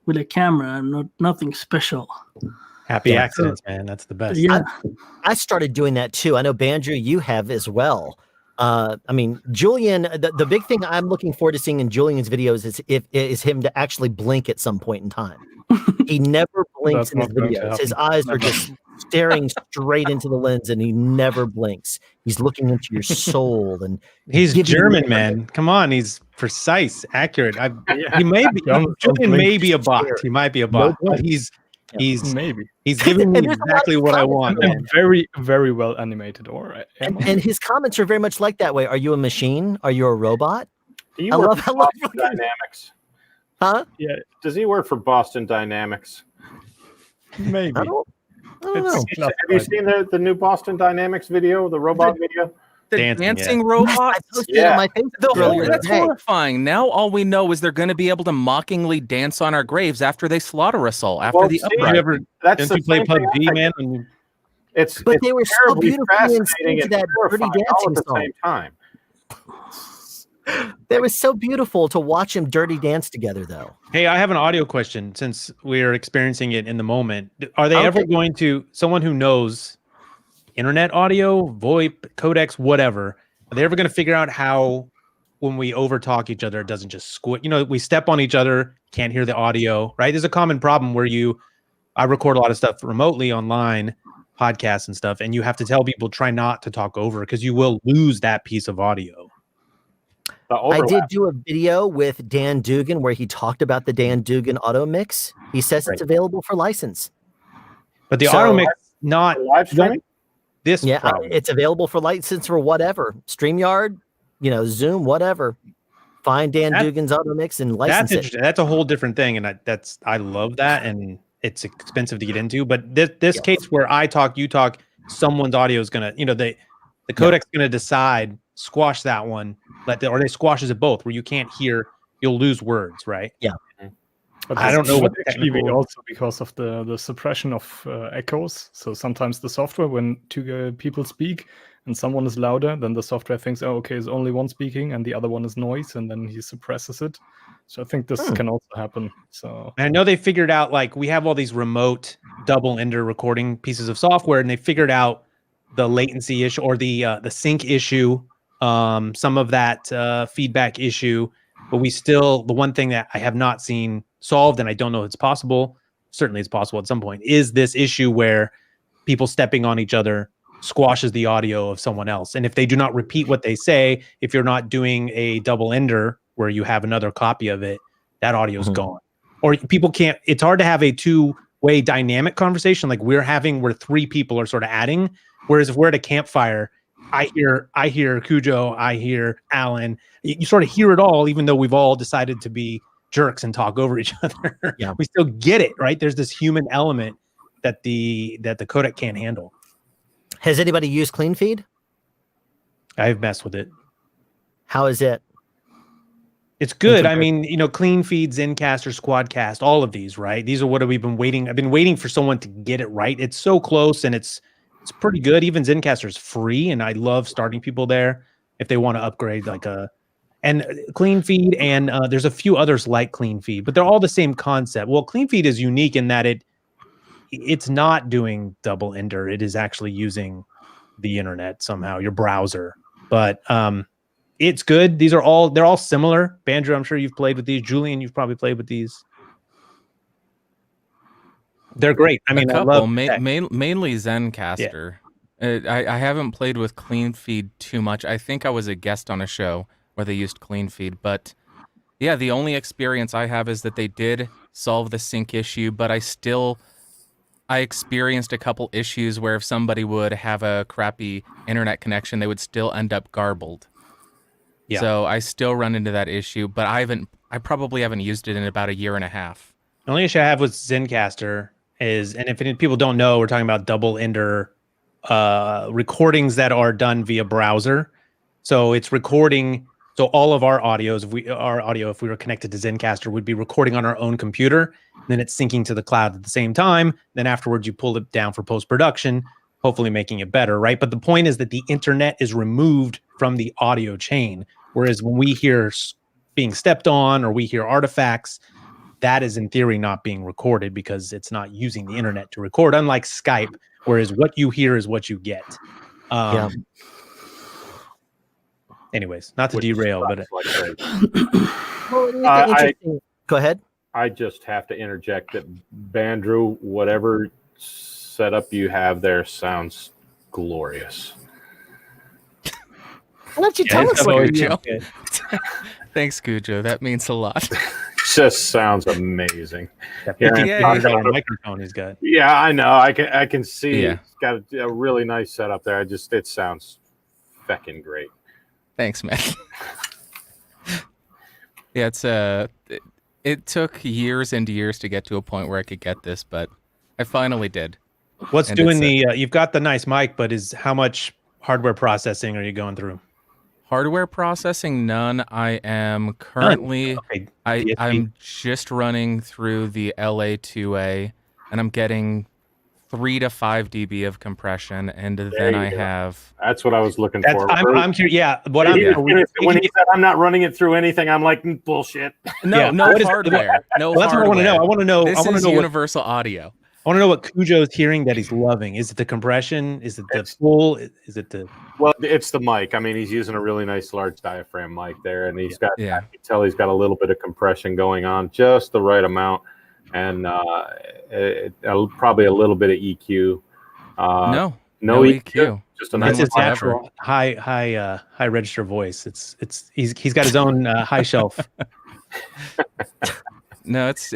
with a camera and nothing special. Happy accidents, man. That's the best. Yeah. I started doing that too. I know, Banjo, you have as well. I mean, Julian, the big thing I'm looking forward to seeing in Julian's videos is him to actually blink at some point in time. He never blinks in his videos. His eyes are just staring straight into the lens, and he never blinks. He's looking into your soul, and he's German, man. Come on, he's precise, accurate. He may be Julian may be a bot. He might be a bot, but he's maybe he's giving me exactly what I want. Man. Very, very well animated. All right, and his comments are very much like that way. Are you a machine? Are you a robot? I love Dynamics. Huh? Yeah. Does he work for Boston Dynamics? Maybe. I don't know. Have you seen the new Boston Dynamics video, the robot video? The dancing robots? Yeah. That's horrifying. Now all we know is they're going to be able to mockingly dance on our graves after they slaughter us all, after the uprising. Didn't you play PUBG, man? But they were so beautifully in sync to that dirty dancing at the song. same time. That was so beautiful to watch them dirty dance together, though. Hey, I have an audio question since we're experiencing it in the moment. Are they ever going to, someone who knows internet audio, VoIP, codecs, whatever, are they ever going to figure out how when we overtalk each other, it doesn't just squid? You know, we step on each other, can't hear the audio, right? There's a common problem where I record a lot of stuff remotely online, podcasts and stuff, and you have to tell people try not to talk over because you will lose that piece of audio. I did do a video with Dan Dugan where he talked about the Dan Dugan auto mix. He says it's available for license. But the auto mix, not live streaming? It's available for license for whatever. StreamYard, Zoom, whatever. Find Dan Dugan's auto mix and license it. That's a whole different thing. And I love that. And it's expensive to get into. But this case where I talk, you talk, someone's audio is going to, the codec's going to decide, squash that one, or they squashes it both where you can't hear, you'll lose words, right? Yeah. But I don't know what actually also because of the suppression of echoes. So sometimes the software, when two people speak and someone is louder, then the software thinks, oh, okay, there's only one speaking and the other one is noise, and then he suppresses it. So I think this can also happen. So and I know they figured out, like, we have all these remote double ender recording pieces of software, and they figured out the latency issue or the sync issue, some of that feedback issue, but the one thing that I have not seen solved, and I don't know if it's possible, certainly it's possible at some point, is this issue where people stepping on each other squashes the audio of someone else. And if they do not repeat what they say, if you're not doing a double ender where you have another copy of it, that audio is gone. Or people can't, it's hard to have a two-way dynamic conversation like we're having where three people are sort of adding. Whereas if we're at a campfire, I hear Cujo, I hear Alan. You sort of hear it all, even though we've all decided to be jerks and talk over each other. Yeah. We still get it, right? There's this human element that the codec can't handle. Has anybody used Clean Feed? I've messed with it. How is it? It's good. I mean, Clean Feed, Zencastr, Squadcast, all of these, right? These are what we've been waiting. I've been waiting for someone to get it right. It's so close, and it's pretty good. Even Zencastr is free, and I love starting people there if they want to upgrade and Clean Feed, and there's a few others like Clean Feed, but they're all the same concept. Well, Clean Feed is unique in that it's not doing double ender. It is actually using the internet somehow, your browser. But it's good. They're all similar. Banjo, I'm sure you've played with these. Julian, you've probably played with these. They're great. I mean, a couple, I love mainly Zencastr. I haven't played with Clean Feed too much. I think I was a guest on a show where they used Clean Feed, but yeah, the only experience I have is that they did solve the sync issue, but I experienced a couple issues where if somebody would have a crappy internet connection, they would still end up garbled. Yeah. So I still run into that issue, but I probably haven't used it in about a year and a half. The only issue I have with Zencastr is, and if any people don't know, we're talking about double ender recordings that are done via browser. So it's recording. So all of our audio, if we were connected to Zencastr, would be recording on our own computer. Then it's syncing to the cloud at the same time. Then afterwards, you pull it down for post-production, hopefully making it better, right? But the point is that the internet is removed from the audio chain. Whereas when we hear being stepped on or we hear artifacts, that is in theory not being recorded because it's not using the internet to record, unlike Skype, whereas what you hear is what you get. Anyways, not to derail, but go ahead. I just have to interject that Bandrew, whatever setup you have there sounds glorious. Why don't you tell us what you're doing? Thanks, Cujo. That means a lot. Just sounds amazing. Microphone he's got. Yeah, I know. I can see. Yeah. It's got a really nice setup there. It sounds feckin' great. Thanks, man. Yeah, it took years and years to get to a point where I could get this, but I finally did. What's doing you've got the nice mic, but how much hardware processing are you going through? Hardware processing, none. I am currently, I'm just running through the LA2A, and I'm getting 3 to 5 dB of compression, and then I have. That's what I was looking for. I'm curious. Yeah, when he said I'm not running it through anything, I'm like bullshit. No hardware. No that's hardware. what I want to know. I want to know. This is universal audio. I want to know what Cujo's hearing that he's loving. Is it the compression? Is it the full? Is it the? Well, it's the mic. I mean, he's using a really nice large diaphragm mic there, and he's got. I can tell he's got a little bit of compression going on, just the right amount, and probably a little bit of EQ. No EQ. Just a nice. That's his natural high register voice. He's got his own high shelf. No, it's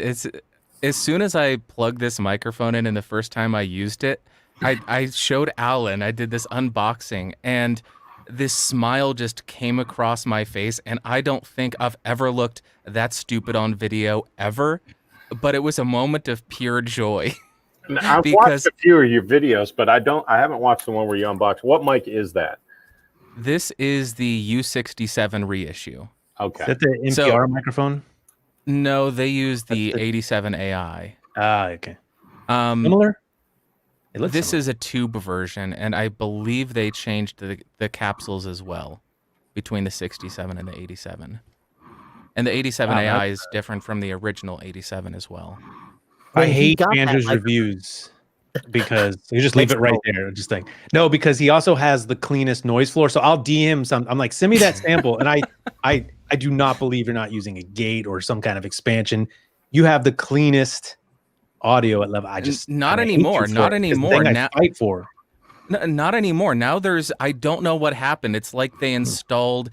as soon as I plugged this microphone in and the first time I used it, I showed Alan, I did this unboxing, and this smile just came across my face, and I don't think I've ever looked that stupid on video ever, but it was a moment of pure joy. I've watched a few of your videos, but I haven't watched the one where you unbox. What mic is that? This is the U67 reissue. Okay. Is that the NPR microphone? No, they use the 87 AI. Ah, okay. Similar? This similar. is a tube version, and I believe they changed the capsules as well between the 67 and the 87. And the 87 AI is different from the original 87 as well. I hate Andrew's reviews because you just leave it right there. Just like no, because he also has the cleanest noise floor. So I'll DM some. I'm like, send me that sample, and I do not believe you're not using a gate or some kind of expansion. You have the cleanest audio at level. Not anymore. Not anymore. Now, I fight for. Not anymore. Now I don't know what happened. It's like they installed,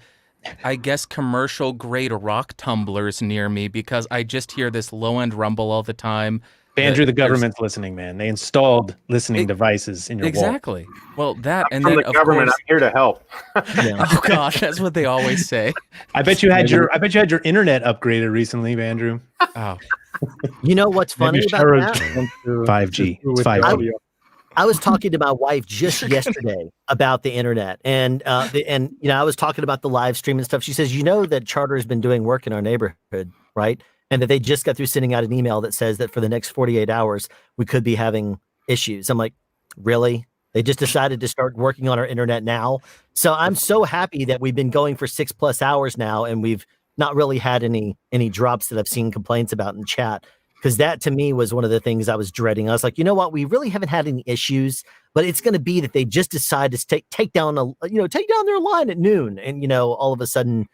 I guess, commercial grade rock tumblers near me because I just hear this low end rumble all the time. Andrew, the government's listening, man. They installed listening devices in your exactly. wall. Well, that I'm and from then the government. Course, I'm here to help. Oh gosh, that's what they always say. I bet you had your internet upgraded recently, Andrew. Oh, you know what's funny about that? 5G. It's 5G. I was talking to my wife just yesterday about the internet, and I was talking about the live stream and stuff. She says, that Charter has been doing work in our neighborhood, right? And that they just got through sending out an email that says that for the next 48 hours, we could be having issues. I'm like, really? They just decided to start working on our internet now. So I'm so happy that we've been going for 6+ hours now, and we've not really had any drops that I've seen complaints about in chat. Because that to me was one of the things I was dreading. I was like, you know what? We really haven't had any issues, but it's going to be that they just decide to take down their line at noon, and all of a sudden,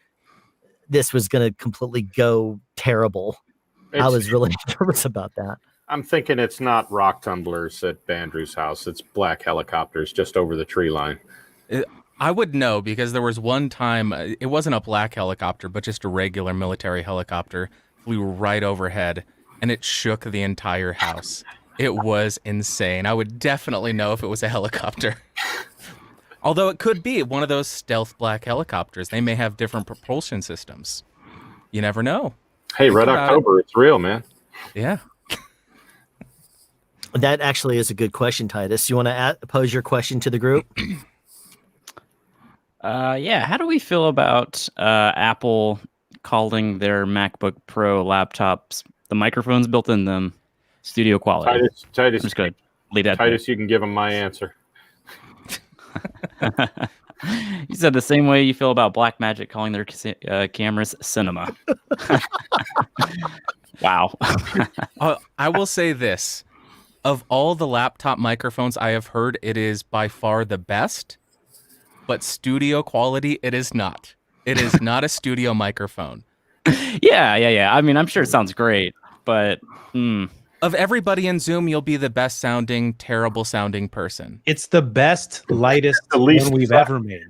this was going to completely go terrible. I was really nervous about that. I'm thinking it's not rock tumblers at Bandrew's house. It's black helicopters just over the tree line. I would know because there was one time, it wasn't a black helicopter, but just a regular military helicopter flew right overhead and it shook the entire house. It was insane. I would definitely know if it was a helicopter. Although it could be one of those stealth black helicopters. They may have different propulsion systems. You never know. Hey, Red October, it's real, man. Yeah. That actually is a good question, Titus. You want to pose your question to the group? Yeah. How do we feel about Apple calling their MacBook Pro laptops, the microphones built in them, studio quality? Titus, I'm just going to leave that Titus, you can give him my answer. You said the same way you feel about Blackmagic calling their cameras cinema. Wow. I will say this. Of all the laptop microphones I have heard, it is by far the best. But studio quality, it is not. It is not a studio microphone. Yeah. I mean, I'm sure it sounds great, but... Of everybody in Zoom, you'll be the best sounding, terrible sounding person. It's the best, lightest one we've ever made.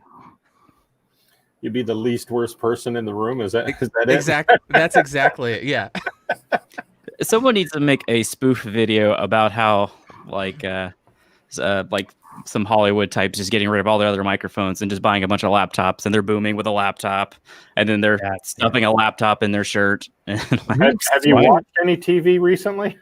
You'd be the least worst person in the room. Is that it? Exactly. That's exactly it. Yeah. Someone needs to make a spoof video about how, like some Hollywood types just getting rid of all their other microphones and just buying a bunch of laptops, and they're booming with a laptop, and then they're stuffing a laptop in their shirt. Have you watched any TV recently?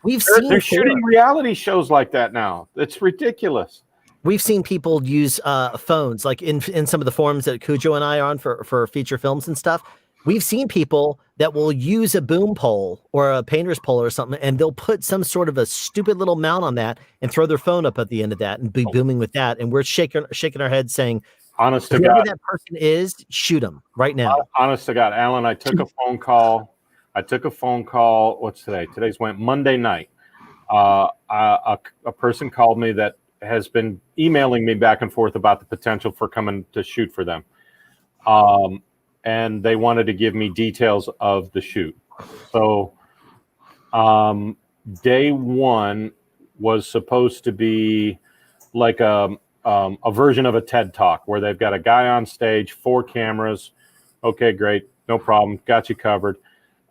They're shooting reality shows like that now. It's ridiculous. We've seen people use phones, like in some of the forums that Cujo and I are on for feature films and stuff. We've seen people that will use a boom pole or a painter's pole or something, and they'll put some sort of a stupid little mount on that and throw their phone up at the end of that and be booming with that. And we're shaking our heads saying, honest to whoever God, that person is, shoot them right now. Honest to God, Alan, I took a phone call. What's today? Today's Monday night. A person called me that has been emailing me back and forth about the potential for coming to shoot for them. And they wanted to give me details of the shoot. So day one was supposed to be like a version of a TED Talk where they've got a guy on stage, 4 cameras. Okay, great. No problem. Got you covered.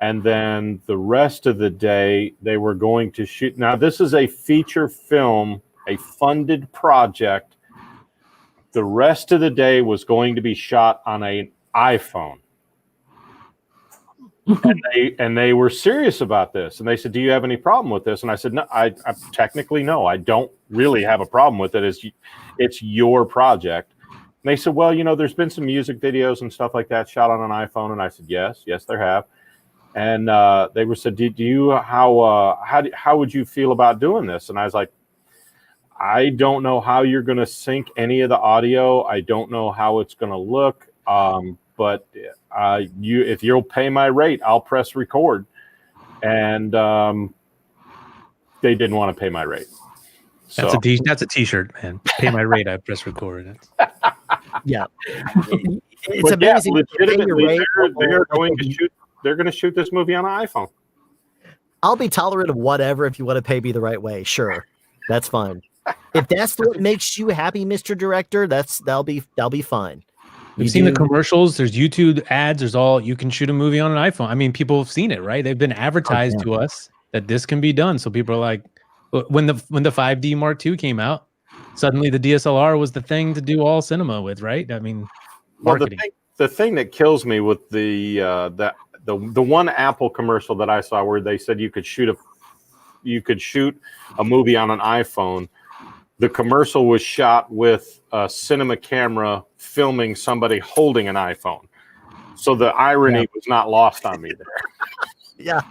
And then the rest of the day, they were going to shoot. Now, this is a feature film, a funded project. The rest of the day was going to be shot on an iPhone. And they were serious about this. And they said, do you have any problem with this? And I said, no, I technically, no, I don't really have a problem with it. It's your project. And they said, well, there's been some music videos and stuff like that shot on an iPhone. And I said, yes, there have. And they were said, do you how would you feel about doing this? And I was like, I don't know how you're going to sync any of the audio. I don't know how it's going to look. But if you'll pay my rate, I'll press record. And they didn't want to pay my rate. That's a t-shirt, man. Pay my rate, I press record. Yeah. It's amazing. Legitimately, they're going to shoot this movie on an iPhone. I'll be tolerant of whatever if you want to pay me the right way. Sure. That's fine. If that's what makes you happy, Mr. Director, that'll be fine. We've seen the commercials. There's YouTube ads. There's you can shoot a movie on an iPhone. I mean, people have seen it, right? They've been advertised to us that this can be done. So people are like, when the 5D Mark II came out, suddenly the DSLR was the thing to do all cinema with, right? I mean, marketing. Well, the thing that kills me with the one Apple commercial that I saw where they said you could shoot a movie on an iPhone. The commercial was shot with a cinema camera filming somebody holding an iPhone. So the irony was not lost on me there. Yeah.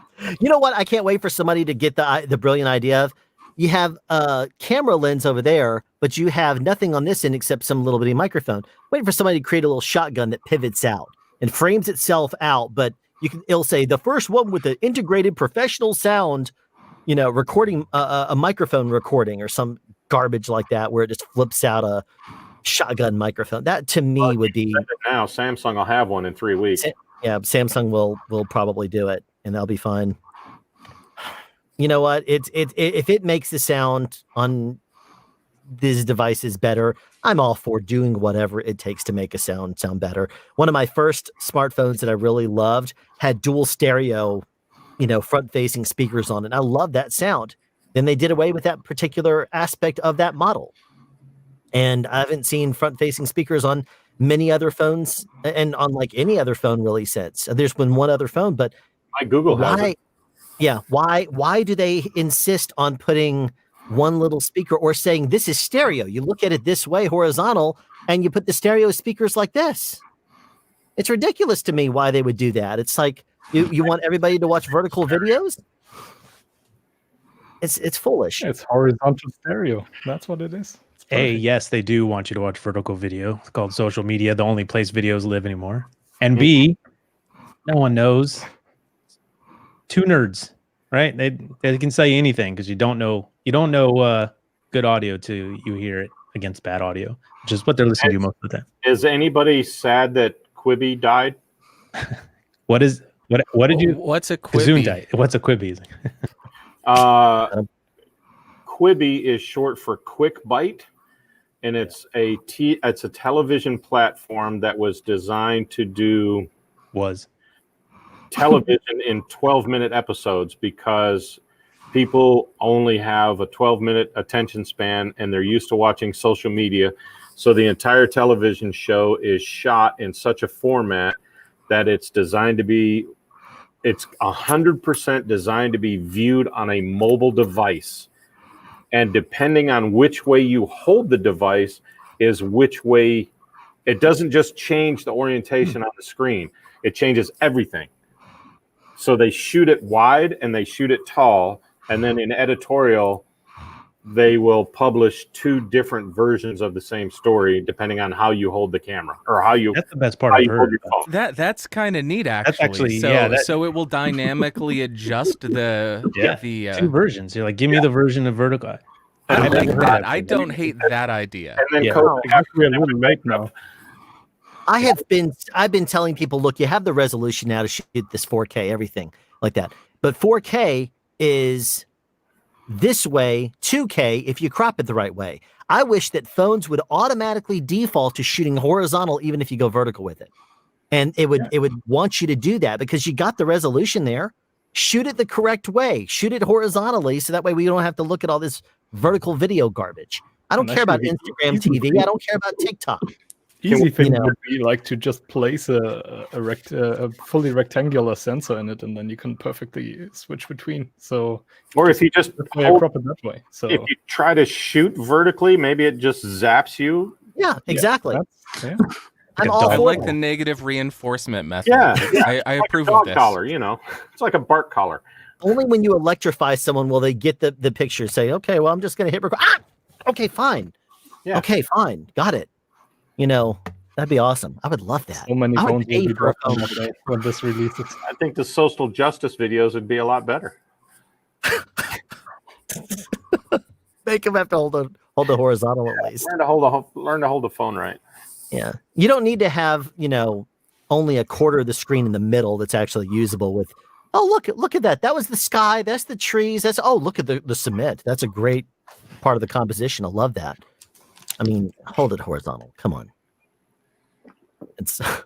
You know what? I can't wait for somebody to get the brilliant idea of, you have a camera lens over there, but you have nothing on this end except some little bitty microphone. Waiting for somebody to create a little shotgun that pivots out and frames itself out, but it'll say the first one with the integrated professional sound, recording a microphone recording or some garbage like that where it just flips out a shotgun microphone. That to me would be now. Samsung will have one in 3 weeks. Yeah, Samsung will probably do it, and that'll be fine. you know what? If it makes the sound on these devices better, I'm all for doing whatever it takes to make a sound better. One of my first smartphones that I really loved had dual stereo, front facing speakers on it. I love that sound. Then they did away with that particular aspect of that model. And I haven't seen front facing speakers on many other phones and on like any other phone really since. There's been one other phone, but my Google has it. Yeah. Why do they insist on putting one little speaker or saying this is stereo? You look at it this way, horizontal, and you put the stereo speakers like this. It's ridiculous to me why they would do that. It's like you want everybody to watch vertical videos. It's foolish. It's horizontal stereo. That's what it is. A, yes, they do want you to watch vertical video. It's called social media, the only place videos live anymore. And B, no one knows. Two nerds, right? They can say anything because you don't know good audio till you hear it against bad audio, which is what they're listening to most of the time. Is anybody sad that Quibi died? What did you? What's a Kazoon Quibi? died. What's a Quibi? Quibi is short for Quick Bite, and it's a television platform that was designed to do television in 12-minute episodes because people only have a 12-minute attention span and they're used to watching social media. So the entire television show is shot in such a format that it's 100% designed to be viewed on a mobile device. And depending on which way you hold the device is which way. It doesn't just change the orientation on the screen. It changes everything. So they shoot it wide and they shoot it tall. And then in editorial, they will publish two different versions of the same story depending on how you hold the camera or how you. That's the best part I've heard. That's kind of neat, actually. So it will dynamically adjust the two versions. You're like, give me the version of vertical. I like that. I don't hate that idea. And then we're a little late now. I've been telling people, look, you have the resolution now to shoot this 4K, everything like that. But 4K is this way, 2K if you crop it the right way. I wish that phones would automatically default to shooting horizontal even if you go vertical with it. And it would want you to do that because you got the resolution there. Shoot it the correct way. Shoot it horizontally so that way we don't have to look at all this vertical video garbage. I don't care about Instagram TV. I don't care about TikTok. Easy thing would be like to just place a fully rectangular sensor in it, and then you can perfectly switch between. So, or if you just crop it that way. So if you try to shoot vertically, maybe it just zaps you. Yeah, exactly. I'm all for the negative reinforcement method. Yeah, I approve like a dog of this. collar, it's like a bark collar. Only when you electrify someone will they get the picture. Say, okay, well, I'm just going to hit record. Okay, fine. Yeah. Okay, fine. Got it. That'd be awesome. I would love that. So many phones will be for a phone when this releases. I think the social justice videos would be a lot better. Make them have to hold the horizontal at least. Learn to hold the phone right. Yeah, you don't need to have only a quarter of the screen in the middle that's actually usable with. Oh, look at that. That was the sky. That's the trees. Look at the cement. That's a great part of the composition. I love that. I mean, hold it horizontal. Come on. It's. What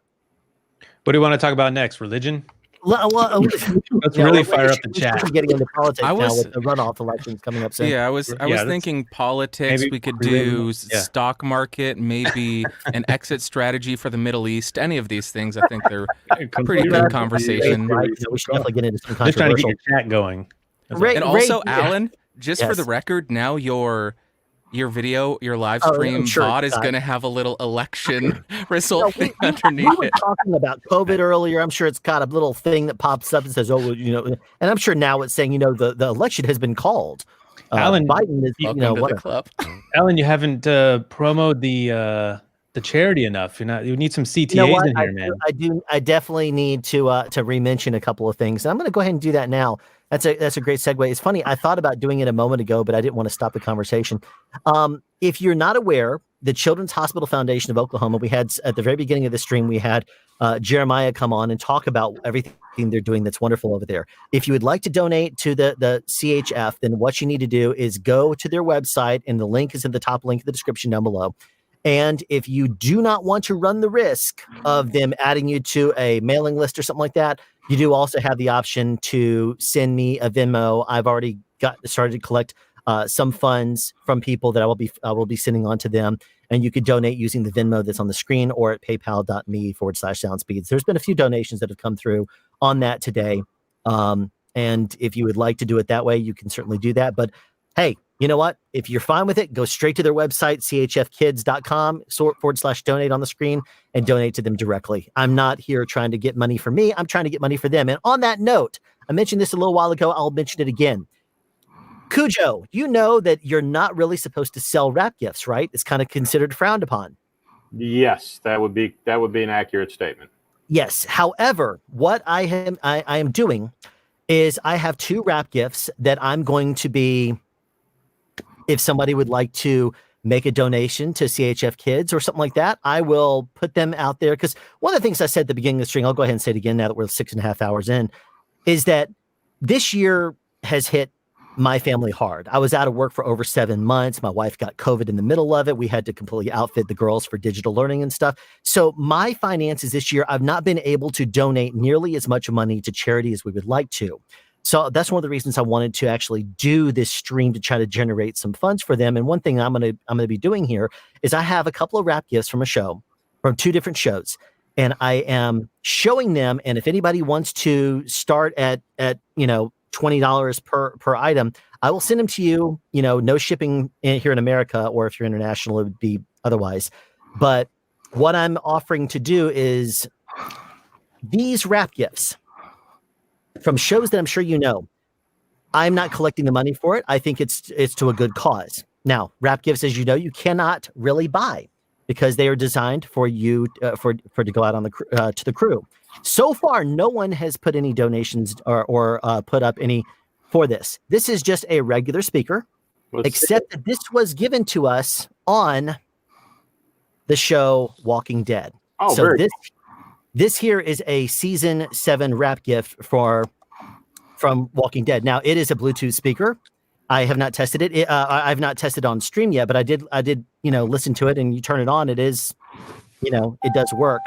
do you want to talk about next? Religion? Let's really fire up the chat. Getting into politics now with the runoff elections coming up soon. Yeah, I was thinking politics. We could do stock market, maybe an exit strategy for the Middle East. Any of these things, I think they're pretty good conversation. We should definitely get into some Just trying to get controversial. your chat going. And also, Alan, just for the record, now your video, your live stream bot is going to have a little election result thing underneath we were talking about COVID earlier. I'm sure it's got a little thing that pops up and says, and I'm sure now it's saying, the election has been called. Alan, Biden is, welcome to the club. Alan, you haven't promoted the charity enough. You need some CTAs in here, man. I definitely need to re-mention a couple of things. I'm going to go ahead and do that now. That's a great segue. It's funny. I thought about doing it a moment ago, but I didn't want to stop the conversation. If you're not aware, the Children's Hospital Foundation of Oklahoma. We had at the very beginning of the stream, we had Jeremiah come on and talk about everything they're doing that's wonderful over there. If you would like to donate to the CHF, then what you need to do is go to their website, and the link is in the top link of the description down below. And if you do not want to run the risk of them adding you to a mailing list or something like that, you do also have the option to send me a Venmo. I've already started to collect some funds from people that I will be sending on to them. And you could donate using the Venmo that's on the screen or at paypal.me/soundspeeds. There's been a few donations that have come through on that today. And if you would like to do it that way, you can certainly do that. But hey, you know what? If you're fine with it, go straight to their website, chfkids.com/donate on the screen, and donate to them directly. I'm not here trying to get money for me. I'm trying to get money for them. And on that note, I mentioned this a little while ago. I'll mention it again. Cujo, you know that you're not really supposed to sell wrap gifts, right? It's kind of considered frowned upon. Yes, that would be an accurate statement. Yes. However, what I am doing is I have 2 wrap gifts that I'm going to be, if somebody would like to make a donation to CHF Kids or something like that, I will put them out there. Because one of the things I said at the beginning of the stream, I'll go ahead and say it again now that we're 6.5 hours in, is that this year has hit my family hard. I was out of work for over 7 months. My wife got COVID in the middle of it. We had to completely outfit the girls for digital learning and stuff. So my finances this year, I've not been able to donate nearly as much money to charity as we would like to. So that's one of the reasons I wanted to actually do this stream, to try to generate some funds for them. And one thing I'm going to be doing here is I have a couple of wrap gifts from 2 different shows, and I am showing them. And if anybody wants to start at $20 per item, I will send them to you. No shipping here in America, or if you're international, it would be otherwise. But what I'm offering to do is these wrap gifts from shows that I'm sure you know. I'm not collecting the money for it. I think it's to a good cause. Now, wrap gifts, as you know, you cannot really buy because they are designed for you for to go out on to the crew. So far, no one has put any donations or put up any for this. This is just a regular speaker, except that this was given to us on the show Walking Dead. Oh, so this here is a season 7 wrap gift from Walking Dead. Now, it is a Bluetooth speaker. I have not tested it. I've not tested on stream yet, but I did listen to it, and you turn it on, it is, it does work.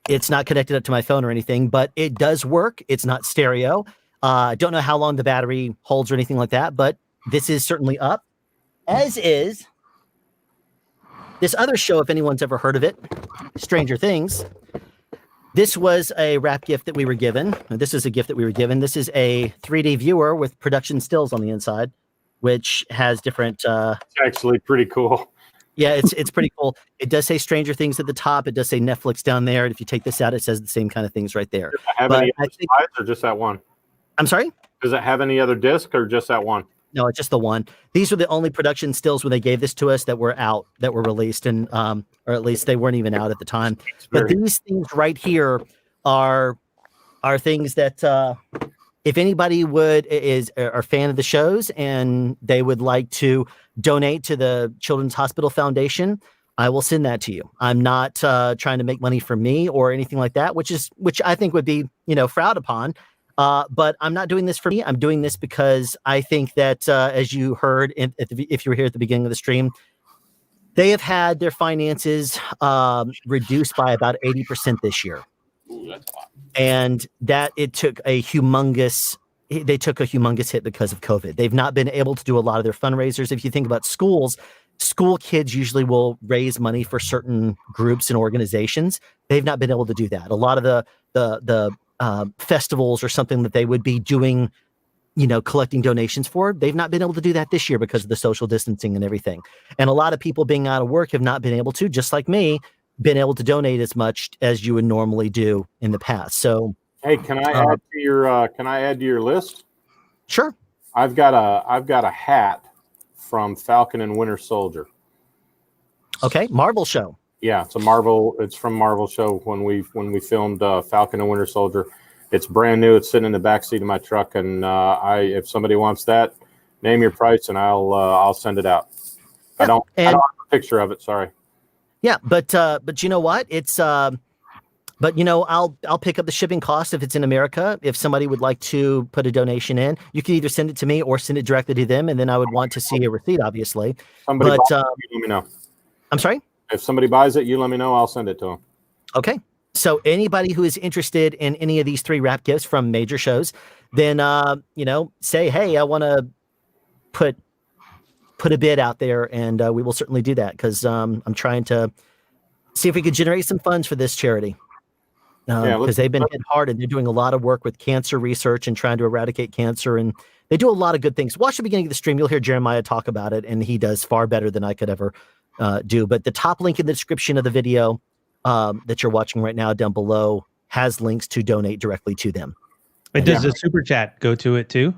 It's not connected up to my phone or anything, but it does work. It's not stereo. I don't know how long the battery holds or anything like that, but this is certainly up, as is this other show, if anyone's ever heard of it, Stranger Things. This was a wrap gift that we were given. This is a gift that we were given. This is a 3D viewer with production stills on the inside, which has different... it's actually pretty cool. Yeah, it's pretty cool. It does say Stranger Things at the top. It does say Netflix down there. And if you take this out, it says the same kind of things right there. Does it have any other slides or just that one? I'm sorry? Does it have any other disc or just that one? No, it's just the one. These were the only production stills when they gave this to us that were released, and or at least they weren't even out at the time. But these things right here are things that if anybody are a fan of the shows and they would like to donate to the Children's Hospital Foundation, I will send that to you. I'm not trying to make money for me or anything like that, which I think would be frowned upon. But I'm not doing this for me. I'm doing this because I think that, as you heard, if you were here at the beginning of the stream, they have had their finances reduced by about 80% this year. Ooh, that's a lot. And that they took a humongous hit because of COVID. They've not been able to do a lot of their fundraisers. If you think about schools, school kids usually will raise money for certain groups and organizations. They've not been able to do that. A lot of the festivals or something that they would be doing, collecting donations for, they've not been able to do that this year because of the social distancing and everything. And a lot of people being out of work have not been able to, just like me, been able to donate as much as you would normally do in the past. So, hey, can I add to your list? Sure. I've got a hat from Falcon and Winter Soldier. Okay, Marvel show. Yeah, it's from Marvel show when we filmed Falcon and Winter Soldier. It's brand new. It's sitting in the back seat of my truck, and if somebody wants that, Name your price, and I'll send it out. I don't have a picture of it. Sorry. Yeah, but you know what? It's but you know, I'll pick up the shipping cost if it's in America. If somebody would like to put a donation in, you can either send it to me or send it directly to them, and then I would want to see a receipt, obviously. Somebody buys it, you let me know. I'm sorry? If somebody buys it, you let me know. I'll send it to them. Okay. So anybody who is interested in any of these 3 wrap gifts from major shows, then you know, say, hey, I want to put a bid out there, and we will certainly do that, because I'm trying to see if we could generate some funds for this charity, because they've been hit hard, and they're doing a lot of work with cancer research and trying to eradicate cancer, and they do a lot of good things. Watch the beginning of the stream. You'll hear Jeremiah talk about it, and he does far better than I could ever do. But the top link in the description of the video that you're watching right now down below has links to donate directly to them. But does the super chat go to it too?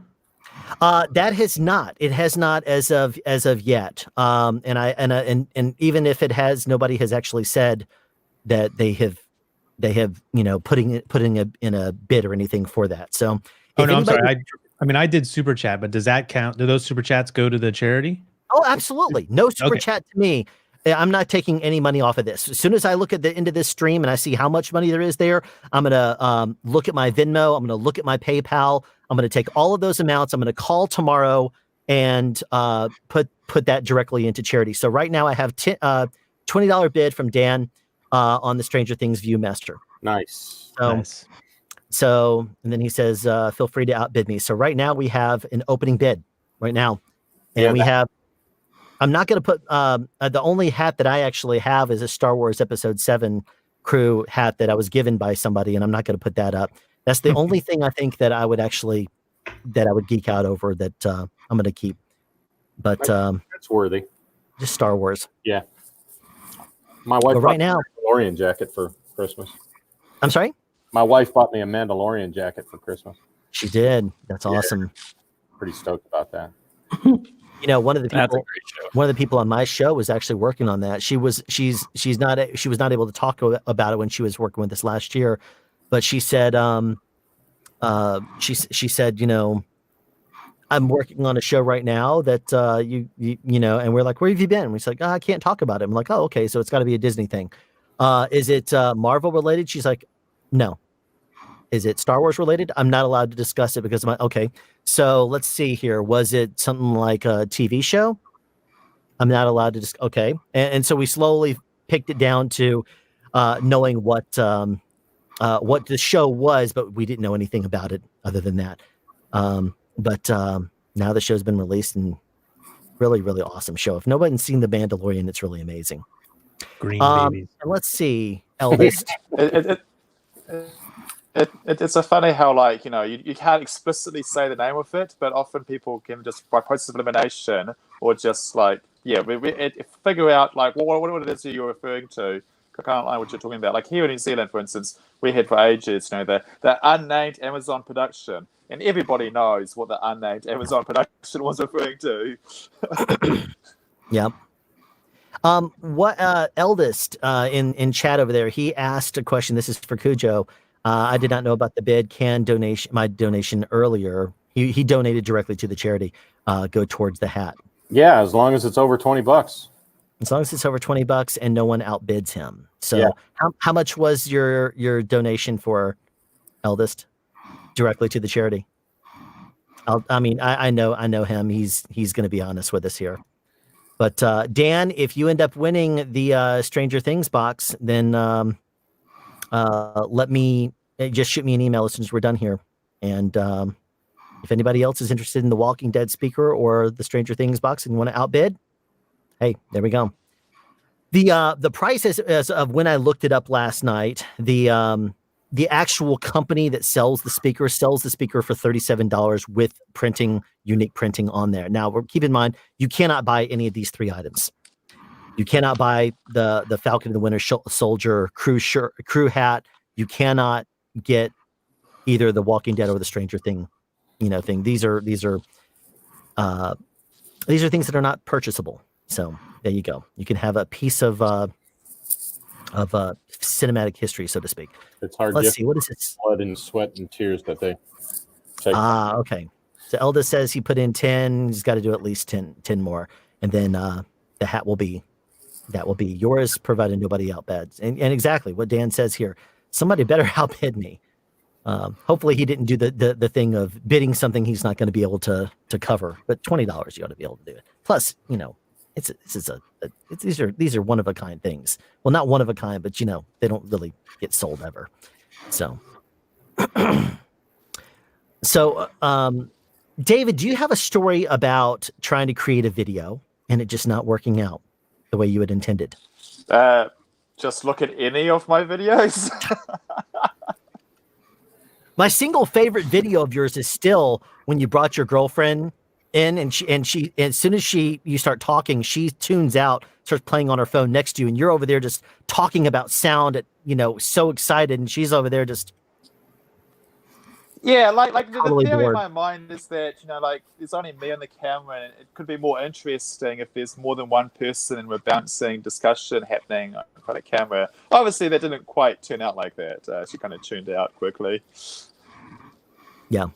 That has not. It has not as of yet. And even if it has, nobody has actually said that they have you know putting it in a bid or anything for that. So I'm sorry. I mean, I did super chat, but does that count? Do those super chats go to the charity? Oh, absolutely. No super chat to me. I'm not taking any money off of this. As soon as I look at the end of this stream and I see how much money there is there, I'm going to look at my Venmo. I'm going to look at my PayPal. I'm going to take all of those amounts. I'm going to call tomorrow and put that directly into charity. So right now I have $20 bid from Dan on the Stranger Things Viewmaster. Nice. Nice. So, and then he says, feel free to outbid me. So right now we have an opening bid right now. And I'm not going to put, the only hat that I actually have is a Star Wars Episode 7 crew hat that I was given by somebody, and I'm not going to put that up. That's the only thing I think that I would geek out over that I'm going to keep. But that's worthy. Just Star Wars. Yeah. My wife right now, a Mandalorian jacket for Christmas. I'm sorry? My wife bought me a Mandalorian jacket for Christmas. She did. That's awesome. Pretty stoked about that. You know, one of the people on my show was actually working on that. She was not able to talk about it when she was working with us last year, but she said, she said, you know, I'm working on a show right now that you know, and we're like, where have you been? And we're like, I can't talk about it. I'm like, oh, okay, so it's got to be a Disney thing. Is it Marvel related? She's like, no. Is it Star Wars related? I'm not allowed to discuss it because okay. So let's see here. Was it something like a TV show? I'm not allowed to okay. And so we slowly picked it down to knowing what the show was, but we didn't know anything about it other than that. But now the show's been released, and really, really awesome show. If nobody's seen The Mandalorian, it's really amazing. Green babies. And let's see, eldest. It's a funny how, like, you know, you can't explicitly say the name of it, but often people can just, by process of elimination, or just like, figure out like what it is you're referring to. I can't know what you're talking about. Like here in New Zealand, for instance, we had for ages, you know, the unnamed Amazon production, and everybody knows what the unnamed Amazon production was referring to. Yep. What eldest in chat over there? He asked a question. This is for Cujo. I did not know about the bid. My donation earlier. He donated directly to the charity. Go towards the hat. Yeah, as long as it's over $20. As long as it's over $20 and no one outbids him. So how much was your donation for eldest directly to the charity? I know him. He's going to be honest with us here. But Dan, if you end up winning the Stranger Things box, then just shoot me an email as soon as we're done here. And if anybody else is interested in the Walking Dead speaker or the Stranger Things box and want to outbid, hey, there we go. The price as of when I looked it up last night, the actual company that sells the speaker for $37 with unique printing on there. Now, keep in mind, you cannot buy any of these 3 items. You cannot buy the Falcon and the Winter Soldier crew hat. You cannot get either the Walking Dead or the Stranger Thing, thing. These are things that are not purchasable. So there you go. You can have a piece of cinematic history, so to speak. It's hard. Let's see. What is it? Blood and sweat and tears that they take. Okay. So Elda says he put in 10. He's got to do at least 10 more. And then the hat will be yours, provided nobody outbids. And exactly what Dan says here. Somebody better outbid me. Hopefully he didn't do the thing of bidding something he's not going to be able to cover. But $20 you ought to be able to do it. Plus, these are one of a kind things. Well, not one of a kind, but they don't really get sold ever. So, David, do you have a story about trying to create a video and it just not working out the way you had intended? Just look at any of my videos. My single favorite video of yours is still when you brought your girlfriend in, and she as soon as you start talking, she tunes out, starts playing on her phone next to you, and you're over there just talking about sound, so excited, and she's over there just. Yeah, like totally the theory bored. in my mind is that there's only me on the camera, and it could be more interesting if there's more than one person and we're bouncing discussion happening in front of camera. Obviously, that didn't quite turn out like that. She kind of tuned out quickly. Yeah,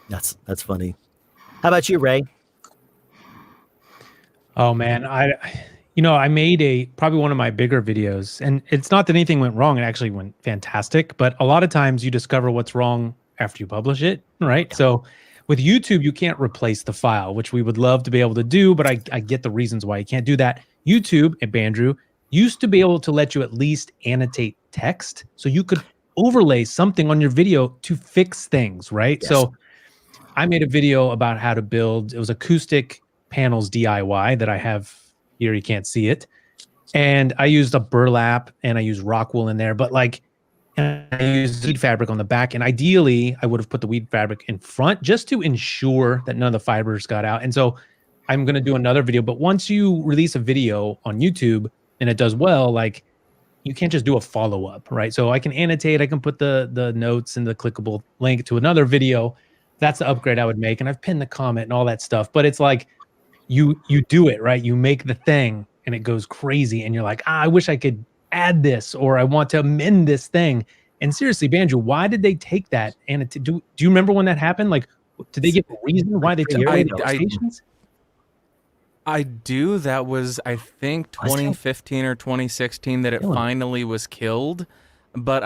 that's funny. How about you, Ray? Oh man, I made probably one of my bigger videos, and it's not that anything went wrong. It actually went fantastic. But a lot of times you discover what's wrong after you publish it, right? Yeah. So with YouTube, you can't replace the file, which we would love to be able to do, but I get the reasons why you can't do that. YouTube and Bandrew used to be able to let you at least annotate text, so you could overlay something on your video to fix things, right? Yes. So I made a video about how to build, it was acoustic panels DIY that I have here. You can't see it. And I used a burlap and I used rock wool in there, but and I used weed fabric on the back. And ideally I would have put the weed fabric in front just to ensure that none of the fibers got out. And so I'm going to do another video, but once you release a video on YouTube and it does well, you can't just do a follow-up, right? So I can annotate, I can put the notes and the clickable link to another video. That's the upgrade I would make. And I've pinned the comment and all that stuff, but it's you do it, right? You make the thing and it goes crazy and you're like, I wish I could add this, or I want to amend this thing. And seriously, Bandrew, why did they take that? And do you remember when that happened? Did they give a reason why they took it? I do. That was, I think, 2015 or 2016 that it finally was killed. But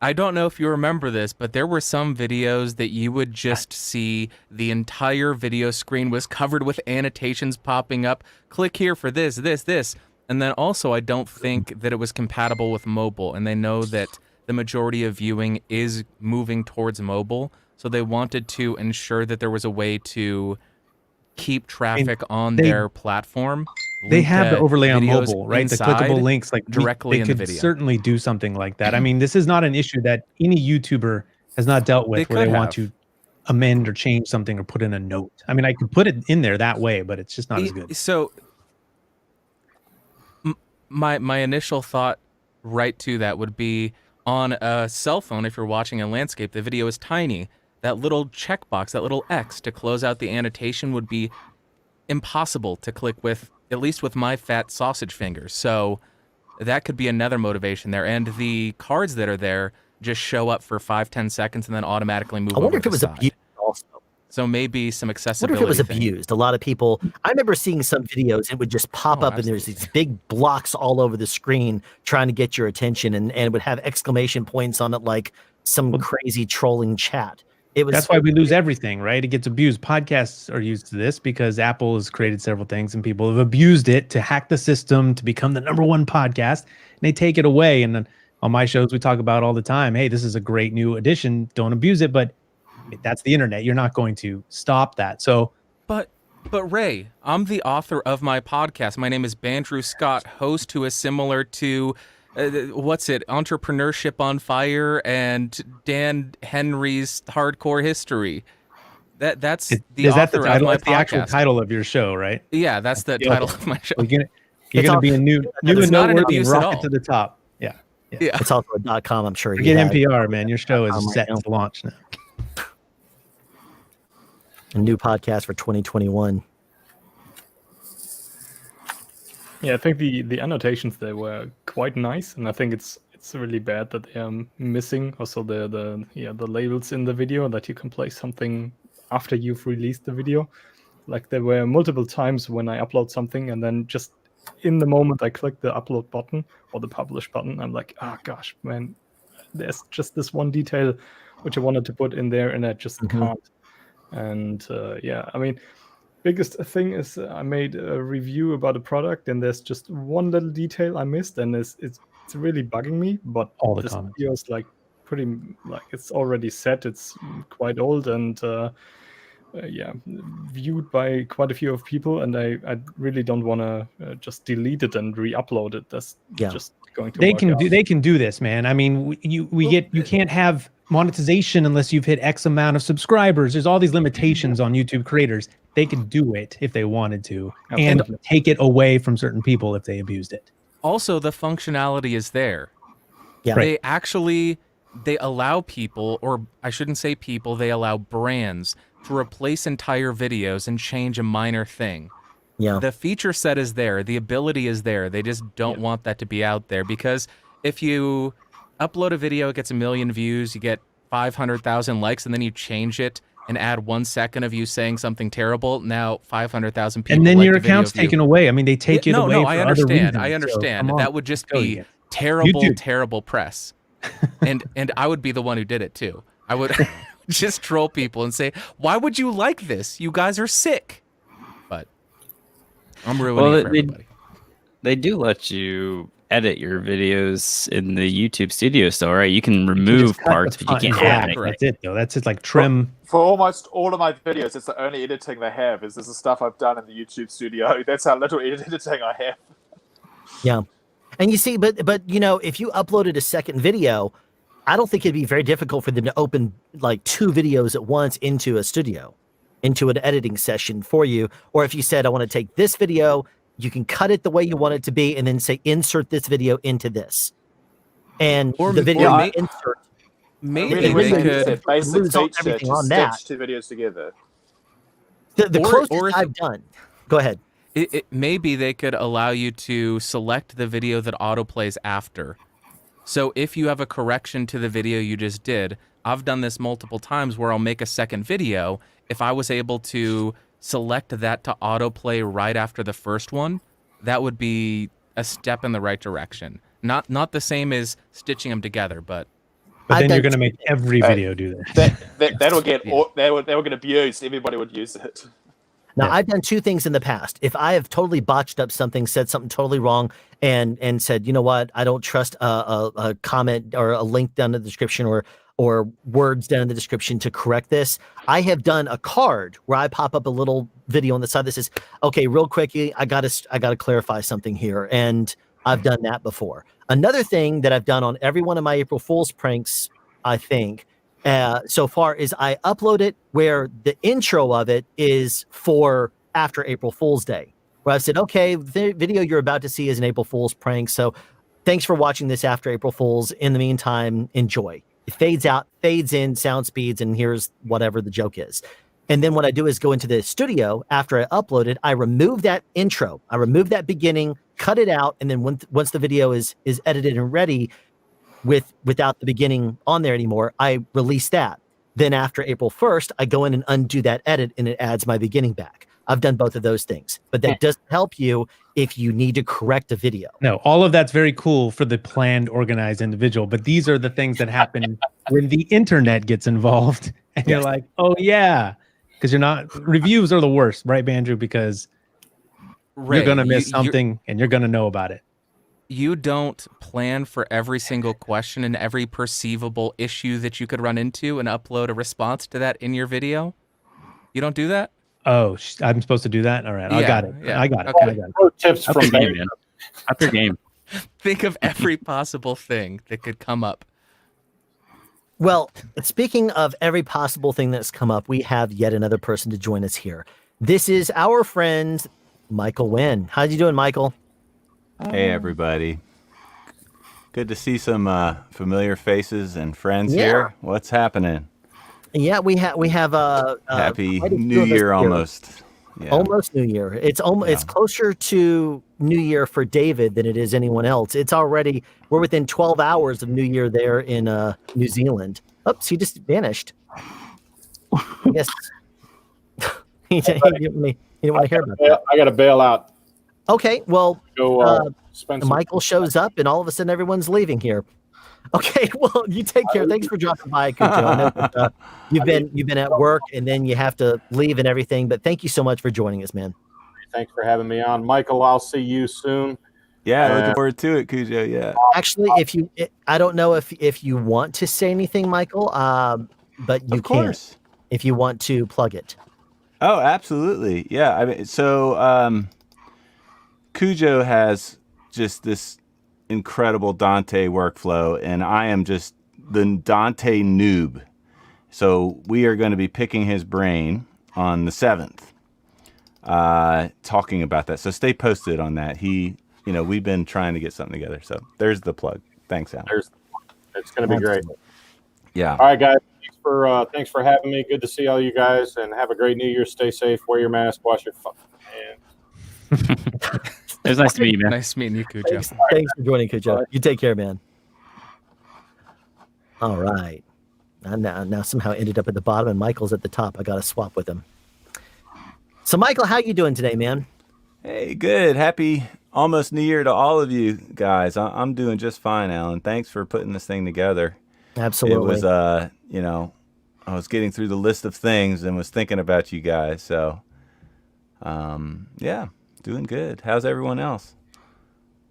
I don't know if you remember this, but there were some videos that you would just see the entire video screen was covered with annotations popping up. Click here for this, this, this. And then also, I don't think that it was compatible with mobile. And they know that the majority of viewing is moving towards mobile. So they wanted to ensure that there was a way to keep traffic on their platform. They have the overlay on mobile, right? The clickable links, directly in the video. They could certainly do something like that. I mean, this is not an issue that any YouTuber has not dealt with, where they want to amend or change something or put in a note. I mean, I could put it in there that way, but it's just not as good. So my initial thought right to that would be, on a cell phone, if you're watching a landscape, the video is tiny. That little checkbox, that little X to close out the annotation would be impossible to click with, at least with my fat sausage fingers. So that could be another motivation there. And the cards that are there just show up for 5-10 seconds and then automatically move over to the side. I wonder if it was abused also. So maybe some accessibility. I wonder if it was abused. A lot of people, I remember seeing some videos, it would just pop up and there's these big blocks all over the screen trying to get your attention, and it would have exclamation points on it like some crazy trolling chat. That's why we lose everything, right? It gets abused. Podcasts are used to this because Apple has created several things and people have abused it to hack the system to become the #1 podcast. And they take it away. And then on my shows, we talk about all the time, hey, this is a great new addition. Don't abuse it. But that's the internet. You're not going to stop that. So, But Ray, I'm the author of my podcast. My name is Bandrew Scott, host who is similar to Entrepreneurship on Fire and Dan Henry's Hardcore History. That's the author of my podcast. The actual title of your show, right? Yeah, that's the title of my show. You're going to be a new and noteworthy rocket to the top. Yeah. It's also a .com, I'm sure. Forget NPR, man. Your show is set to launch now. A new podcast for 2021. Yeah, I think the annotations, they were quite nice, and I think it's it's really bad that they are missing also the labels in the video, that you can play something after you've released the video. Like there were multiple times when I upload something and then just in the moment I click the upload button or the publish button, I'm like, oh gosh, man, there's just this one detail which I wanted to put in there and I just can't. And I mean, biggest thing is I made a review about a product and there's just one little detail I missed and it's really bugging me. But all the this comments. video is like pretty, like it's already set, it's quite old and viewed by quite a few of people, and I really don't want to just delete it and re-upload it. That's just going to They work can out. do. They can do this, man. I mean, you can't have monetization unless you've hit X amount of subscribers. There's all these limitations on YouTube creators. They can do it if they wanted to, and take it away from certain people if they abused it. Also, the functionality is there. Yeah. They allow people, or I shouldn't say people, they allow brands to replace entire videos and change a minor thing. Yeah. The feature set is there. The ability is there. They just don't want that to be out there, because if you upload a video, it gets 1 million views, you get 500,000 likes, and then you change it and add 1 second of you saying something terrible, now 500,000 people And then like your the video account's of you. taken away. I mean, they take it away. No, for I other understand. reasons. I understand. So, come on. That would just Go be again. terrible, YouTube. terrible press. and I would be the one who did it too. I would just troll people and say, "Why would you like this? You guys are sick." But I'm ruining it for everybody. They do let you edit your videos in the YouTube Studio store, right? You can remove parts, but you can't add it. That's it, though. That's just like trim. For almost all of my videos, it's the only editing they have. Is this the stuff I've done in the YouTube Studio? That's how little editing I have. Yeah. And you see, but you know, if you uploaded a second video, I don't think it'd be very difficult for them to open like 2 videos at once into a studio, into an editing session for you. Or if you said, I want to take this video, you can cut it the way you want it to be and then say, insert this video into this. And the video insert. Maybe they could basic feature everything to on that. stitch 2 videos together. The closest I've done. Go ahead. Maybe they could allow you to select the video that autoplays after. So if you have a correction to the video you just did, I've done this multiple times where I'll make a second video. If I was able to select that to autoplay right after the first one, that would be a step in the right direction. Not the same as stitching them together, but then you're going to make every video do that. That'll get that would get abused. Everybody would use it. Now, I've done 2 things in the past. If I have totally botched up something, said something totally wrong, and said, you know what, I don't trust a comment or a link down in the description or words down in the description to correct this, I have done a card where I pop up a little video on the side that says, okay, real quickly, I gotta clarify something here. And I've done that before. Another thing that I've done on every one of my April Fool's pranks, I think, so far is I upload it where the intro of it is for after April Fool's Day, where I've said, okay, the video you're about to see is an April Fool's prank. So thanks for watching this after April Fool's. In the meantime, enjoy. It fades out, fades in, sound speeds, and here's whatever the joke is. And then what I do is go into the studio after I upload it. I remove that intro. I remove that beginning, cut it out. And then once the video is edited and ready, without the beginning on there anymore, I release that. Then after April 1st, I go in and undo that edit and it adds my beginning back. I've done both of those things, but that doesn't help you if you need to correct a video. No, all of that's very cool for the planned, organized individual, but these are the things that happen when the internet gets involved. And you're like, oh yeah, because reviews are the worst, right, Bandrew? Because you're going to miss something and you're going to know about it. You don't plan for every single question and every perceivable issue that you could run into and upload a response to that in your video? You don't do that? Oh, I'm supposed to do that? All right, I got it. Yeah. I got it. Okay. I got it. Pro tips from game. Up your game. Think of every possible thing that could come up. Well, speaking of every possible thing that's come up, we have yet another person to join us here. This is our friend, Michael Wynne. How you doing, Michael? Hey, everybody. Good to see some familiar faces and friends here. What's happening? Yeah, we have Happy New Year almost. Yeah. Almost New Year. It's it's closer to New Year for David than it is anyone else. We're within 12 hours of New Year there in New Zealand. Oops, he just vanished. I guess he didn't want to hear about that. I got to bail out. Okay, well, spend some Michael shows up and all of a sudden everyone's leaving here. Okay, well, you take care. Thanks for dropping by, Cujo. I know that, you've been at work and then you have to leave and everything, but thank you so much for joining us, man. Thanks for having me on, Michael. I'll see you soon. Yeah, looking forward to it, Cujo. Yeah. Actually, I don't know if you want to say anything, Michael, but you can if you want to plug it. Oh, absolutely. Yeah. I mean, so Cujo has just this incredible Dante workflow, and I am just the Dante noob. So we are going to be picking his brain on the 7th, talking about that. So stay posted on that. We've been trying to get something together. So there's the plug. Thanks, Alan. It's going to be great. Yeah. All right, guys. Thanks for having me. Good to see all you guys, and have a great New Year. Stay safe. Wear your mask. Wash your hands. It was nice to meet you, man. Nice meeting you, Cujo. Thanks for joining, Cujo. You take care, man. All right. Now somehow ended up at the bottom and Michael's at the top. I got to swap with him. So, Michael, how you doing today, man? Hey, good. Happy almost New Year to all of you guys. I'm doing just fine, Alan. Thanks for putting this thing together. Absolutely. It was, I was getting through the list of things and was thinking about you guys. So, yeah. Doing good. How's everyone else?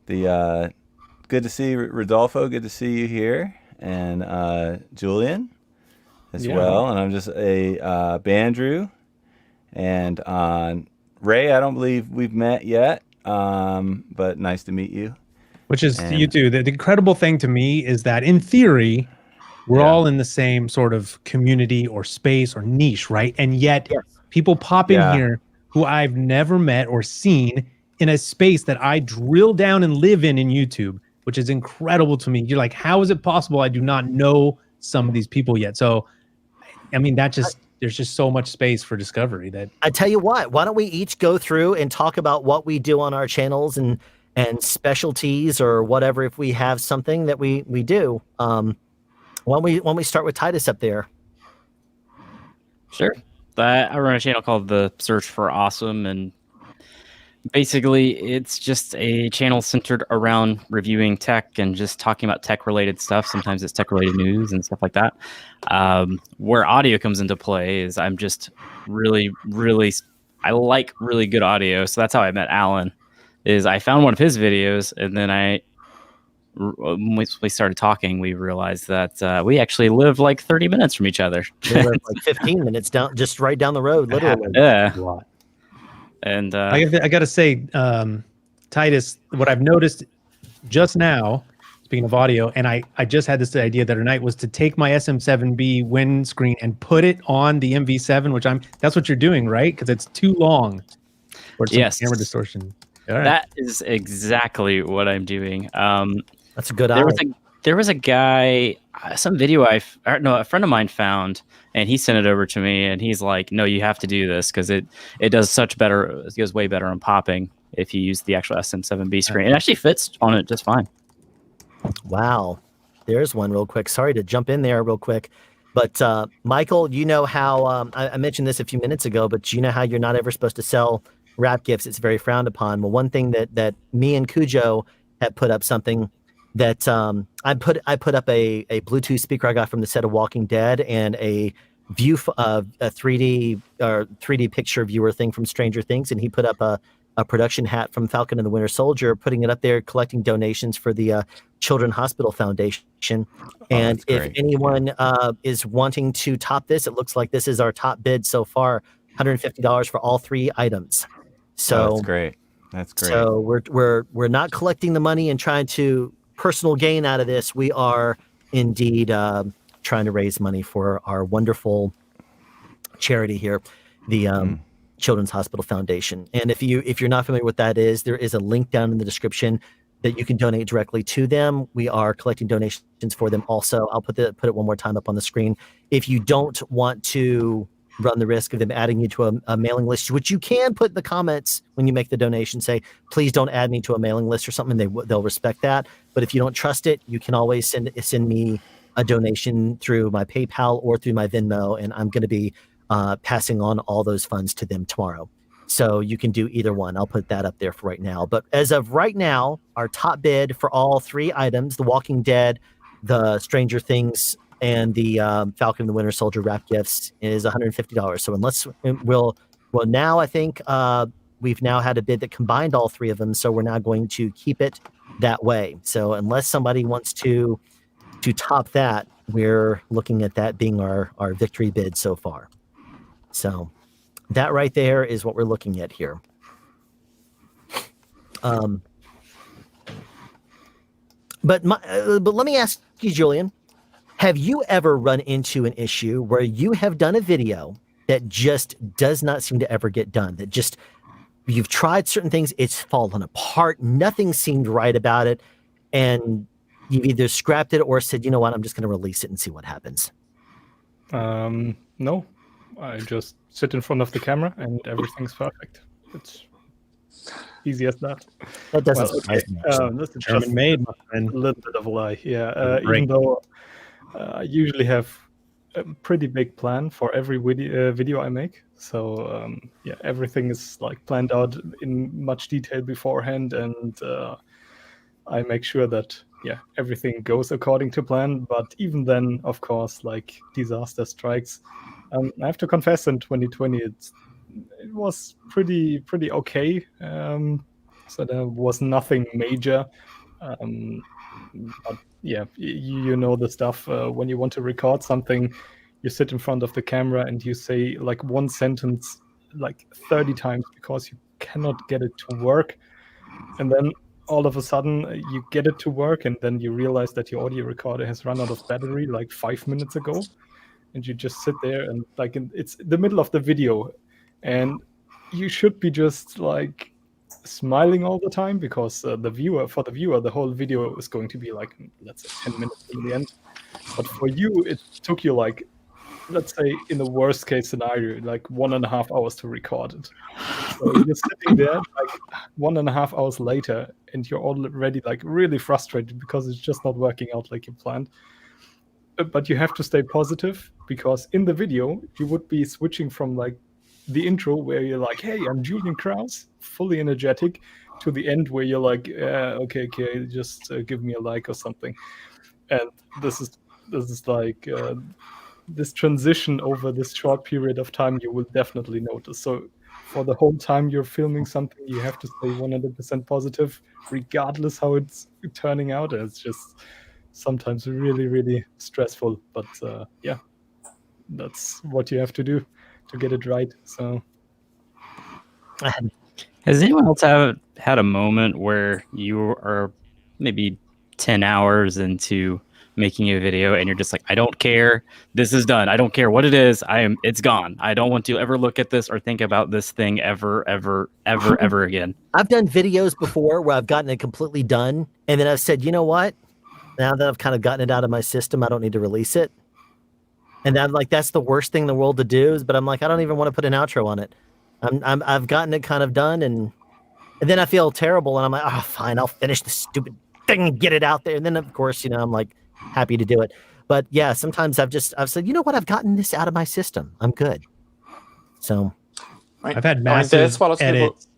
Good to see Rodolfo. Good to see you here, and Julian as well. And I'm just Bandrew, and Ray. I don't believe we've met yet, but nice to meet you. Which is you too. The incredible thing to me is that in theory, we're all in the same sort of community or space or niche, right? And yet people pop in here who I've never met or seen in a space that I drill down and live in YouTube, which is incredible to me. You're like, how is it possible I do not know some of these people yet? So, I mean, there's just so much space for discovery that I tell you what, why don't we each go through and talk about what we do on our channels and specialties or whatever, if we have something that we do. When we start with Titus up there. Sure. I run a channel called The Search for Awesome, and basically it's just a channel centered around reviewing tech and just talking about tech related stuff. Sometimes it's tech related news and stuff like that. Where audio comes into play is I'm just I like really good audio. So that's how I met Alan. Is I found one of his videos, and then when we started talking, we realized that we actually live like 30 minutes from each other. We live like 15 minutes just right down the road, literally. Yeah. And I got to say, Titus, what I've noticed just now, speaking of audio, and I just had this idea the other night, was to take my SM7B Wynne screen and put it on the MV7, that's what you're doing, right? Because it's too long. Or yes. Camera distortion. Right. That is exactly what I'm doing. That's a good There was a guy, some video a friend of mine found, and he sent it over to me, and he's like, no, you have to do this because it does it goes way better on popping if you use the actual SM7B screen. It actually fits on it just fine. Wow. There's one real quick. Sorry to jump in there real quick. But Michael, you know how I mentioned this a few minutes ago, but you know how you're not ever supposed to sell wrap gifts. It's very frowned upon. Well, one thing that me and Cujo have put up something that I put up a Bluetooth speaker I got from the set of Walking Dead and a view a 3D picture viewer thing from Stranger Things, and he put up a production hat from Falcon and the Winter Soldier, putting it up there, collecting donations for the Children's Hospital Foundation. And if anyone is wanting to top this, it looks like this is our top bid so far, $150 for all 3 items. So that's great. That's great. So we're not collecting the money and trying to personal gain out of this. We are indeed trying to raise money for our wonderful charity here, the Children's Hospital Foundation. And if you're not familiar with that is, there is a link down in the description that you can donate directly to them. We are collecting donations for them also. I'll put it one more time up on the screen. If you don't want to run the risk of them adding you to a mailing list, which you can put in the comments when you make the donation. Say, please don't add me to a mailing list or something. They'll respect that. But if you don't trust it, you can always send me a donation through my PayPal or through my Venmo, and I'm going to be passing on all those funds to them tomorrow. So you can do either one. I'll put that up there for right now. But as of right now, our top bid for all 3 items, The Walking Dead, the Stranger Things, and the Falcon and the Winter Soldier wrap gifts, is $150. So unless now I think we've now had a bid that combined all 3 of them. So we're now going to keep it that way. So unless somebody wants to top that, we're looking at that being our victory bid so far. So that right there is what we're looking at here. But let me ask you, Julian, have you ever run into an issue where you have done a video that just does not seem to ever get done? That just, you've tried certain things, it's fallen apart, nothing seemed right about it, and you've either scrapped it or said, you know what, I'm just going to release it and see what happens? No, I just sit in front of the camera and everything's perfect. It's easy as that. That doesn't surprise me. This is German just made, a little bit of a lie. Yeah, even though I usually have a pretty big plan for every video I make. So yeah, everything is like planned out in much detail beforehand, and I make sure that everything goes according to plan. But even then, of course, like disaster strikes. I have to confess, in 2020, it was pretty okay. So there was nothing major. But yeah, you know the stuff. When you want to record something, you sit in front of the camera and you say like one sentence like 30 times because you cannot get it to work. And then all of a sudden you get it to work, and then you realize that your audio recorder has run out of battery like 5 minutes ago. And you just sit there and like it's the middle of the video, and you should be just like smiling all the time because the viewer, the whole video is going to be like, let's say 10 minutes in the end. But for you, it took you like, let's say in the worst case scenario, like 1.5 hours to record it. So you're sitting there like 1.5 hours later, and you're already like really frustrated because it's just not working out like you planned. But you have to stay positive, because in the video you would be switching from like the intro where you're like, hey, I'm Julian Krause, fully energetic, to the end where you're like, okay, just give me a like or something. And this is like this transition over this short period of time you will definitely notice. So for the whole time you're filming something, you have to stay 100% positive regardless how it's turning out. And it's just sometimes really, really stressful, but yeah, that's what you have to do to get it right. So has anyone else had a moment where you are maybe 10 hours into making a video and you're just like, I don't care, this is done, I don't care what it is, it's gone, I don't want to ever look at this or think about this thing ever again? I've done videos before where I've gotten it completely done, and then I've said, you know what, now that I've kind of gotten it out of my system, I don't need to release it. And I'm like, that's the worst thing in the world to do. But I'm like, I don't even want to put an outro on it. I've gotten it kind of done, and then I feel terrible, and I'm like, oh, fine, I'll finish the stupid thing and get it out there. And then of course, I'm like happy to do it. But yeah, sometimes I've said, you know what, I've gotten this out of my system, I'm good. So I've had massive edits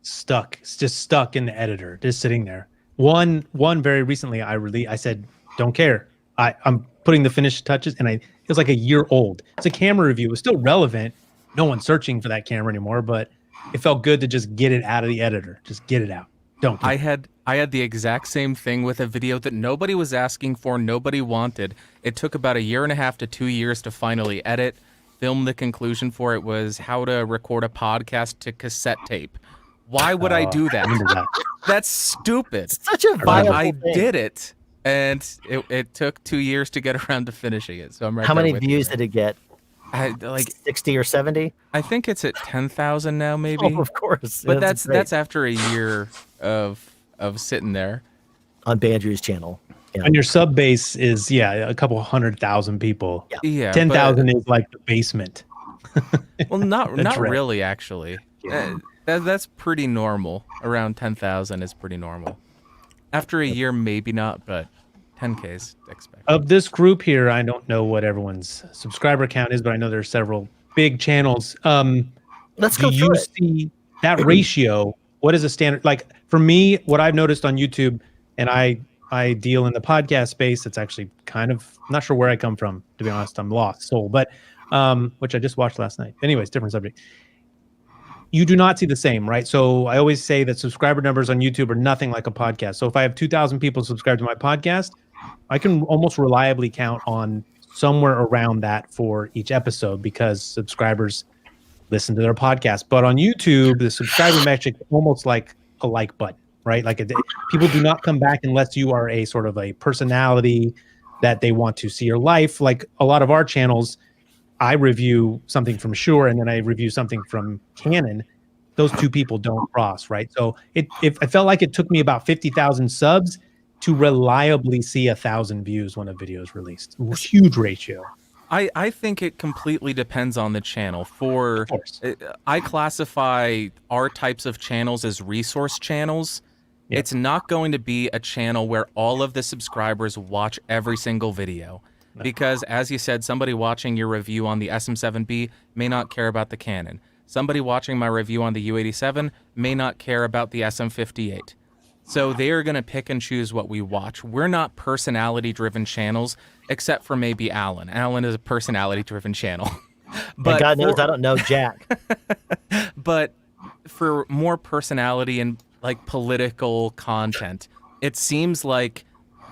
stuck. It's just stuck in the editor, just sitting there. One very recently I said, don't care. I'm putting the finished touches, and it was like a year old. It's a camera review. It was still relevant. No one's searching for that camera anymore, but it felt good to just get it out of the editor. Just get it out. Don't care. I had the exact same thing with a video that nobody was asking for, nobody wanted. It took about 1.5 to 2 years to finally edit. Film the conclusion for it was how to record a podcast to cassette tape. Why would I do that? That's stupid. It's such a violent I thing. did it, and it took 2 years to get around to finishing it. So I'm right. How there many with views you. did it get? Like 60 or 70? I think it's at 10,000 now, maybe. Oh, of course. But That's that's after a year of sitting there on Bandrew's channel. Yeah. And your sub base is a couple 100,000 people. Yeah, 10,000 is like the basement. Well, not dread. really, actually. That's pretty normal. Around 10,000 is pretty normal. After a year, maybe not, but 10K is expected. Of this group here, I don't know what everyone's subscriber count is, but I know there's several big channels. Let's go do through you it. see that ratio? What is a standard? Like for me, what I've noticed on YouTube, and I deal in the podcast space. It's actually kind of I'm not sure where I come from, to be honest. I'm lost soul, but which I just watched last night. Anyways, different subject. You do not see the same, right? So I always say that subscriber numbers on YouTube are nothing like a podcast. So if I have 2,000 people subscribed to my podcast, I can almost reliably count on somewhere around that for each episode because subscribers listen to their podcast. But on YouTube, the subscriber metric is almost like a like button, right? Like people do not come back unless you are a sort of a personality that they want to see your life. Like a lot of our channels, I review something from Shure and then I review something from Canon. Those two people don't cross, right? So I felt like it took me about 50,000 subs to reliably see 1,000 views when a video is released. Huge ratio. I think it completely depends on the channel. I classify our types of channels as resource channels. Yep. It's not going to be a channel where all of the subscribers watch every single video. Because, as you said, somebody watching your review on the SM7B may not care about the Canon. Somebody watching my review on the U87 may not care about the SM58. So they are going to pick and choose what we watch. We're not personality-driven channels, except for maybe Alan. Alan is a personality-driven channel. But God knows I don't know Jack. But for more personality and like political content, it seems like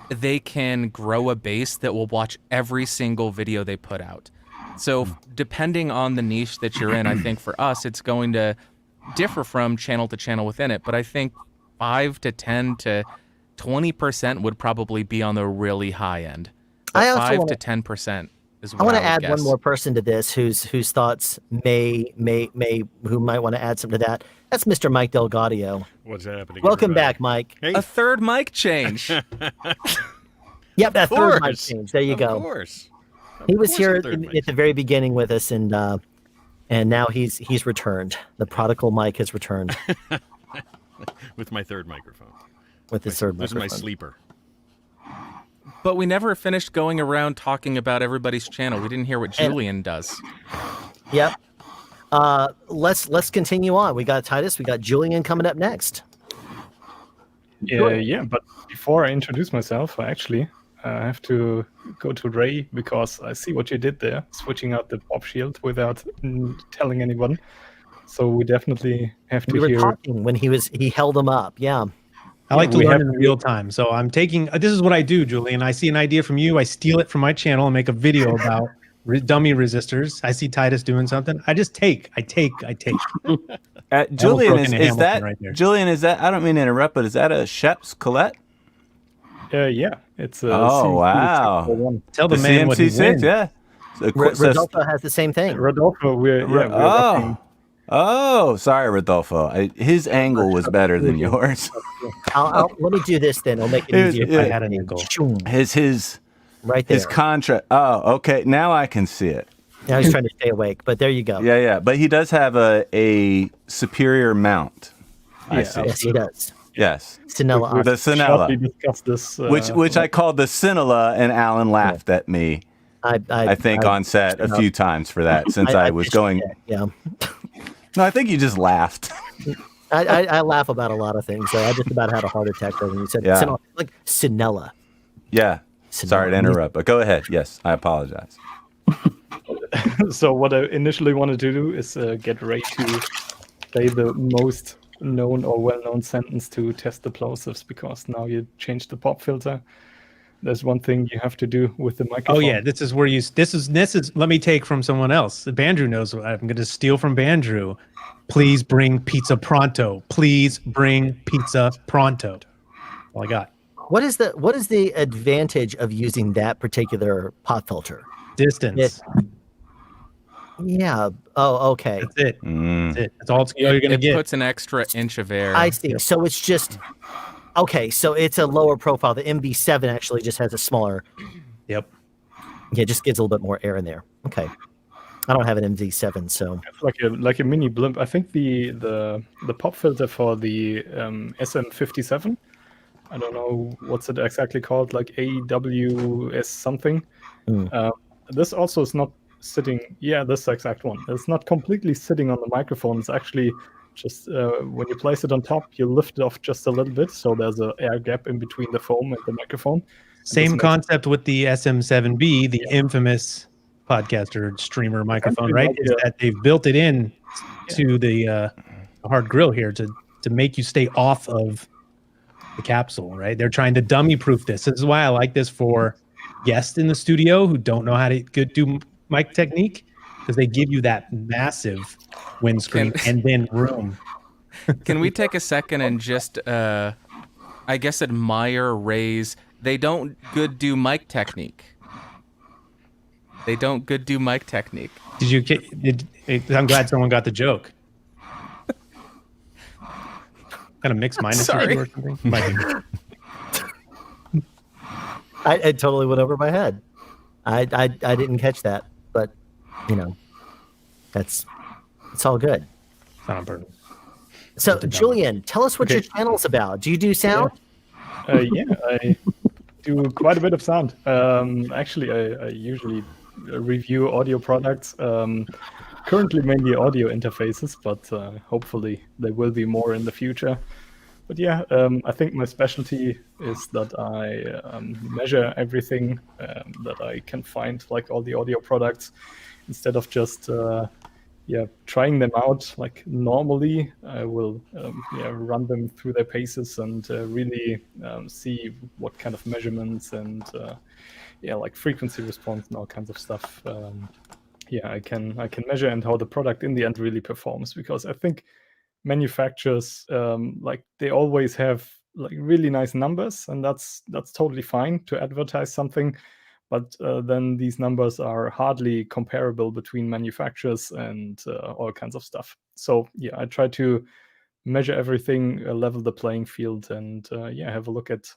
they can grow a base that will watch every single video they put out. So depending on the niche that you're in, I think for us, it's going to differ from channel to channel within it. But I think 5 to 10 to 20% would probably be on the really high end. But I also 5 wanna, to 10% is what I want I to would add guess. one more person to this whose thoughts who might want to add something to that. That's Mr. Mike Delgadio. What's happening? Welcome everybody? back, Mike. Hey. A third mic change. Yep, that Of third mic course. change. There you go. Of course. He was course here a third at the very beginning with us, and now he's returned. The prodigal Mike has returned With my third microphone. with his third This is microphone. my sleeper. But we never finished going around talking about everybody's channel. We didn't hear what Julian does. Yep. Let's continue on. We got Titus. We got Julian coming up next. Yeah, but before I introduce myself, I actually have to go to Ray because I see what you did there, switching out the pop shield without telling anyone. So we definitely have to We were hear. talking when he held them up. Yeah. I like to we learn have in real time. So I'm taking, this is what I do, Julian. I see an idea from you. I steal it from my channel and make a video about dummy resistors. I see Titus doing something. I just take. Julian, broken is Hamilton that right there. Julian? Is that? I don't mean to interrupt, but is that a Shep's Colette? Yeah, it's a Oh wow! Tell the man what he CMC6, wins. yeah. So, Rodolfo has the same thing. Rodolfo, we're rocking. Oh, sorry, Rodolfo. His angle was better than yours. Let me do this then. I'll make it easier if I had an angle. His right there. His contract. Oh, okay. Now I can see it. Now he's trying to stay awake, but there you go. Yeah. But he does have a superior mount. I see. Yes, he does. Yes. Cinella. The Cinella. We discussed this. Which I called the Cinella, and Alan laughed at me. I think on set a few times for that since I was going. Yeah. No, I think you just laughed. I laugh about a lot of things. I just about had a heart attack when you said Cinella, like Cinella. Yeah. Sorry to interrupt, but go ahead. Yes, I apologize. So what I initially wanted to do is get Ray to say the most known or well-known sentence to test the plosives, because now you changed the pop filter. There's one thing you have to do with the microphone. Oh yeah, this is where you. This is. Let me take from someone else. Bandrew knows what I'm going to steal from Bandrew. Please bring pizza pronto. Please bring pizza pronto. All I got. What is the advantage of using that particular pop filter? Distance. Yeah. Oh, okay. That's it. That's it. That's all you're going to get. It puts an extra inch of air. I see. So it's just. Okay, so it's a lower profile. The MB7 actually just has a smaller. Yep. Yeah, it just gives a little bit more air in there. Okay. I don't have an MV7, so It's like a mini blimp. I think the pop filter for the SM57. I don't know what's it exactly called, like AWS something. This also is not sitting. Yeah, this exact one. It's not completely sitting on the microphone. It's actually just when you place it on top, you lift it off just a little bit, so there's an air gap in between the foam and the microphone. Same concept with the SM7B, the infamous podcaster streamer microphone, right? Is that they've built it in to the hard grill here to make you stay off of the capsule, right? They're trying to dummy proof this. This is why I like this for guests in the studio who don't know how to do mic technique, because they give you that massive windscreen and then room. Can we take a second and just, I guess, admire Ray's? They don't good do mic technique. They don't good do mic technique. I'm glad someone got the joke. Kind of mixed minded or something. I totally went over my head. I didn't catch that, but it's all good. So Julian, tell us what your channel's about. Do you do sound? Yeah, I do quite a bit of sound. Actually, I usually review audio products. Currently mainly audio interfaces, but hopefully there will be more in the future. But yeah, I think my specialty is that I measure everything that I can find, like all the audio products, instead of just trying them out. Like normally, I will run them through their paces and really see what kind of measurements and like frequency response and all kinds of stuff. I can measure and how the product in the end really performs, because I think manufacturers they always have like really nice numbers, and that's totally fine to advertise something, but then these numbers are hardly comparable between manufacturers and all kinds of stuff. So I try to measure everything, level the playing field, and have a look at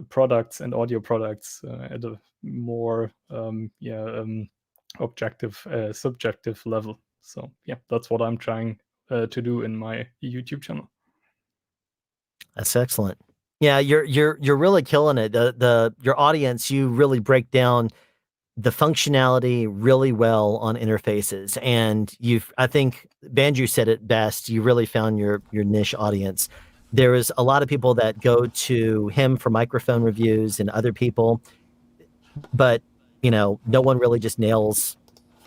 products and audio products at a more objective, subjective level. So that's what I'm trying to do in my YouTube channel. That's excellent. Yeah, you're really killing it. Your audience, you really break down the functionality really well on interfaces, and I think Banju said it best. You really found your niche audience. There is a lot of people that go to him for microphone reviews and other people, but no one really just nails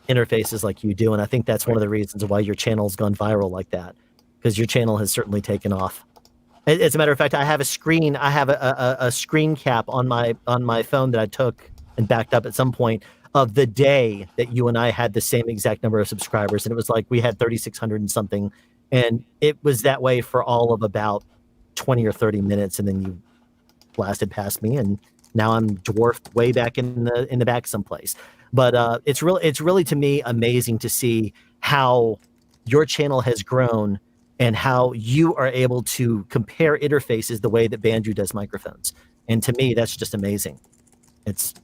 interfaces like you do, and I think that's one of the reasons why your channel's gone viral like that, because your channel has certainly taken off. As a matter of fact, I have a screen cap on my phone that I took and backed up at some point of the day that you and I had the same exact number of subscribers, and it was like we had 3,600 and something, and it was that way for all of about 20 or 30 minutes, and then you blasted past me, and now I'm dwarfed way back in the back someplace. But it's really to me amazing to see how your channel has grown and how you are able to compare interfaces the way that Banju does microphones. And to me, that's just amazing. It's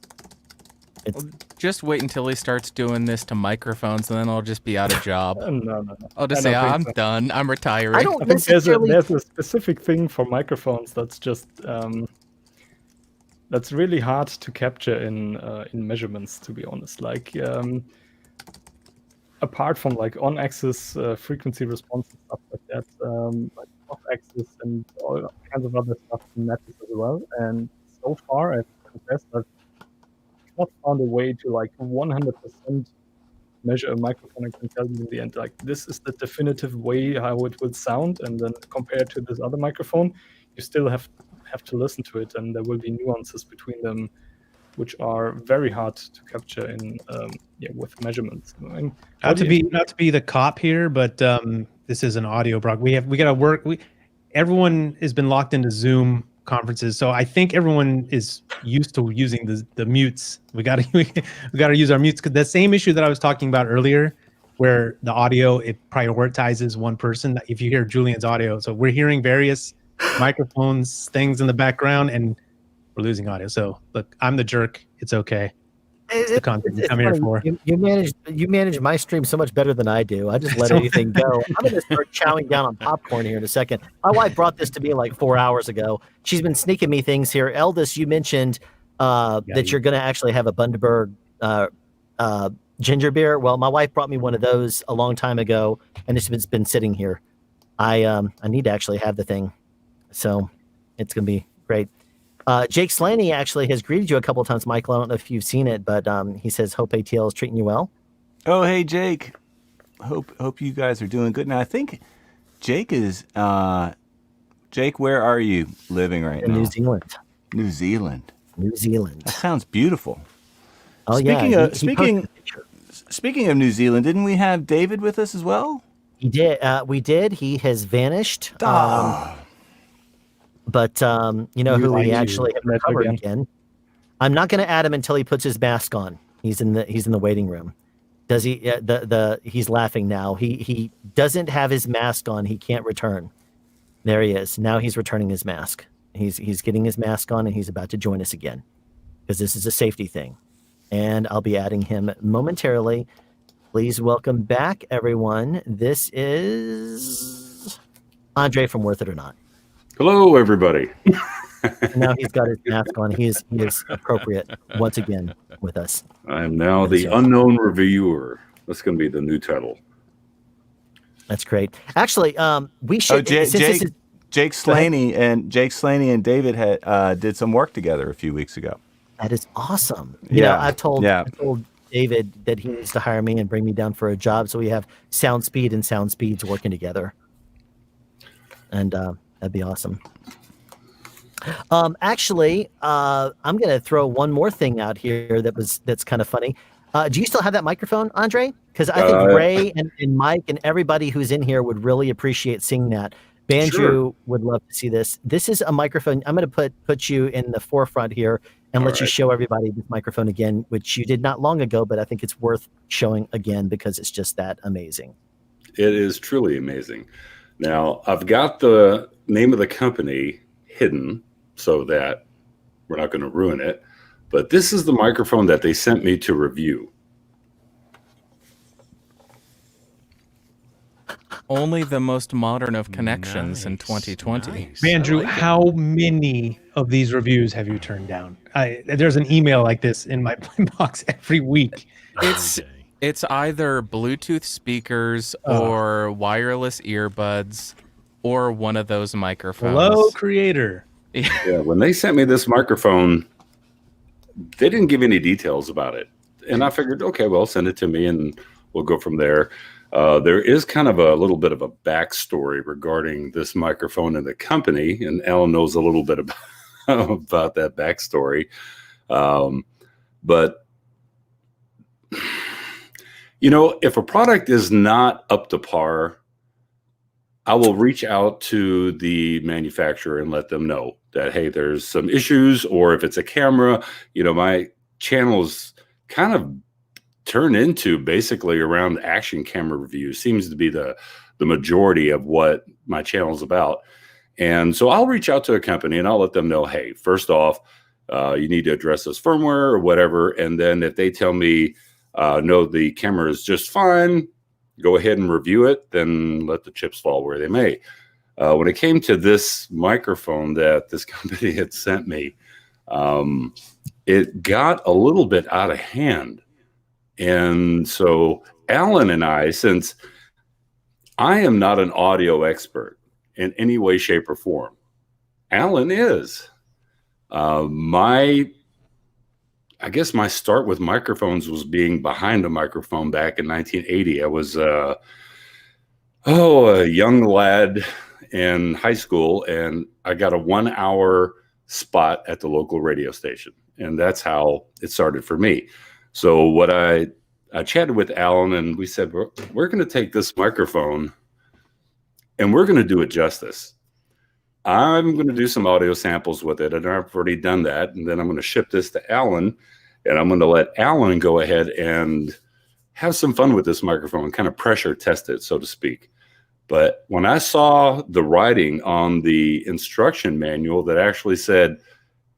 just wait until he starts doing this to microphones, and then I'll just be out of job. No. I'll just say I'm done. I'm retiring. I don't think there's a specific thing for microphones that's just that's really hard to capture in measurements, to be honest. Like apart from like on-axis frequency response and stuff like that, like off-axis and all kinds of other stuff matters as well. And so far, I've confessed I've not found a way to like 100% measure a microphone and can tell you in the end, like, this is the definitive way how it would sound, and then compared to this other microphone, you still have to listen to it, and there will be nuances between them which are very hard to capture in with measurements. I mean, not to be the cop here, but this is an audio broadcast. We got to work. Everyone has been locked into Zoom conferences, so I think everyone is used to using the mutes. We got to use our mutes, because the same issue that I was talking about earlier, where the audio, it prioritizes one person. If you hear Julian's audio, so we're hearing various microphones, things in the background, and we're losing audio. So look, I'm the jerk. It's okay. It's the content I'm here funny. for. You manage my stream so much better than I do. I just let anything go. I'm going to start chowing down on popcorn here in a second. My wife brought this to me like 4 hours ago. She's been sneaking me things here. Eldest, you mentioned that you're going to actually have a Bundaberg ginger beer. Well, my wife brought me one of those a long time ago, and it's been sitting here. I need to actually have the thing, so it's going to be great. Jake Slaney actually has greeted you a couple of times, Michael. I don't know if you've seen it, but he says, hope ATL is treating you well. Oh, hey, Jake. Hope you guys are doing good. Now, I think Jake is, Jake, where are you living right now? New Zealand. New Zealand. New Zealand. That sounds beautiful. Oh, Speaking of New Zealand, didn't we have David with us as well? He did. We did. He has vanished. But you know who we actually have recovered again. I'm not going to add him until he puts his mask on. He's in the waiting room. Does he? He's laughing now. He doesn't have his mask on. He can't return. There he is. Now he's returning his mask. He's getting his mask on, and he's about to join us again because this is a safety thing. And I'll be adding him momentarily. Please welcome back, everyone. This is Andre from Worth It or Not. Hello, everybody. Now he's got his mask on. He is appropriate once again with us. I am now the unknown reviewer. That's going to be the new title. That's great. Actually, we should. Jake Slaney and David had did some work together a few weeks ago. That is awesome. You know, I told David that he needs to hire me and bring me down for a job, so we have Sound Speed and Sound Speeds working together, and that'd be awesome. Actually, I'm going to throw one more thing out here that's kind of funny. Do you still have that microphone, Andre? Because I think Ray and Mike and everybody who's in here would really appreciate seeing that. Banjo would love to see this. This is a microphone. I'm going to put you in the forefront here and let you show everybody this microphone again, which you did not long ago, but I think it's worth showing again because it's just that amazing. It is truly amazing. Now, I've got the name of the company hidden so that we're not going to ruin it, but this is the microphone that they sent me to review. Only the most modern of connections in 2020. Andrew, how many of these reviews have you turned down? There's an email like this in my inbox every week. It's either Bluetooth speakers or wireless earbuds or one of those microphones. Hello, creator. Yeah, when they sent me this microphone, they didn't give any details about it. And I figured, okay, well, send it to me and we'll go from there. There is kind of a little bit of a backstory regarding this microphone and the company, and Alan knows a little bit about that backstory. But, you know, if a product is not up to par, I will reach out to the manufacturer and let them know that, hey, there's some issues, or if it's a camera, you know, my channel's kind of turn into basically around action camera reviews. Seems to be the majority of what my channel is about. And so I'll reach out to a company and I'll let them know, hey, first off, you need to address this firmware or whatever. And then if they tell me, no, the camera is just fine, go ahead and review it, then let the chips fall where they may. When it came to this microphone that this company had sent me, it got a little bit out of hand. And so Alan and I, since I am not an audio expert in any way, shape, or form, Alan is. I guess my start with microphones was being behind a microphone back in 1980. I was a young lad in high school, and I got a 1 hour spot at the local radio station. And that's how it started for me. So what I chatted with Alan, and we said, we're going to take this microphone and we're going to do it justice. I'm going to do some audio samples with it, and I've already done that. And then I'm going to ship this to Alan, and I'm going to let Alan go ahead and have some fun with this microphone, kind of pressure test it, so to speak. But when I saw the writing on the instruction manual that actually said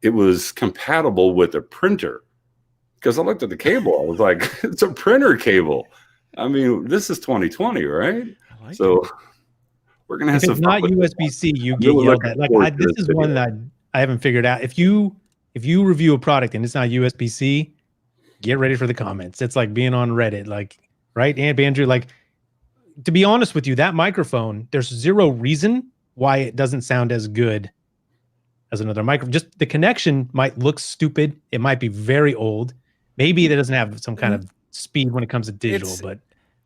it was compatible with a printer, because I looked at the cable. I was like, it's a printer cable. I mean, this is 2020, right? So we're gonna have if some it's fun not with this. USB-C, you I'm get really yelled looking at. Like forward to this this is one video. that I haven't figured out. If you review a product and it's not USB-C, get ready for the comments. It's like being on Reddit, like, right? And Andrew, like, to be honest with you, that microphone, there's zero reason why it doesn't sound as good as another microphone. Just the connection might look stupid. It might be very old. Maybe it doesn't have some kind of speed when it comes to digital, but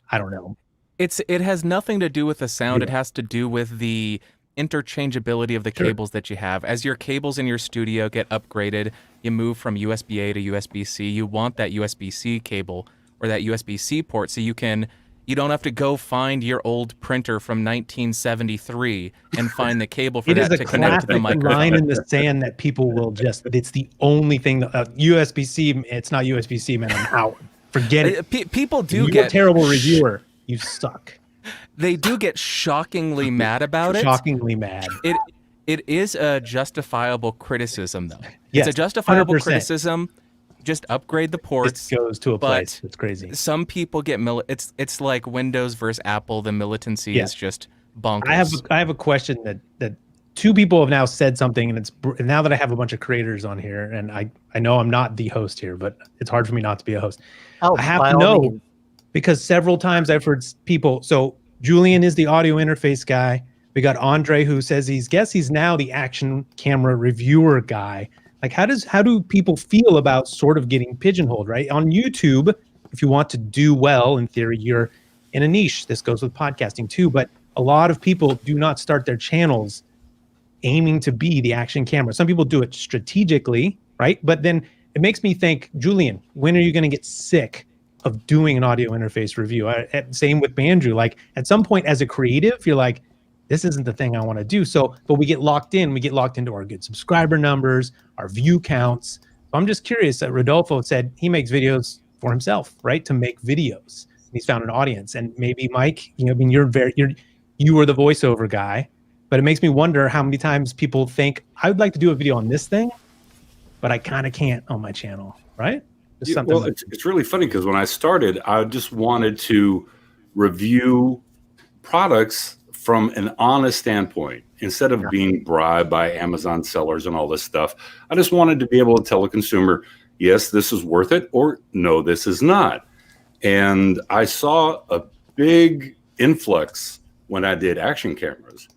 I don't know. It has nothing to do with the sound. It has to do with the interchangeability of the cables that you have. As your cables in your studio get upgraded, you move from USB-A to USB-C. You want that USB-C cable or that USB-C port so you don't have to go find your old printer from 1973 and find the cable for that to connect to the microphone. Line in the sand that people will it's the only thing that USB-C, it's not USB-C, man, I'm out. Forget it. People do You're get a terrible reviewer. You suck. They do get shockingly mad about it. Shockingly mad. It is a justifiable criticism, though. Yes, it's a justifiable 100%. criticism. Just upgrade the ports. It goes to a place. It's crazy. Some people get it's like Windows versus Apple. The militancy is just bonkers. I have a question that two people have now said something, and now that I have a bunch of creators on here, and I know I'm not the host here, but it's hard for me not to be a host. I have to know because several times I've heard people. So Julian is the audio interface guy. We got Andre who says he's now the action camera reviewer guy. Like how do people feel about sort of getting pigeonholed, right? On YouTube, if you want to do well, in theory, you're in a niche. This goes with podcasting too, but a lot of people do not start their channels aiming to be the action camera. Some people do it strategically, right? But then it makes me think, Julian, when are you going to get sick of doing an audio interface review? Same with Andrew. Like at some point as a creative, you're like, this isn't the thing I want to do. So, but we get locked into our good subscriber numbers, our view counts. So I'm just curious. Rodolfo said he makes videos for himself, right? To make videos. He's found an audience, and maybe Mike, you are the voiceover guy, but it makes me wonder how many times people think I would like to do a video on this thing, but I kind of can't on my channel, right? Well, it's really funny because when I started, I just wanted to review products from an honest standpoint instead of being bribed by Amazon sellers and all this stuff. I just wanted to be able to tell a consumer, yes, this is worth it, or no, this is not. And I saw a big influx when I did action cameras.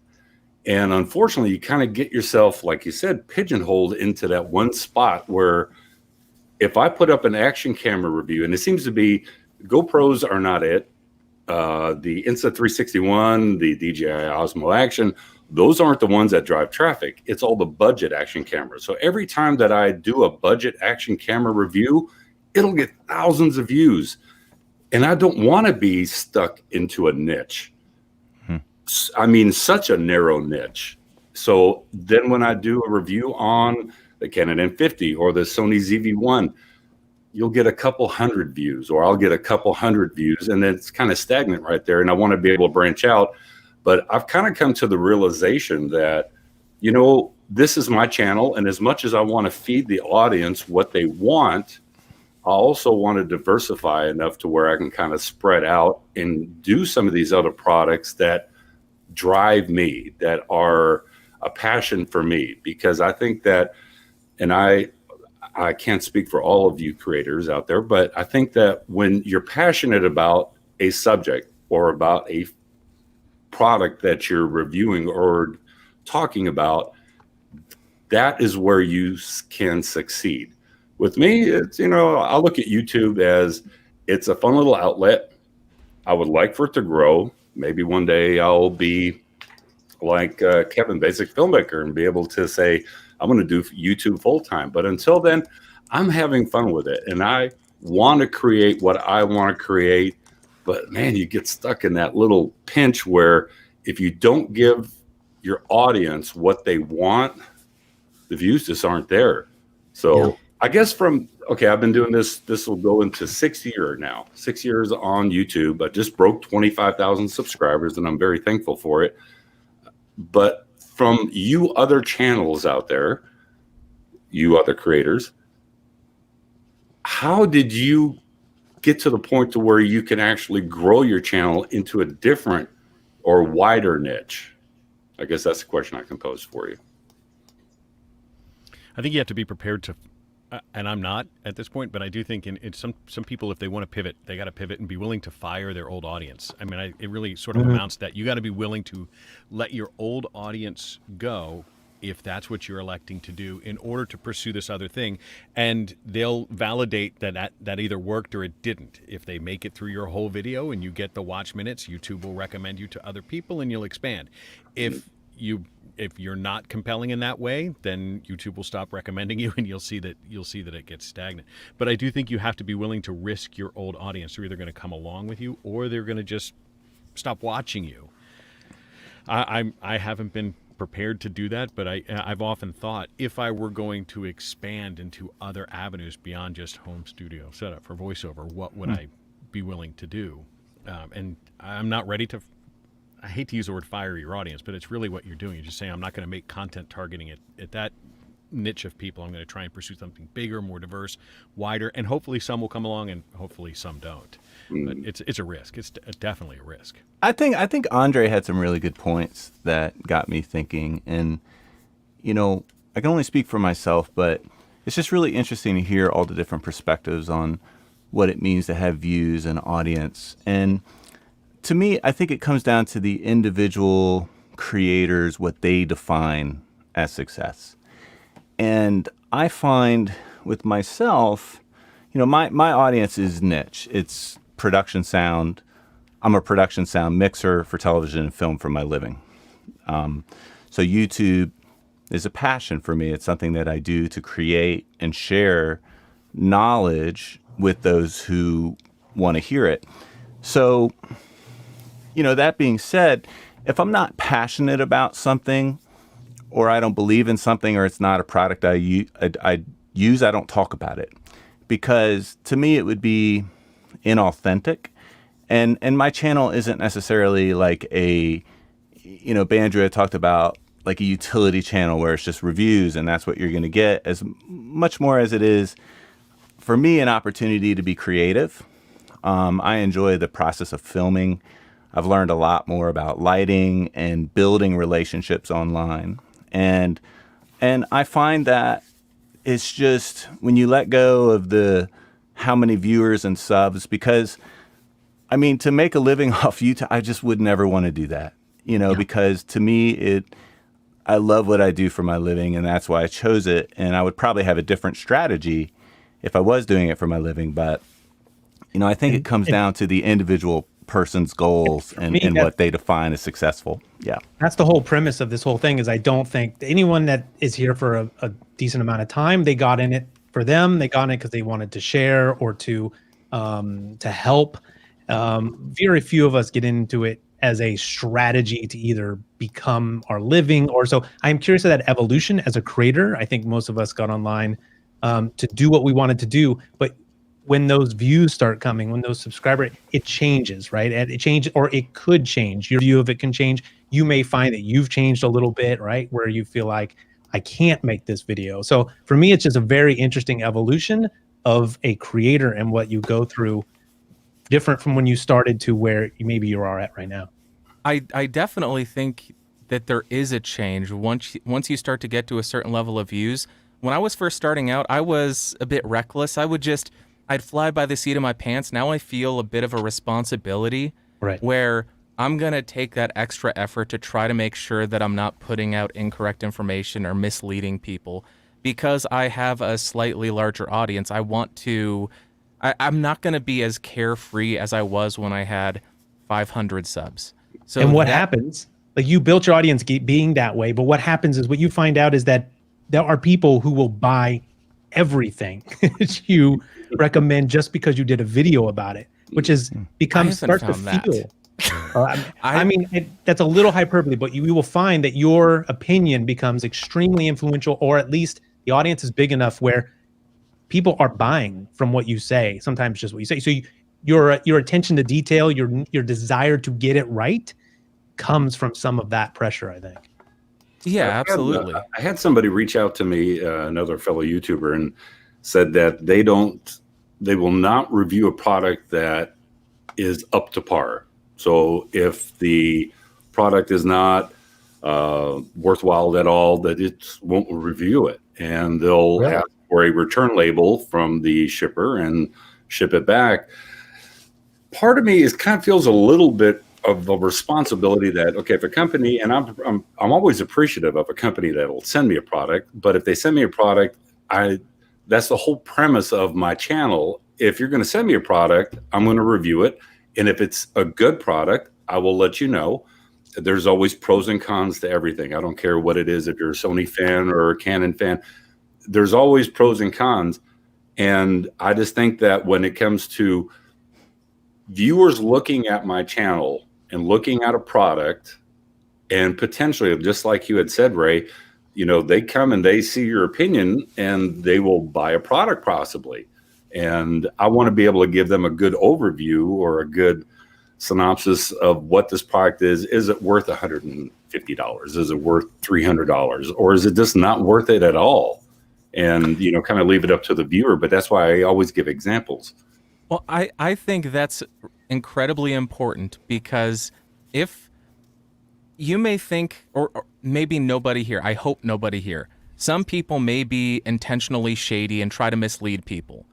And unfortunately, you kind of get yourself, like you said, pigeonholed into that one spot where if I put up an action camera review, and it seems to be GoPros are not it, the Insta361, the DJI Osmo Action, those aren't the ones that drive traffic. It's all the budget action cameras. So every time that I do a budget action camera review, it'll get thousands of views. And I don't want to be stuck into a niche. I mean, such a narrow niche. So then when I do a review on the Canon M50 or the Sony ZV-1, you'll get a couple hundred views, or I'll get a couple hundred views, and then it's kind of stagnant right there. And I want to be able to branch out. But I've kind of come to the realization that, this is my channel. And as much as I want to feed the audience what they want, I also want to diversify enough to where I can kind of spread out and do some of these other products that drive me, that are a passion for me. Because I think that, and I can't speak for all of you creators out there, but I think that when you're passionate about a subject or about a product that you're reviewing or talking about, that is where you can succeed. With me, it's, I look at YouTube as it's a fun little outlet. I would like for it to grow. Maybe one day I'll be like Kevin, basic filmmaker, and be able to say, I'm going to do YouTube full time. But until then, I'm having fun with it. And I want to create what I want to create. But man, you get stuck in that little pinch where if you don't give your audience what they want, the views just aren't there. So I guess I've been doing this will go into 6 years now. 6 years on YouTube. I just broke 25,000 subscribers, and I'm very thankful for it. But from you other channels out there, you other creators, how did you get to the point to where you can actually grow your channel into a different or wider niche? I guess that's the question I can pose for you. I think you have to be prepared to, and I'm not at this point, but I do think in some people, if they want to pivot, they got to pivot and be willing to fire their old audience. I mean, it really sort of amounts to that. You got to be willing to let your old audience go if that's what you're electing to do in order to pursue this other thing. And they'll validate that either worked or it didn't. If they make it through your whole video and you get the watch minutes, YouTube will recommend you to other people and you'll expand. If you're not compelling in that way, then YouTube will stop recommending you and you'll see that it gets stagnant. But I do think you have to be willing to risk your old audience. They're either going to come along with you or they're going to just stop watching you. I haven't been prepared to do that, but I've often thought, if I were going to expand into other avenues beyond just home studio setup for voiceover, what would I be willing to do? And I'm not ready to, I hate to use the word fire your audience, but it's really what you're doing. You're just saying, I'm not going to make content targeting it at that niche of people. I'm going to try and pursue something bigger, more diverse, wider, and hopefully some will come along and hopefully some don't. But it's a risk. It's definitely a risk. I think Andre had some really good points that got me thinking. And, you know, I can only speak for myself, but it's just really interesting to hear all the different perspectives on what it means to have views and audience. And to me, I think it comes down to the individual creators, what they define as success. And I find with myself, you know, my audience is niche. It's production sound. I'm a production sound mixer for television and film for my living. So YouTube is a passion for me. It's something that I do to create and share knowledge with those who want to hear it. So, you know, that being said, if I'm not passionate about something, or I don't believe in something, or it's not a product I use, I don't talk about it. Because to me, it would be inauthentic. And my channel isn't necessarily like a, you know, Bandrea talked about like a utility channel where it's just reviews and that's what you're going to get, as much more as it is, for me, an opportunity to be creative. I enjoy the process of filming. I've learned a lot more about lighting and building relationships online. And I find that it's just when you let go of the how many viewers and subs, because I mean, to make a living off YouTube, I just would never want to do that, you know, because to me, I love what I do for my living and that's why I chose it. And I would probably have a different strategy if I was doing it for my living. But, you know, I think it comes down to the individual person's goals and what they define as successful. Yeah. That's the whole premise of this whole thing. Is I don't think anyone that is here for a decent amount of time, they got in it for them. They got in it because they wanted to share or to help. Very few of us get into it as a strategy to either become our living or so. I'm curious of that evolution as a creator. I think most of us got online to do what we wanted to do, but when those views start coming, when those subscribers, it changes, right? And it changes, or it could change. Your view of it can change. You may find that you've changed a little bit, right? Where you feel like, I can't make this video. So for me, it's just a very interesting evolution of a creator and what you go through, different from when you started to where maybe you are at right now. I definitely think that there is a change once you start to get to a certain level of views. When I was first starting out, I was a bit reckless. I'd fly by the seat of my pants. Now I feel a bit of a responsibility, right, where I'm going to take that extra effort to try to make sure that I'm not putting out incorrect information or misleading people. Because I have a slightly larger audience, I'm not going to be as carefree as I was when I had 500 subs. So and what happens, like you built your audience being that way, but what happens is what you find out is that there are people who will buy everything you recommend just because you did a video about it, which is starts to feel. I mean, that's a little hyperbole, but you will find that your opinion becomes extremely influential, or at least the audience is big enough where people are buying from what you say, sometimes just what you say. So your attention to detail, your desire to get it right comes from some of that pressure, I think. Yeah, absolutely. I had somebody reach out to me, another fellow YouTuber, and said that they don't they will not review a product that is up to par. So if the product is not worthwhile at all, that it won't review it, and they'll ask for a return label from the shipper and ship it back. Part of me kind of feels a little bit of a responsibility that, okay, if a company, and I'm always appreciative of a company that will send me a product, but if they send me a product, that's the whole premise of my channel. If you're going to send me a product, I'm going to review it, and if it's a good product, I will let you know. There's always pros and cons to everything. I don't care what it is. If you're a Sony fan or a Canon fan, there's always pros and cons. And I just think that when it comes to viewers looking at my channel and looking at a product, and potentially, just like you had said, Ray, they come and they see your opinion and they will buy a product possibly. And I want to be able to give them a good overview or a good synopsis of what this product is. Is it worth $150? Is it worth $300? Or is it just not worth it at all? And, kind of leave it up to the viewer. But that's why I always give examples. Well, I think that's incredibly important, because if you may think, or maybe nobody here, I hope nobody here, some people may be intentionally shady and try to mislead people.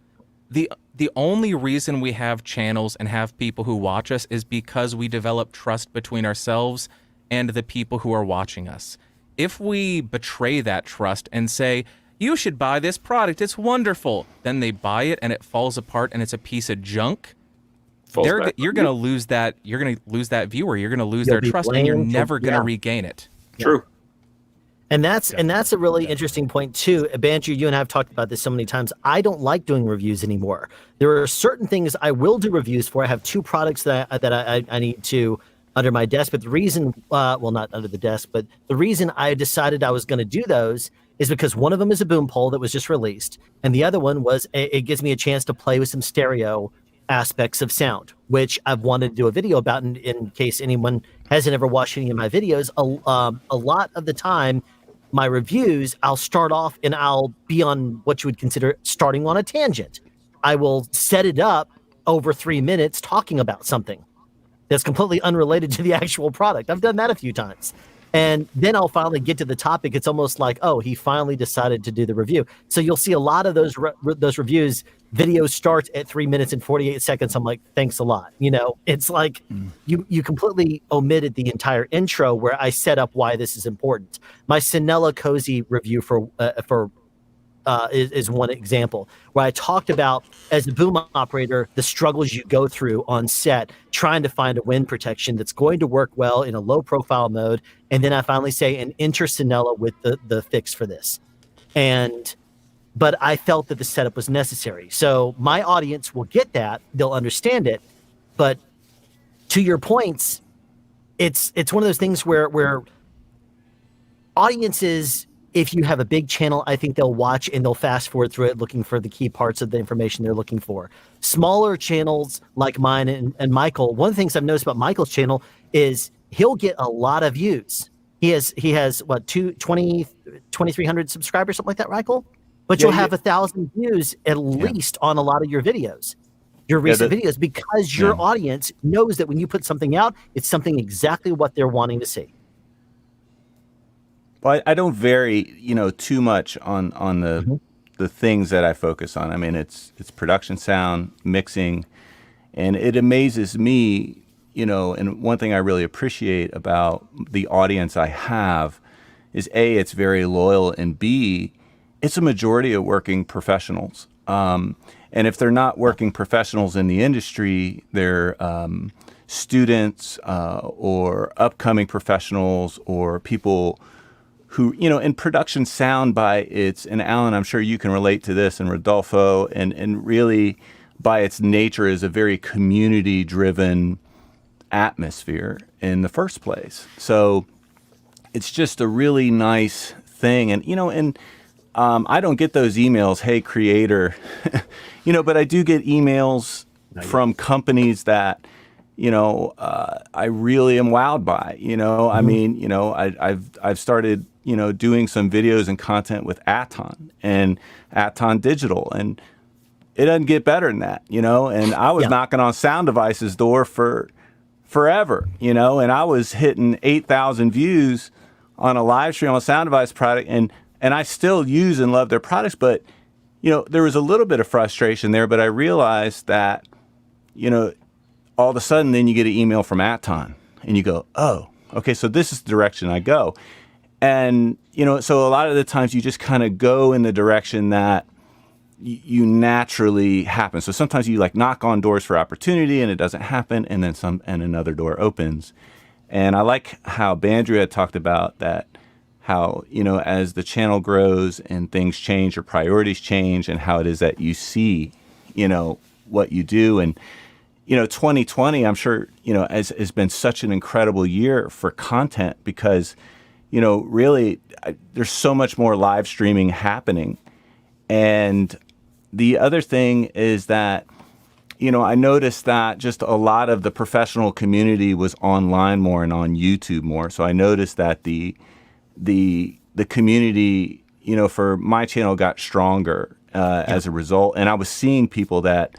The only reason we have channels and have people who watch us is because we develop trust between ourselves and the people who are watching us. If we betray that trust and say, you should buy this product, it's wonderful, then they buy it and it falls apart and it's a piece of junk, you're going to lose that. You're going to lose that viewer. You're going to lose their trust, and you're never going to regain it. True. And that's a really interesting point too. Banjo, you and I have talked about this so many times. I don't like doing reviews anymore. There are certain things I will do reviews for. I have 2 products that I need to under my desk. But the reason, well, not under the desk, but the reason I decided I was going to do those is because one of them is a boom pole that was just released, and the other one was it gives me a chance to play with some stereo aspects of sound, which I've wanted to do a video about. In case anyone hasn't ever watched any of my videos, a lot of the time, my reviews, I'll start off and I'll be on what you would consider starting on a tangent. I will set it up over 3 minutes talking about something that's completely unrelated to the actual product. I've done that a few times. And then I'll finally get to the topic. It's almost like, oh, he finally decided to do the review. So you'll see a lot of those reviews. Video starts at 3 minutes and 48 seconds. I'm like, thanks a lot. It's like you completely omitted the entire intro where I set up why this is important. My Sonella Cozy review is one example where I talked about, as a boom operator, the struggles you go through on set trying to find a wind protection that's going to work well in a low profile mode. And then I finally say, and enter Sonella with the fix for this. But I felt that the setup was necessary. So my audience will get that. They'll understand it. But to your points, it's one of those things where audiences, if you have a big channel, I think they'll watch and they'll fast forward through it looking for the key parts of the information they're looking for. Smaller channels like mine and Michael, one of the things I've noticed about Michael's channel is he'll get a lot of views. He has what, 2,300 subscribers, something like that, Michael? But you'll have 1,000 views at least on a lot of your videos, your recent videos, because your audience knows that when you put something out, it's something exactly what they're wanting to see. Well, I don't vary, too much on the things that I focus on. I mean, it's production, sound, mixing, and it amazes me, and one thing I really appreciate about the audience I have is A, it's very loyal, and B, it's a majority of working professionals. And if they're not working professionals in the industry, they're students or upcoming professionals or people who, in production sound by its, and Alan, I'm sure you can relate to this, and Rodolfo, and really by its nature is a very community-driven atmosphere in the first place. So it's just a really nice thing. And, I don't get those emails, hey, creator, but I do get emails from companies that, I really am wowed by, I mean, I've started, doing some videos and content with Aton and Aton Digital. And it doesn't get better than that, you know. And I was knocking on Sound Device's door for forever, you know, and I was hitting 8,000 views on a live stream on a Sound Device product, and I still use and love their products, but you know, there was a little bit of frustration there, but I realized that, you know, all of a sudden then you get an email from Aton and you go, oh, okay, so this is the direction I go. And, you know, so a lot of the times you just kind of go in the direction that you naturally happen. So sometimes you like knock on doors for opportunity and it doesn't happen, and then another door opens. And I like how Bandrew had talked about that, how, you know, as the channel grows and things change or priorities change, and how it is that you see, you know, what you do. And, you know, 2020, I'm sure, you know, has been such an incredible year for content because, you know, really there's so much more live streaming happening. And the other thing is that, you know, I noticed that just a lot of the professional community was online more and on YouTube more. So I noticed that the community, you know, for my channel got stronger as a result. And I was seeing people that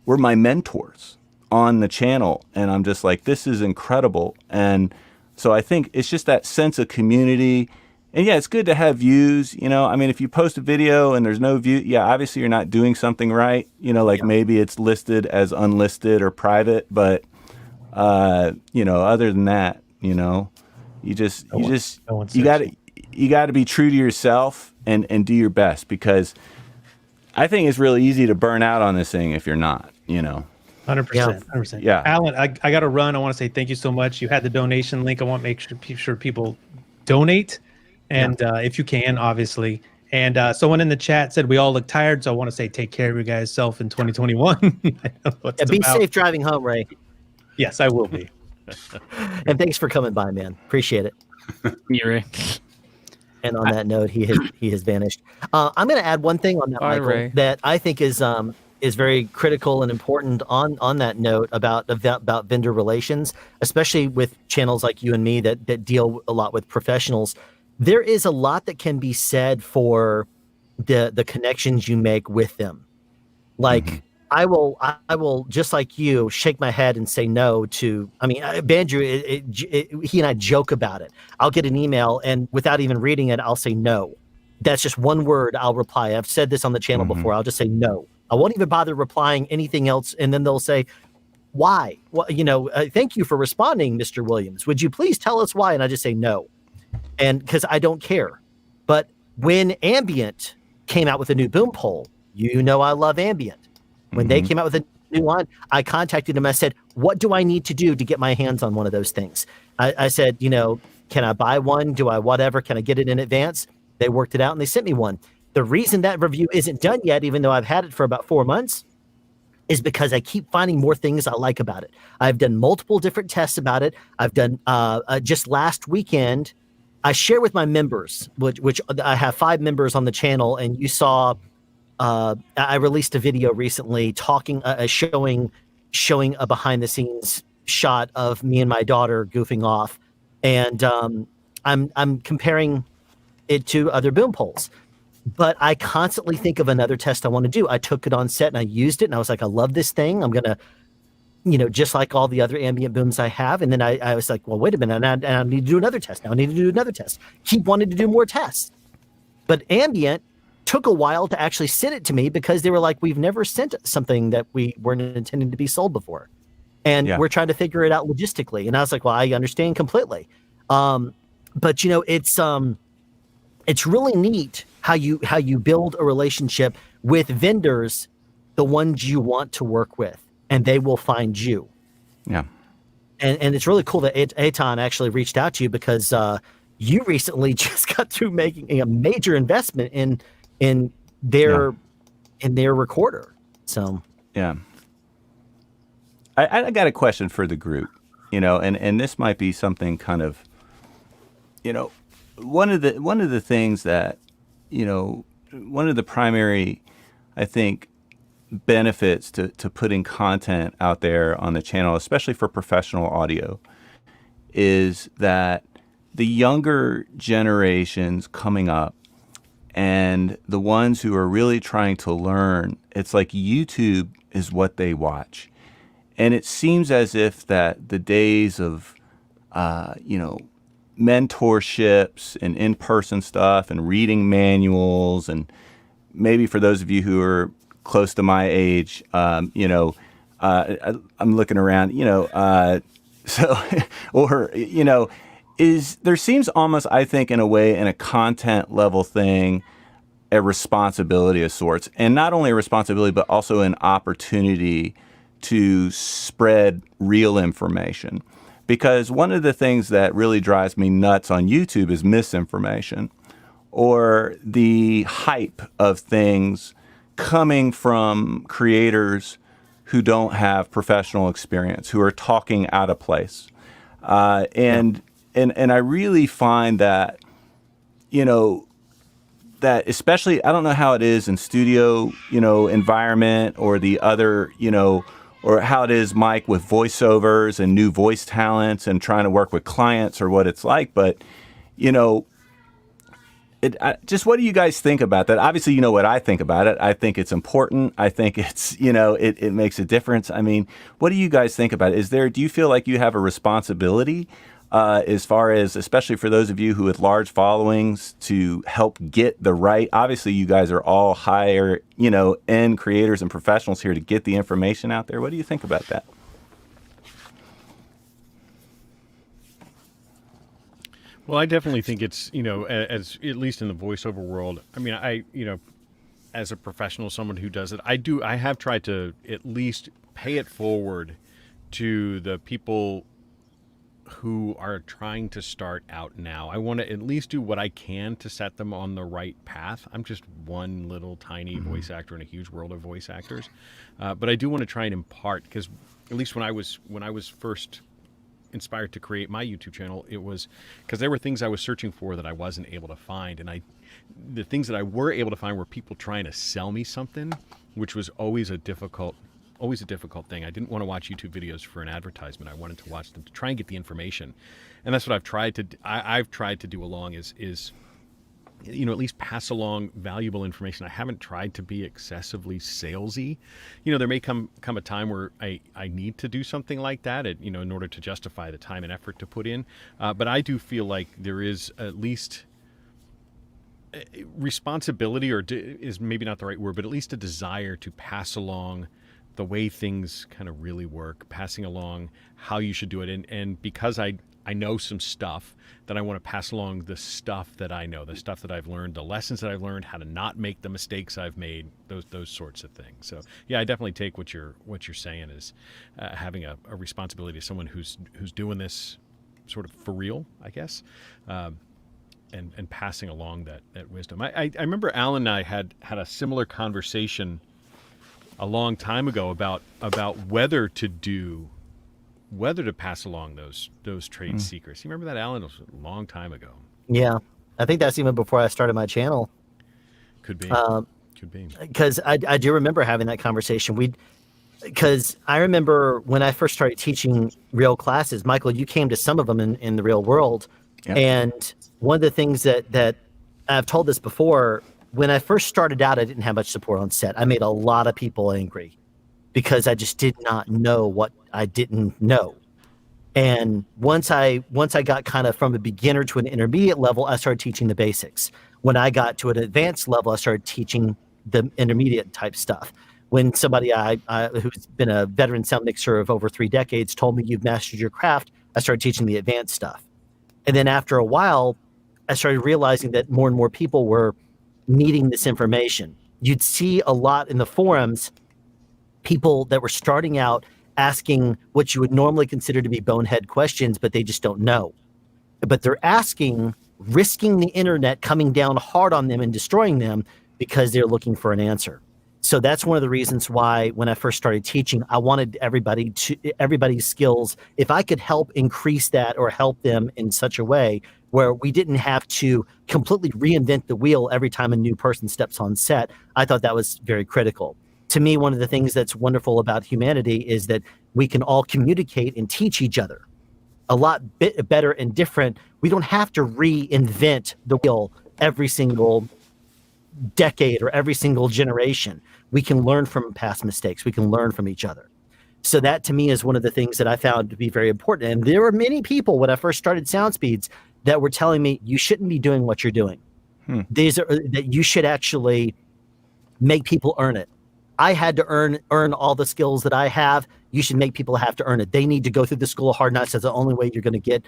were my mentors on the channel. And I'm just like, this is incredible. And so I think it's just that sense of community. And yeah, it's good to have views, you know. I mean, if you post a video and there's no view, yeah, obviously you're not doing something right. You know, like maybe it's listed as unlisted or private, but you know, other than that, you know, you got to be true to yourself and do your best, because I think it's really easy to burn out on this thing if you're not, you know. 100%. Yeah. Alan, I got to run. I want to say thank you so much. You had the donation link. I want to make sure people donate, and if you can, obviously. And someone in the chat said we all look tired, so I want to say take care of your guys' self in 2021. Be safe driving home, Ray. Yes, I will be. And thanks for coming by, man. Appreciate it. Yeah, Ray. And on that note, he has vanished. I'm going to add one thing on that, Michael, Ray. that I think is very critical and important on that note about vendor relations, especially with channels like you and me that deal a lot with professionals. There is a lot that can be said for the connections you make with them. Like I will just like you shake my head and say no to. I mean, Bandrew, he and I joke about it. I'll get an email and without even reading it, I'll say no. That's just one word I'll reply. I've said this on the channel before. I'll just say no. I won't even bother replying anything else. And then they'll say, why? Well, you know, thank you for responding, Mr. Williams. Would you please tell us why? And I just say no. And because I don't care. But when Ambient came out with a new boom pole, you know I love Ambient. When they came out with a new line, I contacted them. I said, what do I need to do to get my hands on one of those things? I said, you know, can I buy one? Do I whatever? Can I get it in advance? They worked it out and they sent me one. The reason that review isn't done yet, even though I've had it for about 4 months, is because I keep finding more things I like about it. I've done multiple different tests about it. I've done just last weekend, I share with my members, which I have 5 members on the channel, and you saw I released a video recently talking, showing a behind the scenes shot of me and my daughter goofing off, and I'm comparing it to other boom poles. But I constantly think of another test I want to do. I took it on set and I used it, and I was like, I love this thing. I'm gonna, you know, just like all the other ambient booms I have. And then I was like, well, wait a minute, and I need to do another test. Now I need to do another test. Keep wanting to do more tests. But Ambient took a while to actually send it to me because they were like, we've never sent something that we weren't intending to be sold before. And we're trying to figure it out logistically. And I was like, well, I understand completely. But you know, it's really neat how you build a relationship with vendors, the ones you want to work with, and they will find you. Yeah. And it's really cool that Aton actually reached out to you because you recently just got through making a major investment in their recorder. So yeah. I got a question for the group, you know, and this might be something kind of, you know, one of the things that, you know, one of the primary, I think, benefits to putting content out there on the channel, especially for professional audio, is that the younger generations coming up and the ones who are really trying to learn, it's like YouTube is what they watch. And it seems as if that the days of, mentorships and in-person stuff and reading manuals, and maybe for those of you who are close to my age, I'm looking around, there seems almost, I think, in a way, in a content level thing, a responsibility of sorts, and not only a responsibility, but also an opportunity to spread real information. Because one of the things that really drives me nuts on YouTube is misinformation, or the hype of things coming from creators who don't have professional experience, who are talking out of place. And I really find that, that especially, I don't know how it is in studio, environment, or the other, or how it is, Mike, with voiceovers and new voice talents and trying to work with clients, or what it's like. But, just what do you guys think about that? Obviously, you know what I think about it. I think it's important. I think it's, it makes a difference. I mean, what do you guys think about it? Do you feel like you have a responsibility as far as, especially for those of you who with large followings, to help get the right, obviously you guys are all higher, end creators and professionals here to get the information out there. What do you think about that? Well, I definitely think it's, as at least in the voiceover world, I mean, as a professional, someone who does it, I have tried to at least pay it forward to the people who are trying to start out now. I want to at least do what I can to set them on the right path. I'm just one little tiny voice actor in a huge world of voice actors. But I do want to try and impart, because at least when I was first inspired to create my YouTube channel, it was because there were things I was searching for that I wasn't able to find. And the things that I were able to find were people trying to sell me something, which was always a difficult thing. I didn't want to watch YouTube videos for an advertisement. I wanted to watch them to try and get the information. And that's what I've tried to do along is at least pass along valuable information. I haven't tried to be excessively salesy. There may come a time where I need to do something like that, in order to justify the time and effort to put in. But I do feel like there is at least responsibility, or is maybe not the right word, but at least a desire to pass along the way things kind of really work, passing along how you should do it. And because I know some stuff, that I want to pass along the stuff that I know, the stuff that I've learned, the lessons that I've learned, how to not make the mistakes I've made, those sorts of things. So yeah, I definitely take what you're saying is having a responsibility to someone who's doing this sort of for real, I guess, and passing along that wisdom. I remember Alan and I had a similar conversation a long time ago about whether to pass along those trade secrets. You remember that, Alan? It was a long time ago. Yeah, I think that's even before I started my channel. Could be. Could be. Because I do remember having that conversation. Because I remember when I first started teaching real classes, Michael, you came to some of them in the real world. Yep. And one of the things that I've told this before, when I first started out, I didn't have much support on set. I made a lot of people angry because I just did not know what I didn't know. And once I got kind of from a beginner to an intermediate level, I started teaching the basics. When I got to an advanced level, I started teaching the intermediate type stuff. When somebody who's been a veteran sound mixer of over 3 decades told me you've mastered your craft, I started teaching the advanced stuff. And then after a while, I started realizing that more and more people were needing this information. You'd see a lot in the forums, people that were starting out asking what you would normally consider to be bonehead questions, but they just don't know. But they're asking, risking the internet coming down hard on them and destroying them because they're looking for an answer. So that's one of the reasons why when I first started teaching, I wanted everybody's skills, if I could help increase that or help them in such a way where we didn't have to completely reinvent the wheel every time a new person steps on set, I thought that was very critical. To me, one of the things that's wonderful about humanity is that we can all communicate and teach each other a lot better and different. We don't have to reinvent the wheel every single decade or every single generation. We can learn from past mistakes. We can learn from each other. So that to me is one of the things that I found to be very important. And there were many people when I first started Sound Speeds that were telling me, you shouldn't be doing what you're doing. These are that you should actually make people earn it. I had to earn all the skills that I have. You should make people have to earn it. They need to go through the school of hard knocks. That's the only way you're going to get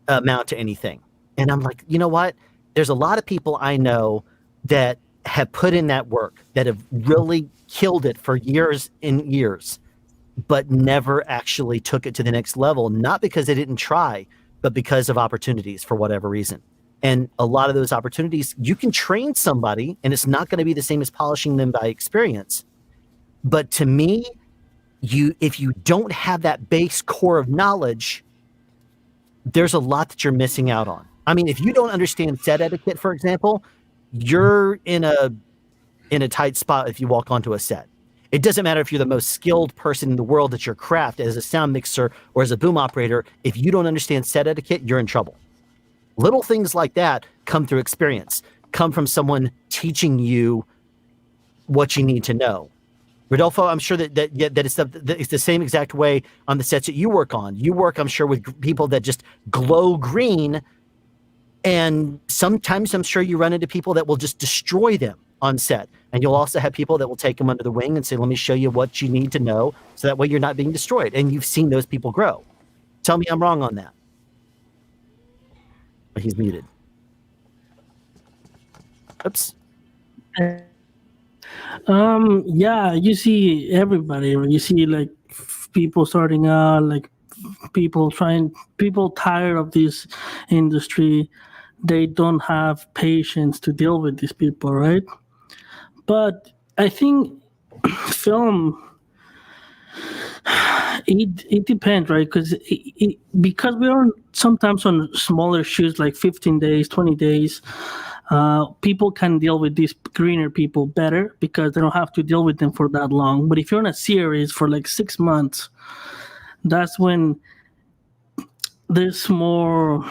amount to anything. And I'm like, you know what? There's a lot of people I know that have put in that work, that have really killed it for years and years, but never actually took it to the next level, not because they didn't try, but because of opportunities for whatever reason. And a lot of those opportunities, you can train somebody and it's not going to be the same as polishing them by experience. But to me, if you don't have that base core of knowledge, there's a lot that you're missing out on. I mean, if you don't understand set etiquette, for example, you're in a tight spot if you walk onto a set. It doesn't matter if you're the most skilled person in the world at your craft as a sound mixer or as a boom operator. If you don't understand set etiquette, you're in trouble. Little things like that come through experience, come from someone teaching you what you need to know. Rodolfo, I'm sure that it's the same exact way on the sets that you work on. You work, I'm sure, with people that just glow green, and sometimes I'm sure you run into people that will just destroy them on set. And you'll also have people that will take them under the wing and say, let me show you what you need to know, so that way you're not being destroyed. And you've seen those people grow. Tell me I'm wrong on that. But he's muted. Oops. Yeah, you see everybody. You see like people starting out, like people tired of this industry. They don't have patience to deal with these people, right? But I think film, it depends, right? Because we're sometimes on smaller shoots, like 15 days, 20 days, people can deal with these greener people better because they don't have to deal with them for that long. But if you're in a series for like 6 months, that's when there's more,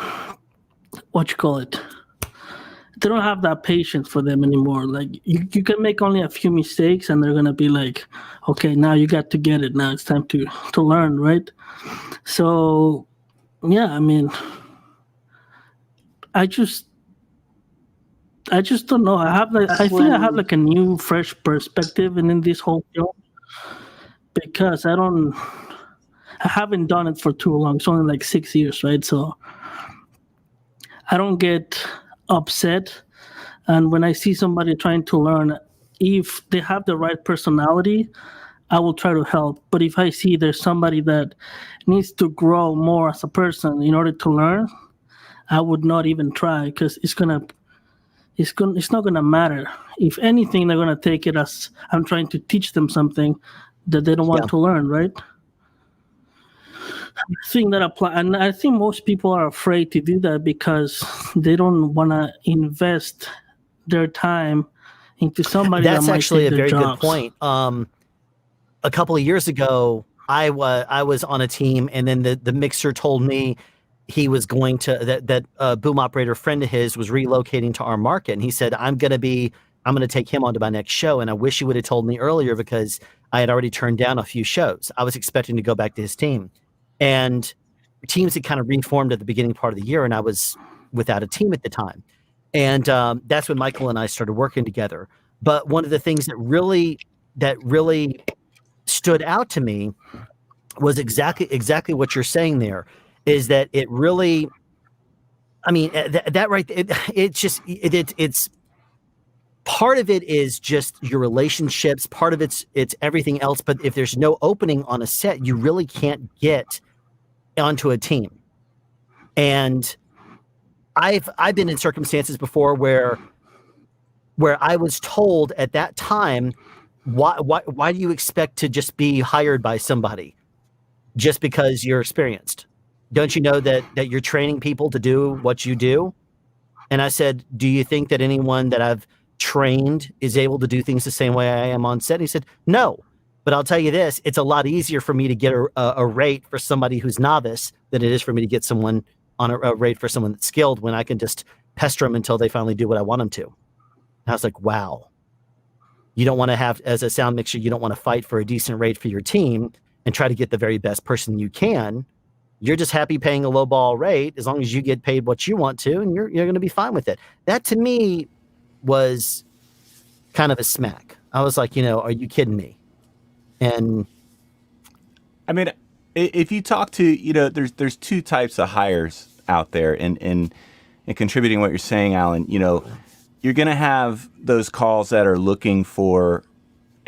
they don't have that patience for them anymore. Like you can make only a few mistakes and they're gonna be like, okay, now you got to get it. Now it's time to learn, right? So yeah, I mean, I just don't know. I think I have like a new, fresh perspective in this whole film because I haven't done it for too long. It's only like 6 years, right? So I don't get upset. And when I see somebody trying to learn, if they have the right personality, I will try to help. But if I see there's somebody that needs to grow more as a person in order to learn, I would not even try because it's not gonna matter. If anything, they're gonna take it as I'm trying to teach them something that they don't want to learn, right? I think that apply, and I think most people are afraid to do that because they don't want to invest their time into somebody. That's that might actually take a their very jobs. good point. A couple of years ago, I was on a team, and then the mixer told me he was going to that boom operator friend of his was relocating to our market, and he said, I'm going to take him onto my next show. And I wish he would have told me earlier because I had already turned down a few shows. I was expecting to go back to his team, and teams had kind of reformed at the beginning part of the year, and I was without a team at the time. And that's when Michael and I started working together. But one of the things that really stood out to me was exactly what you're saying there, is that it really, I mean, that right, it's part of it is just your relationships, part of it's everything else. But if there's no opening on a set, you really can't get onto a team. And I've been in circumstances before where I was told at that time, why do you expect to just be hired by somebody just because you're experienced? Don't you know that you're training people to do what you do? And I said, do you think that anyone that I've trained is able to do things the same way I am on set? And he said, no. But I'll tell you this, it's a lot easier for me to get a rate for somebody who's novice than it is for me to get someone on a rate for someone that's skilled, when I can just pester them until they finally do what I want them to. I was like, wow. You don't want to have, as a sound mixer, you don't want to fight for a decent rate for your team and try to get the very best person you can. You're just happy paying a low ball rate as long as you get paid what you want to, and you're going to be fine with it. That to me was kind of a smack. I was like, are you kidding me? And I mean, if you talk to, there's two types of hires out there, and contributing what you're saying, Alan, you're going to have those calls that are looking for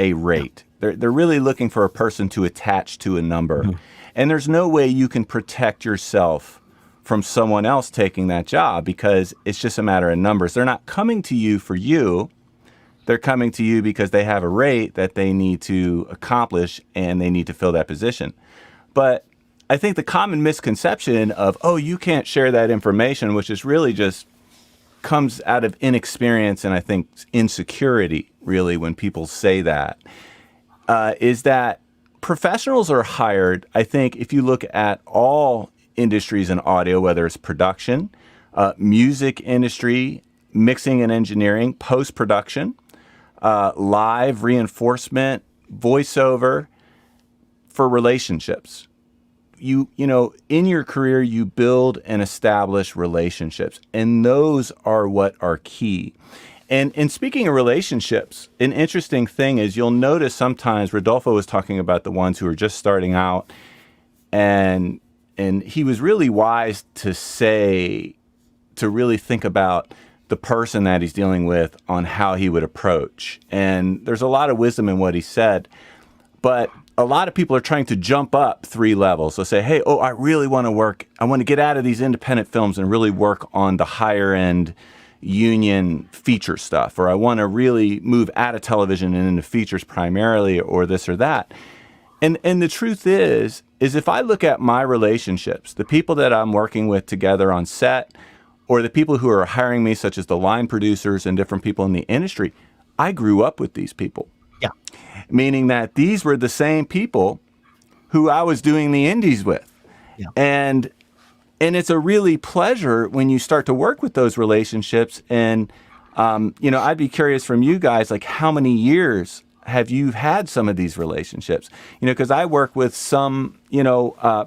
a rate. They're really looking for a person to attach to a number. Mm-hmm. And there's no way you can protect yourself from someone else taking that job, because it's just a matter of numbers. They're not coming to you for you. They're coming to you because they have a rate that they need to accomplish and they need to fill that position. But I think the common misconception of, you can't share that information, which is really just comes out of inexperience and I think insecurity, really, when people say that, is that professionals are hired. I think if you look at all industries in audio, whether it's production, music industry, mixing and engineering, post-production, live, reinforcement, voiceover, for relationships. You in your career, you build and establish relationships, and those are what are key. And speaking of relationships, an interesting thing is you'll notice sometimes Rodolfo was talking about the ones who are just starting out, and he was really wise to really think about the person that he's dealing with on how he would approach. And there's a lot of wisdom in what he said, but a lot of people are trying to jump up 3 levels. They'll say, hey, I really want to work. I want to get out of these independent films and really work on the higher end union feature stuff. Or I want to really move out of television and into features primarily, or this or that. And the truth is if I look at my relationships, the people that I'm working with together on set, or the people who are hiring me, such as the line producers and different people in the industry, I grew up with these people. Yeah. Meaning that these were the same people who I was doing the indies with. Yeah. And it's a really pleasure when you start to work with those relationships. And, I'd be curious from you guys, like, how many years have you had some of these relationships? Because I work with some,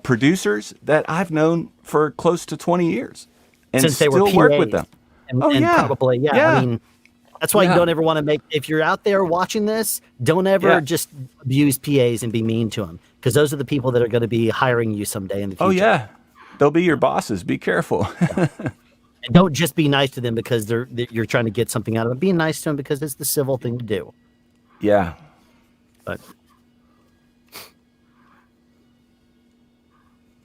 producers that I've known for close to 20 years and since they were still PAs, work with them. And probably, I mean, that's why you don't ever want to if you're out there watching this, don't ever just abuse PAs and be mean to them, because those are the people that are going to be hiring you someday in the future. Oh, yeah. They'll be your bosses. Be careful. And don't just be nice to them because you're trying to get something out of it. Be nice to them because it's the civil thing to do. Yeah. But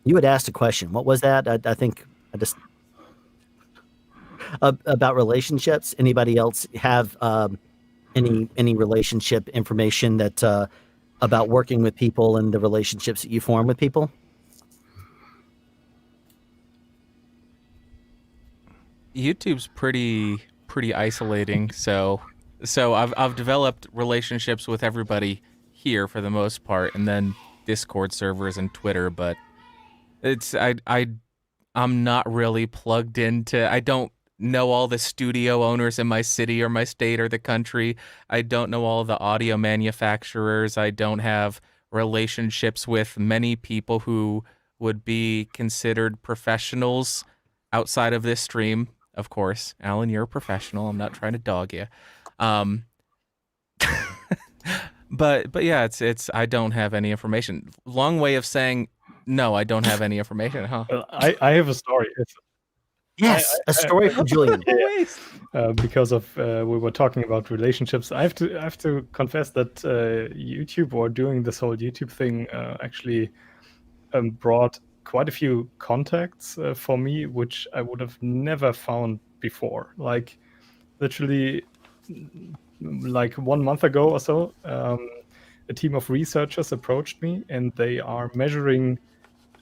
you had asked a question. What was that? I think I just... about relationships. Anybody else have any relationship information that about working with people and the relationships that you form with people? YouTube's pretty isolating, so I've developed relationships with everybody here for the most part, and then Discord servers and Twitter, but I'm not really plugged into. I don't know all the studio owners in my city or my state or the country. I don't know all the audio manufacturers. I don't have relationships with many people who would be considered professionals outside of this stream. Of course, Alan, you're a professional. I'm not trying to dog you. But yeah, it's I don't have any information. Long way of saying no, I don't have any information, huh? Well, I have a story. Yes, a story from Julian. Because of we were talking about relationships. I have to confess that YouTube, or doing this whole YouTube thing, actually brought quite a few contacts for me, which I would have never found before. Like literally, like 1 month ago or so, a team of researchers approached me, and they are measuring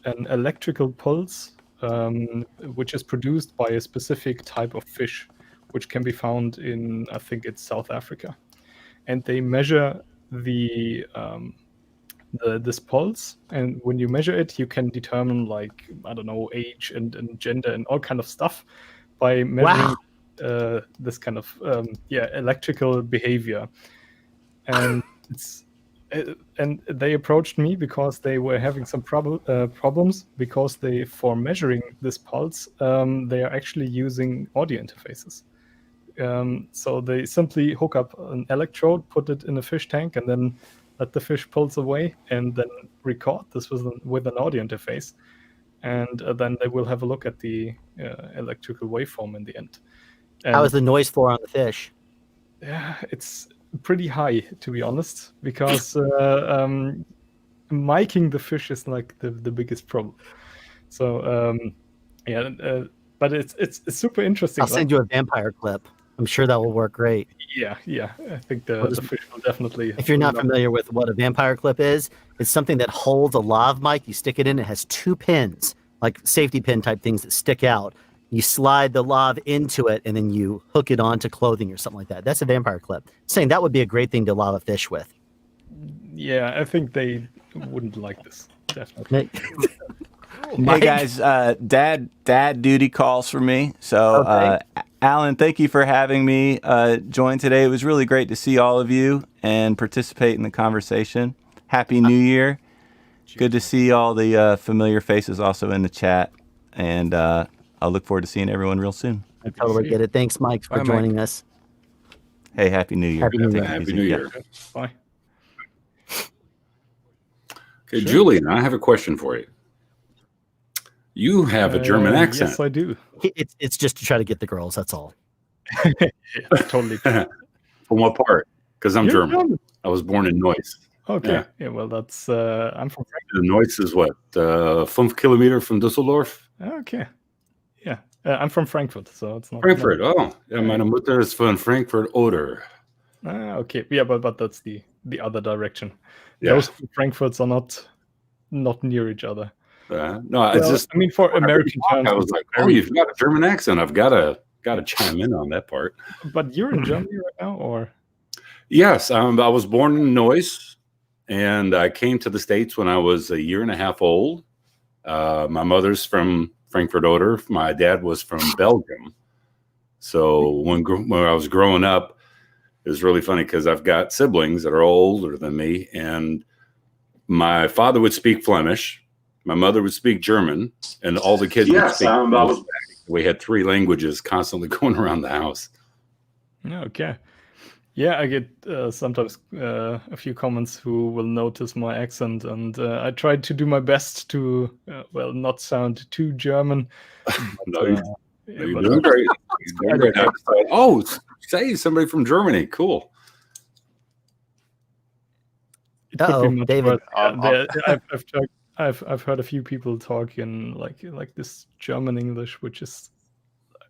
an electrical pulse, which is produced by a specific type of fish, which can be found in, I think it's South Africa. And they measure this pulse, and when you measure it, you can determine, like, I don't know, age and gender and all kind of stuff by measuring this kind of electrical behavior, and and they approached me because they were having some problems because for measuring this pulse they are actually using audio interfaces. So they simply hook up an electrode, put it in a fish tank, and then let the fish pulse away, and then record this with an audio interface. And then they will have a look at the electrical waveform in the end. And how is the noise floor on the fish? Yeah, it's pretty high, to be honest, because miking the fish is like the biggest problem. So but it's super interesting. I'll send you a vampire clip. I'm sure that will work great. Yeah. I think the fish will definitely. If you're not familiar with what a vampire clip is, it's something that holds a lav mic. You stick it in. It has 2 pins, like safety pin type things that stick out. You slide the lav into it, and then you hook it onto clothing or something like that. That's a vampire clip. Saying that would be a great thing to lav a fish with. Yeah, I think they wouldn't like this. Definitely. Hey guys, dad duty calls for me. So Alan, thank you for having me join today. It was really great to see all of you and participate in the conversation. Happy New Year. Good to see all the familiar faces also in the chat. And I'll look forward to seeing everyone real soon. I totally get it. Thanks, Mike, for joining us. Hey, Happy New Year. Happy New Year. Bye. Okay, Julian, I have a question for you. You have a German accent. Yes, I do. It's just to try to get the girls. That's all. Totally. From what part? Because I'm German. I was born in Neuss. Okay. Yeah, well, that's I'm from Frankfurt. Neuss is what? 5 kilometers from Düsseldorf? Okay. Yeah. I'm from Frankfurt, so it's not Frankfurt. Oh, yeah. Meine Mutter ist von Frankfurt oder. Okay. Yeah, but that's the other direction. Yeah. Those two Frankfurts are not near each other. No, it's just. I mean, for American terms, I was like, "Oh, you've got a German accent. I've got to chime in on that part." But you're in Germany right now, or? Yes, I was born in Neuss, and I came to the States when I was 1.5 years old. My mother's from Frankfurt Oder. My dad was from Belgium. So when I was growing up, it was really funny because I've got siblings that are older than me, and my father would speak Flemish. My mother would speak German, and all the kids would speak English. We had 3 languages constantly going around the house. Okay. Yeah, I get sometimes a few comments who will notice my accent, and I try to do my best to, not sound too German. No, you're doing great. You're doing great. Oh, say somebody from Germany. Cool. It could be much David. worse. I've heard a few people talk in like this German English, which is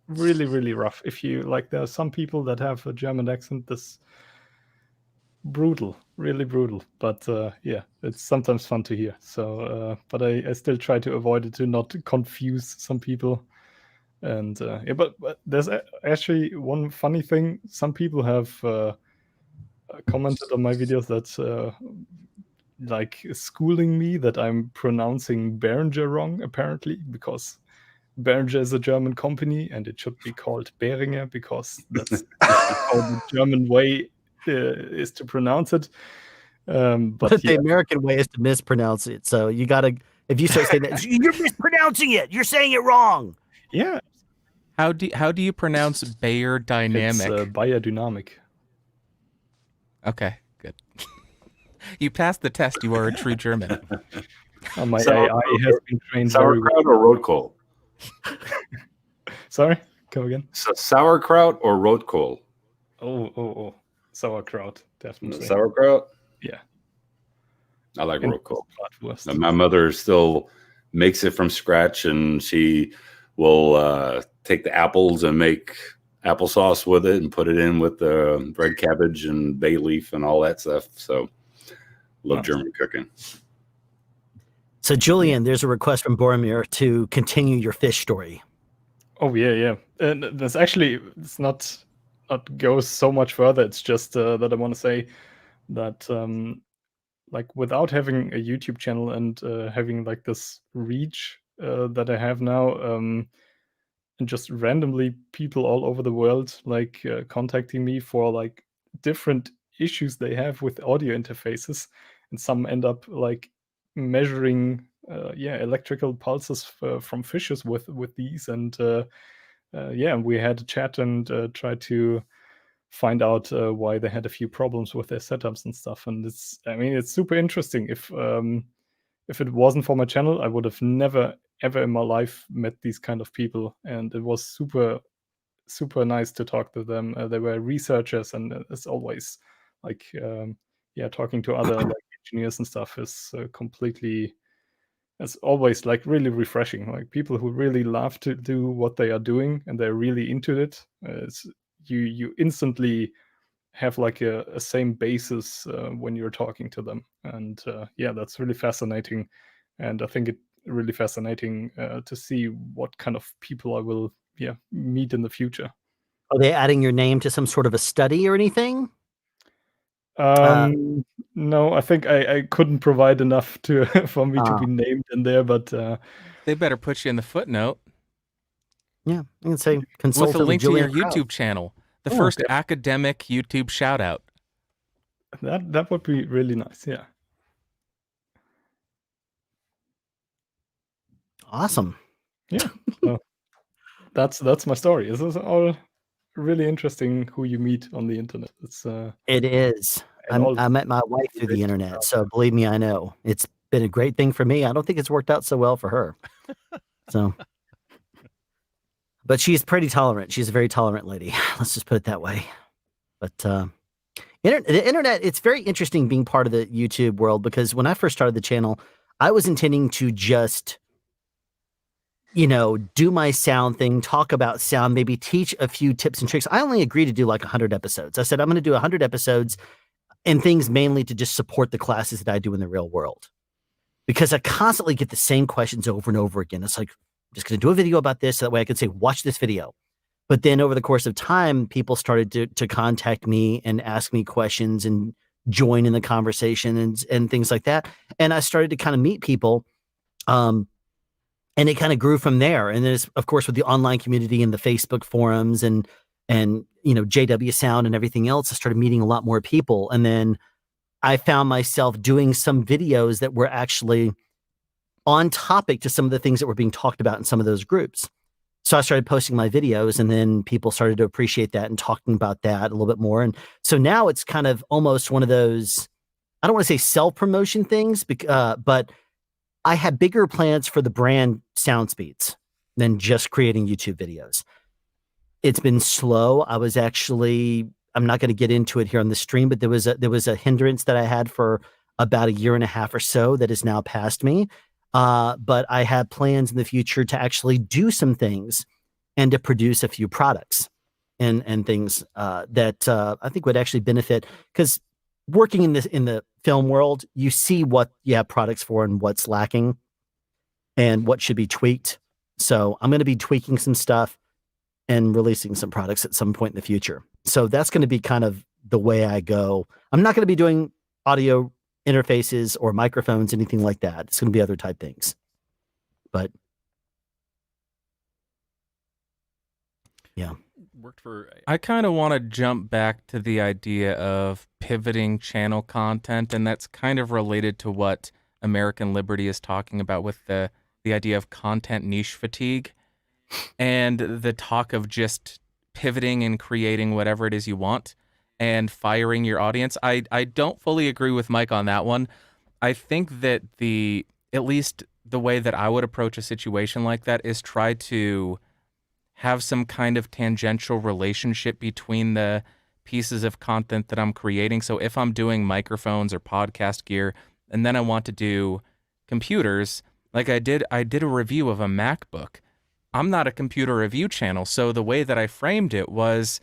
really, really rough. If you there are some people that have a German accent that's brutal, really brutal. But it's sometimes fun to hear. So, but I still try to avoid it to not confuse some people. And but there's actually one funny thing. Some people have commented on my videos that schooling me that I'm pronouncing Behringer wrong, apparently, because Behringer is a German company and it should be called Behringer because that's how the German way is to pronounce it. But the American way is to mispronounce it. So you gotta, if you start saying that, you're mispronouncing it. You're saying it wrong. Yeah. How do you pronounce Bayer Dynamic? It's biodynamic. Okay, good. You passed the test. You are a true German. My AI has been trained very well. Sauerkraut or Rotkohl? Sorry, come again. So sauerkraut or Rotkohl? Oh, sauerkraut, definitely. Sauerkraut? Yeah. I like Rotkohl. My mother still makes it from scratch, and she will take the apples and make applesauce with it and put it in with the red cabbage and bay leaf and all that stuff. So love German cooking. So Julian, there's a request from Boromir to continue your fish story. Oh yeah. And there's actually, it's not goes so much further. It's just that I want to say that without having a YouTube channel and having this reach that I have now, and just randomly people all over the world like contacting me for like different issues they have with audio interfaces, and some end up like measuring electrical pulses from fishes with these, and we had a chat and tried to find out why they had a few problems with their setups and stuff. And it's super interesting. If it wasn't for my channel, I would have never ever in my life met these kind of people, and it was super nice to talk to them. They were researchers, and as always, like talking to other like engineers and stuff is completely, as always, like really refreshing. Like people who really love to do what they are doing and they're really into it. You instantly have like a same basis when you're talking to them, and that's really fascinating. And I think it really fascinating to see what kind of people I will meet in the future. Are they adding your name to some sort of a study or anything? No, I think I couldn't provide enough to for me to be named in there, but they better put you in the footnote. Yeah, I can say with a link to your Krause. YouTube channel, the first academic YouTube shout out. That would be really nice. Yeah. Awesome. Yeah. So that's my story. This is all really interesting who you meet on the internet. It is. I met my wife through the internet, so believe me, I know. It's been a great thing for me. I don't think it's worked out so well for her. So, but she's pretty tolerant. She's a very tolerant lady. Let's just put it that way. But the internet, it's very interesting being part of the YouTube world, because when I first started the channel, I was intending to just, do my sound thing, talk about sound, maybe teach a few tips and tricks. I only agreed to do like 100 episodes. I said, I'm going to do 100 episodes and things mainly to just support the classes that I do in the real world, because I constantly get the same questions over and over again. It's like, I'm just going to do a video about this, so that way I can say, watch this video. But then over the course of time, people started to contact me and ask me questions and join in the conversation and things like that. And I started to kind of meet people. And it kind of grew from there. And there's, of course, with the online community and the Facebook forums and JW Sound and everything else, I started meeting a lot more people. And then I found myself doing some videos that were actually on topic to some of the things that were being talked about in some of those groups. So I started posting my videos, and then people started to appreciate that and talking about that a little bit more. And so now it's kind of almost one of those, I don't want to say self-promotion things, but I had bigger plans for the brand SoundSpeeds than just creating YouTube videos. It's been slow. I'm not going to get into it here on the stream, but there was a hindrance that I had for about a year and a half or so that is now past me. But I have plans in the future to actually do some things and to produce a few products and things that I think would actually benefit, because working in the film world, you see what you have products for and what's lacking and what should be tweaked. So I'm going to be tweaking some stuff and releasing some products at some point in the future. So that's going to be kind of the way I go. I'm not going to be doing audio interfaces or microphones, anything like that. It's going to be other type things. But yeah. I kind of want to jump back to the idea of pivoting channel content, and that's kind of related to what American Liberty is talking about with the idea of content niche fatigue and the talk of just pivoting and creating whatever it is you want and firing your audience. I don't fully agree with Mike on that one. I think that at least the way that I would approach a situation like that is try to have some kind of tangential relationship between the pieces of content that I'm creating. So if I'm doing microphones or podcast gear, and then I want to do computers, like I did a review of a MacBook. I'm not a computer review channel, so the way that I framed it was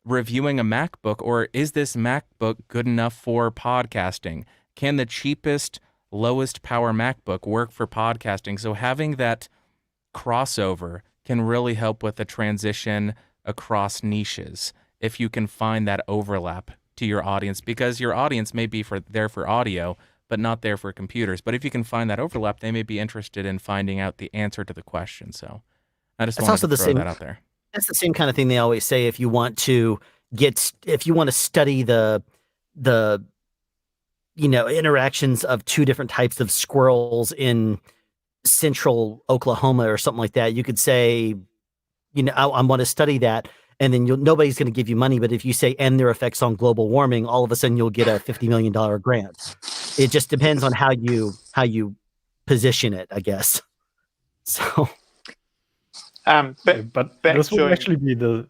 reviewing a MacBook, or is this MacBook good enough for podcasting? Can the cheapest, lowest power MacBook work for podcasting? So having that crossover can really help with the transition across niches if you can find that overlap to your audience, because your audience may be there for audio, but not there for computers. But if you can find that overlap, they may be interested in finding out the answer to the question. So I just It's wanted also to the throw same. that out there. That's the same kind of thing they always say. If you want to study the interactions of two different types of squirrels in central Oklahoma or something like that, you could say, I want to study that, and then nobody's going to give you money. But if you say and their effects on global warming, all of a sudden you'll get a $50 million grant. It just depends on how you position it, I guess. So, but this will actually be the.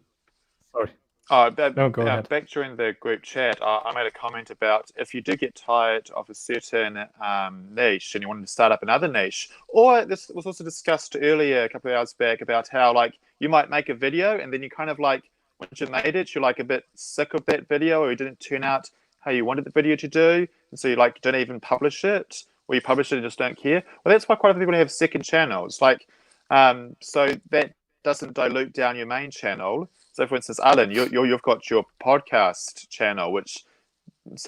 Sorry. No, go ahead. Back during the group chat, I made a comment about if you do get tired of a certain niche and you wanted to start up another niche, or this was also discussed earlier a couple of hours back about how you might make a video and then you kind of once you made it, you're a bit sick of that video, or it didn't turn out how you wanted the video to do, and so you don't even publish it, or you publish it and just don't care. Well, that's why quite a few people have second channels, so that doesn't dilute down your main channel. So, for instance, Alan, you've got your podcast channel, which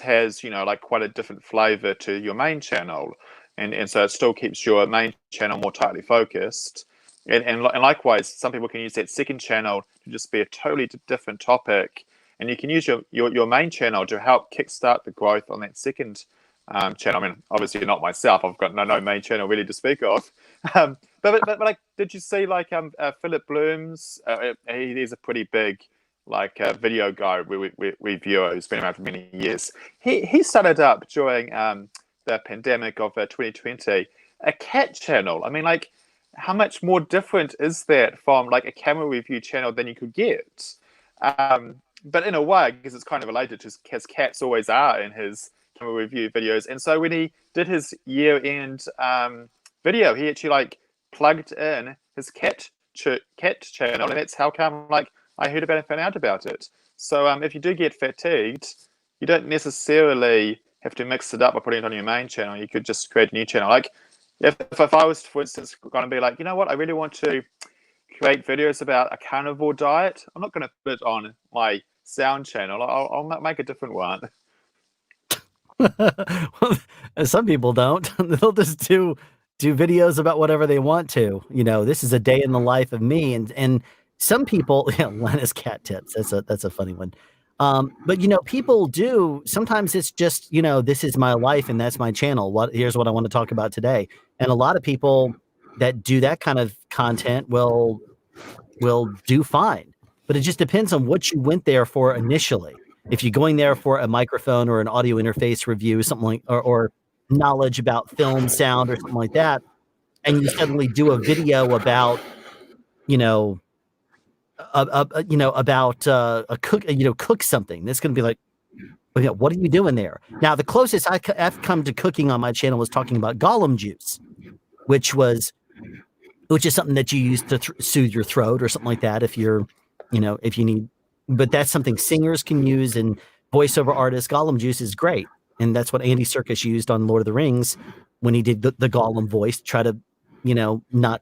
has quite a different flavor to your main channel, and so it still keeps your main channel more tightly focused. And likewise, some people can use that second channel to just be a totally different topic, and you can use your main channel to help kickstart the growth on that second channel. I mean, obviously not myself. I've got no main channel really to speak of. But did you see Philip Bloom's? He's a pretty big video guy reviewer who's been around for many years. He started up during the pandemic of 2020 a cat channel. I mean, how much more different is that from a camera review channel than you could get? But in a way, because it's kind of related to as cats always are in his camera review videos. And so when he did his year-end video, he actually plugged in his cat channel, and that's how come I heard about and found out about it. So if you do get fatigued, you don't necessarily have to mix it up by putting it on your main channel. You could just create a new channel. If I was, for instance, going to be you know what, I really want to create videos about a carnivore diet, I'm not going to put it on my sound channel. I'll make a different one. Some people don't. They'll just do videos about whatever they want to. This is a day in the life of me, and some people, Lena's cat tips. That's a funny one. But people do. Sometimes it's just this is my life and that's my channel. Here's what I want to talk about today. And a lot of people that do that kind of content will do fine. But it just depends on what you went there for initially. If you're going there for a microphone or an audio interface review, something or knowledge about film sound or something like that, and you suddenly do a video about cook something, that's going to be what are you doing there? Now, the closest I've come to cooking on my channel was talking about Gollum juice, which is something that you use to soothe your throat or something like that if you need. But that's something singers can use, and voiceover artists. Gollum juice is great. And that's what Andy Serkis used on Lord of the Rings when he did the Gollum voice to try to, not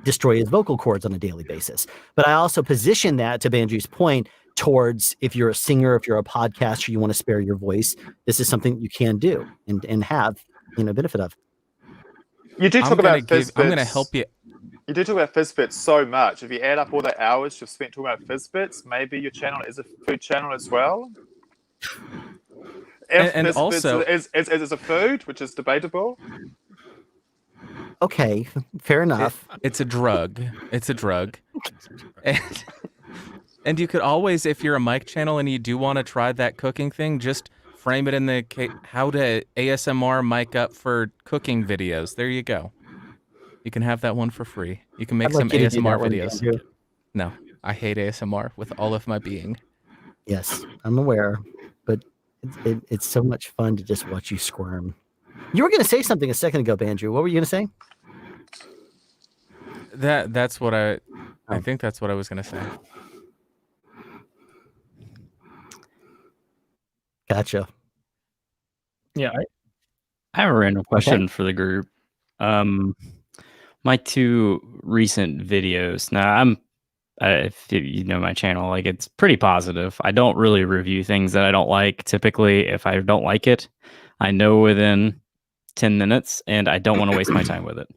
destroy his vocal cords on a daily basis. But I also position that, to Banju's point, towards if you're a singer, if you're a podcaster, you want to spare your voice, this is something you can do and have, benefit of. You do talk about Fizzbits. I'm going to help you. You do talk about Fizzbits so much. If you add up all the hours you've spent talking about Fizzbits, maybe your channel is a food channel as well. And also is a food, which is debatable. Okay, fair enough. It's a drug. And you could always, if you're a mic channel and you do want to try that cooking thing, just frame it in the how to ASMR mic up for cooking videos. There you go. You can have that one for free. You can make some ASMR videos. No, I hate ASMR with all of my being. Yes, I'm aware, but it's so much fun to just watch you squirm. You were going to say something a second ago, Banju. What were you going to say? That's what I think that's what I was going to say. Gotcha. Yeah. I have a random question for the group. My two recent videos. Now, if you know my channel, it's pretty positive. I don't really review things that I don't like. Typically, if I don't like it, I know within 10 minutes, and I don't want to waste my time with it.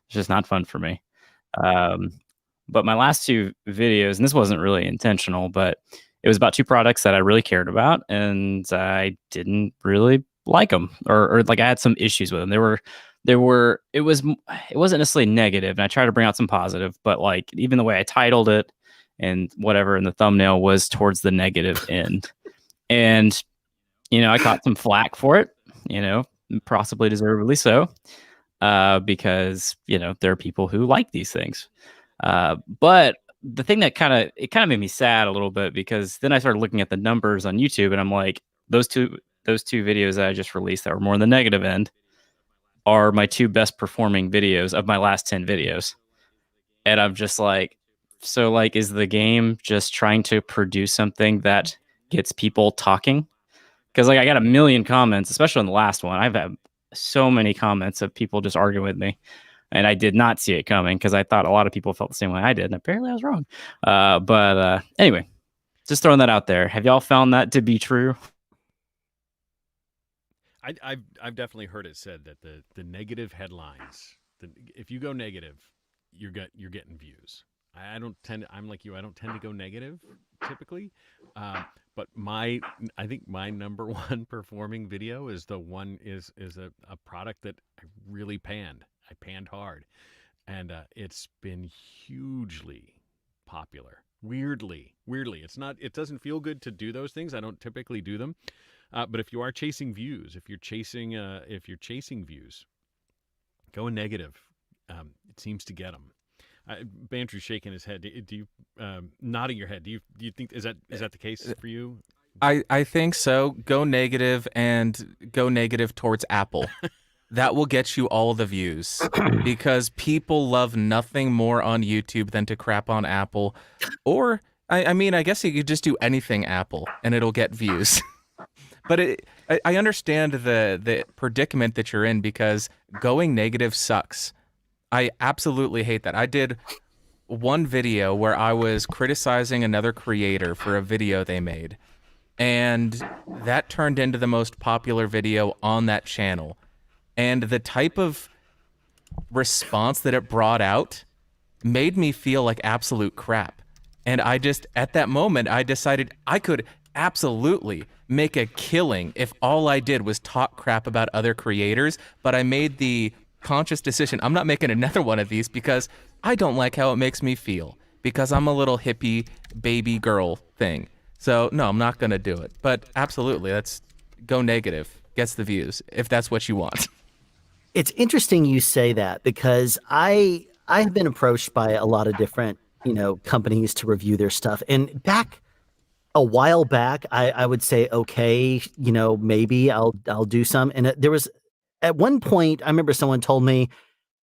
It's just not fun for me. But my last two videos, and this wasn't really intentional, but it was about two products that I really cared about, and I didn't really like them, or like I had some issues with them. It wasn't necessarily negative, and I tried to bring out some positive, but like even the way I titled it and whatever in the thumbnail was towards the negative end. And, I caught some flack for it, possibly deservedly so, because, there are people who like these things. But the thing that kind of made me sad a little bit, because then I started looking at the numbers on YouTube, and I'm like, those two videos that I just released that were more on the negative end are my two best performing videos of my last 10 videos. And I'm just like, so like, is the game just trying to produce something that gets people talking? Because like I got a million comments, especially on the last one. I've had so many comments of people just arguing with me, and I did not see it coming because I thought a lot of people felt the same way I did, and apparently I was wrong. But anyway, just throwing that out there. Have y'all found that to be true? I've definitely heard it said that the negative headlines, if you go negative, you're getting views. I'm like you. I don't tend to go negative typically, but I think my number one performing video is a product that I really panned. I panned hard, and it's been hugely popular. Weirdly, it doesn't feel good to do those things. I don't typically do them, but if you are chasing views, if you're chasing views, going negative, it seems to get them. Bantry's shaking his head. Do you nodding your head? Do you think is that the case for you? I think so. Go negative, and go negative towards Apple. That will get you all the views, because people love nothing more on YouTube than to crap on Apple. Or I mean, I guess you could just do anything Apple and it'll get views. But I understand the predicament that you're in, because going negative sucks. I absolutely hate that. I did one video where I was criticizing another creator for a video they made, and that turned into the most popular video on that channel. And the type of response that it brought out made me feel like absolute crap. And at that moment, I decided I could absolutely make a killing if all I did was talk crap about other creators, but I made the conscious decision, I'm not making another one of these because I don't like how it makes me feel, because I'm a little hippie baby girl thing. So no, I'm not going to do it. But absolutely, let's go negative. Gets the views, if that's what you want. It's interesting you say that, because I have been approached by a lot of different, companies to review their stuff. And a while back, I would say, okay, maybe I'll do some. And there was, at one point, I remember someone told me,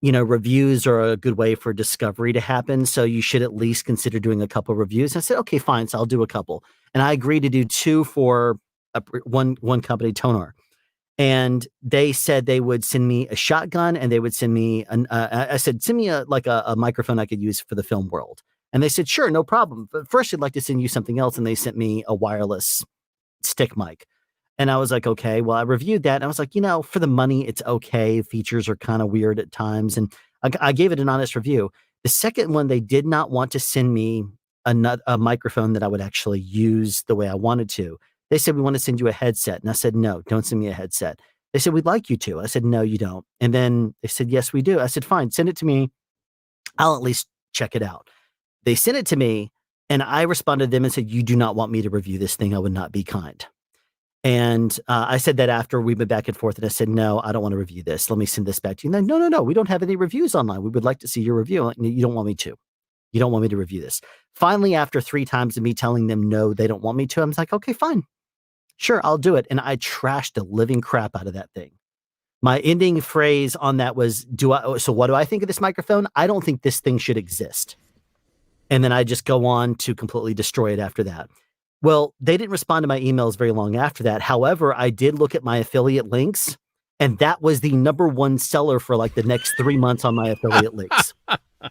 reviews are a good way for discovery to happen, so you should at least consider doing a couple reviews. I said, okay, fine, so I'll do a couple. And I agreed to do two for one company, Tonar. And they said they would send me a shotgun, and they would send me I said, send me a microphone I could use for the film world. And they said, sure, no problem. But first, I'd like to send you something else. And they sent me a wireless stick mic. And I was like, okay, well, I reviewed that. And I was like, for the money, it's okay. Features are kind of weird at times. And I gave it an honest review. The second one, they did not want to send me a microphone that I would actually use the way I wanted to. They said, we want to send you a headset. And I said, no, don't send me a headset. They said, we'd like you to. I said, no, you don't. And then they said, yes, we do. I said, fine, send it to me. I'll at least check it out. They sent it to me, and I responded to them and said, you do not want me to review this thing. I would not be kind. And I said that after we went back and forth, and I said, no, I don't want to review this. Let me send this back to you. And then, no, we don't have any reviews online. We would like to see your review. Like, you don't want me to. You don't want me to review this. Finally, after 3 times of me telling them, no, they don't want me to, I was like, okay, fine. Sure, I'll do it. And I trashed the living crap out of that thing. My ending phrase on that was, so what do I think of this microphone? I don't think this thing should exist. And then I just go on to completely destroy it after that. Well, they didn't respond to my emails very long after that. However, I did look at my affiliate links, and that was the #1 seller for like the next 3 months on my affiliate links.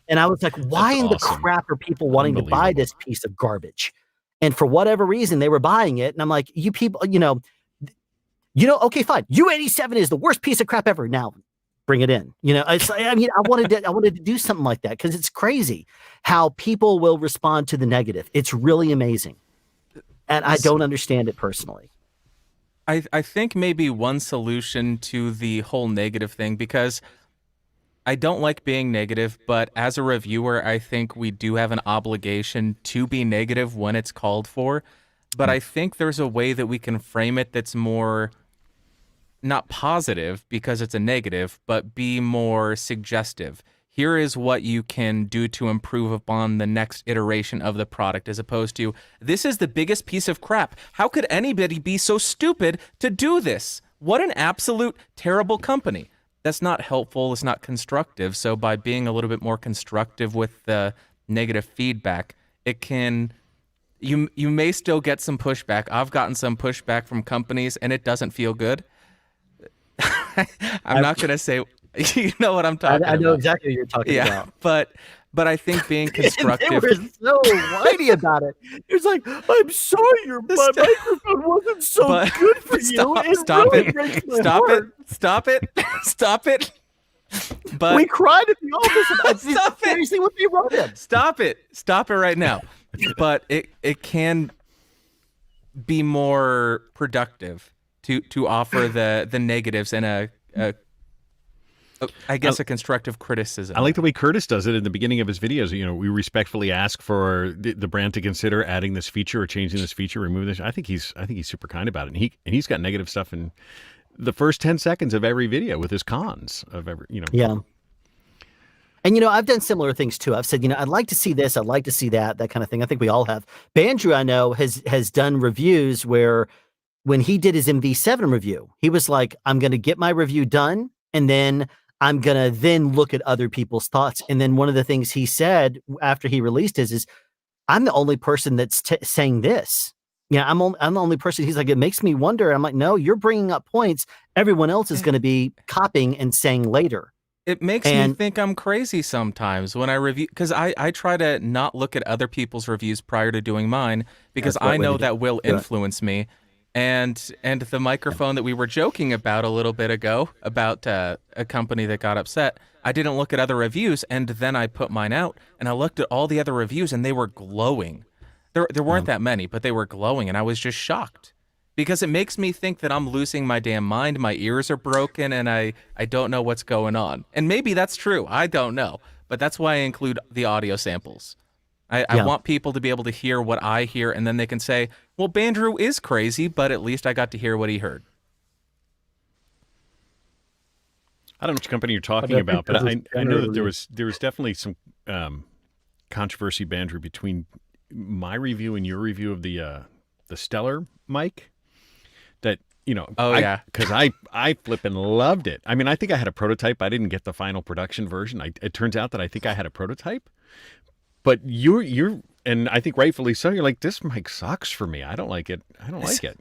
And I was like, why in the crap are people wanting to buy this piece of garbage? And for whatever reason, they were buying it. And I'm like, you people, okay, fine. U87 is the worst piece of crap ever. Now, bring it in. You know, I mean, I wanted to do something like that because it's crazy how people will respond to the negative. It's really amazing. And I don't understand it personally. I think maybe one solution to the whole negative thing, because I don't like being negative, but as a reviewer, I think we do have an obligation to be negative when it's called for. But I think there's a way that we can frame it that's more not positive because it's a negative, but be more suggestive. Here is what you can do to improve upon the next iteration of the product, as opposed to, this is the biggest piece of crap. How could anybody be so stupid to do this? What an absolute terrible company. That's not helpful. It's not constructive. So by being a little bit more constructive with the negative feedback, it can, you may still get some pushback. I've gotten some pushback from companies and it doesn't feel good. I'm not going to say, you know what I'm talking about. I know exactly what you're talking about. But I think being constructive. They were so whiny about it. It's like, I'm sorry, my microphone wasn't so good for you. Stop it. But we cried at the office about seriously what they wrote in. Stop it right now. But it can be more productive to offer the negatives and I guess a constructive criticism. I like the way Curtis does it in the beginning of his videos. You know, we respectfully ask for the brand to consider adding this feature or changing this feature, removing this. I think he's super kind about it. And he's got negative stuff in the first 10 seconds of every video with his cons of every, you know. Yeah. And, you know, I've done similar things too. I've said, you know, I'd like to see this. I'd like to see that kind of thing. I think we all have. Bandrew, I know, has done reviews where when he did his MV7 review, he was like, I'm going to get my review done and then I'm going to then look at other people's thoughts. And then one of the things he said after he released his is, I'm the only person that's saying this. Yeah, I'm the only person. He's like, it makes me wonder. I'm like, no, you're bringing up points everyone else is going to be copying and saying later. It makes me think I'm crazy sometimes when I review, because I try to not look at other people's reviews prior to doing mine, because I know that will influence me. And the microphone that we were joking about a little bit ago, about a company that got upset, I didn't look at other reviews, and then I put mine out, and I looked at all the other reviews, and they were glowing. There weren't that many, but they were glowing, and I was just shocked. Because it makes me think that I'm losing my damn mind, my ears are broken, and I don't know what's going on. And maybe that's true, I don't know. But that's why I include the audio samples. I want people to be able to hear what I hear, and then they can say, well, Bandrew is crazy, but at least I got to hear what he heard. I don't know which company you're talking about, but I know that there was definitely some controversy, Bandrew, between my review and your review of the Stellar mic. That, you know, because I flippin' loved it. I mean, I think I had a prototype. I didn't get the final production version. It turns out that I think I had a prototype. But you're, and I think rightfully so, you're like, this mic sucks for me. I don't like it. I don't like it.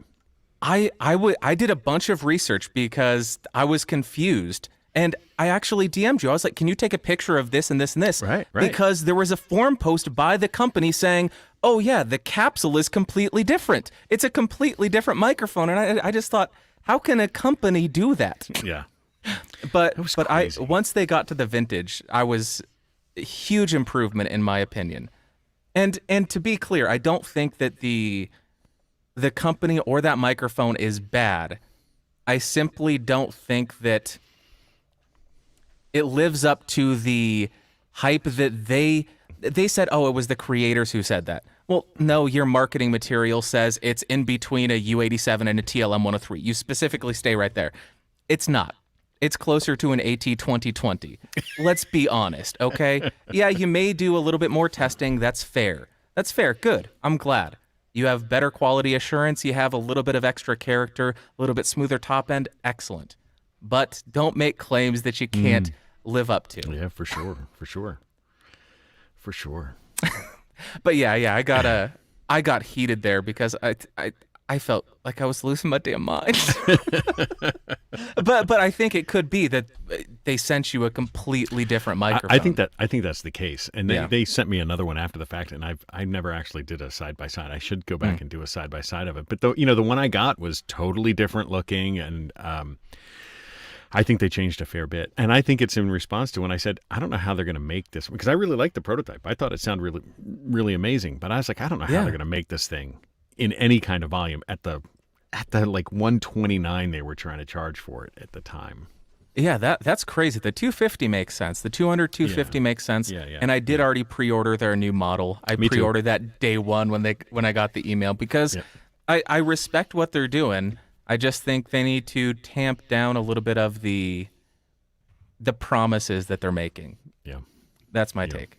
I did a bunch of research because I was confused. And I actually DM'd you. I was like, can you take a picture of this and this and this? Right. Because there was a forum post by the company saying, oh yeah, the capsule is completely different. It's a completely different microphone. And I just thought, how can a company do that? Yeah. But once they got to the vintage, I was a huge improvement in my opinion. And to be clear, I don't think that the company or that microphone is bad. I simply don't think that it lives up to the hype that they said, oh, it was the creators who said that. Well, no, your marketing material says it's in between a U87 and a TLM 103. You specifically stay right there. It's not. It's closer to an AT 2020. Let's be honest, okay? Yeah, you may do a little bit more testing. That's fair. That's fair. Good. I'm glad. You have better quality assurance. You have a little bit of extra character, a little bit smoother top end. Excellent. But don't make claims that you can't live up to. Yeah, for sure. But yeah, I got heated there because I felt like I was losing my damn mind. but I think it could be that they sent you a completely different microphone. I think that's the case. And they sent me another one after the fact, and I never actually did a side by side. I should go back and do a side by side of it. But the one I got was totally different looking, and I think they changed a fair bit. And I think it's in response to when I said, I don't know how they're going to make this, because I really liked the prototype. I thought it sounded really, really amazing. But I was like, I don't know how they're going to make this thing in any kind of volume at the like 129 they were trying to charge for it at the time. Yeah, that's crazy. The 250 makes sense. The 250 makes sense. And I did already pre-order their new model. I pre-ordered that day one when I got the email, because I respect what they're doing. I just think they need to tamp down a little bit of the promises that they're making. Yeah. That's my take.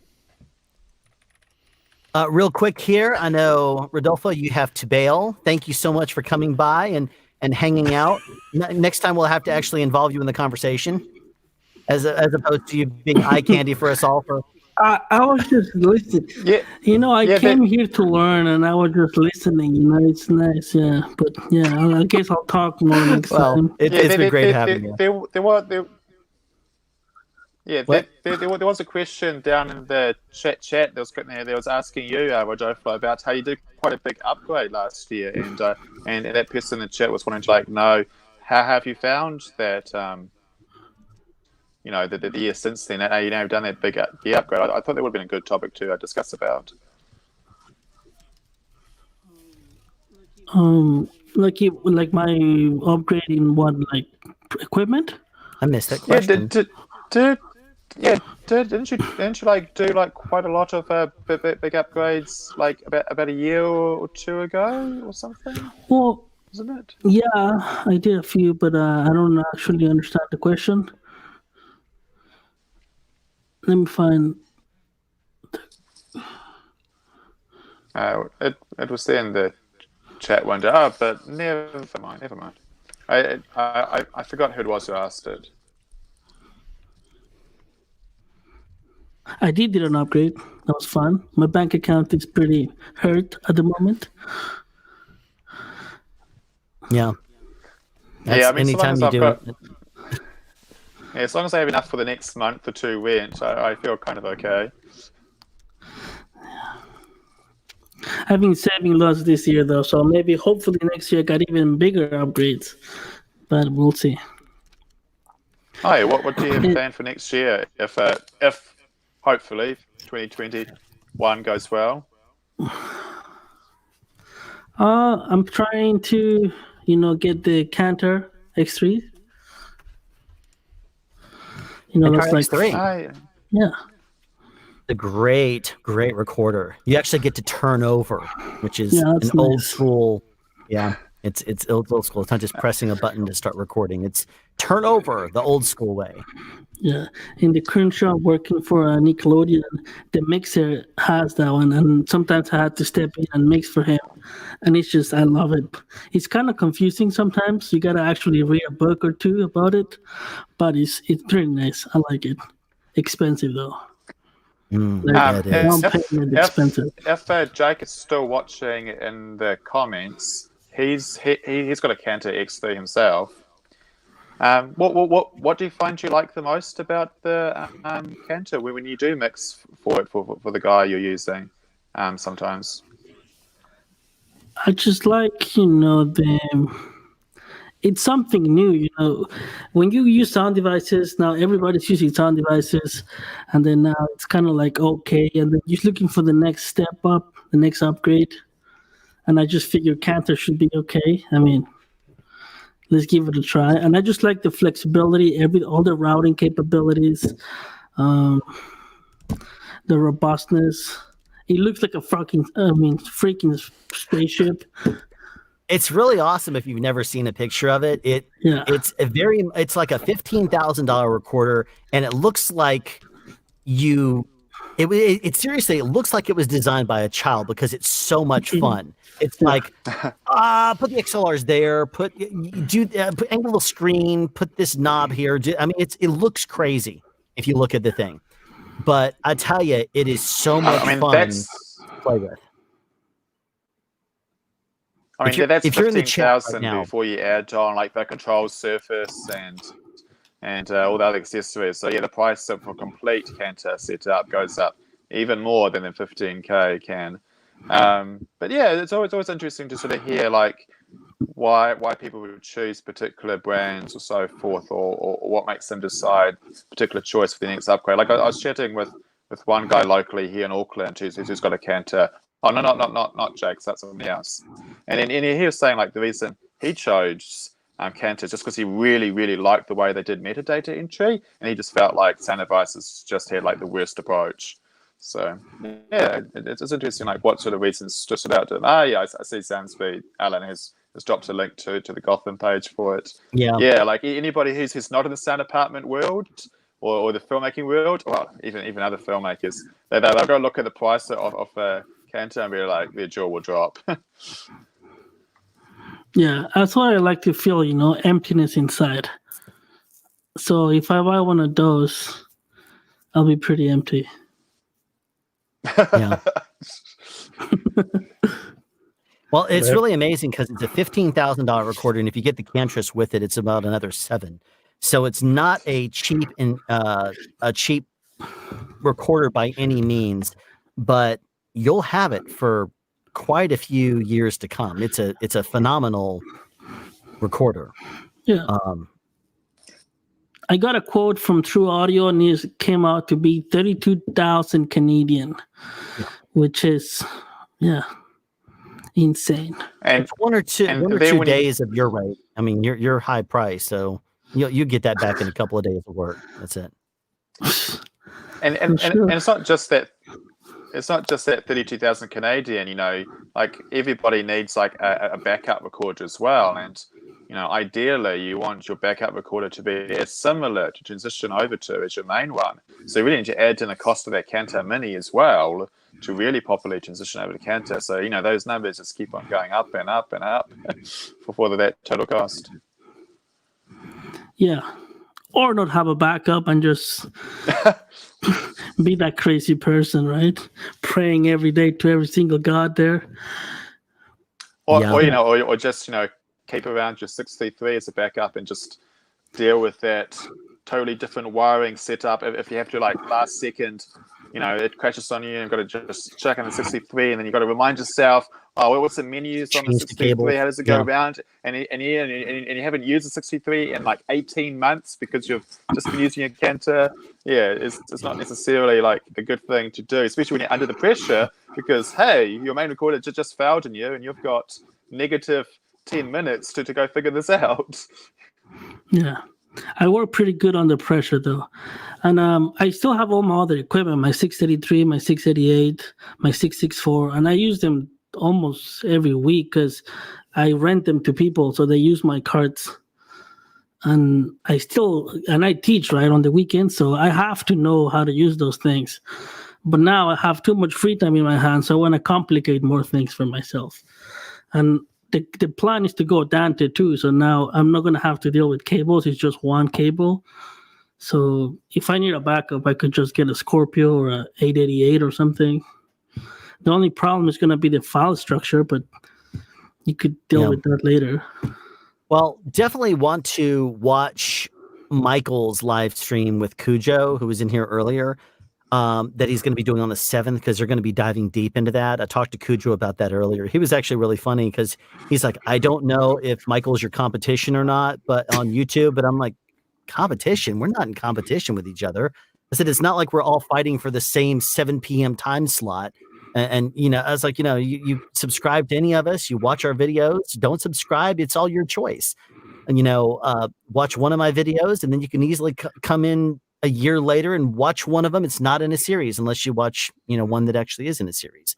Real quick here, I know, Rodolfo, you have to bail. Thank you so much for coming by and hanging out. Next time we'll have to actually involve you in the conversation, as opposed to you being eye candy for us all. I was just listening. I came here to learn, and I was just listening. It's nice, But I guess I'll talk more next time. It's been great having you. There was a question down in the chat that was asking you, Rodolfo, about how you did quite a big upgrade last year, and that person in the chat was wanting to know how have you found that the year since then, how you've done that big gear upgrade. I thought that would have been a good topic to discuss about. Like my upgrading what, like equipment? I missed that question. Didn't you do quite a lot of big upgrades like about a year or two ago or something? Well, wasn't it? Yeah, I did a few, but I don't actually understand the question. Let me find. It was there in the chat one day. But never mind. I forgot who it was who asked it. I did an upgrade. That was fun. My bank account is pretty hurt at the moment. Yeah. I mean, anytime you do it. Yeah, as long as I have enough for the next month or two went, I feel kind of okay. I've been saving lots this year, though, so maybe hopefully next year I got even bigger upgrades. But we'll see. Oh, yeah, what do you have planned for next year? If hopefully 2021 goes well. I'm trying to, get the Cantor X3. That's like X3. Yeah. A great recorder. You actually get to turn over, which is an nice. old school. Yeah, it's old school. It's not just pressing a button to start recording. It's turn over the old school way. Yeah, in the current shop working for Nickelodeon, the mixer has that one, and sometimes I had to step in and mix for him, and it's just, I love it. It's kind of confusing sometimes. You gotta actually read a book or two about it, but it's pretty nice. I like it. Expensive though. If Jake is still watching in the comments, he's got a Cantor X3 himself. What do you find you like the most about the Cantor when you do mix for the guy you're using? Sometimes I just like it's something new. When you use sound devices now, everybody's using sound devices, and then now it's kind of like okay, and then you're looking for the next step up, the next upgrade, and I just figure Cantor should be okay. I mean, let's give it a try. And I just like the flexibility, all the routing capabilities, the robustness. It looks like a freaking spaceship. It's really awesome if you've never seen a picture of it. It's like a $15,000 recorder, and it looks like it seriously, it looks like it was designed by a child because it's so much fun. It's like, put the XLRs there, put angle the screen, put this knob here. I mean, it looks crazy if you look at the thing, but I tell you, it is so much fun to play with. I mean, that's 15,000 before you add on like the control surface and all the other accessories. So yeah, the price for a complete Cantor setup goes up even more than the 15K can. But yeah, it's always interesting to sort of hear like why people would choose particular brands or so forth, or what makes them decide particular choice for the next upgrade. Like I was chatting with one guy locally here in Auckland who's got a Cantor. Oh no, not Jake's, that's somebody else. And he was saying like the reason he chose Cantors just because he really, really liked the way they did metadata entry, and he just felt like Sound Devices just had like the worst approach. So yeah, it's interesting like what sort of reasons stood out to him. Yeah, I see SoundSpeed. Alan has dropped a link to the Gotham page for it. Yeah, like anybody who's not in the sound department world or the filmmaking world, well, even other filmmakers, they'll go look at the price of a Cantor and be like, their jaw will drop. Yeah, that's why I like to feel, emptiness inside. So if I buy one of those, I'll be pretty empty. Yeah. Well, it's really amazing because it's a $15,000 recorder, and if you get the Cantress with it, it's about another $7,000. So it's not a cheap recorder by any means, but you'll have it for quite a few years to come. It's a phenomenal recorder. Yeah. I got a quote from Trew Audio, and it came out to be 32,000 Canadian, which is insane. And it's one or two days of your rate. I mean, you're high price, so you get that back in a couple of days of work. That's it. And it's not just that. It's not just that 32,000 Canadian. Like everybody needs like a backup recorder as well, and ideally you want your backup recorder to be as similar to transition over to as your main one. So you really need to add in the cost of that Cantor Mini as well to really properly transition over to Cantor. So those numbers just keep on going up and up and up for that total cost. Yeah, or not have a backup and just be that crazy person, right? Praying every day to every single god there. Or just keep around your 633 as a backup and just deal with that totally different wiring setup. If you have to last second, it crashes on you and you've got to just check on the 63, and then you've got to remind yourself, what's the menus on the 63? How does it go around? And you haven't used the 63 in 18 months because you've just been using your Cantor. Yeah, it's not necessarily a good thing to do, especially when you're under the pressure because, hey, your main recorder just failed on you and you've got negative 10 minutes to go figure this out. Yeah. I work pretty good under pressure though. And I still have all my other equipment, my 683, my 688, my 664, and I use them almost every week because I rent them to people so they use my carts. And I teach right on the weekends, so I have to know how to use those things. But now I have too much free time in my hands, so I want to complicate more things for myself. And the plan is to go down to 2, so now I'm not going to have to deal with cables. It's just one cable. So if I need a backup, I could just get a Scorpio or a 888 or something. The only problem is going to be the file structure, but you could deal with that later. Well, definitely want to watch Michael's live stream with Cujo, who was in here earlier. That he's going to be doing on the 7th because they're going to be diving deep into that. I talked to Cujo about that earlier. He was actually really funny because he's like, I don't know if Michael's your competition or not, but on YouTube. But I'm like, competition? We're not in competition with each other. I said, it's not like we're all fighting for the same 7 p.m. time slot. And I was like, you subscribe to any of us, you watch our videos, don't subscribe. It's all your choice. And, watch one of my videos and then you can easily come in a year later and watch one of them. It's not in a series unless you watch, one that actually is in a series.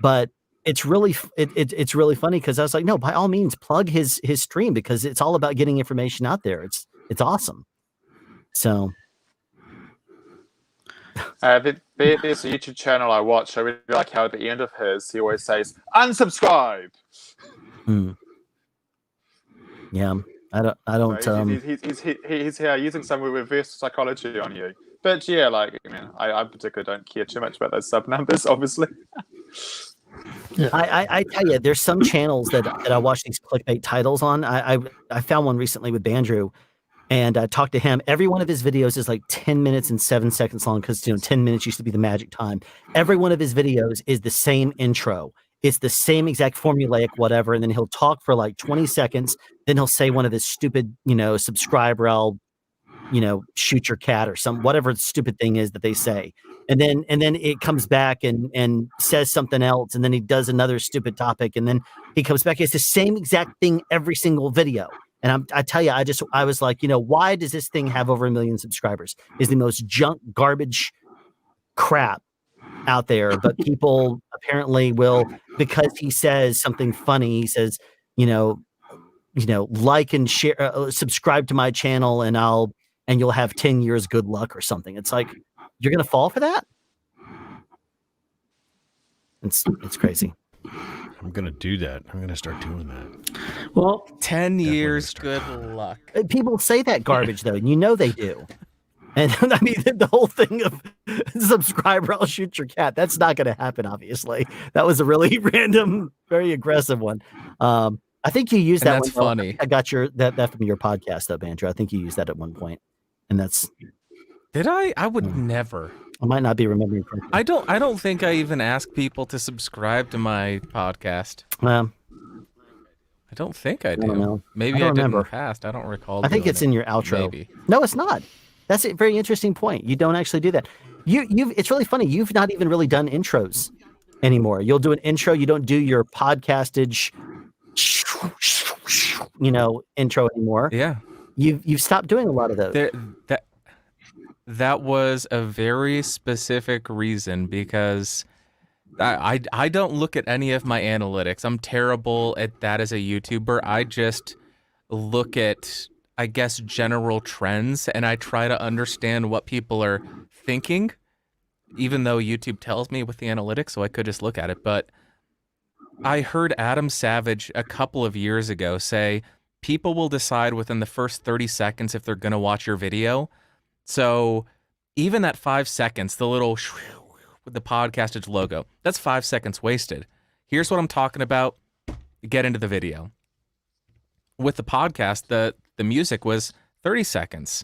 But it's really it's really funny because I was like, no, by all means, plug his stream because it's all about getting information out there. It's awesome. So there's a YouTube channel I watch. I really like how at the end of his, he always says, unsubscribe. Yeah. I don't. He's here using some reverse psychology on you, but yeah, I particularly don't care too much about those sub numbers, obviously. Yeah. I tell you, there's some channels that I watch these clickbait titles on. I found one recently with Bandrew, and I talked to him. Every one of his videos is 10 minutes and 7 seconds long because 10 minutes used to be the magic time. Every one of his videos is the same intro. It's the same exact formulaic whatever, and then he'll talk for like 20 seconds. Then he'll say one of his stupid, subscriber, I'll, shoot your cat or whatever the stupid thing is that they say. And then it comes back and says something else, and then he does another stupid topic, and then he comes back. It's the same exact thing every single video. And I tell you, I was like, why does this thing have over 1 million subscribers? Is the most junk garbage crap out there, but people apparently will, because he says something funny. He says, like and share, subscribe to my channel, and you'll have 10 years good luck or something. It's like, you're gonna fall for that? It's crazy. I'm gonna do that. I'm gonna start doing that. Well, 10 years good luck. People say that garbage though, and they do. And I mean, the whole thing of subscriber, I'll shoot your cat. That's not going to happen, obviously. That was a really random, very aggressive one. I think you used that. That's one. funny. I got that from your podcast, though, Andrew. I think you used that at one point, and that's. Did I? I would never. I might not be remembering correctly. I don't think I even ask people to subscribe to my podcast. I don't think I do. I don't know. Maybe I did in the past. I don't recall. I think it's in your outro. Maybe. No, it's not. That's a very interesting point. You don't actually do that. It's really funny. You've not even really done intros anymore. You'll do an intro. You don't do your podcastage, intro anymore. Yeah. You've stopped doing a lot of those. That was a very specific reason, because I don't look at any of my analytics. I'm terrible at that as a YouTuber. I just look at, I guess, general trends, and I try to understand what people are thinking, even though YouTube tells me with the analytics, so I could just look at it. But I heard Adam Savage a couple of years ago say, people will decide within the first 30 seconds if they're going to watch your video. So even that 5 seconds, the little with the Podcastage logo, that's 5 seconds wasted. Here's what I'm talking about. Get into the video. With the podcast, the music was 30 seconds.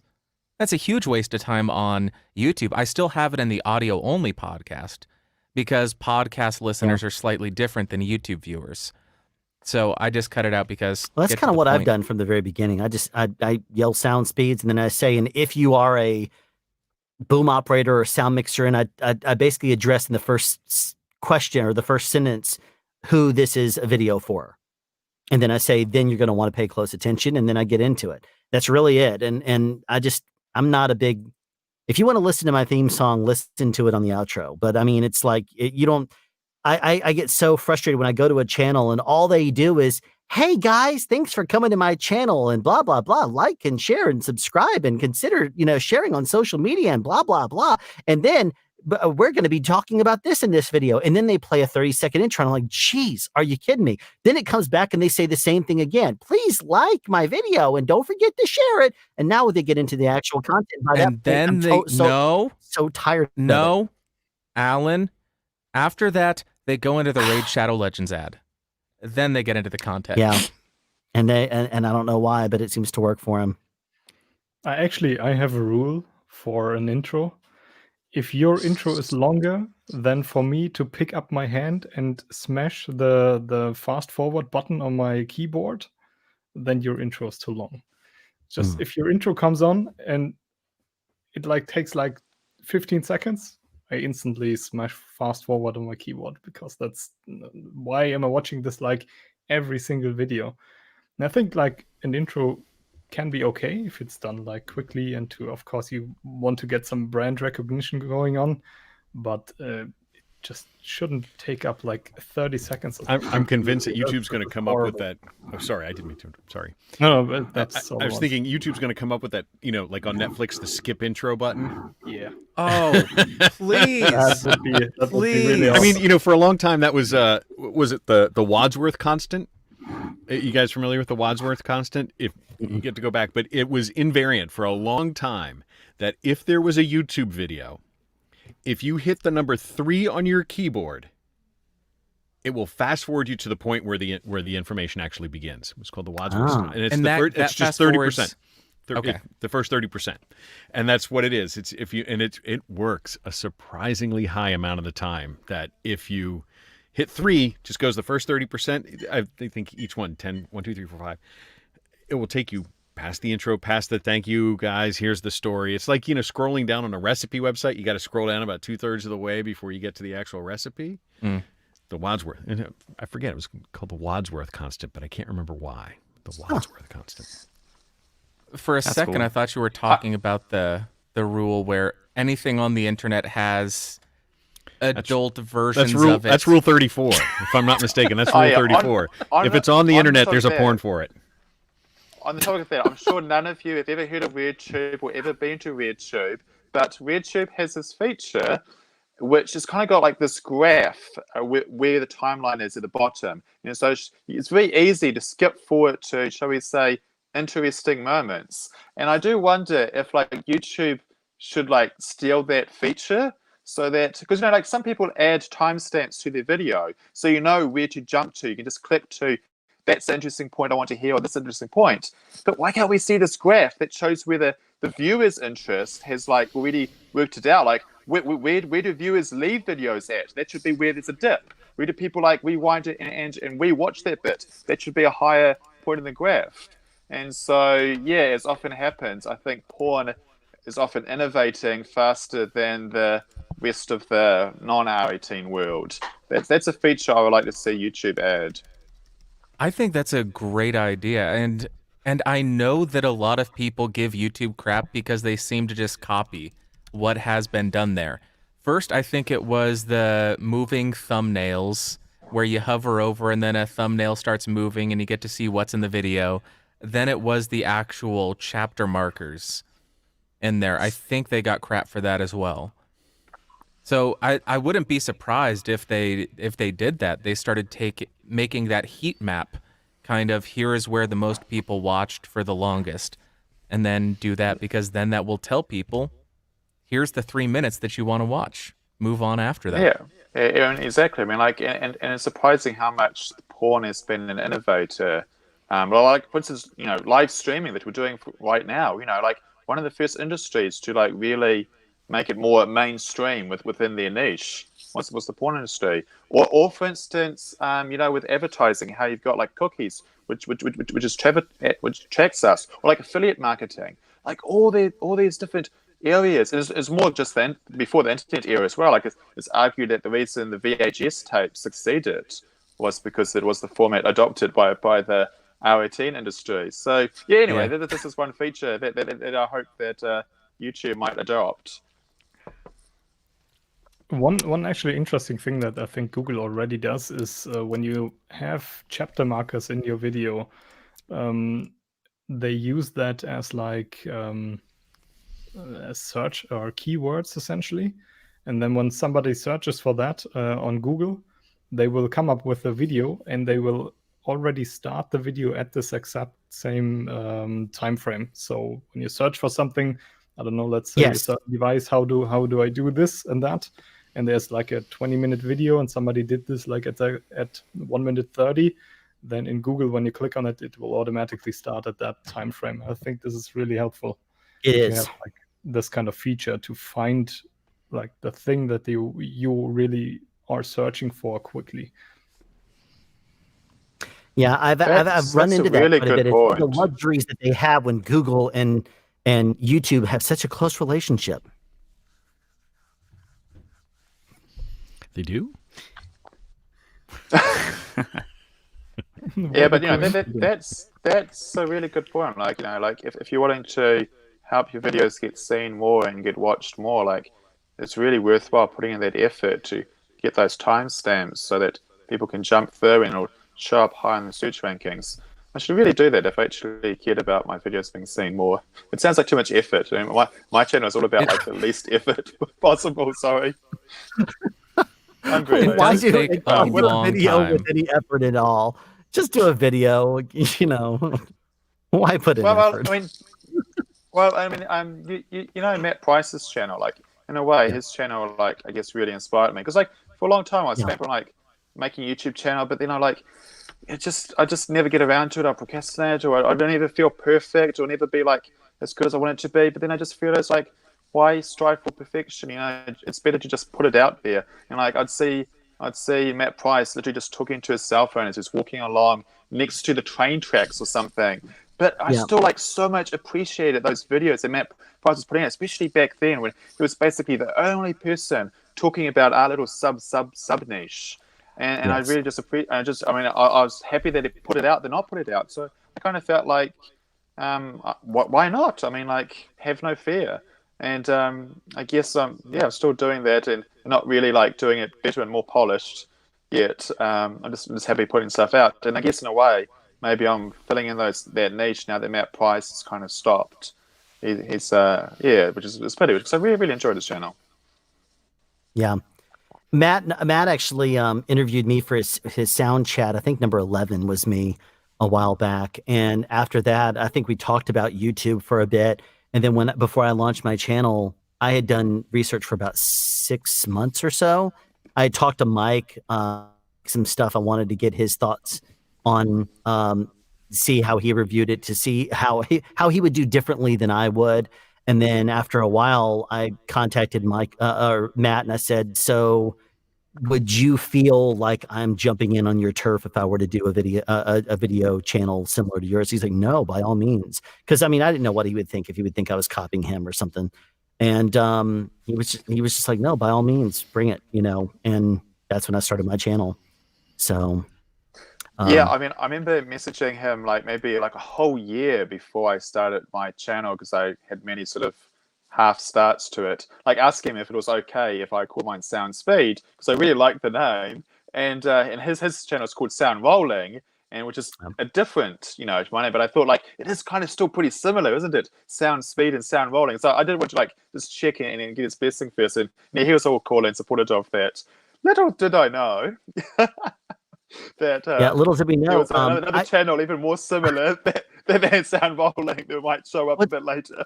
That's a huge waste of time on YouTube. I still have it in the audio-only podcast because podcast listeners are slightly different than YouTube viewers. So I just cut it out because... Well, that's kind of what I've done from the very beginning. I yell sound speeds, and then I say, and if you are a boom operator or sound mixer, and I basically address in the first question or the first sentence who this is a video for. And then I say, then you're going to want to pay close attention, and then I get into it. That's really it. And I'm not a big, if you want to listen to my theme song, listen to it on the outro. But I mean, it's like, you don't, I get so frustrated when I go to a channel and all they do is, hey guys, thanks for coming to my channel and blah, blah, blah, like and share and subscribe and consider, sharing on social media and blah, blah, blah. And then we're going to be talking about this in this video. And then they play a 30-second intro. And I'm like, geez, are you kidding me? Then it comes back and they say the same thing again. Please like my video and don't forget to share it. And now they get into the actual content. By and then they so tired. No, Alan. After that, they go into the Raid Shadow Legends ad. Then they get into the content. Yeah. And I don't know why, but it seems to work for them. I have a rule for an intro. If your intro is longer than for me to pick up my hand and smash the fast forward button on my keyboard, then your intro is too long. Just if your intro comes on and it takes 15 seconds, I instantly smash fast forward on my keyboard, because that's why am I watching this every single video. And I think an intro can be okay if it's done quickly, and of course you want to get some brand recognition going on, but it just shouldn't take up 30 seconds. I'm convinced that YouTube's going to come up with that. Oh, sorry, I didn't mean to. Sorry. No, but that's. I was thinking YouTube's going to come up with that. Like on Netflix, the skip intro button. Yeah. Oh, please. That would be really I awesome. mean, for a long time that was it the Wadsworth constant? You guys familiar with the Wadsworth constant? If you get to go back, but it was invariant for a long time that if there was a YouTube video, if you hit the number 3 on your keyboard, it will fast forward you to the point where the information actually begins. It's called the Wadsworth, and it's just 30%. Okay. The first 30%, and that's what it is. It works a surprisingly high amount of the time. That if you Hit 3 just goes the first 30%. I think each one, 10, 1, 2, 3, 4, 5. It will take you past the intro, past the thank you, guys, here's the story. It's like, scrolling down on a recipe website. You got to scroll down about 2/3 of the way before you get to the actual recipe. The Wadsworth. I forget, it was called the Wadsworth constant, but I can't remember why. The Wadsworth constant. For a second, cool. I thought you were talking about the rule where anything on the internet has adult versions of it. That's Rule 34, if I'm not mistaken. That's Rule 34. If it's on the internet, there's a porn for it. On the topic of that, I'm sure none of you have ever heard of RedTube or ever been to RedTube, but RedTube has this feature which has kind of got like this graph where the timeline is at the bottom. So it's very easy to skip forward to, shall we say, interesting moments. And I do wonder if like YouTube should like steal that feature so that, because like some people add timestamps to their video, so you know where to jump to. You can just click to, that's the interesting point I want to hear, or this interesting point. But why can't we see this graph that shows where the viewer's interest has like already worked it out? Like where do viewers leave videos at? That should be where there's a dip. Where do people like rewind it and rewatch that bit? That should be a higher point in the graph. And so, yeah, as often happens, I think porn is often innovating faster than the rest of the non-R18 world. That's a feature I would like to see YouTube add. I think that's a great idea, and I know that a lot of people give YouTube crap because they seem to just copy what has been done there. First, I think it was the moving thumbnails where you hover over and then a thumbnail starts moving and you get to see what's in the video. Then it was the actual chapter markers in there. I think they got crap for that as well. So I wouldn't be surprised if they did that. They started making that heat map kind of, here is where the most people watched for the longest, and then do that, because then that will tell people, here's the 3 minutes that you want to watch. Move on after that. Yeah, exactly. I mean, like, and it's surprising how much porn has been an innovator. Like, for instance, live streaming that we're doing right now. Like one of the first industries to like really make it more mainstream within their niche was the porn industry. Or for instance, with advertising, how you've got like cookies, which tracks us, or like affiliate marketing, like all these different areas. And it's more just then before the internet era as well. Like it's argued that the reason the VHS tape succeeded was because it was the format adopted by the R18 industry. So yeah, anyway, this is one feature that I hope that YouTube might adopt. One actually interesting thing that I think Google already does is when you have chapter markers in your video, they use that as like as search or keywords essentially. And then when somebody searches for that on Google, they will come up with a video and they will already start the video at this exact same time frame. So when you search for something, I don't know, let's say a certain device, how do I do this and that? And there's like a 20-minute video and somebody did this like at 1 minute 30, then in Google, when you click on it, it will automatically start at that time frame. I think this is really helpful. It is. Have, like, this kind of feature to find like the thing that you really are searching for quickly. Yeah, I've run into that really quite a bit. point. It's the luxuries that they have when Google and YouTube have such a close relationship. They do? Yeah, but that's a really good point. Like, like if you're wanting to help your videos get seen more and get watched more, like it's really worthwhile putting in that effort to get those timestamps so that people can jump through and it'll show up high in the search rankings. I should really do that if I actually cared about my videos being seen more. It sounds like too much effort. I mean, my channel is all about like the least effort possible. Sorry. I'm very lazy. Why do a video with any effort at all? Just do a video, Why put in effort? I mean, you know Matt Price's channel, like in a way, his channel, like I guess, really inspired me because, like, for a long time I spent on like making a YouTube channel, but then I just never get around to it. I procrastinate, or I don't ever feel perfect, or never be like as good as I want it to be. But then I just feel it's like, why strive for perfection? It's better to just put it out there. And like I'd see I'd see Matt Price literally just talking to his cell phone as he's walking along next to the train tracks or something. But I still like so much appreciated those videos that Matt Price was putting out, especially back then when he was basically the only person talking about our little sub niche. And I really just I was happy that he put it out, then not put it out. So I kind of felt like, why not? I mean, like, have no fear. And I guess I'm still doing that and not really like doing it better and more polished yet. I'm just happy putting stuff out. And I guess in a way, maybe I'm filling in that niche now that Matt Price has kind of stopped. He's which is pity because I really, really enjoyed his channel. Yeah. Matt actually interviewed me for his sound chat. I think number 11 was me a while back. And after that, I think we talked about YouTube for a bit. And then before I launched my channel, I had done research for about 6 months or so. I had talked to Mike, some stuff I wanted to get his thoughts on, see how he reviewed it, to see how he would do differently than I would. And then after a while, I contacted Mike or Matt, and I said, "So, would you feel like I'm jumping in on your turf if I were to do a video channel similar to yours?" He's like, "No, by all means," because I mean, I didn't know what he would think, if he would think I was copying him or something. And he was just like, "No, by all means, bring it," And that's when I started my channel. So. Yeah, I mean, I remember messaging him like maybe like a whole year before I started my channel because I had many sort of half starts to it. Like asking him if it was okay if I called mine Sound Speed because I really liked the name. And his channel is called Sound Rolling, and which is a different, to my name. But I thought like it is kind of still pretty similar, isn't it? Sound Speed and Sound Rolling. So I did want to like just check in and get his best thing first. And he was all cool and supportive of that. Little did I know. That little did we know. Was another channel even more similar than Sound Rolling that might show up a bit later.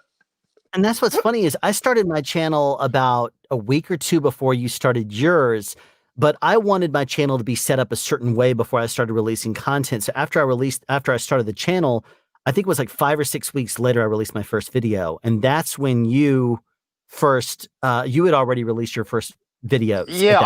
And that's what's funny is I started my channel about a week or two before you started yours, but I wanted my channel to be set up a certain way before I started releasing content. So after I started the channel, I think it was like 5 or 6 weeks later, I released my first video, and that's when you had already released your first videos. Yeah,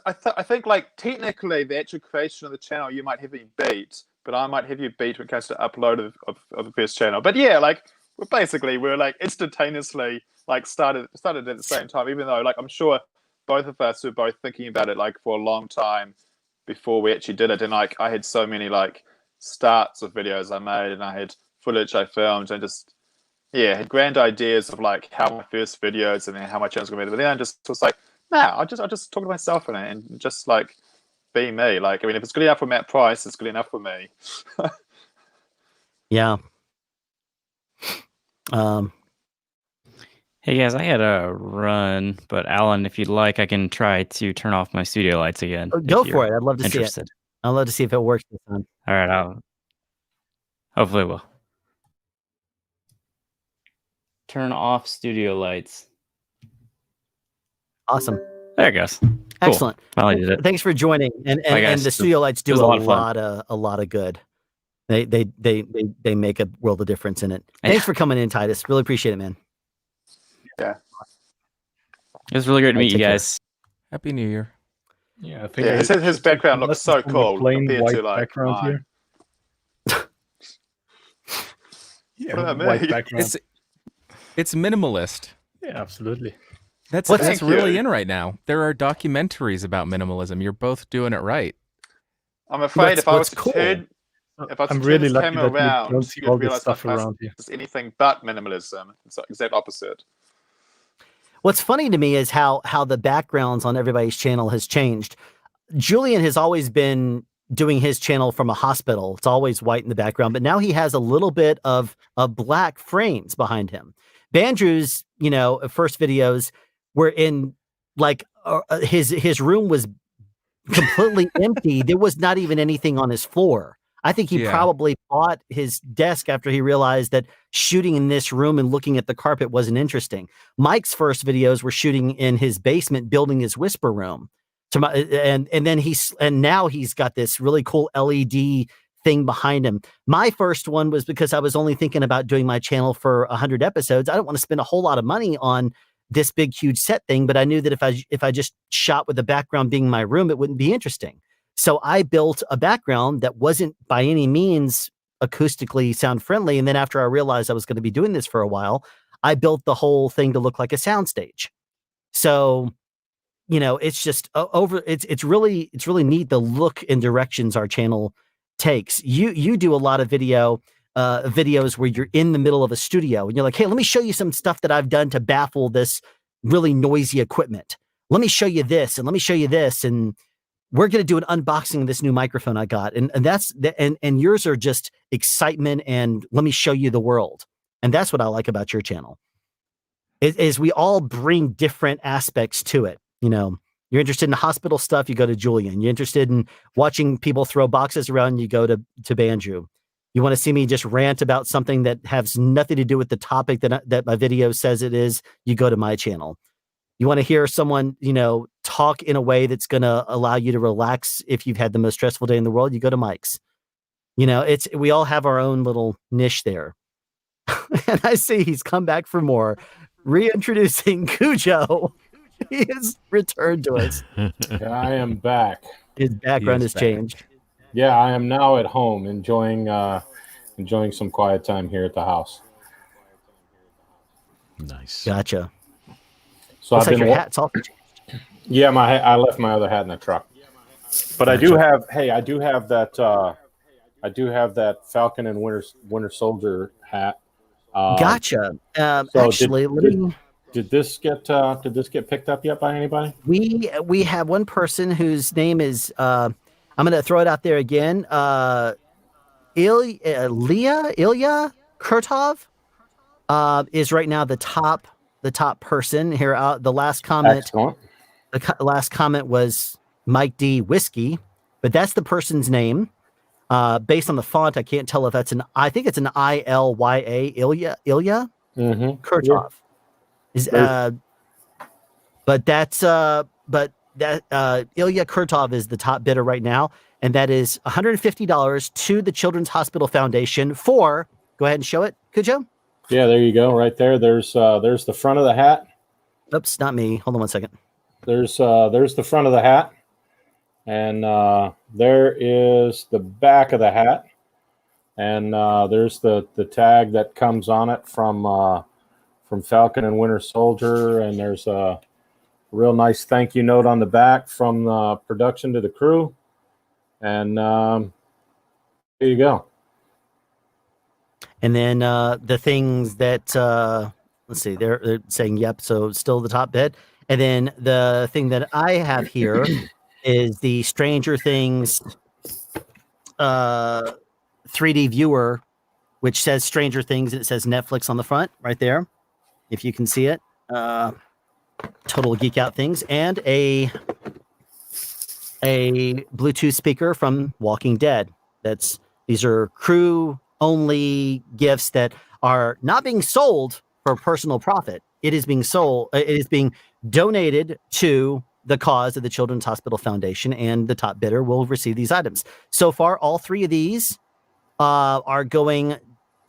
I think like technically the actual creation of the channel you might have me beat, but I might have you beat when it comes to upload of the first channel. But yeah, like we're like instantaneously like started at the same time, even though like I'm sure both of us were both thinking about it like for a long time before we actually did it. And like I had so many like starts of videos I made, and I had footage I filmed, and just had grand ideas of like how my first videos and then how my channel's gonna be. But then I just was like, I'll just talk to myself in it and just like be me. Like, I mean, if it's good enough for Matt Price, it's good enough for me. Yeah. Hey guys, I had a run, but Alan, if you'd like, I can try to turn off my studio lights again. Go for it. I'd love to see it. I'd love to see if it works this time. All right, hopefully it will. Turn off studio lights. Awesome. There it goes. Cool. Excellent. Finally did it. Thanks for joining. And the studio lights do a lot of good. They make a world of difference in it. Thanks for coming in, Titus. Really appreciate it, man. Yeah. It was really great to meet you guys. Happy New Year. Yeah, I think his background looks so cool. Plain compared white to, like, background here. White background. It's minimalist. Yeah, absolutely. That's really in right now. There are documentaries about minimalism. You're both doing it right. I'm afraid if I was to turn really this lucky camera that you around, don't see you'd all this realize stuff my around here. is anything but minimalism. It's the exact opposite. What's funny to me is how the backgrounds on everybody's channel has changed. Julian has always been doing his channel from a hospital. It's always white in the background, but now he has a little bit of black frames behind him. Bandrew's, first videos were in like his room was completely empty. There was not even anything on his floor. I think he probably bought his desk after he realized that shooting in this room and looking at the carpet wasn't interesting. Mike's first videos were shooting in his basement, building his whisper room. And now he's got this really cool LED thing behind him. My first one was because I was only thinking about doing my channel for 100 episodes. I don't want to spend a whole lot of money on this big, huge set thing, but I knew that if I just shot with the background being my room, it wouldn't be interesting. So I built a background that wasn't by any means acoustically sound friendly. And then after I realized I was going to be doing this for a while, I built the whole thing to look like a soundstage. So, it's just it's really neat the look and directions our channel takes. You do a lot of videos where you're in the middle of a studio and you're like, hey, let me show you some stuff that I've done to baffle this really noisy equipment. Let me show you this and let me show you this. And we're going to do an unboxing of this new microphone I got. And that's and yours are just excitement and let me show you the world. And that's what I like about your channel is we all bring different aspects to it. You're interested in hospital stuff, you go to Julian. You're interested in watching people throw boxes around, you go to Banjo. You want to see me just rant about something that has nothing to do with the topic that my video says it is, you go to my channel. You want to hear someone, talk in a way that's going to allow you to relax if you've had the most stressful day in the world, you go to Mike's. We all have our own little niche there. And I see he's come back for more. Reintroducing Cujo. He has returned to us. I am back. His background has changed. Yeah, I am now at home enjoying some quiet time here at the house. Nice. Gotcha. So looks I've like been your hat's all. Yeah, I left my other hat in the truck. But I do have that Falcon and Winter Soldier hat. Gotcha. So Actually, did this get picked up yet by anybody? We have one person whose name is I'm going to throw it out there again. Ilya Kurtov is right now the top person here. The last comment. Excellent. The last comment was Mike D Whiskey, but that's the person's name. Based on the font, I can't tell if that's I think it's an Ilya Ilya Kurtov. Is but that Ilya Kurtov is the top bidder right now, and that is $150 to the Children's Hospital Foundation for. Go ahead and show it, Cujo. Yeah, there you go, right there. There's the front of the hat. Oops, not me. Hold on one second. There's the front of the hat, and there is the back of the hat, and there's the tag that comes on it from Falcon and Winter Soldier, and there's a real nice thank you note on the back from the production to the crew, and there you go. And then the things that let's see, they're saying yep, so still the top bid. And then the thing that I have here is the Stranger Things 3D viewer, which says Stranger Things and it says Netflix on the front right there, if you can see it. Total geek out things, and a Bluetooth speaker from Walking Dead. These are crew only gifts that are not being sold for personal profit. It is being sold. It is being donated to the cause of the Children's Hospital Foundation, and the top bidder will receive these items. So far, all three of these are going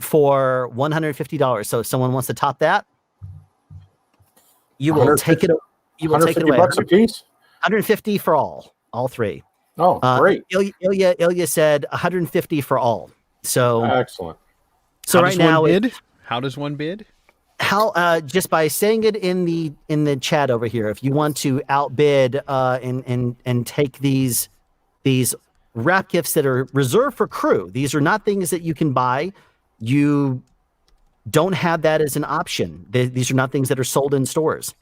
for $150. So if someone wants to top that, you will take it. You will take it away. $150 a piece. $150 for all three. Oh, great. Ilya said $150 for all. So excellent. So right now, how does one bid? How just by saying it in the chat over here, if you want to outbid and take these wrap gifts that are reserved for crew, these are not things that you can buy. You don't have that as an option. These are not things that are sold in stores.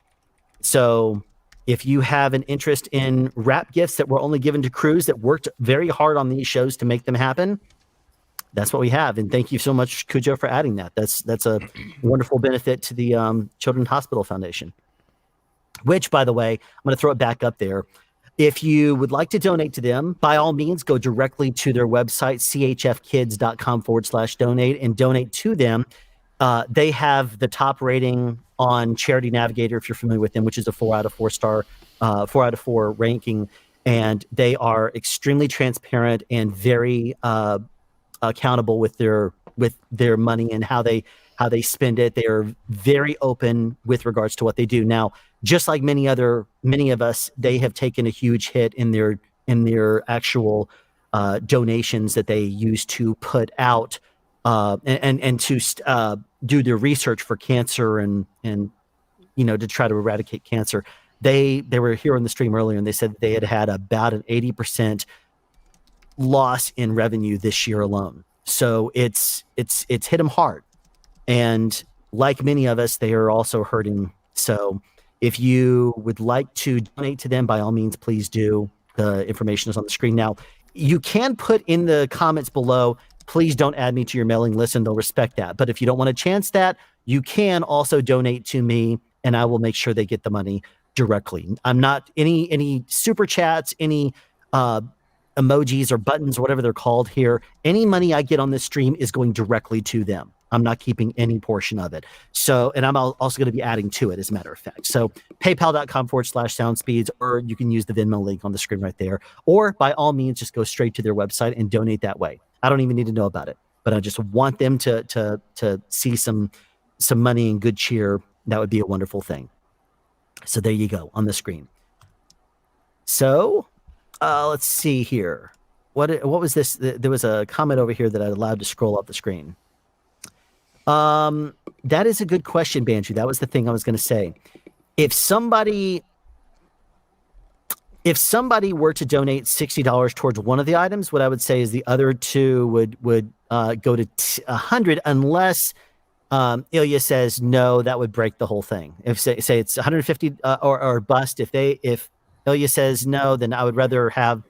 So if you have an interest in wrap gifts that were only given to crews that worked very hard on these shows to make them happen, that's what we have. And thank you so much, Cujo, for adding that. That's a wonderful benefit to the Children's Hospital Foundation, which, by the way, I'm going to throw it back up there. If you would like to donate to them, by all means, go directly to their website, chfkids.com/donate, and donate to them. They have the top rating on Charity Navigator, if you're familiar with them, which is a 4 out of 4 star, 4 out of 4 ranking. And they are extremely transparent and very accountable with their money and how they how they spend it. They are very open with regards to what they do. Now, just like many of us, they have taken a huge hit in their actual donations that they use to put out and to do their research for cancer and to try to eradicate cancer. They were here on the stream earlier, and they said they had about an 80% loss in revenue this year alone. So it's hit them hard, and like many of us, they are also hurting. So if you would like to donate to them, by all means, please do. The information is on the screen now. You can put in the comments below, please don't add me to your mailing list, and they'll respect that. But if you don't want to chance that, you can also donate to me, and I will make sure they get the money directly. I'm not any super chats, any emojis or buttons or whatever they're called here. Any money I get on this stream is going directly to them. I'm not keeping any portion of it. So, and I'm also going to be adding to it, as a matter of fact. So paypal.com/soundspeeds, or you can use the Venmo link on the screen right there. Or by all means, just go straight to their website and donate that way. I don't even need to know about it, but I just want them to see some money and good cheer. That would be a wonderful thing. So there you go on the screen. So let's see here. What was this? There was a comment over here that I allowed to scroll up the screen. That is a good question, Banju. That was the thing I was going to say. If somebody were to donate $60 towards one of the items, what I would say is the other two would go to $100, unless Ilya says no. That would break the whole thing. If say it's 150 or bust. If Ilya says no, then I would rather have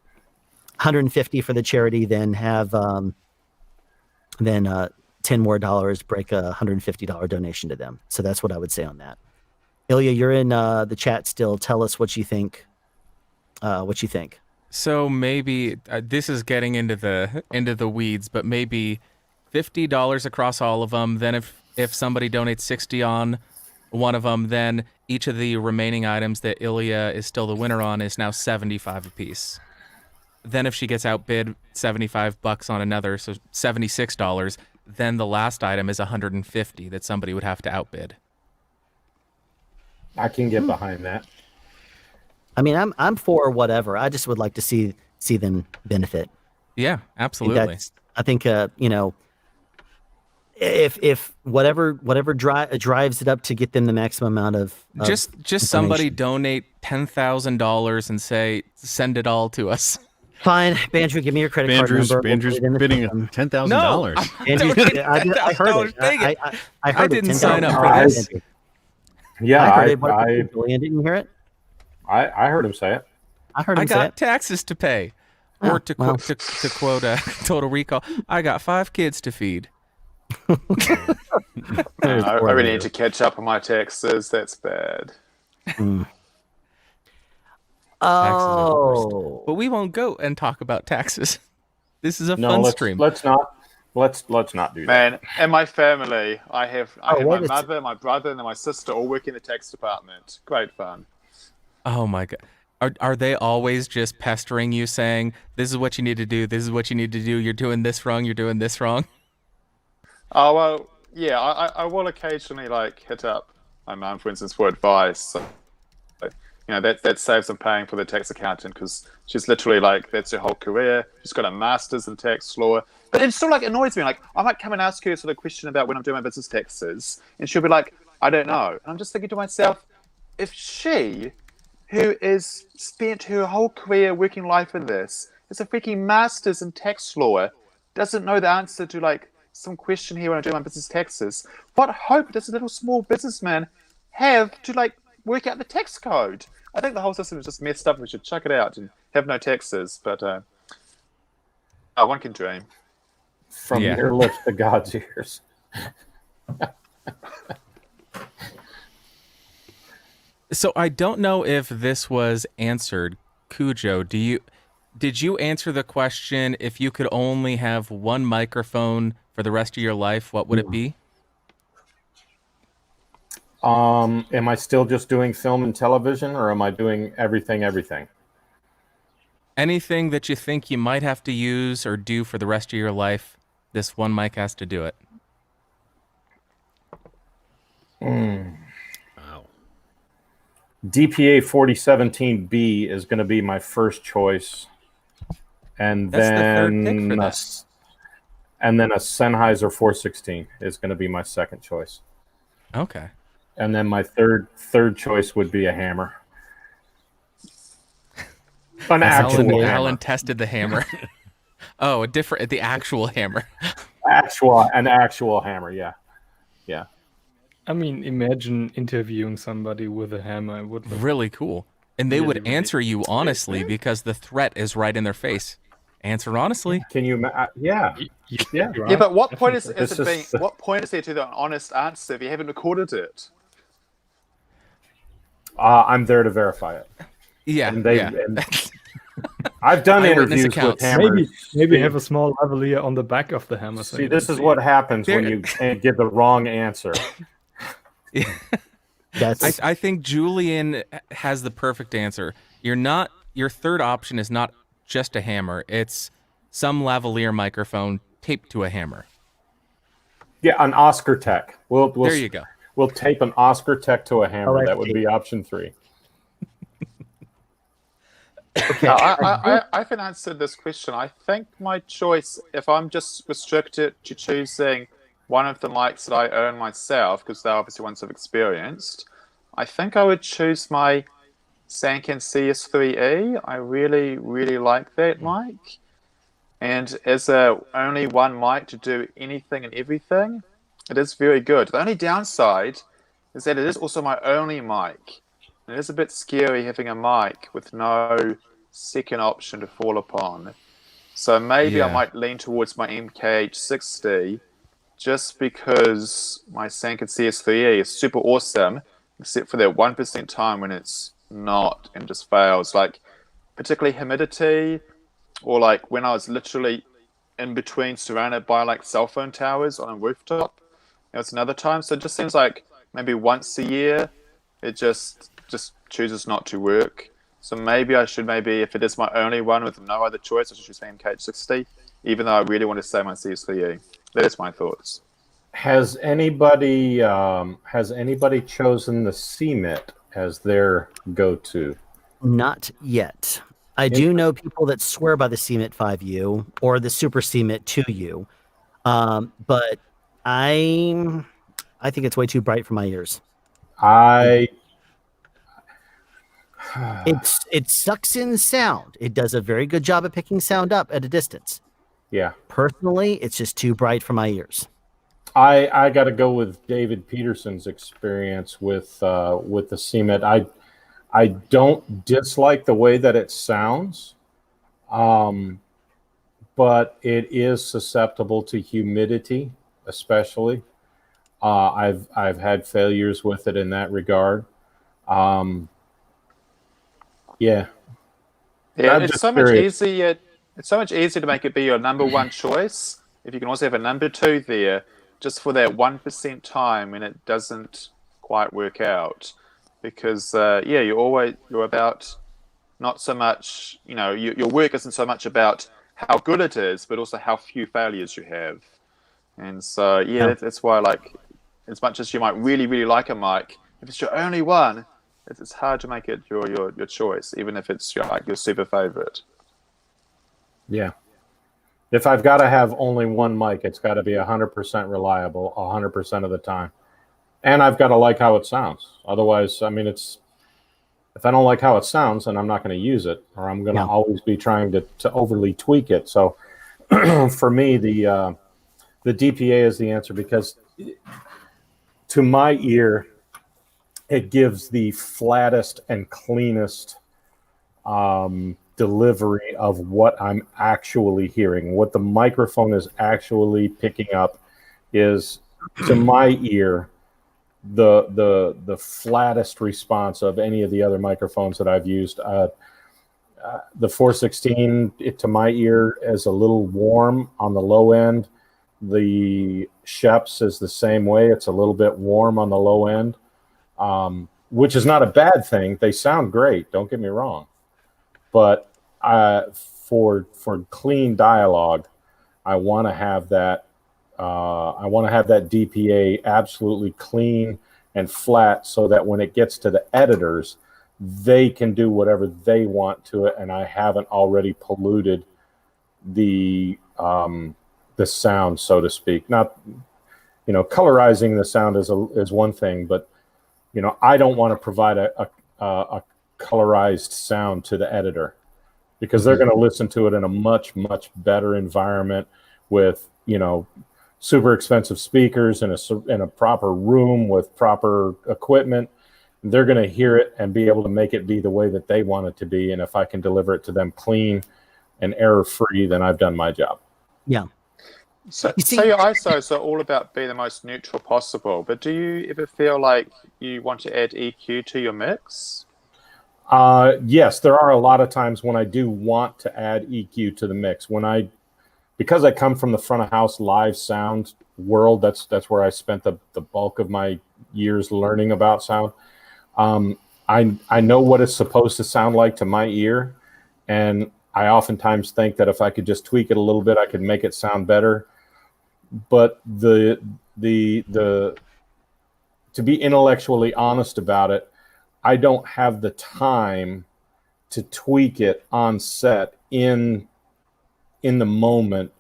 150 for the charity than have $10 more break a $150 donation to them. So that's what I would say on that. Ilya, you're in the chat still. Tell us what you think. So maybe this is getting into the weeds, but maybe $50 across all of them. Then if somebody donates 60 on one of them, then each of the remaining items that Ilya is still the winner on is now 75 apiece. Then if she gets outbid $75 on another, so $76, then the last item is 150 that somebody would have to outbid. I can get behind that. I mean, I'm for whatever. I just would like to see them benefit. Yeah, absolutely. I think if whatever drives it up to get them the maximum amount of just somebody donate $10,000 and say send it all to us. Fine, Banjo, give me your credit card number. Banjo's bidding $10,000. No, I heard it. I didn't sign up for this. Yeah, I heard it. Julian, didn't hear it? I heard him say it. I heard him say got it. taxes to pay. Or to quote Total Recall, I got 5 kids to feed. I really need to catch up on my taxes. That's bad. Oh, but we won't go and talk about taxes. This is a fun stream. Let's not do that. Man, in my family, I have my mother, my brother, and my sister all work in the tax department. Great fun. Oh my god. Are they always just pestering you, saying, this is what you need to do, this is what you need to do, you're doing this wrong, you're doing this wrong? Oh, well, yeah, I will occasionally, hit up my mum, for instance, for advice. So, that saves them paying for the tax accountant, because she's literally, that's her whole career. She's got a master's in tax law. But it still, annoys me. I might come and ask her sort of question about when I'm doing my business taxes, and she'll be like, I don't know. And I'm just thinking to myself, if she, who has spent her whole career working life in this, is a freaking master's in tax law, doesn't know the answer to some question here when I do my business taxes, what hope does a little small businessman have to work out the tax code? I think the whole system is just messed up. We should chuck it out and have no taxes. But one can dream. From your lips to God's ears. So I don't know if this was answered. Cujo, did you answer the question, if you could only have one microphone for the rest of your life, what would it be? Am I still just doing film and television, or am I doing everything? Anything that you think you might have to use or do for the rest of your life, this one mic has to do it. Wow. DPA 4017B is going to be my first choice, and That's the third pick then for a, that. and then a Sennheiser 416 is going to be my second choice. Okay. And then my third choice would be a hammer. An actual hammer. Alan tested the hammer. Oh, the actual hammer. An actual hammer, yeah. Yeah. I mean, imagine interviewing somebody with a hammer. It would look really cool. And they would answer you honestly because the threat is right in their face. Answer honestly. Can you? Yeah. Yeah, but what point is what point is there to the honest answer if you haven't recorded it? I'm there to verify it. Yeah. And I've done interviews with hammers. Maybe have a small lavalier on the back of the hammer. See, this is what happens when you give the wrong answer. I think Julian has the perfect answer. Your third option is not just a hammer. It's some lavalier microphone taped to a hammer. Yeah, an Oscar Tech. There you go. We'll tape an Oscar Tech to a hammer. Right. That would be option 3. Okay. I can answer this question. I think my choice, if I'm just restricted to choosing one of the mics that I own myself, because they're obviously ones I've experienced, I think I would choose my Sanken CS3E. I really, really like that mic. And as only one mic to do anything and everything, it is very good. The only downside is that it is also my only mic. It is a bit scary having a mic with no second option to fall upon. So maybe I might lean towards my MKH60 just because my Sanken CS3E is super awesome, except for that 1% time when it's not and just fails. Like, particularly humidity, or like when I was literally in between surrounded by like cell phone towers on a rooftop. It was another time. So it just seems like maybe once a year it just chooses not to work. So maybe I should, if it is my only one with no other choice, I should choose my MKH60, even though I really want to say my CS3E. That is my thoughts. Has anybody chosen the CMIT as their go-to? Not yet. I do know people that swear by the CMIT 5U or the Super CMIT 2U, but I think it's way too bright for my ears. It sucks in sound. It does a very good job of picking sound up at a distance. Yeah. Personally, it's just too bright for my ears. I got to go with David Peterson's experience with the CMIT. I don't dislike the way that it sounds, but it is susceptible to humidity, especially. I've had failures with it in that regard. It's so much easier. It's so much easier to make it be your number one choice if you can also have a number 2 there, just for that 1% time when it doesn't quite work out. Because you're about not so much, your work isn't so much about how good it is, but also how few failures you have. And so that's why, like, as much as you might really, really like a mic, if it's your only one, it's hard to make it your choice, even if it's your super favorite. Yeah. If I've got to have only one mic, it's got to be 100% reliable 100% of the time. And I've got to like how it sounds. Otherwise, I mean, if I don't like how it sounds, then I'm not going to use it, or I'm going to always be trying to overly tweak it. So for me, the DPA is the answer, because to my ear, it gives the flattest and cleanest delivery of what I'm actually hearing. What the microphone is actually picking up is, to my ear, the flattest response of any of the other microphones that I've used. The 416, to my ear, is a little warm on the low end. The Sheps is the same way. It's a little bit warm on the low end, which is not a bad thing. They sound great, don't get me wrong. But for clean dialogue, I want to have that. I want to have that DPA absolutely clean, and flat, so that when it gets to the editors, they can do whatever they want to it, and I haven't already polluted the sound, so to speak. Not, colorizing the sound is one thing, but I don't want to provide a colorized sound to the editor, because they're going to listen to it in a much, much better environment with, super expensive speakers in a proper room with proper equipment. They're going to hear it and be able to make it be the way that they want it to be. And if I can deliver it to them clean and error-free, then I've done my job. Yeah. So your ISOs are all about being the most neutral possible, but do you ever feel like you want to add EQ to your mix? Yes, there are a lot of times when I do want to add EQ to the mix. Because I come from the front of house live sound world, that's where I spent the bulk of my years learning about sound. I know what it's supposed to sound like to my ear, and I oftentimes think that if I could just tweak it a little bit, I could make it sound better. But to be intellectually honest about it, I don't have the time to tweak it on set in the moment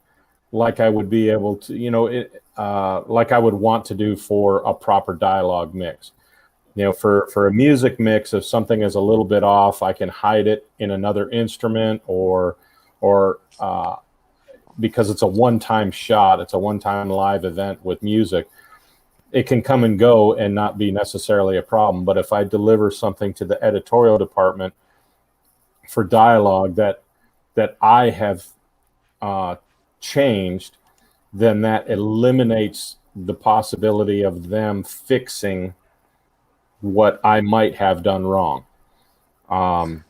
like I would be able to, like I would want to do for a proper dialogue mix. For a music mix, if something is a little bit off, I can hide it in another instrument, or because it's a one-time shot, it's a one-time live event with music, it can come and go and not be necessarily a problem. But if I deliver something to the editorial department for dialogue that I have changed, then that eliminates the possibility of them fixing what I might have done wrong. And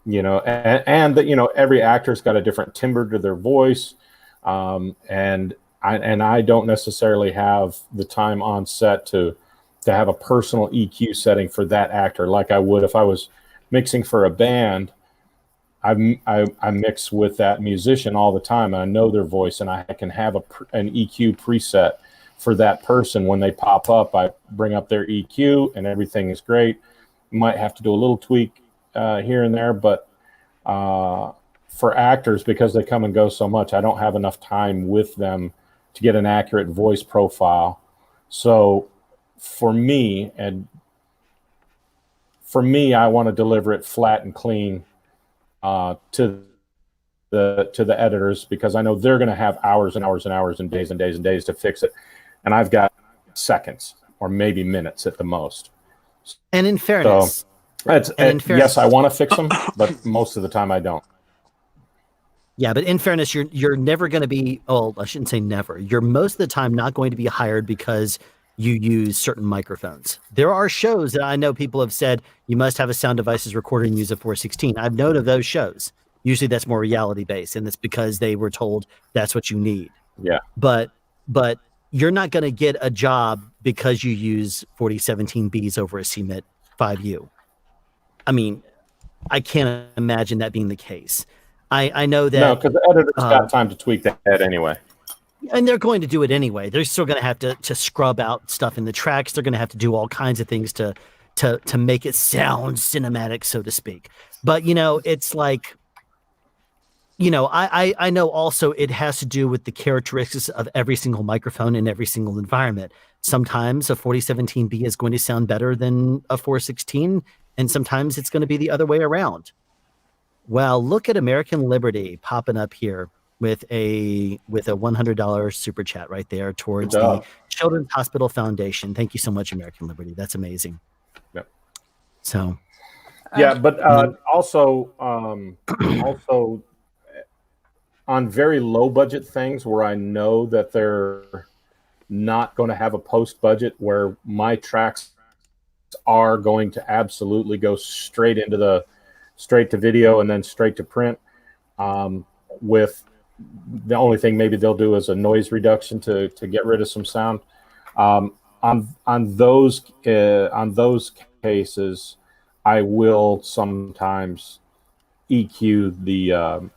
every actor's got a different timbre to their voice. And I don't necessarily have the time on set to have a personal EQ setting for that actor like I would if I was mixing for a band. I mix with that musician all the time, and I know their voice, and I can have an EQ preset for that person. When they pop up, I bring up their EQ, and everything is great. Might have to do a little tweak here and there, but for actors, because they come and go so much, I don't have enough time with them to get an accurate voice profile. So for me, I want to deliver it flat and clean to the editors, because I know they're going to have hours and hours and hours and days to fix it, and I've got seconds or maybe minutes at the most. And in fairness, yes, I want to fix them, but most of the time I don't. Yeah, but in fairness, you're never going to be. Oh, I shouldn't say never. You're most of the time not going to be hired because you use certain microphones. There are shows that I know people have said you must have a sound devices recorder and use a 416. I've known of those shows. Usually that's more reality based, and it's because they were told that's what you need. Yeah. But you're not going to get a job because you use 4017Bs over a CMIT 5U. I mean, I can't imagine that being the case. I know that. No, because the editor's got time to tweak that anyway. And they're going to do it anyway. They're still going to have to scrub out stuff in the tracks. They're going to have to do all kinds of things to make it sound cinematic, so to speak. But, it's like, I know also it has to do with the characteristics of every single microphone in every single environment. Sometimes a 4017B is going to sound better than a 416, and sometimes it's going to be the other way around. Well, look at American Liberty popping up here with a $100 super chat right there towards the Children's Hospital Foundation. Thank you so much, American Liberty. That's amazing. Yep. So, yeah, but also on very low budget things where I know that they're not going to have a post budget, where my tracks are going to absolutely go straight to video and then straight to print, with the only thing maybe they'll do is a noise reduction to get rid of some sound. On those cases, I will sometimes EQ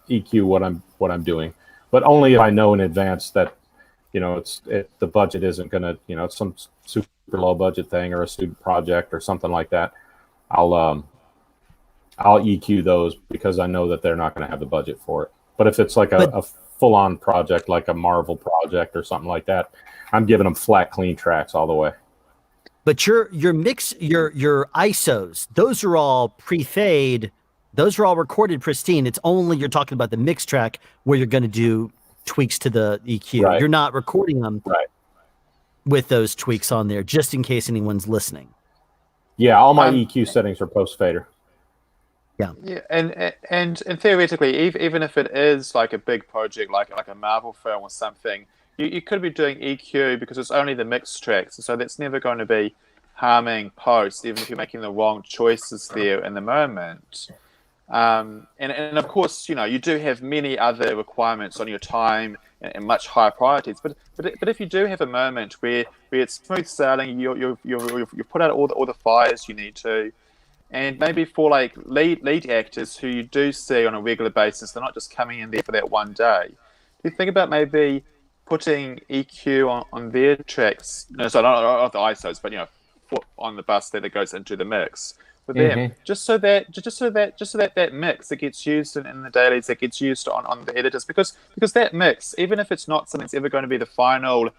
what I'm doing, but only if I know in advance that the budget isn't gonna, it's some super low budget thing or a student project or something like that, I'll EQ those because I know that they're not going to have the budget for it. But if it's like a full-on project, like a Marvel project or something like that, I'm giving them flat, clean tracks all the way. But your mix, your ISOs, those are all pre-fade. Those are all recorded pristine. It's only you're talking about the mix track where you're going to do tweaks to the EQ. Right. You're not recording them with those tweaks on there, just in case anyone's listening. Yeah, all my EQ settings are post-fader. Yeah. Yeah, and theoretically, even if it is like a big project, like a Marvel film or something, you could be doing EQ because it's only the mix tracks, so that's never going to be harming post, even if you're making the wrong choices there in the moment. And of course, you do have many other requirements on your time and much higher priorities. But if you do have a moment where it's smooth sailing, you put out all the fires you need to. And maybe for like lead actors who you do see on a regular basis, they're not just coming in there for that one day. Do you think about maybe putting EQ on their tracks? No, so not the ISOs, but on the bus that goes into the mix with them, just so that mix that gets used in the dailies, that gets used on the editors, because that mix, even if it's not something that's ever going to be the final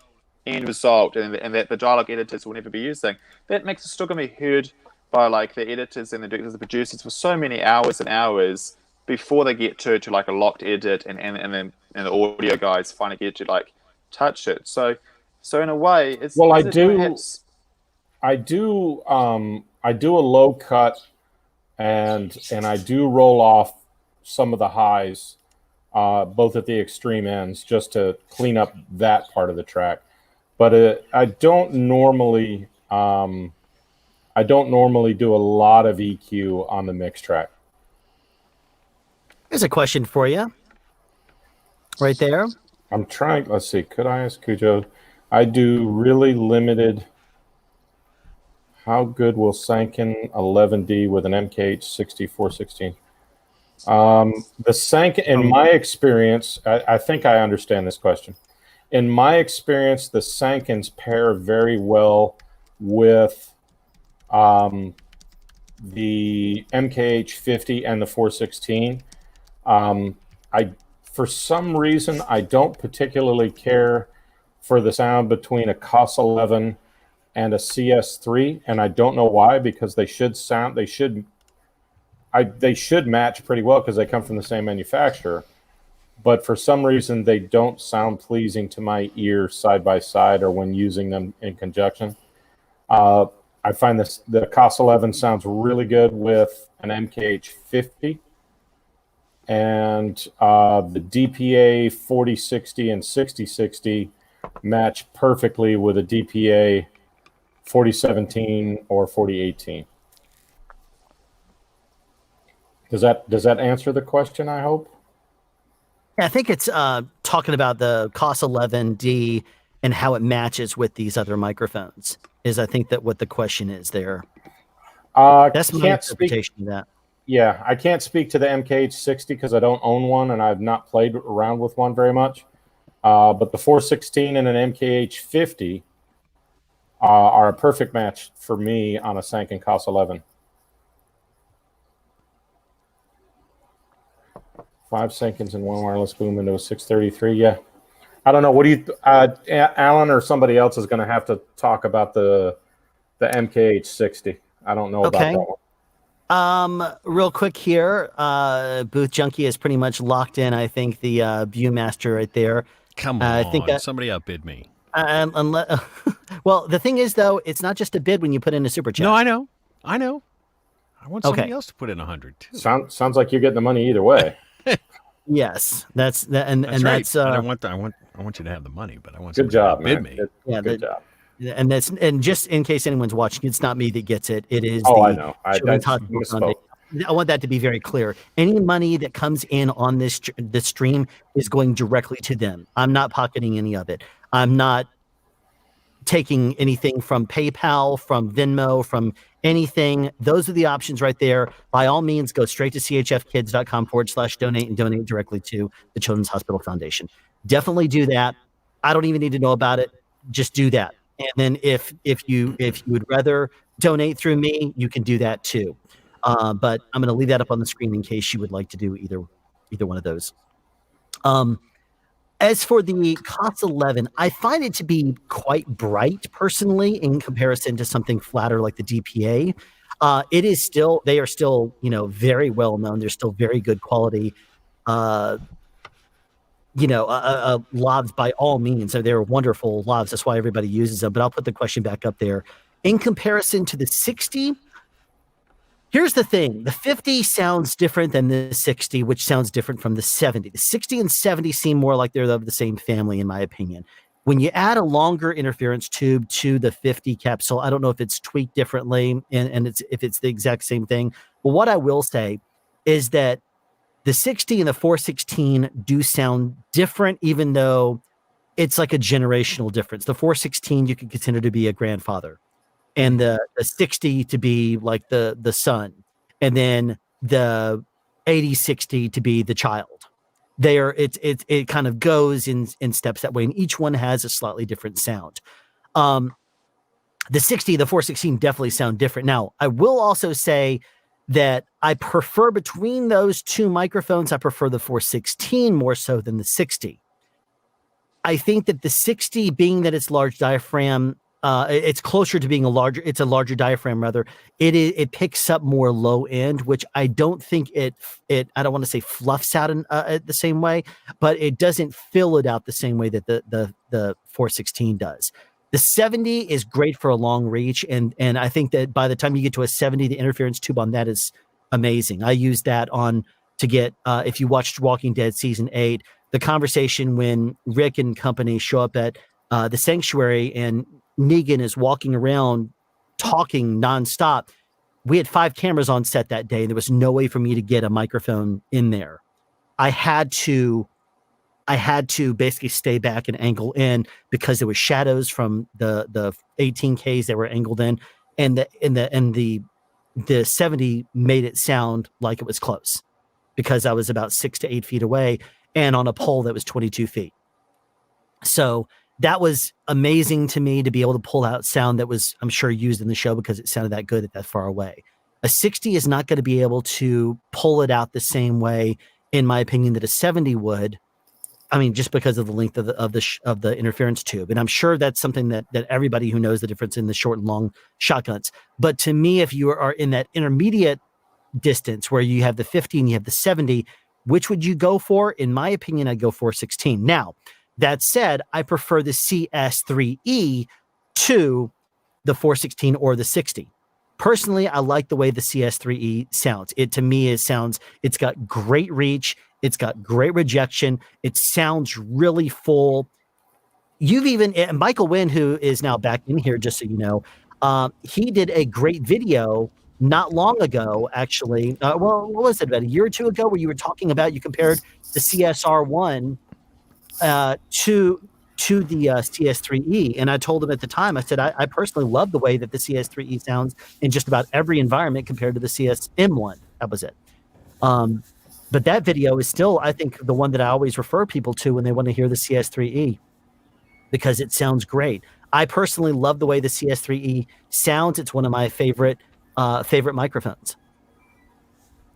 end result, and that the dialogue editors will never be using, that mix is still going to be heard by like the editors and the directors, the producers for so many hours and hours before they get to like a locked edit, and then the audio guys finally get to like touch it. So in a way, it's I do a low cut, and I do roll off some of the highs, both at the extreme ends, just to clean up that part of the track. But I don't normally do a lot of EQ on the mix track. Here's a question for you. Right there. I'm trying. Let's see. Could I ask Cujo? I do really limited. How good will Sanken 11D with an MKH 6416? The Sanken, in my experience, I think I understand this question. In my experience, the Sankens pair very well with the MKH 50 and the 416. For some reason, I don't particularly care for the sound between a COS 11 and a CS3, and I don't know why, because they should match pretty well because they come from the same manufacturer. But for some reason, they don't sound pleasing to my ear side by side or when using them in conjunction. I find the COS 11 sounds really good with an MKH 50, and the DPA 4060 and 6060 match perfectly with a DPA 4017 or 4018. Does that answer the question, I hope? Yeah, I think it's talking about the COS 11D and how it matches with these other microphones. Is I think that what the question is there. That's my interpretation of that. Yeah, I can't speak to the MKH 60 because I don't own one and I've not played around with one very much. But the 416 and an MKH 50 are a perfect match for me on a Sanken COS 11. 5 Sankens and 1 wireless boom into a 633. Yeah. I don't know. What do you, Alan or somebody else is going to have to talk about the MKH 60. I don't know about that one. Real quick here, Booth Junkie is pretty much locked in. I think the Viewmaster right there. Come on, I think somebody outbid me. Well, the thing is, though, it's not just a bid when you put in a super chat. No, I know. I want somebody else to put in 100 too. Sounds like you're getting the money either way. Yes, that's that, and that's that's. Right. I want you to have the money, but I want good job, to bid man. me. Good job. And just in case anyone's watching, it's not me that gets it. It is. I know. I want that to be very clear. Any money that comes in on this stream is going directly to them. I'm not pocketing any of it. I'm not taking anything from PayPal, from Venmo, from anything. Those are the options right there. By all means, go straight to chfkids.com/donate and donate directly to the Children's Hospital Foundation. Definitely do that. I don't even need to know about it. Just do that. And then if you would rather donate through me, you can do that too. But I'm going to leave that up on the screen in case you would like to do either one of those. As for the COS 11, I find it to be quite bright personally in comparison to something flatter like the DPA. They are still, very well known. They're still very good quality, lavs by all means. So they're wonderful lavs. That's why everybody uses them. But I'll put the question back up there. In comparison to the 60, here's the thing. The 50 sounds different than the 60, which sounds different from the 70. The 60 and 70 seem more like they're of the same family, in my opinion. When you add a longer interference tube to the 50 capsule, I don't know if it's tweaked differently and if it's the exact same thing. But what I will say is that the 60 and the 416 do sound different, even though it's like a generational difference. The 416 you could consider to be a grandfather, and the 60 to be like the son, and then the 8060 to be the child. It kind of goes in steps that way, and each one has a slightly different sound. The 60, the 416 definitely sound different. Now, I will also say that I prefer between those two microphones, I prefer the 416 more so than the 60. I think that the 60, being that it's large diaphragm, it's closer to being a larger diaphragm rather. It picks up more low end, which I don't think I don't want to say fluffs out the same way, but it doesn't fill it out the same way that the 416 does. The 70 is great for a long reach, and I think that by the time you get to a 70, the interference tube on that is amazing. I use that to get, if you watched Walking Dead Season 8, the conversation when Rick and company show up at the sanctuary and Negan is walking around talking nonstop. We had 5 cameras on set that day, and there was no way for me to get a microphone in there. I had to basically stay back and angle in because there was shadows from the 18Ks that were angled in, and the 70 made it sound like it was close because I was about 6 to 8 feet away and on a pole that was 22 feet. So that was amazing to me to be able to pull out sound that was, I'm sure, used in the show because it sounded that good at that far away. A 60 is not going to be able to pull it out the same way, in my opinion, that a 70 would. I mean, just because of the length of the interference tube. And I'm sure that's something that everybody who knows the difference in the short and long shotguns. But to me, if you are in that intermediate distance where you have the 50 and you have the 70, which would you go for? In my opinion, I'd go 416. Now, that said, I prefer the CS3E to the 416 or the 60. Personally, I like the way the CS3E sounds. It's got great reach. It's got great rejection. It sounds really full. Michael Wynne, who is now back in here, just so you know, he did a great video not long ago, actually. What was it, about a year or two ago, where you were talking about, you compared the CSR1 to the CS3E. And I told him at the time, I said, I personally love the way that the CS3E sounds in just about every environment compared to the CSM1. That was it. But that video is still, I think, the one that I always refer people to when they want to hear the CS3E because it sounds great. I personally love the way the CS3E sounds. It's one of my favorite microphones.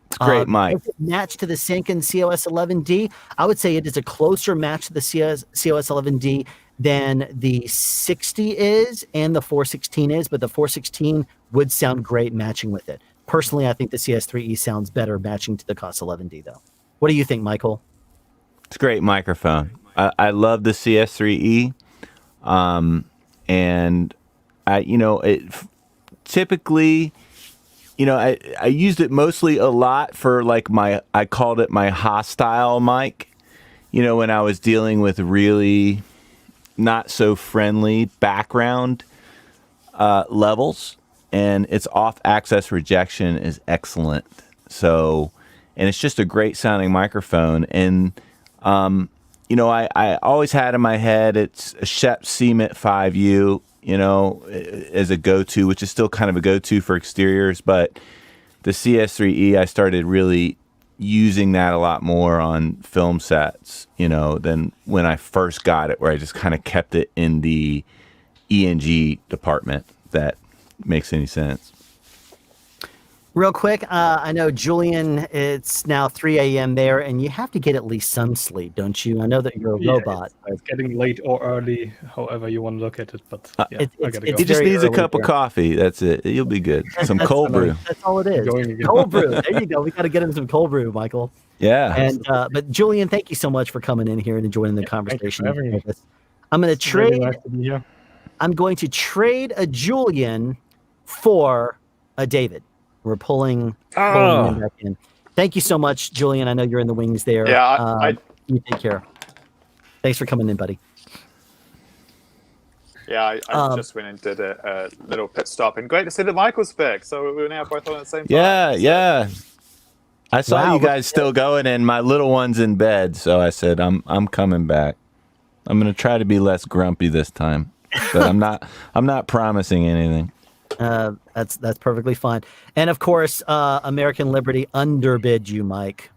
It's great, Mike. Does it match to the Sanken COS11D? I would say it is a closer match to the COS11D than the 60 is and the 416 is, but the 416 would sound great matching with it. Personally, I think the CS3E sounds better matching to the COS11D, though. What do you think, Michael? It's a great microphone. I love the CS3E, and typically, I used it mostly a lot for I called it my hostile mic. When I was dealing with really not so friendly background levels. And its off-axis rejection is excellent. So, and it's just a great sounding microphone. And, I always had in my head, it's a Shep CMIT 5U, as a go-to, which is still kind of a go-to for exteriors. But the CS3E, I started really using that a lot more on film sets, than when I first got it, where I just kind of kept it in the, E&G department that makes any sense. Real quick, I know, Julian, it's now 3 a.m. there, and you have to get at least some sleep, don't you? I know that you're a robot. It's getting late or early, however you want to look at it. But yeah, I gotta go. He just needs a cup of coffee. That's it. You'll be good. Some cold brew. That's all it is. Cold brew. There you go. We got to get him some cold brew, Michael. Yeah. And but Julian, thank you so much for coming in here and joining the conversation. Thank you for having me. I'm going to trade. Really nice to be here. I'm going to trade a Julian for a David. We're pulling him back in. Thank you so much, Julian. I know you're in the wings there. Yeah, you take care. Thanks for coming in, buddy. Yeah, I just went and did a little pit stop, and great to see that Michael's back. So we were now both on at the same time. Yeah. I saw you guys still going, and my little one's in bed, so I said, I'm coming back. I'm gonna try to be less grumpy this time, but I'm not promising anything. That's perfectly fine. And of course, American Liberty underbid you, Mike.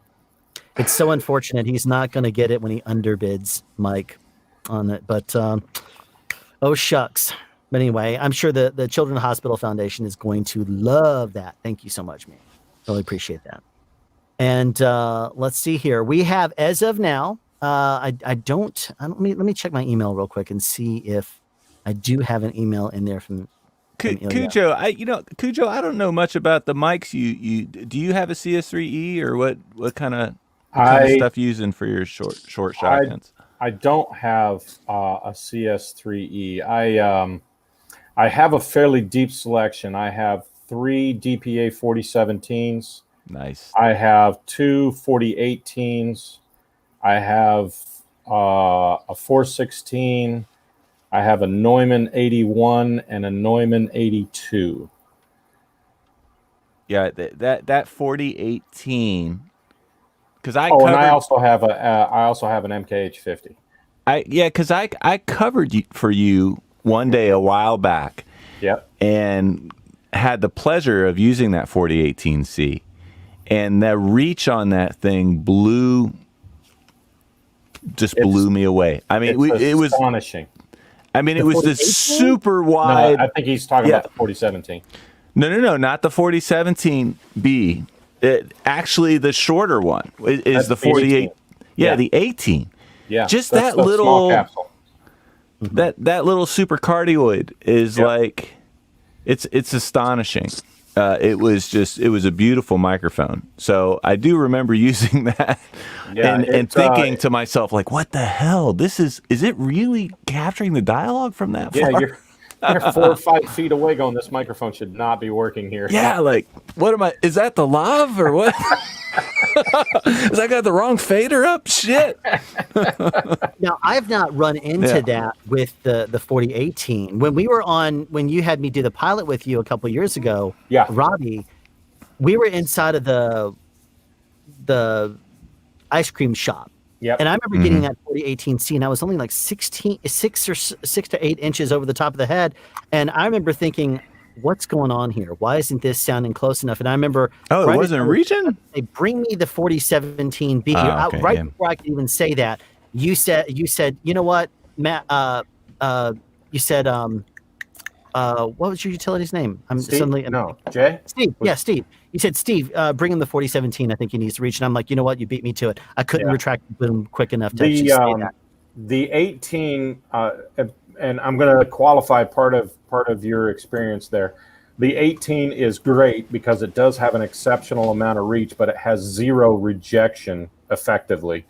It's so unfortunate. He's not going to get it when he underbids Mike on it. But oh shucks. But anyway, I'm sure the Children's Hospital Foundation is going to love that. Thank you so much, man. Really appreciate that. And let's see here. We have, as of now, let me check my email real quick and see if I do have an email in there from Cujo. I don't know much about the mics. You do you have a CS3E or what kind of stuff you using for your short shotguns? I don't have a CS3E. I have a fairly deep selection. I have 3 DPA 4017s. Nice. I have 2 4018s. I have a 416. I have a Neumann 81 and a Neumann 82. Yeah, that 4018. Because and I also have an MKH 50. Because I covered for you one day a while back. Yep. And had the pleasure of using that 4018C, and the reach on that thing blew me away. I mean, it was astonishing. I mean, it was this super wide. No, I think he's talking about the 4017. No, not the 4017B. Actually, the shorter one is the 48. The 18. Yeah, just that little small capsule. That little super cardioid is like, it's astonishing. It was a beautiful microphone. So I do remember using that and thinking to myself, like, what the hell? Is it really capturing the dialogue from that far? Yeah, you're 4 or 5 feet away going, this microphone should not be working here. Yeah, like, is that the lav or what? Has I got the wrong fader up? Shit. Now, I've not run into that with the 4018. When you had me do the pilot with you a couple years ago, Robbie, we were inside of the ice cream shop. Yep. And I remember getting that 4018C, and I was only like 6 to 8 inches over the top of the head. And I remember thinking, what's going on here? Why isn't this sounding close enough? And I remember, it wasn't reaching. They bring me the 4017B before I could even say that. You said, you know what, Matt? You said, what was your utility's name? Jay. Steve. Yeah, Steve. You said, Steve, bring him the 4017. I think he needs to reach. And I'm like, you know what? You beat me to it. I couldn't retract the boom quick enough to actually say that. The 18, and I'm going to qualify part of your experience there. The 18 is great because it does have an exceptional amount of reach, but it has 0 rejection effectively.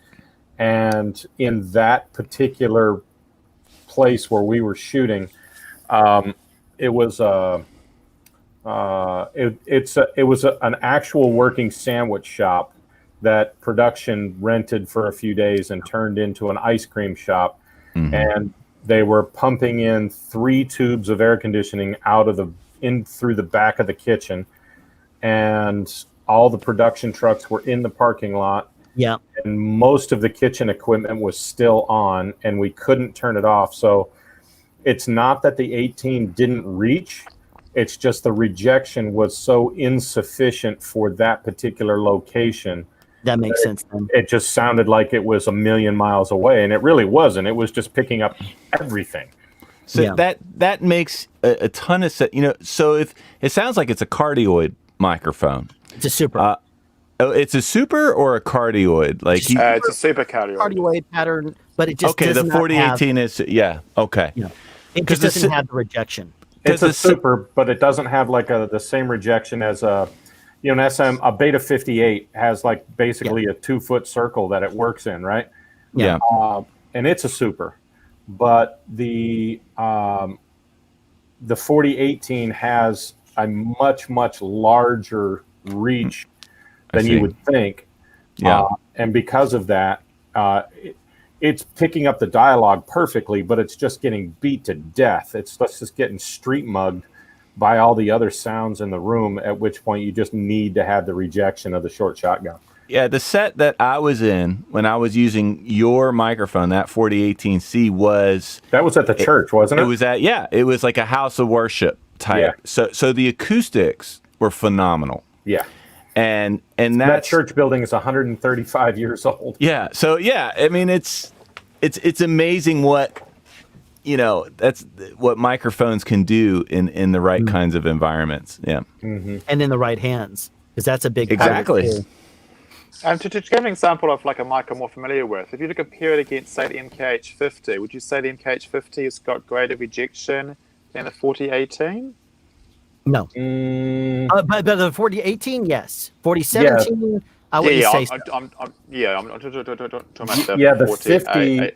And in that particular place where we were shooting, it was an actual working sandwich shop that production rented for a few days and turned into an ice cream shop. And they were pumping in 3 tubes of air conditioning through the back of the kitchen, and all the production trucks were in the parking lot. Yeah. And most of the kitchen equipment was still on, and we couldn't turn it off. So it's not that the 18 didn't reach. It's just the rejection was so insufficient for that particular location. That makes sense then. It just sounded like it was a million miles away, and it really wasn't. It was just picking up everything. So that makes a ton of sense. So if it sounds like it's a cardioid microphone. It's a super. It's a super or a cardioid? Like it's a super cardioid. Cardioid pattern, but it just okay. does The not 4018 is okay. Yeah, it just doesn't have the rejection. It's a super, but it doesn't have like the same rejection as an SM. A Beta 58 has like basically a 2-foot circle that it works in, right? Yeah. And it's a super, but the 4018 has a much larger reach than you would think. Yeah. And because of that, it's picking up the dialogue perfectly, but it's just getting beat to death. It's just getting street mugged by all the other sounds in the room, at which point you just need to have the rejection of the short shotgun. Yeah, the set that I was in when I was using your microphone, that 4018C that was at the church, wasn't it? It was it was like a house of worship type. Yeah. So the acoustics were phenomenal. Yeah. And that church building is 135 years old. Yeah. So I mean it's amazing what that's what microphones can do in the right kinds of environments. Yeah. Mm-hmm. And in the right hands, because that's a big exactly. To give an example of like a mic I'm more familiar with, if you to compare it against, say, the MKH50, would you say the MKH50 has got greater rejection than the 4018? No. But the 4018, yes. 4017, I wouldn't say so. I'm talking about the 50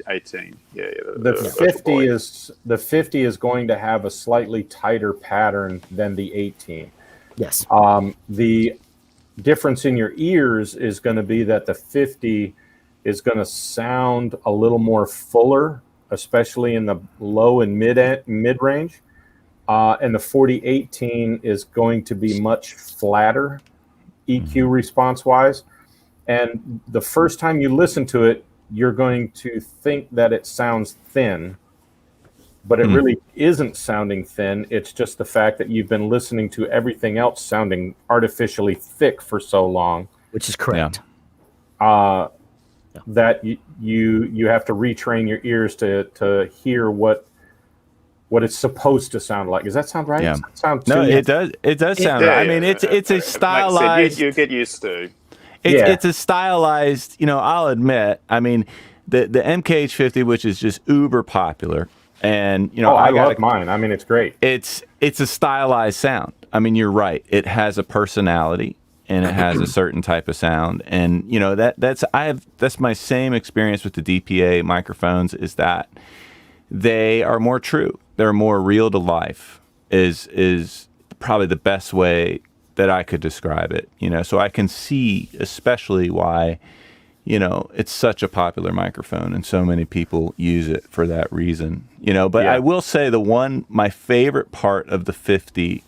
18. The 50 is going to have a slightly tighter pattern than the 18. Yes. The difference in your ears is going to be that the 50 is going to sound a little more fuller, especially in the low and mid range. And the 4018 is going to be much flatter EQ response wise. And the first time you listen to it, you're going to think that it sounds thin, but it really isn't sounding thin. It's just the fact that you've been listening to everything else sounding artificially thick for so long. Which is correct. That you have to retrain your ears to hear what it's supposed to sound like. Does that sound right? Yeah. Does that sound it does. It does sound right. I mean, it's a stylized. You get used to. It's a stylized. I'll admit. I mean, the MKH50, which is just uber popular, and I love mine. I mean, it's great. It's a stylized sound. I mean, you're right. It has a personality and it has a certain type of sound, and that's my same experience with the DPA microphones. Is that they are more true. They're more real to life. Is probably the best way that I could describe it. So I can see especially why it's such a popular microphone and so many people use it for that reason. But I will say my favorite part of the 50,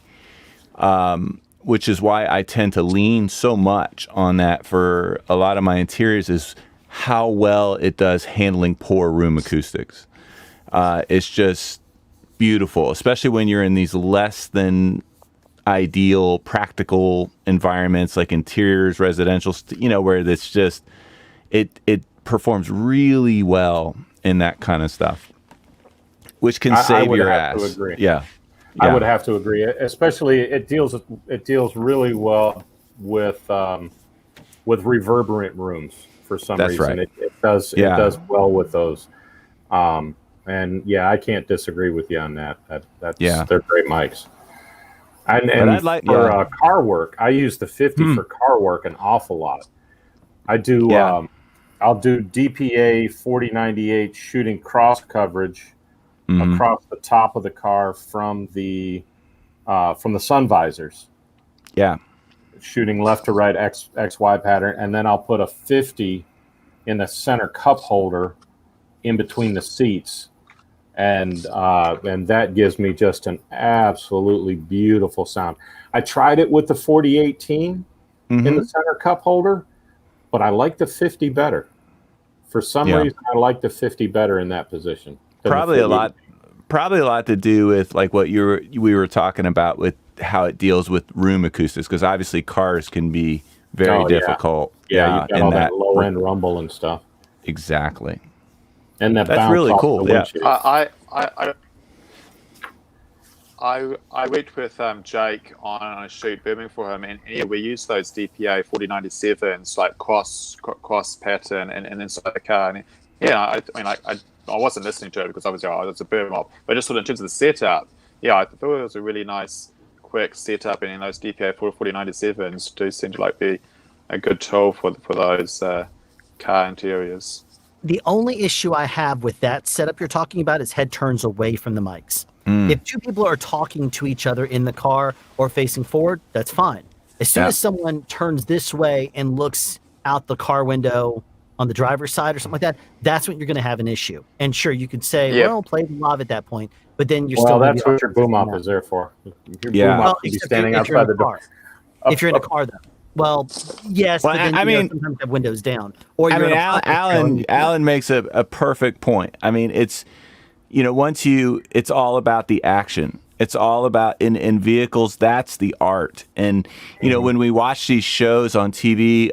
which is why I tend to lean so much on that for a lot of my interiors, is how well it does handling poor room acoustics. It's just beautiful, especially when you're in these less than ideal practical environments like interiors, residential, where it's just it performs really well in that kind of stuff, which can save your ass. Yeah. I would have to agree. Especially it deals really well with reverberant rooms for some reason. Right. It does well with those. And I can't disagree with you on that. They're great mics. And for car work, I use the 50 for car work an awful lot. I do. I'll do DPA 4098 shooting cross coverage across the top of the car from the sun visors. Yeah, shooting left to right XY pattern, and then I'll put a 50 in the center cup holder in between the seats. And that gives me just an absolutely beautiful sound. I tried it with the 4018 in the center cup holder, but I like the 50 better. For some reason, I like the 50 better in that position. Probably a lot to do with like what we were talking about with how it deals with room acoustics, because obviously cars can be very difficult. Yeah, you've got all that low end rumble and stuff. Exactly. And that That's really cool. Yeah. I worked with Jake on a shoot filming for him, and yeah, we used those DPA 4097s like cross pattern and inside the car. And yeah, I mean, like I wasn't listening to it because obviously it's a boom op, but just sort of in terms of the setup, yeah, I thought it was a really nice, quick setup, and those DPA 4097s do seem to like be a good tool for those car interiors. The only issue I have with that setup you're talking about is head turns away from the mics. If two people are talking to each other in the car or facing forward, that's fine. As soon as someone turns this way and looks out the car window on the driver's side or something like that, that's when you're going to have an issue. And sure, you could say, well, play the live at that point, but then you're still. Well, that's what your boom op is there for. Your boom op should be standing outside the door. If you're in a car, though. Well, yes, well, but then I mean, sometimes have windows down. Or I mean, Alan makes a perfect point. I mean, it's, you know, it's all about the action. It's all about in vehicles. That's the art. And you know, when we watch these shows on TV,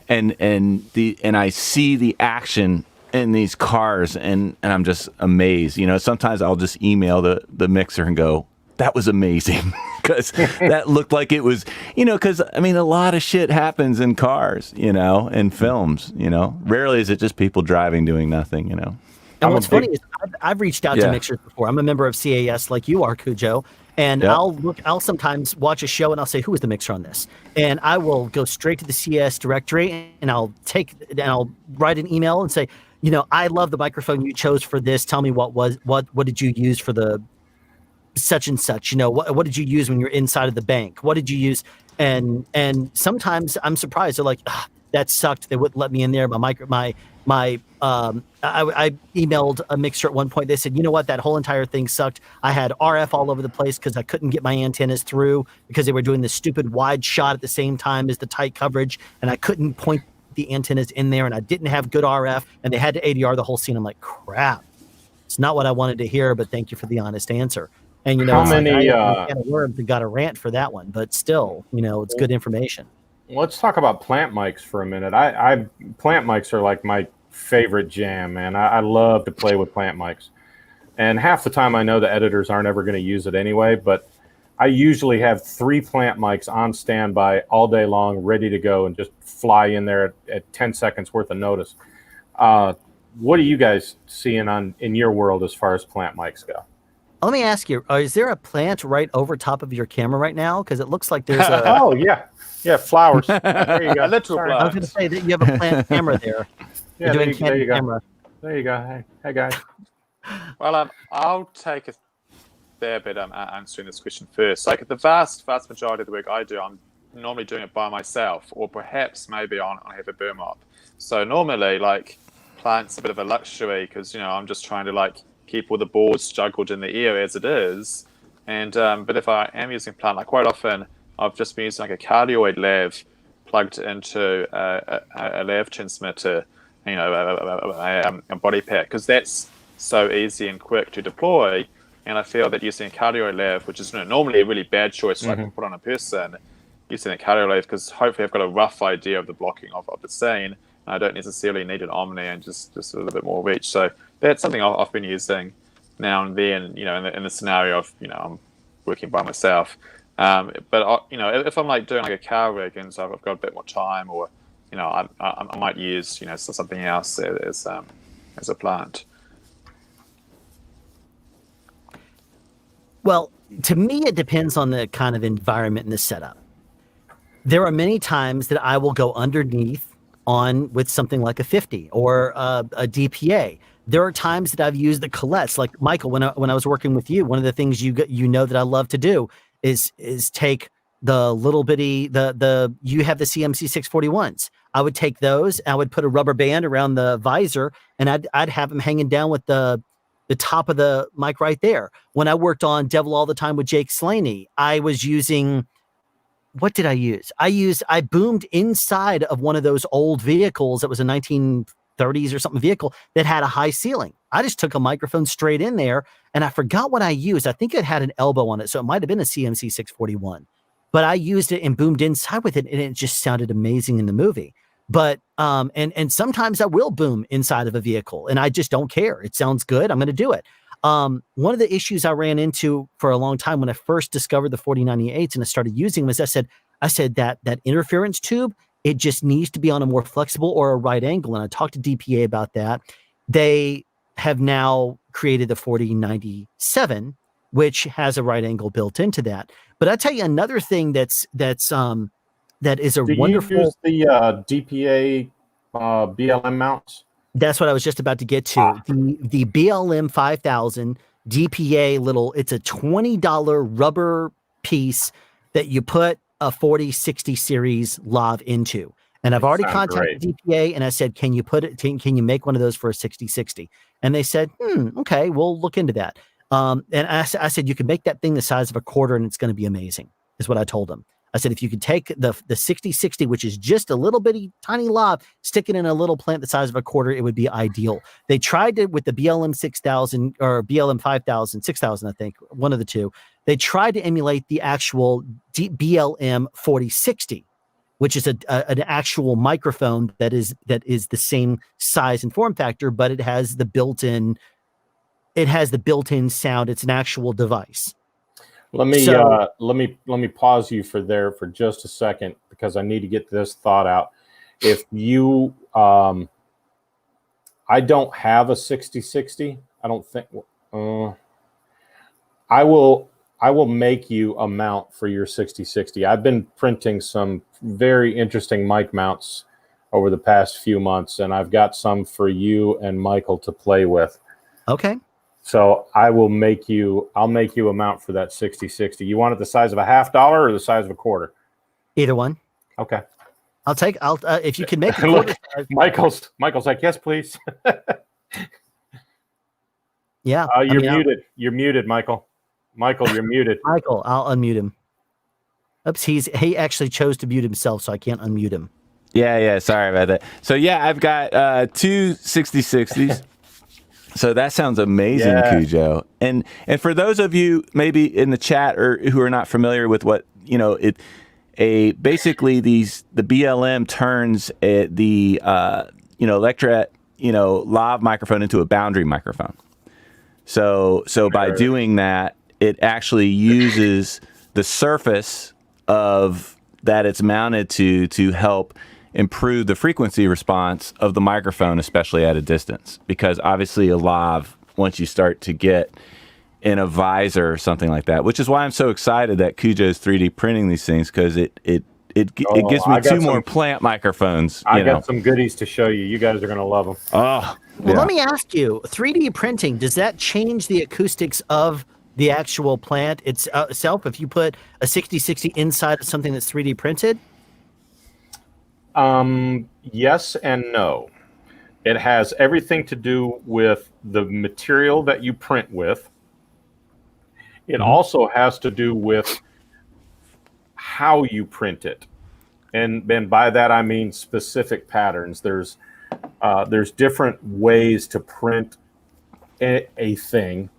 and I see the action in these cars, and I'm just amazed. You know, sometimes I'll just email the mixer and go, that was amazing, because that looked like it was, you know, because I mean, a lot of shit happens in cars, you know, in films, you know. Rarely is it just people driving doing nothing, you know. And what's funny is I've reached out to mixers before. I'm a member of CAS like you are, Cujo, and I'll sometimes watch a show and I'll say, who is the mixer on this? And I will go straight to the CAS directory and I'll write an email and say, you know, I love the microphone you chose for this. Tell me what did you use for the such and such? You know, what did you use when you're inside of the bank? What did you use? And sometimes I'm surprised. They're like, that sucked. They wouldn't let me in there. I emailed a mixer at one point. They said, you know what, that whole entire thing sucked. I had RF all over the place because I couldn't get my antennas through because they were doing this stupid wide shot at the same time as the tight coverage, and I couldn't point the antennas in there, and I didn't have good RF, and they had to ADR the whole scene. I'm like, crap. It's not what I wanted to hear, but thank you for the honest answer. And you know, I got a rant for that one, but still, you know, it's good information. Let's talk about plant mics for a minute. Plant mics are like my favorite jam, man. I love to play with plant mics. And half the time I know the editors aren't ever going to use it anyway, but I usually have 3 plant mics on standby all day long, ready to go and just fly in there at 10 seconds worth of notice. What are you guys seeing in your world as far as plant mics go? Let me ask you, is there a plant right over top of your camera right now? Because it looks like there's a... Oh, yeah. Yeah, flowers. There you go. I was going to say that you have a plant camera there. Yeah, there you go. There you go. Hey guys. Well, I'll take a fair bit answering this question first. Like the vast majority of the work I do, I'm normally doing it by myself, or perhaps maybe I have a boom op. So normally, like, plant's a bit of a luxury because, you know, I'm just trying to like keep all the boards juggled in the air as it is. And but if I am using plant, like quite often I've just been using like a cardioid lav plugged into a lav transmitter, you know, a body pack, because that's so easy and quick to deploy. And I feel that using a cardioid lav, which is normally a really bad choice to put on a person, using a cardioid lav, because hopefully I've got a rough idea of the blocking of the scene. I don't necessarily need an Omni and just a little bit more reach. So that's something I've been using now and then, you know, in the scenario of, you know, I'm working by myself. But you know, if I'm like doing like a car rig and so I've got a bit more time, or, you know, I might use, you know, something else as a plant. Well, to me, it depends on the kind of environment and the setup. There are many times that I will go underneath on with something like a 50 or a DPA. There are times that I've used the Colettes, like Michael, when I was working with you, one of the things you know that I love to do is take the little bitty, you have the CMC 641s. I would take those, I would put a rubber band around the visor, and I'd have them hanging down with the top of the mic right there. When I worked on Devil All the Time with Jake Slaney, I was using, what did I use? I boomed inside of one of those old vehicles that was a 1930s or something vehicle that had a high ceiling. I just took a microphone straight in there, and I forgot what I used. I think it had an elbow on it, so it might have been a CMC 641. But I used it and boomed inside with it, and it just sounded amazing in the movie. But and sometimes I will boom inside of a vehicle, and I just don't care. It sounds good. I'm going to do it. One of the issues I ran into for a long time when I first discovered the 4098s and I started using them is I said that interference tube, it just needs to be on a more flexible or a right angle. And I talked to DPA about that. They have now created the 4097, which has a right angle built into that. But I tell you another thing that is a wonderful. You use the DPA BLM mounts? That's what I was just about to get to. The BLM 5000 DPA little. It's a $20 rubber piece that you put a 4060 series lav into. And I've already contacted DPA and I said, can you make one of those for a 6060? And they said, okay, we'll look into that. And I said, you can make that thing the size of a quarter and it's going to be amazing, is what I told them. I said, if you could take the 6060, which is just a little bitty tiny lav, stick it in a little plant the size of a quarter, it would be ideal. They tried it with the BLM 6000 or BLM 5000, 6000, I think, one of the two. They tried to emulate the actual BLM 4060, which is an actual microphone that is the same size and form factor, but it has the built-in sound. It's an actual device. Let me pause you for just a second because I need to get this thought out. If you, I don't have a 6060. I don't think. I will make you a mount for your 6060. I've been printing some very interesting mic mounts over the past few months, and I've got some for you and Michael to play with. Okay. So I'll make you a mount for that 6060. You want it the size of a $50 or the size of a quarter? Either one. Okay. I'll if you can make a Look, Michael's like, yes, please. Yeah. You're muted. You're muted, Michael. Michael, you're muted. Michael, I'll unmute him. Oops, he actually chose to mute himself, so I can't unmute him. Yeah, sorry about that. So yeah, I've got two 6060s. So that sounds amazing, Cujo. And for those of you maybe in the chat or who are not familiar with what, basically the BLM turns the lav microphone into a boundary microphone. So by doing that, it actually uses the surface of that it's mounted to help improve the frequency response of the microphone, especially at a distance. Because obviously a lav, once you start to get in a visor or something like that, which is why I'm so excited that Cujo is 3D printing these things, because it gives me two more plant microphones. I got some goodies to show you. You guys are going to love them. Oh, well, let me ask you, 3D printing, does that change the acoustics of the actual plant itself if you put a 6060 inside of something that's 3D printed? Yes and no. It has everything to do with the material that you print with. It also has to do with how you print it. And by that, I mean specific patterns. There's different ways to print a thing.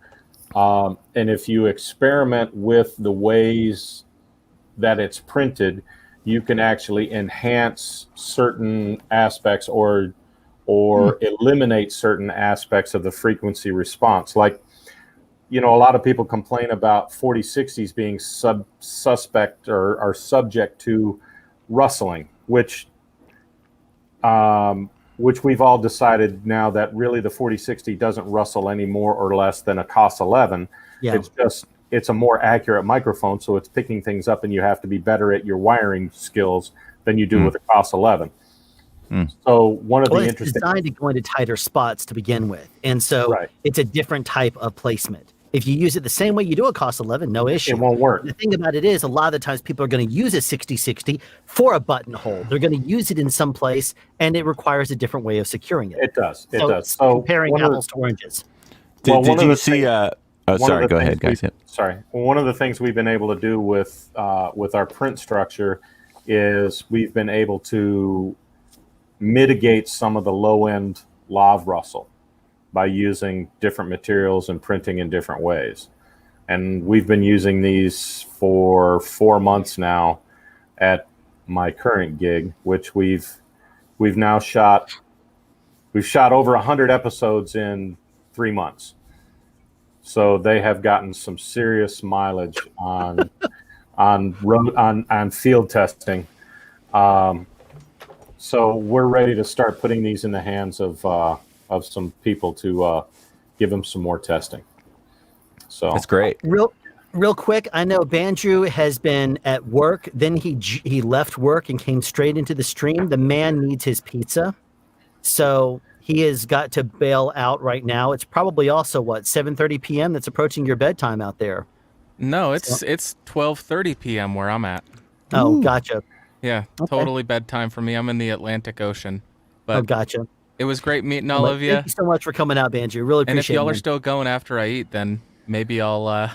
And if you experiment with the ways that it's printed, you can actually enhance certain aspects or eliminate certain aspects of the frequency response. Like, a lot of people complain about 4060s being suspect or subject to rustling, which we've all decided now that really the 4060 doesn't rustle any more or less than a COS 11. Yeah. It's a more accurate microphone, so it's picking things up, and you have to be better at your wiring skills than you do with a COS 11. So one of the interesting, it's designed to go into tighter spots to begin with, and so it's a different type of placement. If you use it the same way you do a COS 11, no issue. It won't work. The thing about it is, a lot of the times people are going to use a 6060 for a buttonhole. They're going to use it in some place, and it requires a different way of securing it. It does. It does. So comparing apples to oranges. Did you see? Sorry. Go ahead, guys. Sorry. Well, one of the things we've been able to do with our print structure is we've been able to mitigate some of the low-end lav rustle by using different materials and printing in different ways. And we've been using these for 4 months now at my current gig, which we've we've shot over 100 episodes in 3 months. So they have gotten some serious mileage on field testing. So we're ready to start putting these in the hands of some people to give them some more testing. So that's great. Real quick, I know Bandrew has been at work. Then he left work and came straight into the stream. The man needs his pizza, so he has got to bail out right now. It's probably also 7:30 p.m. That's approaching your bedtime out there. No, it's 12:30 p.m. where I'm at. Oh, gotcha. Yeah, Okay. totally bedtime for me. I'm in the Atlantic Ocean. But gotcha. It was great meeting all of you. Thank you so much for coming out, Bandrew. Really appreciate it. And if y'all are man. still going after I eat, then maybe I'll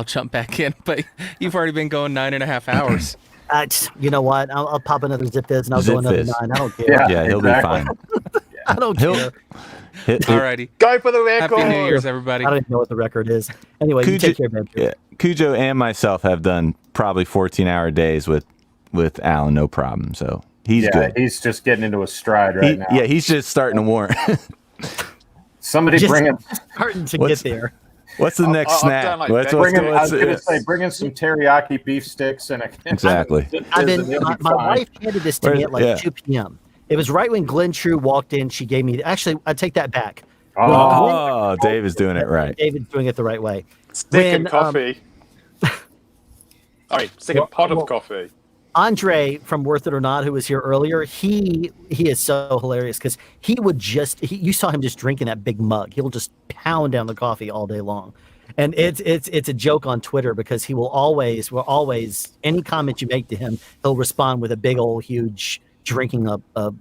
jump back in. But you've already been going 9.5 hours. You know what? I'll pop another Zip Fizz and I'll go another 9. I don't care. Yeah, he'll be fine. I don't care. Alrighty. Go for the record. Happy New Year's, everybody. I don't even know what the record is. Anyway, you take care, Bandrew. Yeah, Cujo and myself have done probably 14-hour days with Alan, no problem. So he's good. He's just getting into his stride right now. Yeah, he's just starting to warm. Somebody bring him. Starting to get there. What's the next snack? I was going to say, bring in some teriyaki beef sticks and exactly. My wife handed this to me at 2 p.m. It was right when Glen Trew walked in. She gave me. Actually, I take that back. Oh, Dave is doing it right. David's doing it the right way. Stick coffee. Stick a pot of coffee. Andre from Worth It or Not, who was here earlier, he is so hilarious because he would you saw him just drinking that big mug. He'll just pound down the coffee all day long. And it's a joke on Twitter because he will always any comment you make to him, he'll respond with a big old huge drinking a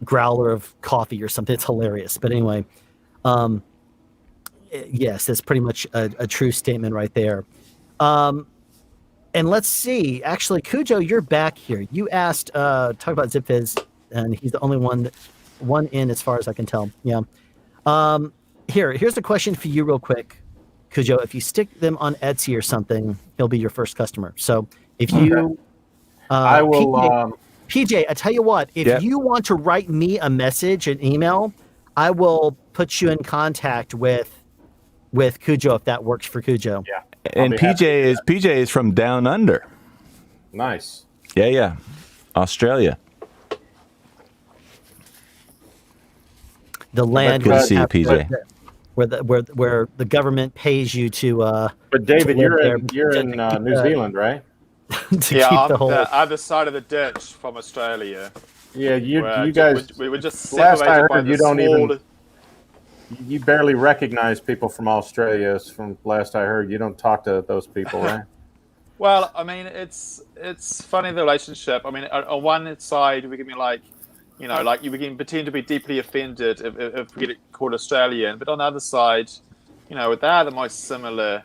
growler of coffee or something. It's hilarious. But anyway, yes, that's pretty much a true statement right there. And let's see. Actually, Cujo, you're back here. You asked, talk about Zip Fizz, and he's the only one in as far as I can tell. Yeah. Here's a question for you real quick, Cujo. If you stick them on Etsy or something, he'll be your first customer. So if you... I will... PJ, I tell you what, if you want to write me a message, an email, I will put you in contact with Cujo if that works for Cujo. Yeah. And PJ is from down under. Nice. Yeah. Australia. The land good to see you, PJ. Where the government pays you to But David, you're in keep New Zealand, right? I'm the other side of the ditch from Australia. Yeah, you guys we were just last I separated by heard the you don't small... even you barely recognize people from Australia. From last I heard, you don't talk to those people, right? Well, I mean, it's funny, the relationship. I mean, on one side, we can be like, you can pretend to be deeply offended if we get called Australian, but on the other side, they are the most similar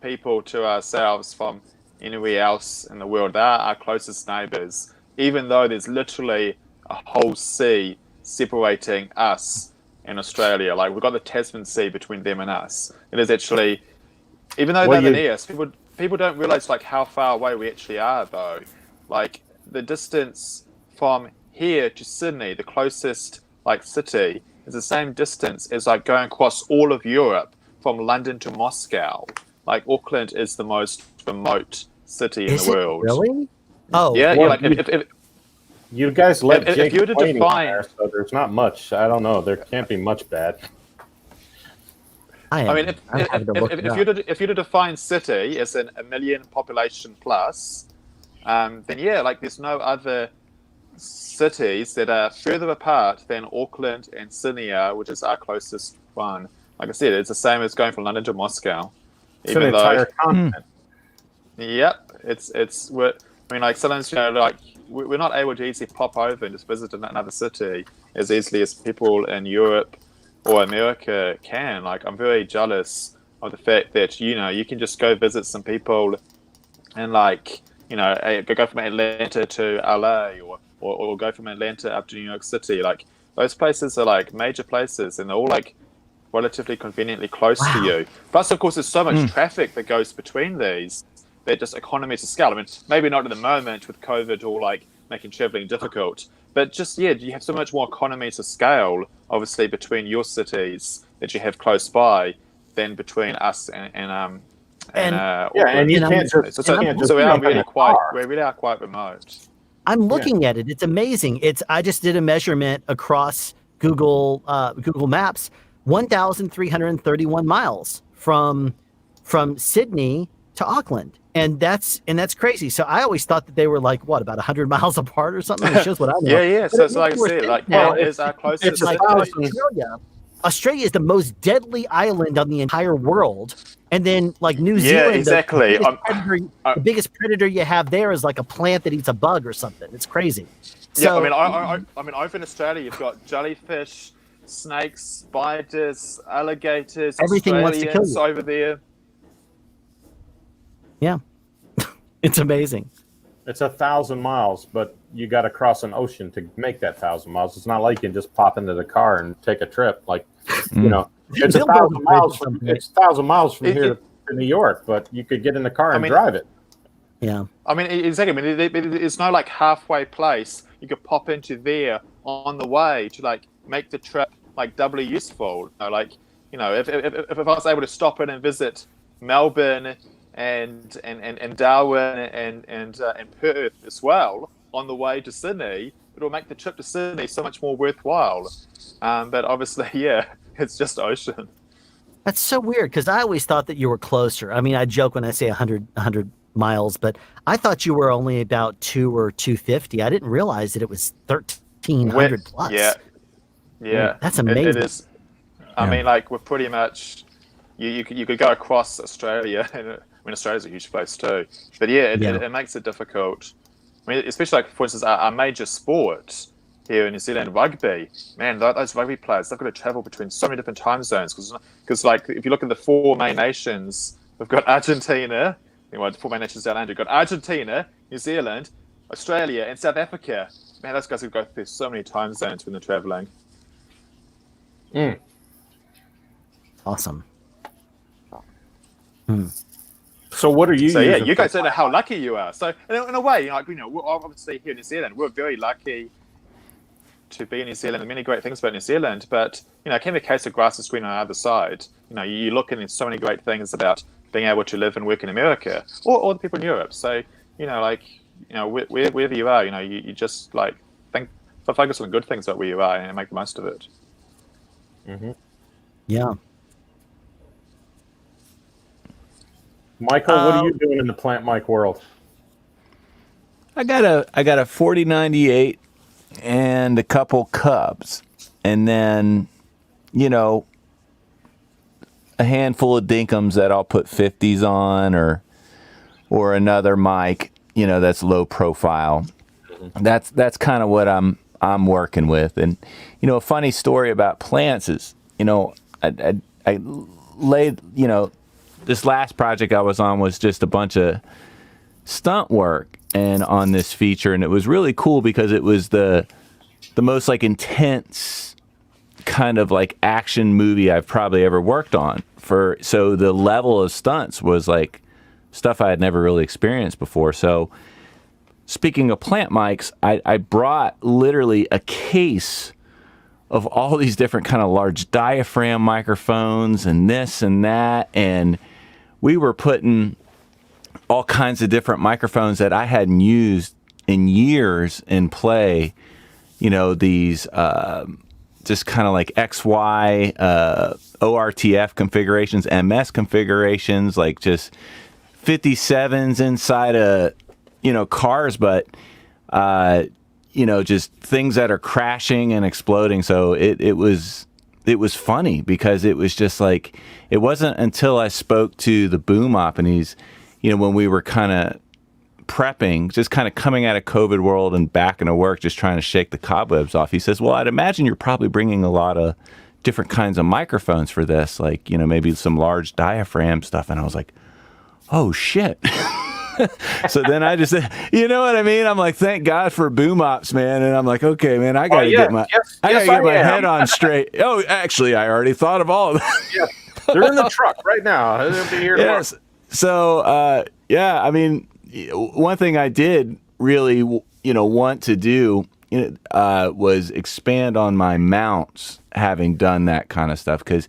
people to ourselves from anywhere else in the world. They are our closest neighbours, even though there's literally a whole sea separating us in Australia. Like, we've got the Tasman Sea between them and us. It is actually, even though they're the nearest, people don't realise like how far away we actually are, though. Like, the distance from here to Sydney, the closest like city, is the same distance as like going across all of Europe from London to Moscow. Like, Auckland is the most remote city in the world. Really? Oh, yeah. Well, like if you guys let Jake if you were to Queen define, there, so there's not much. I don't know. There can't be much bad. I mean, if you were to define city as in 1 million population plus, then yeah, like there's no other cities that are further apart than Auckland and Sydney are, which is our closest one. Like I said, it's the same as going from London to Moscow. It's an entire continent. Yep, like sometimes like we're not able to easily pop over and just visit another city as easily as people in Europe or America can. Like, I'm very jealous of the fact that you can just go visit some people and like go from Atlanta to LA or go from Atlanta up to New York City. Like, those places are like major places and they're all like relatively conveniently close to you. Plus, of course, there's so much traffic that goes between these that just economies of scale. I mean, maybe not at the moment with COVID or like making traveling difficult. But just, you have so much more economies of scale, obviously, between your cities that you have close by than between us and you can't just. So we really are quite remote. I'm looking at it. It's amazing. I just did a measurement across Google Maps, 1,331 miles from Sydney to Auckland. And that's crazy. So I always thought that they were like, what, about 100 miles apart or something? It shows what I know. Yeah. So like I said, like now is our closest. It's like Australia. Australia is the most deadly island on the entire world. And then like New Zealand, exactly. The biggest predator you have there is like a plant that eats a bug or something. It's crazy. So, I mean, over in Australia, you've got jellyfish, snakes, spiders, alligators, everything wants to kill you over there. Yeah, it's amazing. It's 1,000 miles, but you got to cross an ocean to make that 1,000 miles. It's not like you can just pop into the car and take a trip. Like, it's 1,000 miles from here to New York, but you could get in the car and drive it. Yeah. I mean, exactly. I mean, it's no like halfway place you could pop into there on the way to like make the trip like doubly useful. If I was able to stop in and visit Melbourne and Darwin and Perth as well on the way to Sydney, it'll make the trip to Sydney so much more worthwhile. But obviously, it's just ocean. That's so weird because I always thought that you were closer. I mean, I joke when I say 100 miles, but I thought you were only about 2 or 250. I didn't realize that it was 1,300 plus. Yeah. That's amazing. It is. I mean, like we're pretty much. You could go across Australia, and I mean Australia's a huge place too. But it makes it difficult. I mean, especially like for instance, our major sport here in New Zealand, rugby. Man, those rugby players, they've got to travel between so many different time zones because like if you look at the 4 main nations, we've got Argentina. The 4 main nations down under. We've got Argentina, New Zealand, Australia, and South Africa. Man, those guys have go through so many time zones when they're traveling. Awesome. So what are you? So you guys don't know how lucky you are. So in a way, we're obviously here in New Zealand. We're very lucky to be in New Zealand. There are many great things about New Zealand, but it can be a case of grass is green on the other side. You look at so many great things about being able to live and work in America or the people in Europe. So wherever you are, you just like focus on the good things about where you are and make the most of it. Mm-hmm. Yeah. Michael, what are you doing in the plant mic world? I got a 4098 and a couple Cubs, and then a handful of Dinkums that I'll put 50s on, or another mic that's low profile. That's kind of what I'm working with. And a funny story about plants is I laid this last project I was on was just a bunch of stunt work and on this feature, and it was really cool because it was the most like intense kind of like action movie I've probably ever worked on. So the level of stunts was like stuff I had never really experienced before. So speaking of plant mics, I brought literally a case of all these different kind of large diaphragm microphones and this and that, and we were putting all kinds of different microphones that I hadn't used in years in play. These just kind of like XY, ORTF configurations, MS configurations, like just 57s inside of, cars, but, just things that are crashing and exploding. So it was funny because it was just like, it wasn't until I spoke to the boom op and he's, when we were kind of prepping, just kind of coming out of COVID world and back into work, just trying to shake the cobwebs off. He says, well, I'd imagine you're probably bringing a lot of different kinds of microphones for this, like, maybe some large diaphragm stuff. And I was like, oh shit. So then I just, you know what I mean? I'm like, thank God for boom ops, man. And I'm like, okay, man, I got to get my head on straight. Oh, actually, I already thought of all of that. Yeah, they're in the truck right now. They'll be here tomorrow. So, I mean, one thing I did really, want to do was expand on my mounts, having done that kind of stuff, because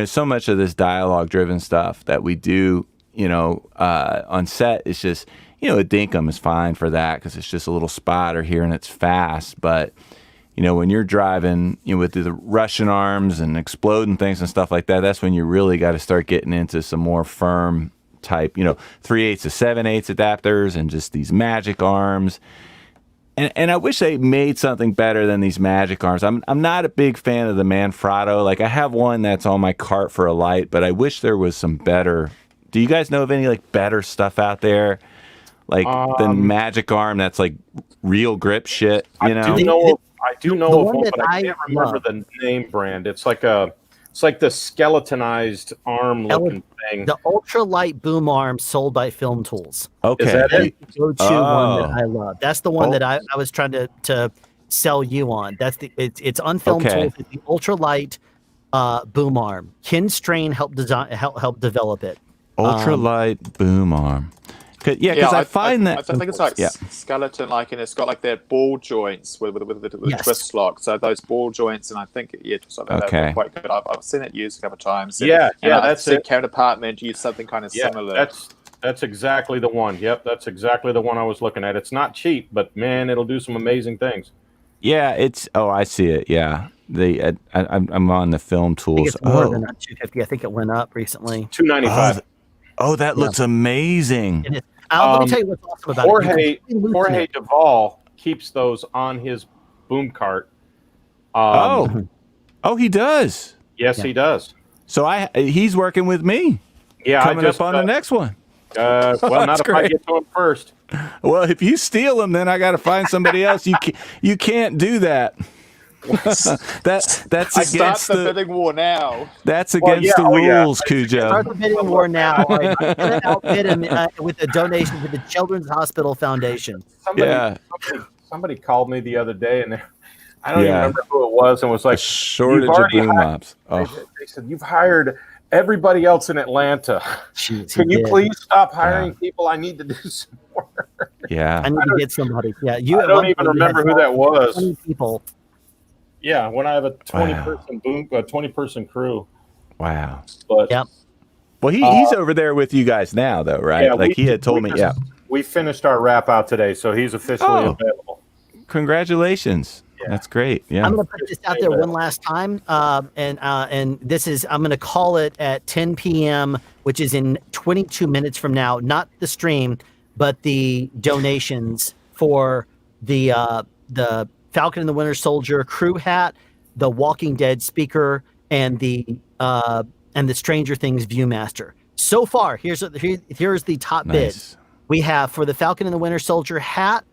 so much of this dialogue-driven stuff that we do, on set is just, a dinkum is fine for that because it's just a little spotter here and it's fast. But, when you're driving with the Russian arms and exploding things and stuff like that, that's when you really got to start getting into some more firm type, 3/8 to 7/8 adapters and just these magic arms. And I wish they made something better than these magic arms. I'm not a big fan of the Manfrotto. Like, I have one that's on my cart for a light, but I wish there was some better. Do you guys know of any better stuff out there? Like the magic arm that's real grip shit, I do know of one, but I can't remember the name brand. It's like the skeletonized arm looking thing. The ultralight boom arm sold by Film Tools. Okay. Is that it? The go-to one that I love. That's the one that I was trying to sell you on. That's it's on Film Tools. It's the ultralight boom arm. Ken Strain helped develop it. Ultralight boom arm. Because I find that I think it's skeleton, and it's got that ball joints with the twist lock. So those ball joints, and I think they're quite good. I've seen it used a couple of times. That's it. Counterpart used something kind of similar. That's exactly the one. Yep, that's exactly the one I was looking at. It's not cheap, but man, it'll do some amazing things. Yeah, it's. Oh, I see it. Yeah, I'm on the Film Tools. I think it's more than that, $250. I think it went up recently. $295. Oh, that looks amazing. Let me tell you what's awesome about it. Jorge Duvall keeps those on his boom cart. He does. Yes, he does. So he's working with me. Yeah, coming up on the next one. Well, not if I get to him first. Well, if you steal them, then I got to find somebody else. You can't do that. That's against the bidding war now. That's against the rules, Cujo. Start the bidding war now. I'm going to outbid him with a donation to the Children's Hospital Foundation. Somebody called me the other day, and I don't even remember who it was, and was like, shortage of boom mops. They said, you've hired everybody else in Atlanta. Can you please stop hiring people? I need to do some more. Yeah. I need to get somebody. Yeah, I don't even remember who that was. 20 people. Yeah, when I have a 20-person crew. Wow. But well, he's over there with you guys now, though, right? Yeah, he had told me. We finished our wrap out today, so he's officially available. Congratulations. Yeah. That's great. Yeah. I'm going to put this out there one last time, and this is I'm going to call it at 10 p.m., which is in 22 minutes from now. Not the stream, but the donations for the Falcon and the Winter Soldier crew hat, the Walking Dead speaker, and the Stranger Things Viewmaster. So far, here's the top bid. We have for the Falcon and the Winter Soldier hat.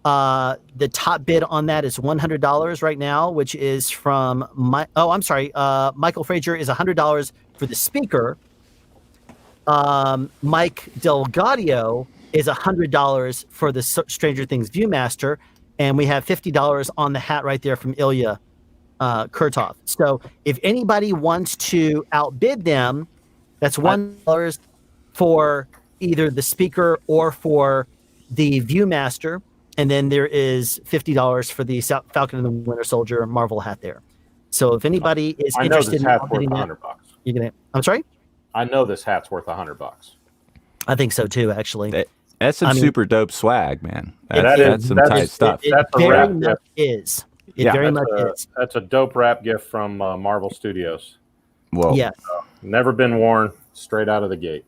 The top bid on that is $100 right now, which is from Michael Frazier is $100 for the speaker. Mike Delgadio is $100 for the Stranger Things Viewmaster. And we have $50 on the hat right there from Ilya Kurtov. So if anybody wants to outbid them, that's $1 for either the speaker or for the Viewmaster. And then there is $50 for the Falcon and the Winter Soldier Marvel hat there. So if anybody is interested in outbidding that, you're gonna. I'm sorry. I know this hat's worth $100. I think so too, actually. That's some super dope swag, man. That's some tight stuff. It very much is. It very much is. That's a dope wrap gift from Marvel Studios. Whoa. Yes. Never been worn, straight out of the gate.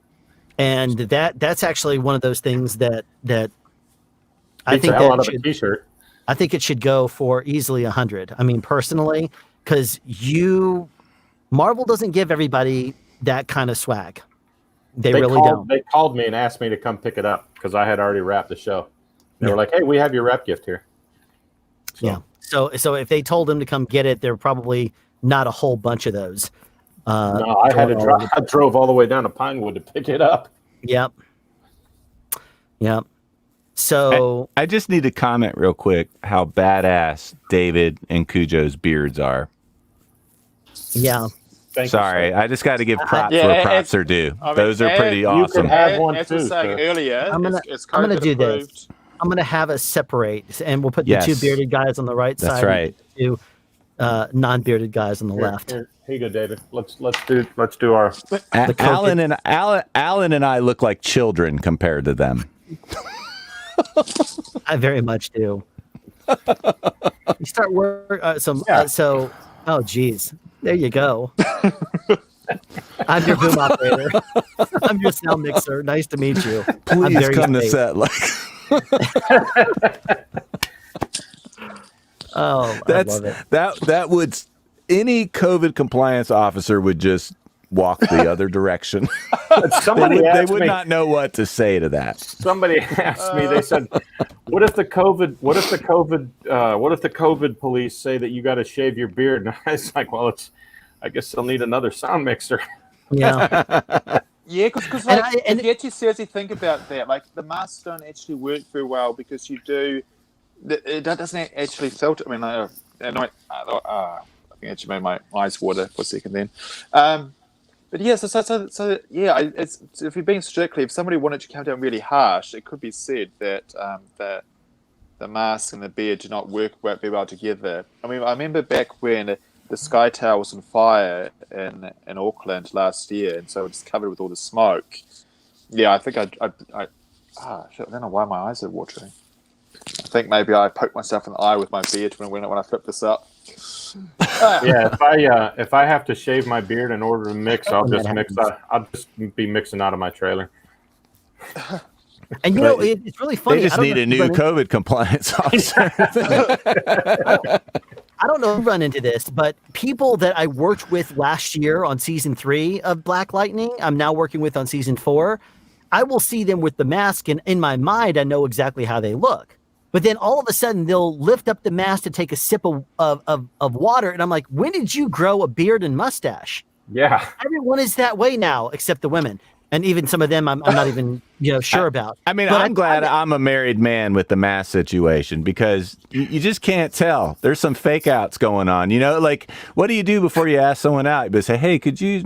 And that's actually one of those things that I think t-shirt. I think it should go for easily 100. I mean, personally, because Marvel doesn't give everybody that kind of swag. They really don't. They called me and asked me to come pick it up because I had already wrapped the show. They were like, "Hey, we have your wrap gift here." So. Yeah. So if they told them to come get it, there were probably not a whole bunch of those. No, I drove all the way down to Pinewood to pick it up. Yep. Yep. So I just need to comment real quick how badass David and Cujo's beards are. Yeah. Sorry, I just got to give props where props are due. Those are pretty awesome. As we were saying earlier, I'm gonna do this. I'm gonna have us separate, and we'll put Yes. the two bearded guys on the right That's side, right. and the two non-bearded guys on the left. Here you go, David. Let's do our. Alan and I look like children compared to them. I very much do. You start work so. Oh, geez, there you go. I'm your boom operator. I'm your sound mixer. Nice to meet you. Please come to set. Oh, I love it. That would, any COVID compliance officer would just walk the other direction. They would not know what to say to that. Somebody asked me. They said, "What if the COVID police say that you got to shave your beard?" And I was like, "Well, I guess they'll need another sound mixer." Yeah. Yeah, because like, if you actually seriously think about that, like the masks don't actually work very well because it doesn't actually filter. I mean, I think it actually made my eyes water for a second then. But yeah, so yeah, if you're being strictly, if somebody wanted to come down really harsh, it could be said that the mask and the beard do not work very well together. I mean, I remember back when the Sky Tower was on fire in Auckland last year, and so it's covered with all the smoke. Yeah, I think I don't know why my eyes are watering. I think maybe I poked myself in the eye with my beard when I flipped this up. Yeah, if I have to shave my beard in order to mix, I'll just be mixing out of my trailer. And it's really funny. They just need a new COVID compliance officer. I don't know if you run into this, but people that I worked with last year on season 3 of Black Lightning, I'm now working with on season 4. I will see them with the mask, and in my mind, I know exactly how they look. But then all of a sudden, they'll lift up the mask to take a sip of water, and I'm like, when did you grow a beard and mustache? Yeah. Everyone is that way now, except the women. And even some of them I'm not even sure about. I mean, but I'm glad I'm a married man with the mask situation, because you just can't tell. There's some fake outs going on. Like, what do you do before you ask someone out? You say, hey, could you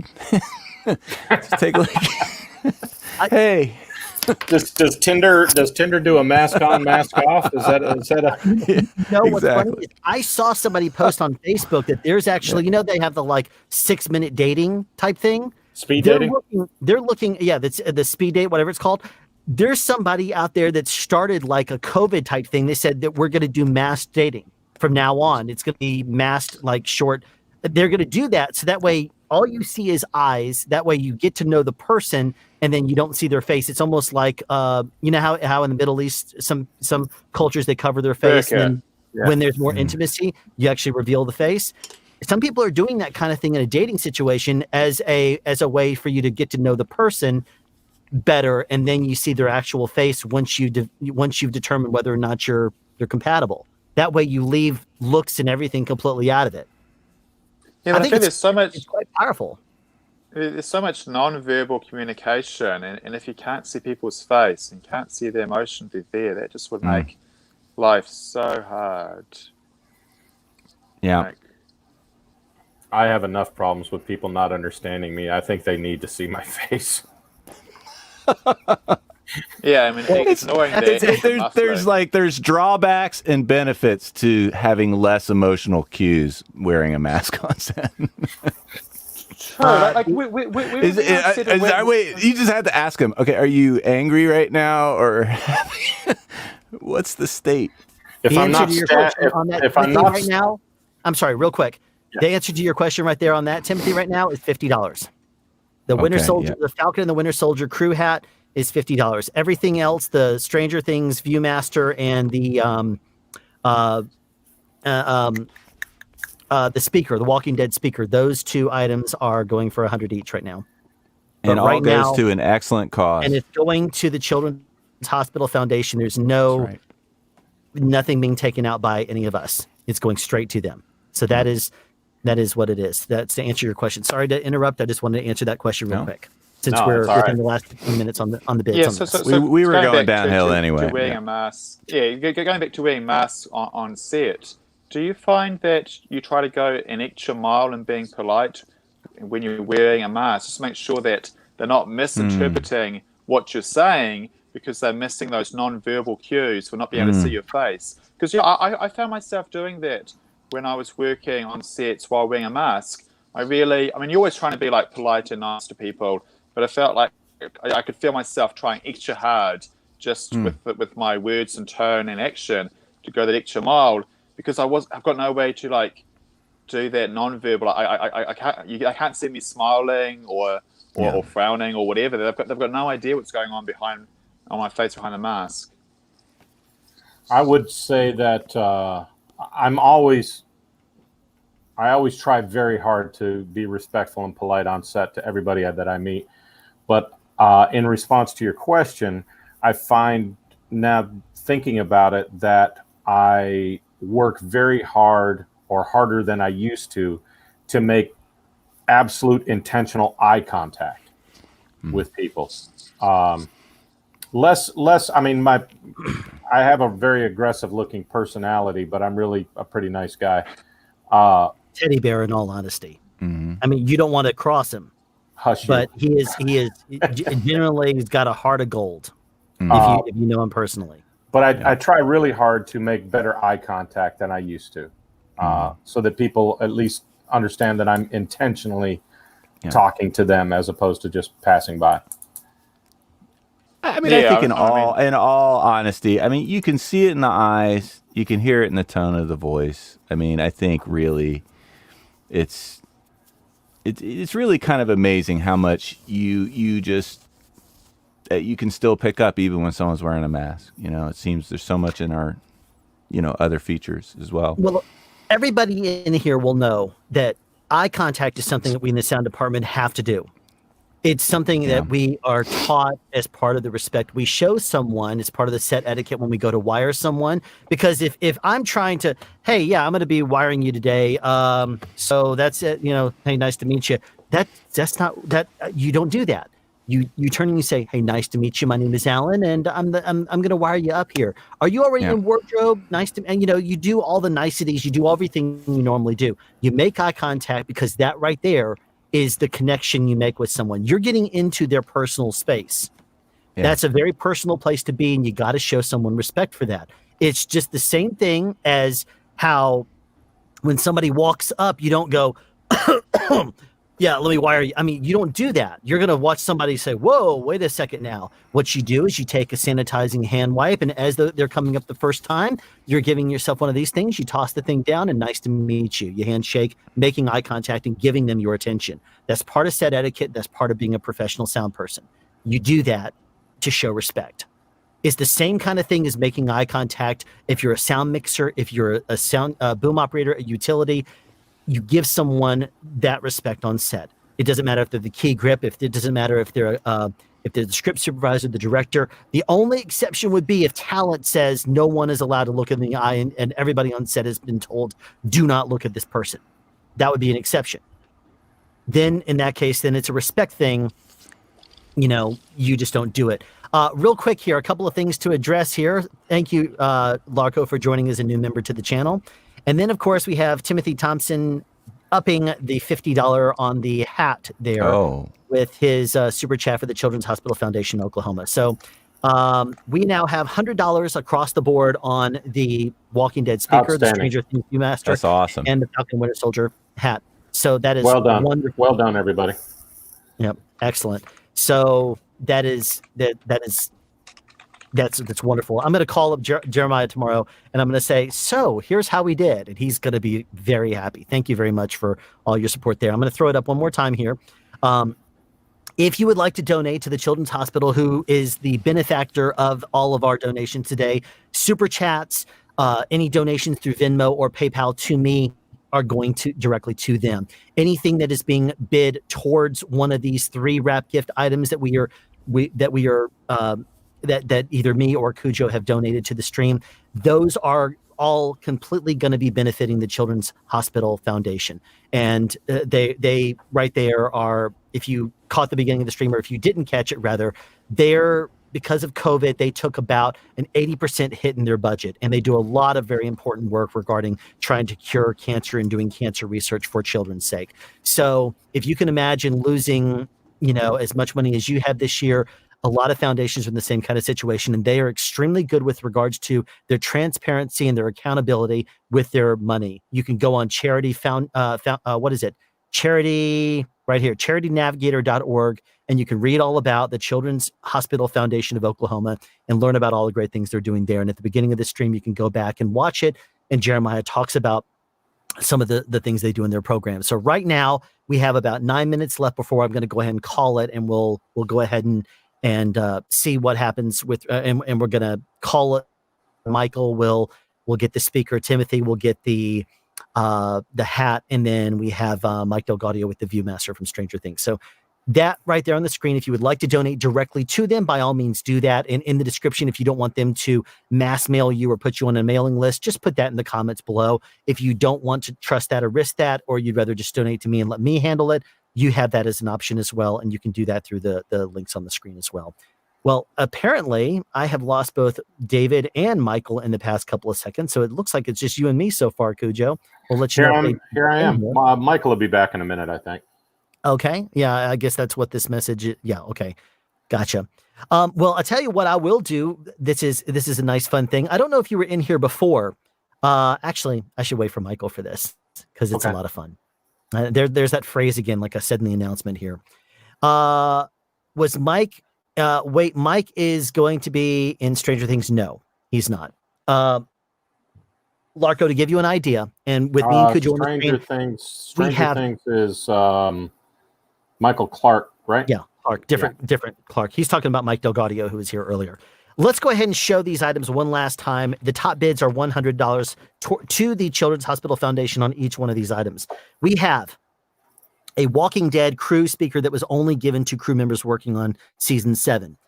just take a look? Hey. Does Tinder do a mask on, mask off? Is that What's funny is I saw somebody post on Facebook that there's actually, they have the 6-minute dating type thing. Speed dating? They're looking, that's the speed date, whatever it's called. There's somebody out there that started like a COVID type thing. They said that we're going to do mass dating from now on. It's going to be masked, short. They're going to do that. So that way, all you see is eyes. That way you get to know the person, and then you don't see their face. It's almost like, how in the Middle East, some cultures, they cover their face. Okay. And then when there's more intimacy, you actually reveal the face. Some people are doing that kind of thing in a dating situation as a way for you to get to know the person better, and then you see their actual face once you've determined whether or not you're compatible. That way, you leave looks and everything completely out of it. Yeah, but I think there's so much. It's quite powerful. There's so much non-verbal communication, and if you can't see people's face and can't see their emotions there, that just would make life so hard. Yeah. I have enough problems with people not understanding me. I think they need to see my face. Yeah, I mean, it's annoying. There's drawbacks and benefits to having less emotional cues wearing a mask on set. You just have to ask them, okay, are you angry right now, or what's the state? Right now, I'm sorry, real quick. The answer to your question right there on that, Timothy, right now is $50. The Winter Soldier, the Falcon and the Winter Soldier crew hat is $50. Everything else, the Stranger Things Viewmaster and the speaker, the Walking Dead speaker, those two items are going for $100 each right now. And all goes to an excellent cause. And it's going to the Children's Hospital Foundation. There's nothing being taken out by any of us. It's going straight to them. So that is what it is. That's to answer your question. Sorry to interrupt. I just wanted to answer that question real quick, since we're within the last 15 minutes on the bids. Yeah, so we were going downhill anyway. To wearing a mask. Yeah, going back to wearing masks on set. Do you find that you try to go an extra mile in being polite when you're wearing a mask, just to make sure that they're not misinterpreting what you're saying? because they're missing those non-verbal cues for not being able to see your face. Because I found myself doing that when I was working on sets while wearing a mask. I mean, you're always trying to be like polite and nice to people, but I felt like I could feel myself trying extra hard just with my words and tone and action to go that extra mile, because I've got no way to like do that non-verbal. I can't see me smiling or frowning or whatever. They've got no idea what's going on on my face behind the mask. I would say that I always try very hard to be respectful and polite on set to everybody that I meet. But in response to your question, I find now thinking about it that I work very hard, or harder than I used to make absolute intentional eye contact with people. Less. I mean, I have a very aggressive looking personality, but I'm really a pretty nice guy. Teddy bear, in all honesty. I mean, you don't want to cross him. Hush, but he is generally, he's got a heart of gold. If you know him personally. But I try really hard to make better eye contact than I used to, so that people at least understand that I'm intentionally talking to them as opposed to just passing by. I mean, I think in all honesty, I mean, you can see it in the eyes, you can hear it in the tone of the voice. I mean, I think really, it's really kind of amazing how much you just you can still pick up even when someone's wearing a mask. You know, it seems there's so much in our, other features as well. Well, everybody in here will know that eye contact is something that we in the sound department have to do. It's something that we are taught as part of the respect we show someone. It's part of the set etiquette when we go to wire someone. Because if I'm trying to, hey, I'm going to be wiring you today. So that's it. Hey, nice to meet you. That's not that. You don't do that. You turn and you say, hey, nice to meet you. My name is Alan, and I'm going to wire you up here. Are you already in wardrobe? Nice to, and you do all the niceties. You do everything you normally do. You make eye contact because that right there is the connection you make with someone. You're getting into their personal space. Yeah. That's a very personal place to be, and you got to show someone respect for that. It's just the same thing as how when somebody walks up, you don't go, yeah, let me wire you. I mean, you don't do that. You're going to watch somebody say, whoa, wait a second now. What you do is you take a sanitizing hand wipe, and as they're coming up the first time, you're giving yourself one of these things. You toss the thing down, and nice to meet you. You handshake, making eye contact, and giving them your attention. That's part of set etiquette. That's part of being a professional sound person. You do that to show respect. It's the same kind of thing as making eye contact. If you're a sound mixer, if you're a sound boom operator, a utility, you give someone that respect on set. It doesn't matter if they're the key grip. It doesn't matter if they're the script supervisor, the director. The only exception would be if talent says no one is allowed to look in the eye, and everybody on set has been told, do not look at this person. That would be an exception. Then in that case, then it's a respect thing. You just don't do it. Real quick here, a couple of things to address here. Thank you, Larko, for joining as a new member to the channel. And then, of course, we have Timothy Thompson upping the $50 on the hat there with his super chat for the Children's Hospital Foundation, Oklahoma. So we now have $100 across the board on the Walking Dead speaker, the Stranger Things Viewmaster. That's awesome. And the Falcon Winter Soldier hat. So that is well done. Wonderful. Well done, everybody. Yep, excellent. So that's wonderful. I'm going to call up Jeremiah tomorrow, and I'm going to say, so here's how we did. And he's going to be very happy. Thank you very much for all your support there. I'm going to throw it up one more time here. If you would like to donate to the Children's Hospital, who is the benefactor of all of our donations today, super chats, any donations through Venmo or PayPal to me are going to directly to them. Anything that is being bid towards one of these 3 wrap gift items that that either me or Cujo have donated to the stream, those are all completely going to be benefiting the Children's Hospital Foundation. And they right there are, if you caught the beginning of the stream, or if you didn't catch it rather, because of COVID, they took about an 80% hit in their budget, and they do a lot of very important work regarding trying to cure cancer and doing cancer research for children's sake. So if you can imagine losing, as much money as you have this year, A lot of foundations are in the same kind of situation, and they are extremely good with regards to their transparency and their accountability with their money. You can go on charity right here, charitynavigator.org, and you can read all about the Children's Hospital Foundation of Oklahoma and learn about all the great things they're doing there. And at the beginning of the stream, you can go back and watch it. And Jeremiah talks about some of the things they do in their program. So right now we have about 9 minutes left before I'm going to go ahead and call it, and we'll go ahead and see what happens with, and we're going to call it. Michael will get the speaker. Timothy will get the hat, and then we have Mike Delgaudio with the Viewmaster from Stranger Things. So that right there on the screen, if you would like to donate directly to them, by all means do that. And in the description, if you don't want them to mass mail you or put you on a mailing list, just put that in the comments below. If you don't want to trust that or risk that, or you'd rather just donate to me and let me handle it, you have that as an option as well. And you can do that through the links on the screen as well. Well, apparently I have lost both David and Michael in the past couple of seconds. So it looks like it's just you and me so far, Cujo. We'll let you know. Here I am. Michael will be back in a minute, I think. Okay. Yeah, I guess that's what this message is. Yeah. Okay. Gotcha. Well, I'll tell you what I will do. This is a nice, fun thing. I don't know if you were in here before. Actually, I should wait for Michael for this because it's a lot of fun. There's that phrase again, like I said in the announcement here. Was Mike... wait, Mike is going to be in Stranger Things? No, he's not. Larko, to give you an idea, and with me and Cujo on the screen, Stranger Things is Michael Clark, right? Yeah, Clark, different Clark. He's talking about Mike Delgaudio, who was here earlier. Let's go ahead and show these items one last time. The top bids are $100 to the Children's Hospital Foundation on each one of these items. We have a Walking Dead crew speaker that was only given to crew members working on season 7.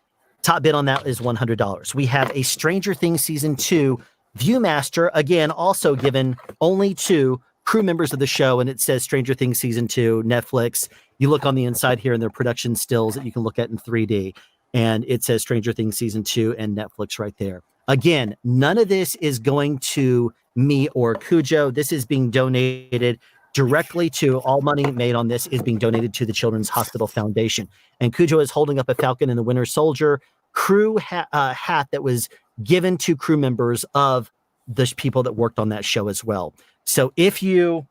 Top bid on that is $100. We have a Stranger Things season 2 Viewmaster, again, also given only to crew members of the show, and it says Stranger Things season 2, Netflix. You look on the inside here, and there are production stills that you can look at in 3D, and it says Stranger Things season 2 and Netflix right there. Again, none of this is going to me or Cujo. This is being donated directly to, all money made on this is being donated to the Children's Hospital Foundation. And Cujo is holding up a Falcon and the Winter Soldier crew hat that was given to crew members of the people that worked on that show as well. So if you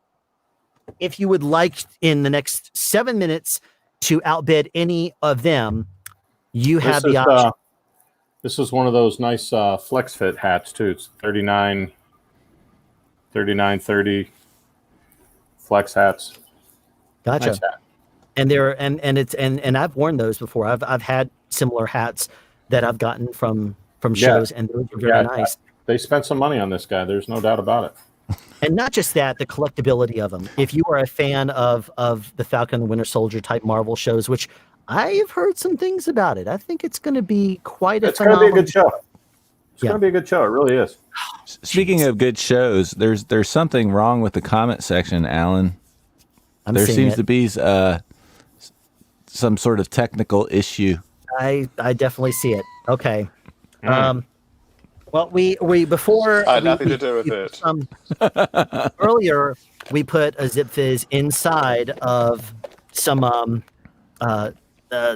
would like in the next 7 minutes to outbid any of them, you have the option. This is one of those nice flex fit hats too. It's $39.30 flex hats. Gotcha. Nice hat. And they're and I've worn those before. I've had similar hats that I've gotten from shows, and those are very nice. They spent some money on this guy. There's no doubt about it. And not just that, the collectability of them. If you are a fan of the Falcon and the Winter Soldier type Marvel shows, which I have heard some things about it, I think it's going to be quite a phenomenal. It's going to be a good show. It's going to be a good show. It really is. Speaking of good shows, there's something wrong with the comment section, Alan. There seems to be some sort of technical issue. I definitely see it. Okay. Well, we before nothing to do with it. Earlier, we put a Zip Fizz inside of some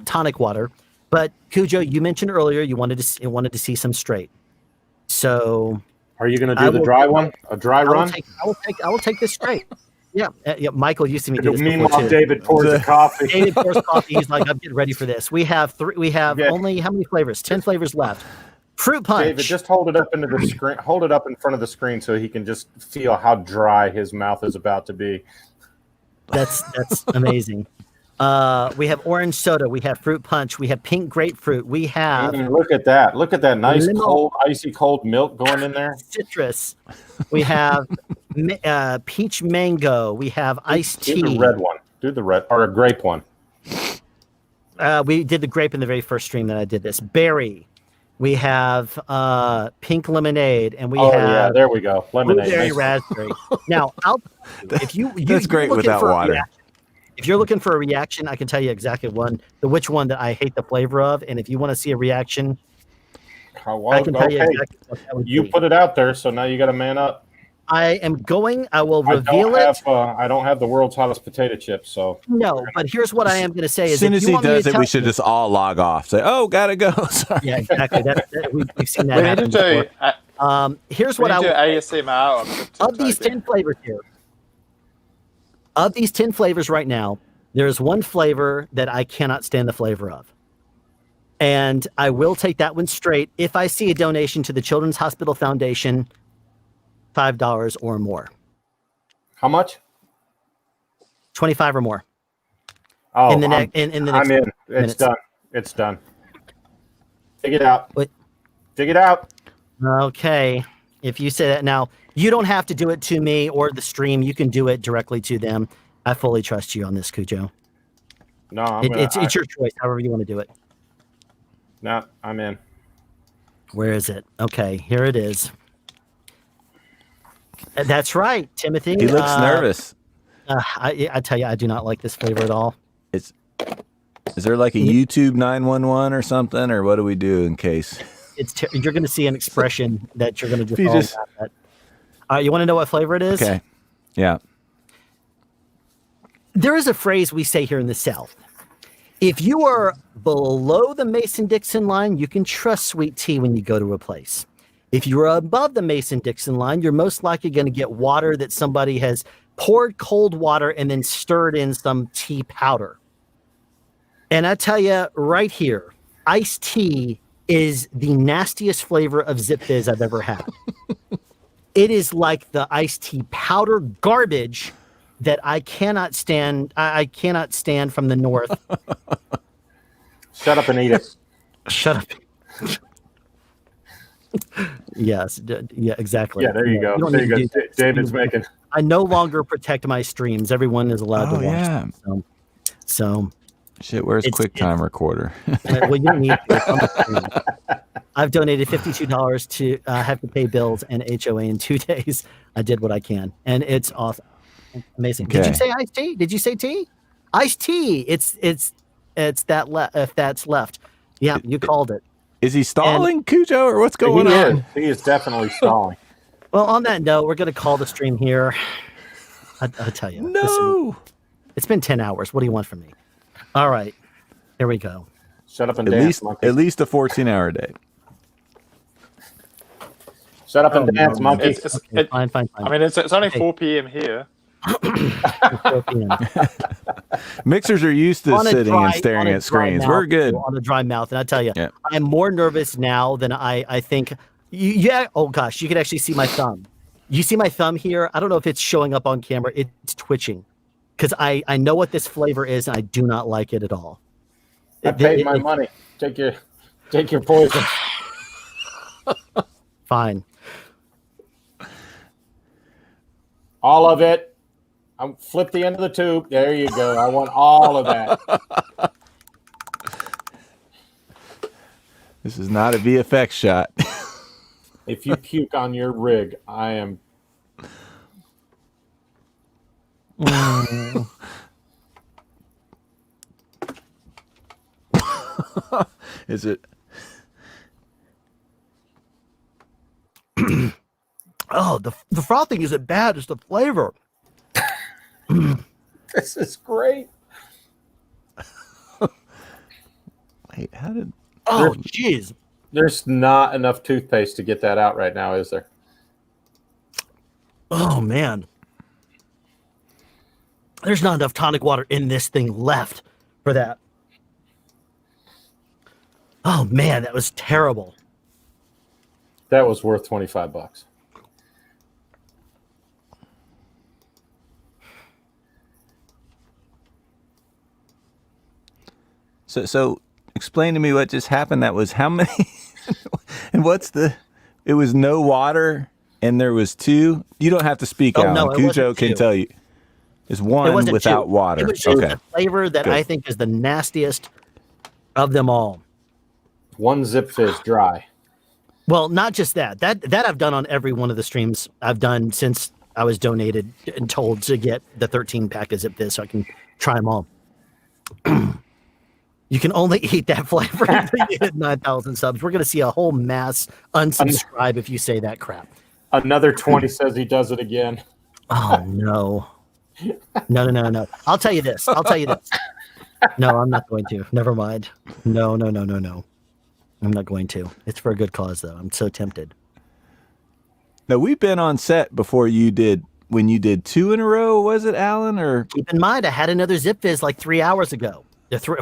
tonic water, but Cujo, you mentioned earlier you wanted to see some straight. So, are you going to do the dry one? A dry run? I will take this straight. Yeah, Michael used to me do this meanwhile, before too. David pours the coffee. David pours coffee. He's like, I'm getting ready for this. We have only how many flavors? 10 flavors left. Fruit punch. David, just hold it up into the screen. Hold it up in front of the screen so he can just feel how dry his mouth is about to be. That's amazing. We have orange soda. We have fruit punch. We have pink grapefruit. We have. Look at that! Look at that nice cold, icy cold milk going in there. Citrus. We have peach mango. We have iced tea. Do the red one. Do the red or a grape one. We did the grape in the very first stream that I did this. Berry. We have pink lemonade, and we have there we go, lemonade, blueberry raspberry. Now, if you that's great without water. If you're looking for a reaction, I can tell you exactly which one that I hate the flavor of, and if you want to see a reaction, I can tell you exactly what that would be. Put it out there, so now you got to man up. I will I reveal it. I don't have the world's hottest potato chips, so No, but here's what I am going to say: As is soon if as you he want me does to it, tell we should you- just all log off. Say, "Oh, gotta go." Sorry. Yeah, exactly. We've seen that We need happen to before. do. Here's We what I need to will do say. ASMR Of these 10 flavors here. Of these 10 flavors right now, there's one flavor that I cannot stand the flavor of. And I will take that one straight if I see a donation to the Children's Hospital Foundation, $5 or more. How much? 25 or more. Oh, in the next I'm in. It's minutes. done. It's done. Dig it out. What? Dig it out. Okay. If you say that now, you don't have to do it to me or the stream. You can do it directly to them. I fully trust you on this, Cujo. No, It's your choice, however you want to do it. No, I'm in. Where is it? Okay, here it is. That's right, Timothy. He looks nervous. I tell you, I do not like this flavor at all. Is there like a YouTube 911 or something, or what do we do in case? You're going to see an expression that you're going to If you just. All right, you want to know what flavor it is? Okay. Yeah. There is a phrase we say here in the South. If you are below the Mason-Dixon line, you can trust sweet tea when you go to a place. If you're above the Mason-Dixon line, you're most likely going to get water that somebody has poured cold water and then stirred in some tea powder. And I tell you right here, iced tea is the nastiest flavor of Zip Fizz I've ever had. It is like the iced tea powder garbage that I cannot stand. I cannot stand from the north. Shut up and eat it. Shut up. Yes. Yeah, exactly. Yeah, there you go. don't There need you to go. do that. David's making. I no longer protect my streams. Everyone is allowed to watch them. So Shit, where's QuickTime Recorder? well, you don't need to. I've donated $52 to have to pay bills and HOA in 2 days. I did what I can, and it's awesome. Amazing. Did you Okay. say iced tea? Did you say tea? Iced tea. It's that if that's left. Yeah, you called it. Is he stalling, Cujo, or what's going on? He is definitely stalling. Well, on that note, we're going to call the stream here. I'll tell you. No. It's been 10 hours. What do you want from me? All right. Here we go. Shut up and At dance, least, monkey. at least a 14-hour day. Shut up and dance, monkey. Fine. I mean, it's only Okay. 4 p.m. here. 4 p.m. Mixers are used to On a sitting dry- and staring on a at dry screens. mouth, We're good. On a dry mouth. And I tell you, Yeah. I'm more nervous now than I think. Yeah. Oh, gosh. You can actually see my thumb. You see my thumb here? I don't know if it's showing up on camera. It's twitching because I know what this flavor is, and I do not like it at all. I paid my money. Take your poison. Fine. All of it. Flip the end of the tube. There you go. I want all of that. This is not a VFX shot. If you puke on your rig, I am. Is it? Oh, the frothing isn't bad. It's the flavor. This is great. Wait, how did? Oh, jeez. There's not enough toothpaste to get that out right now, is there? Oh, man. There's not enough tonic water in this thing left for that. Oh, man, that was terrible. That was worth $25. So explain to me what just happened. That was how many? And it was no water and there was 2. You don't have to speak out. No, it Cujo wasn't can 2. tell you. It's It 1 wasn't without 2. water. It was just Okay. the flavor that Good. I think is the nastiest of them all. 1 Zip Fizz dry. Well, not just that. That I've done on every one of the streams I've done since I was donated and told to get the 13 pack of Zip Fizz so I can try them all. You can only eat that flavor until you hit 9,000 subs. We're going to see a whole mass unsubscribe if you say that crap. Another 20 says he does it again. Oh no. No. I'll tell you this. No, I'm not going to. Never mind. No. I'm not going to. It's for a good cause, though. I'm so tempted. Now, we've been on set before you did, when you did 2 in a row, was it, Alan? Or keep in mind, I had another Zip Fizz like 3 hours ago.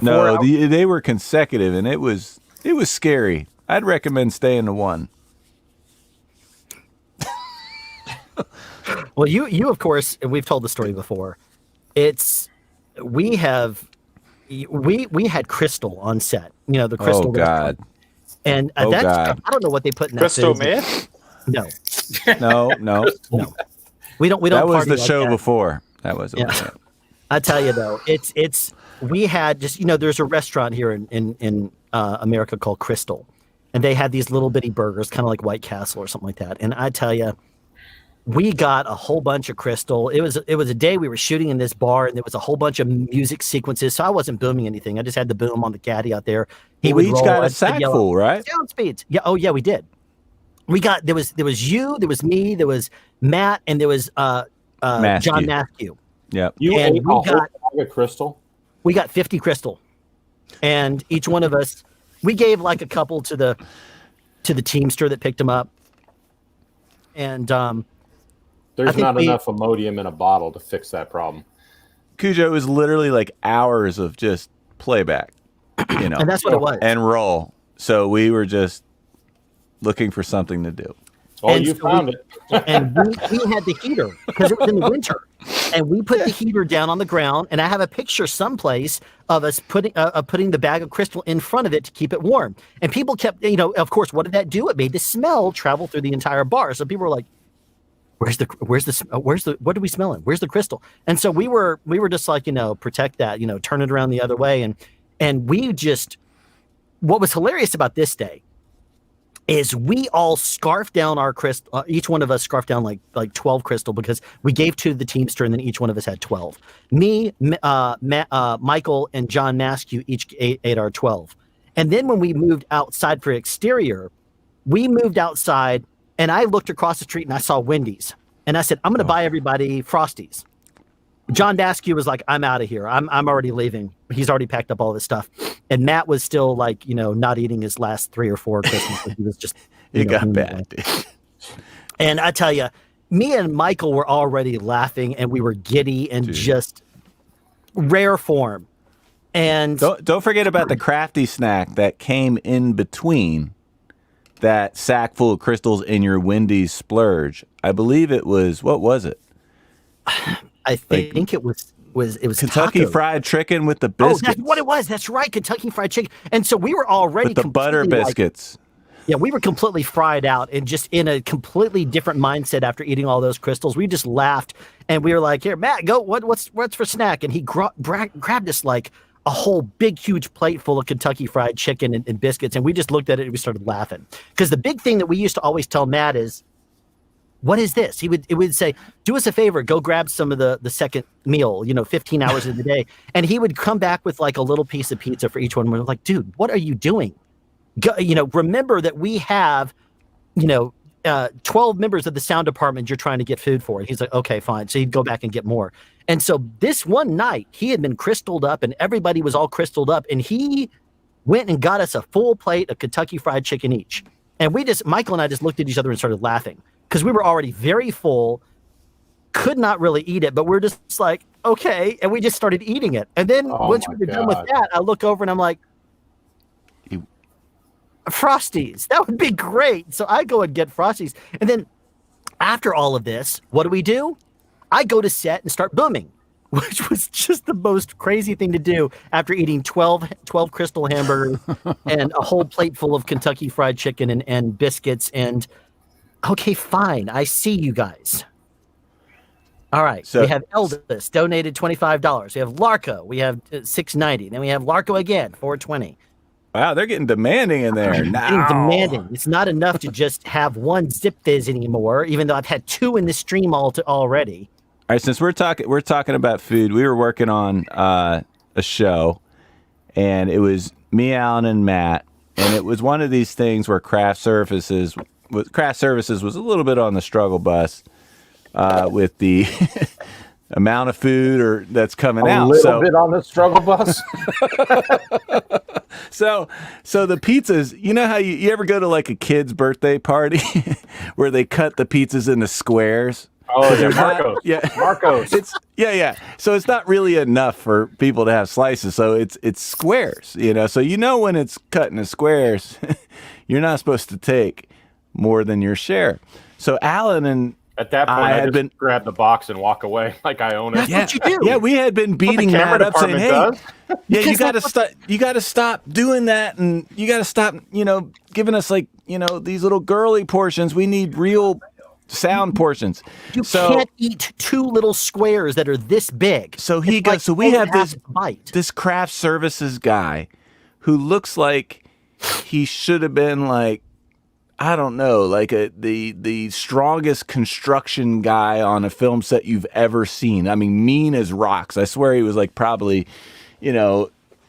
No, they were consecutive, and it was scary. I'd recommend staying to 1. Well, you of course, and we've told the story before. We had crystal on set. You know, the crystal. Oh God! And God. I don't know what they put in that Crystal fizz. meth? No. We don't. That was party the like show that. before. That was. Yeah. I tell you though, we had just, there's a restaurant here in America called Crystal, and they had these little bitty burgers, kind of like White Castle or something like that. And I tell you, we got a whole bunch of crystal. It was a day we were shooting in this bar, and there was a whole bunch of music sequences. So I wasn't booming anything. I just had the boom on the caddy out there. We each got a sack full, right? Sound speeds. Yeah. Oh yeah, we did. We got there was you, there was me, there was Matt, and there was John Maskew. Yeah. You and ate a whole bag of crystal? We got 50 crystal, and each one of us, we gave like a couple to the teamster that picked them up, and there's not enough Imodium in a bottle to fix that problem. Cujo, it was literally like hours of just playback, and that's what it was, and roll. So we were just looking for something to do. Oh, you found it. And we had the heater because it was in the winter, and we put the heater down on the ground. And I have a picture someplace of us putting the bag of crystal in front of it to keep it warm. And people kept, of course, what did that do? It made the smell travel through the entire bar. So people were like, what are we smelling? Where's the crystal? And so we were just like, protect that, turn it around the other way. And we just, what was hilarious about this day is we all scarfed down our crystal. Each one of us scarfed down like 12 crystal because we gave 2 to the teamster, and then each one of us had 12. Me, Michael, and John Maskew each ate our 12. And then when we moved outside for exterior, we moved outside, and I looked across the street and I saw Wendy's, and I said, "I'm going to buy everybody Frosties." John Maskew was like, "I'm out of here. I'm already leaving." He's already packed up all this stuff. And Matt was still like, not eating his last 3 or 4 Christmases. He was just, it got bad. And I tell you, me and Michael were already laughing, and we were giddy and just rare form. And don't forget about the crafty snack that came in between that sack full of crystals in your Wendy's splurge. I believe it was, what was it? I think it was Kentucky tacos. Fried Chicken with the biscuits. Oh, that's what it was. That's right, Kentucky Fried Chicken. And so we were already with the butter biscuits. We were completely fried out and just in a completely different mindset after eating all those crystals. We just laughed, and we were like, "Here, Matt, go. What's for snack?" And he grabbed us like a whole big, huge plate full of Kentucky Fried Chicken and biscuits, and we just looked at it and we started laughing because the big thing that we used to always tell Matt is, "What is this?" It would say, "Do us a favor, go grab some of the second meal, 15 hours of the day." And he would come back with like a little piece of pizza for each one. We're like, "Dude, what are you doing? Remember that we have, 12 members of the sound department you're trying to get food for." And he's like, "Okay, fine." So he'd go back and get more. And so this one night he had been crystalled up, and everybody was all crystalled up. And he went and got us a full plate of Kentucky Fried Chicken each. And Michael and I just looked at each other and started laughing, because we were already very full, could not really eat it, but we're just like, okay. And we just started eating it. And then once we were done with that, I look over and I'm like, Frosties, that would be great. So I go and get Frosties. And then after all of this, what do? I go to set and start booming, which was just the most crazy thing to do after eating 12 crystal hamburgers and a whole plate full of Kentucky Fried Chicken and biscuits. And okay, fine. I see you guys. All right. So we have Eldest donated $25. We have Larco. We have $6.90. Then we have Larco again, $4.20. Wow, they're getting demanding in there. Getting demanding. It's not enough to just have one Zip Fizz anymore, even though I've had 2 in the stream already. All right, since we're talking about food, we were working on a show, and it was me, Alan, and Matt, and it was one of these things where craft services craft services was a little bit on the struggle bus with the amount of food that's coming out. A little bit on the struggle bus. So the pizzas, you know how you ever go to like a kid's birthday party where they cut the pizzas into squares? Oh, yeah, Marcos. Marcos. So it's not really enough for people to have slices. So it's squares, So when it's cut into squares, you're not supposed to take more than your share. So Alan and at that point, I just grab the box and walk away like I own it. That's what you do. Yeah, we had been beating Matt up saying, "Hey, you got to stop. You got to stop doing that, and you got to stop, giving us these little girly portions. We need real sound portions. You can't eat two little squares that are this big." So he goes. So we have this craft services guy who looks like he should have been like, I don't know, like the strongest construction guy on a film set you've ever seen. I mean, mean as rocks. I swear he was like probably,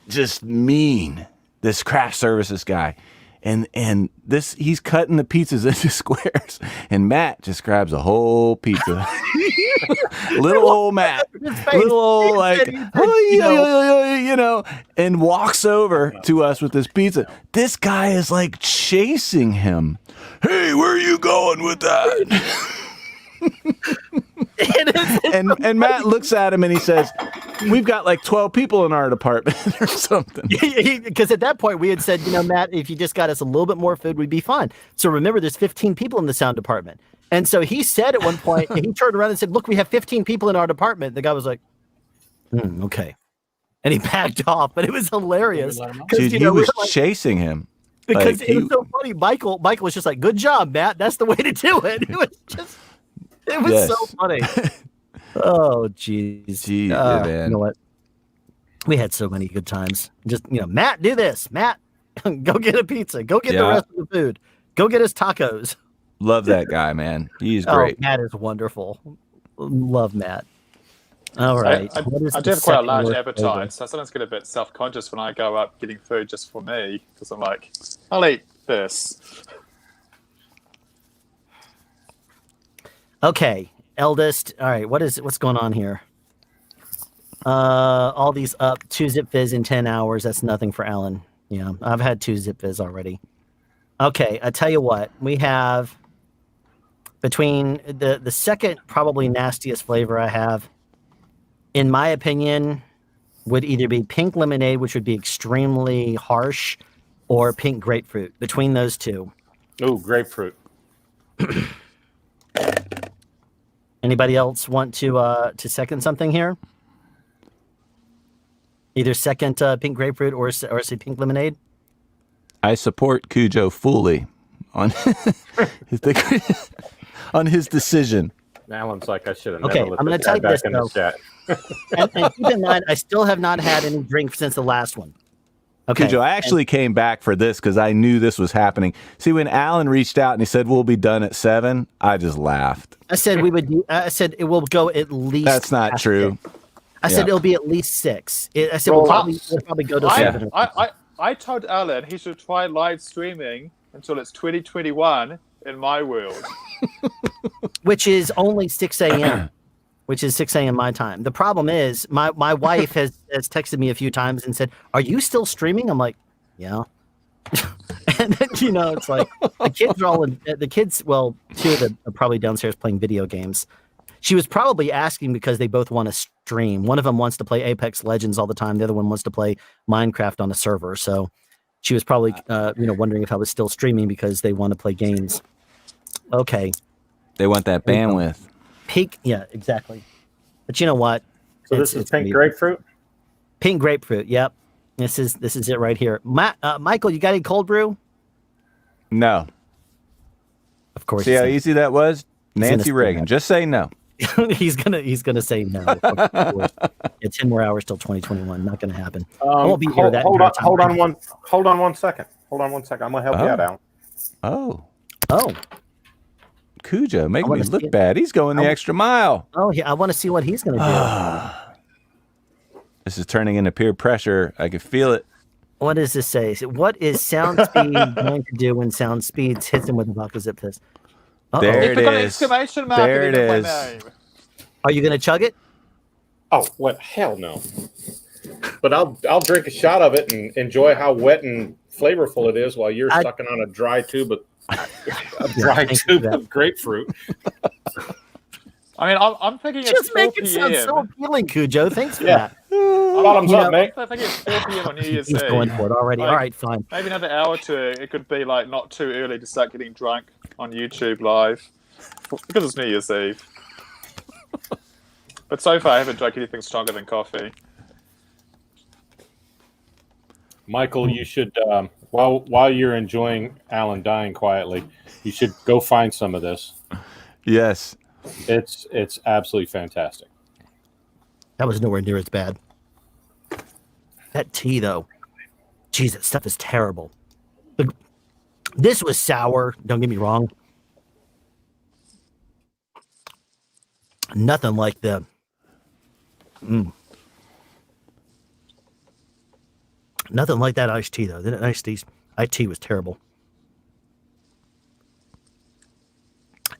just mean. This craft services guy, and he's cutting the pizzas into squares, and Matt just grabs a whole pizza. Little old Matt, little old and walks over to us with this pizza. This guy is like chasing him. Hey, where are you going with that? and Matt looks at him and he says, "We've got like 12 people in our department or something." Because at that point we had said, Matt, if you just got us a little bit more food, we'd be fine. So remember, there's 15 people in the sound department. And so he said at one point, he turned around and said, "Look, we have 15 people in our department." The guy was like, okay. And he backed off, but it was hilarious. Dude, he was chasing him. Because it was so funny. Michael was just like, "Good job, Matt. That's the way to do it." It was so funny. Oh, jeez. Man. You know what? We had so many good times. Just, Matt, do this. Matt, go get a pizza. Go get the rest of the food. Go get us tacos. Love that guy, man. He's great. Matt is wonderful. Love Matt. All right. I do have quite a large appetite, so I sometimes get a bit self-conscious when I go up getting food just for me, because I'm like, I'll eat this. Okay, eldest. All right, what's going on here? All these up 2 Zip Fizz in 10 hours. That's nothing for Alan. Yeah, I've had 2 Zip Fizz already. Okay, I tell you what, we have between the second probably nastiest flavor I have, in my opinion, would either be pink lemonade, which would be extremely harsh, or pink grapefruit. Between those two. Oh, grapefruit. Anybody else want to second something here? Either second pink grapefruit or say pink lemonade. I support Cujo fully on his decision. Alan's like, I should have. Okay, I'm going to type this though. and keep in mind, I still have not had any drink since the last one. Okay. Cujo, I actually came back for this because I knew this was happening. See, when Alan reached out and he said we'll be done at 7, I just laughed. I said I said it will go at least. That's not true. I said it'll be at least 6. I said we'll probably go to 7. I told Alan he should try live streaming until it's 2021 in my world. Which is only 6 a.m. Which is 6 a.m. my time. The problem is my wife has texted me a few times and said, "Are you still streaming?" I'm like, "Yeah." And then, it's like the kids are all in the kids. Well, 2 of them are probably downstairs playing video games. She was probably asking because they both want to stream. One of them wants to play Apex Legends all the time. The other one wants to play Minecraft on a server. So she was probably, wondering if I was still streaming because they want to play games. Okay. They want that bandwidth. Pink, yeah, exactly. But you know what? So this is pink grapefruit? Pink grapefruit, yep. This is it right here. Michael, you got any cold brew? No. Of course. See how easy that was? Nancy Reagan. Just say no. he's gonna say no. It's 10 more hours till 2021. Not gonna happen. I won't be here that. Hold on one second. I'm gonna help you out, Alan. Oh. Cujo, make me look bad. He's going the extra mile. Oh, yeah. I want to see what he's gonna do. This is turning into peer pressure. I can feel it. What does this say? What is sound speed going to do when sound speed hits him with a vodka zip fizz? There it Got an is. exclamation mark There at it the end of is. my name. Are you going to chug it? Oh, what? Hell no. But I'll drink a shot of it and enjoy how wet and flavorful it is while you're sucking on a dry tube of grapefruit. I mean, I'm thinking it's Just 4 make it sound p.m. so appealing, Cujo. Thanks for that. Bottoms up, mate. I think it's 4 p.m. on New Year's He's Eve. going for it already. All right, fine. Maybe another hour or two. It could be like not too early to start getting drunk on YouTube live because it's New Year's Eve. But so far, I haven't drank anything stronger than coffee. Michael, you should while you're enjoying Alan dying quietly, you should go find some of this. Yes. It's absolutely fantastic. That was nowhere near as bad. That tea, though, geez, that stuff is terrible. This was sour. Don't get me wrong. Nothing like the. Nothing like that iced tea, though. That iced tea was terrible.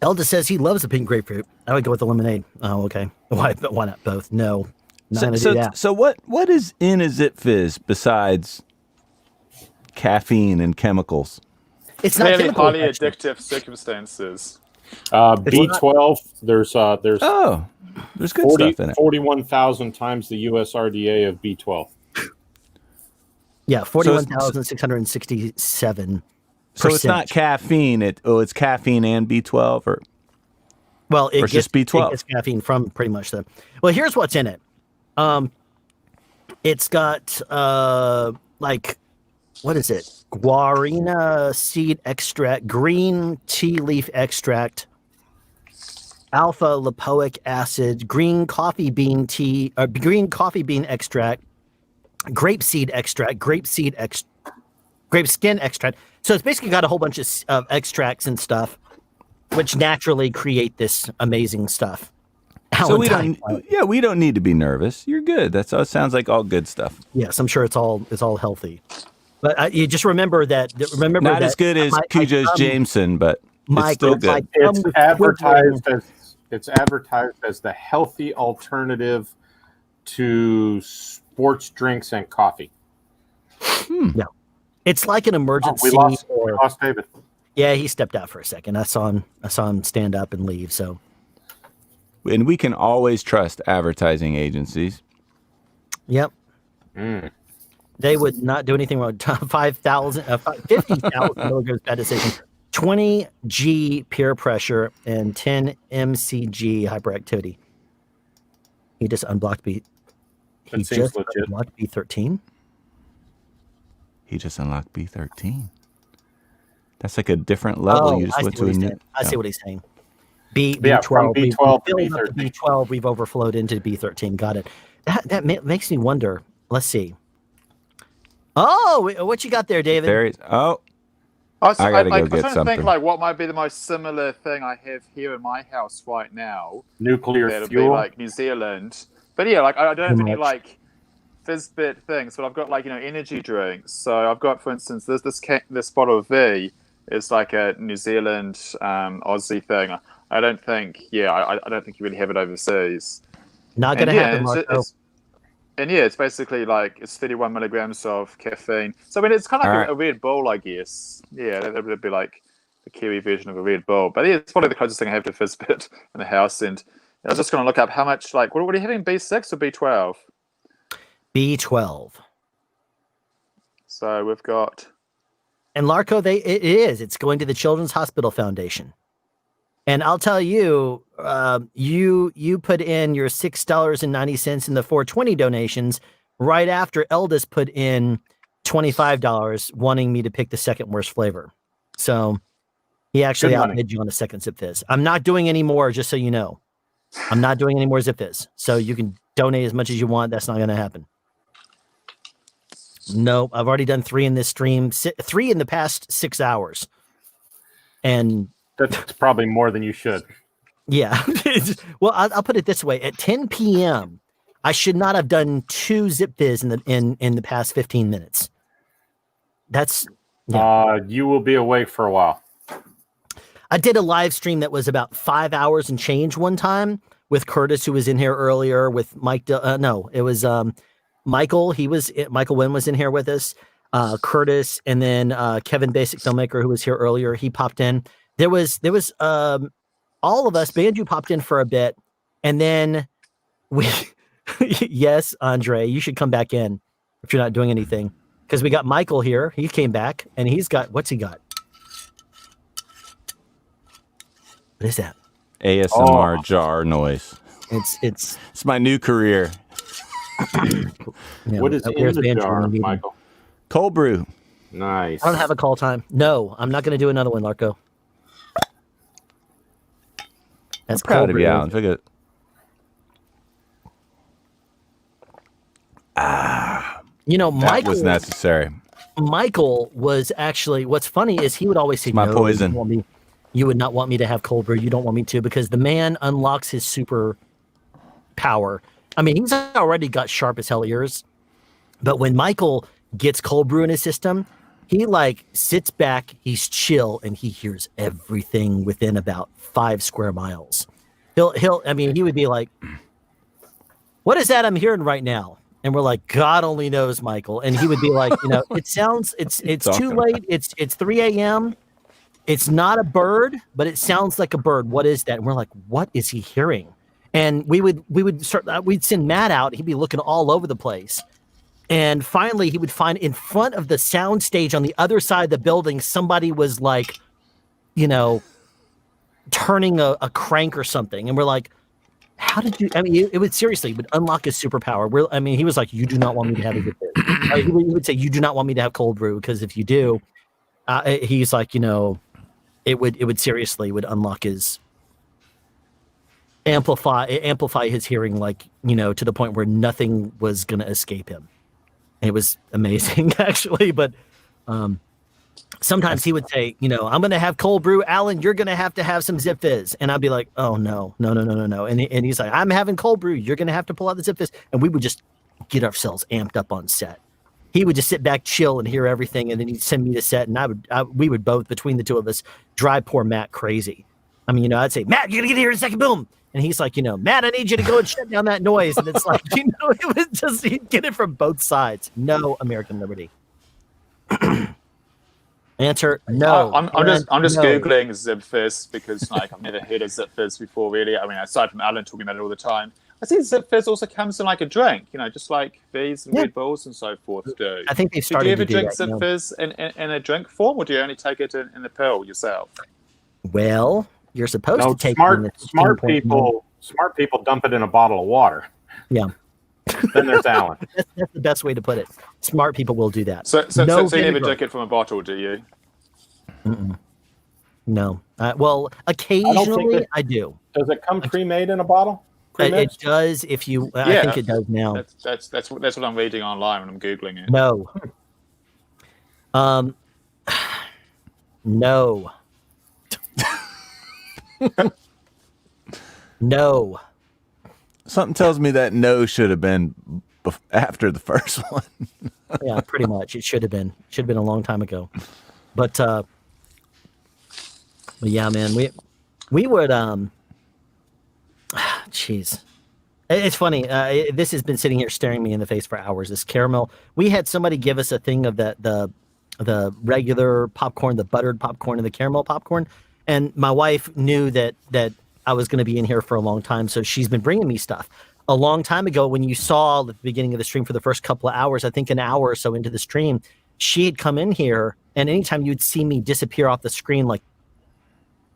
Elda says he loves the pink grapefruit. I would go with the lemonade. Oh, okay. Why not both? No. Not gonna do that. So what is in a Zip Fizz besides caffeine and chemicals? It's not Clearly chemical, highly actually. addictive circumstances. B12. There's there's good stuff in it. 41,000 times the US RDA of B12. Yeah, 41,667. So it's not caffeine. It's caffeine and B12, or it's just B12. It gets caffeine from pretty much the. Well, here's what's in it. It's got what is it? Guarana seed extract, green tea leaf extract, alpha lipoic acid, green coffee bean extract, grape skin extract. So it's basically got a whole bunch of extracts and stuff, which naturally create this amazing stuff. So we don't need to be nervous. You're good. It sounds like all good stuff. Yes, I'm sure it's all healthy. But you just remember that. Not as good as Cujo's Jameson, but it's still good. It's advertised as the healthy alternative to sports drinks and coffee. Yeah, it's like an emergency. We lost David. Yeah, he stepped out for a second. I saw him stand up and leave. So, and we can always trust advertising agencies. Yep. They would not do anything wrong. 50,000 milligrams bad decision, 20 G peer pressure, and 10 MCG hyperactivity. He just unblocked B. He just unlocked B13. He just unlocked B13. That's like a different level. You just went to a new. I see what he's saying. From B12 to B12, we've overflowed into B13. Got it. That makes me wonder. Let's see. Oh, what you got there, David? I gotta go get something. Think like what might be the most similar thing I have here in my house right now. Nuclear That'd fuel, be like New Zealand. But yeah, like I don't have any like Fizzbit things, but I've got like energy drinks. So I've got, for instance, this bottle of V is like a New Zealand Aussie thing. I don't think you really have it overseas. Not gonna happen, Marco. It's basically it's 31 milligrams of caffeine. So I mean, it's kind of like a Red Bull, I guess. Yeah, that would be like the Kiwi version of a Red Bull. But yeah, it's probably the closest thing I have to Fizzbit in the house. And I was just going to look up how much, what are you having, B6 or B12? B12. So we've got. And Larco, it's going to the Children's Hospital Foundation. And I'll tell you, you put in your $6.90 in the 420 donations right after Eldest put in $25, wanting me to pick the second worst flavor. So he actually outbid you on the second Zip Fizz. I'm not doing any more, just so you know. I'm not doing any more Zip Fizz. So you can donate as much as you want. That's not going to happen. No, I've already done 3 in this stream, 3 in the past 6 hours. And that's probably more than you should. Yeah. Well, I'll put it this way. At 10 p.m., I should not have done 2 Zip Fizz in the past 15 minutes. That's you will be awake for a while. I did a live stream that was about 5 hours and change one time with Curtis, who was in here earlier, with Mike. It was Michael. Michael Wynne was in here with us. Curtis, and then Kevin Basic Filmmaker, who was here earlier. He popped in. There was all of us. Banju popped in for a bit, and then we. Yes, Andre, you should come back in if you're not doing anything, because we got Michael here. He came back, and he's got what's he got? What is that? ASMR jar noise. It's my new career. What is in the jar, Michael? Cold brew. Nice. I don't have a call time. No, I'm not going to do another one, Larko. That's I'm proud of you, Alan. Look at. That was necessary. Michael was actually. What's funny is he would always say, my "No, poison." You would not want me to have cold brew. You don't want me to, because the man unlocks his super power. I mean, he's already got sharp as hell ears, but when Michael gets cold brew in his system, he like sits back, he's chill, and he hears everything within about 5 square miles. He would be like, "What is that I'm hearing right now?" And we're like, "God only knows, Michael." And he would be like, "It sounds, it's too late. It's 3 a.m. It's not a bird, but it sounds like a bird. What is that?" And we're like, "What is he hearing?" And we'd send Matt out. He'd be looking all over the place. And finally he would find in front of the sound stage on the other side of the building, somebody was like, turning a crank or something. And we're like, how did you, it would seriously would unlock his superpower. He was like, "You do not want me to have a good brew." He would say, "You do not want me to have cold brew, because if you do," he's like, it would seriously would unlock his amplify his hearing, like, to the point where nothing was going to escape him. It was amazing, actually. But sometimes he would say, "I'm going to have cold brew. Alan, you're going to have some Zip Fizz." And I'd be like, "Oh, no. And he's like, "I'm having cold brew. You're going to have to pull out the Zip Fizz." And we would just get ourselves amped up on set. He would just sit back, chill, and hear everything, and then he'd send me to set, and we would both, between the two of us, drive poor Matt crazy. I'd say, "Matt, you're gonna get here in a second, boom," and he's like, "Matt, I need you to go and shut down that noise." And it's like, it was just, he'd get it from both sides. No American liberty. Answer: no. I'm just googling Zip Fizz, because I've never heard of Zip Fizz before, really. Aside from Alan talking about it all the time. I think Zip Fizz also comes in like a drink, just like V's and Red Bulls and so forth do. I think they've started to do that. Do you ever drink Zip Fizz in a drink form, or do you only take it in the pill yourself? Well, you're supposed to take smart people dump it in a bottle of water. Yeah. Then there's Alan. That's the best way to put it. Smart people will do that. So you never drink it from a bottle, do you? Mm-mm. No. Well, occasionally I do. Does it come pre-made in a bottle? It does if you. I think it does now. That's what I'm reading online when I'm googling it. No. No. No. Something tells me that no should have been after the first one. Yeah, pretty much. It should have been. Should have been a long time ago. But yeah, man, we would jeez. It's funny. This has been sitting here staring me in the face for hours. This caramel. We had somebody give us a thing of the regular popcorn, the buttered popcorn, and the caramel popcorn. And my wife knew that I was going to be in here for a long time, so she's been bringing me stuff. A long time ago, when you saw the beginning of the stream for the first couple of hours, I think an hour or so into the stream, she had come in here, and anytime you'd see me disappear off the screen, like,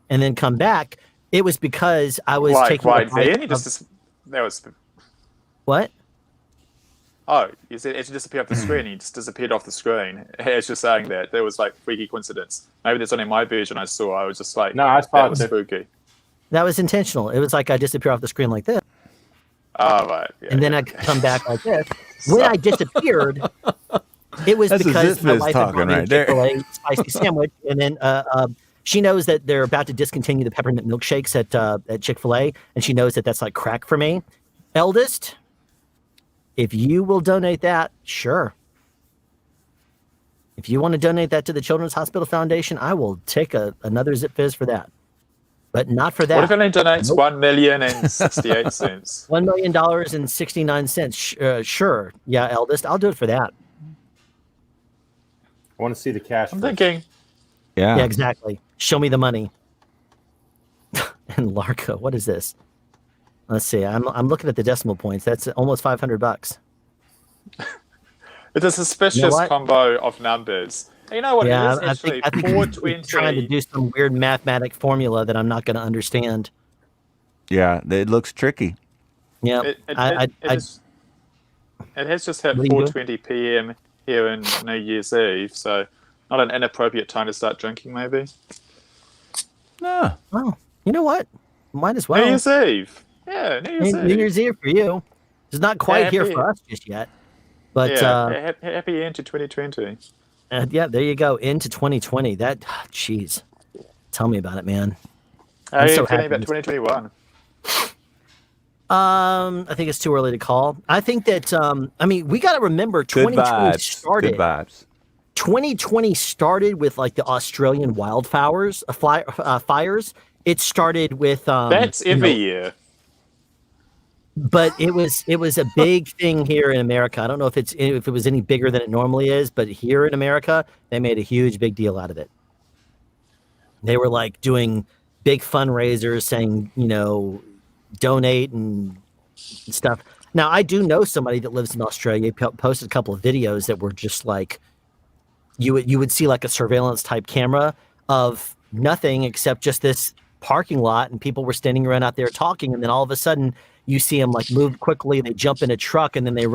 and then come back, it was because I was taking. Right then, that was. What? Oh, you said it disappeared off the screen. He just disappeared off the screen. As you're saying that, there was like freaky coincidence. Maybe that's only my version I saw. I was just like, no, I saw that was spooky. That was intentional. It was like I disappear off the screen like this. Oh, right. Yeah, and then I come back like this. When I disappeared, it was because my wife had brought me a Chick-fil-A spicy sandwich, and then she knows that they're about to discontinue the peppermint milkshakes at Chick-fil-A, and she knows that that's like crack for me. Eldest, if you will donate that, sure. If you want to donate that to the Children's Hospital Foundation, I will take another Zip Fizz for that. But not for that. What if anyone donates $1,000,068? $1 million and 69 cents. Sure. Yeah, eldest. I'll do it for that. I want to see the cash. I'm thinking. Yeah. Yeah, exactly. Show me the money. And Larco, what is this? Let's see. I'm looking at the decimal points. That's almost $500. It's a suspicious combo of numbers. You know what? Yeah, It is actually I think 420. he's trying to do some weird mathematic formula that I'm not going to understand. Yeah, it looks tricky. Yeah, It has just hit 4:20 p.m. here in New Year's Eve, so not an inappropriate time to start drinking, maybe. No. Oh, you know what? Might as well. New Year's Eve. Yeah, New Year's Eve. New Year's Eve for you. It's not quite here for us just yet. But happy end to 2020. Yeah, there you go. Into 2020. That, jeez. Tell me about it, man. How are you feeling about 2021? I think it's too early to call. I think that we got to remember 2020 started. Good vibes. 2020 started with like the Australian wildfires, fires. It started with that's every year. But it was a big thing here in America. I don't know if it was any bigger than it normally is, but here in America, they made a huge big deal out of it. They were like doing big fundraisers, saying, donate and stuff. Now, I do know somebody that lives in Australia. He posted a couple of videos that were just like you would see like a surveillance type camera of nothing except just this parking lot, and people were standing around out there talking, and then all of a sudden you see them like move quickly, they jump in a truck, and then they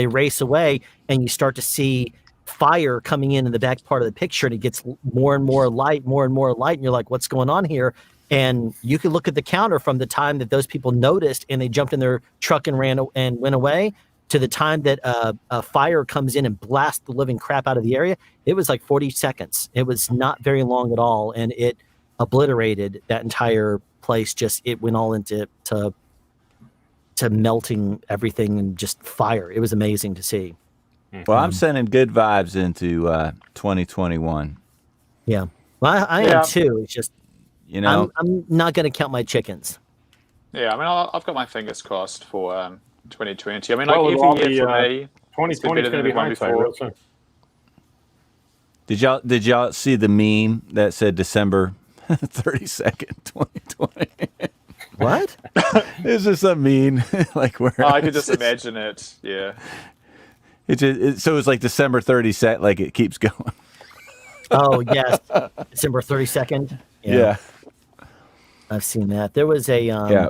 race away, and you start to see fire coming in the back part of the picture, and it gets more and more light, and you're like, what's going on here? And you can look at the counter from the time that those people noticed and they jumped in their truck and went away to the time that a fire comes in and blasts the living crap out of the area. It was like 40 seconds. It was not very long at all, and it obliterated that entire place. It went all into melting everything and just fire. It was amazing to see. Well, I'm sending good vibes into 2021. Yeah, well, I am too. It's just, I'm not going to count my chickens. Yeah, I've got my fingers crossed for 2020. Every year for me, 2020 is going to be hindsight. Real soon. Did y'all see the meme that said December 32nd, 2020? What? Is this a meme? Like where I could just imagine it. Yeah. So it's like December 32nd, like it keeps going. Oh yes, December 32nd. Yeah. I've seen that. There was a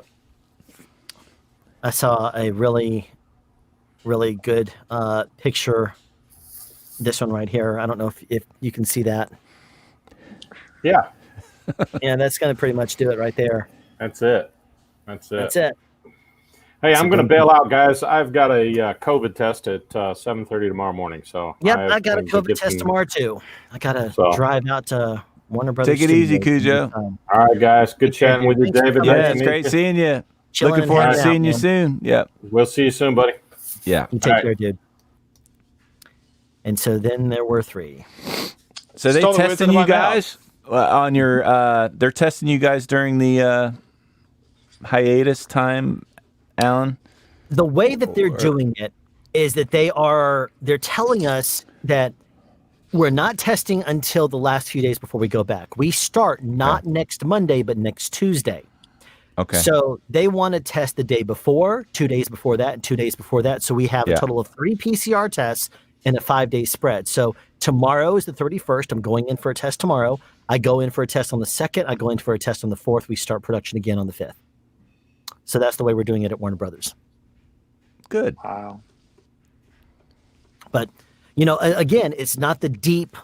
I saw a really, really good picture. This one right here. I don't know if you can see that. Yeah. Yeah, that's going to pretty much do it right there. That's it. Hey, I'm going to bail out, guys. I've got a COVID test at 7:30 tomorrow morning. So yep, I got a COVID test tomorrow too. I got to drive out to Warner Brothers. Take it easy, Cujo. All right, guys. Good chatting with you, David. Yeah, it's great seeing you. Looking forward to seeing you soon. Yep. We'll see you soon, buddy. Yeah. You take care, dude. And so then there were 3. So they testing you guys on your they're testing you guys during the hiatus time, Alan? The way that they're doing it is that they're telling us that we're not testing until the last few days before we go back. We start not next Monday, but next Tuesday. Okay. So they want to test the day before, 2 days before that, and 2 days before that. So we have a total of 3 PCR tests in a 5-day spread. So tomorrow is the 31st. I'm going in for a test tomorrow. I go in for a test on the 2nd. I go in for a test on the 4th. We start production again on the 5th. So that's the way we're doing it at Warner Brothers. Good. Wow. But, again, it's not the deep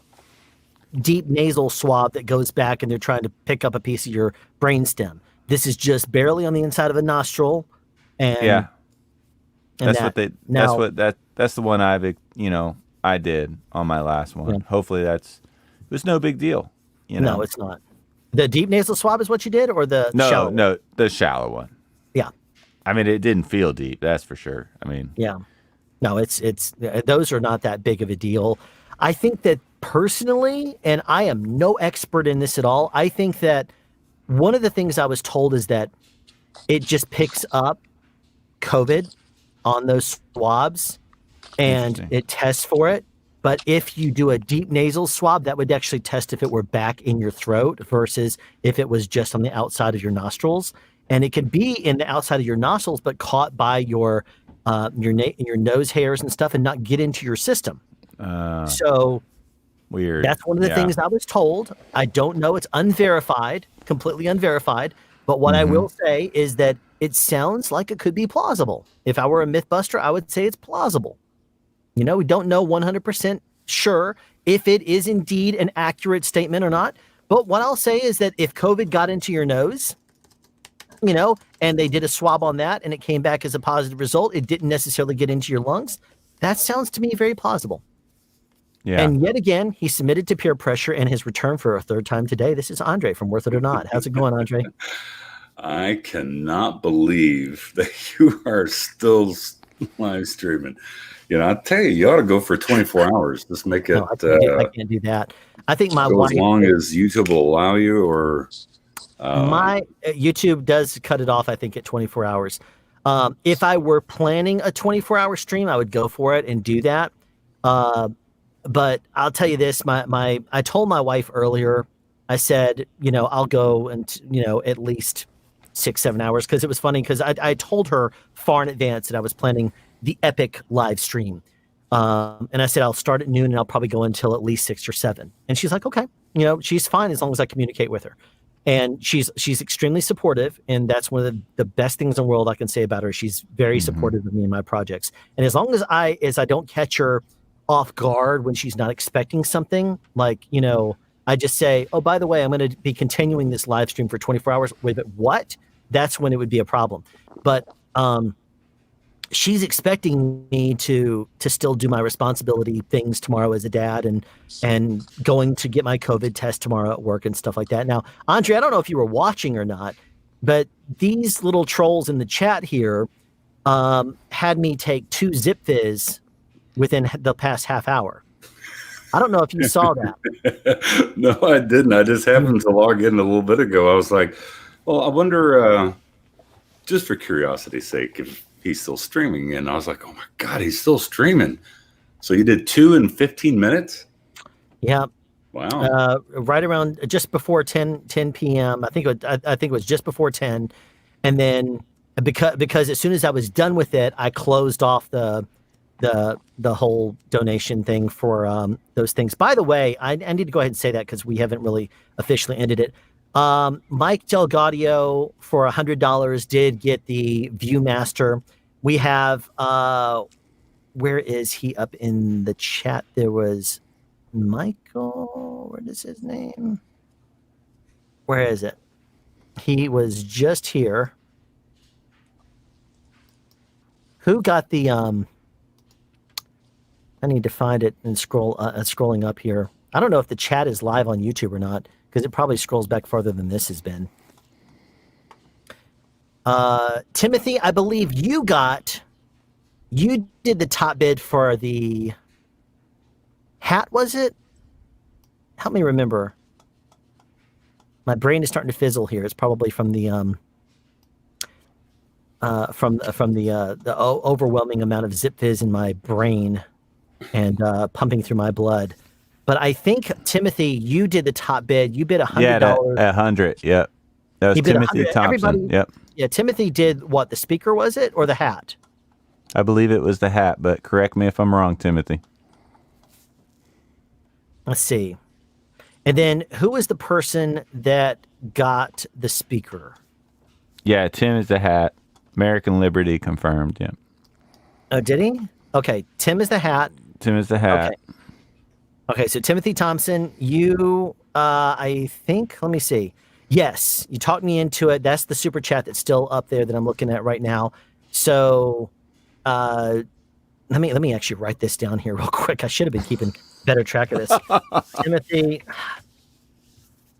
nasal swab that goes back and they're trying to pick up a piece of your brainstem. This is just barely on the inside of a nostril. And that's the one I did on my last one. Yeah. Hopefully it was no big deal. No, it's not. The deep nasal swab is what you did, or the shallow? No, the shallow one. Yeah. I mean, it didn't feel deep, that's for sure. I mean, yeah. No, it's those are not that big of a deal. I think that personally, and I am no expert in this at all, I think that one of the things I was told is that it just picks up COVID on those swabs and it tests for it. But if you do a deep nasal swab, that would actually test if it were back in your throat versus if it was just on the outside of your nostrils. And it could be in the outside of your nostrils, but caught by your nose hairs and stuff and not get into your system. So weird. That's one of the things I was told. I don't know. It's unverified, completely unverified. But what I will say is that it sounds like it could be plausible. If I were a Mythbuster, I would say it's plausible. We don't know 100% sure if it is indeed an accurate statement or not. But what I'll say is that if COVID got into your nose, and they did a swab on that and it came back as a positive result, it didn't necessarily get into your lungs. That sounds to me very plausible. Yeah. And yet again, he submitted to peer pressure and his return for a third time today. This is Andre from Worth It or Not. How's it going, Andre? I cannot believe that you are still live streaming. I tell you ought to go for 24 hours. Just make it. No, I can't do that. I think my wife, as long as YouTube will allow you, or my YouTube does cut it off. I think at 24 hours. If I were planning a 24-hour stream, I would go for it and do that. But I'll tell you this: I told my wife earlier. I said, I'll go and at least 6-7 hours, because it was funny because I told her far in advance that I was planning the epic live stream. And I said, I'll start at noon and I'll probably go until at least 6 or 7. And she's like, okay, she's fine as long as I communicate with her. And she's extremely supportive. And that's one of the best things in the world I can say about her. She's very supportive of me and my projects. And as long as I don't catch her off guard when she's not expecting something, like, I just say, oh, by the way, I'm going to be continuing this live stream for 24 hours. Wait, but what? That's when it would be a problem. But, she's expecting me to still do my responsibility things tomorrow as a dad and going to get my COVID test tomorrow at work and stuff like that. Now, Andre, I don't know if you were watching or not, but these little trolls in the chat here had me take 2 Zip Fizz within the past half hour. I don't know if you saw that. No, I didn't. I just happened to log in a little bit ago. I was like, well, I wonder, just for curiosity's sake, if he's still streaming. And I was like, oh my God, he's still streaming. So you did 2 in 15 minutes? Yeah. Wow. Right around just before 10 p.m. I think it was just before 10. And then because as soon as I was done with it, I closed off the whole donation thing for those things. By the way, I need to go ahead and say that because we haven't really officially ended it. Mike Delgadio for $100 did get the Viewmaster. We have where is he up in the chat? There was Michael. What is his name? Where is it? He was just here. Who got the I need to find it and scrolling up here. I don't know if the chat is live on YouTube or not, because it probably scrolls back farther than this has been. Timothy, I believe you did the top bid for the hat, was it? Help me remember. My brain is starting to fizzle here. It's probably from the overwhelming amount of Zip Fizz in my brain and pumping through my blood. But I think, Timothy, you did the top bid. You bid $100. Yeah, at 100. Yep. That was Timothy Thompson. Yep. Yeah, Timothy did what? The speaker, was it, or the hat? I believe it was the hat, but correct me if I'm wrong, Timothy. Let's see. And then who was the person that got the speaker? Yeah, Tim is the hat. American Liberty confirmed. Yeah. Oh, did he? Okay, Tim is the hat. Tim is the hat. Okay, so Timothy Thompson, you, I think, let me see. Yes, you talked me into it. That's the super chat that's still up there that I'm looking at right now. So let me actually write this down here real quick. I should have been keeping better track of this. Timothy,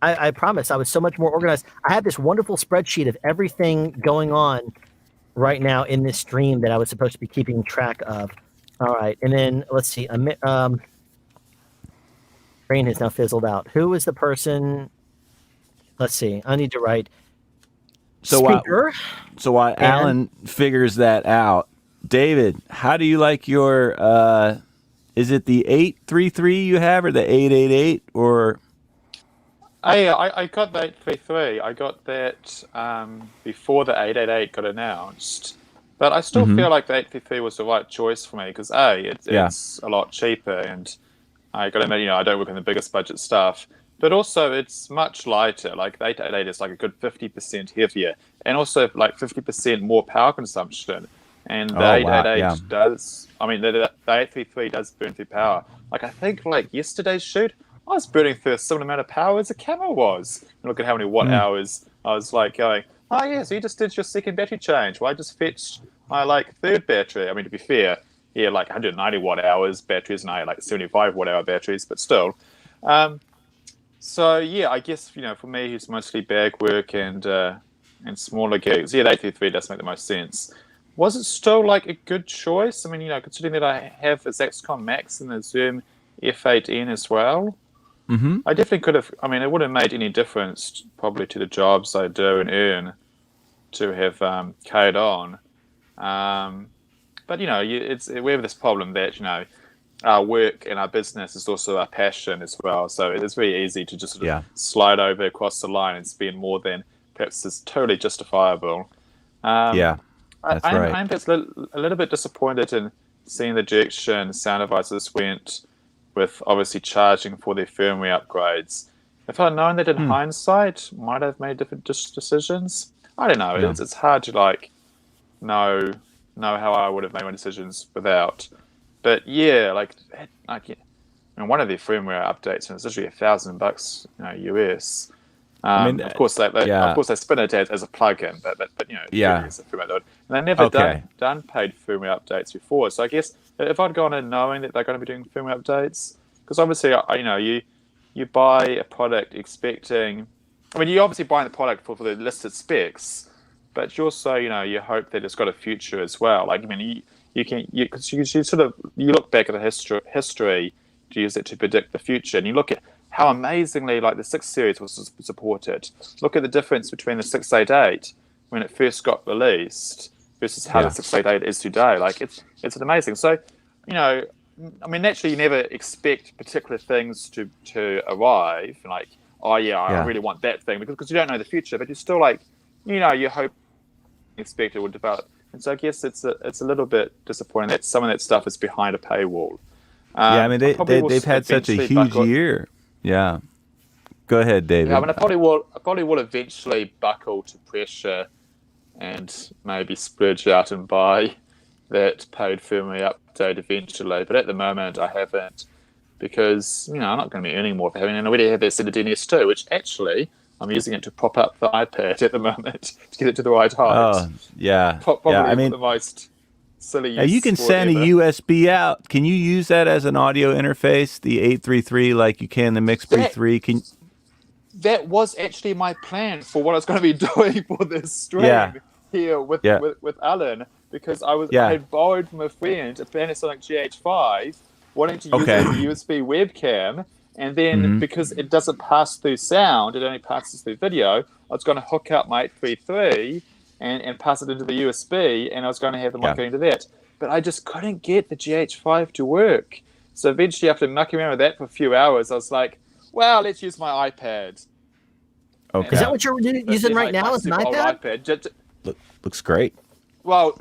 I promise I was so much more organized. I have this wonderful spreadsheet of everything going on right now in this stream that I was supposed to be keeping track of. All right, and then let's see. Brain has now fizzled out. Who was the person? Let's see. I need to write. So while Alan figures that out, David, how do you like your? Is it the 833 you have, or the 888, or? I got the 833. I got that before the 888 got announced. But I still feel like the 833 was the right choice for me because it's a lot cheaper, and I got to admit, I don't work on the biggest budget stuff. But also, it's much lighter. Like the 888 is like a good 50% heavier, and also like 50% more power consumption. And the 888 does. I mean, the 833 does burn through power. Like I think, like yesterday's shoot, I was burning through a similar amount of power as the camera was. And look at how many watt hours. I was like going, oh yeah, so you just did your second battery change. Well, I just fetched my like third battery. I mean, to be fair, yeah, like 190 watt hours batteries, and I had like 75 watt hour batteries, but still. So yeah, I guess for me, who's mostly bag work and smaller gigs, yeah, the 833 does make the most sense. Was it still like a good choice? I mean, considering that I have the Zaxcon Max and the Zoom F8N as well. I definitely could have. I mean, it wouldn't have made any difference probably to the jobs I do and earn to have carried on. But we have this problem that our work and our business is also our passion as well. So it's very easy to just sort of slide over across the line and spend more than perhaps is totally justifiable. That's right. I'm perhaps a little bit disappointed in seeing the direction sound devices went with obviously charging for their firmware upgrades. If I'd known that in hindsight, might have made different decisions. I don't know. Yeah. It's hard to know how I would have made my decisions without. But yeah, one of their firmware updates, and it's literally $1,000, US. Of course, they spin it as a plugin, but it's a firmware load. And they've never done paid firmware updates before. So I guess if I'd gone in knowing that they're going to be doing firmware updates, because obviously, you buy a product expecting. I mean, you're obviously buying the product for the listed specs, but you also, you hope that it's got a future as well. Like, I mean, you look back at the history to use it to predict the future, and you look at how amazingly the 6 series was supported. Look at the difference between the 688 when it first got released versus how the 688 is today. Like it's amazing. So, I mean, naturally, you never expect particular things to arrive. Like, I really want that thing because you don't know the future, but you're still you hope expect it would develop. And so I guess it's a little bit disappointing that some of that stuff is behind a paywall. I mean, they've had such a huge year. Yeah. Go ahead, David. Yeah, I mean, I probably will eventually buckle to pressure and maybe splurge out and buy that paid firmware update eventually. But at the moment, I haven't because, I'm not going to be earning more for having it. And I already have that set of DNS2, which actually I'm using it to prop up the iPad at the moment to get it to the right height. Oh, yeah. Probably I mean, the most silly use. You can send a USB out. Can you use that as an audio interface, the 833, like you can the Mixpre 3? That was actually my plan for what I was going to be doing for this stream here with Alan, because I had borrowed from a friend a Panasonic GH5, wanting to use it as a USB webcam, and then because it doesn't pass through sound, it only passes through video, I was going to hook up my 833 and pass it into the USB, and I was going to have them go into that. But I just couldn't get the GH5 to work. So eventually, after mucking around with that for a few hours, I was like, well, let's use my iPad. Okay. Is that what you're using right now as an iPad? Looks great. Well,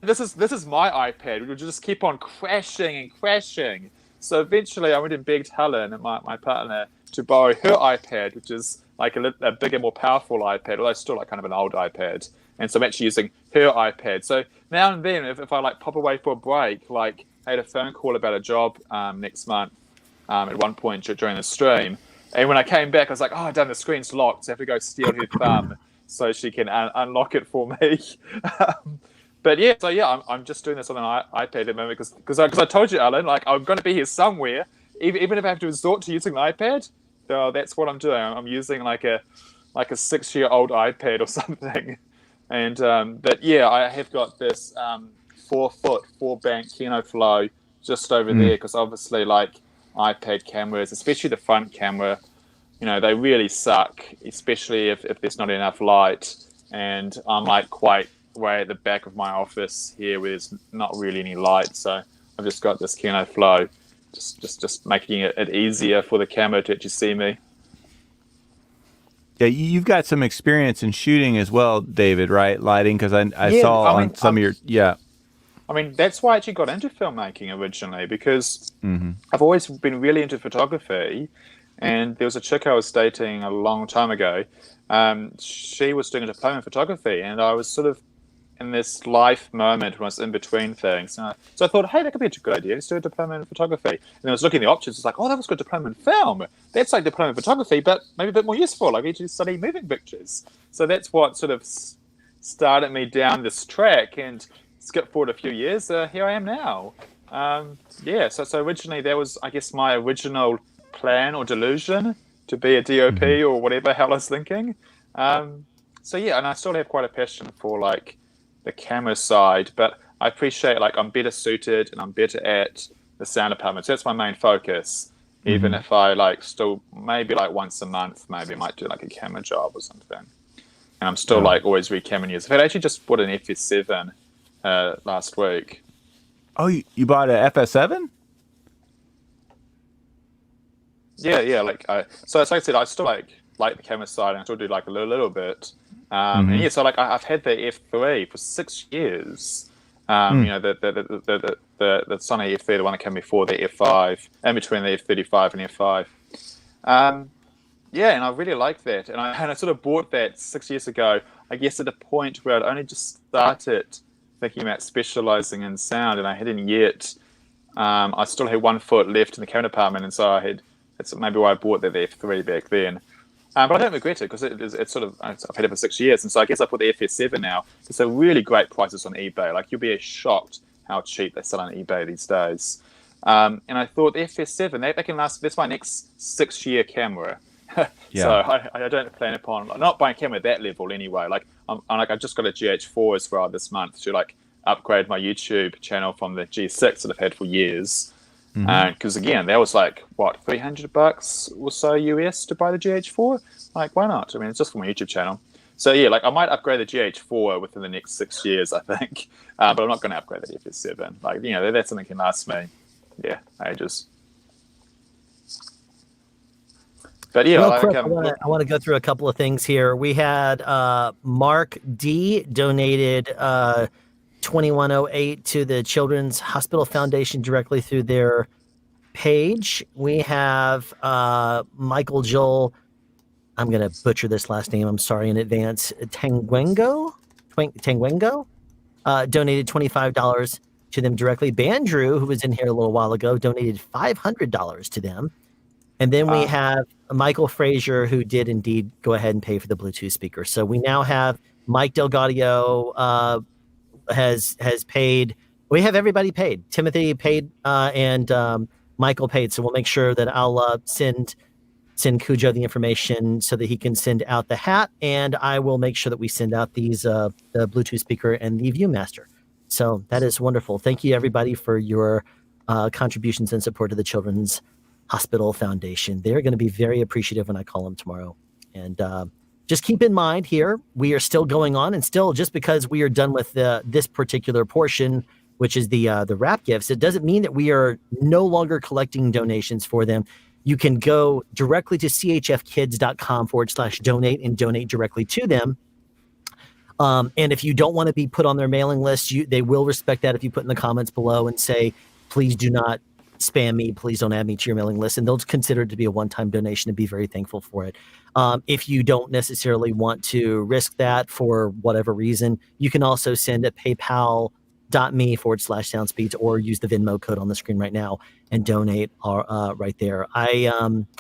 this is my iPad. It would just keep on crashing and crashing. So eventually I went and begged Helen, my partner, to borrow her iPad, which is like a bigger, more powerful iPad, although still kind of an old iPad. And so I'm actually using her iPad. So now and then, if I pop away for a break, I had a phone call about a job next month at one point during the stream. And when I came back, I was like, oh, damn, the screen's locked. So I have to go steal her thumb so she can unlock it for me. But I'm just doing this on an iPad at the moment because I told you, Alan, I'm going to be here somewhere. Even if I have to resort to using the iPad, that's what I'm doing. I'm using like a 6-year-old iPad or something. And I have got this 4-foot 4-bank Kino Flow just over there because obviously iPad cameras, especially the front camera, you know, they really suck, especially if there's not enough light. And I'm like quite way at the back of my office here where there's not really any light. So I've just got this Kino Flow, just making it easier for the camera to actually see me. Yeah, you've got some experience in shooting as well, David, right? Lighting, because I saw on some of your, I mean, that's why I actually got into filmmaking originally, because I've always been really into photography. And there was a chick I was dating a long time ago. She was doing a diploma in photography, and I was sort of in this life moment when I was in between things. So I thought, hey, that could be a good idea. Let's do a diploma in photography. And I was looking at the options. It's like, oh, that was good diploma in film. That's like diploma in photography, but maybe a bit more useful. Like, I get to study moving pictures. So that's what sort of started me down this track. And skip forward a few years, here I am now. So originally that was, I guess, my original plan or delusion to be a DOP or whatever hell I was thinking. And I still have quite a passion for like the camera side, but I appreciate like I'm better suited and I'm better at the sound department. So that's my main focus. Even if I like still maybe like once a month, maybe I might do like a camera job or something. And I'm still like always re-camera news. I actually just bought an FS7 last week. Oh, you bought an FS7? Yeah. Like so it's like I said, I still like the camera side, and I still do like a little bit. And so like I've had the F3 for 6 years. You know, the Sony F3, the one that came before the F5, and between the F35 and F5. And I really like that. And I sort of bought that 6 years ago, I guess at a point where I'd only just started thinking about specializing in sound, and I hadn't yet. I still had 1 foot left in the camera department, and so that's maybe why I bought the F3 back then. But I don't regret it, because it's sort of, I've had it for 6 years, and so I guess I put the FS7 now. It's a really great prices on eBay. Like, you'll be shocked how cheap they sell on eBay these days. And I thought the FS7, that can last. That's my next 6-year camera. So I don't plan upon not buying a camera at that level anyway. Like I've just got a GH4 as well this month to like upgrade my YouTube channel from the G6 that I've had for years. Because again, that was like what, $300 or so US to buy the GH4. Like, why not? I mean, it's just for my YouTube channel. So yeah, like I might upgrade the GH4 within the next 6 years, I think. But I'm not going to upgrade the FS7. Like, you know, that's something that can last me, ages. But yeah, real quick, I want to go through a couple of things here. We had Mark D donated $21.08 to the Children's Hospital Foundation directly through their page. We have Michael Joel. I'm going to butcher this last name. I'm sorry in advance. Tangwengo donated $25 to them directly. Bandrew, who was in here a little while ago, donated $500 to them. And then we have Michael Frazier, who did indeed go ahead and pay for the Bluetooth speaker. So we now have Mike Delgadio has paid. We have everybody paid. Timothy paid and Michael paid. So we'll make sure that I'll send Cujo the information so that he can send out the hat, and I will make sure that we send out these the Bluetooth speaker and the Viewmaster. So that is wonderful. Thank you everybody for your contributions and support to the Children's Hospital Foundation. They're going to be very appreciative when I call them tomorrow. And just keep in mind here, we are still going on, and still, just because we are done with this particular portion, which is the wrap gifts, it doesn't mean that we are no longer collecting donations for them. You can go directly to chfkids.com/donate and donate directly to them. And if you don't want to be put on their mailing list, they will respect that if you put in the comments below and say, please do not spam me, please don't add me to your mailing list, and they'll consider it to be a one-time donation and be very thankful for it. If you don't necessarily want to risk that for whatever reason, you can also send at paypal.me/soundspeeds or use the Venmo code on the screen right now and donate right there. I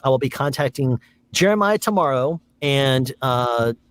will be contacting Jeremiah tomorrow and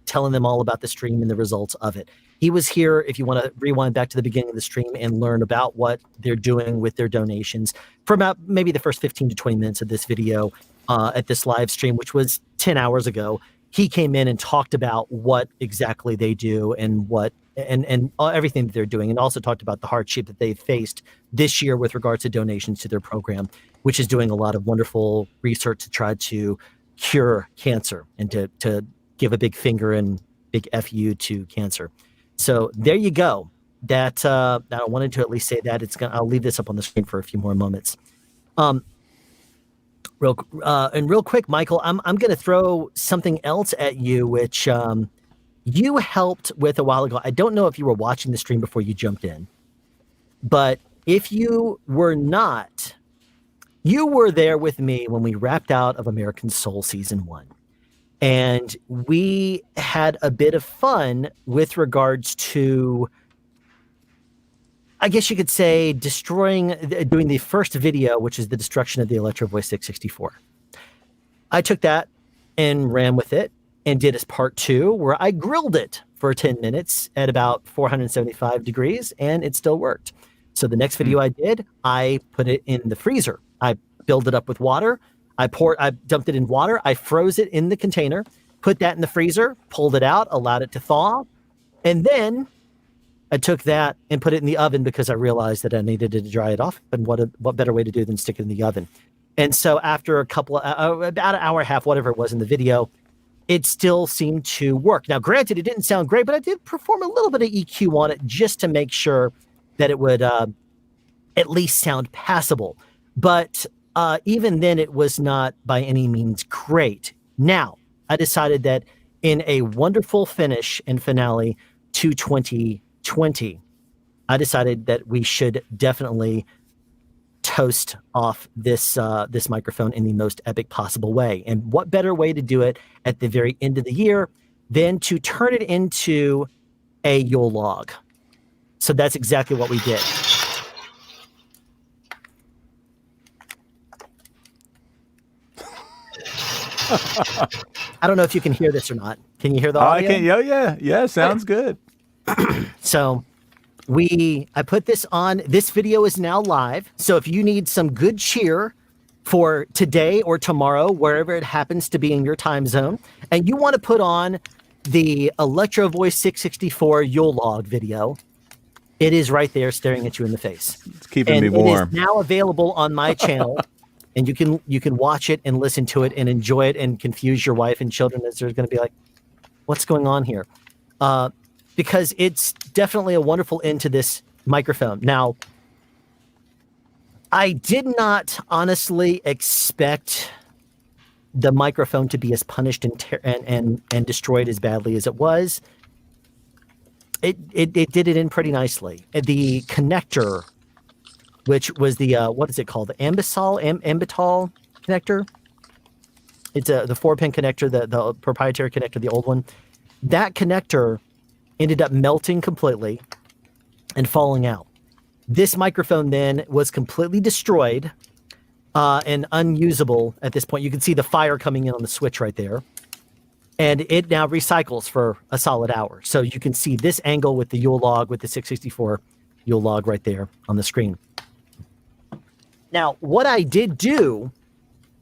telling them all about the stream and the results of it. He was here, if you want to rewind back to the beginning of the stream and learn about what they're doing with their donations, for about maybe the first 15 to 20 minutes of this video at this live stream, which was 10 hours ago. he came in and talked about what exactly they do and what and everything that they're doing, and also talked about the hardship that they've faced this year with regards to donations to their program, which is doing a lot of wonderful research to try to cure cancer and to give a big finger and big FU to cancer. So there you go. That I wanted to at least say that. I'll leave this up on the screen for a few more moments. Real quick, Michael, I'm going to throw something else at you, which you helped with a while ago. I don't know if you were watching the stream before you jumped in, but if you were not, you were there with me when we wrapped out of American Soul Season 1. And we had a bit of fun with regards to, I guess you could say, doing the first video, which is the destruction of the Electro Voice 664. I took that and ran with it and did as part 2, where I grilled it for 10 minutes at about 475 degrees, and it still worked. So the next video I did, I put it in the freezer. I filled it up with water. I dumped it in water. I froze it in the container, put that in the freezer, pulled it out, allowed it to thaw, and then I took that and put it in the oven because I realized that I needed to dry it off. And what better way to do than stick it in the oven? And so after about an hour and a half, whatever it was in the video, it still seemed to work. Now, granted, it didn't sound great, but I did perform a little bit of EQ on it just to make sure that it would at least sound passable. But even then, it was not by any means great. Now, I decided that in a wonderful finish and finale to 2020, I decided that we should definitely toast off this this microphone in the most epic possible way. And what better way to do it at the very end of the year than to turn it into a Yule log? So that's exactly what we did. I don't know if you can hear this or not. Can you hear the audio? I can. Yeah. Sounds good. So I put this on. This video is now live. So if you need some good cheer for today or tomorrow, wherever it happens to be in your time zone, and you want to put on the Electro Voice 664 Yule log video, it is right there staring at you in the face. It's keeping me warm. It is now available on my channel. And you can watch it and listen to it and enjoy it and confuse your wife and children as they're going to be like, what's going on here? Because it's definitely a wonderful end to this microphone. Now, I did not honestly expect the microphone to be as punished and destroyed as badly as it was. It did it in pretty nicely. The connector, which was the what is it called? The Ambitol connector. It's the 4-pin connector, the proprietary connector, the old one. That connector ended up melting completely and falling out. This microphone then was completely destroyed and unusable at this point. You can see the fire coming in on the switch right there. And it now recycles for a solid hour. So you can see this angle with the Yule log, with the 664 Yule log right there on the screen. Now, what I did do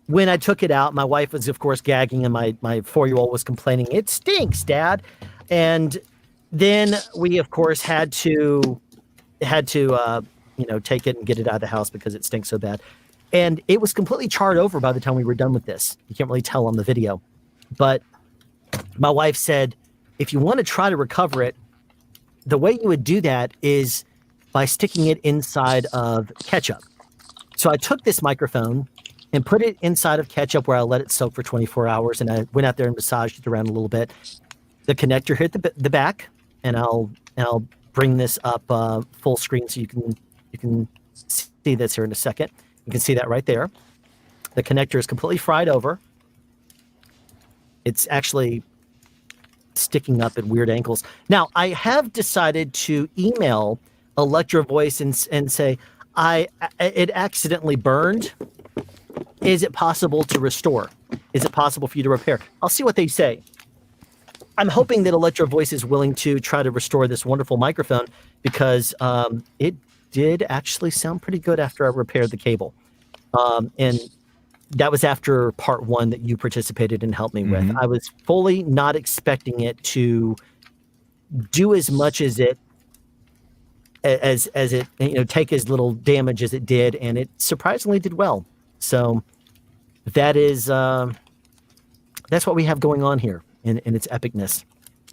when I took it out, my wife was, of course, gagging, and my 4-year-old was complaining, "It stinks, Dad." And then we, of course, had to take it and get it out of the house because it stinks so bad. And it was completely charred over by the time we were done with this. You can't really tell on the video. But my wife said, if you want to try to recover it, the way you would do that is by sticking it inside of ketchup. So I took this microphone and put it inside of ketchup where I let it soak for 24 hours. And I went out there and massaged it around a little bit. The connector hit the back, and I'll bring this up full screen so you can see this here in a second. You can see that right there. The connector is completely fried over. It's actually sticking up at weird angles. Now, I have decided to email Electro Voice and say, it accidentally burned. Is it possible to restore? Is it possible for you to repair? I'll see what they say. I'm hoping that Electro Voice is willing to try to restore this wonderful microphone because it did actually sound pretty good after I repaired the cable. And that was after part 1 that you participated and helped me with. I was fully not expecting it to do as much as it take as little damage as it did, and it surprisingly did well. So that is that's what we have going on here in its epicness.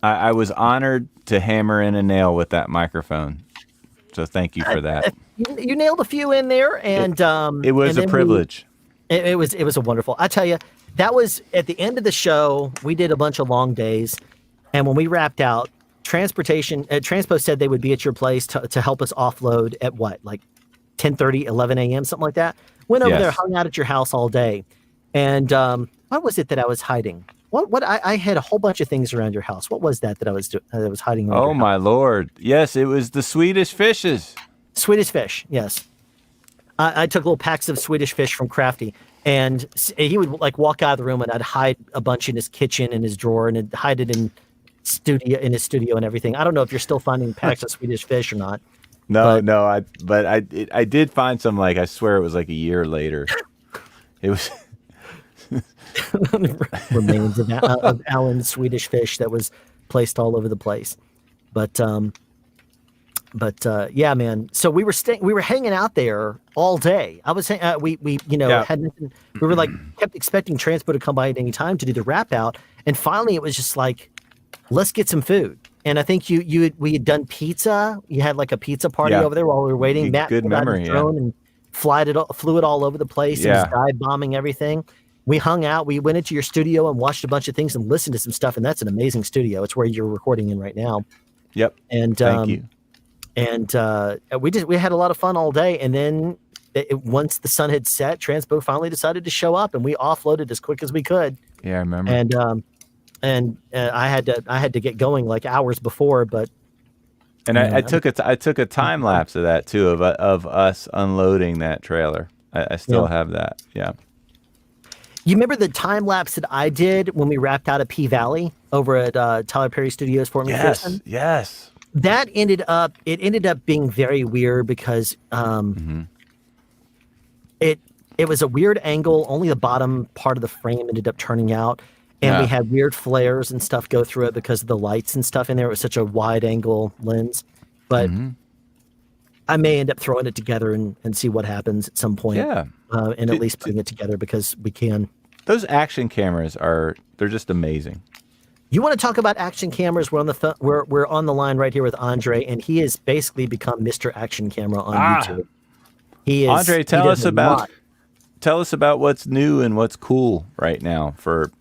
I was honored to hammer in a nail with that microphone, so thank you for that. You nailed a few in there, and it was a privilege. It was a wonderful. I tell you, that was at the end of the show. We did a bunch of long days, and when we wrapped out, Transpo said they would be at your place to help us offload at what, like 10:30, 11 a.m., something like that. Went over there, hung out at your house all day, and what was it that I was hiding? What I had a whole bunch of things around your house. What was that I was hiding? Oh my Lord! Yes, it was the Swedish fishes. Swedish fish, yes. I took little packs of Swedish fish from Crafty, and he would like walk out of the room, and I'd hide a bunch in his kitchen, in his drawer, and I'd hide it in his studio and everything. I don't know if you're still finding packs of Swedish fish or not. No, I did find some. Like I swear, it was like a year later. It was remains of Alan's Swedish fish that was placed all over the place, but yeah, man. So we were hanging out there all day. I was had nothing. We were like kept expecting Transpo to come by at any time to do the wrap out, and finally it was just like, let's get some food. And I think we had done pizza. You had like a pizza party over there while we were waiting. Matt good memory, and flew it all over the place. And was dive bombing everything. We hung out. We went into your studio and watched a bunch of things and listened to some stuff. And that's an amazing studio. It's where you're recording in right now. Yep. And thank you. And we had a lot of fun all day. And then once the sun had set, Transpo finally decided to show up, and we offloaded as quick as we could. Yeah, I remember. And I had to get going like hours before, but. And I took a time lapse of that too, of us unloading that trailer. I still have that. Yeah. You remember the time lapse that I did when we wrapped out at P Valley over at Tyler Perry Studios, Fort McPherson? Yes. That ended up being very weird because it was a weird angle. Only the bottom part of the frame ended up turning out, and we had weird flares and stuff go through it because of the lights and stuff in there. It was such a wide angle lens, but I may end up throwing it together and see what happens at some point. Yeah. And at least putting it together because we can. Those action cameras they're just amazing. You want to talk about action cameras? We're on the line right here with Andre, and he has basically become Mr. Action Camera on YouTube. He is. Andre, tell us about what's new and what's cool right now for.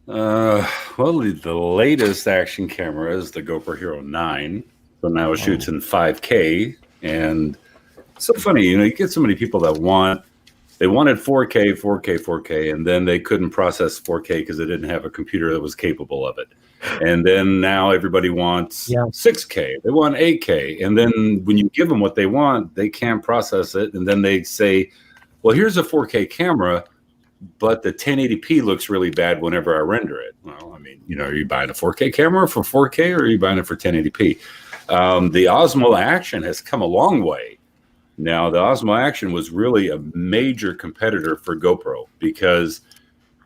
Well, the latest action camera is the GoPro Hero 9. So now it shoots in 5K, and it's so funny, you get so many people that wanted 4K, and then they couldn't process 4K because they didn't have a computer that was capable of it. And then now everybody wants 6K. They want 8K. And then when you give them what they want, they can't process it. And then they say, well, here's a 4K camera, but the 1080p looks really bad whenever I render it. Well, I mean, are you buying a 4K camera for 4K or are you buying it for 1080p? The Osmo Action has come a long way. Now, the Osmo Action was really a major competitor for GoPro because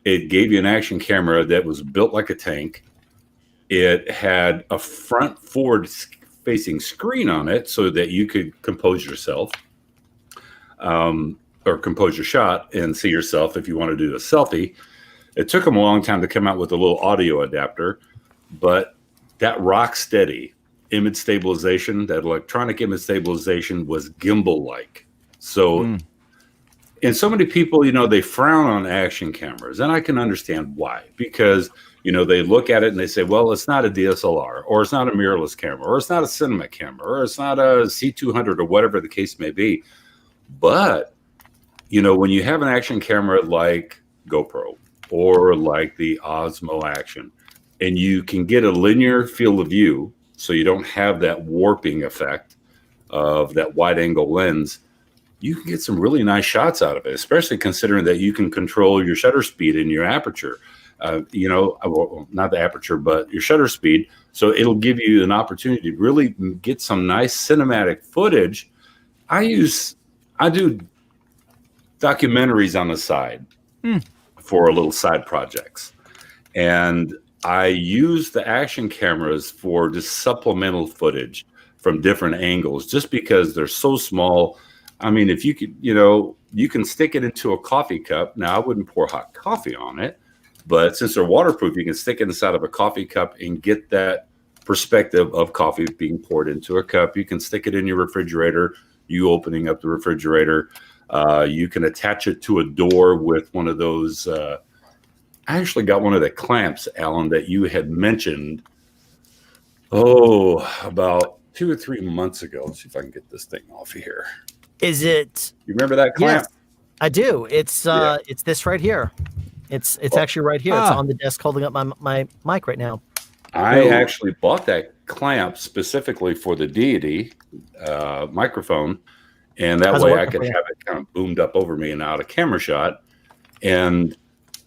it gave you an action camera that was built like a tank. It had a front forward-facing screen on it so that you could compose yourself or compose your shot and see yourself if you want to do a selfie. It took them a long time to come out with a little audio adapter, but that rock steady image stabilization, that electronic image stabilization was gimbal-like. So, and so many people, they frown on action cameras, and I can understand why. Because, they look at it and they say, well, it's not a DSLR, or it's not a mirrorless camera, or it's not a cinema camera, or it's not a C200, or whatever the case may be. But, when you have an action camera like GoPro, or like the Osmo Action, and you can get a linear field of view, so you don't have that warping effect of that wide angle lens, you can get some really nice shots out of it, especially considering that you can control your shutter speed and your aperture. Not the aperture, but your shutter speed. So it'll give you an opportunity to really get some nice cinematic footage. I do documentaries on the side for little side projects. And I use the action cameras for just supplemental footage from different angles, just because they're so small. I mean, if you could, you can stick it into a coffee cup. Now, I wouldn't pour hot coffee on it, but since they're waterproof, you can stick it inside of a coffee cup and get that perspective of coffee being poured into a cup. You can stick it in your refrigerator, you opening up the refrigerator. You can attach it to a door with one of those. I actually got one of the clamps, Alan, that you had mentioned, about 2 or 3 months ago. Let's see if I can get this thing off of here. Is it? You remember that clamp? Yes, I do. It's it's this right here. It's actually right here. It's on the desk holding up my mic right now. I actually bought that clamp specifically for the Deity microphone, and that way I could have it kind of boomed up over me and out of camera shot. And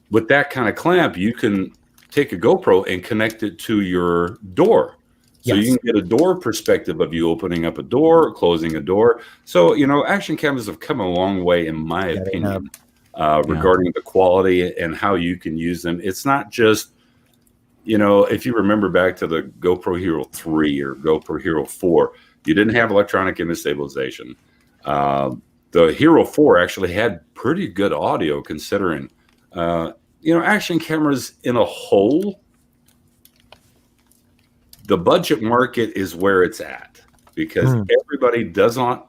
with that kind of clamp, you can take a GoPro and connect it to your door. So you can get a door perspective of you opening up a door, or closing a door. So, action cameras have come a long way, in my opinion, regarding the quality and how you can use them. It's not just, if you remember back to the GoPro Hero 3 or GoPro Hero 4, you didn't have electronic image stabilization. The Hero 4 actually had pretty good audio considering, action cameras in a whole. The budget market is where it's at, because everybody does not,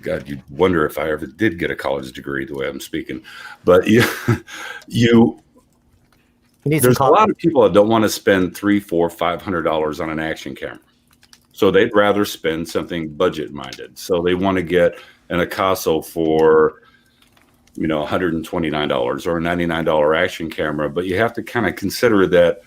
God, you'd wonder if I ever did get a college degree the way I'm speaking. But there's a lot of people that don't want to spend $300, $400, $500 on an action camera. So they'd rather spend something budget minded. So they want to get an Akaso for, $129 or a $99 action camera. But you have to kind of consider that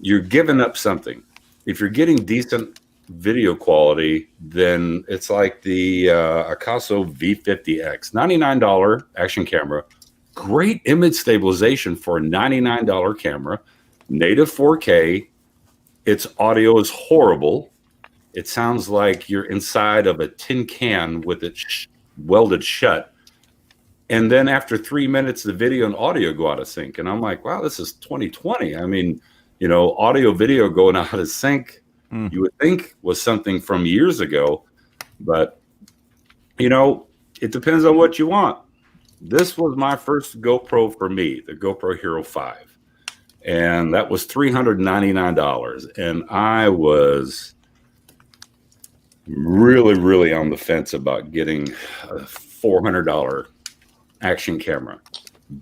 you're giving up something. If you're getting decent video quality, then it's like the Akaso V50X, $99 action camera, great image stabilization for a $99 camera, native 4K. Its audio is horrible. It sounds like you're inside of a tin can with it welded shut. And then after 3 minutes, the video and audio go out of sync. And I'm like, wow, this is 2020. I mean, audio video going out of sync, you would think was something from years ago, but it depends on what you want. This was my first GoPro for me, the GoPro Hero 5, and that was $399. And I was really, really on the fence about getting a $400 action camera,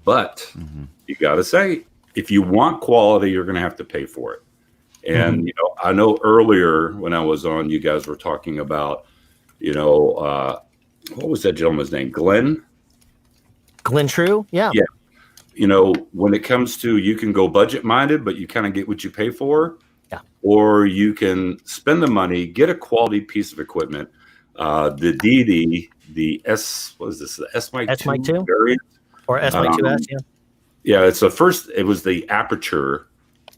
but you got to say, if you want quality, you're going to have to pay for it. And, I know earlier when I was on, you guys were talking about, what was that gentleman's name? Glen? Glen Trew? Yeah. Yeah. When it comes to, you can go budget minded, but you kind of get what you pay for. Yeah. Or you can spend the money, get a quality piece of equipment. The Deity, the S-Mic 2 variant? Or S-Mic 2S, yeah. Yeah, it was the Aperture,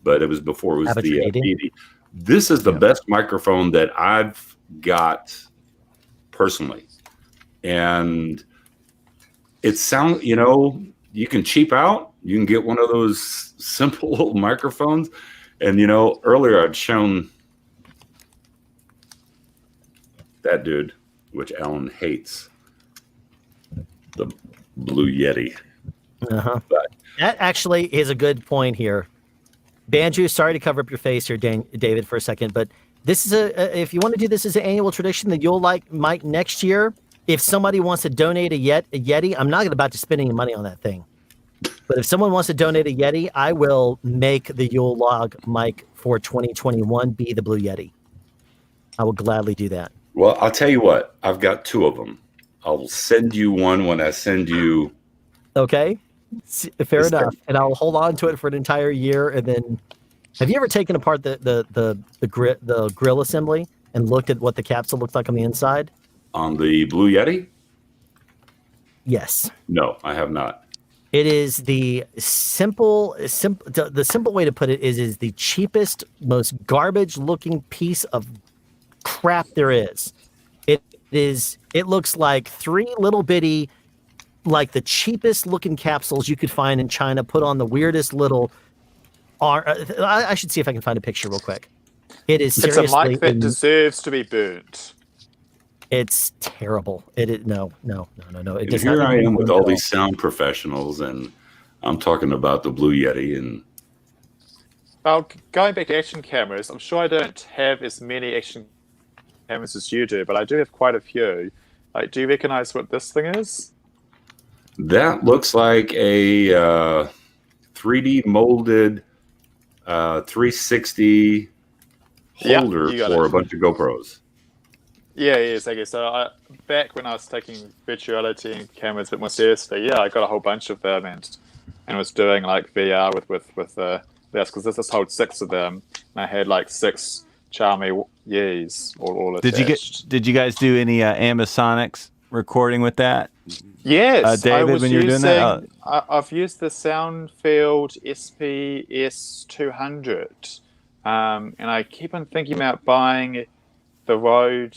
but it was before it was the Deity. This is the best microphone that I've got personally. And it sounds, you can cheap out. You can get one of those simple little microphones. And, earlier I'd shown that dude, which Alan hates, the Blue Yeti. But that actually is a good point here. Banjo, sorry to cover up your face here, David, for a second, but this is if you want to do this as an annual tradition that you'll like, Mike, next year, if somebody wants to donate a Yeti, I'm not about to spend any money on that thing. But if someone wants to donate a Yeti, I will make the Yule Log mic for 2021 be the Blue Yeti. I will gladly do that. Well, I'll tell you what, I've got 2 of them. I'll send you one when I send you. Okay. Fair enough. And I'll hold on to it for an entire year. And then, have you ever taken apart the grill assembly and looked at what the capsule looks like on the inside? On the Blue Yeti? Yes. No, I have not. It is the simple way to put it is the cheapest, most garbage looking piece of crap there is. It looks like 3 little bitty like the cheapest looking capsules you could find in China, put on the weirdest little. I should see if I can find a picture real quick. It is seriously. It's a mic that deserves to be burnt. It's terrible. No. It does Here not I am with all at these sound professionals, and I'm talking about the Blue Yeti. And well, going back to action cameras, I'm sure I don't have as many action cameras as you do, but I do have quite a few. Like, do you recognize what this thing is? that looks like a 3D molded 360 holder for a bunch of GoPros. Yeah, exactly. So back when I was taking virtuality cameras a bit more seriously, I got a whole bunch of them and was doing like VR with this, because this holds 6 of them, and I had like 6 Xiaomi Yees all attached. Did you guys do any Ambisonics recording with that? Yes, David, when you're doing that, I've used the Soundfield SPS 200, and I keep on thinking about buying the Rode,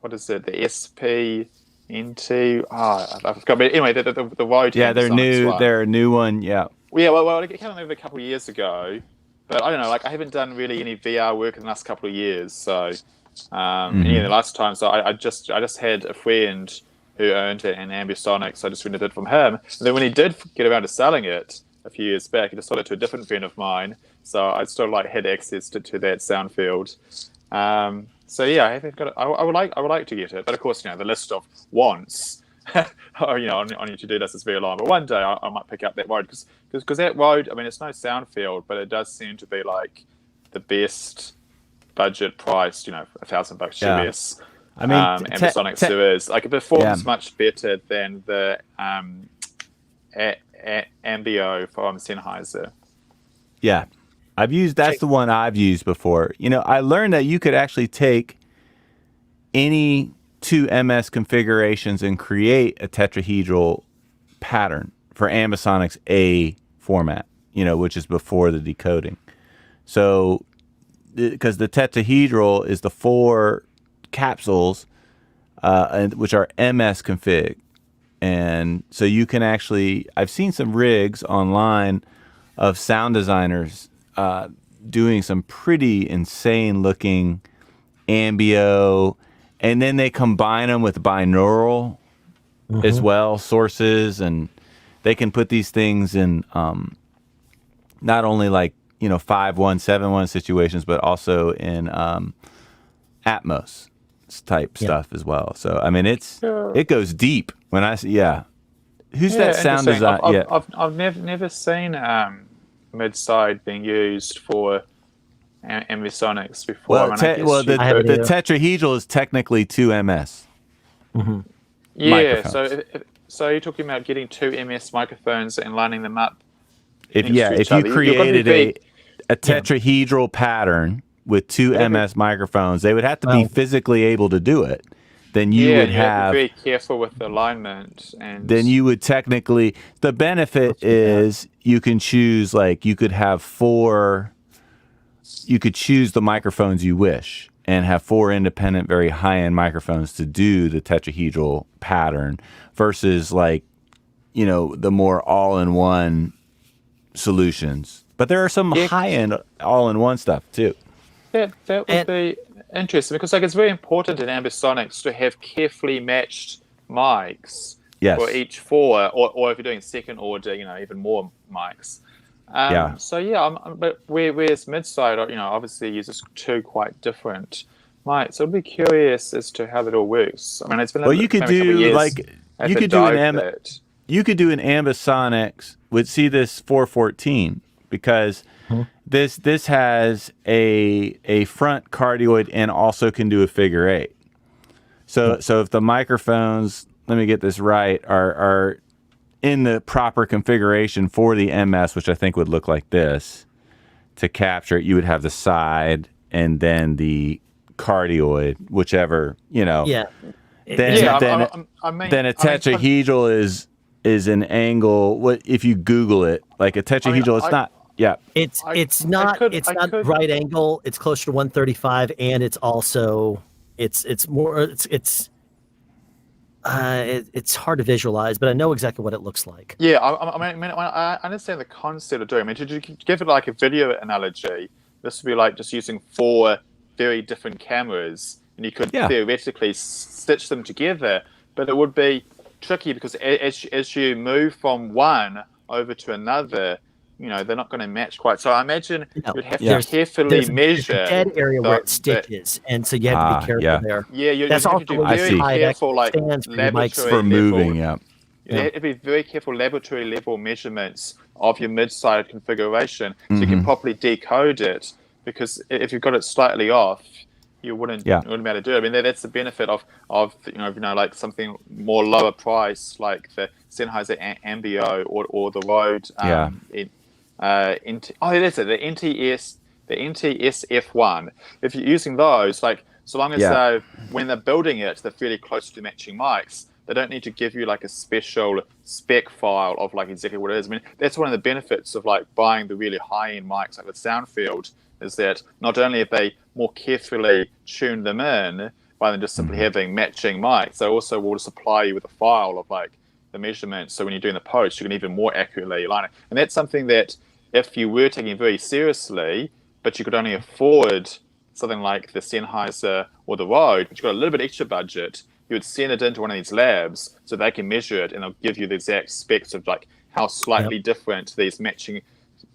what is it? The SP NT. I forgot. But anyway, the Rode. Yeah, they're new. One. They're a new one. Yeah. Well, I came over a couple of years ago, but I don't know. Like, I haven't done really any VR work in the last couple of years. So, the last time, so I just had a friend who owned an Ambisonics, so I just rented it from him. And then when he did get around to selling it a few years back, he just sold it to a different friend of mine. So I still had access to that Soundfield. So yeah, I haven't got it. I would like to get it, but of course, the list of wants, on your to-do list is very long. But one day I might pick up that Rode, because that Rode, I mean, it's no Soundfield, but it does seem to be like the best budget priced, $1,000 US. I mean, Ambisonics there is. Like, it performs much better than the Ambio from Sennheiser. Yeah. That's the one I've used before. I learned that you could actually take any 2 MS configurations and create a tetrahedral pattern for Ambisonics A format, which is before the decoding. So, because the tetrahedral is the 4 capsules, which are MS config. And so you can actually, I've seen some rigs online of sound designers doing some pretty insane looking ambio, and then they combine them with binaural as well, sources, and they can put these things in not only like 5.1, 7.1 situations, but also in Atmos type stuff as well. So I mean, it goes deep. When I see who's that sound design? I've never seen mid-side being used for Ambisonics before. The tetrahedral is technically 2 MS. Yeah, so you're talking about getting 2 MS microphones and lining them up. If you created a tetrahedral pattern with 2 MS microphones, they would have to be physically able to do it. Then you would have to be very careful with the alignment, and then you would technically. The benefit is you can choose, like, you could have 4. You could choose the microphones you wish and have 4 independent, very high-end microphones to do the tetrahedral pattern versus, like, the more all-in-one solutions. But there are some high-end all-in-one stuff too. That would be interesting, because it's very important in Ambisonics to have carefully matched mics for each 4, or if you're doing second order, even more mics. But whereas midside, obviously uses 2 quite different mics. So I'd be curious as to how that all works. I mean, it's been you could do you could do an Ambisonics with this 414, because this has a front cardioid and also can do a figure 8. So if the microphones, let me get this right, are in the proper configuration for the MS, which I think would look like this, to capture it, you would have the side and then the cardioid, whichever, Then a tetrahedral is an angle. What if you Google it? Like a tetrahedral, it's not. Yeah, it's not right angle. It's closer to 135, and it's also it's It's hard to visualize, but I know exactly what it looks like. Yeah, I mean, I understand the concept of doing. I mean, to give it like a video analogy, this would be like just using 4 very different cameras, and you could theoretically stitch them together, but it would be tricky because as you move from one over to another, they're not going to match quite. So I imagine you'd have to carefully measure. There's a dead area where it stitches, and so you have to be careful there. Yeah, you that's have to do very careful, like laboratory for moving. You have to be very careful laboratory level measurements of your mid-side configuration, so you can properly decode it. Because if you've got it slightly off, you wouldn't be able to do it. I mean, that's the benefit of like something more lower price, like the Sennheiser Ambio or the Rode. That's it. The NTSF1. If you're using those, like so long as when they're building it, they're fairly close to matching mics. They don't need to give you like a special spec file of like exactly what it is. I mean, that's one of the benefits of like buying the really high-end mics like the Soundfield, is that not only have they more carefully tuned them in rather than just simply having matching mics, they also will supply you with a file of like the measurements. So when you're doing the post, you can even more accurately align it. And that's something that if you were taking it very seriously, but you could only afford something like the Sennheiser or the Rode, but you've got a little bit extra budget, you would send it into one of these labs so they can measure it and they'll give you the exact specs of like how slightly different these matching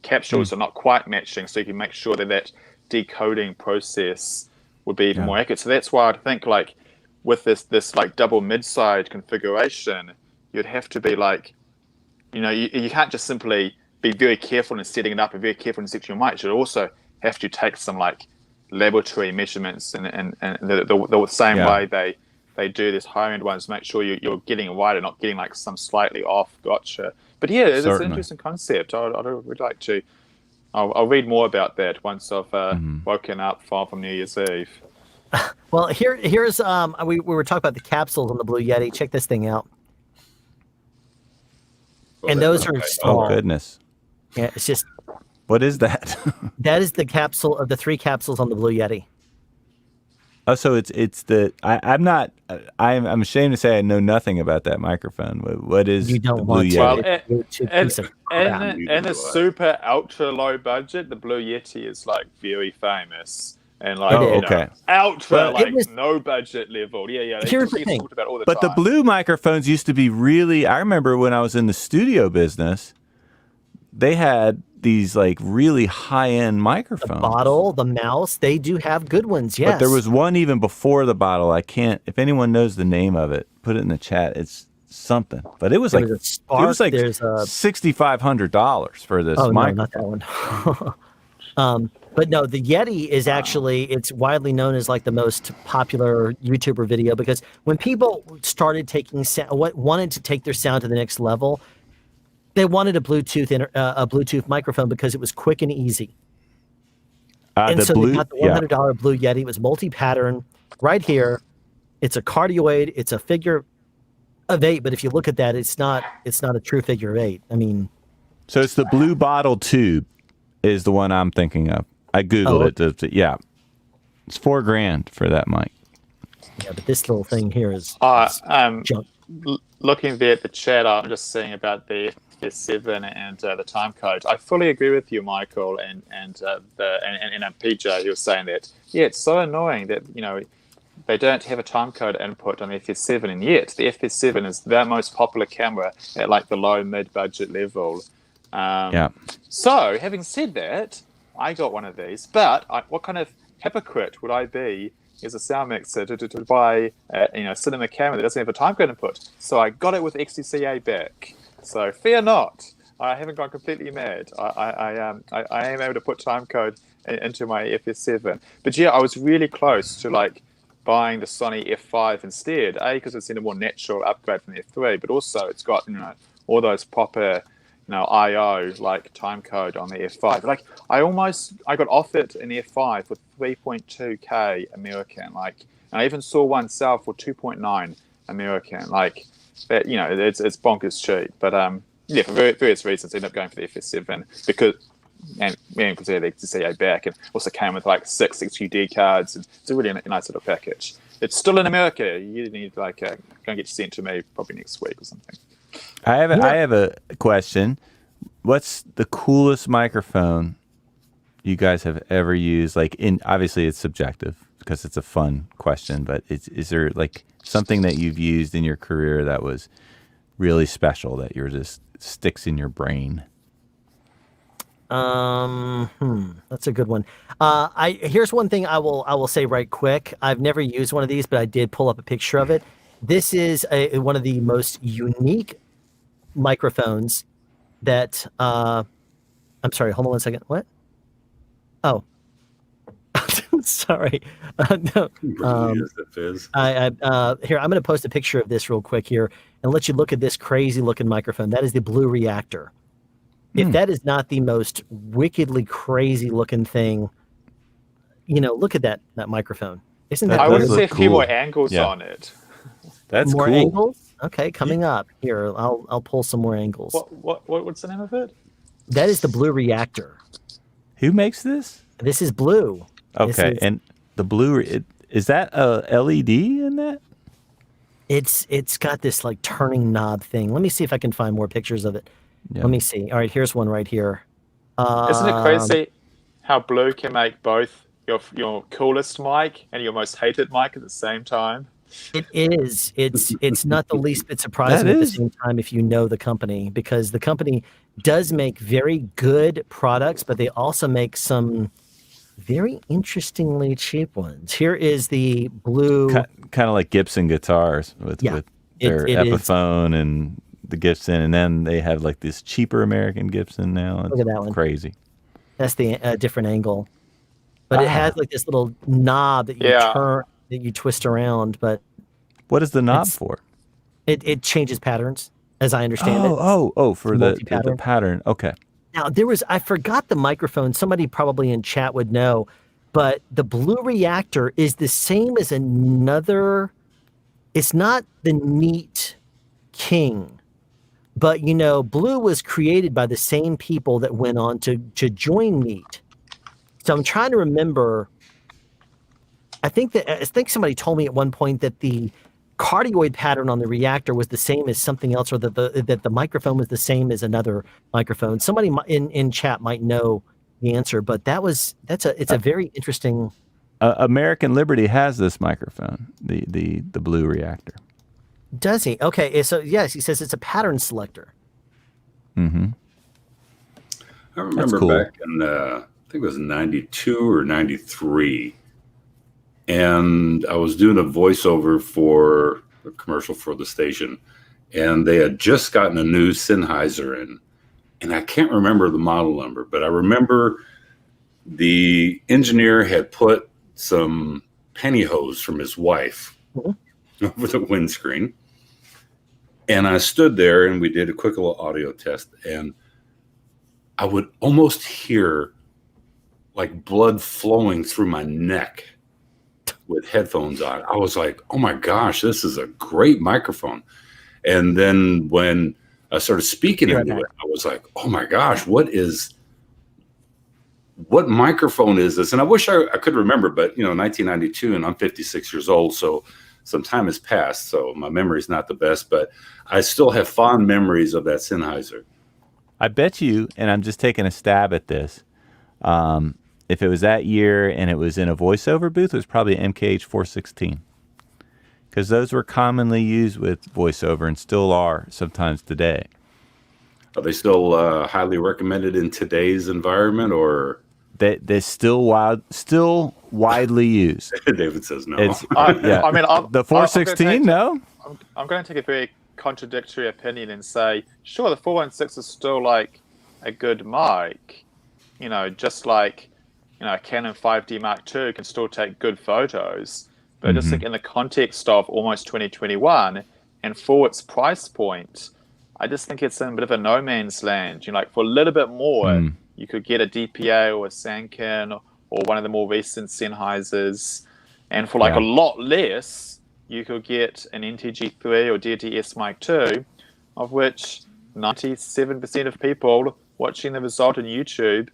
capsules are not quite matching, so you can make sure that decoding process would be even more accurate. So that's why I think like with this like double mid-side configuration, you'd have to be like, you can't just simply be very careful in setting it up and very careful in setting your mic. You also have to take some like laboratory measurements and the same way they do this high-end ones, make sure you're getting it right and not getting like some slightly off gotcha. But yeah, it's an interesting concept. I'd like to. I'll read more about that once I've woken up far from New Year's Eve. Well, here's we were talking about the capsules on the Blue Yeti. Check this thing out. And those are small. Oh goodness. Yeah, it's just. What is that? That is the capsule of the 3 capsules on the Blue Yeti. Oh, so it's the I'm ashamed to say I know nothing about that microphone. What is you don't the want Blue Yeti? Well, in a super ultra low budget, the Blue Yeti is like very famous and like ultra no budget level. Yeah. Here's the thing. About all the but time. the Blue microphones used to be really. I remember when I was in the studio business, they had these like really high-end microphones. The bottle, the mouse, they do have good ones, yes. But there was one even before the bottle. I can't, if anyone knows the name of it, put it in the chat. It's something. But it was like $6,500 for this microphone. No, not that one. But no, the Yeti is actually, it's widely known as like the most popular YouTuber video because when people started wanted to take their sound to the next level, they wanted a Bluetooth microphone because it was quick and easy. And so they got the $100 Blue Yeti. It was multi-pattern right here. It's a cardioid. It's a figure of 8. But if you look at that, it's not a true figure of 8. I mean. So it's the Blue Bottle Tube is the one I'm thinking of. I Googled it. Yeah. It's $4,000 for that mic. Yeah, but this little thing here is junk. Looking there at the chat, I'm just seeing about the FS7 and the time code. I fully agree with you, Michael, and PJ. You were saying that. Yeah, it's so annoying that they don't have a time code input on the FS7, and yet the FS7 is the most popular camera at like the low mid budget level. So, having said that, I got one of these, but what kind of hypocrite would I be as a sound mixer to buy a cinema camera that doesn't have a time code input? So I got it with XDCA back. So fear not, I haven't gone completely mad. I am able to put time code into my FS7. But yeah, I was really close to like buying the Sony F5 instead. Because it's in a more natural upgrade from the F3, but also it's got all those proper IO like time code on the F5. Like I got offered an F5 for 3.2K American. Like, and I even saw one sell for 2.9 American. Like that, it's bonkers cheap. But for various reasons, I ended up going for the FS7 because the XDCA back, and also came with like 6 XQD cards. And it's a really nice little package. it's still in America. You need like gonna get sent to me probably next week or something. I have a question. What's the coolest microphone you guys have ever used? Like, obviously it's subjective because it's a fun question, but is there like something that you've used in your career that was really special that you're just sticks in your brain? That's a good one. Here's one thing I will say right quick. I've never used one of these, but I did pull up a picture of it. This is one of the most unique microphones that I'm sorry, hold on one second. What? Oh. Sorry. No. Here, I'm going to post a picture of this real quick here and let you look at this crazy looking microphone. That is the Blue Reactor. If that is not the most wickedly crazy looking thing, look at that microphone. Isn't that? I would say a few more angles on it. That's more cool. Angles? Okay, coming up here. I'll pull some more angles. What's the name of it? That is the Blue Reactor. Who makes this? This is Blue. Okay, and the Blue is that a LED in that? It's got this like turning knob thing. Let me see if I can find more pictures of it. Yeah. Let me see. All right, here's one right here. Isn't it crazy how Blue can make both your coolest mic and your most hated mic at the same time? It is. It's not the least bit surprising at the same time if you know the company, because the company does make very good products, but they also make some very interestingly cheap ones. Here is the Blue, kind of like Gibson guitars with their Epiphone and the Gibson, and then they have like this cheaper American Gibson now. It's Look at that one. Crazy. That's the different angle, but it has like this little knob that you turn, that you twist around. But what is the knob for? It changes patterns, as I understand it. For the pattern. Okay. Now I forgot the microphone. Somebody probably in chat would know, but the Blue Reactor is the same as another. It's not the Neat King, but Blue was created by the same people that went on to join Neat. So I'm trying to remember. I think somebody told me at one point that the cardioid pattern on the reactor was the same as something else, or that the microphone was the same as another microphone. Somebody in chat might know the answer, but it's a very interesting. American Liberty has this microphone, the Blue Reactor. Does he? Okay, so yes, he says it's a pattern selector. Mm-hmm. I remember back in I think it was 92 or 93. And I was doing a voiceover for a commercial for the station, and they had just gotten a new Sennheiser in, and I can't remember the model number, but I remember the engineer had put some pantyhose from his wife over the windscreen, and I stood there and we did a quick little audio test, and I would almost hear like blood flowing through my neck with headphones on. I was like, oh my gosh, this is a great microphone. And then when I started speaking into it, I was like, oh my gosh, what microphone is this? And I wish I could remember, but 1992, and I'm 56 years old, so some time has passed, so my memory's not the best, but I still have fond memories of that Sennheiser. I bet you, and I'm just taking a stab at this, if it was that year and it was in a voiceover booth, it was probably MKH 416, because those were commonly used with voiceover and still are sometimes today. Are they still highly recommended in today's environment, or they're still widely used? David says no. I mean, the 416, no. I'm going to take a very contradictory opinion and say, sure, the 416 is still like a good mic, just like. A Canon 5D Mark II can still take good photos, but I just think in the context of almost 2021 and for its price point, I just think it's in a bit of a no man's land. Like for a little bit more, you could get a DPA or a Sanken or one of the more recent Sennheisers, and for like a lot less, you could get an NTG3 or DTS Mark II, of which 97% of people watching the result on YouTube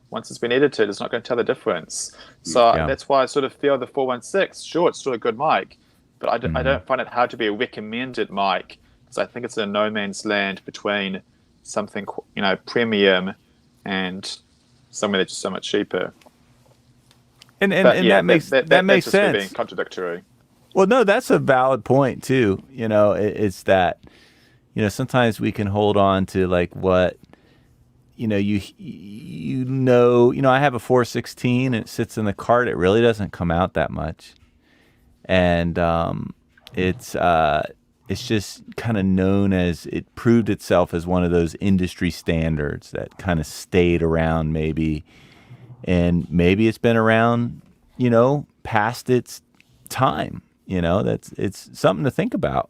once it's been edited, it's not going to tell the difference. So that's why I sort of feel the 416. Sure, it's still a good mic, but I don't find it hard to be a recommended mic, because I think it's in no man's land between something, you know, premium and somewhere that's just so much cheaper. And that makes just sense. Being contradictory. Well, no, that's a valid point too. You know, it's that, you know, sometimes we can hold on to like what, you know, you know, I have a 416 and it sits in the cart. It really doesn't come out that much, and it's just kind of known as, it proved itself as one of those industry standards that kind of stayed around maybe, and maybe it's been around, you know, past its time. You know, it's something to think about.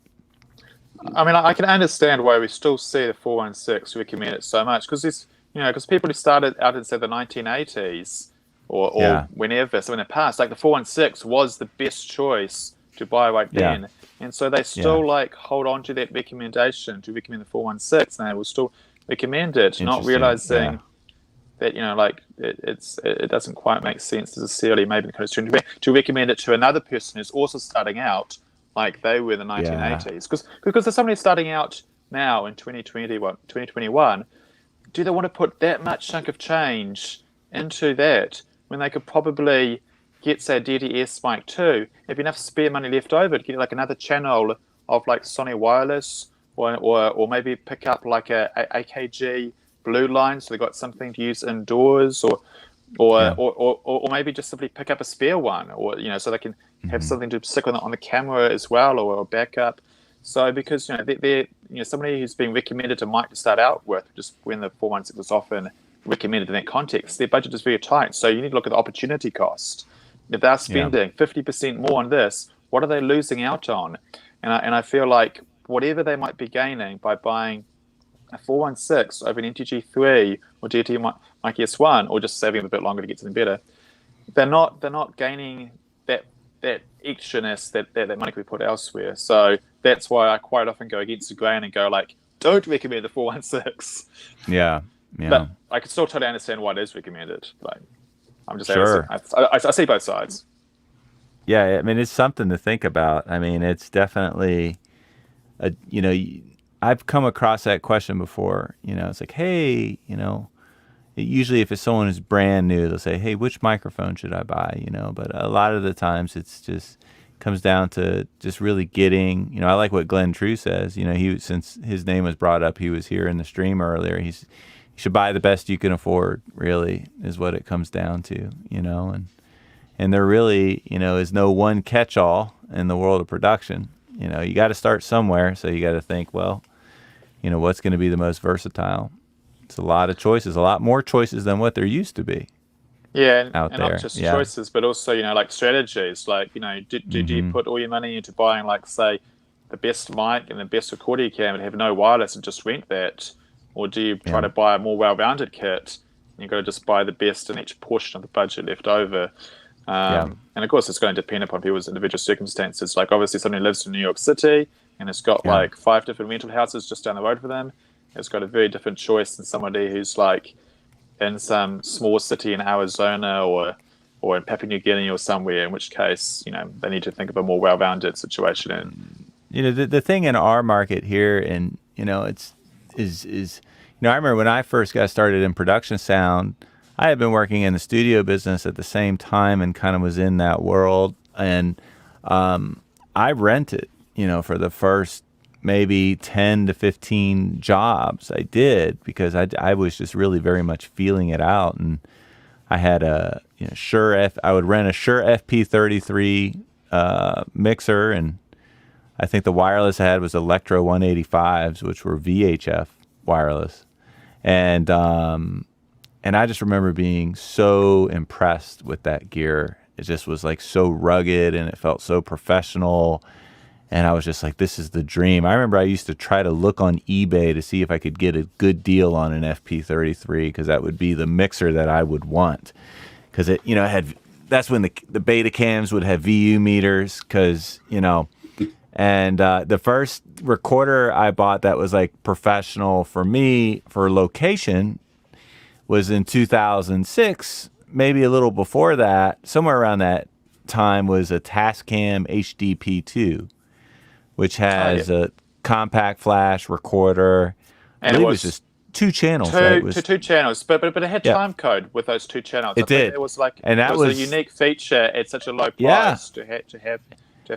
I mean, I can understand why we still see the 416 recommended so much, because it's, you know, because people who started out in, say, the 1980s or whenever, so in the past, like the 416 was the best choice to buy right then. And so they still like hold on to that recommendation to recommend the 416, and they will still recommend it, not realizing that, you know, like it doesn't quite make sense necessarily, maybe to recommend it to another person who's also starting out like they were in the 1980s. Because there's somebody starting out now in 2021, do they want to put that much chunk of change into that when they could probably get, say, a Deity mic too, have enough spare money left over to get like another channel of like Sony wireless, or maybe pick up like a AKG blue line, so they've got something to use indoors, or maybe just simply pick up a spare one, or, you know, so they can have something to stick on the camera as well, or a backup. So because, you know, they're you know, somebody who's being recommended a mic to start out with, just when the 416 was often recommended in that context, their budget is very tight. So you need to look at the opportunity cost. If they're spending 50% more on this, what are they losing out on? And I feel like whatever they might be gaining by buying a 416 over an NTG3 or Deity Mic S1, or just saving a bit longer to get something better, they're not gaining that extraness that money could be put elsewhere. So that's why I quite often go against the grain and go like, don't recommend the 416. Yeah. But I can still totally understand why it is recommended. Like, I'm just I see both sides. Yeah, I mean, it's something to think about. I mean, it's definitely you know, I've come across that question before. You know, it's like, hey, you know, usually if it's someone who's brand new, they'll say, hey, which microphone should I buy? You know, but a lot of the times it's just comes down to just really getting, you know, I like what Glen Trew says. You know, since his name was brought up, he was here in the stream earlier. You should buy the best you can afford, really, is what it comes down to, you know, and there really, you know, is no one catch-all in the world of production. You know, you got to start somewhere, so you got to think, well, you know, what's going to be the most versatile? It's a lot of choices, a lot more choices than what there used to be. Yeah, and not just choices, but also, you know, like strategies. Like, you know, do you put all your money into buying, like, say, the best mic and the best recording cam and have no wireless and just rent that? Or do you try to buy a more well-rounded kit and you've got to just buy the best in each portion of the budget left over? And of course, it's going to depend upon people's individual circumstances. Like, obviously, somebody lives in New York City and has got like 5 different rental houses just down the road for them. It's got a very different choice than somebody who's like in some small city in Arizona or in Papua New Guinea or somewhere, in which case, you know, they need to think of a more well-rounded situation. And you know, the thing in our market here, and, you know, is you know, I remember when I first got started in production sound, I had been working in the studio business at the same time and kind of was in that world. And I rented, you know, for the first maybe 10 to 15 jobs I did, because I was just really very much feeling it out. And I had a, you know, I would rent a Shure FP33 mixer, and I think the wireless I had was Electro 185s, which were VHF wireless. And I just remember being so impressed with that gear. It just was like so rugged and it felt so professional. And I was just like, this is the dream. I remember I used to try to look on eBay to see if I could get a good deal on an FP33, because that would be the mixer that I would want. Because it, you know, that's when the beta cams would have VU meters, because, you know, and the first recorder I bought that was like professional for me for location was in 2006, maybe a little before that, somewhere around that time was a Tascam HDP2, which has a compact flash recorder. And I believe it was just 2 channels, right? It was, two channels, but it had time code with those 2 channels. It did. It was like, and that it was a unique feature at such a low price to have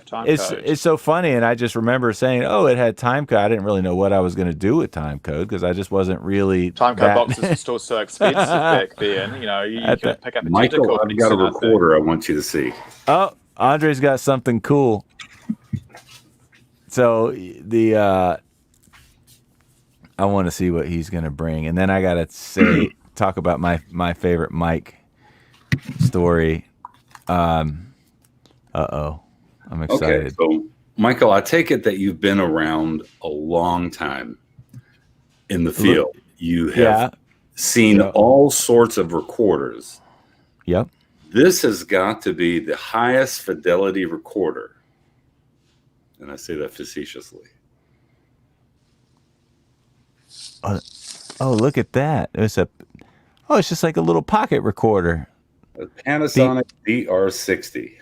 time code. It's so funny, and I just remember saying, "Oh, it had time code." I didn't really know what I was going to do with time code because I just wasn't really time code boxes were still so expensive back then. You know, you could pick up a Michael, I've got a recorder I want you to see. Oh, Andre's got something cool. So I want to see what he's going to bring, and then I got to talk about my favorite mic story. I'm excited. Okay, so Michael, I take it that you've been around a long time in the field. You have seen all sorts of recorders. Yep. This has got to be the highest fidelity recorder. And I say that facetiously. Oh, look at that. It's just like a little pocket recorder. A Panasonic DR60.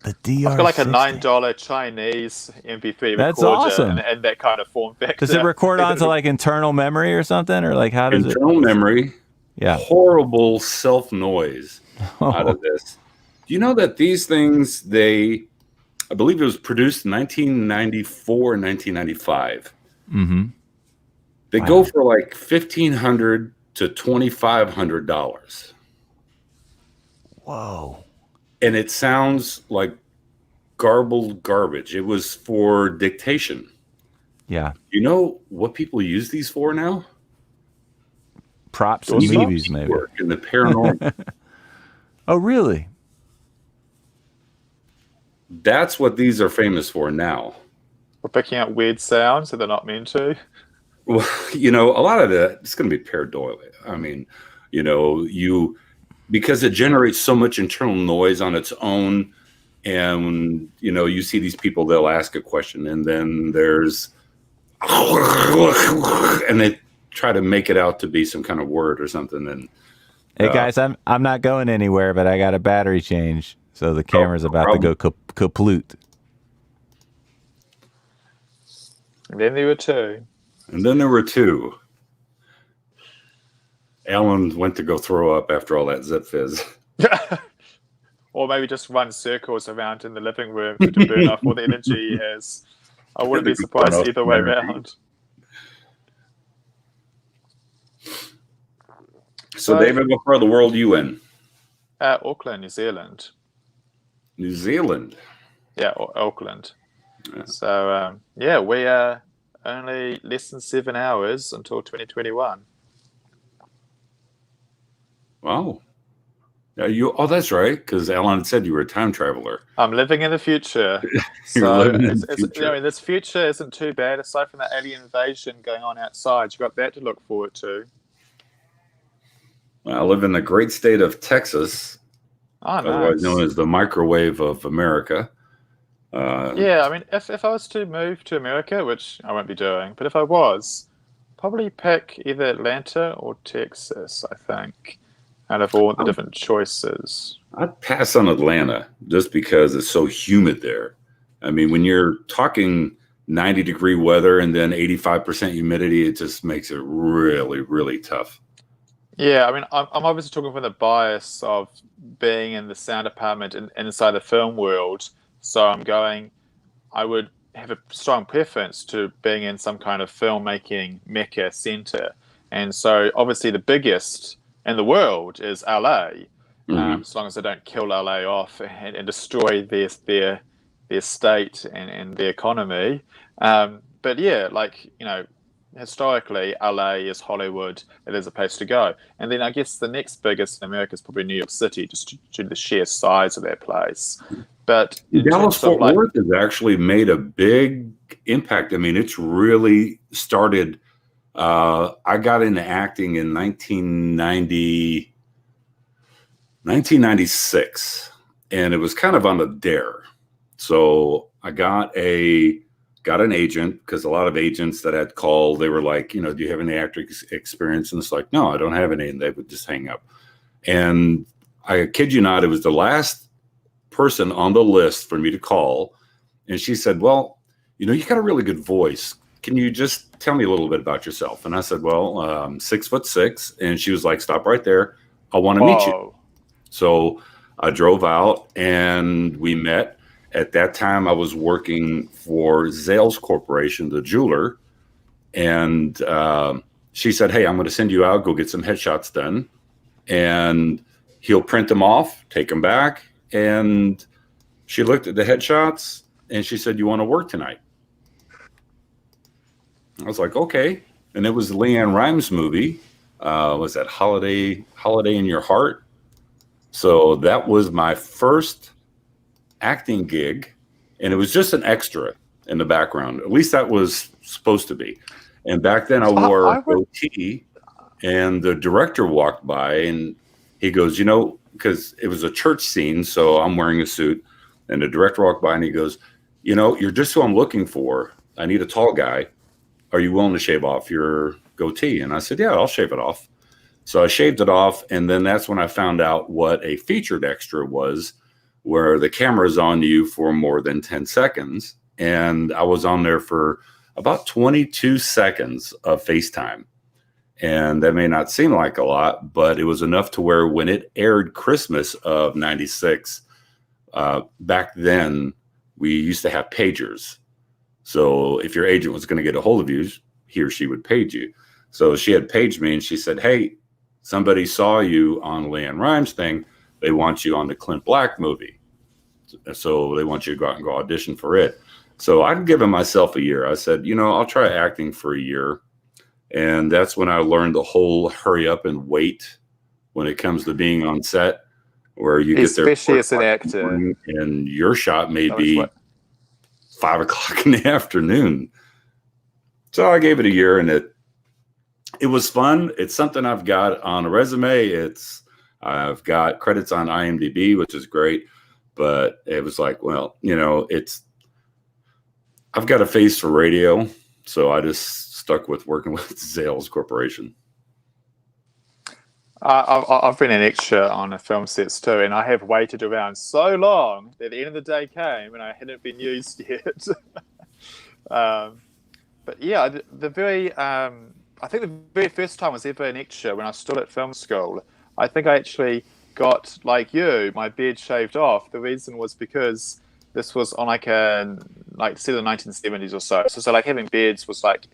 The DR60. I've got like a $9 Chinese MP3 That's recorder awesome. and that kind of form factor. Does it record onto like internal memory or something, or like how does internal memory? Yeah. Horrible self noise out of this. Do you know that these things, I believe it was produced in 1994 and 1995. Mm-hmm. They go for like $1,500 to $2,500. Whoa. And it sounds like garbled garbage. It was for dictation. Yeah. You know what people use these for now? Props and movies, maybe. Work in the paranormal. Oh, really? That's what these are famous for now. We're picking out weird sounds that they're not meant to. Well, you know, a lot of that, it's going to be pareidolia. I mean, you know, because it generates so much internal noise on its own. And, you know, you see these people, they'll ask a question and then there's, and they try to make it out to be some kind of word or something. And hey guys, I'm not going anywhere, but I got a battery change. So the camera's about to go kaploot. And then there were two. Alan went to go throw up after all that zip fizz. Or maybe just run circles around in the living room to burn off all the energy he has. I wouldn't be surprised either way around. So David, what part of the world are you in? Auckland, New Zealand. New Zealand? Yeah, Auckland. Yeah. So, we are only less than 7 hours until 2021. Wow. Oh, that's right, because Alan said you were a time traveler. I'm living in the future. This future isn't too bad, aside from that alien invasion going on outside. You got that to look forward to. Well, I live in the great state of Texas, otherwise known as the microwave of America. Yeah, I mean, if I was to move to America, which I won't be doing, but if I was, probably pick either Atlanta or Texas, I think, out of all the different choices. I'd pass on Atlanta just because it's so humid there. I mean, when you're talking 90-degree weather and then 85% humidity, it just makes it really, really tough. Yeah, I mean, I'm obviously talking from the bias of being in the sound department and inside the film world. So I would have a strong preference to being in some kind of filmmaking mecca center. And so obviously the biggest in the world is LA, as long as they don't kill LA off and destroy their state and the economy. But yeah, like, you know, historically, LA is Hollywood. It is a place to go. And then I guess the next biggest in America is probably New York City, just due to the sheer size of that place. But Dallas-Fort Worth has actually made a big impact. I mean, it's really started. I got into acting in 1996, and it was kind of on a dare. So I got got an agent, because a lot of agents that I'd call, they were like, do you have any acting experience? And it's like, no, I don't have any. And they would just hang up. And I kid you not, it was the last person on the list for me to call. And she said, well, you got a really good voice. Can you just tell me a little bit about yourself? And I said, well, 6'6". And she was like, stop right there. I want to meet you. So I drove out and we met. At that time, I was working for Zales Corporation, the jeweler. And she said, hey, I'm going to send you out, go get some headshots done. And he'll print them off, take them back. And she looked at the headshots and she said, you want to work tonight? I was like, okay. And it was the LeAnn Rimes movie. Was that Holiday in Your Heart? So that was my first acting gig. And it was just an extra in the background. At least that was supposed to be. And back then I wore a goatee, and the director walked by and he goes, because it was a church scene, so I'm wearing a suit. And the director walked by and he goes, you're just who I'm looking for. I need a tall guy. Are you willing to shave off your goatee? And I said, yeah, I'll shave it off. So I shaved it off. And then that's when I found out what a featured extra was, where the camera's on you for more than 10 seconds. And I was on there for about 22 seconds of FaceTime. And that may not seem like a lot, but it was enough to where when it aired Christmas of 96, back then we used to have pagers. So if your agent was going to get a hold of you, he or she would page you. So she had paged me and she said, hey, somebody saw you on LeAnn Rimes thing. They want you on the Clint Black movie. So they want you to go out and go audition for it. So I'd given myself a year. I said, I'll try acting for a year. And that's when I learned the whole hurry up and wait when it comes to being on set, where you get there. Especially as an actor. And your shot may be 5 o'clock in the afternoon. So I gave it a year, and it was fun. It's something I've got on a resume. I've got credits on IMDb, which is great. But it was like, well, I've got a face for radio, so I just stuck with working with Zales Corporation. I've been an extra on a film sets too, and I have waited around so long that the end of the day came and I hadn't been used yet. But yeah, I think the very first time I was ever an extra when I was still at film school, I think I actually got, like you, my beard shaved off. The reason was because this was on like set of the 1970s or so. So like having beards was like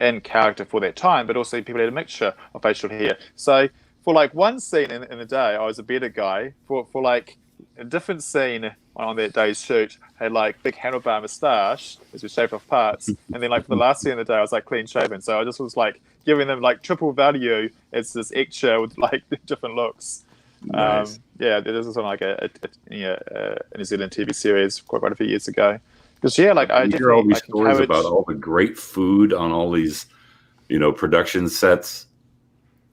in character for that time, but also people had a mixture of facial hair. So for like one scene in the day, I was a bearded guy. For like a different scene on that day's shoot, I had like big handlebar moustache, as we shaved off parts. And then like for the last scene of the day, I was like clean shaven. So I just was like giving them like triple value as this extra with like different looks. Nice. Yeah, this was on like a New Zealand TV series quite a few years ago. Because I hear all these stories about all the great food on all these, production sets.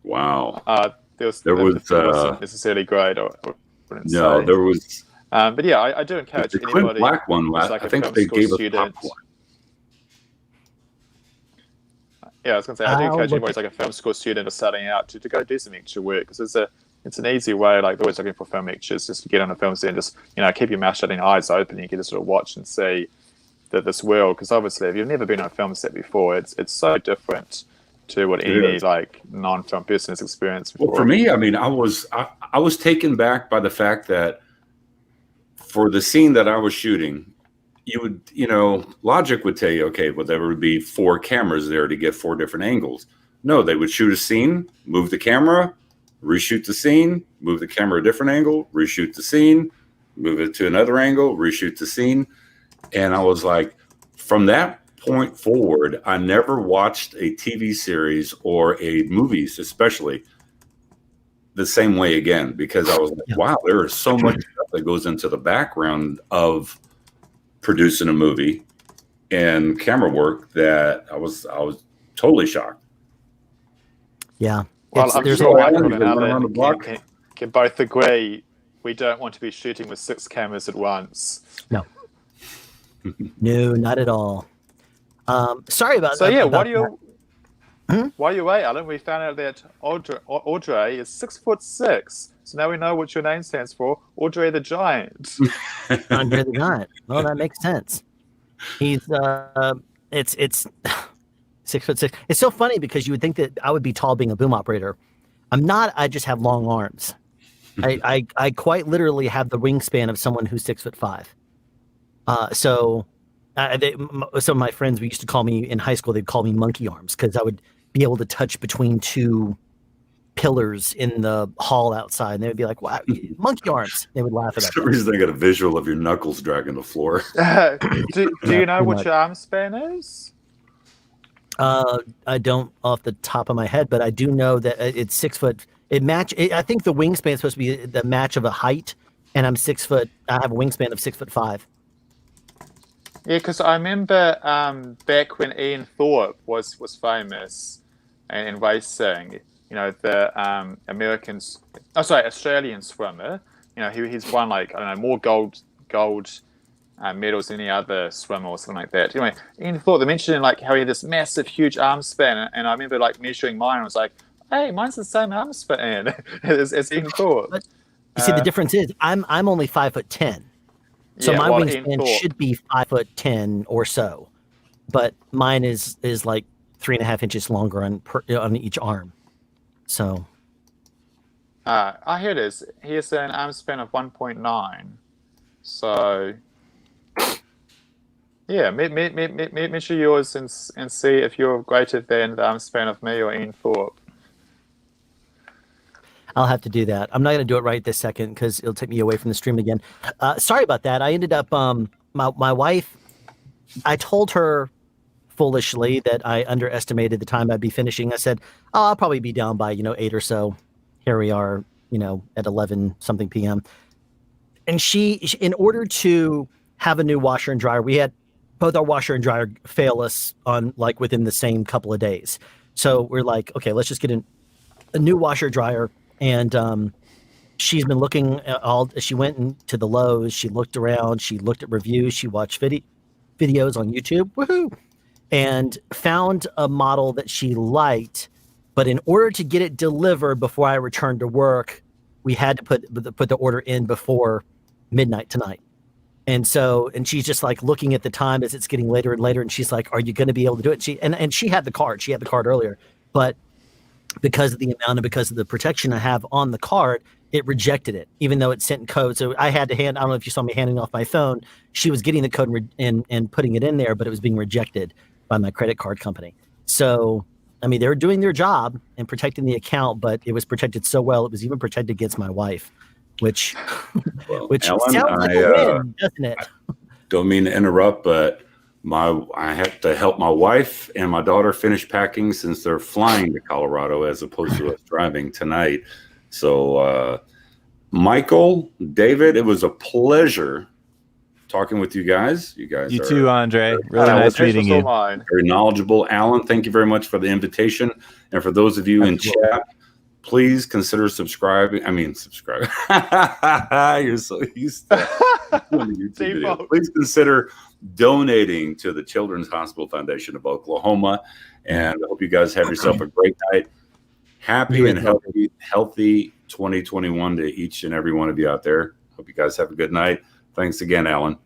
Wow. The food wasn't necessarily great. There was. But yeah, I do encourage the anybody. Clint Black one. I think they gave us popcorn. Yeah, I was going to say, I do encourage anybody who's like a film school student or starting out to go do some extra work, because it's an easy way, like always looking for film extras, just to get on a film set and just, keep your mouth shut and your eyes open, and you get to sort of watch and see this world. Because obviously, if you've never been on a film set before, it's so different to what any like non-film person has experienced before. Well, for me, I mean, I was taken back by the fact that for the scene that I was shooting, you would, logic would tell you, okay, well, there would be 4 cameras there to get 4 different angles. No, they would shoot a scene, move the camera, reshoot the scene, move the camera a different angle, reshoot the scene, move it to another angle, reshoot the scene. And I was like, from that point forward, I never watched a TV series or a movies, especially, the same way again, because I was like, wow, there is so much stuff that goes into the background of producing a movie and camera work that I was totally shocked. Yeah. Well, I'm sure Michael and Alan can both agree we don't want to be shooting with 6 cameras at once. No. No, not at all. Sorry about So that. yeah, about while you wait, Alan, we found out that Audrey is 6'6". So now we know what your name stands for, Audrey the Giant. Andre the Giant. Well, that makes sense. He's it's 6'6". It's so funny because you would think that I would be tall being a boom operator. I'm not. I just have long arms. I quite literally have the wingspan of someone who's 6'5". Some of my friends, we used to call me in high school, they'd call me monkey arms because I would be able to touch between two pillars in the hall outside, and they would be like, "Wow, monkey arms!" They would laugh at that. For some reason, I got a visual of your knuckles dragging the floor. Do you know what your arm span is? I don't off the top of my head, but I do know that it's 6 foot. I think the wingspan is supposed to be the match of a height, and I'm 6 foot. I have a wingspan of 6'5". Yeah, because I remember back when Ian Thorpe was famous in racing, you know, the Australian swimmer, you know, he's won like, I don't know, more gold medals than any other swimmer or something like that. Anyway, Ian Thorpe, they mentioned like how he had this massive, huge arm span, and I remember like measuring mine, and I was like, hey, mine's the same arm span as Ian Thorpe. But you see, the difference is I'm only 5'10". So yeah, my well, wingspan should be 5'10" or so, but mine is like 3.5 inches longer on each arm. So, here it is. Here's an arm span of 1.9. So, yeah, measure yours and see if you're greater than the arm span of me or Ian Thorpe. I'll have to do that. I'm not going to do it right this second because it'll take me away from the stream again. Sorry about that. I ended up, my wife, I told her foolishly that I underestimated the time I'd be finishing. I said, oh, I'll probably be down by, 8 or so. Here we are, at 11 something PM. And she, in order to have a new washer and dryer, we had both our washer and dryer fail us on like within the same couple of days. So we're like, okay, let's just get a new washer dryer. And she's been looking at she went into the Lowe's, she looked around, she looked at reviews, she watched videos on YouTube, woohoo, and found a model that she liked. But in order to get it delivered before I returned to work, we had to put the order in before midnight tonight. And she's just like looking at the time as it's getting later and later. And she's like, are you going to be able to do it? And she had the card. She had the card earlier, but because of the amount and because of the protection I have on the card, it rejected it, even though it sent code. So I had to I don't know if you saw me handing off my phone. She was getting the code and putting it in there, but it was being rejected by my credit card company. So, I mean, they were doing their job and protecting the account, but it was protected so well, it was even protected against my wife, which Ellen, sounds like a win, doesn't it? Don't mean to interrupt, but I have to help my wife and my daughter finish packing since they're flying to Colorado as opposed to us driving tonight. So, Michael, David, it was a pleasure talking with you guys. You too, Andre. Really nice meeting you. Very knowledgeable. Alan, thank you very much for the invitation. And for those of you in chat, please consider subscribing. You're so used to YouTube video. Please consider donating to the Children's Hospital Foundation of Oklahoma. And I hope you guys have yourself a great night. Happy and healthy 2021 to each and every one of you out there. Hope you guys have a good night. Thanks again, Alan.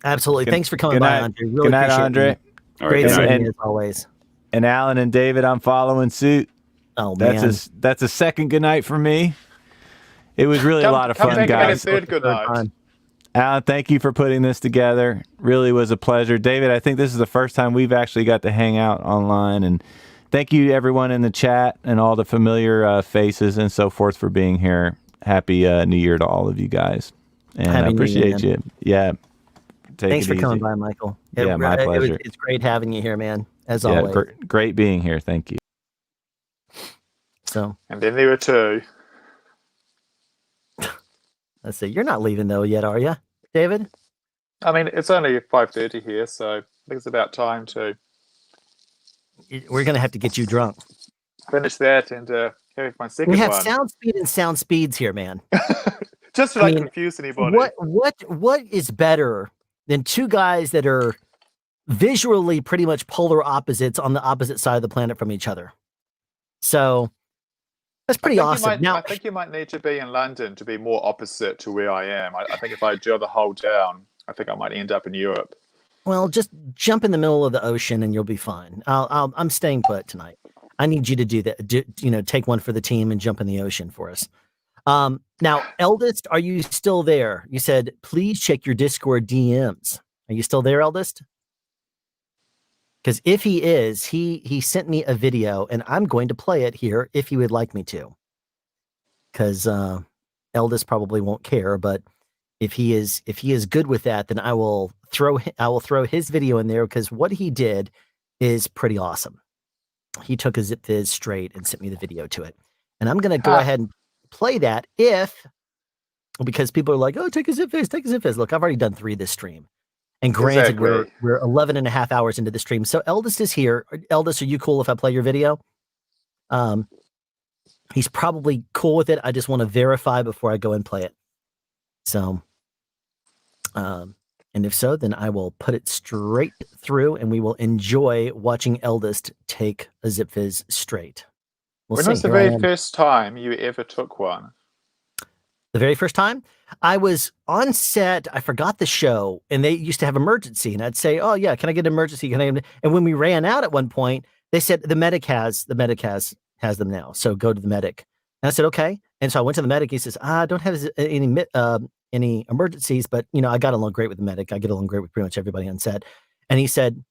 Absolutely. Thanks for coming by, Andre. Really good night, appreciate Andre. it. All Great right, seeing you as always. And Alan and David, I'm following suit. Oh, man. That's a second good night for me. It was really a lot of fun, guys. Third good night. Alan, thank you for putting this together. Really was a pleasure. David, I think this is the first time we've actually got to hang out online. And thank you to everyone in the chat and all the familiar faces and so forth for being here. Happy New Year to all of you guys. And I appreciate you. Yeah. Thanks for coming by, Michael. Yeah, my pleasure. It's great having you here, man, as always. Great being here. Thank you. So, and then there were two. Let's see. You're not leaving though yet, are you, David? I mean, it's only 5:30 here, so I think it's about time to. We're gonna have to get you drunk. Finish that and have my second one. We have sound speed and sound speeds here, man. Just to confuse anybody. What is better than two guys that are visually pretty much polar opposites on the opposite side of the planet from each other. So that's pretty awesome. I think you might need to be in London to be more opposite to where I am. I think if I drill the hole down, I think I might end up in Europe. Well, just jump in the middle of the ocean and you'll be fine. I'm staying put tonight. I need you to do that. Take one for the team and jump in the ocean for us. Now, Eldest, are you still there? You said, please check your Discord DMs. Are you still there, Eldest? Because if he is, he sent me a video, and I'm going to play it here if he would like me to. Because Eldest probably won't care, but if he is good with that, then I will throw his video in there, because what he did is pretty awesome. He took a zip fizz straight and sent me the video to it, and I'm going to go ahead and play that because people are like, oh, take a zip fizz. Look, I've already done 3 this stream. And granted, we're 11 and a half hours into the stream. So Eldest is here. Eldest, are you cool if I play your video? He's probably cool with it. I just want to verify before I go and play it. So, and if so, then I will put it straight through and we will enjoy watching Eldest take a zip fizz straight. When was the very first time you ever took one? The very first time I was on set, I forgot the show, and they used to have emergency, and I'd say, "Oh yeah, can I get an emergency? Can I?" And when we ran out at one point, they said the medic has them now, so go to the medic. And I said, "Okay." And so I went to the medic. He says, "I don't have any emergencies, but I got along great with the medic. I get along great with pretty much everybody on set." And he said,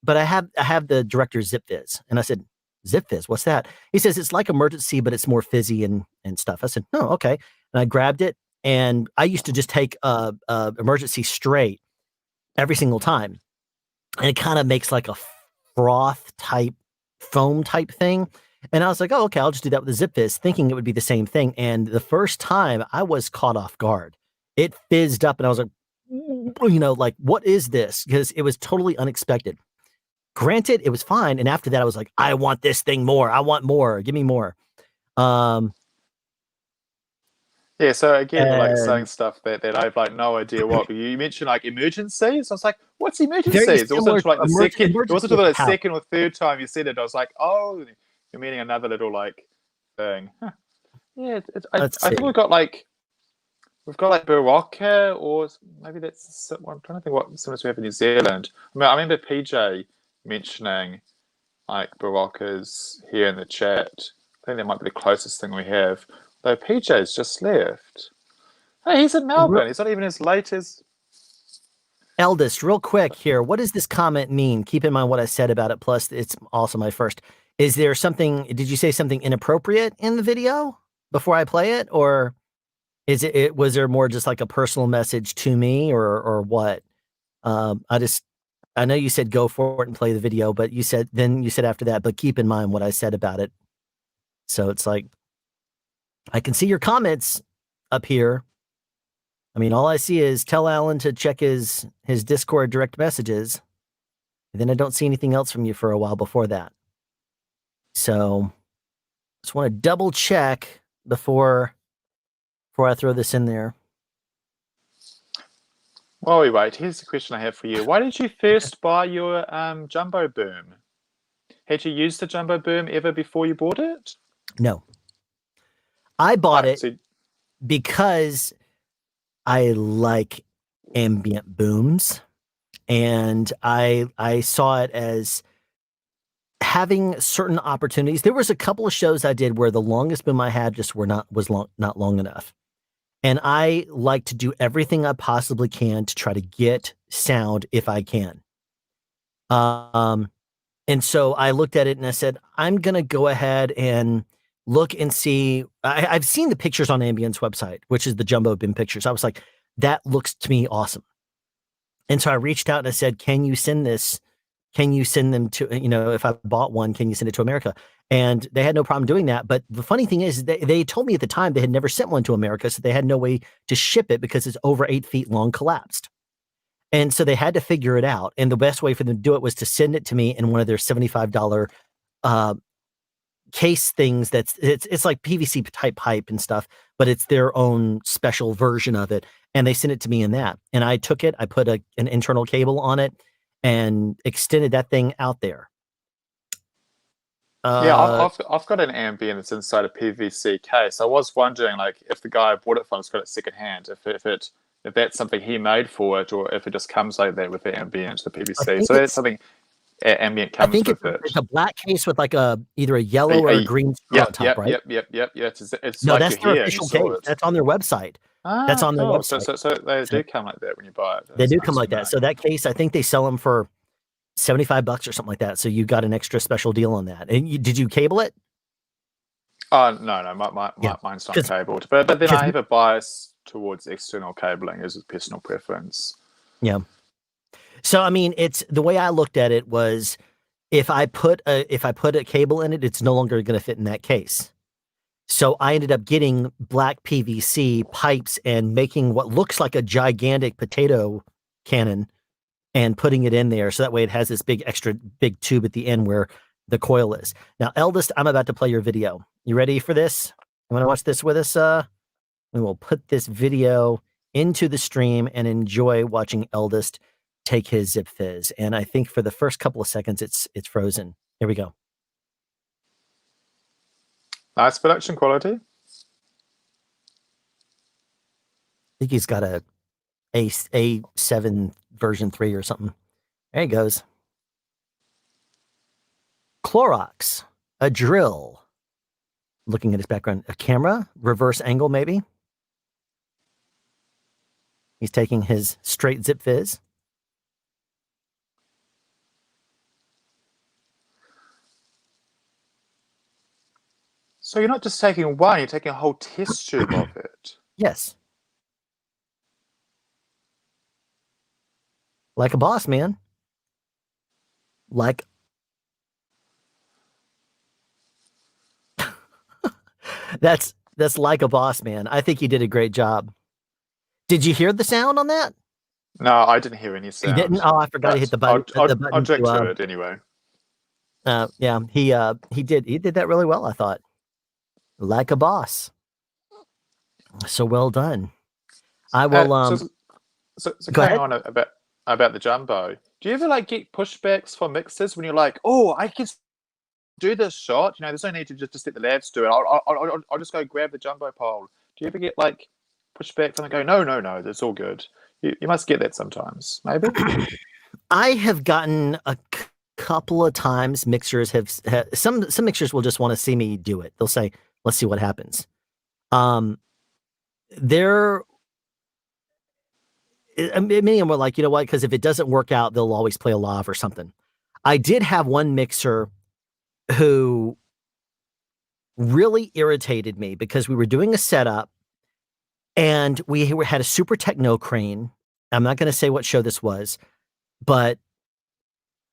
"But I have the director's zip fizz." And I said, "Zip fizz? What's that?" He says, "It's like emergency, but it's more fizzy and stuff." I said, "Oh, okay." And I grabbed it, and I used to just take emergency straight every single time. And it kind of makes like a froth type, foam type thing. And I was like, oh, okay, I'll just do that with the zip fizz, thinking it would be the same thing. And the first time I was caught off guard. It fizzed up, and I was like, what is this? Because it was totally unexpected. Granted, it was fine. And after that, I was like, I want this thing more. I want more. Give me more. Yeah, so again, you're like saying stuff that I have like no idea what. You mentioned like emergencies. I was like, what's emergencies? It wasn't until like the second. It wasn't until the second or third time you said it. I was like, oh, you're meaning another little like thing. Huh. Yeah, I think we've got like Barocca, or maybe that's. I'm trying to think what symbols we have in New Zealand. I remember PJ mentioning like Barocca's here in the chat. I think that might be the closest thing we have. Though PJ's just left. Hey, he's in Melbourne. He's not even as late as... Eldest, real quick here. What does this comment mean? Keep in mind what I said about it. Plus, it's also my first. Is there something... Did you say something inappropriate in the video before I play it? Or was there more just like a personal message to me or what? I know you said go for it and play the video, but you said after that, but keep in mind what I said about it. So it's like... I can see your comments up here. I mean, all I see is tell Alan to check his Discord direct messages. And then I don't see anything else from you for a while before that. So just want to double check before I throw this in there. While we wait, here's the question I have for you. Why did you first buy your jumbo boom? Had you used the jumbo boom ever before you bought it? No. I bought it because I like ambient booms, and I saw it as having certain opportunities. There was a couple of shows I did where the longest boom I had just was not long enough. And I like to do everything I possibly can to try to get sound if I can. And so I looked at it and I said, I'm going to go ahead and look and see. I've seen the pictures on Ambient's website, which is the jumbo bin pictures. I was like, that looks to me awesome. And so I reached out and I said, can you send this? Can you send them to, if I bought one, can you send it to America? And they had no problem doing that. But the funny thing is they told me at the time they had never sent one to America. So they had no way to ship it because it's over 8 feet long, collapsed. And so they had to figure it out. And the best way for them to do it was to send it to me in one of their $75 case things it's like PVC type pipe and stuff, but it's their own special version of it. And they sent it to me in that. And I took it, I put an internal cable on it, and extended that thing out there. Yeah, I've got an ambient that's inside a PVC case. I was wondering, like, if the guy bought it from us got it secondhand, if that's something he made for it, or if it just comes like that with the ambient, the PVC. So that's something ambient comes with it. It's a black case with like either a yellow or a green straw on top, right? Yep. It's no, like that's their official case. That's on their website. That's on their website. So they do come like that when you buy it. They do come like that. So that case, I think they sell them for $75 or something like that. So you got an extra special deal on that. And did you cable it? No, mine's not cabled. But then I have a bias towards external cabling as a personal preference. Yeah. So I mean, it's the way I looked at it was if I put a cable in it, it's no longer going to fit in that case. So I ended up getting black PVC pipes and making what looks like a gigantic potato cannon and putting it in there. So that way it has this extra big tube at the end where the coil is. Now, Eldest, I'm about to play your video. You ready for this? You want to watch this with us? We will put this video into the stream and enjoy watching Eldest take his Zip Fizz. And I think for the first couple of seconds, it's frozen. Here we go. Nice production quality. I think he's got a A7 version 3 or something. There he goes. Clorox, a drill. Looking at his background, a camera, reverse angle maybe. He's taking his straight Zip Fizz. So you're not just taking one, you're taking a whole test tube of it. Yes. Like a boss, man. Like that's like a boss, man. I think you did a great job. Did you hear the sound on that? No, I didn't hear any sound. You didn't? Oh, I forgot to hit the button. I'll drink to it anyway. Yeah, he did that really well, I thought. Like a boss. So well done. I will So going on about the jumbo. Do you ever get pushbacks from mixers when you're like, oh, I can do this shot? You know, there's no need to just let the lads do it. I'll just go grab the jumbo pole. Do you ever get pushback from go, no, that's all good? You must get that sometimes, maybe. I have gotten a couple of times mixers have some mixers will just want to see me do it. They'll say, let's see what happens. Many of them were like, you know what? Because if it doesn't work out, they'll always play a lav or something. I did have one mixer who really irritated me because we were doing a setup and we had a super techno crane. I'm not going to say what show this was, but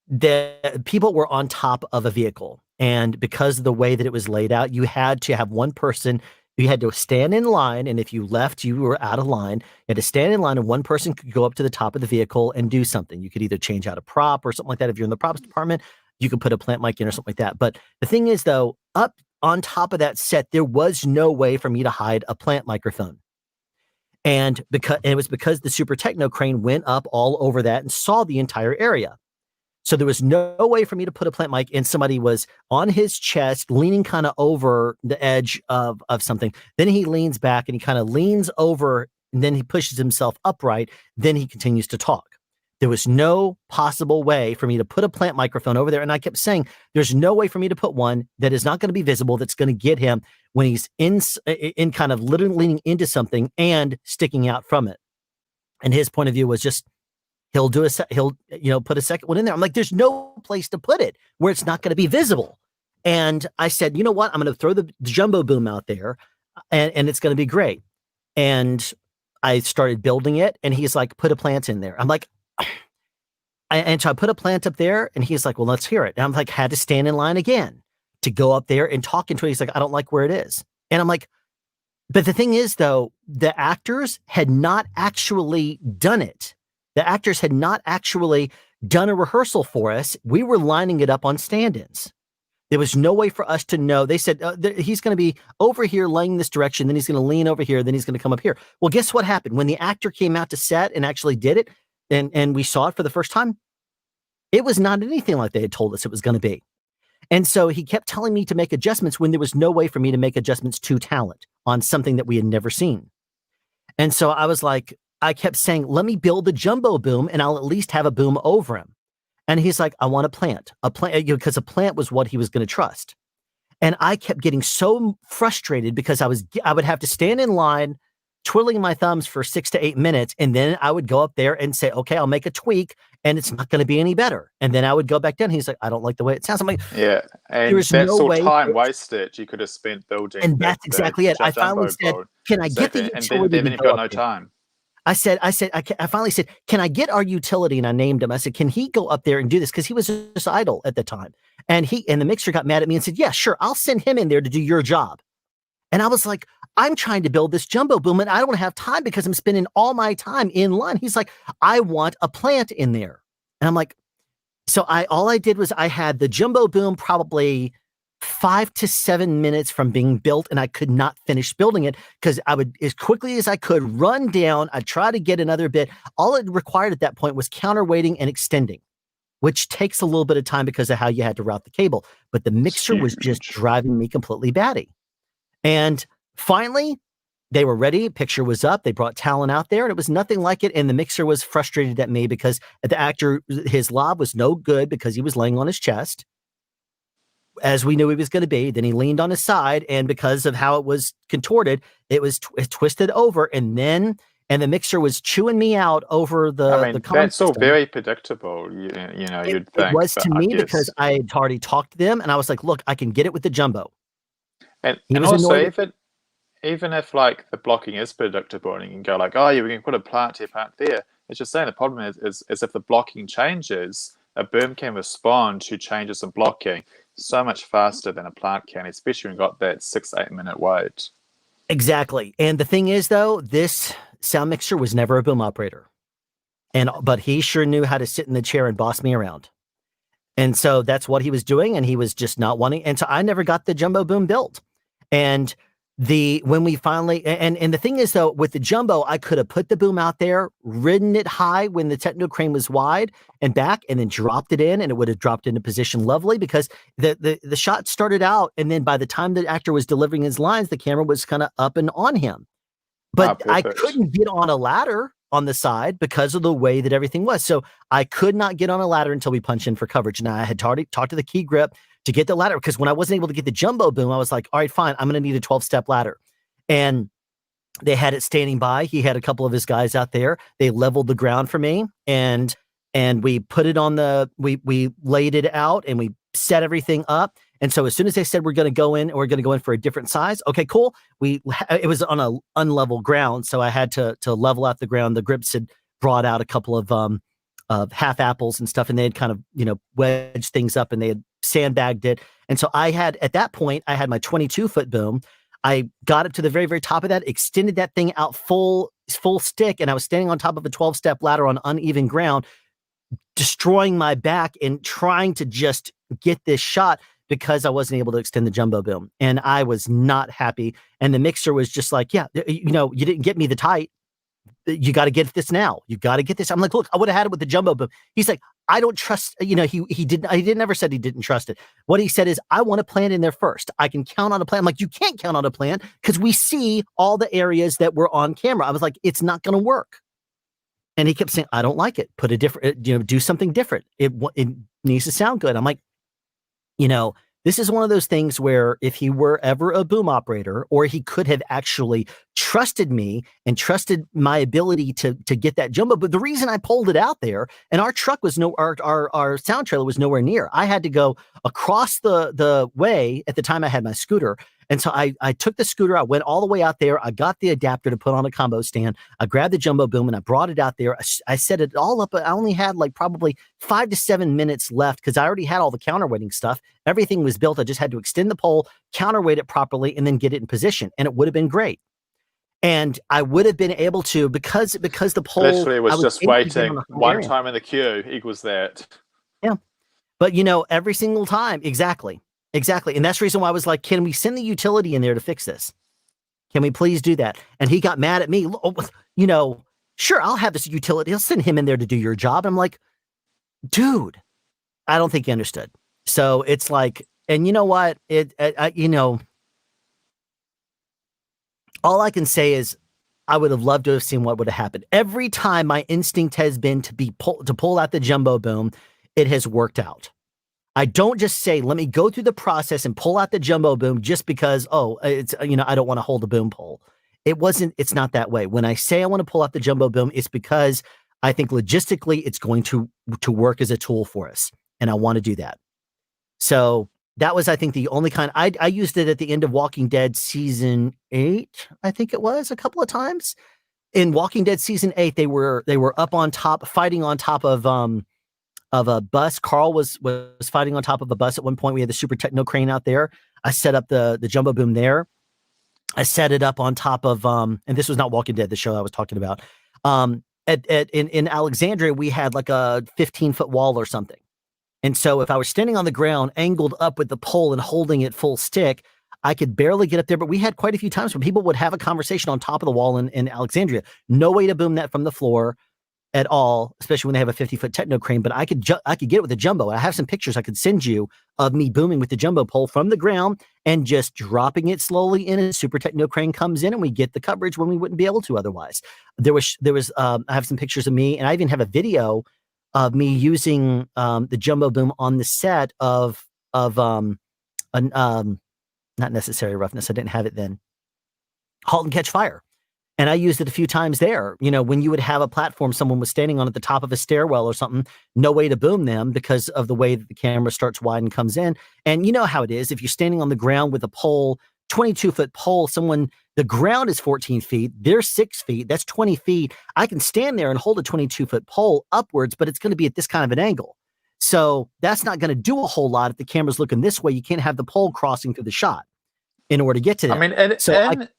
the people were on top of a vehicle. And because of the way that it was laid out, you had to have one person, you had to stand in line. And if you left, you were out of line. You had to stand in line and one person could go up to the top of the vehicle and do something. You could either change out a prop or something like that. If you're in the props department, you could put a plant mic in or something like that. But the thing is, though, up on top of that set, there was no way for me to hide a plant microphone. And it was because the super techno crane went up all over that and saw the entire area. So there was no way for me to put a plant mic, and somebody was on his chest, leaning kind of over the edge of something. Then he leans back and he kind of leans over, and then he pushes himself upright. Then he continues to talk. There was no possible way for me to put a plant microphone over there. And I kept saying, there's no way for me to put one that is not going to be visible, that's going to get him when he's in kind of literally leaning into something and sticking out from it. And his point of view was just, he'll put a second one in there. I'm like, there's no place to put it where it's not going to be visible. And I said, you know what? I'm going to throw the jumbo boom out there and it's going to be great. And I started building it and he's like, put a plant in there. I'm like, and so I put a plant up there and he's like, well, let's hear it. And I'm like, had to stand in line again to go up there and talk into it. He's like, I don't like where it is. And I'm like, but the thing is though, the actors had not actually done it. The actors had not actually done a rehearsal for us. We were lining it up on stand-ins. There was no way for us to know. They said, he's going to be over here laying this direction. Then he's going to lean over here. Then he's going to come up here. Well, guess what happened? When the actor came out to set and actually did it, and we saw it for the first time, It was not anything like they had told us it was going to be. And so he kept telling me to make adjustments when there was no way for me to make adjustments to talent on something that we had never seen. And so I was like, I kept saying, let me build a jumbo boom and I'll at least have a boom over him. And he's like, I want a plant, because a plant was what he was going to trust. And I kept getting so frustrated because I would have to stand in line, twiddling my thumbs for 6 to 8 minutes. And then I would go up there and say, okay, I'll make a tweak and it's not going to be any better. And then I would go back down. He's like, I don't like the way it sounds. I'm like, yeah. And that's all time wasted. You could have spent building. And that's exactly it. I finally said, can I get the utility? And then you've got no time. I finally said, can I get our utility? And I named him. I said, can he go up there and do this? Because he was just idle at the time. And the mixer got mad at me and said, yeah, sure. I'll send him in there to do your job. And I was like, I'm trying to build this jumbo boom and I don't have time because I'm spending all my time in line. He's like, I want a plant in there. And I'm like, so all I did was I had the jumbo boom probably 5 to 7 minutes from being built, and I could not finish building it because I would, as quickly as I could, run down. I'd try to get another bit. All it required at that point was counterweighting and extending, which takes a little bit of time because of how you had to route the cable. But the mixer was just driving me completely batty. And finally, they were ready. Picture was up. They brought talent out there, and it was nothing like it. And the mixer was frustrated at me because the actor, his lob was no good because he was laying on his chest, as we knew he was going to be. Then he leaned on his side, and because of how it was contorted, it was twisted over, and the mixer was chewing me out over the. I mean, that's all very predictable. You know, you'd think. It was to me because I had already talked to them, and I was like, "Look, I can get it with the jumbo." And also, even if like the blocking is predictable, and you can go like, "Oh, yeah, we can put a plant here, plant there." It's just saying the problem is if the blocking changes, a boom can respond to changes in blocking so much faster than a plant can, especially when you've got that 6-8 minute wait. Exactly. And the thing is, though, this sound mixer was never a boom operator, but he sure knew how to sit in the chair and boss me around. And so that's what he was doing, and he was just not wanting. And so I never got the jumbo boom built. And when we finally, and the thing is, though, with the jumbo, I could have put the boom out there, ridden it high when the techno crane was wide and back, and then dropped it in, and it would have dropped into position lovely because the shot started out, and then by the time the actor was delivering his lines, the camera was kind of up and on him. But I couldn't get on a ladder on the side because of the way that everything was. So I could not get on a ladder until we punched in for coverage. And I had already talked to the key grip to get the ladder, because when I wasn't able to get the jumbo boom, I was like, all right, fine, I'm going to need a 12-step ladder. And they had it standing by. He had a couple of his guys out there. They leveled the ground for me, and we put it on we laid it out, and we set everything up. And so as soon as they said we're going to go in for a different size, okay, cool. It was on a unlevel ground, so I had to level out the ground. The grips had brought out a couple of half apples and stuff, and they had kind of wedged things up, and they had sandbagged it. And so at that point I had my 22-foot boom. I got it to the very, very top of that, extended that thing out full stick, and I was standing on top of a 12-step ladder on uneven ground, destroying my back and trying to just get this shot because I wasn't able to extend the jumbo boom. And I was not happy. And the mixer was just like, yeah, you didn't get me the tight. You got to get this now. You got to get this. I'm like, look, I would have had it with the jumbo boom. He's like, I don't trust, he never said he didn't trust it. What he said is, I want a plant in there first. I can count on a plant. I'm like, you can't count on a plant because we see all the areas that were on camera. I was like, it's not going to work. And he kept saying, I don't like it. Put a different, do something different. It needs to sound good. I'm like, this is one of those things where if he were ever a boom operator, or he could have actually trusted me and trusted my ability to get that jumbo. But the reason I pulled it out there, and our truck was our sound trailer was nowhere near. I had to go across the way. At the time I had my scooter. And so I took the scooter, I went all the way out there, I got the adapter to put on a combo stand, I grabbed the jumbo boom and I brought it out there. I set it all up. I only had like probably 5 to 7 minutes left because I already had all the counterweighting stuff. Everything was built. I just had to extend the pole, counterweight it properly, and then get it in position. And it would have been great. And I would have been able to, because the pole literally was just waiting one time in the queue equals that. Yeah. But every single time, exactly. And that's the reason why I was like, can we send the utility in there to fix this? Can we please do that? And he got mad at me. Sure, I'll have this utility. I'll send him in there to do your job. I'm like, dude, I don't think he understood. So it's like, and you know what? All I can say is I would have loved to have seen what would have happened. Every time my instinct has been to pull out the jumbo boom, it has worked out. I don't just say, let me go through the process and pull out the jumbo boom just because, it's, I don't want to hold a boom pole. It's not that way. When I say I want to pull out the jumbo boom, it's because I think logistically it's going to work as a tool for us. And I want to do that. So that was, I think, the only kind. I used it at the end of Walking Dead season 8, I think it was, a couple of times. In Walking Dead season 8, they were up on top, fighting on top of a bus. Carl was fighting on top of a bus at one point. We had the super techno crane out there. I set up the jumbo boom there. I set it up on top of and this was not Walking Dead, the show I was talking about. In Alexandria, we had like a 15-foot wall or something. And so if I was standing on the ground, angled up with the pole and holding it full stick, I could barely get up there. But we had quite a few times when people would have a conversation on top of the wall in Alexandria. No way to boom that from the floor at all, especially when they have a 50-foot techno crane. But I could get it with a jumbo. I have some pictures I could send you of me booming with the jumbo pole from the ground and just dropping it slowly in. And super techno crane comes in and we get the coverage when we wouldn't be able to otherwise. There was I have some pictures of me, and I even have a video of me using the jumbo boom on the set of not Necessary Roughness. I didn't have it then. Halt and Catch Fire. And I used it a few times there. When you would have a platform, someone was standing on at the top of a stairwell or something, no way to boom them because of the way that the camera starts wide and comes in. And you know how it is. If you're standing on the ground with a pole, 22-foot pole, the ground is 14 feet, they're 6 feet, that's 20 feet. I can stand there and hold a 22-foot pole upwards, but it's going to be at this kind of an angle. So that's not going to do a whole lot if the camera's looking this way. You can't have the pole crossing through the shot in order to get to that. I mean,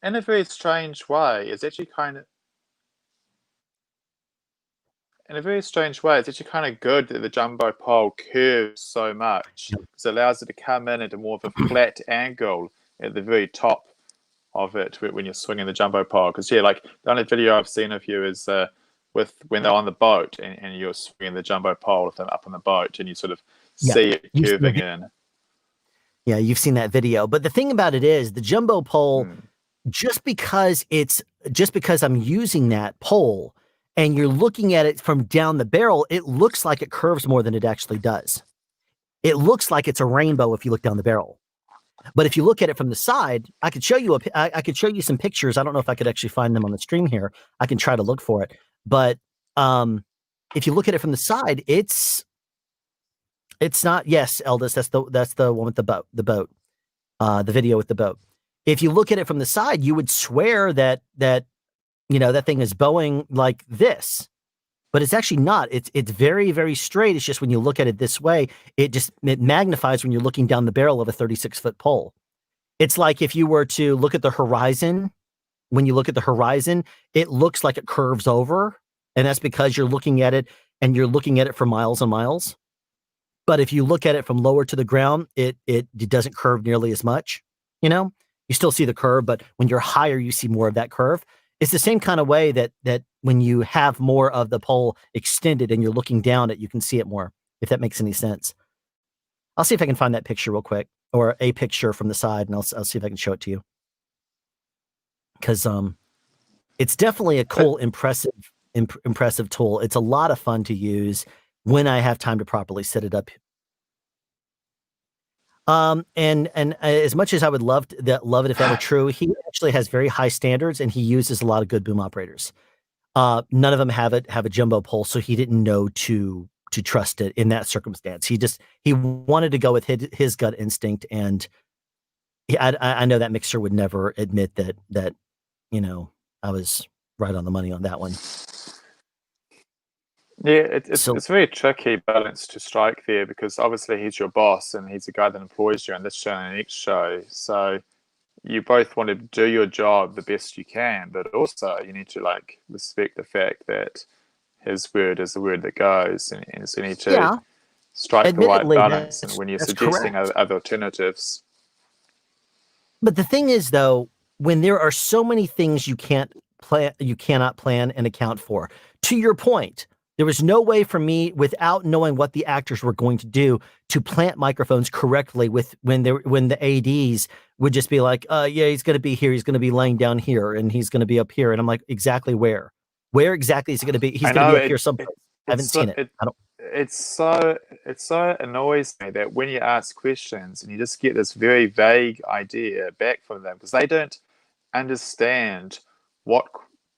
in a very strange way, it's actually kind of good that the jumbo pole curves so much because it allows it to come in at a more of a flat angle at the very top of it when you're swinging the jumbo pole. Because like the only video I've seen of you is when they're on the boat and you're swinging the jumbo pole with them up on the boat and you sort of see it curving in. Yeah, you've seen that video. But the thing about it is the jumbo pole, just because I'm using that pole and you're looking at it from down the barrel, it looks like it curves more than it actually does. It looks like it's a rainbow if you look down the barrel. But if you look at it from the side, I could show you some pictures. I don't know if I could actually find them on the stream here. I can try to look for it. But if you look at it from the side, it's not. Yes, Eldis, that's the one with the boat, the video with the boat. If you look at it from the side, you would swear that that thing is bowing like this. But it's actually not. It's very, very straight. It's just when you look at it this way, it magnifies when you're looking down the barrel of a 36-foot pole. It's like if you were to look at the horizon, when you look at the horizon, it looks like it curves over. And that's because you're looking at it and you're looking at it for miles and miles. But if you look at it from lower to the ground, it doesn't curve nearly as much. You still see the curve, but when you're higher, you see more of that curve. It's the same kind of way that when you have more of the pole extended and you're looking down it, you can see it more, if that makes any sense. I'll see if I can find that picture real quick, or a picture from the side, and I'll see if I can show it to you. Because it's definitely a cool, impressive tool. It's a lot of fun to use when I have time to properly set it up. And as much as I would love it if that were true, he actually has very high standards and he uses a lot of good boom operators. None of them have a jumbo pole, so he didn't know to trust it in that circumstance. He wanted to go with his gut instinct, and I know that mixer would never admit that I was right on the money on that one. Yeah, it's a very tricky balance to strike there because obviously he's your boss and he's the guy that employs you on this show and the next show. So you both want to do your job the best you can, but also you need to respect the fact that his word is the word that goes, and so you need to strike the right balance. And when you're suggesting other alternatives. But the thing is, though, when there are so many things you cannot plan and account for, to your point, There was no way for me, without knowing what the actors were going to do, to plant microphones correctly when the ADs would just be like, yeah, he's going to be here, he's going to be laying down here, and he's going to be up here. And I'm like, exactly where? Where exactly is he going to be? He's going to be up here someplace. I haven't seen it. It so annoys me that when you ask questions and you just get this very vague idea back from them, because they don't understand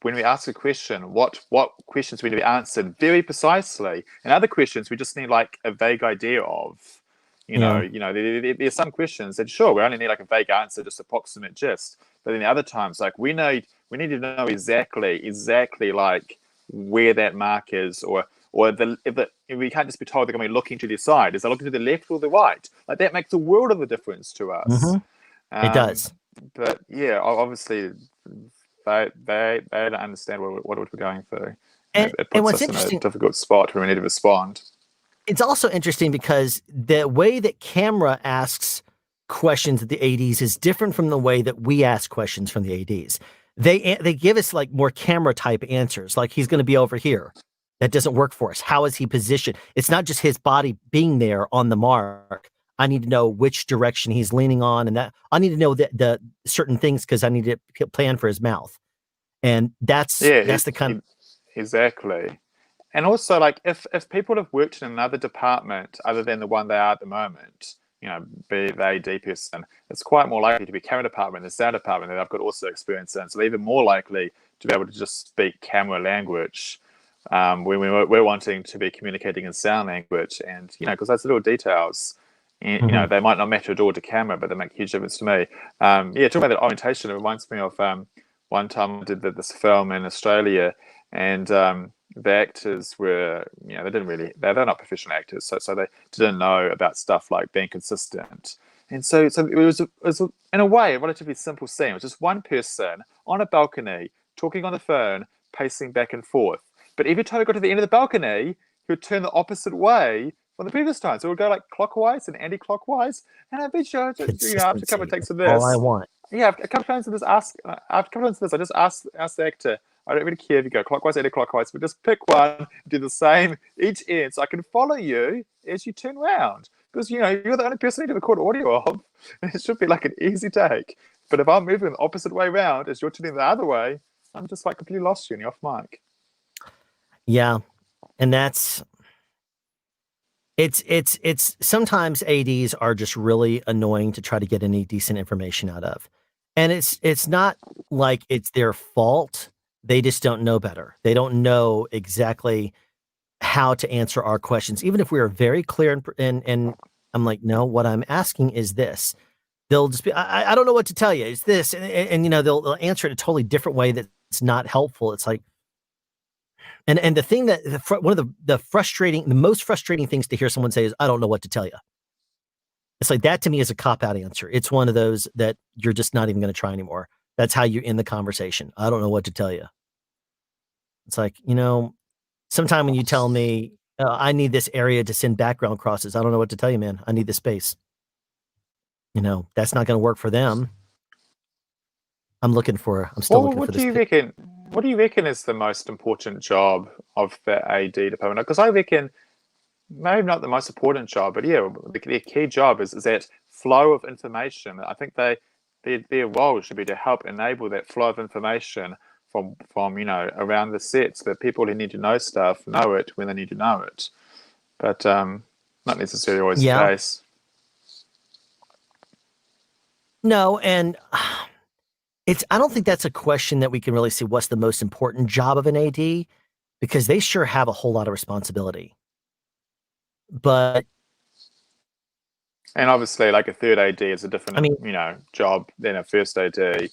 when we ask a question, what questions we need to be answered very precisely, and other questions we just need like a vague idea of. There's some questions that sure we only need like a vague answer, just approximate gist, but then the other times like we need to know exactly like where that mark is, or if we can't just be told they're going to be looking to the side. Is they looking to the left or the right? Like that makes a world of a difference to us. Mm-hmm. It does. But yeah, obviously they don't understand what we're going through. And what's interesting, in a difficult spot where we need to respond. It's also interesting because the way that camera asks questions at the ADs is different from the way that we ask questions from the ADs. They give us like more camera type answers, like he's going to be over here. That doesn't work for us. How is he positioned? It's not just his body being there on the mark. I need to know which direction he's leaning on, and that I need to know the certain things because I need to plan for his mouth. And that's the kind of exactly. And also, like if people have worked in another department other than the one they are at the moment, be the AD person, it's quite more likely to be camera department, the sound department that I've got also experience in. So they're even more likely to be able to just speak camera language when we're wanting to be communicating in sound language. And because those little details, and, they might not matter at all to camera, but they make a huge difference to me. Talking about that orientation, it reminds me of one time I did this film in Australia, and the actors were, they're not professional actors, so they didn't know about stuff like being consistent. And so it was in a way a relatively simple scene. It was just one person on a balcony talking on the phone, pacing back and forth. But every time we got to the end of the balcony, he would turn the opposite way from the previous time. So it would go like clockwise and anti-clockwise. And I'd be sure, after a couple of takes of this, all I want. Yeah, a couple of times of this, I just asked the actor, I don't really care if you go clockwise, anti-clockwise, but just pick one, do the same each end, so I can follow you as you turn around. Because you're the only person I need to record audio of. It should be like an easy take. But if I'm moving the opposite way around as you're turning the other way, I'm just like completely lost you and you're off mic. Yeah, and it's sometimes ADs are just really annoying to try to get any decent information out of, and it's not like it's their fault. They just don't know better. They don't know exactly how to answer our questions, even if we are very clear and I'm like, no, what I'm asking is this. They'll just be, I don't know what to tell you. It's this, and they'll answer it a totally different way that's not helpful. It's like. And the thing that one of the most frustrating things to hear someone say is, I don't know what to tell you. It's like that to me is a cop-out answer. It's one of those that you're just not even going to try anymore. That's how you end the conversation. I don't know what to tell you. It's like, sometime when you tell me, I need this area to send background crosses, I don't know what to tell you, man. I need the space. That's not going to work for them. I'm still looking for this. What do you reckon is the most important job of the AD department? Because I reckon maybe not the most important job, but yeah, their key job is that flow of information. I think their role should be to help enable that flow of information from around the set, so that people who need to know stuff know it when they need to know it. But not necessarily always the case. No, and I don't think that's a question that we can really see what's the most important job of an AD, because they sure have a whole lot of responsibility. And obviously, like a third AD is a different, job than a first AD. So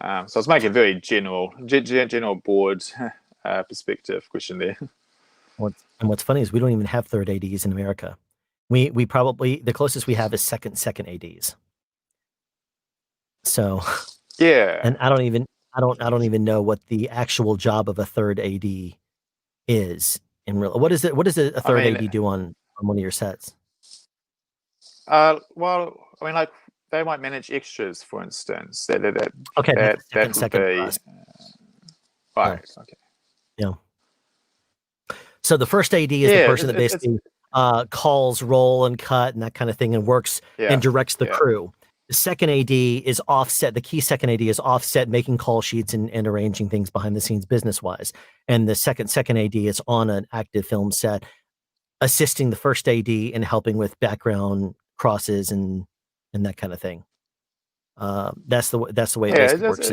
I was making a very general board perspective question there. What's funny is we don't even have third ADs in America. We probably, the closest we have is second ADs. So. Yeah, and I don't even know what the actual job of a third AD is in real. What is it? What does a third AD do on one of your sets? Like they might manage extras, for instance. That would be right. Okay. Yeah. So the first AD is the person that basically calls roll and cut and that kind of thing and works and directs the crew. The second AD is offset. The key second AD is offset, making call sheets and arranging things behind the scenes business wise. And the second AD is on an active film set, assisting the first AD and helping with background crosses and that kind of thing. That's the way it works.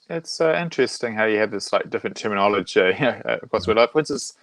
It's interesting how you have this like different terminology. Of course, for instance,